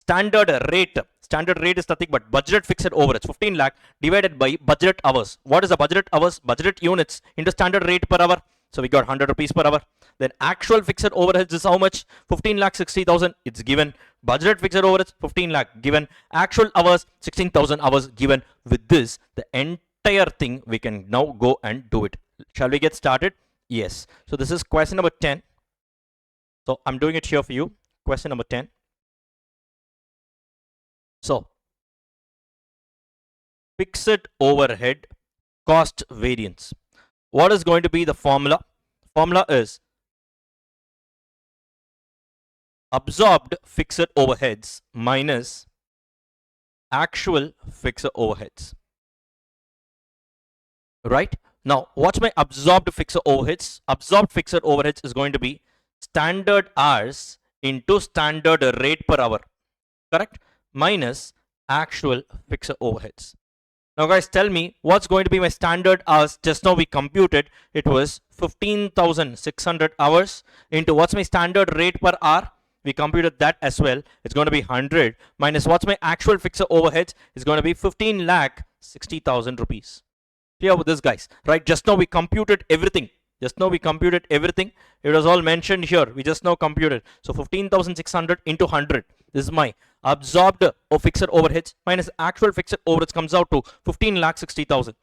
Speaker 1: Standard rate. Standard rate is nothing but budgeted fixed overheads 15 lakh divided by budgeted hours. What is the budgeted hours? Budgeted units into standard rate per hour. So we got 100 rupees per hour. Then actual fixed overheads is how much? 15 lakh 60,000. It's given. Budgeted fixed overheads 15 lakh given. Actual hours 16,000 hours given. With this, the entire thing we can now go and do it. Shall we get started? Yes. So this is question number 10. So I'm doing it here for you. Question number 10. So, fixed overhead cost variance. What is going to be the formula? Formula is absorbed fixed overheads minus actual fixed overheads. Right? Now, what's my absorbed fixed overheads? Absorbed fixed overheads is going to be standard hours into standard rate per hour. Correct? Minus actual fixed overheads. Now guys, tell me what's going to be my standard hours. Just now we computed it was 15,600 hours into what's my standard rate per hour. We computed that as well. It's going to be 100 minus what's my actual fixed overheads is going to be 15 lakh 60,000 rupees. Clear with this guys, right? Just now we computed everything. Just now we computed everything. It was all mentioned here. We just now computed. So 15,600 into 100. This is my absorbed or fixed overheads minus actual fixed overheads comes out to 15 lakh 60,000.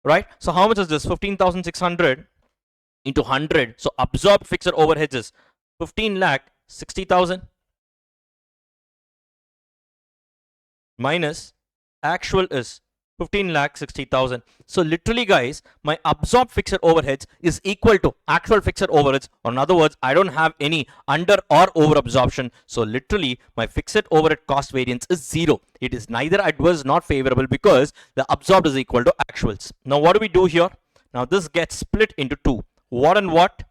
Speaker 1: Right? So how much is this? 15,600 into 100. So absorbed fixed overheads is 15 lakh 60,000 minus actual is 15,60,000. So literally guys, my absorbed fixed overheads is equal to actual fixed overheads, or in other words, I don't have any under or over absorption. So literally my fixed overhead cost variance is 0. It is neither adverse nor favorable because the absorbed is equal to actuals. Now what do we do here? Now this gets split into two. What and what?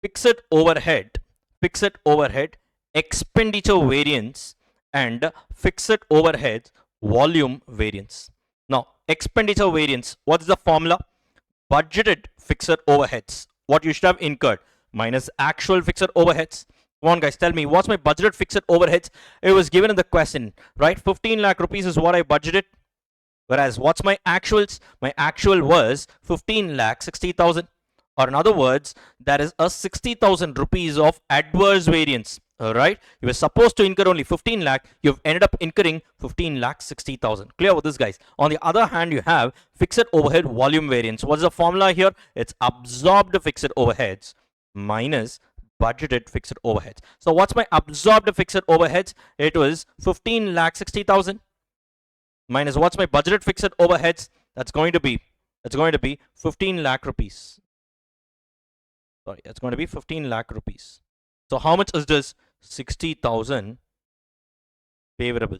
Speaker 1: Fixed overhead expenditure variance and fixed overhead volume variance. Now expenditure variance, what is the formula? Budgeted fixed overheads, what you should have incurred, minus actual fixed overheads. Come on guys, tell me, what's my budgeted fixed overheads? It was given in the question, right? 15 lakh rupees is what I budgeted. Whereas what's my actuals? My actual was 15,60,000. Or in other words, there is a 60,000 rupees of adverse variance. Alright, you were supposed to incur only 15 lakh, you've ended up incurring 15,60,000. Clear with this, guys? On the other hand, you have fixed overhead volume variance. What's the formula here? It's absorbed fixed overheads minus budgeted fixed overheads. So what's my absorbed fixed overheads? It was 15,60,000 minus what's my budgeted fixed overheads? That's going to be 15 lakh rupees. Sorry, it's going to be 15 lakh rupees. So how much is this? 60,000 favorable.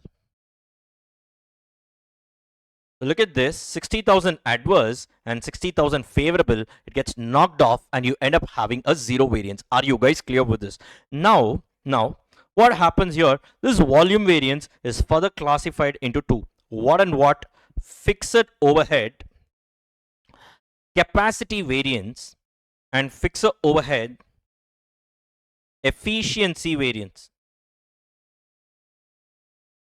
Speaker 1: So look at this, 60,000 adverse and 60,000 favorable. It gets knocked off and you end up having a 0 variance. Are you guys clear with this? Now, what happens here? This volume variance is further classified into two. What and what? Fixed overhead capacity variance and fixed overhead efficiency variance.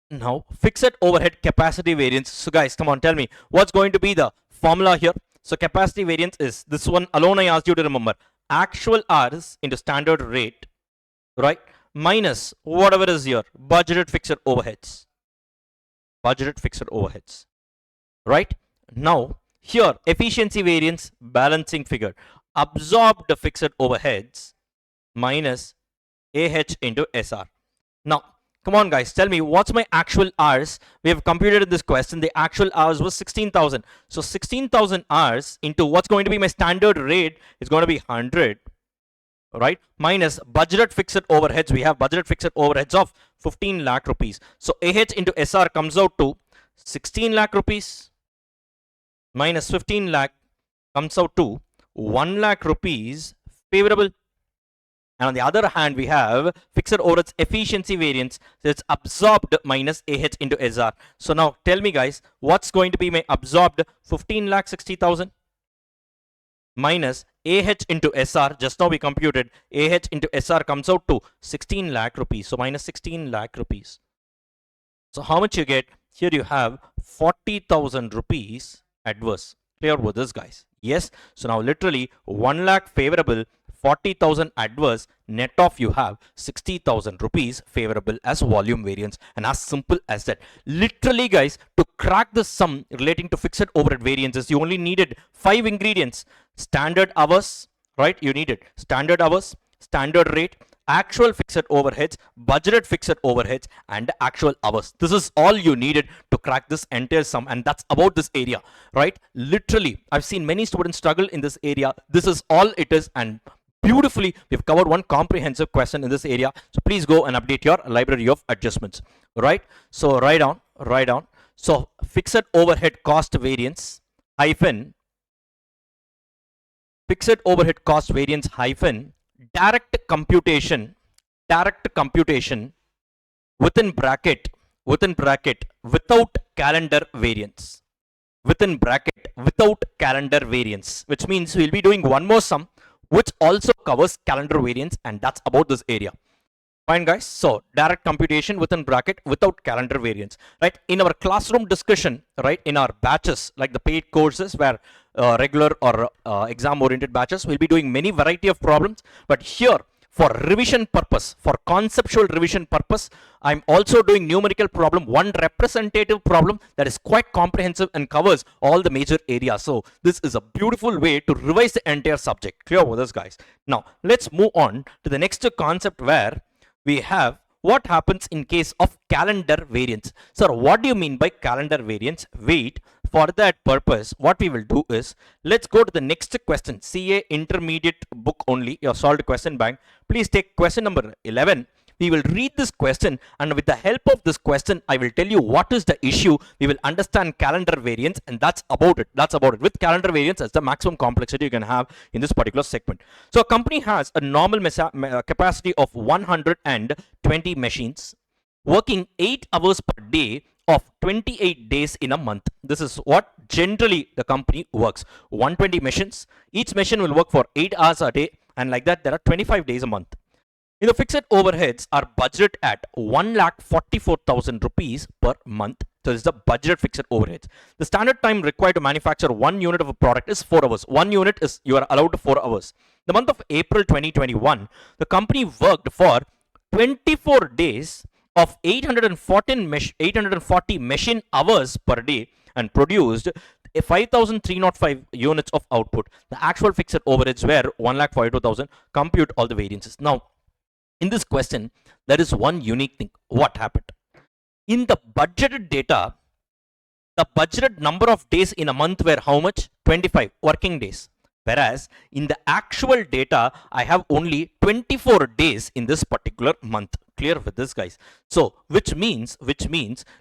Speaker 1: Now, fixed overhead capacity variance. So guys, come on, tell me, what's going to be the formula here? So capacity variance is, this one alone I asked you to remember, actual hours into standard rate, right? Minus whatever is here, budgeted fixed overheads. Budgeted fixed overheads, right? Now, here, efficiency variance, balancing figure. Absorbed fixed overheads minus AH into SR. Now, come on guys, tell me, what's my actual hours? We have computed in this question, the actual hours was 16,000. So 16,000 hours into what's going to be my standard rate is going to be 100, right? Minus budgeted fixed overheads. We have budgeted fixed overheads of 15 lakh rupees. So AH into SR comes out to 16 lakh rupees minus 15 lakh comes out to 1 lakh rupees favorable. And on the other hand, we have fixed overheads efficiency variance. So it's absorbed minus AH into SR. So now tell me guys, what's going to be my absorbed? 15,60,000 minus AH into SR. Just now we computed AH into SR comes out to 16 lakh rupees. So minus 16 lakh rupees. So how much you get? Here you have 40,000 rupees adverse. Clear with this, guys? Yes. So now literally 1 lakh favorable, 40,000 adverse, net off you have 60,000 rupees favorable as volume variance. And as simple as that. Literally guys, to crack the sum relating to fixed overhead variances, you only needed 5 ingredients. Standard hours, right? You needed standard hours, standard rate, actual fixed overheads, budgeted fixed overheads, and actual hours. This is all you needed to crack this entire sum, and that's about this area, right? Literally, I've seen many students struggle in this area. This is all it is, and beautifully, we've covered one comprehensive question in this area. So please go and update your library of adjustments, right? So write down. So fixed overhead cost variance hyphen fixed overhead cost variance hyphen direct computation within bracket without calendar variance, without calendar variance, which means we'll be doing one more sum which also covers calendar variance, and that's about this area. Fine guys, so direct computation within bracket without calendar variance, right? In our classroom discussion, right, in our batches like the paid courses where regular or exam oriented batches, we'll be doing many variety of problems, but here for revision purpose, for conceptual revision purpose, I'm also doing numerical problem, one representative problem that is quite comprehensive and covers all the major areas. So this is a beautiful way to revise the entire subject. Clear with us, guys? Now let's move on to the next concept where we have what happens in case of calendar variance? Sir, what do you mean by calendar variance? Wait, for that purpose, what we will do is, let's go to the next question. CA intermediate book only, your solved question bank. Please take question number 11. We will read this question, and with the help of this question, I will tell you what is the issue. We will understand calendar variance, and that's about it. That's about it. With calendar variance, that's the maximum complexity you can have in this particular segment. So a company has a normal capacity of 120 machines, working 8 hours per day of 28 days in a month. This is what generally the company works. 120 machines. Each machine will work for 8 hours a day, and like that, there are 25 days a month. The fixed overheads are budgeted at 1,44,000 rupees per month. So this is the budgeted fixed overheads. The standard time required to manufacture 1 unit of a product is 4 hours. 1 unit is, you are allowed 4 hours. The month of April 2021, the company worked for 24 days of 840 machine hours per day and produced 5,305 units of output. The actual fixed overheads were 1,42,000. Compute all the variances. Now, in this question, there is one unique thing. What happened? In the budgeted data, the budgeted number of days in a month were how much? 25 working days. Whereas in the actual data, I have only 24 days in this particular month. Clear with this, guys? So, which means,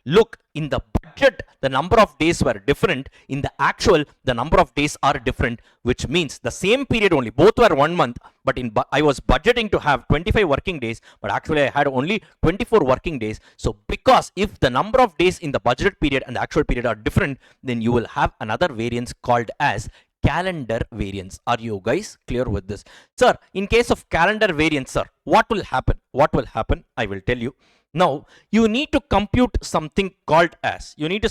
Speaker 1: look, in the budget, the number of days were different. In the actual, the number of days are different, which means the same period only. Both were 1 month, but I was budgeting to have 25 working days, but actually I had only 24 working days. So, because if the number of days in the budgeted period and the actual period are different, then you will have another variance called as calendar variance. Are you guys clear with this? Sir, in case of calendar variance, sir, what will happen? What will happen? I will tell you. Now, you need to compute something called as, revised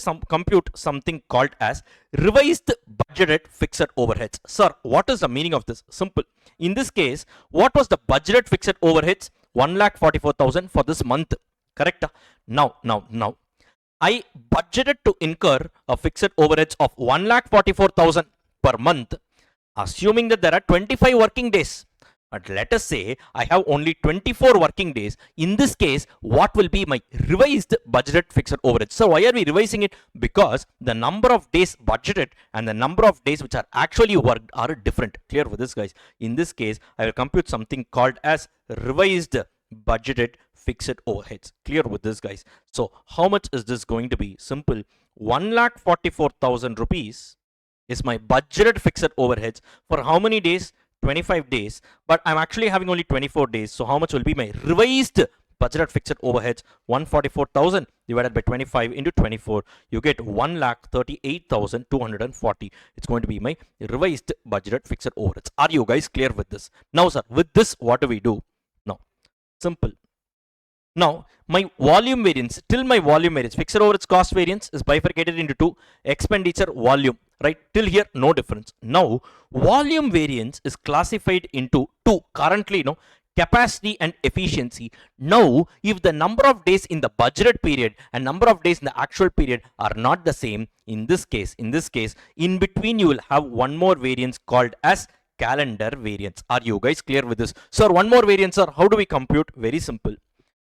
Speaker 1: budgeted fixed overheads. Sir, what is the meaning of this? Simple. In this case, what was the budgeted fixed overheads? 1,44,000 for this month. Correct? Now, I budgeted to incur a fixed overheads of 1,44,000 per month, assuming that there are 25 working days. But let us say I have only 24 working days. In this case, what will be my revised budgeted fixed overhead? So why are we revising it? Because the number of days budgeted and the number of days which are actually worked are different. Clear with this, guys? In this case, I will compute something called as revised budgeted fixed overheads. Clear with this, guys? So how much is this going to be? Simple. 1,44,000 rupees is my budgeted fixed overheads for how many days? 25 days, but I'm actually having only 24 days. So how much will be my revised budgeted fixed overheads? 144,000 divided by 25 into 24, you get 1,38,240. It's going to be my revised budgeted fixed overheads. Are you guys clear with this? Now, sir, with this, what do we do? Now, simple. Now, my volume variance, fixed overheads cost variance is bifurcated into two: expenditure, volume, right? Till here, no difference. Now, volume variance is classified into two currently, capacity and efficiency. Now, if the number of days in the budgeted period and number of days in the actual period are not the same, in this case, in between you will have one more variance called as calendar variance. Are you guys clear with this? Sir, one more variance, sir. How do we compute? Very simple.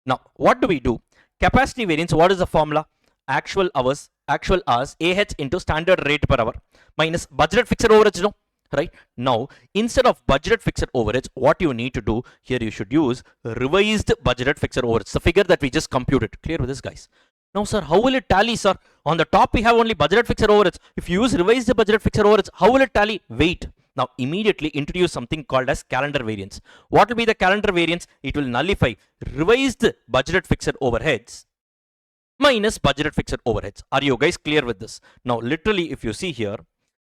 Speaker 1: Now, what do we do? Capacity variance, what is the formula? Actual hours, AH into standard rate per hour minus budgeted fixed overheads, right? Now, instead of budgeted fixed overheads, what you need to do here, you should use revised budgeted fixed overheads, the figure that we just computed. Clear with this, guys? Now, sir, how will it tally, sir? On the top, we have only budgeted fixed overheads. If you use revised budgeted fixed overheads, how will it tally? Wait. Now, immediately introduce something called as calendar variance. What will be the calendar variance? It will nullify revised budgeted fixed overheads minus budgeted fixed overheads. Are you guys clear with this? Now, literally, if you see here,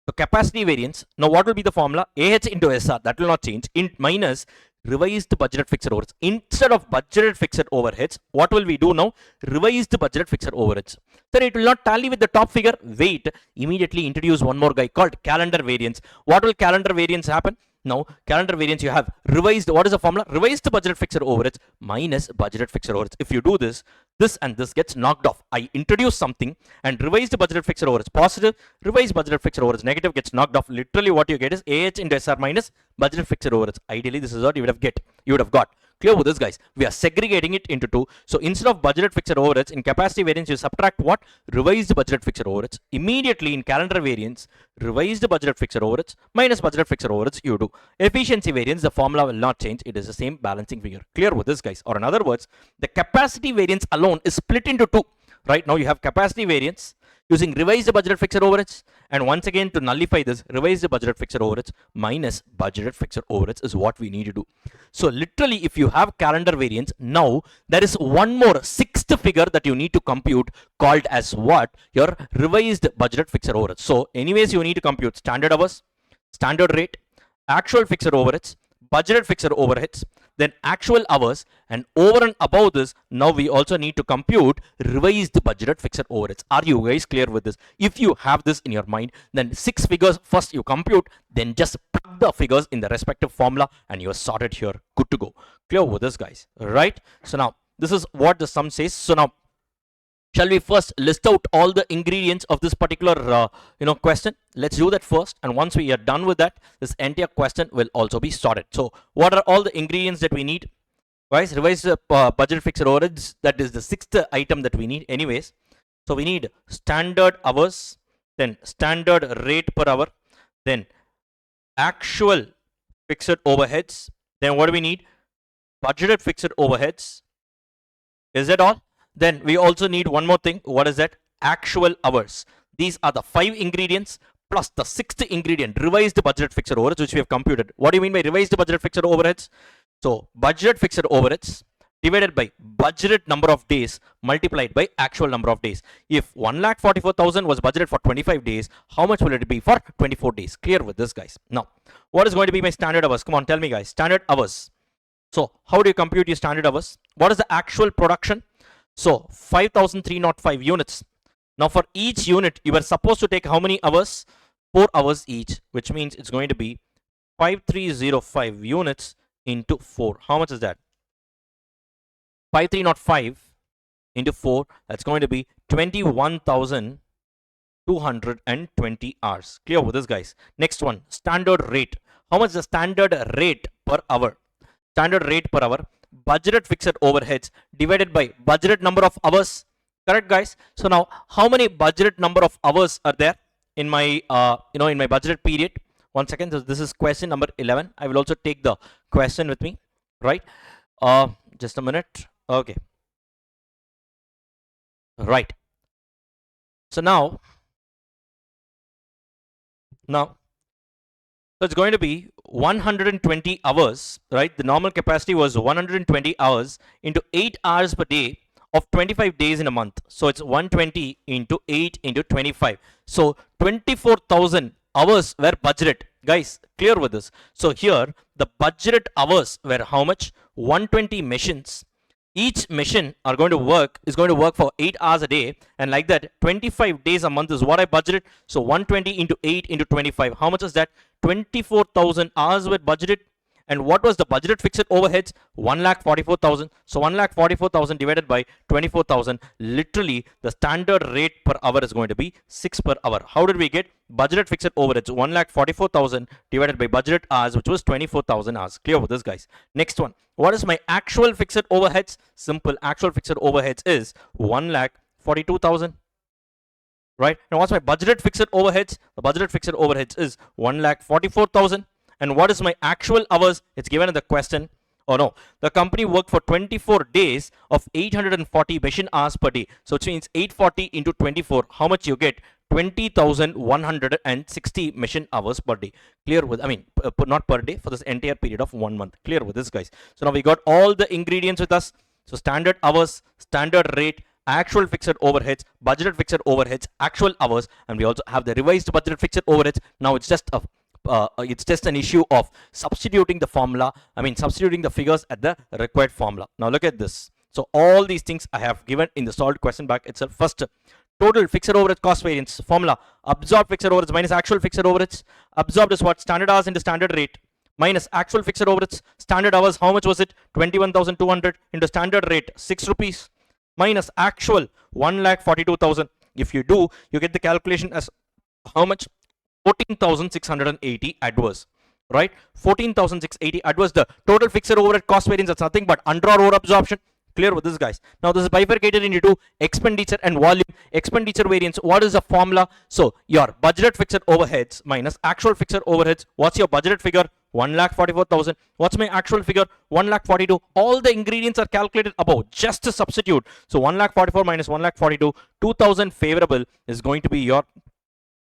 Speaker 1: the capacity variance, now what will be the formula? AH into SR, that will not change, minus revised budgeted fixed overheads. Instead of budgeted fixed overheads, what will we do now? Revised budgeted fixed overheads. Sir, it will not tally with the top figure. Wait, immediately introduce one more guy called calendar variance. What will calendar variance happen? Now, calendar variance, you have revised, what is the formula? Revised budgeted fixed overheads minus budgeted fixed overheads. If you do this, this and this gets knocked off. I introduce something and revised budgeted fixed overheads positive, revised budgeted fixed overheads negative gets knocked off. Literally what you get is AH into SR minus budgeted fixed overheads. Ideally, this is what you would have got. Clear with this, guys? We are segregating it into two. So instead of budgeted fixed overheads, in capacity variance, you subtract what? Revised budgeted fixed overheads. Immediately in calendar variance, revised budgeted fixed overheads minus budgeted fixed overheads you do. Efficiency variance, the formula will not change. It is the same balancing figure. Clear with this, guys? Or in other words, the capacity variance alone is split into two. Right now you have capacity variance using revised budgeted fixed overheads, and once again to nullify this, revised budgeted fixed overheads minus budgeted fixed overheads is what we need to do. So literally, if you have calendar variance, now there is one more sixth figure that you need to compute, called as what? Your revised budgeted fixed overheads. So anyways, you need to compute standard hours, standard rate, actual fixed overheads, budgeted fixed overheads, then actual hours, and over and above this, now we also need to compute revised budgeted fixed overheads. Are you guys clear with this? If you have this in your mind, then 6 figures first you compute, then just plug the figures in the respective formula and you're sorted here, good to go. Clear with this, guys? Right? So now this is what the sum says. So now shall we first list out all the ingredients of this particular question? Let's do that first, and once we are done with that, this entire question will also be sorted. So what are all the ingredients that we need? Guys, revised budget fixed overheads, that is the 6th item that we need anyways. So we need standard hours, then standard rate per hour, then actual fixed overheads, then what do we need? Budgeted fixed overheads. Is that all? Then we also need one more thing. What is that? Actual hours. These are the 5 ingredients plus the 6th ingredient, revised budgeted fixed overheads, which we have computed. What do you mean by revised budgeted fixed overheads? So budgeted fixed overheads divided by budgeted number of days multiplied by actual number of days. If 1,44,000 was budgeted for 25 days, how much will it be for 24 days? Clear with this, guys? Now, what is going to be my standard hours? Come on, tell me, guys. Standard hours. So how do you compute your standard hours? What is the actual production? So 5,305 units. Now for each unit, you are supposed to take how many hours? 4 hours each, which means it's going to be 5,305 units into 4. How much is that? 5,305 into 4, that's going to be 21,220 hours. Clear with this, guys? Next one, standard rate. How much is the standard rate per hour? Standard rate per hour, budgeted fixed overheads divided by budgeted number of hours. Correct, guys? So now how many budgeted number of hours are there in my in my budgeted period? One second. So this is question number 11. I will also take the question with me, right? Just a minute. Okay, right. So now so it's going to be 120 hours, right? The normal capacity was 120 hours into 8 hours per day of 25 days in a month. So it's 120 into 8 into 25. So 24,000 hours were budgeted. Guys, clear with this? So here the budgeted hours were how much? 120 machines. Each machine is going to work for 8 hours a day, and like that 25 days a month is what I budgeted. So 120 into 8 into 25, how much is that? 24,000 hours were budgeted. And what was the budgeted fixed overheads? 1,44,000. So 1,44,000 divided by 24,000. Literally, the standard rate per hour is going to be 6 per hour. How did we get budgeted fixed overheads? 1,44,000 divided by budgeted hours, which was 24,000 hours. Clear with this, guys? Next one. What is my actual fixed overheads? Simple. Actual fixed overheads is 1,42,000. Right? Now, what's my budgeted fixed overheads? The budgeted fixed overheads is 1,44,000. And what is my actual hours? It's given in the question. Oh no, the company worked for 24 days of 840 machine hours per day. So it means 840 into 24. How much you get? 20,160 machine hours per day. Clear with, not per day, for this entire period of 1 month. Clear with this, guys? So now we got all the ingredients with us. So standard hours, standard rate, actual fixed overheads, budgeted fixed overheads, actual hours, and we also have the revised budgeted fixed overheads. Now it's just an issue of substituting the formula, substituting the figures at the required formula. Now look at this. So all these things I have given in the solved question back itself. First, total fixed overhead cost variance formula, absorbed fixed overheads minus actual fixed overheads. Absorbed is what? Standard hours into standard rate minus actual fixed overheads. Standard hours, how much was it? 21,200 into standard rate, 6 rupees, minus actual 1,42,000. If you do, you get the calculation as how much? 14,680 adverse. right? 14,680 adverse. The total fixed overhead cost variance, that's nothing but under or over absorption. Clear with this, guys? Now this is bifurcated into two: expenditure and volume. Expenditure variance, what is the formula? So your budgeted fixed overheads minus actual fixed overheads. What's your budgeted figure? 1,44,000. What's my actual figure? 1,42,000. All the ingredients are calculated above. Just to substitute. So 1,44,000 minus 1,42,000. 2,000 favorable is going to be your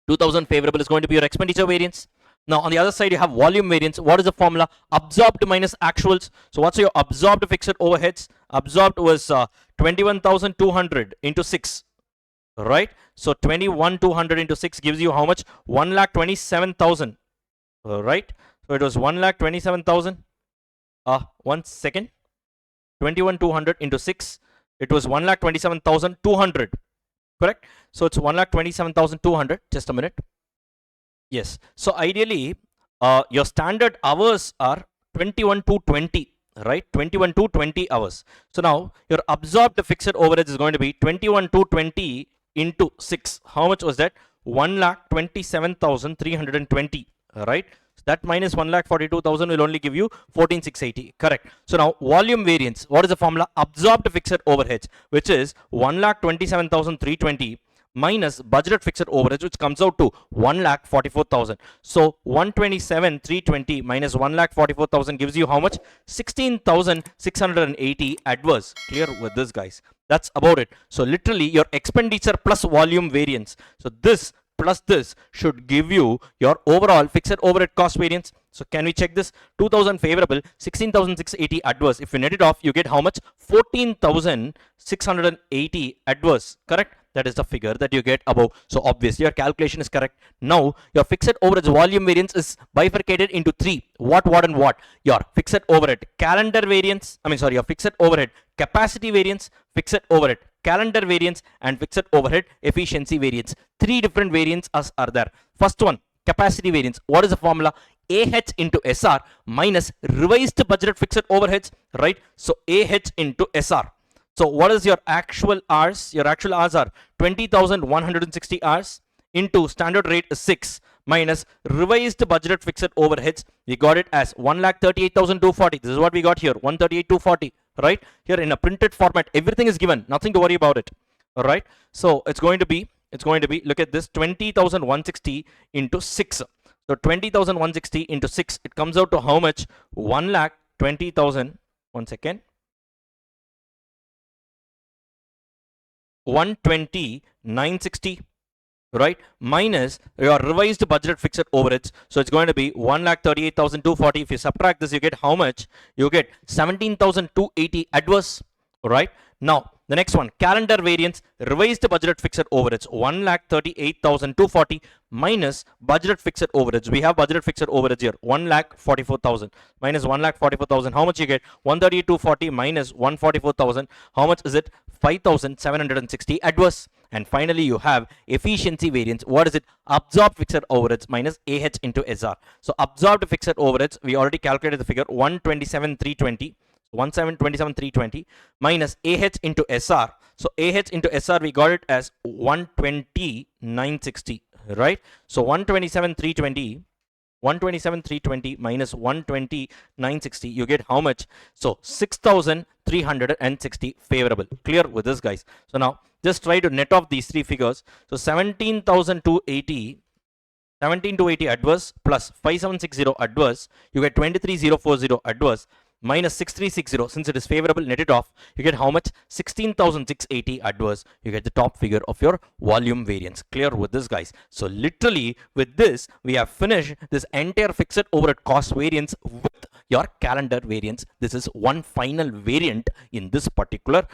Speaker 1: 2,000 favorable is going to be your expenditure variance. Now on the other side you have volume variance. What is the formula? Absorbed minus actuals. So what's your absorbed fixed overheads? Absorbed was 21,200 into 6, right? So 21,200 into 6 gives you how much? 1,27,000, right? So it was 1,27,000. 1 second. 21,200 into 6. It was 1,27,200. Correct? So it's 1,27,200. Just a minute. Yes. So ideally, your standard hours are 21 to 20, right? 21 to 20 hours. So now your absorbed fixed overhead is going to be 21 to 20 into 6. How much was that? 1,27,320, right? So that minus 1,42,000 will only give you 14,680. Correct. So now volume variance. What is the formula? Absorbed fixed overheads, which is 1,27,320 minus budgeted fixed overheads, which comes out to 1,44,000. So 127,320 minus 1,44,000 gives you how much? 16,680 adverse. Clear with this, guys? That's about it. So literally your expenditure plus volume variance. So this plus this should give you your overall fixed overhead cost variance. So can we check this? 2,000 favorable, 16,680 adverse. If you net it off, you get how much? 14,680 adverse. Correct? That is the figure that you get above. So obviously your calculation is correct. Now your fixed overhead volume variance is bifurcated into three. What and what? Your fixed overhead calendar variance, your fixed overhead capacity variance, fixed overhead calendar variance, and fixed overhead efficiency variance. Three different variants are there. First one, capacity variance. What is the formula? AH into SR minus revised budgeted fixed overheads, right? So AH into SR. So what is your actual hours? Your actual hours are 20,160 hours into standard rate is 6 minus revised budgeted fixed overheads. We got it as 1,38,240. This is what we got here, 138,240, right? Here in a printed format, everything is given, nothing to worry about it. All right. So it's going to be, look at this, 20,160 into 6. So 20,160 into 6, it comes out to how much? 1,20,000. 1 second. 120,960, right? Minus your revised budgeted fixed overheads. So it's going to be 1,38,240. If you subtract this, you get how much? You get 17,280 adverse, right? Now the next one, calendar variance, revised budgeted fixed overheads, 1,38,240 minus budgeted fixed overheads. We have budgeted fixed overheads here, 1,44,000 minus 1,44,000. How much you get? 138,240 minus 144,000. How much is it? 5,760 adverse. And finally you have efficiency variance. What is it? Absorbed fixed overheads minus AH into SR. So absorbed fixed overheads, we already calculated the figure, 127,320. 1,27,320 minus AH into SR. So AH into SR, we got it as 120,960, right? So 127,320 minus 120,960, you get how much? So 6,360 favorable. Clear with this, guys? So now just try to net off these three figures. So 17,280 adverse plus 5,760 adverse, you get 23,040 adverse minus 6,360. Since it is favorable, net it off, you get how much? 16,680 adverse. You get the top figure of your volume variance. Clear with this, guys? So literally with this, we have finished this entire fixed overhead cost variance with your calendar variance. This is one final variant in this particular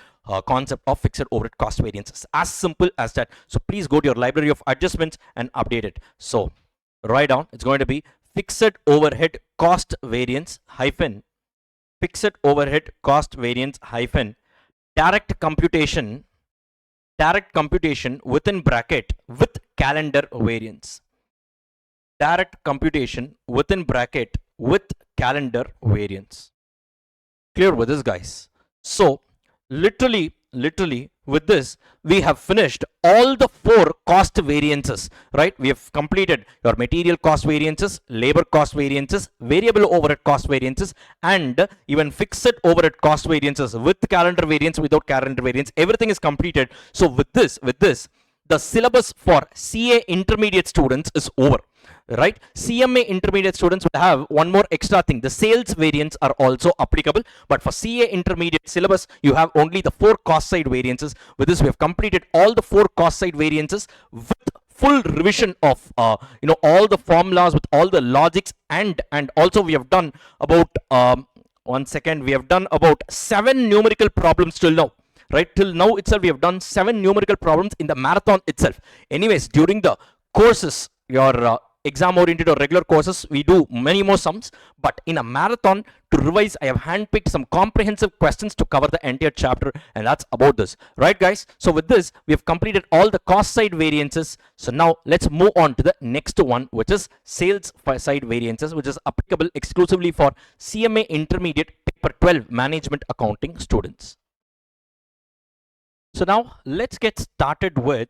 Speaker 1: concept of fixed overhead cost variance. It's as simple as that. So please go to your library of adjustments and update it. So write down, it's going to be fixed overhead cost variance hyphen fixed overhead cost variance hyphen direct computation within bracket with calendar variance. Direct computation within bracket with calendar variance. Clear with this, guys? So literally with this we have finished all the 4 cost variances, right? We have completed your material cost variances, labor cost variances, variable overhead cost variances, and even fixed overhead cost variances with calendar variance, without calendar variance. Everything is completed. So with this the syllabus for CA intermediate students is over, right? CMA intermediate students will have one more extra thing. The sales variants are also applicable, but for CA intermediate syllabus you have only the 4 cost side variances. With this we have completed all the 4 cost side variances with full revision of all the formulas with all the logics, and also we have done about we have done about 7 numerical problems till now. Right, till now itself we have done 7 numerical problems in the marathon itself. Anyways, during the courses, your exam oriented or regular courses, we do many more sums, but in a marathon to revise I have handpicked some comprehensive questions to cover the entire chapter, and that's about this, right guys? So with this we have completed all the cost side variances. So now let's move on to the next one, which is sales side variances, which is applicable exclusively for CMA intermediate paper 12 management accounting students. So now let's get started with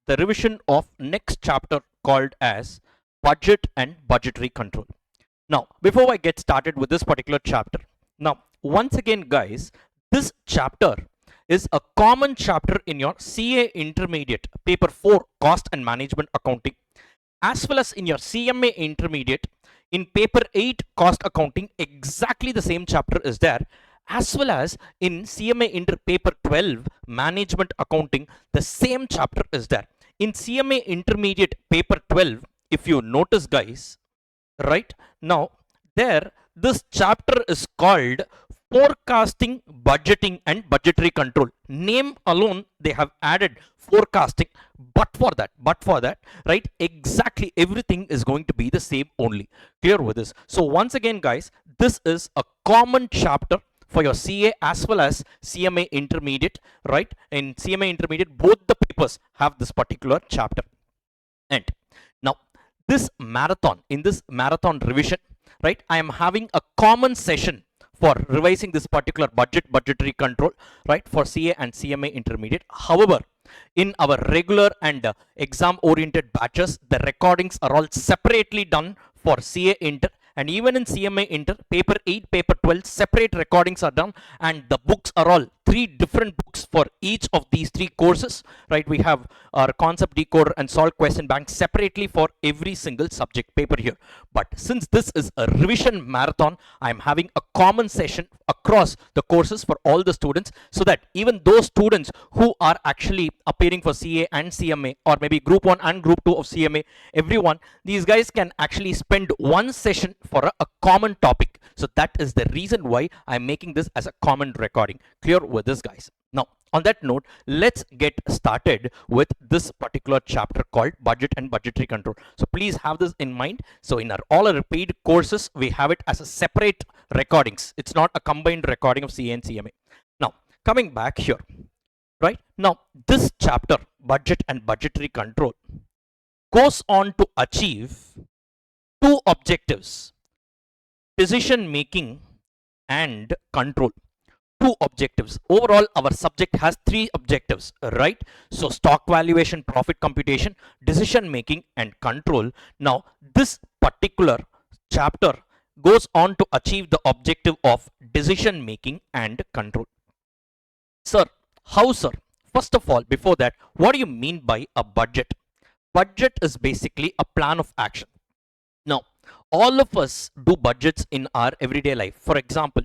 Speaker 1: the revision of next chapter called as budget and budgetary control. Now, before I get started with this particular chapter, now once again guys, this chapter is a common chapter in your CA intermediate paper 4 cost and management accounting, as well as in your CMA intermediate in paper 8 cost accounting. Exactly the same chapter is there, as well as in CMA Inter paper 12 management accounting, the same chapter is there. In CMA intermediate paper 12, if you notice guys, right now there this chapter is called forecasting, budgeting and budgetary control. Name alone they have added forecasting, but for that, right, exactly everything is going to be the same only. Clear with this? So once again guys, this is a common chapter for your CA as well as CMA intermediate, right? In CMA intermediate, both the papers have this particular chapter. And now this marathon, in this marathon revision, right, I am having a common session for revising this particular budgetary control, right, for CA and CMA intermediate. However, in our regular and exam oriented batches, the recordings are all separately done for CA inter, and even in CMA inter paper 8 paper 12 separate recordings are done, and the books are all 3 different books for each of these 3 courses, right? We have our concept decoder and solve question bank separately for every single subject paper here. But since this is a revision marathon, I am having a common session across the courses for all the students, so that even those students who are actually appearing for CA and CMA, or maybe group 1 and group 2 of CMA, everyone, these guys can actually spend one session for a common topic. So that is the reason why I'm making this as a common recording. Clear with this guys? Now on that note, let's get started with this particular chapter called budget and budgetary control. So please have this in mind. So in all our paid courses, we have it as a separate recordings. It's not a combined recording of CA and CMA. Now coming back here, right? Now this chapter, budget and budgetary control, goes on to achieve 2 objectives: decision making and control. 2 objectives. Overall, our subject has 3 objectives, right? So stock valuation, profit computation, decision making and control. Now this particular chapter goes on to achieve the objective of decision making and control. Sir, how sir? First of all, before that, what do you mean by a budget? Budget is basically a plan of action. Now all of us do budgets in our everyday life. For example,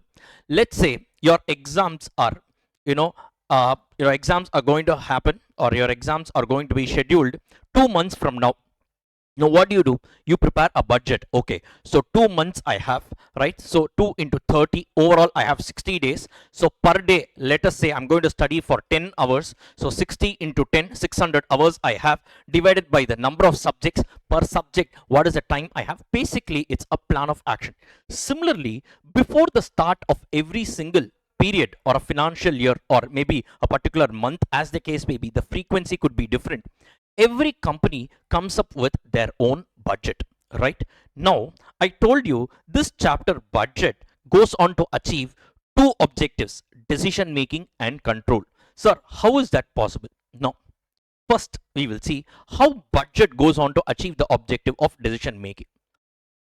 Speaker 1: let's say your exams are, your exams are going to happen, or your exams are going to be scheduled 2 months from now. Now what do? You prepare a budget. Okay, so 2 months I have, right? So 2 into 30, overall I have 60 days. So per day, let us say I'm going to study for 10 hours. So 60 into 10, 600 hours I have, divided by the number of subjects. Per subject, what is the time I have? Basically, it's a plan of action. Similarly, before the start of every single period or a financial year, or maybe a particular month, as the case may be, the frequency could be different. Every company comes up with their own budget, right? Now I told you this chapter budget goes on to achieve 2 objectives: decision making and control. Sir, how is that possible? Now, first we will see how budget goes on to achieve the objective of decision making.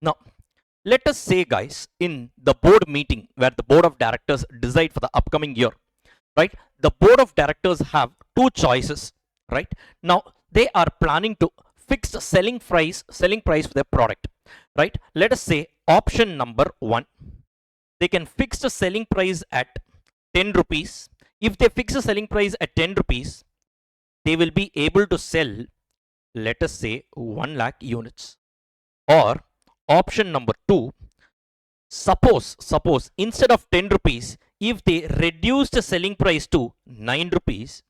Speaker 1: Now, let us say, guys, in the board meeting where the board of directors decide for the upcoming year, right? The board of directors have two choices, right? Now, they are planning to fix the selling price for their product, right? Let us say option number 1. They can fix the selling price at 10 rupees. If they fix the selling price at 10 rupees, they will be able to sell, let us say, 1 lakh units. Or option number 2, suppose instead of 10 rupees, if they reduce the selling price to 9 rupees,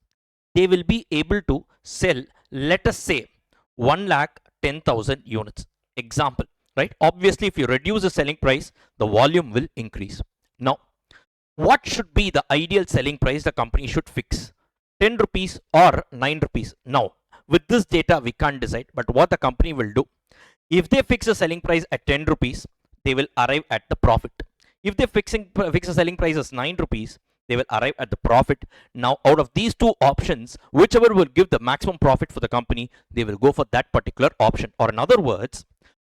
Speaker 1: they will be able to sell, let us say, 1 lakh 10,000 units. Example, right? Obviously, if you reduce the selling price, the volume will increase. Now, what should be the ideal selling price the company should fix? 10 rupees or 9 rupees? Now, with this data, we can't decide, but what the company will do, if they fix the selling price at 10 rupees, they will arrive at the profit. If they fix the selling price as 9 rupees, they will arrive at the profit. Now, out of these two options, whichever will give the maximum profit for the company, they will go for that particular option. Or in other words,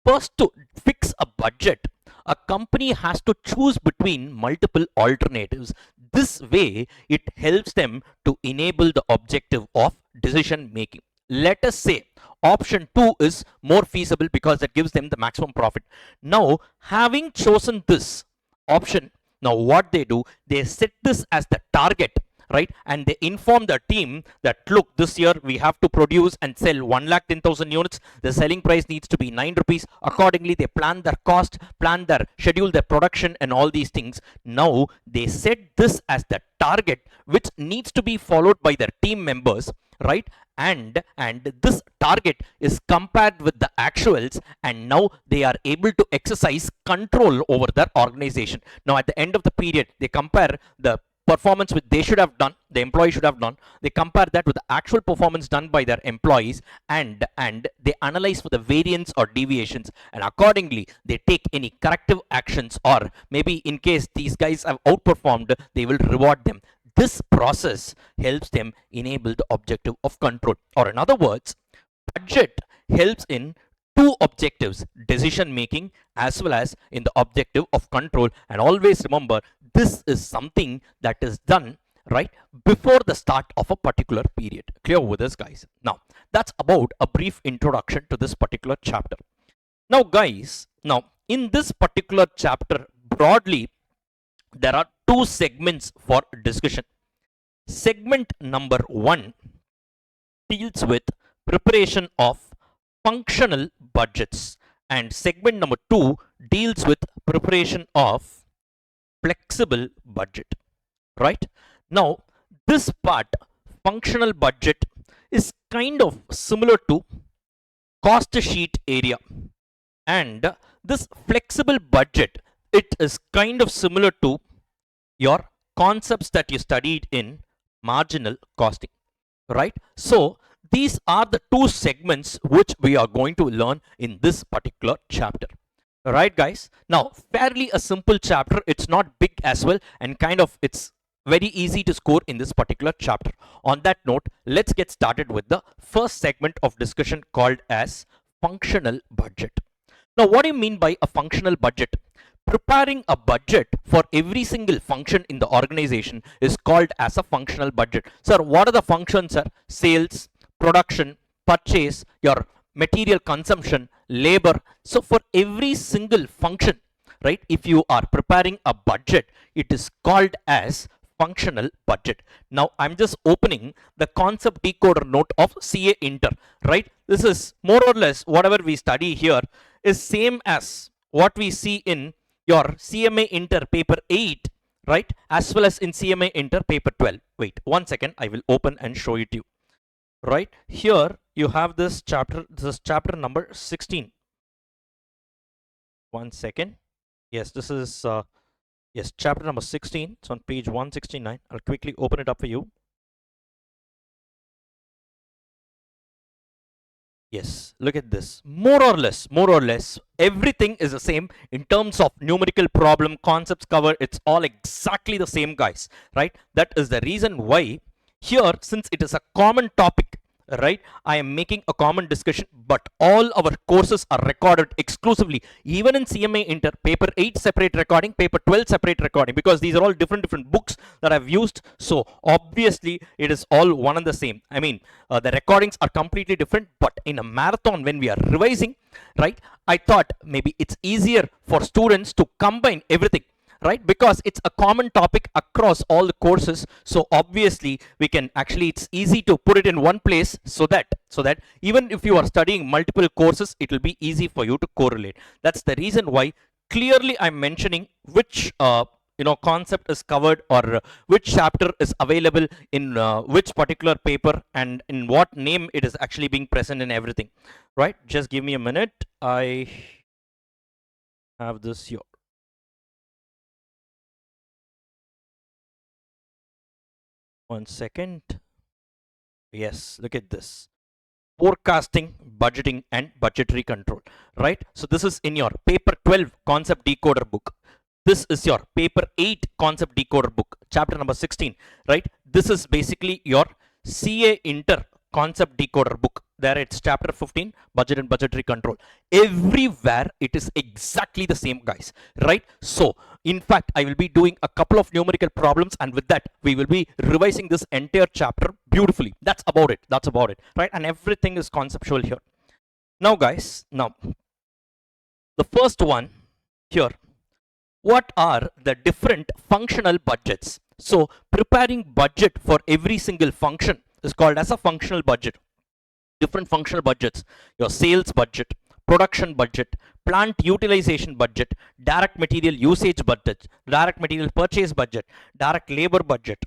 Speaker 1: first to fix a budget, a company has to choose between multiple alternatives. This way, it helps them to enable the objective of decision making. Let us say option 2 is more feasible because that gives them the maximum profit. Now, having chosen this option, now what they do, they set this as the target, right? And they inform the team that, look, this year we have to produce and sell 1,10,000 units. The selling price needs to be 9 rupees. Accordingly, they plan their cost, schedule their production and all these things. Now, they set this as the target, which needs to be followed by their team members, right? And this target is compared with the actuals, and now they are able to exercise control over their organization. Now, at the end of the period, they compare the performance which they should have done, the employee should have done, they compare that with the actual performance done by their employees, and they analyze for the variance or deviations, and accordingly they take any corrective actions, or maybe in case these guys have outperformed, they will reward them. This process helps them enable the objective of control. Or in other words, budget helps in two objectives, decision making as well as in the objective of control. And always remember, this is something that is done right before the start of a particular period. Clear with this, guys? Now, that's about a brief introduction to this particular chapter. Now, guys, in this particular chapter, broadly, there are two segments for discussion. Segment number 1 deals with preparation of functional budgets, and segment number 2 deals with preparation of flexible budget, right? Now, this part, functional budget, is kind of similar to cost sheet area, and this flexible budget, it is kind of similar to your concepts that you studied in marginal costing, right? So these are the two segments which we are going to learn in this particular chapter, right, guys? Now, fairly a simple chapter, it's not big as well, and kind of it's very easy to score in this particular chapter. On that note, let's get started with the first segment of discussion called as functional budget. Now, what do you mean by a functional budget? Preparing a budget for every single function in the organization is called as a functional budget. Sir, what are the functions, sir? Sales, production, purchase, your material consumption, labor. So for every single function, right, if you are preparing a budget, it is called as functional budget. Now, I'm just opening the concept decoder note of CA Inter, right? This is more or less whatever we study here is same as what we see in your CMA Inter paper 8, right, as well as in CMA Inter paper 12. Wait, 1 second, I will open and show it to you. Right, here you have this chapter number 16. 1 second. Yes, this is, yes, chapter number 16. It's on page 169. I'll quickly open it up for you. Yes, look at this. More or less, everything is the same in terms of numerical problem, concepts covered. It's all exactly the same, guys, right? That is the reason why Here, since it is a common topic, right, I am making a common discussion, but all our courses are recorded exclusively, even in CMA Inter, paper 8 separate recording, paper 12 separate recording, because these are all different books that I've used. So obviously it is all one and the same. I mean, the recordings are completely different, but in a marathon, when we are revising, right, I thought maybe it's easier for students to combine everything, right, because it's a common topic across all the courses. So obviously we can actually, it's easy to put it in one place, so that even if you are studying multiple courses, it will be easy for you to correlate. That's the reason why clearly I'm mentioning which concept is covered, or which chapter is available in which particular paper, and in what name it is actually being present in everything, right? Just give me a minute. I have this here. One second. Yes, look at this. Forecasting, budgeting, and budgetary control, right? So this is in your paper 12 concept decoder book. This is your paper 8 concept decoder book, chapter number 16, right? This is basically your CA Inter concept decoder book. There it's chapter 15, budget and budgetary control. Everywhere it is exactly the same, guys, right? So in fact, I will be doing a couple of numerical problems, and with that we will be revising this entire chapter beautifully. That's about it, right? And everything is conceptual here. Now guys, now the first one here, what are the different functional budgets? So preparing budget for every single function is called as a functional budget. Different functional budgets: your sales budget, production budget, plant utilization budget, direct material usage budget, direct material purchase budget, direct labor budget,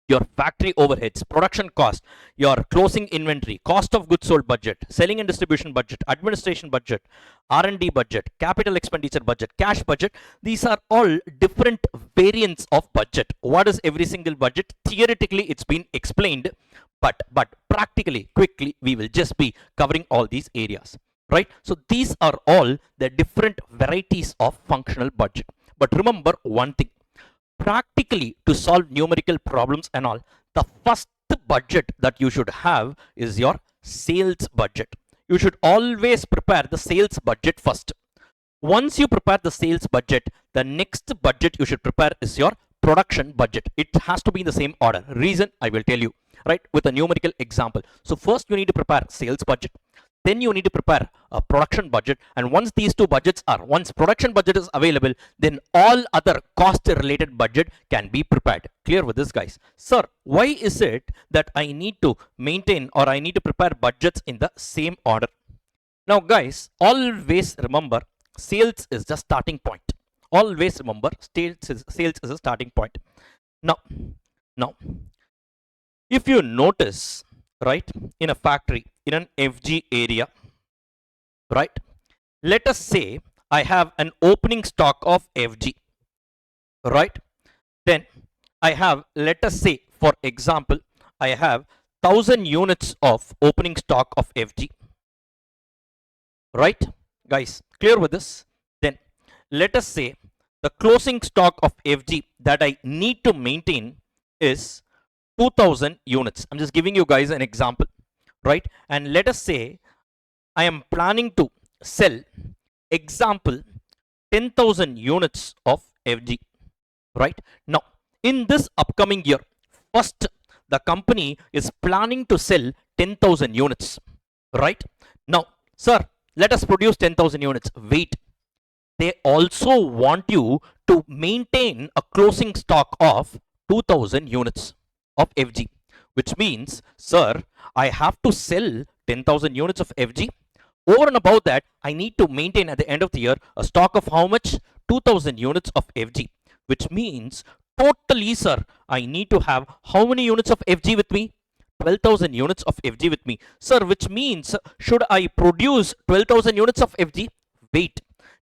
Speaker 1: your factory overheads, production cost, your closing inventory, cost of goods sold budget, selling and distribution budget, administration budget, R&D budget, capital expenditure budget, cash budget. These are all different variants of budget. What is every single budget? Theoretically, it's been explained, but practically, quickly, we will just be covering all these areas, right? So these are all the different varieties of functional budget. But remember one thing, practically, to solve numerical problems and all, the first budget that you should have is your sales budget. You should always prepare the sales budget first. Once you prepare the sales budget, the next budget you should prepare is your production budget. It has to be in the same order. Reason I will tell you, right, with a numerical example. So first you need to prepare sales budget, then you need to prepare a production budget, and once these two budgets are, once production budget is available, then all other cost related budget can be prepared. Clear with this, guys? Sir, why is it that I need to maintain, or I need to prepare budgets in the same order? Now guys, always remember, sales is the starting point. Always remember, sales is a starting point. Now if you notice, right, in a factory, in an FG area, right, let us say I have an opening stock of FG, right? Then I have, let us say, for example, I have 1000 units of opening stock of FG, right? Guys, clear with this? Then let us say the closing stock of FG that I need to maintain is 2000 units. I'm just giving you guys an example, right? And let us say I am planning to sell, example, 10,000 units of FG, right? Now, in this upcoming year, first, the company is planning to sell 10,000 units, right? Now, sir, let us produce 10,000 units. Wait, they also want you to maintain a closing stock of 2000 units of FG, which means, sir, I have to sell 10,000 units of FG. Over and above that, I need to maintain at the end of the year a stock of how much? 2000 units of FG, which means totally, sir, I need to have how many units of FG with me? 12,000 units of FG with me. Sir, which means, should I produce 12,000 units of FG? Wait,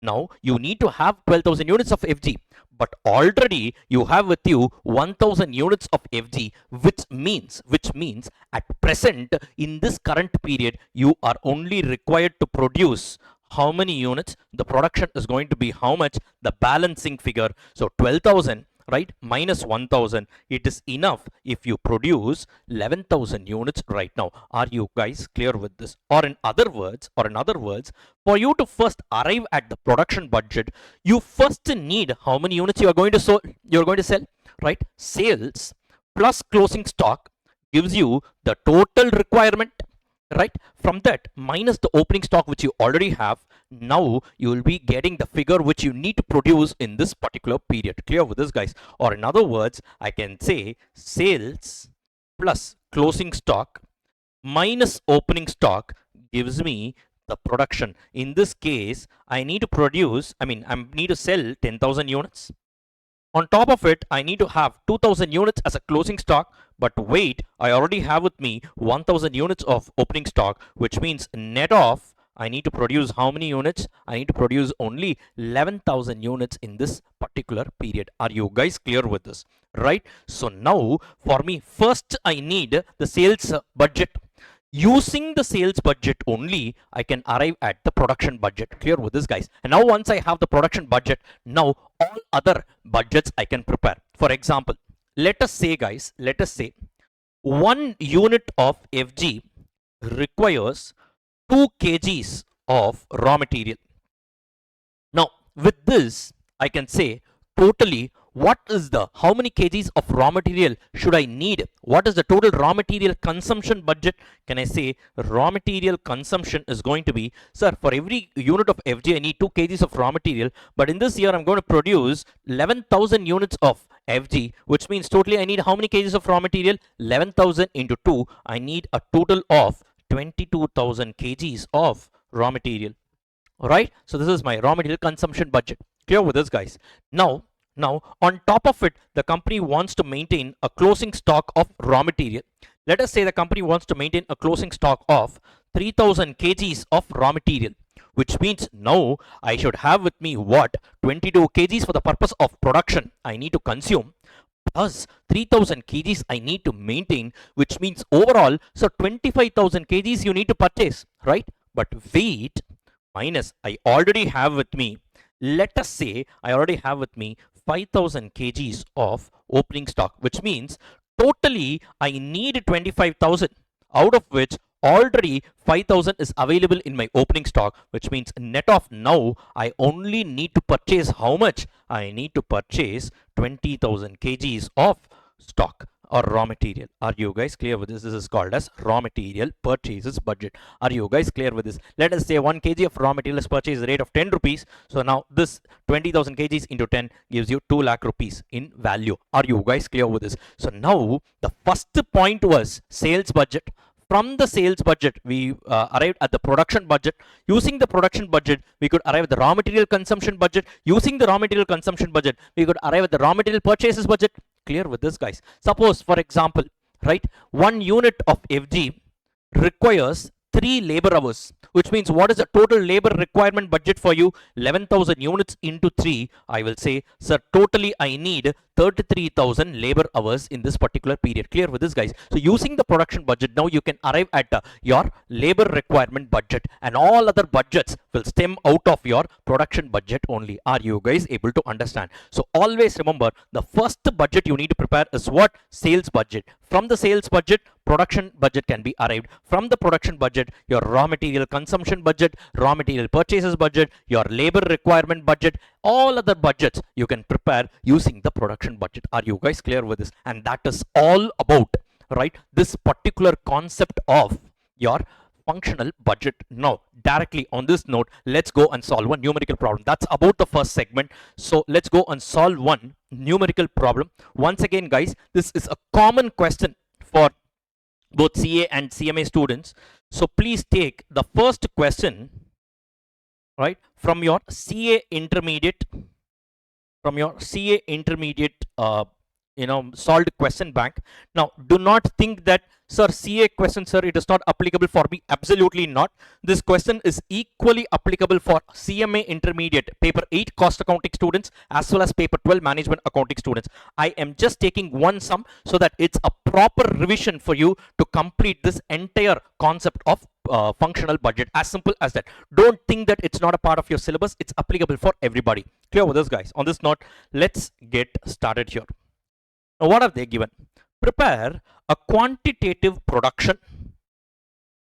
Speaker 1: now you need to have 12,000 units of FG, but already you have with you 1000 units of FG, which means at present, in this current period, you are only required to produce how many units? The production is going to be how much? The balancing figure. So 12,000, right, minus 1000, it is enough if you produce 11,000 units right now. Are you guys clear with this? Or in other words, for you to first arrive at the production budget, you first need how many units you're going to sell, right? Sales plus closing stock gives you the total requirement, right? From that minus the opening stock which you already have, now you will be getting the figure which you need to produce in this particular period. Clear with this, guys? Or in other words, I can say sales plus closing stock minus opening stock gives me the production. In this case, I need to produce, I need to sell 10,000 units. On top of it, I need to have 2000 units as a closing stock, but wait, I already have with me 1000 units of opening stock, which means net off, I need to produce how many units? I need to produce only 11,000 units in this particular period. Are you guys clear with this? Right? So now, for me, first I need the sales budget. Using the sales budget only, I can arrive at the production budget. Clear with this, guys? And now once I have the production budget, now all other budgets I can prepare. For example, let us say, guys, 1 unit of FG requires 2 kgs of raw material. Now, with this, I can say totally how many kgs of raw material should I need? What is the total raw material consumption budget? Can I say raw material consumption is going to be, sir, for every unit of FG, I need 2 kgs of raw material, but in this year, I'm going to produce 11,000 units of FG, which means totally I need how many kgs of raw material? 11,000 into 2, I need a total of 22,000 kgs of raw material. Alright, so this is my raw material consumption budget. Clear with this, guys? Now, on top of it, the company wants to maintain a closing stock of raw material. Let us say the company wants to maintain a closing stock of 3000 kgs of raw material, which means now I should have with me what? 22 kgs for the purpose of production I need to consume, plus 3000 kgs I need to maintain, which means overall, so 25,000 kgs you need to purchase, right? But wait, minus I already have with me, let us say I already have with me 5000 kgs of opening stock, which means totally I need 25,000, out of which already 5000 is available in my opening stock, which means net of now I only need to purchase how much? I need to purchase 20,000 kgs of stock or raw material. Are you guys clear with this? This is called as raw material purchases budget. Are you guys clear with this? Let us say 1 kg of raw material is purchased rate of 10 rupees. So now this 20,000 kgs into 10 gives you 2 lakh rupees in value. Are you guys clear with this? So now the first point was sales budget. From the sales budget, we arrived at the production budget. Using the production budget, we could arrive at the raw material consumption budget. Using the raw material consumption budget, we could arrive at the raw material purchases budget. Clear with this, guys? Suppose, for example, right, 1 unit of FG requires 3 labor hours, which means what is the total labor requirement budget for you? 11,000 units into 3. I will say, sir, totally I need 33,000 labor hours in this particular period. Clear with this, guys? So using the production budget, now you can arrive at your labor requirement budget, and all other budgets will stem out of your production budget only. Are you guys able to understand? So always remember, the first budget you need to prepare is what? Sales budget. From the sales budget, production budget can be arrived. From the production budget, your raw material consumption budget, raw material purchases budget, your labor requirement budget, all other budgets you can prepare using the production budget. Are you guys clear with this? And that is all about, right, this particular concept of your functional budget. Now, directly on this note, let's go and solve one numerical problem. That's about the first segment. So let's go and solve one numerical problem. Once again, guys, this is a common question for both CA and CMA students. So please take the first question, right, from your CA intermediate, solved question bank. Now do not think that, sir, CA question, sir, it is not applicable for me. Absolutely not. This question is equally applicable for CMA intermediate paper 8 cost accounting students as well as paper 12 management accounting students. I am just taking one sum so that it's a proper revision for you to complete this entire concept of functional budget. As simple as that. Don't think that it's not a part of your syllabus. It's applicable for everybody. Clear with this, guys? On this note, let's get started here. Now, what are they given? Prepare a quantitative production,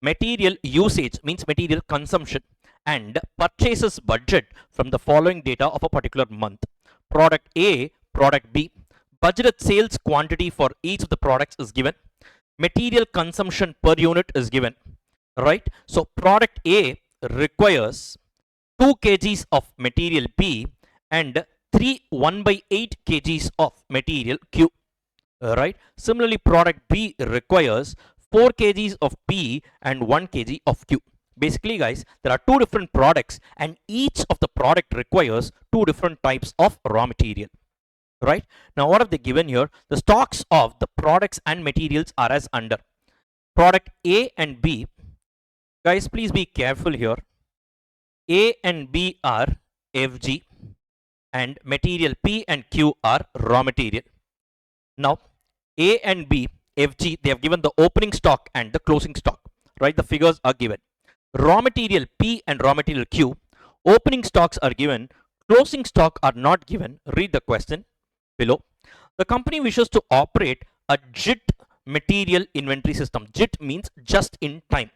Speaker 1: material usage means material consumption, and purchases budget from the following data of a particular month. Product A, product B. Budgeted sales quantity for each of the products is given. Material consumption per unit is given. Right? So product A requires 2 kgs of material B and 1/8 kgs of material Q. Right? Similarly, product B requires 4 kgs of P and 1 kg of Q. Basically, guys, there are 2 different products and each of the product requires 2 different types of raw material. Right? Now, what have they given here? The stocks of the products and materials are as under. Product A and B, guys, please be careful here. A and B are FG and material P and Q are raw material. Now, A and B, FG, they have given the opening stock and the closing stock. Right? The figures are given. Raw material P and raw material Q, opening stocks are given, closing stock are not given. Read the question below. The company wishes to operate a JIT material inventory system. JIT means just in time,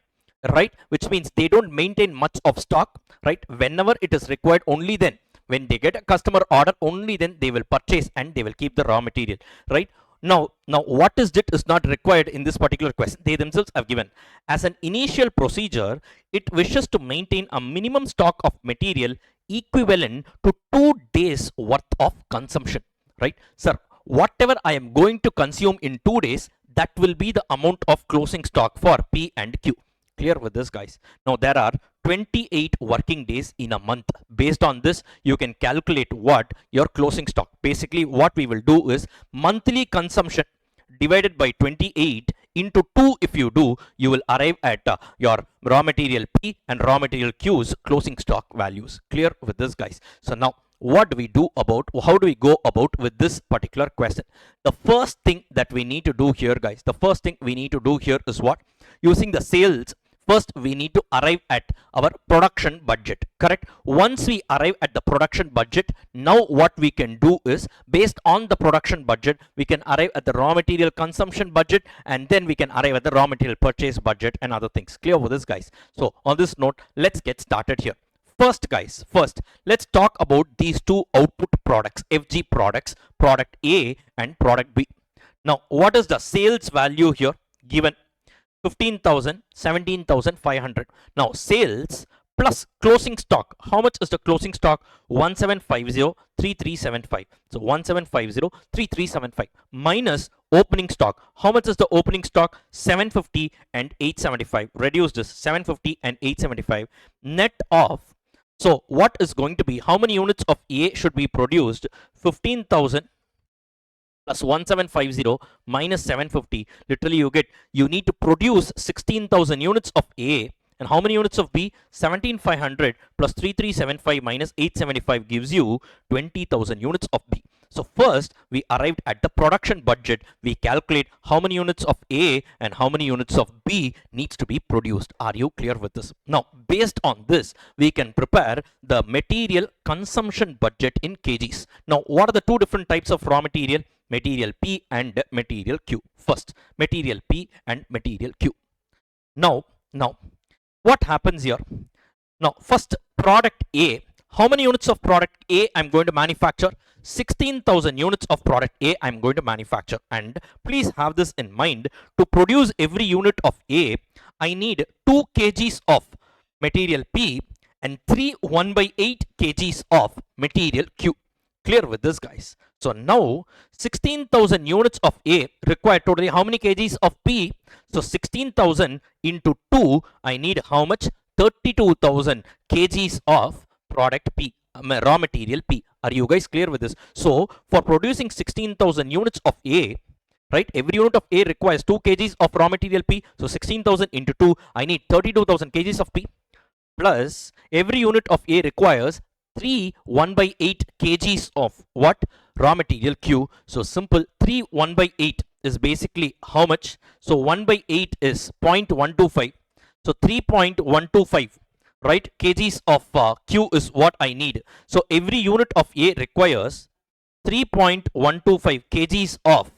Speaker 1: right? Which means they don't maintain much of stock, right? Whenever it is required, only then, when they get a customer order, only then they will purchase and they will keep the raw material, right? Now what is JIT is not required in this particular question. They themselves have given. As an initial procedure, it wishes to maintain a minimum stock of material equivalent to 2 days worth of consumption. Right? Sir, whatever I am going to consume in 2 days, that will be the amount of closing stock for P and Q. Clear with this, guys? Now, there are 28 working days in a month. Based on this, you can calculate what your closing stock. Basically, what we will do is monthly consumption divided by 28 into 2. If you do, you will arrive at your raw material P and raw material Q's closing stock values. Clear with this, guys? So now, what do we do about, how do we go about with this particular question? The first thing that we need to do here, guys, the first thing we need to do here is what? Using the sales, first we need to arrive at our production budget, correct? Once we arrive at the production budget, now what we can do is, based on the production budget, we can arrive at the raw material consumption budget, and then we can arrive at the raw material purchase budget and other things. Clear with this, guys? So on this note, let's get started here. First, guys, let's talk about these 2 output products, FG products, product A and product B. Now, what is the sales value here? Given 15,000, 17,500. Now, sales plus closing stock. How much is the closing stock? 1750, 3375. So 1750, 3375 minus opening stock. How much is the opening stock? 750 and 875. Reduce this, 750 and 875. Net of, so what is going to be, how many units of A should be produced? 15,000 plus 1750 minus 750. Literally you need to produce 16,000 units of A. And how many units of B? 17,500 plus 3375 minus 875 gives you 20,000 units of B. So first we arrived at the production budget. We calculate how many units of A and how many units of B needs to be produced. Are you clear with this? Now, based on this, we can prepare the material consumption budget in kgs. Now, what are the 2 different types of raw material? Material P and material Q. First, material P and material Q. Now, what happens here? Now, first, product A. How many units of product A I'm going to manufacture? 16,000 units of product A I'm going to manufacture. And please have this in mind. To produce every unit of A, I need 2 kgs of material P and 1/8 kgs of material Q. Clear with this, guys? So now 16,000 units of A require totally how many kgs of P? So 16,000 into 2, I need how much? 32,000 kgs of product P, raw material P. Are you guys clear with this? So for producing 16,000 units of A, right, every unit of A requires 2 kgs of raw material P. So 16,000 into 2, I need 32,000 kgs of P, plus every unit of A requires 3 1 by 8 kgs of what? Raw material Q. So simple, 3 1 by 8 is basically how much? So 1 by 8 is 0.125. So 3.125, right, kgs of Q is what I need. So every unit of A requires 3.125 kgs of,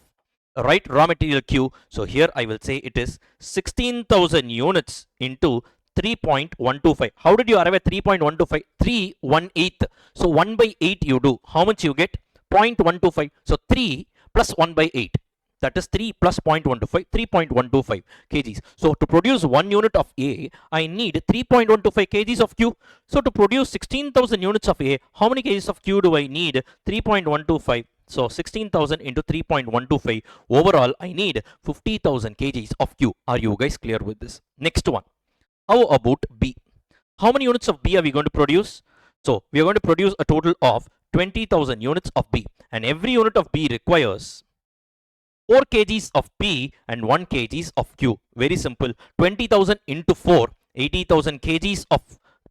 Speaker 1: right, raw material Q. So here I will say it is 16,000 units into 3.125. How did you arrive at 3.125? 3 1/8. So 1 by 8 you do. How much you get? 0.125. So 3 plus 1 by 8. That is 3 plus 0.125, 3.125 kgs. So to produce 1 unit of A, I need 3.125 kgs of Q. So to produce 16,000 units of A, how many kgs of Q do I need? 3.125. So 16,000 into 3.125. Overall, I need 50,000 kgs of Q. Are you guys clear with this? Next one. How about B? How many units of B are we going to produce? So we are going to produce a total of 20,000 units of B. And every unit of B requires 4 kgs of P and 1 kgs of Q. Very simple. 20,000 into 4, 80,000 kgs of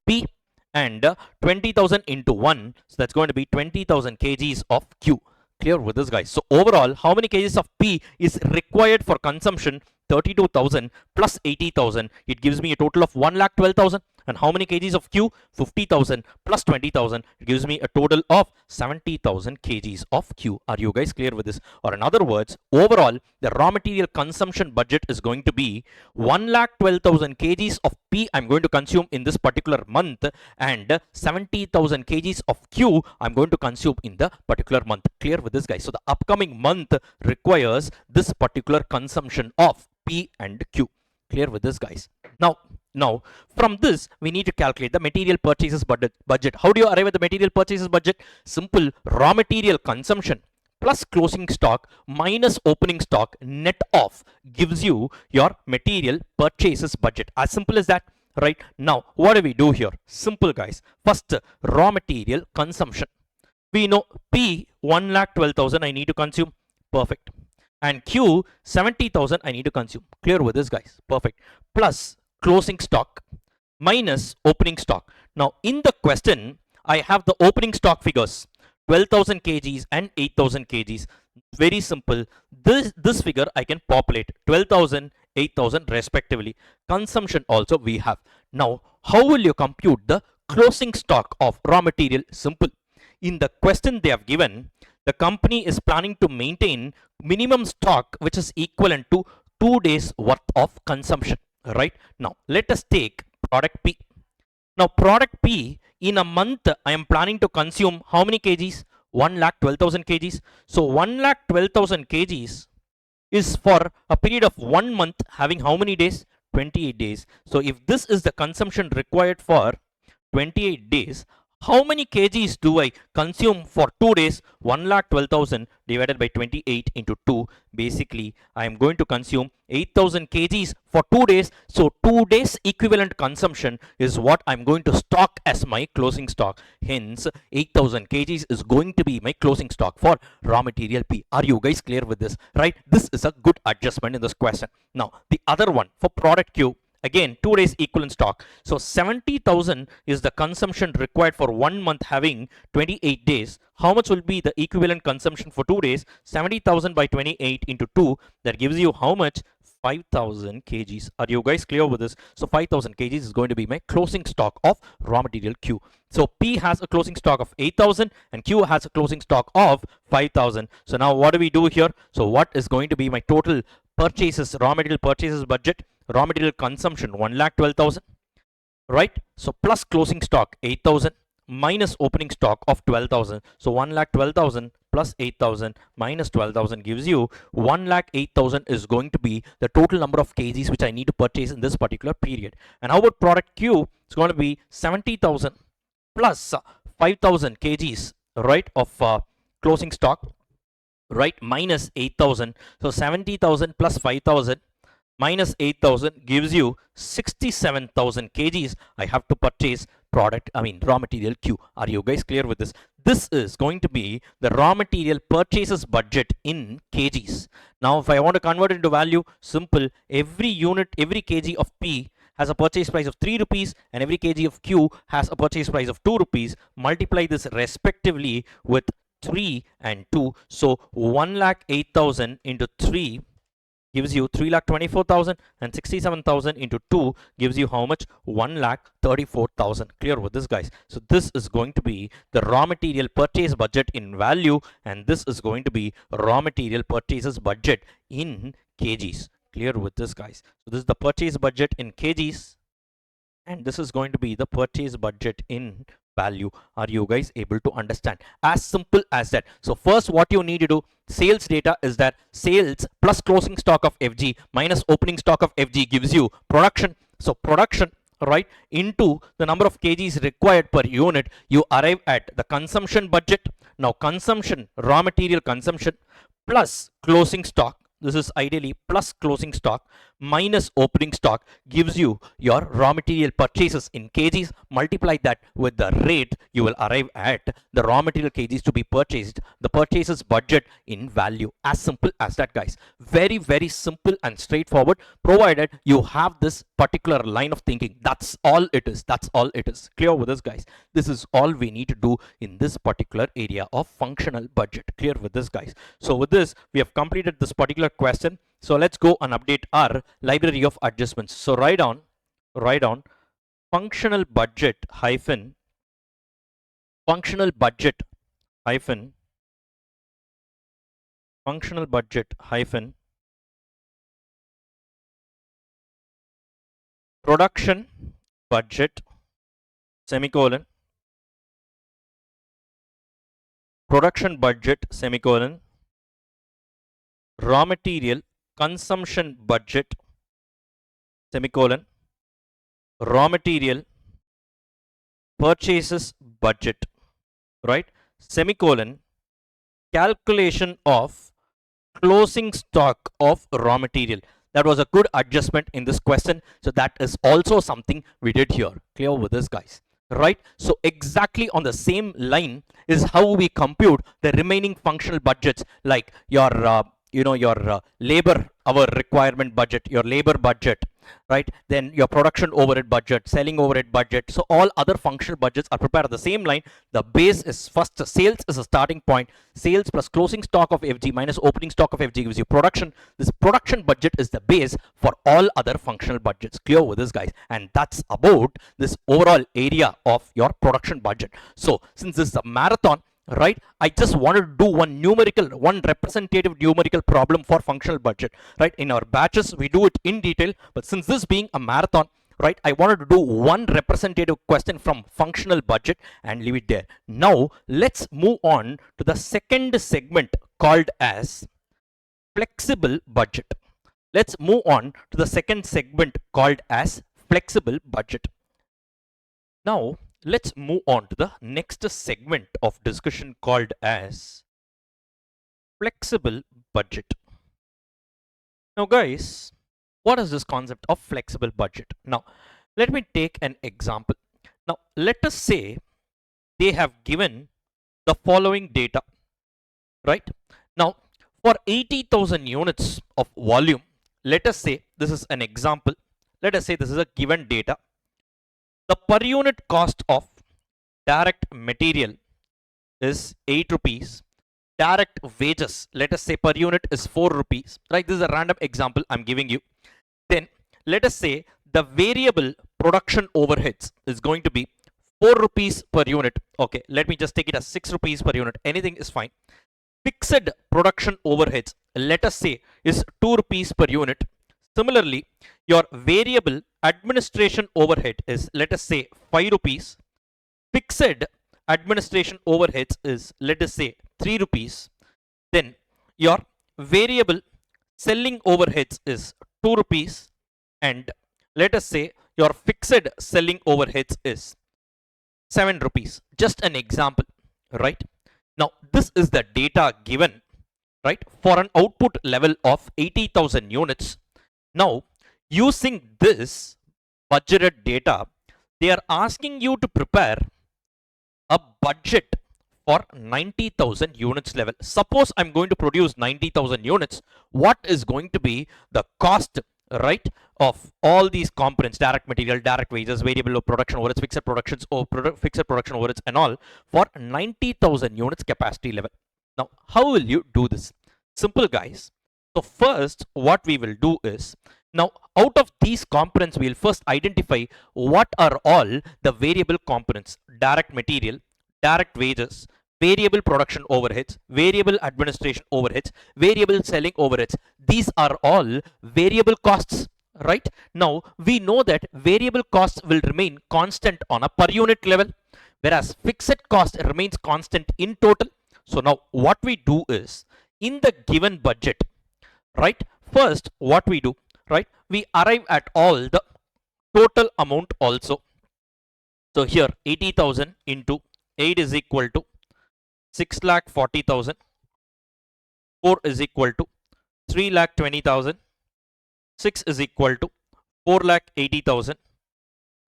Speaker 1: P, and 20,000 into 1. So that's going to be 20,000 kgs of Q. Clear with this, guys? So overall, how many kgs of P is required for consumption? 32,000 plus 80,000. It gives me a total of 1,12,000. And how many kgs of Q? 50,000 plus 20,000. It gives me a total of 70,000 kgs of Q. Are you guys clear with this? Or in other words, overall, the raw material consumption budget is going to be 1,12,000 kgs of P I'm going to consume in this particular month, and 70,000 kgs of Q I'm going to consume in the particular month. Clear with this, guys? So the upcoming month requires this particular consumption of P and Q. Clear with this, guys? Now, from this, we need to calculate the material purchases budget. How do you arrive at the material purchases budget? Simple, raw material consumption plus closing stock minus opening stock net off gives you your material purchases budget. As simple as that, right? Now, what do we do here? Simple, guys. First, raw material consumption. We know P 1,12,000 I need to consume. Perfect. And Q 70,000 I need to consume. Clear with this, guys? Perfect. Plus closing stock minus opening stock. Now in the question, I have the opening stock figures 12,000 kgs and 8,000 kgs. Very simple. This figure I can populate 12,000, 8,000 respectively. Consumption also we have. Now how will you compute the closing stock of raw material? Simple. In the question they have given, the company is planning to maintain minimum stock which is equivalent to 2 days worth of consumption. Right? Now let us take product P. Now product P, in a month I am planning to consume how many kgs? 1,12,000 kgs. So 1,12,000 kgs is for a period of 1 month, having how many days? 28 days. So if this is the consumption required for 28 days, how many kgs do I consume for 2 days? 1,12,000 divided by 28 into 2. Basically, I am going to consume 8,000 kgs for 2 days. So 2 days equivalent consumption is what I'm going to stock as my closing stock. Hence, 8,000 kgs is going to be my closing stock for raw material P. Are you guys clear with this? Right? This is a good adjustment in this question. Now, the other one for product Q. Again, 2 days equivalent stock. So 70,000 is the consumption required for 1 month having 28 days. How much will be the equivalent consumption for 2 days? 70,000 by 28 into 2. That gives you how much? 5,000 kgs. Are you guys clear with this? So 5,000 kgs is going to be my closing stock of raw material Q. So P has a closing stock of 8,000 and Q has a closing stock of 5,000. So now what do we do here? So what is going to be my total purchases, raw material purchases budget? Raw material consumption 1,12,000, right? So plus closing stock 8,000 minus opening stock of 12,000. So 1,12,000 plus 8,000 minus 12,000 gives you 1,08,000 is going to be the total number of kgs which I need to purchase in this particular period. And how about product Q? It's going to be 70,000 plus 5,000 kgs, right, of closing stock, right, minus 8,000. So 70,000 plus 5,000 minus 8,000 gives you 67,000 kgs I have to purchase raw material Q. Are you guys clear with this? this is going to be the raw material purchases budget in kgs. Now if I want to convert it into value, simple, every unit, every kg of P has a purchase price of 3 rupees and every kg of Q has a purchase price of 2 rupees. Multiply this respectively with 3 and 2. So 1,08,000 into 3 gives you 3,24,000 and 67,000 into 2 gives you how much? 1,34,000. Clear with this, guys? So this is going to be the raw material purchase budget in value, and this is going to be raw material purchases budget in kgs. Clear with this, guys? So this is the purchase budget in kgs, and this is going to be the purchase budget in value. Are you guys able to understand? As simple as that. So first what you need to do, sales data is that sales plus closing stock of FG minus opening stock of FG gives you production. So production, right, into the number of kgs required per unit, you arrive at the consumption budget. Now consumption, raw material consumption plus closing stock, this is ideally plus closing stock minus opening stock, gives you your raw material purchases in kgs. Multiply that with the rate, you will arrive at the raw material kgs to be purchased, the purchases budget in value. As simple as that, guys. Very, very simple and straightforward, provided you have this particular line of thinking. That's all it is. That's all it is. Clear with this, guys? This is all we need to do in this particular area of functional budget. Clear with this, guys? So with this, we have completed this particular question. So let's go and update our library of adjustments. So write down functional budget hyphen functional budget hyphen production budget semicolon production budget semicolon raw material consumption budget semicolon raw material purchases budget, right, semicolon calculation of closing stock of raw material. That was a good adjustment in this question. So that is also something we did here. Clear with this, guys? Right? So exactly on the same line is how we compute the remaining functional budgets, like your your labor hour requirement budget, your labor budget, right? Then your production overhead budget, selling overhead budget. So all other functional budgets are prepared at the same line. The base is first, sales is a starting point. Sales plus closing stock of FG minus opening stock of FG gives you production. This production budget is the base for all other functional budgets. Clear with this, guys? And that's about this overall area of your production budget. So since this is a marathon, right, I just wanted to do one representative numerical problem for functional budget, right? In our batches we do it in detail, but since this being a marathon, right, I wanted to do one representative question from functional budget and leave it there. Now let's move on to the second segment called as flexible budget. Let's move on to the second segment called as flexible budget. Now let's move on to the next segment of discussion called as flexible budget. Now guys, what is this concept of flexible budget? Now let me take an example. Now let us say they have given the following data, right? Now for 80,000 units of volume, let us say this is an example. Let us say this is a given data. The per unit cost of direct material is 8 rupees. Direct wages, let us say per unit is 4 rupees. Right? This is a random example I'm giving you. Then let us say the variable production overheads is going to be 4 rupees per unit. Okay, let me just take it as 6 rupees per unit. Anything is fine. Fixed production overheads, let us say, is 2 rupees per unit. Similarly, your variable administration overhead is, let us say, 5 rupees. Fixed administration overheads is, let us say, 3 rupees. Then your variable selling overheads is 2 rupees. And let us say your fixed selling overheads is 7 rupees. Just an example, right? Now, this is the data given, right, for an output level of 80,000 units. Now, using this budgeted data, they are asking you to prepare a budget for 90,000 units level. Suppose I'm going to produce 90,000 units. What is going to be the cost, right, of all these components, direct material, direct wages, variable production overheads, fixed productions or fixed production overheads and all for 90,000 units capacity level. Now, how will you do this? Simple, guys. So first, what we will do is, now out of these components, we will first identify what are all the variable components: direct material, direct wages, variable production overheads, variable administration overheads, variable selling overheads. These are all variable costs, right? Now, we know that variable costs will remain constant on a per unit level, whereas fixed cost remains constant in total. So now what we do is, in the given budget, right, first what we do, right, we arrive at all the total amount also. So here 80,000 into 8 is equal to 6,40,000, 4 is equal to 3,20,000, 6 is equal to 4,80,000,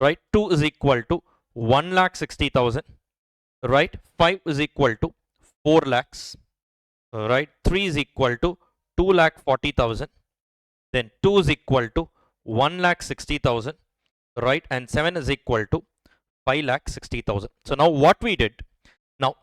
Speaker 1: right, 2 is equal to 1,60,000, right, 5 is equal to 4 lakhs, right, 3 is equal to 2,40,000, then 2 is equal to 1,60,000, right, and 7 is equal to 5,60,000. So now what we did, now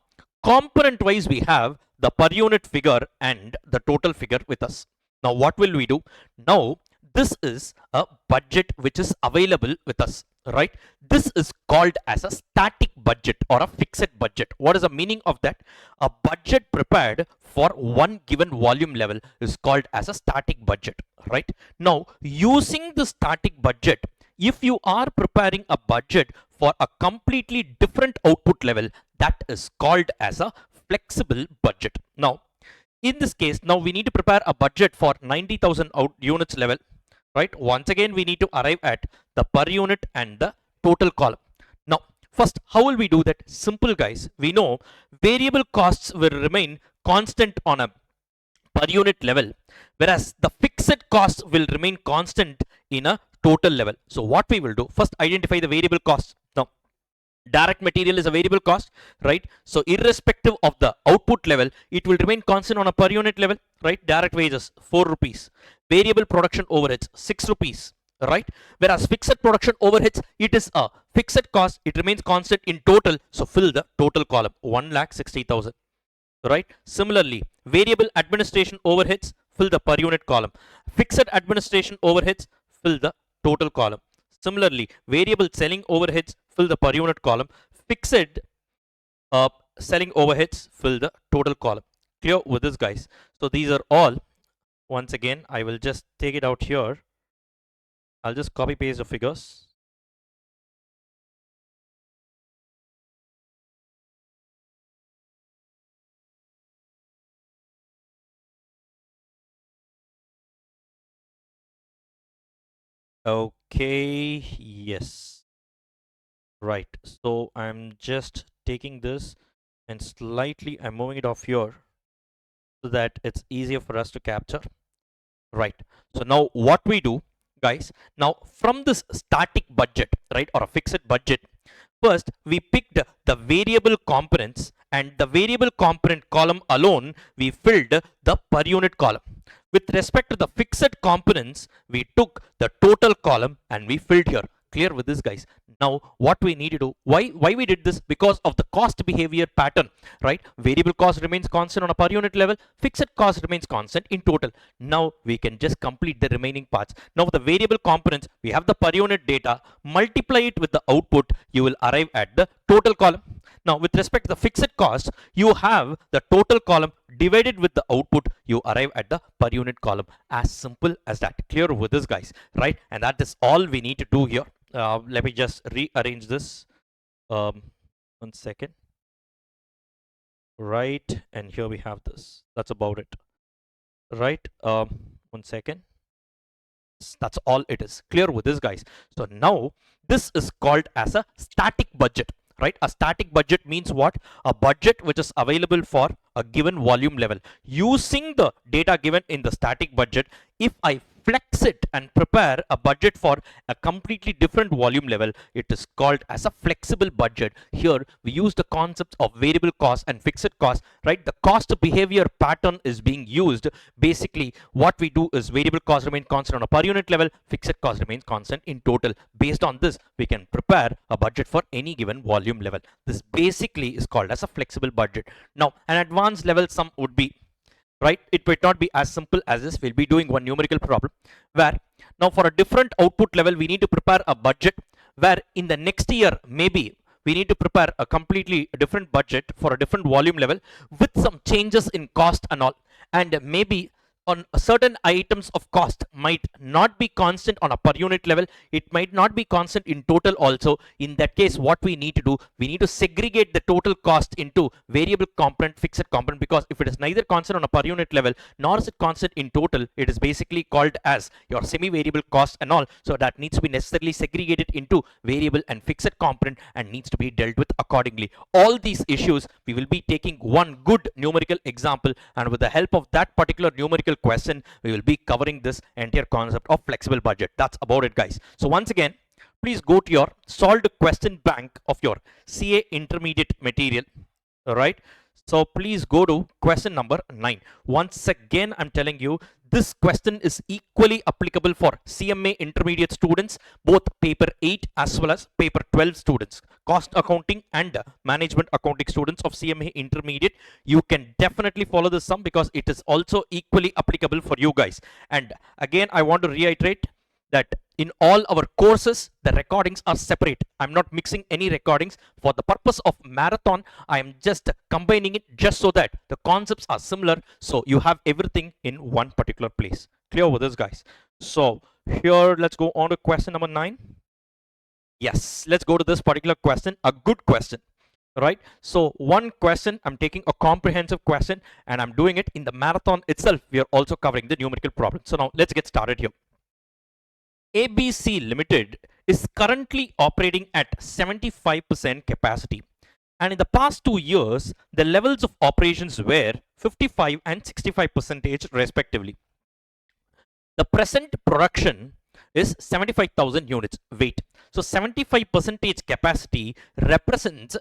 Speaker 1: component wise we have the per unit figure and the total figure with us. Now what will we do? Now this is a budget which is available with us, right? This is called as a static budget or a fixed budget. What is the meaning of that? A budget prepared for one given volume level is called as a static budget, right? Now using the static budget, if you are preparing a budget for a completely different output level, that is called as a flexible budget. Now in this case, now we need to prepare a budget for 90,000 units level, right? Once again we need to arrive at the per unit and the total column. Now first, how will we do that? Simple, guys. We know variable costs will remain constant on a per unit level, whereas the fixed costs will remain constant in a total level. So what we will do, first identify the variable costs. Now direct material is a variable cost, right? So irrespective of the output level, it will remain constant on a per unit level, right? Direct wages 4 rupees, variable production overheads 6 rupees, right? Whereas fixed production overheads, it is a fixed cost, it remains constant in total. So fill the total column, 1,60,000, right? Similarly, variable administration overheads, fill the per unit column. Fixed administration overheads, fill the total column. Similarly, variable selling overheads, fill the per unit column. Fixed selling overheads, fill the total column. Clear with this, guys? So these are all. Once again, I will just take it out here. I'll just copy paste the figures. Okay, yes. Right. So I'm just taking this and slightly I'm moving it off here so that it's easier for us to capture. Right. So now what we do, guys, now from this static budget, right, or a fixed budget, first we picked the variable components, and the variable component column alone we filled the per unit column. With respect to the fixed components, we took the total column and we filled here. Clear with this, guys? Now what we need to do, why we did this? Because of the cost behavior pattern, right? Variable cost remains constant on a per unit level, fixed cost remains constant in total. Now we can just complete the remaining parts. Now the variable components, we have the per unit data, multiply it with the output, you will arrive at the total column. Now with respect to the fixed cost, you have the total column divided with the output, you arrive at the per unit column. As simple as that. Clear with this, guys, right? And that is all we need to do here. Let me just rearrange this. 1 second. Right, and here we have this. That's about it. Right. 1 second. That's all it is. Clear with this, guys? So now this is called as a static budget, right? A static budget means what? A budget which is available for a given volume level. Using the data given in the static budget, if I flex it and prepare a budget for a completely different volume level, it is called as a flexible budget. Here we use the concepts of variable cost and fixed cost, right? The cost behavior pattern is being used. Basically what we do is variable cost remains constant on a per unit level, fixed cost remains constant in total. Based on this, we can prepare a budget for any given volume level. This basically is called as a flexible budget. Now an advanced level sum would be, right, it might not be as simple as this. We'll be doing one numerical problem where now for a different output level we need to prepare a budget, where in the next year maybe we need to prepare a completely different budget for a different volume level with some changes in cost and all. And maybe on certain items of cost might not be constant on a per unit level, it might not be constant in total also. In that case, what we need to do, we need to segregate the total cost into variable component, fixed component, because if it is neither constant on a per unit level nor is it constant in total, it is basically called as your semi-variable cost and all. So that needs to be necessarily segregated into variable and fixed component and needs to be dealt with accordingly. All these issues we will be taking one good numerical example, and with the help of that particular numerical question we will be covering this entire concept of flexible budget. That's about it, guys. So once again, please go to your solved question bank of your CA intermediate material. All right, so please go to question number 9. Once again I'm telling you, this question is equally applicable for CMA intermediate students, both paper 8 as well as paper 12 students, cost accounting and management accounting students of CMA intermediate. You can definitely follow this sum because it is also equally applicable for you guys. And again, I want to reiterate that in all our courses the recordings are separate. I'm not mixing any recordings. For the purpose of marathon, I am just combining it just so that the concepts are similar, so you have everything in one particular place. Clear with this, guys? So here let's go on to question number 9. Yes, let's go to this particular question, a good question, right? So one question, I'm taking a comprehensive question and I'm doing it in the marathon itself. We are also covering the numerical problem. So now let's get started here. ABC Limited is currently operating at 75% capacity, and in the past 2 years the levels of operations were 55 and 65% respectively. The present production is 75,000 units. Wait, so 75% capacity represents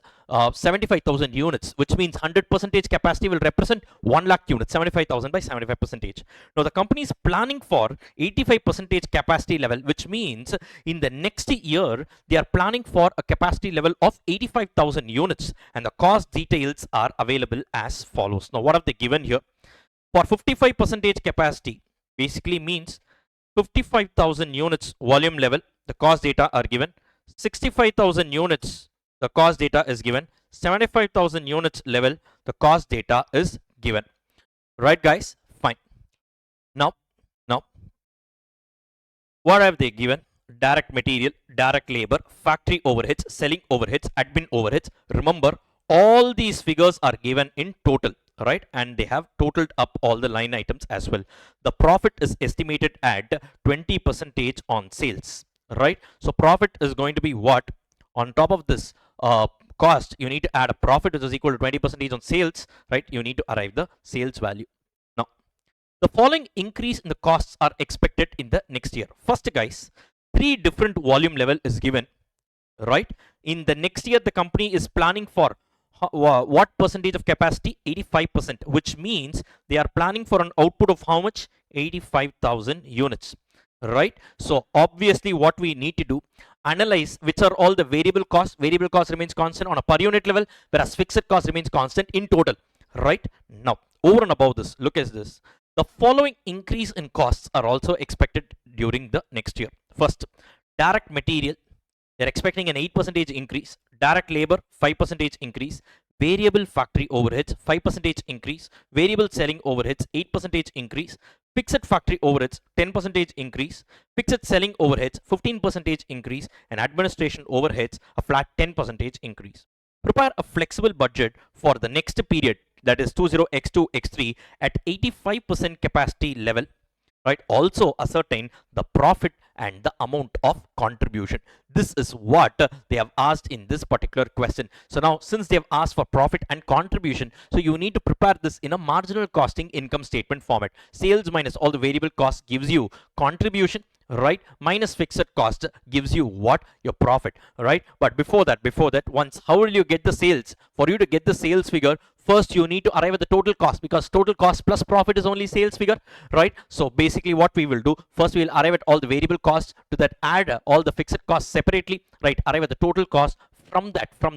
Speaker 1: 75,000 units, which means 100% capacity will represent 1 lakh units, 75,000 by 75%. Now the company is planning for 85% capacity level, which means in the next year they are planning for a capacity level of 85,000 units, and the cost details are available as follows. Now what have they given here? For 55% capacity, basically means 55,000 units volume level, the cost data are given. 65,000 units, the cost data is given. 75,000 units level, the cost data is given. Right, guys? Fine. Now, what have they given? Direct material, direct labor, factory overheads, selling overheads, admin overheads. Remember, all these figures are given in total, right? And they have totaled up all the line items as well. The profit is estimated at 20% on sales, right? So profit is going to be what? On top of this cost, you need to add a profit which is equal to 20% on sales, right? You need to arrive the sales value. Now, the following increase in the costs are expected in the next year. First, guys, 3 different volume level is given, right? In the next year, the company is planning for what percentage of capacity? 85%, which means they are planning for an output of how much? 85,000 units, right? So obviously what we need to do, analyze which are all the variable costs. Variable cost remains constant on a per unit level, whereas fixed cost remains constant in total, right? Now over and above this, look at this. The following increase in costs are also expected during the next year. First, direct material, they're expecting an 8% increase. Direct labor, 5% increase. Variable factory overheads, 5% increase. Variable selling overheads, 8% increase. Fixed factory overheads, 10% increase. Fixed selling overheads, 15% increase. And administration overheads, a flat 10% increase. Prepare a flexible budget for the next period, that is 20x2 x3 at 85% capacity level, right? Also ascertain the profit and the amount of contribution. This is what they have asked in this particular question. So now, since they have asked for profit and contribution, so you need to prepare this in a marginal costing income statement format. Sales minus all the variable costs gives you contribution, right, minus fixed cost gives you what? Your profit, right? But before that, once, how will you get the sales? For you to get the sales figure, first you need to arrive at the total cost, because total cost plus profit is only sales figure, right? So basically what we will do, first we will arrive at all the variable costs, to that add all the fixed costs separately, right? Arrive at the total cost. From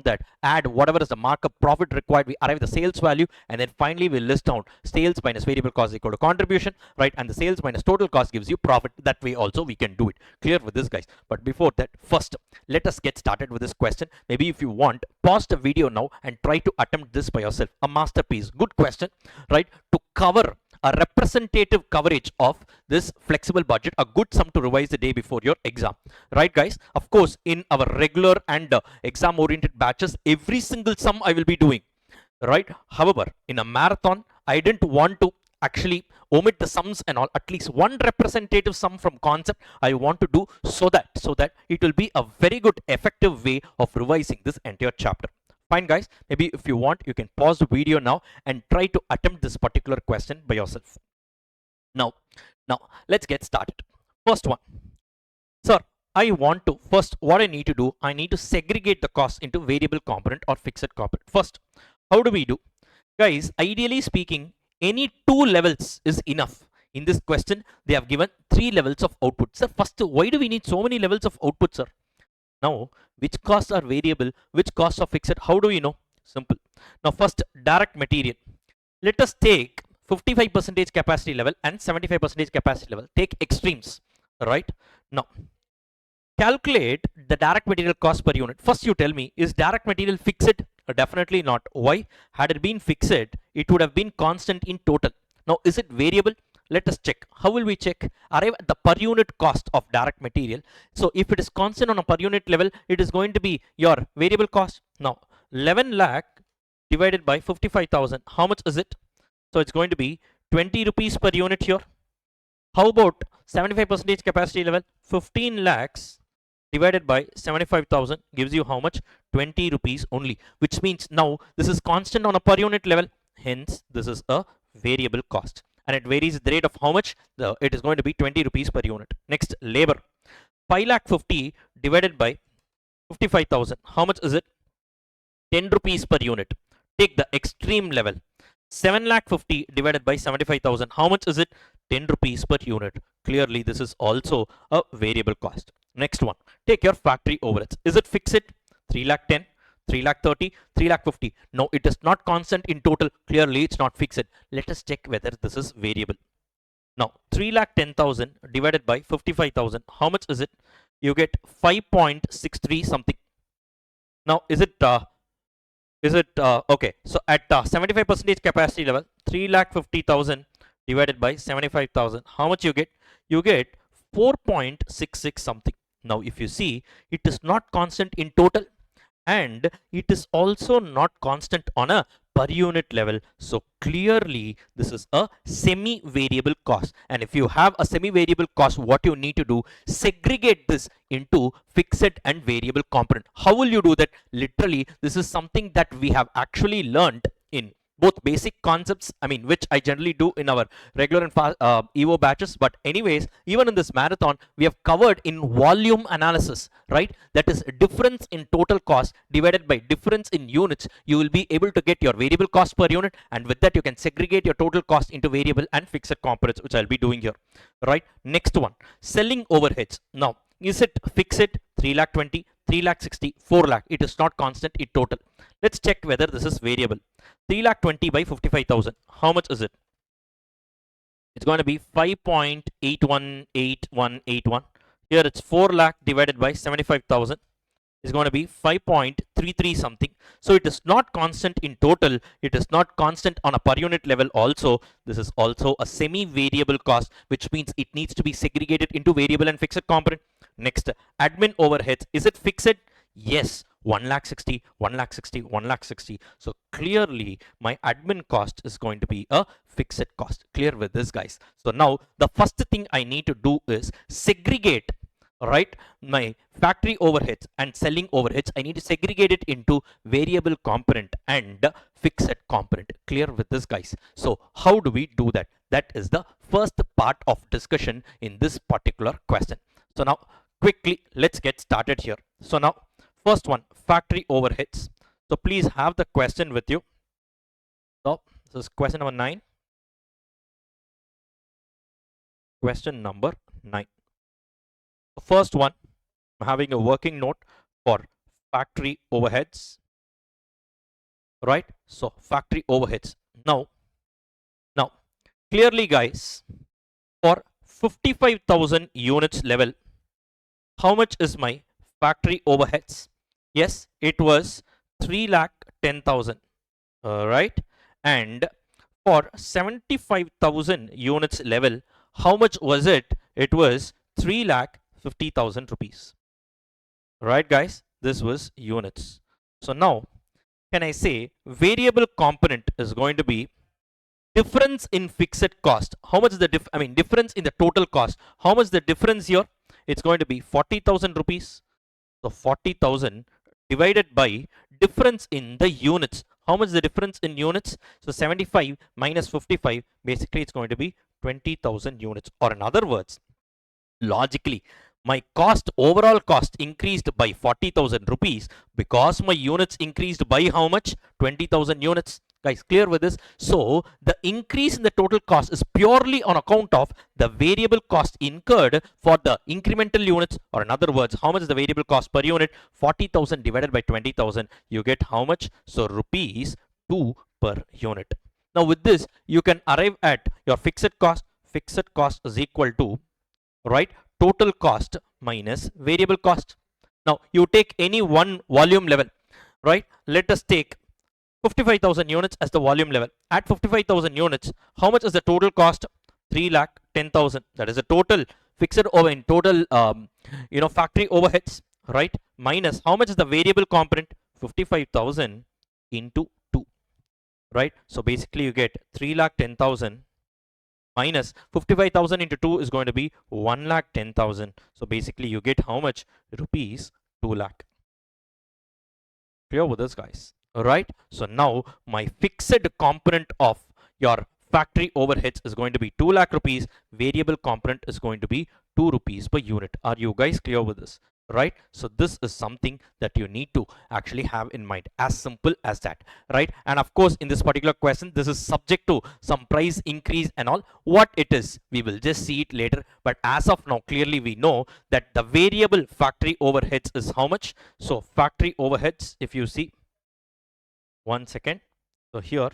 Speaker 1: that add whatever is the markup profit required, we arrive at the sales value, and then finally we list down sales minus variable cost equal to contribution, right? And the sales minus total cost gives you profit. That way also we can do it. Clear with this, guys? But before that, first let us get started with this question. Maybe if you want, pause the video now and try to attempt this by yourself. A masterpiece, good question, right? To cover a representative coverage of this flexible budget, a good sum to revise the day before your exam, right, guys? Of course, in our regular and exam oriented batches, every single sum I will be doing, right? However, in a marathon, I didn't want to actually omit the sums and all. At least one representative sum from concept I want to do, so that it will be a very good effective way of revising this entire chapter. Fine, guys. Maybe if you want, you can pause the video now and try to attempt this particular question by yourself. Now let's get started. First one, sir, I want to, first what I need to do, I need to segregate the cost into variable component or fixed component. First, how do we do? Guys, ideally speaking, any 2 levels is enough. In this question, they have given 3 levels of output. Sir, first, why do we need so many levels of output, sir? Now, which costs are variable, which costs are fixed? How do we know? Simple. Now, first, direct material. Let us take 55% capacity level and 75% capacity level. Take extremes, right? Now, calculate the direct material cost per unit. First, you tell me, is direct material fixed? Definitely not. Why? Had it been fixed, it would have been constant in total. Now, is it variable? Let us check. How will we check? Arrive at the per unit cost of direct material. So if it is constant on a per unit level, it is going to be your variable cost. Now 11 lakh divided by 55,000. How much is it? So it's going to be 20 rupees per unit here. How about 75% capacity level? 15 lakhs divided by 75,000 gives you how much? 20 rupees only. Which means now this is constant on a per unit level. Hence this is a variable cost. And it varies at the rate of how much? It is going to be 20 rupees per unit. Next, labor. 5,50,000 divided by 55,000. How much is it? 10 rupees per unit. Take the extreme level. 7,50,000 divided by 75,000. How much is it? 10 rupees per unit. Clearly, this is also a variable cost. Next one. Take your factory overheads. Is it fixed? 3,10,000. 3,30,000, 3,50,000. No, it is not constant in total. Clearly, it's not fixed. Let us check whether this is variable. Now, 3,10,000 divided by 55,000. How much is it? You get 5.63 something. Now, is it okay? So at 75% capacity level, 3,50,000 divided by 75,000. How much you get? You get 4.66 something. Now, if you see, it is not constant in total, and it is also not constant on a per unit level. So clearly this is a semi-variable cost. And if you have a semi-variable cost, what you need to do, segregate this into fixed and variable component. How will you do that? Literally, this is something that we have actually learned in both basic concepts, which I generally do in our regular and EVO batches. But anyways, even in this marathon, we have covered in volume analysis, right? That is difference in total cost divided by difference in units. You will be able to get your variable cost per unit, and with that you can segregate your total cost into variable and fixed components, which I'll be doing here, right? Next one, selling overheads. Now, is it fixed? 3,20,000, 3,60,000, 4 lakh. It is not constant in total. Let's check whether this is variable. 3,20,000 by 55,000. How much is it? It's going to be 5.818181. Here it's 4 lakh divided by 75,000. Is going to be 5.33 something. So it is not constant in total. It is not constant on a per unit level also. This is also a semi-variable cost, which means it needs to be segregated into variable and fixed component. Next, admin overheads. Is it fixed? Yes. 1,60,000, 1,60,000, 1,60,000. So clearly my admin cost is going to be a fixed cost. Clear with this, guys? So now the first thing I need to do is segregate right? My factory overheads and selling overheads, I need to segregate it into variable component and fixed component. Clear with this, guys? So how do we do that? That is the first part of discussion in this particular question. So now quickly let's get started here. So now first one, factory overheads. So please have the question with you. So this is question number 9. Question number 9. First one, I'm having a working note for factory overheads, right? So factory overheads. Now clearly, guys, for 55,000 units level, how much is my factory overheads? Yes, it was 3,10,000, right? And for 75,000 units level, how much was it? It was 3,50,000 rupees. Right, guys? This was units. So now, can I say variable component is going to be difference in fixed cost? How much is the difference in the total cost? How much is the difference here? It's going to be 40,000 rupees. So 40,000 divided by difference in the units. How much is the difference in units? So 75 minus 55, basically it's going to be 20,000 units. Or in other words, logically, my overall cost increased by 40,000 rupees because my units increased by how much? 20,000 units. Guys, clear with this? So the increase in the total cost is purely on account of the variable cost incurred for the incremental units, or in other words, how much is the variable cost per unit? 40,000 divided by 20,000, you get how much? So rupees 2 per unit. Now with this, you can arrive at your fixed cost. Fixed cost is equal to, right, total cost minus variable cost. Now you take any one volume level, right? Let us take 55,000 units as the volume level. At 55,000 units, how much is the total cost? 3,10,000. That is the total fixed over in total factory overheads, right? Minus how much is the variable component? 55,000 into 2, right? So basically you get 3,10,000 minus 55,000 into 2 is going to be 1,10,000. So basically you get how much? Rupees 2 lakh. Clear with this, guys? Alright, so now my fixed component of your factory overheads is going to be 2 lakh rupees. Variable component is going to be 2 rupees per unit. Are you guys clear with this? Right? So this is something that you need to actually have in mind, as simple as that, right? And of course, in this particular question, this is subject to some price increase and all. What it is, we will just see it later. But as of now, clearly we know that the variable factory overheads is how much? So factory overheads, if you see, 1 second. So here,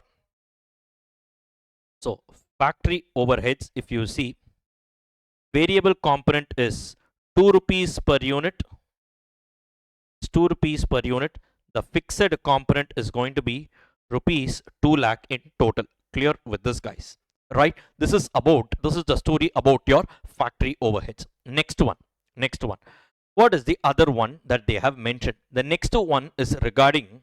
Speaker 1: so factory overheads, if you see, variable component is 2 rupees per unit. It's 2 rupees per unit. The fixed component is going to be rupees 2 lakh in total. Clear with this, guys? Right? This is the story about your factory overheads. Next one. What is the other one that they have mentioned? The next one is regarding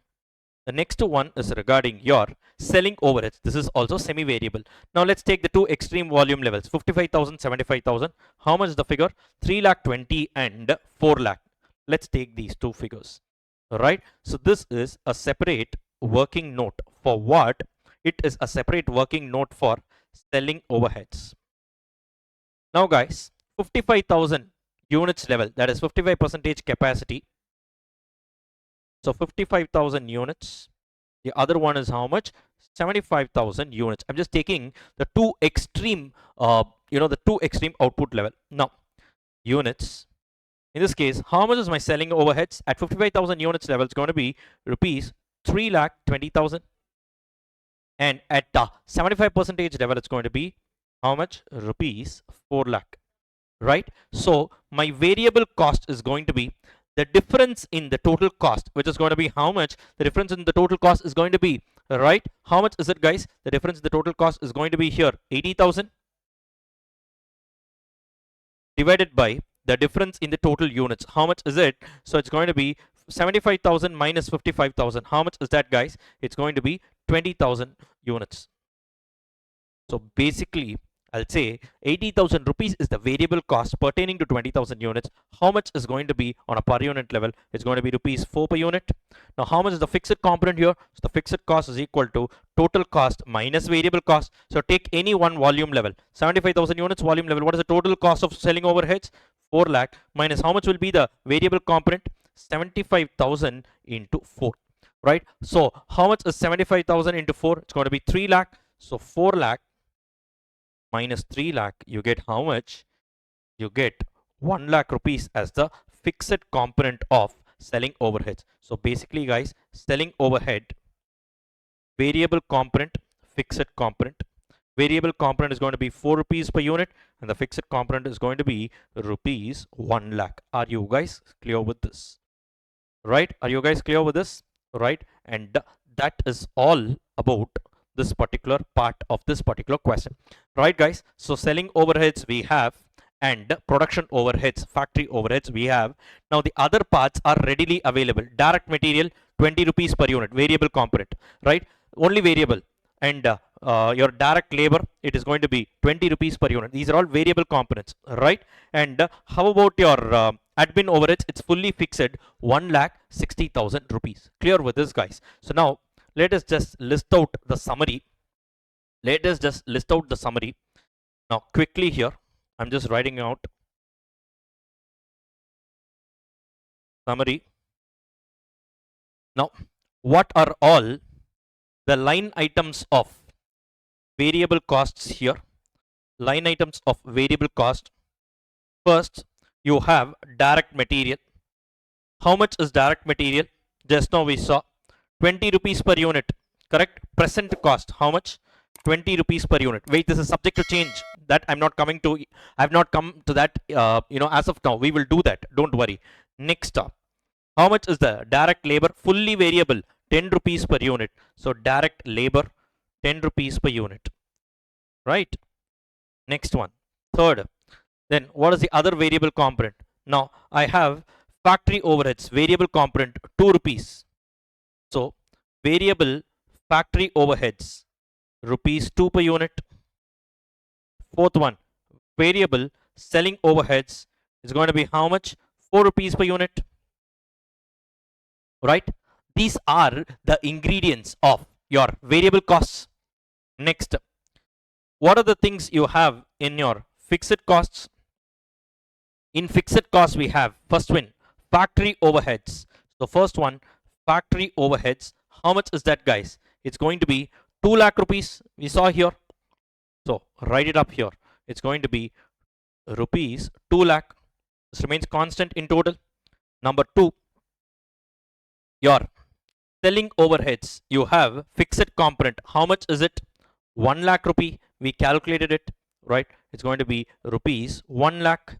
Speaker 1: your selling overheads. This is also semi-variable. Now let's take the two extreme volume levels, 55,000, 75,000. How much is the figure? 3 lakh 20 and 4 lakh. Let's take these two figures. Alright, so this is a separate working note for what? It is a separate working note for selling overheads. Now guys, 55,000 units level, that is 55% capacity. So 55,000 units. The other one is how much? 75,000 units. I'm just taking the two extreme, the two extreme output level. Now, units. In this case, how much is my selling overheads? At 55,000 units level, it's going to be rupees 3,20,000. And at 75% level, it's going to be how much? Rupees 4 lakh. Right? So my variable cost is going to be the difference in the total cost, which is going to be how much? The difference in the total cost is going to be, right? How much is it, guys? The difference in the total cost is going to be here 80,000 divided by the difference in the total units. How much is it? So it's going to be 75,000 minus 55,000. How much is that, guys? It's going to be 20,000 units. So basically I'll say 80,000 rupees is the variable cost pertaining to 20,000 units. How much is going to be on a per unit level? It's going to be rupees 4 per unit. Now, how much is the fixed component here? So the fixed cost is equal to total cost minus variable cost. So take any one volume level, 75,000 units volume level. What is the total cost of selling overheads? 4 lakh minus how much will be the variable component? 75,000 into 4, right? So how much is 75,000 into 4? It's going to be 3 lakh. So 4 lakh minus 3 lakh, you get how much? You get 1 lakh rupees as the fixed component of selling overheads. So basically guys, selling overhead, variable component, fixed component. Variable component is going to be 4 rupees per unit and the fixed component is going to be rupees 1 lakh. Are you guys clear with this? Right? Are you guys clear with this? Right? And that is all about this particular part of this particular question. Right guys? So selling overheads we have and production overheads, factory overheads we have. Now the other parts are readily available. Direct material 20 rupees per unit, variable component, right? Only variable. And your direct labor, it is going to be 20 rupees per unit. These are all variable components, right? And how about your admin overheads? It's fully fixed, 1,60,000 rupees. Clear with this, guys? So now let us just list out the summary. Let us just list out the summary. Now quickly here, I'm just writing out summary. Now, what are all the line items of variable costs here? Line items of variable cost. First, you have direct material. How much is direct material? Just now we saw 20 rupees per unit, correct? Present cost, how much? 20 rupees per unit. Wait, this is subject to change. That I'm not coming to. I've not come to that, as of now. We will do that. Don't worry. Next up, how much is the direct labor? Fully variable, 10 rupees per unit. So direct labor, 10 rupees per unit. Right? Next one. Third, then what is the other variable component? Now I have factory overheads, variable component, 2 rupees. So variable factory overheads, rupees 2 per unit. Fourth one, variable selling overheads is going to be how much? 4 rupees per unit. Right? These are the ingredients of your variable costs. Next, what are the things you have in your fixed costs? In fixed costs, we have first one, factory overheads. So first one, factory overheads. How much is that, guys? It's going to be 2 lakh rupees. We saw here. So write it up here. It's going to be rupees 2 lakh. This remains constant in total. Number two, your selling overheads. You have fixed component. How much is it? 1 lakh rupee. We calculated it, right? It's going to be rupees 1 lakh.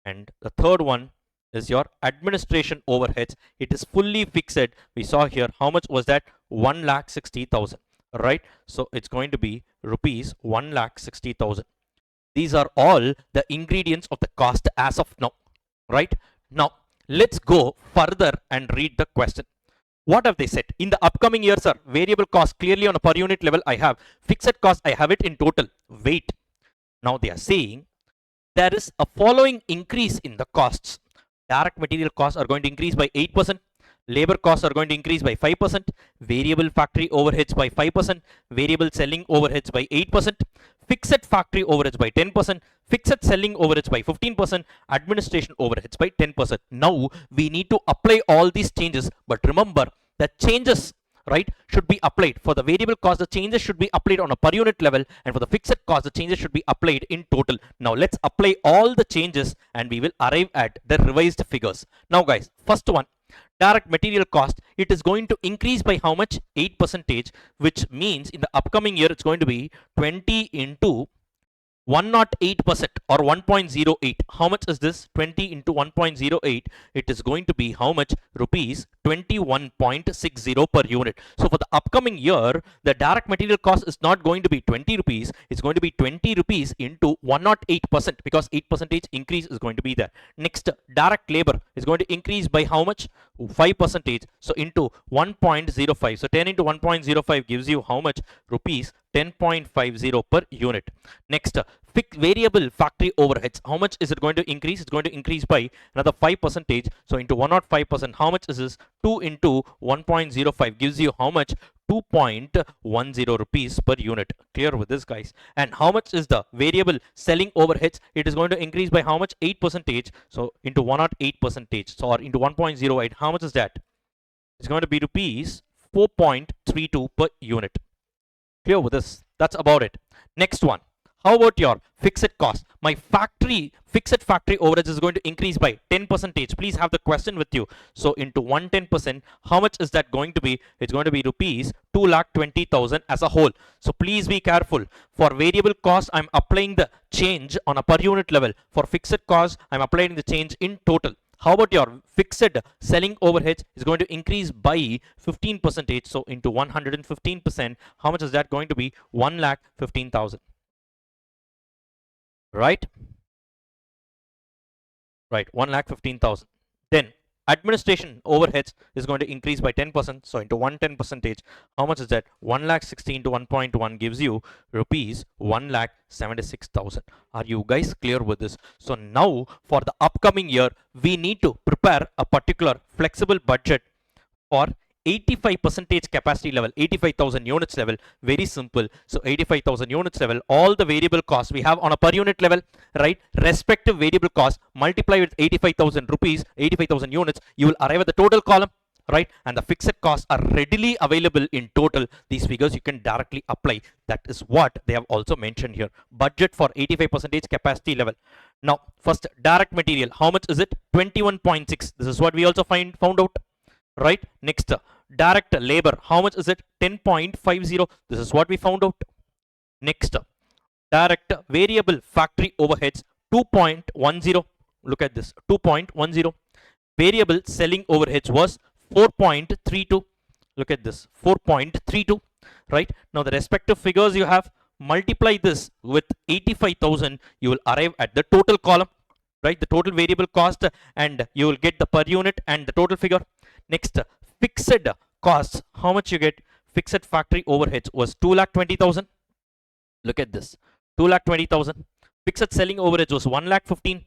Speaker 1: And the third one is your administration overheads. It is fully fixed. We saw here how much was that? 1,60,000, right? So it's going to be rupees 1,60,000. These are all the ingredients of the cost as of now, right? Now let's go further and read the question. What have they said? In the upcoming year, sir, variable cost clearly on a per unit level I have. Fixed cost I have it in total. Wait. Now they are saying there is a following increase in the costs. Direct material costs are going to increase by 8%. Labor costs are going to increase by 5%. Variable factory overheads by 5%. Variable selling overheads by 8%. Fixed factory overheads by 10%. Fixed selling overheads by 15%. Administration overheads by 10%. Now we need to apply all these changes. But remember, the changes, right, should be applied. For the variable cost, the changes should be applied on a per unit level, and for the fixed cost, the changes should be applied in total. Now let's apply all the changes and we will arrive at the revised figures. Now guys, first one, direct material cost, it is going to increase by how much? 8%, which means in the upcoming year it's going to be 20 into 108% or 1.08. How much is this? 20 into 1.08. It is going to be how much? Rupees 21.60 per unit. So for the upcoming year, the direct material cost is not going to be 20 rupees. It's going to be 20 rupees into 108% because 8% increase is going to be there. Next, direct labor is going to increase by how much? 5%. So into 1.05. So 10 into 1.05 gives you how much? Rupees 10.50 per unit. Next, fixed variable factory overheads. How much is it going to increase? It's going to increase by another 5%. So into 105%, how much is this? 2 into 1.05 gives you how much? 2.10 rupees per unit. Clear with this, guys? And how much is the variable selling overheads? It is going to increase by how much? 8%. So into 108%. So or into 1.08, how much is that? It's going to be rupees 4.32 per unit. Clear with this? That's about it. Next one. How about your fixed cost? My fixed factory overheads is going to increase by 10%. Please have the question with you. So into 110%, how much is that going to be? It's going to be rupees 2,20,000 as a whole. So please be careful. For variable cost, I'm applying the change on a per unit level. For fixed cost, I'm applying the change in total. How about your fixed selling overheads is going to increase by 15%. So into 115%, how much is that going to be? 1,15,000. Right? Right, 1,15,000. Then administration overheads is going to increase by 10%. So into 110%, how much is that? 1,16,000 to 1.1 gives you rupees 1,76,000. Are you guys clear with this? So now for the upcoming year, we need to prepare a particular flexible budget for 85% capacity level, 85,000 units level. Very simple. So 85,000 units level, all the variable costs we have on a per unit level, right? Respective variable cost multiply with 85,000 rupees, 85,000 units, you will arrive at the total column, right? And the fixed costs are readily available in total. These figures you can directly apply. That is what they have also mentioned here. Budget for 85% capacity level. Now, first direct material, how much is it? 21.6. This is what we also found out, right? Next, direct labor, how much is it? 10.50. This is what we found out. Next, direct variable factory overheads, 2.10. Look at this, 2.10. Variable selling overheads was 4.32. Look at this, 4.32. Right? Now the respective figures you have, multiply this with 85,000, you will arrive at the total column, right? The total variable cost, and you will get the per unit and the total figure. Next, fixed costs, how much you get? Fixed factory overheads was 2,20,000. Look at this, 2,20,000. Fixed selling overheads was 1,15,000.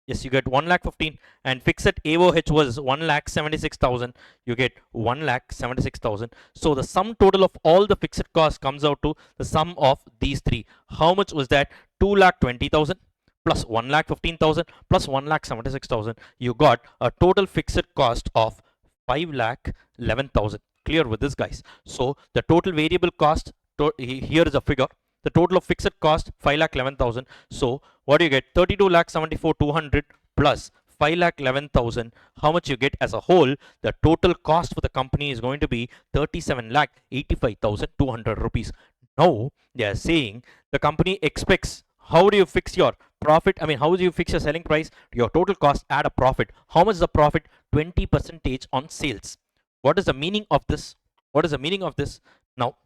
Speaker 1: Yes, you get 1,15,000. And fixed AOH was 1,76,000. You get 1,76,000. So the sum total of all the fixed costs comes out to the sum of these three. How much was that? 2,20,000 plus 1,15,000 plus 1,76,000. You got a total fixed cost of 5,11,000. Clear with this, guys? So the total variable cost, here is a figure. The total of fixed cost 5,11,000. So what do you get? 32,74,200 plus 5,11,000. How much you get as a whole? The total cost for the company is going to be 37,85,200 rupees. Now they are saying the company expects. How do you fix your profit? I mean, how do you fix your selling price? Your total cost, add a profit. How much is the profit? 20% on sales. What is the meaning of this? What is the meaning of this? Now,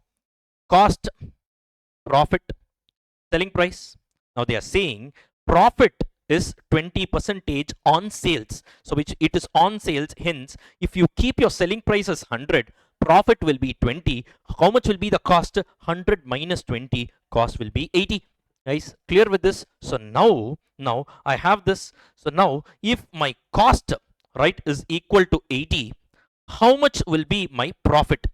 Speaker 1: cost, profit, selling price. Now they are saying profit is 20% on sales. So which it is on sales. Hence, if you keep your selling price as 100, profit will be 20. How much will be the cost? 100 minus 20, cost will be 80. Guys, clear with this? So now I have this. So now if my cost, right, is equal to 80, how much will be my profit?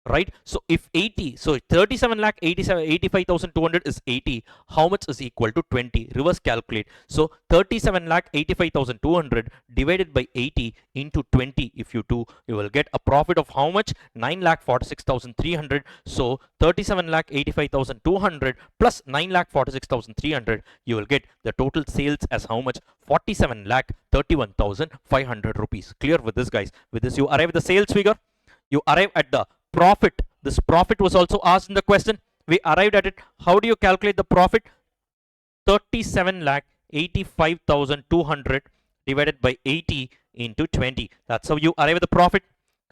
Speaker 1: Right? So if 80, so 37,85,200 is 80. How much is equal to 20? Reverse calculate. So 37,85,200 divided by 80 into 20. If you do, you will get a profit of how much? 9,46,300. So 37,85,200 plus 9,46,300. You will get the total sales as how much? 47,31,500 rupees. Clear with this, guys? With this, you arrive at the sales figure. You arrive at the profit. This profit was also asked in the question. We arrived at it. How do you calculate the profit? 37,85,200 divided by 80 into 20. That's how you arrive at the profit.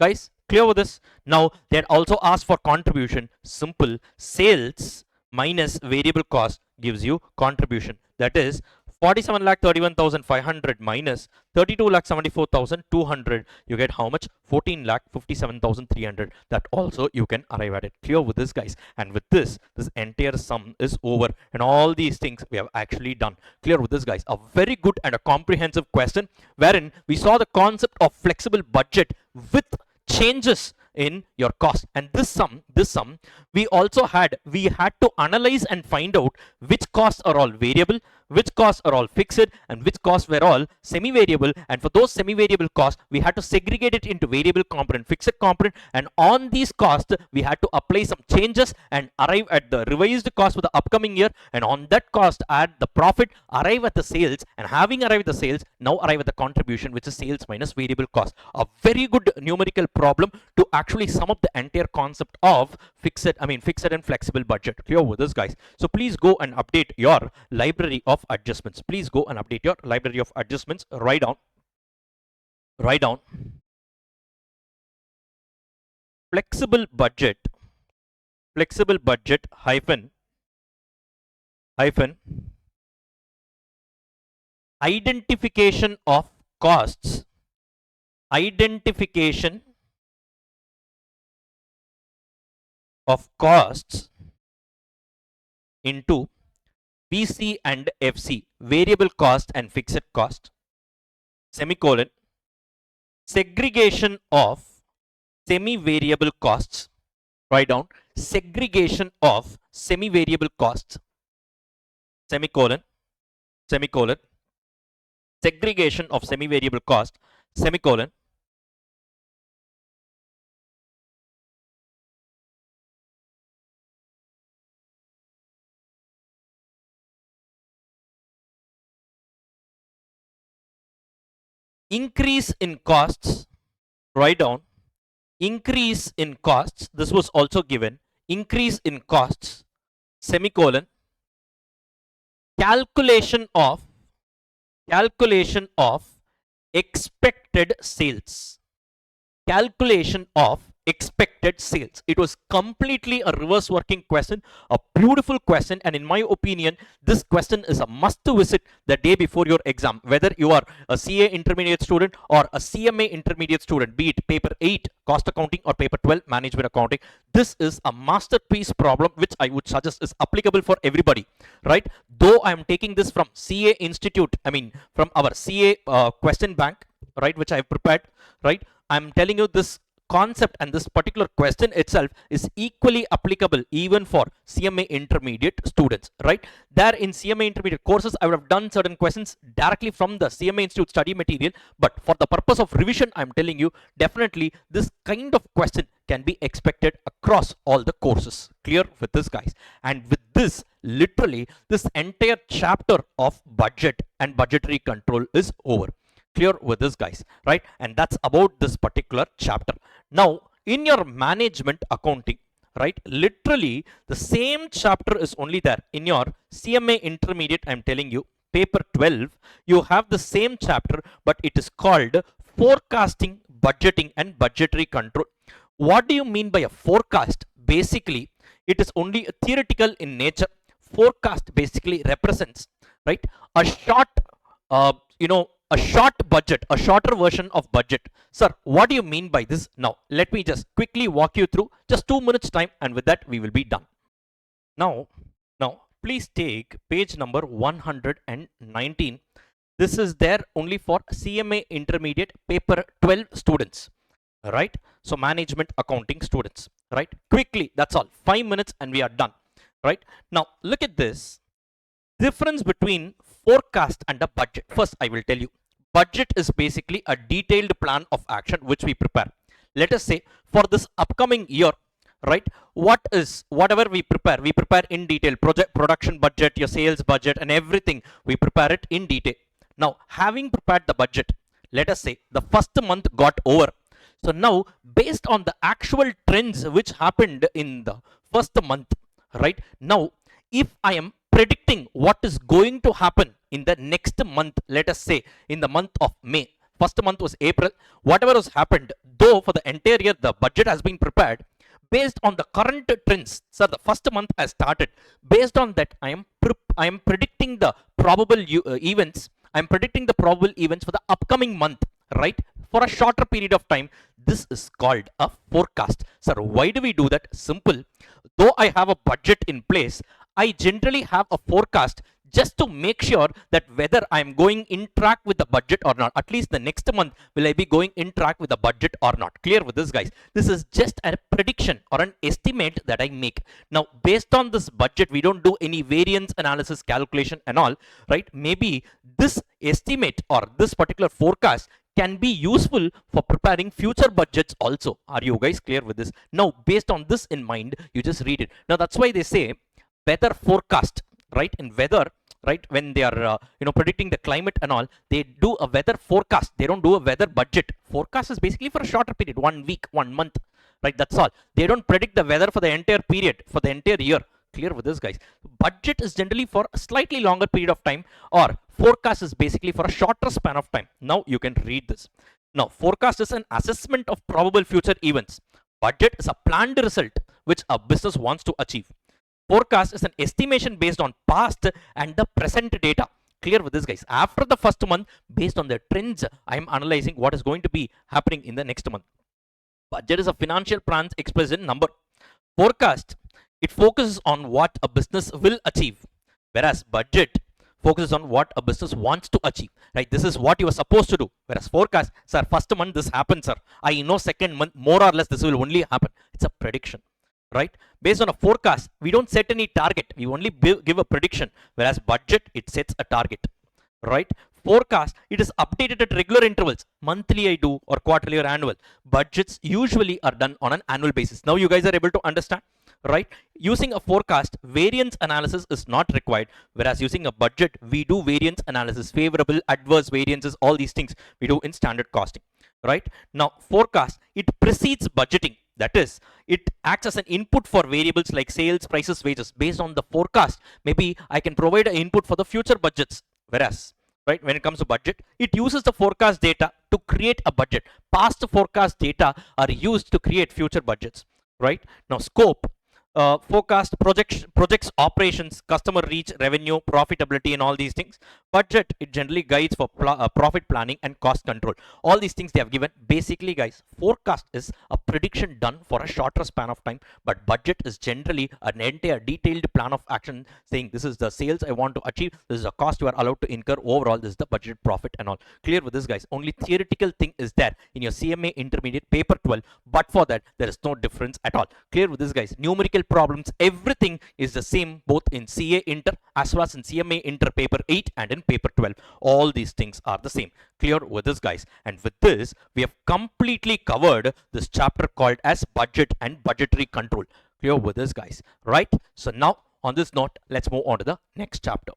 Speaker 1: Guys, clear with this? Now, they had also asked for contribution. Simple. Sales minus variable cost gives you contribution. That is 47,31,500 minus 32,74,200. You get how much? 14,57,300. That also you can arrive at it. Clear with this, guys? And with this, this entire sum is over. And all these things we have actually done. Clear with this, guys? A very good and a comprehensive question wherein we saw the concept of flexible budget with changes in your cost. And this sum we had to analyze and find out which costs are all variable, which costs are all fixed, and which costs were all semi-variable. And for those semi-variable costs, we had to segregate it into variable component, fixed component, and on these costs we had to apply some changes and arrive at the revised cost for the upcoming year, and on that cost add the profit, arrive at the sales, and having arrived at the sales, now arrive at the contribution, which is sales minus variable cost. A very good numerical problem to actually sum up the entire concept of fixed and flexible budget. Clear with this, guys? So please go and update your library of adjustments. Please go and update your library of adjustments. Write down flexible budget hyphen identification of costs into VC and FC, variable cost and fixed cost, semicolon, segregation of semi-variable costs. Write down segregation of semi-variable costs, semicolon, segregation of semi-variable cost, semicolon, increase in costs. Write down increase in costs. This was also given. Increase in costs, semicolon, calculation of expected sales. Calculation of expected sales. It was completely a reverse working question, a beautiful question, and in my opinion, this question is a must to visit the day before your exam. Whether you are a CA intermediate student or a CMA intermediate student, be it paper 8 cost accounting or paper 12 management accounting, this is a masterpiece problem which I would suggest is applicable for everybody, right? Though I am taking this from CA Institute, from our CA question bank, right, which I have prepared, right? I'm telling you this concept and this particular question itself is equally applicable even for CMA intermediate students, right? There in CMA intermediate courses, I would have done certain questions directly from the CMA Institute study material, but for the purpose of revision, I'm telling you, definitely this kind of question can be expected across all the courses. Clear with this, guys? And with this, literally, this entire chapter of budget and budgetary control is over. Clear with this, guys, right? And that's about this particular chapter. Now, in your management accounting, right, literally the same chapter is only there in your CMA intermediate. I'm telling you, paper 12, you have the same chapter, but it is called forecasting, budgeting, and budgetary control. What do you mean by a forecast? Basically, it is only theoretical in nature. Forecast basically represents, right, a short, a short budget, a shorter version of budget. Sir, what do you mean by this? Now, let me just quickly walk you through just 2 minutes time, and with that, we will be done. Now, please take page number 119. This is there only for CMA intermediate paper 12 students, right? So, management accounting students, right? Quickly, that's all. 5 minutes and we are done, right? Now, look at this. Difference between forecast and a budget. First, I will tell you, budget is basically a detailed plan of action which we prepare. Let us say for this upcoming year, right, whatever we prepare in detail. Production budget, your sales budget, and everything, we prepare it in detail. Now, having prepared the budget, let us say the first month got over. So now, based on the actual trends which happened in the first month, right, now if I am predicting what is going to happen in the next month, let us say in the month of May, First month was April. Whatever has happened, though for the entire year the budget has been prepared based on the current trends. Sir, the first month has started. Based on that, I am predicting the probable events. I am predicting the probable events for the upcoming month, right? For a shorter period of time. This is called a forecast. Sir, why do we do that? Simple. Though I have a budget in place, I generally have a forecast just to make sure that whether I'm going in track with the budget or not. At least the next month, will I be going in track with the budget or not? Clear with this, guys? This is just a prediction or an estimate that I make. Now, based on this budget, we don't do any variance analysis calculation and all, right? Maybe this estimate or this particular forecast can be useful for preparing future budgets also. Are you guys clear with this? Now, based on this in mind, you just read it. Now, that's why they say weather forecast, right? In weather, right, when they are predicting the climate and all, they do a weather forecast. They don't do a weather budget. Forecast is basically for a shorter period, 1 week, 1 month, right? That's all. They don't predict the weather for the entire period, for the entire year. Clear with this, guys? Budget is generally for a slightly longer period of time, or forecast is basically for a shorter span of time. Now you can read this. Now, forecast is an assessment of probable future events. Budget is a planned result which a business wants to achieve. Forecast is an estimation based on past and the present data. Clear with this, guys? After the first month, based on the trends, I am analyzing what is going to be happening in the next month. Budget is a financial plan expressed in number. Forecast, it focuses on what a business will achieve, whereas budget focuses on what a business wants to achieve, right? This is what you are supposed to do. Whereas forecast, sir, first month this happens, sir. I know second month more or less this will only happen. It's a prediction, right? Based on a forecast, we don't set any target. We only give a prediction. Whereas budget, it sets a target, right? Forecast, it is updated at regular intervals. Monthly I do, or quarterly or annual. Budgets usually are done on an annual basis. Now you guys are able to understand, right? Using a forecast, variance analysis is not required. Whereas using a budget, we do variance analysis, favorable, adverse variances, all these things we do in standard costing, right? Now, forecast, it precedes budgeting. That is, it acts as an input for variables like sales, prices, wages. Based on the forecast, maybe I can provide an input for the future budgets. Whereas, right, when it comes to budget, it uses the forecast data to create a budget. Past forecast data are used to create future budgets, right? Now, scope, forecast projects operations, customer reach, revenue, profitability, and all these things. Budget, it generally guides for profit planning and cost control. All these things they have given. Basically, guys, forecast is a prediction done for a shorter span of time, but budget is generally an entire detailed plan of action saying this is the sales I want to achieve, this is the cost you are allowed to incur, overall this is the budgeted profit and all. Clear with this, guys? Only theoretical thing is there in your CMA intermediate paper 12, but for that there is no difference at all. Clear with this, guys? Numerical problems, everything is the same both in CA Inter as well as in CMA Inter paper 8 and in paper 12. All these things are the same. Clear with this, guys? And with this, we have completely covered this chapter called as budget and budgetary control. Clear with this, guys? Right? So now on this note, let's move on to the next chapter.